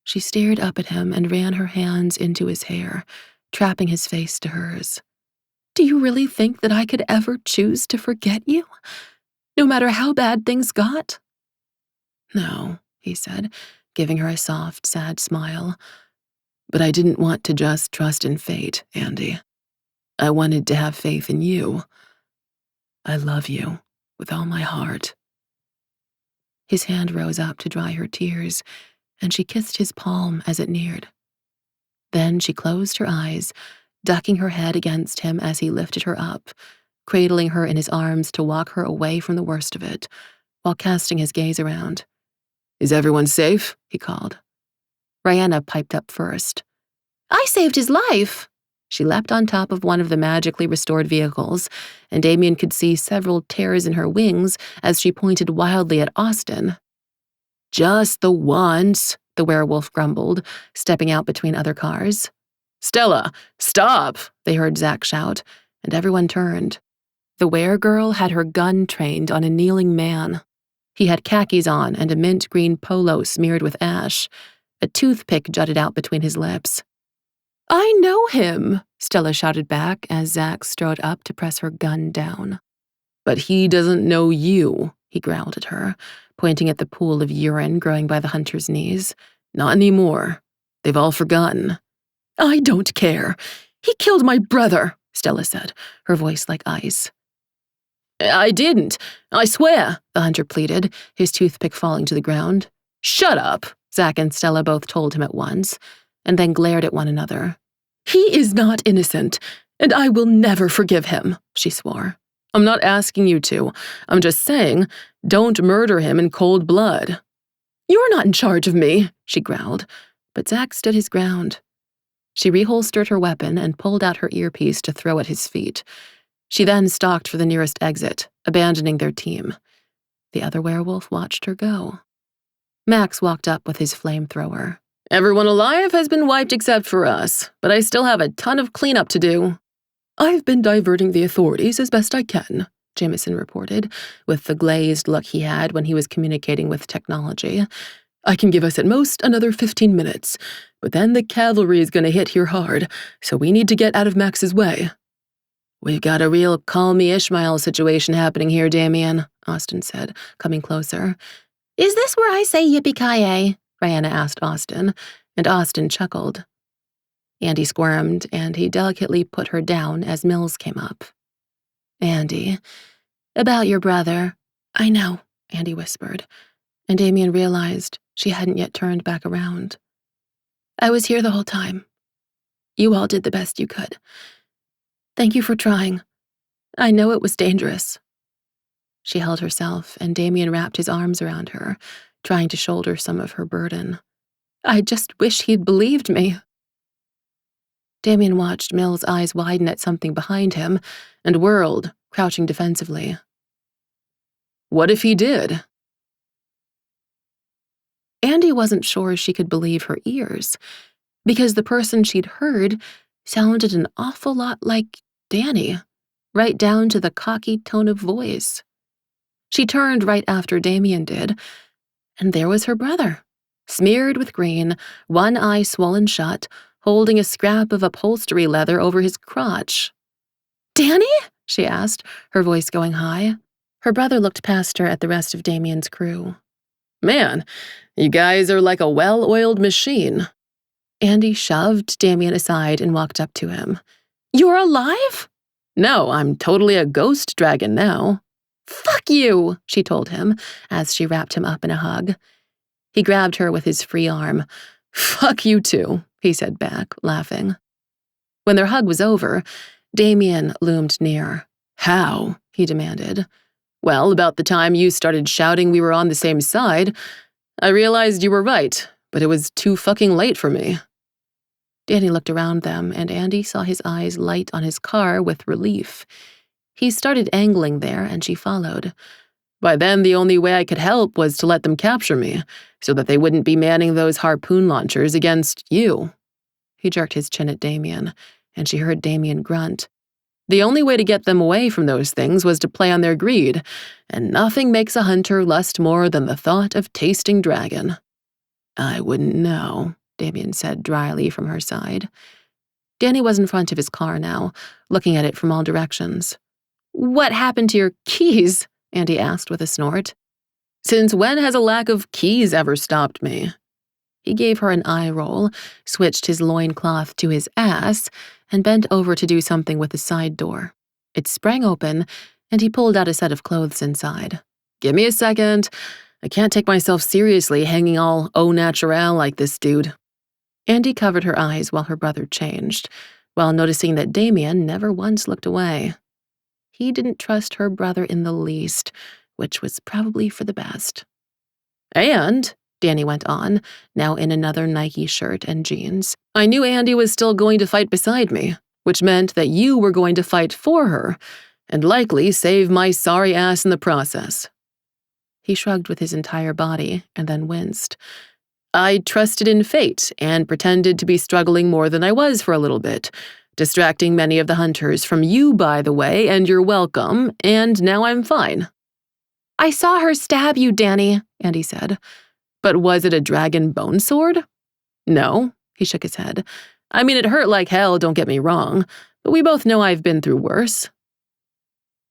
She stared up at him and ran her hands into his hair, trapping his face to hers. "Do you really think that I could ever choose to forget you, no matter how bad things got?" "No," he said, giving her a soft, sad smile. "But I didn't want to just trust in fate, Andi. I wanted to have faith in you. I love you with all my heart." His hand rose up to dry her tears, and she kissed his palm as it neared. Then she closed her eyes, ducking her head against him as he lifted her up, cradling her in his arms to walk her away from the worst of it, while casting his gaze around. "Is everyone safe?" he called. Rihanna piped up first. "I saved his life." She leapt on top of one of the magically restored vehicles, and Damian could see several tears in her wings as she pointed wildly at Austin. "Just the once," the werewolf grumbled, stepping out between other cars. "Stella, stop!" they heard Zach shout, and everyone turned. The weregirl had her gun trained on a kneeling man. He had khakis on and a mint green polo smeared with ash. A toothpick jutted out between his lips. "I know him," Stella shouted back as Zach strode up to press her gun down. "But he doesn't know you," he growled at her, pointing at the pool of urine growing by the hunter's knees. "Not anymore. They've all forgotten." "I don't care. He killed my brother," Stella said, her voice like ice. "I didn't. I swear," the hunter pleaded, his toothpick falling to the ground. "Shut up," Zach and Stella both told him at once. and then glared at one another. "He is not innocent, and I will never forgive him," she swore. "I'm not asking you to. I'm just saying, don't murder him in cold blood." "You're not in charge of me," she growled, but Zach stood his ground. She reholstered her weapon and pulled out her earpiece to throw at his feet. She then stalked for the nearest exit, abandoning their team. The other werewolf watched her go. Max walked up with his flamethrower. "Everyone alive has been wiped except for us, but I still have a ton of cleanup to do." "I've been diverting the authorities as best I can," Jameson reported, with the glazed look he had when he was communicating with technology. "I can give us at most another 15 minutes, but then the cavalry is going to hit here hard, so we need to get out of Max's way." "We've got a real Call Me Ishmael situation happening here, Damian," Austin said, coming closer. "Is this where I say yippee-ki-yay?" Rihanna asked Austin, and Austin chuckled. Andi squirmed, and he delicately put her down as Mills came up. "Andi, about your brother." "I know," Andi whispered, and Damian realized she hadn't yet turned back around. "I was here the whole time. You all did the best you could. Thank you for trying. I know it was dangerous." She held herself, and Damian wrapped his arms around her, trying to shoulder some of her burden. "I just wish he'd believed me." Damian watched Mill's eyes widen at something behind him and whirled, crouching defensively. "What if he did?" Andi wasn't sure she could believe her ears, because the person she'd heard sounded an awful lot like Danny, right down to the cocky tone of voice. She turned right after Damian did, and there was her brother, smeared with green, one eye swollen shut, holding a scrap of upholstery leather over his crotch. "Danny?" she asked, her voice going high. Her brother looked past her at the rest of Damian's crew. "Man, you guys are like a well-oiled machine." Andi shoved Damian aside and walked up to him. "You're alive?" "No, I'm totally a ghost dragon now." "Fuck you," she told him, as she wrapped him up in a hug. He grabbed her with his free arm. "Fuck you too," he said back, laughing. When their hug was over, Damian loomed near. "How?" he demanded. "Well, about the time you started shouting we were on the same side, I realized you were right, but it was too fucking late for me." Danny looked around them, and Andi saw his eyes light on his car with relief. He started angling there, and she followed. "By then, the only way I could help was to let them capture me, so that they wouldn't be manning those harpoon launchers against you." He jerked his chin at Damian, and she heard Damian grunt. "The only way to get them away from those things was to play on their greed, and nothing makes a hunter lust more than the thought of tasting dragon." "I wouldn't know," Damian said dryly from her side. Danny was in front of his car now, looking at it from all directions. "What happened to your keys?" Andi asked with a snort. "Since when has a lack of keys ever stopped me?" He gave her an eye roll, switched his loincloth to his ass, and bent over to do something with the side door. It sprang open, and he pulled out a set of clothes inside. "Give me a second. I can't take myself seriously hanging all au naturel like this dude." Andi covered her eyes while her brother changed, while noticing that Damian never once looked away. He didn't trust her brother in the least, which was probably for the best. "And," Danny went on, now in another Nike shirt and jeans, "I knew Andi was still going to fight beside me, which meant that you were going to fight for her, and likely save my sorry ass in the process." He shrugged with his entire body and then winced. "I trusted in fate and pretended to be struggling more than I was for a little bit, distracting many of the hunters from you, by the way, and you're welcome, and now I'm fine." "I saw her stab you, Danny," Andi said. "But was it a dragon bone sword?" "No," he shook his head. "I mean, it hurt like hell, don't get me wrong, but we both know I've been through worse."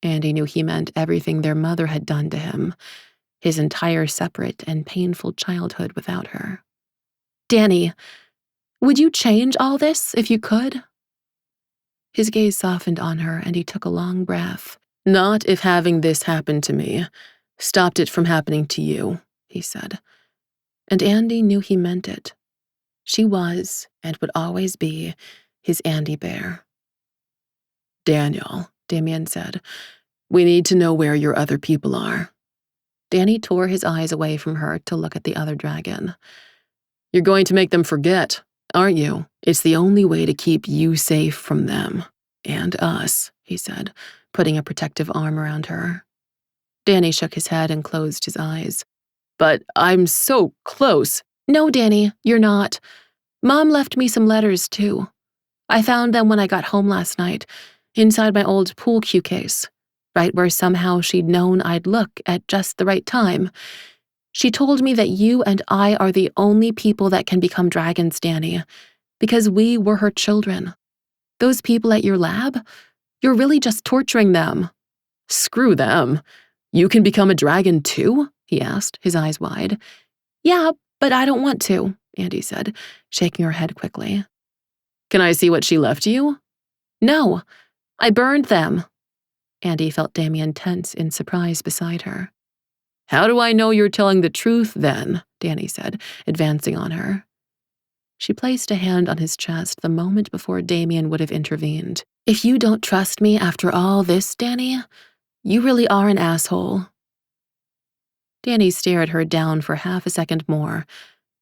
Andi knew he meant everything their mother had done to him, his entire separate and painful childhood without her. "Danny, would you change all this if you could?" His gaze softened on her, and he took a long breath. "Not if having this happen to me stopped it from happening to you," he said. And Andi knew he meant it. She was, and would always be, his Andi bear. Daniel, Damian said, we need to know where your other people are. Danny tore his eyes away from her to look at the other dragon. You're going to make them forget, aren't you? It's the only way to keep you safe from them. And us, he said, putting a protective arm around her. Danny shook his head and closed his eyes. But I'm so close. No, Danny, you're not. Mom left me some letters, too. I found them when I got home last night, inside my old pool cue case, right where somehow she'd known I'd look at just the right time. She told me that you and I are the only people that can become dragons, Danny, because we were her children. Those people at your lab, you're really just torturing them. Screw them. You can become a dragon too? He asked, his eyes wide. Yeah, but I don't want to, Andi said, shaking her head quickly. Can I see what she left you? No, I burned them. Andi felt Damian tense in surprise beside her. How do I know you're telling the truth, then? Danny said, advancing on her. She placed a hand on his chest the moment before Damian would have intervened. If you don't trust me after all this, Danny, you really are an asshole. Danny stared her down for half a second more,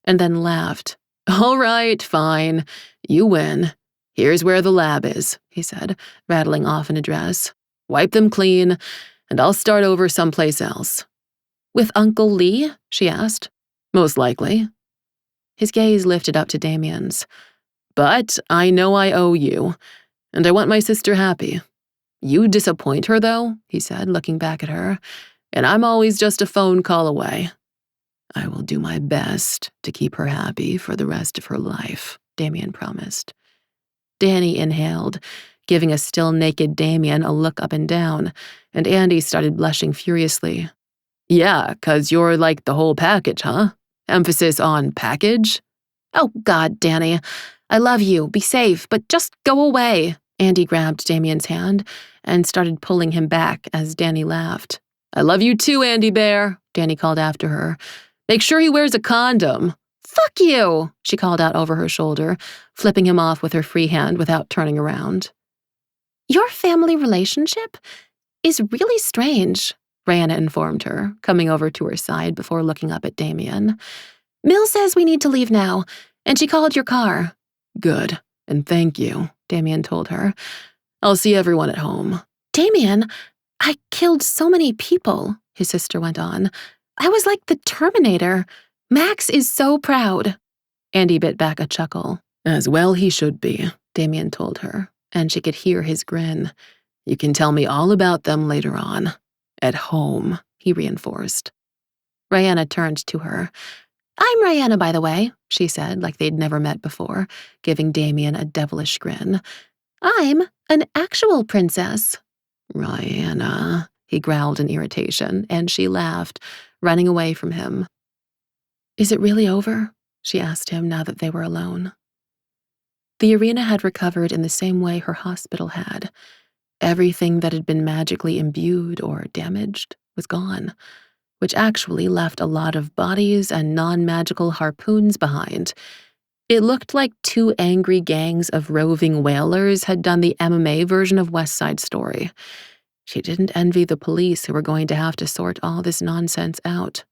and then laughed. All right, fine. You win. Here's where the lab is, he said, rattling off an address. Wipe them clean, and I'll start over someplace else. With Uncle Lee? She asked. Most likely. His gaze lifted up to Damian's. But I know I owe you, and I want my sister happy. You disappoint her, though, he said, looking back at her, and I'm always just a phone call away. I will do my best to keep her happy for the rest of her life, Damian promised. Danny inhaled, giving a still-naked Damian a look up and down, and Andi started blushing furiously. Yeah, 'cause you're like the whole package, huh? Emphasis on package? Oh, God, Danny. I love you. Be safe, but just go away. Andi grabbed Damian's hand and started pulling him back as Danny laughed. I love you too, Andi Bear, Danny called after her. Make sure he wears a condom. Fuck you, she called out over her shoulder, flipping him off with her free hand without turning around. Your family relationship is really strange, Rihanna informed her, coming over to her side before looking up at Damian. Mill says we need to leave now, and she called your car. Good, and thank you, Damian told her. I'll see everyone at home. Damian, I killed so many people, his sister went on. I was like the Terminator. Max is so proud. Andi bit back a chuckle. As well he should be, Damian told her, and she could hear his grin. You can tell me all about them later on. At home, he reinforced. Rihanna turned to her. I'm Rihanna, by the way, she said, like they'd never met before, giving Damian a devilish grin. I'm an actual princess. Rihanna, he growled in irritation, and she laughed, running away from him. Is it really over? She asked him now that they were alone. The arena had recovered in the same way her hospital had. Everything that had been magically imbued or damaged was gone, which actually left a lot of bodies and non-magical harpoons behind. It looked like two angry gangs of roving whalers had done the MMA version of West Side Story. She didn't envy the police who were going to have to sort all this nonsense out.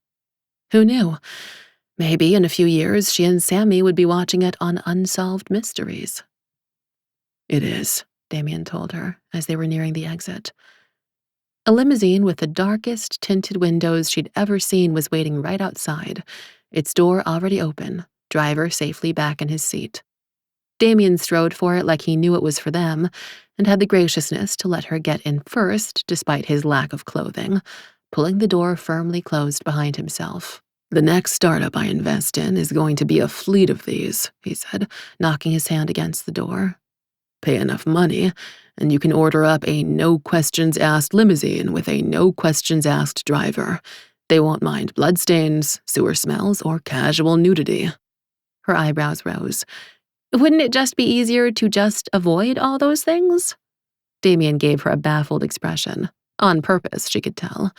Who knew? Maybe in a few years she and Sammy would be watching it on Unsolved Mysteries. It is, Damian told her as they were nearing the exit. A limousine with the darkest tinted windows she'd ever seen was waiting right outside, its door already open, driver safely back in his seat. Damian strode for it like he knew it was for them, and had the graciousness to let her get in first despite his lack of clothing, pulling the door firmly closed behind himself. The next startup I invest in is going to be a fleet of these, he said, knocking his hand against the door. Pay enough money, and you can order up a no-questions-asked limousine with a no-questions-asked driver. They won't mind bloodstains, sewer smells, or casual nudity. Her eyebrows rose. Wouldn't it just be easier to just avoid all those things? Damian gave her a baffled expression. On purpose, she could tell.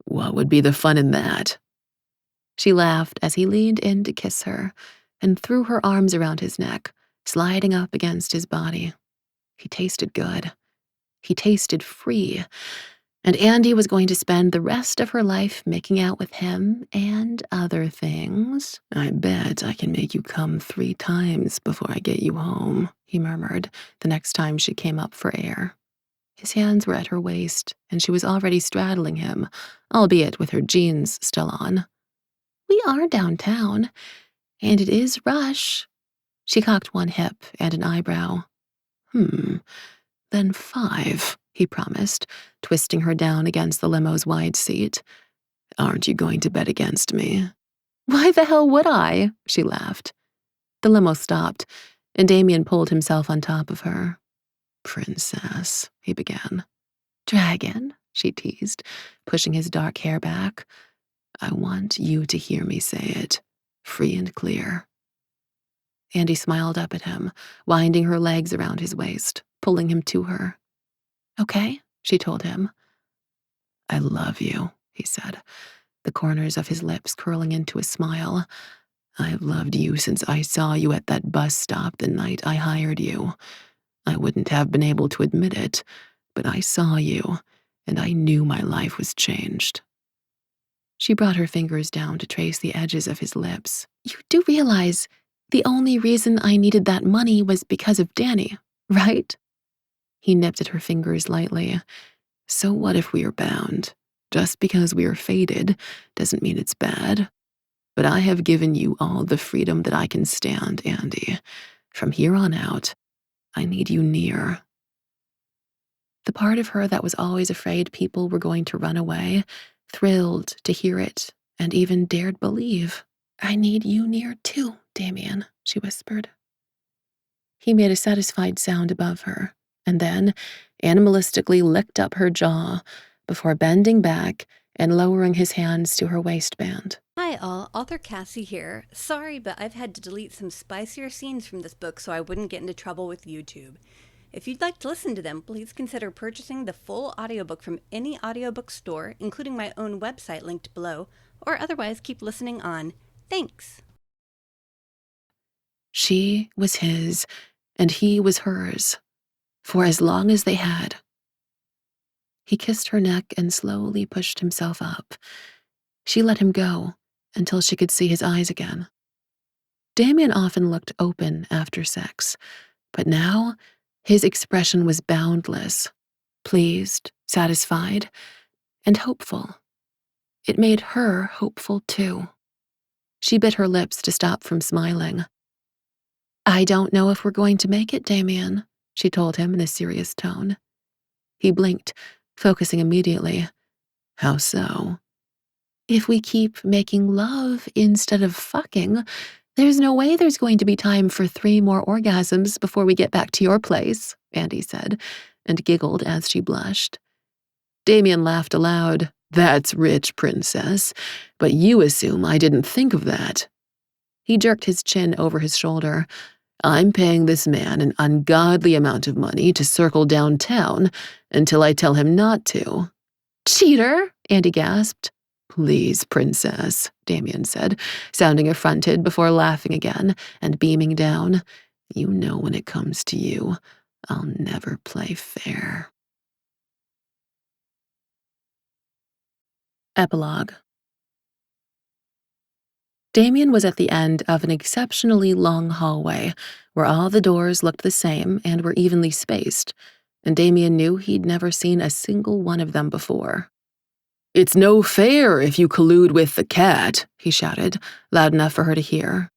What would be the fun in that? She laughed as he leaned in to kiss her, and threw her arms around his neck, sliding up against his body. He tasted good. He tasted free. And Andi was going to spend the rest of her life making out with him and other things. "I bet I can make you come 3 times before I get you home," he murmured the next time she came up for air. His hands were at her waist, and she was already straddling him, albeit with her jeans still on. "We are downtown, and it is rush." She cocked one hip and an eyebrow. Then 5, he promised, twisting her down against the limo's wide seat. "Aren't you going to bet against me?" "Why the hell would I?" she laughed. The limo stopped, and Damian pulled himself on top of her. "Princess," he began. "Dragon," she teased, pushing his dark hair back. "I want you to hear me say it, free and clear." Andi smiled up at him, winding her legs around his waist, pulling him to her. "Okay," she told him. "I love you," he said, the corners of his lips curling into a smile. "I've loved you since I saw you at that bus stop the night I hired you. I wouldn't have been able to admit it, but I saw you, and I knew my life was changed." She brought her fingers down to trace the edges of his lips. "You do realize the only reason I needed that money was because of Danny, right?" He nipped at her fingers lightly. "So what if we are bound? Just because we are fated doesn't mean it's bad. But I have given you all the freedom that I can stand, Andi. From here on out, I need you near." The part of her that was always afraid people were going to run away thrilled to hear it and even dared believe. "I need you near too, Damian," she whispered. He made a satisfied sound above her, and then animalistically licked up her jaw before bending back and lowering his hands to her waistband. Hi all, author Cassie here. Sorry, but I've had to delete some spicier scenes from this book so I wouldn't get into trouble with YouTube. If you'd like to listen to them, please consider purchasing the full audiobook from any audiobook store, including my own website linked below, or otherwise keep listening on. Thanks. She was his, and he was hers, for as long as they had. He kissed her neck and slowly pushed himself up. She let him go until she could see his eyes again. Damian often looked open after sex, but now his expression was boundless, pleased, satisfied, and hopeful. It made her hopeful too. She bit her lips to stop from smiling. "I don't know if we're going to make it, Damian," she told him in a serious tone. He blinked, focusing immediately. "How so?" "If we keep making love instead of fucking, there's no way there's going to be time for 3 more orgasms before we get back to your place," Andi said, and giggled as she blushed. Damian laughed aloud. "That's rich, princess, but you assume I didn't think of that." He jerked his chin over his shoulder. "I'm paying this man an ungodly amount of money to circle downtown until I tell him not to." "Cheater," Andi gasped. "Please, princess," Damian said, sounding affronted before laughing again and beaming down. "You know when it comes to you, I'll never play fair." Epilogue. Damian was at the end of an exceptionally long hallway where all the doors looked the same and were evenly spaced, and Damian knew he'd never seen a single one of them before. "It's no fair if you collude with the cat," he shouted, loud enough for her to hear.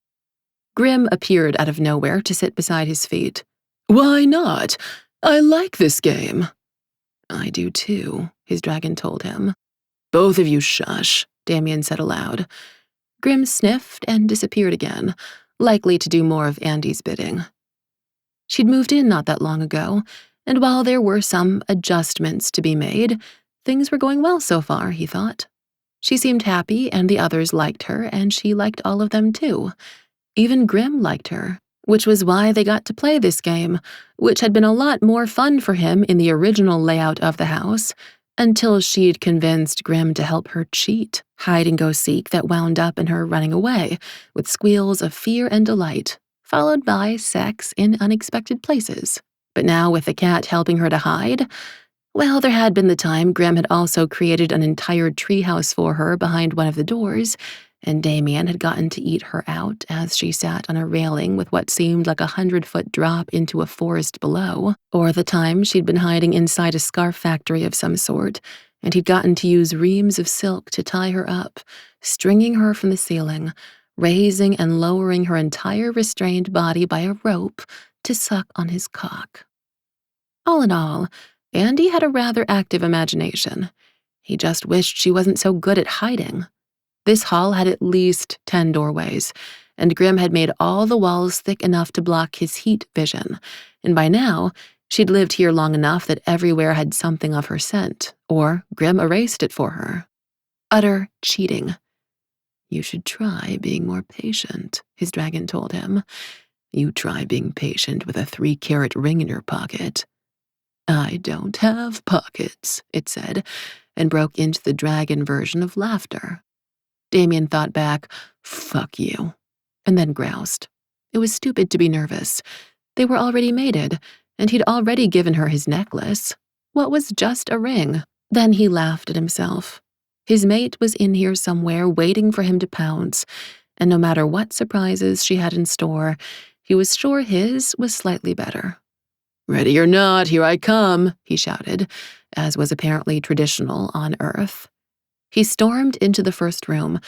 Grim appeared out of nowhere to sit beside his feet. "Why not? I like this game." "I do too," his dragon told him. "Both of you shush," Damian said aloud. Grim sniffed and disappeared again, likely to do more of Andi's bidding. She'd moved in not that long ago, and while there were some adjustments to be made, things were going well so far, he thought. She seemed happy, and the others liked her, and she liked all of them too. Even Grim liked her, which was why they got to play this game, which had been a lot more fun for him in the original layout of the house, until she'd convinced Grim to help her cheat, hide-and-go-seek that wound up in her running away, with squeals of fear and delight, followed by sex in unexpected places. But now with the cat helping her to hide, well, there had been the time Grim had also created an entire treehouse for her behind one of the doors, and Damian had gotten to eat her out as she sat on a railing with what seemed like 100-foot drop into a forest below, or the time she'd been hiding inside a scarf factory of some sort, and he'd gotten to use reams of silk to tie her up, stringing her from the ceiling, raising and lowering her entire restrained body by a rope to suck on his cock. All in all, Andi had a rather active imagination. He just wished she wasn't so good at hiding. This hall had at least 10 doorways, and Grim had made all the walls thick enough to block his heat vision, and by now, she'd lived here long enough that everywhere had something of her scent, or Grim erased it for her. Utter cheating. "You should try being more patient," his dragon told him. "You try being patient with a 3-carat ring in your pocket." "I don't have pockets," it said, and broke into the dragon version of laughter. Damian thought back, "Fuck you," and then groused. It was stupid to be nervous. They were already mated, and he'd already given her his necklace. What was just a ring? Then he laughed at himself. His mate was in here somewhere waiting for him to pounce, and no matter what surprises she had in store, he was sure his was slightly better. "Ready or not, here I come," he shouted, as was apparently traditional on Earth. He stormed into the first room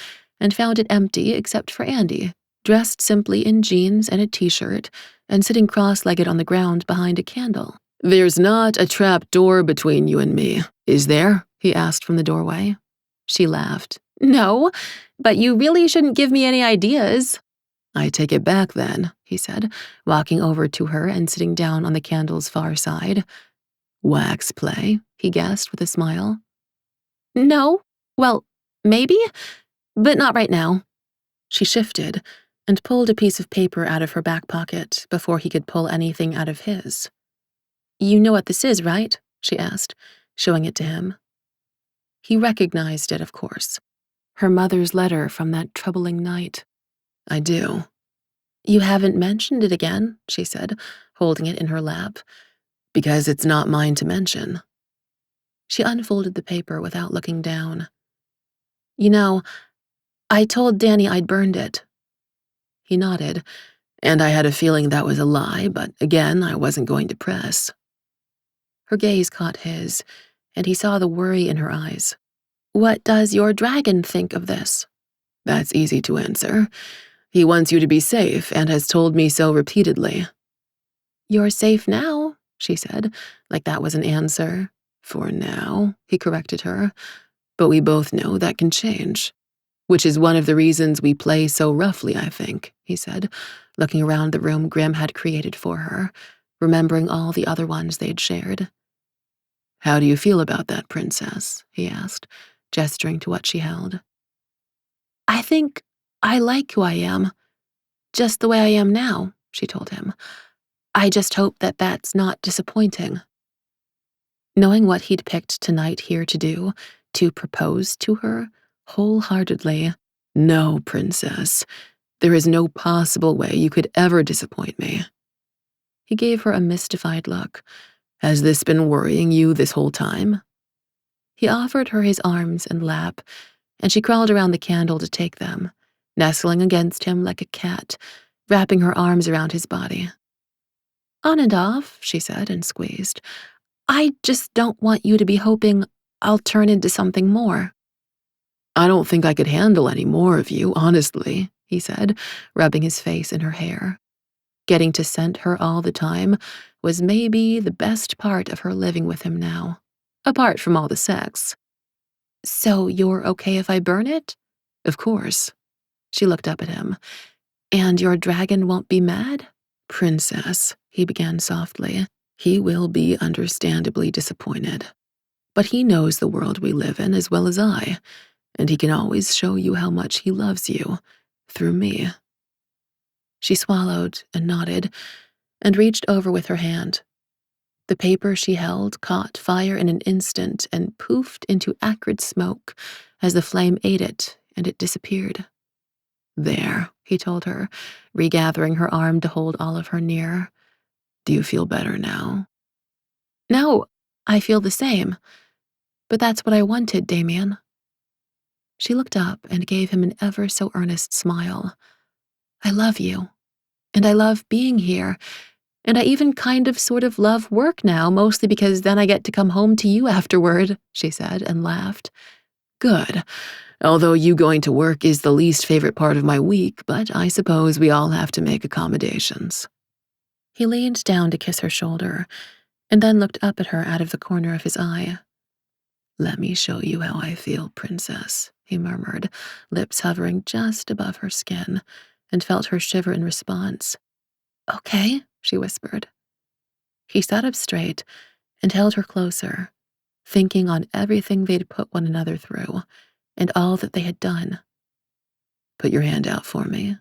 and found it empty except for Andi, dressed simply in jeans and a t-shirt, and sitting cross-legged on the ground behind a candle. "There's not a trap door between you and me, is there?" he asked from the doorway. She laughed. "No, but you really shouldn't give me any ideas." "I take it back then," he said, walking over to her and sitting down on the candle's far side. "Wax play?" he guessed with a smile. "No. Well, maybe, but not right now." She shifted and pulled a piece of paper out of her back pocket before he could pull anything out of his. "You know what this is, right?" she asked, showing it to him. He recognized it, of course. Her mother's letter from that troubling night. "I do." "You haven't mentioned it again," she said, holding it in her lap. "Because it's not mine to mention." She unfolded the paper without looking down. "You know, I told Danny I'd burned it." He nodded, and I had a feeling that was a lie, but again, I wasn't going to press. Her gaze caught his, and he saw the worry in her eyes. "What does your dragon think of this?" "That's easy to answer. He wants you to be safe and has told me so repeatedly." "You're safe now," she said, like that was an answer. "For now," he corrected her. "But we both know that can change. Which is one of the reasons we play so roughly, I think," he said, looking around the room Grim had created for her, remembering all the other ones they'd shared. "How do you feel about that, princess?" he asked, gesturing to what she held. "I think I like who I am, just the way I am now," she told him. "I just hope that that's not disappointing." Knowing what he'd picked tonight here to do, to propose to her, wholeheartedly, "No, princess. There is no possible way you could ever disappoint me." He gave her a mystified look. "Has this been worrying you this whole time?" He offered her his arms and lap, and she crawled around the candle to take them, nestling against him like a cat, wrapping her arms around his body. "On and off," she said and squeezed. "I just don't want you to be hoping I'll turn into something more." "I don't think I could handle any more of you, honestly," he said, rubbing his face in her hair. Getting to scent her all the time was maybe the best part of her living with him now, apart from all the sex. "So you're okay if I burn it?" "Of course." She looked up at him. "And your dragon won't be mad?" "Princess," he began softly, "he will be understandably disappointed. But he knows the world we live in as well as I, and he can always show you how much he loves you, through me." She swallowed and nodded, and reached over with her hand. The paper she held caught fire in an instant and poofed into acrid smoke as the flame ate it, and it disappeared. There, he told her, regathering her arm to hold Oliver near. Do you feel better now? No, I feel the same. But that's what I wanted, Damian. She looked up and gave him an ever so earnest smile. I love you. And I love being here. And I even kind of sort of love work now, mostly because then I get to come home to you afterward, she said and laughed. Good. Although you going to work is the least favorite part of my week, but I suppose we all have to make accommodations. He leaned down to kiss her shoulder, and then looked up at her out of the corner of his eye. Let me show you how I feel, princess, he murmured, lips hovering just above her skin, and felt her shiver in response. Okay, she whispered. He sat up straight and held her closer, thinking on everything they'd put one another through, and all that they had done. Put your hand out for me.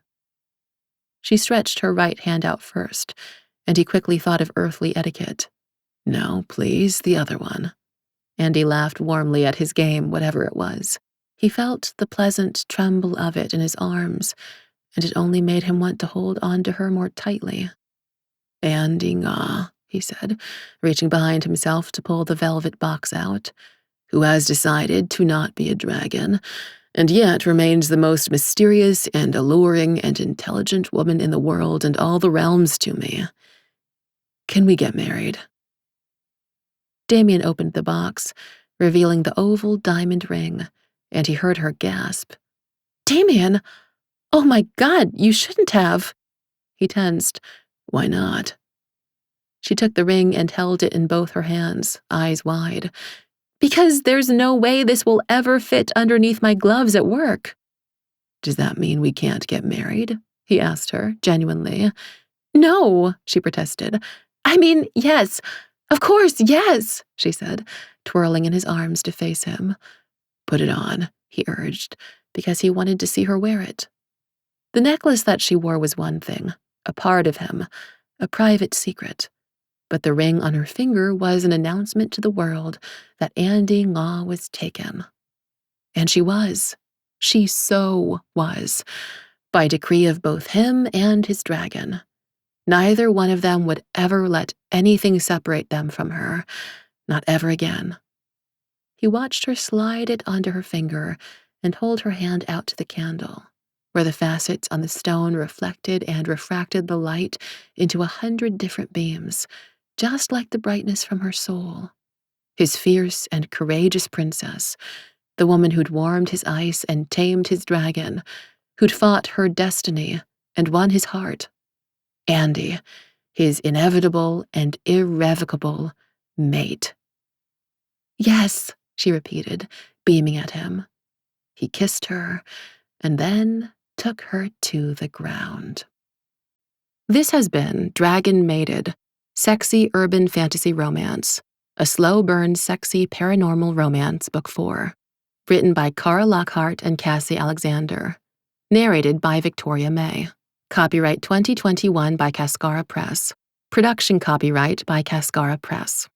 She stretched her right hand out first, and he quickly thought of earthly etiquette. No, please, the other one. Andi laughed warmly at his game, whatever it was. He felt the pleasant tremble of it in his arms, and it only made him want to hold on to her more tightly. Andi, he said, reaching behind himself to pull the velvet box out, who has decided to not be a dragon, and yet remains the most mysterious and alluring and intelligent woman in the world and all the realms to me. Can we get married? Damian opened the box, revealing the oval diamond ring, and he heard her gasp. Damian! Oh my God, you shouldn't have! He tensed. Why not? She took the ring and held it in both her hands, eyes wide. Because there's no way this will ever fit underneath my gloves at work. Does that mean we can't get married? He asked her, genuinely. No, she protested. I mean, yes. Of course, yes, she said, twirling in his arms to face him. Put it on, he urged, because he wanted to see her wear it. The necklace that she wore was one thing, a part of him, a private secret. But the ring on her finger was an announcement to the world that Andi was taken. And she was. She so was. By decree of both him and his dragon. Neither one of them would ever let anything separate them from her. Not ever again. He watched her slide it onto her finger and hold her hand out to the candle, where the facets on the stone reflected and refracted the light into 100 different beams, just like the brightness from her soul. His fierce and courageous princess, the woman who'd warmed his ice and tamed his dragon, who'd fought her destiny and won his heart. Andi, his inevitable and irrevocable mate. Yes, she repeated, beaming at him. He kissed her and then took her to the ground. This has been Dragon Mated, Sexy Urban Fantasy Romance, a slow burn sexy paranormal romance, Book 4, written by Cara Lockhart and Cassie Alexander, narrated by Victoria May. Copyright 2021 by Cascara Press. Production copyright by Cascara Press.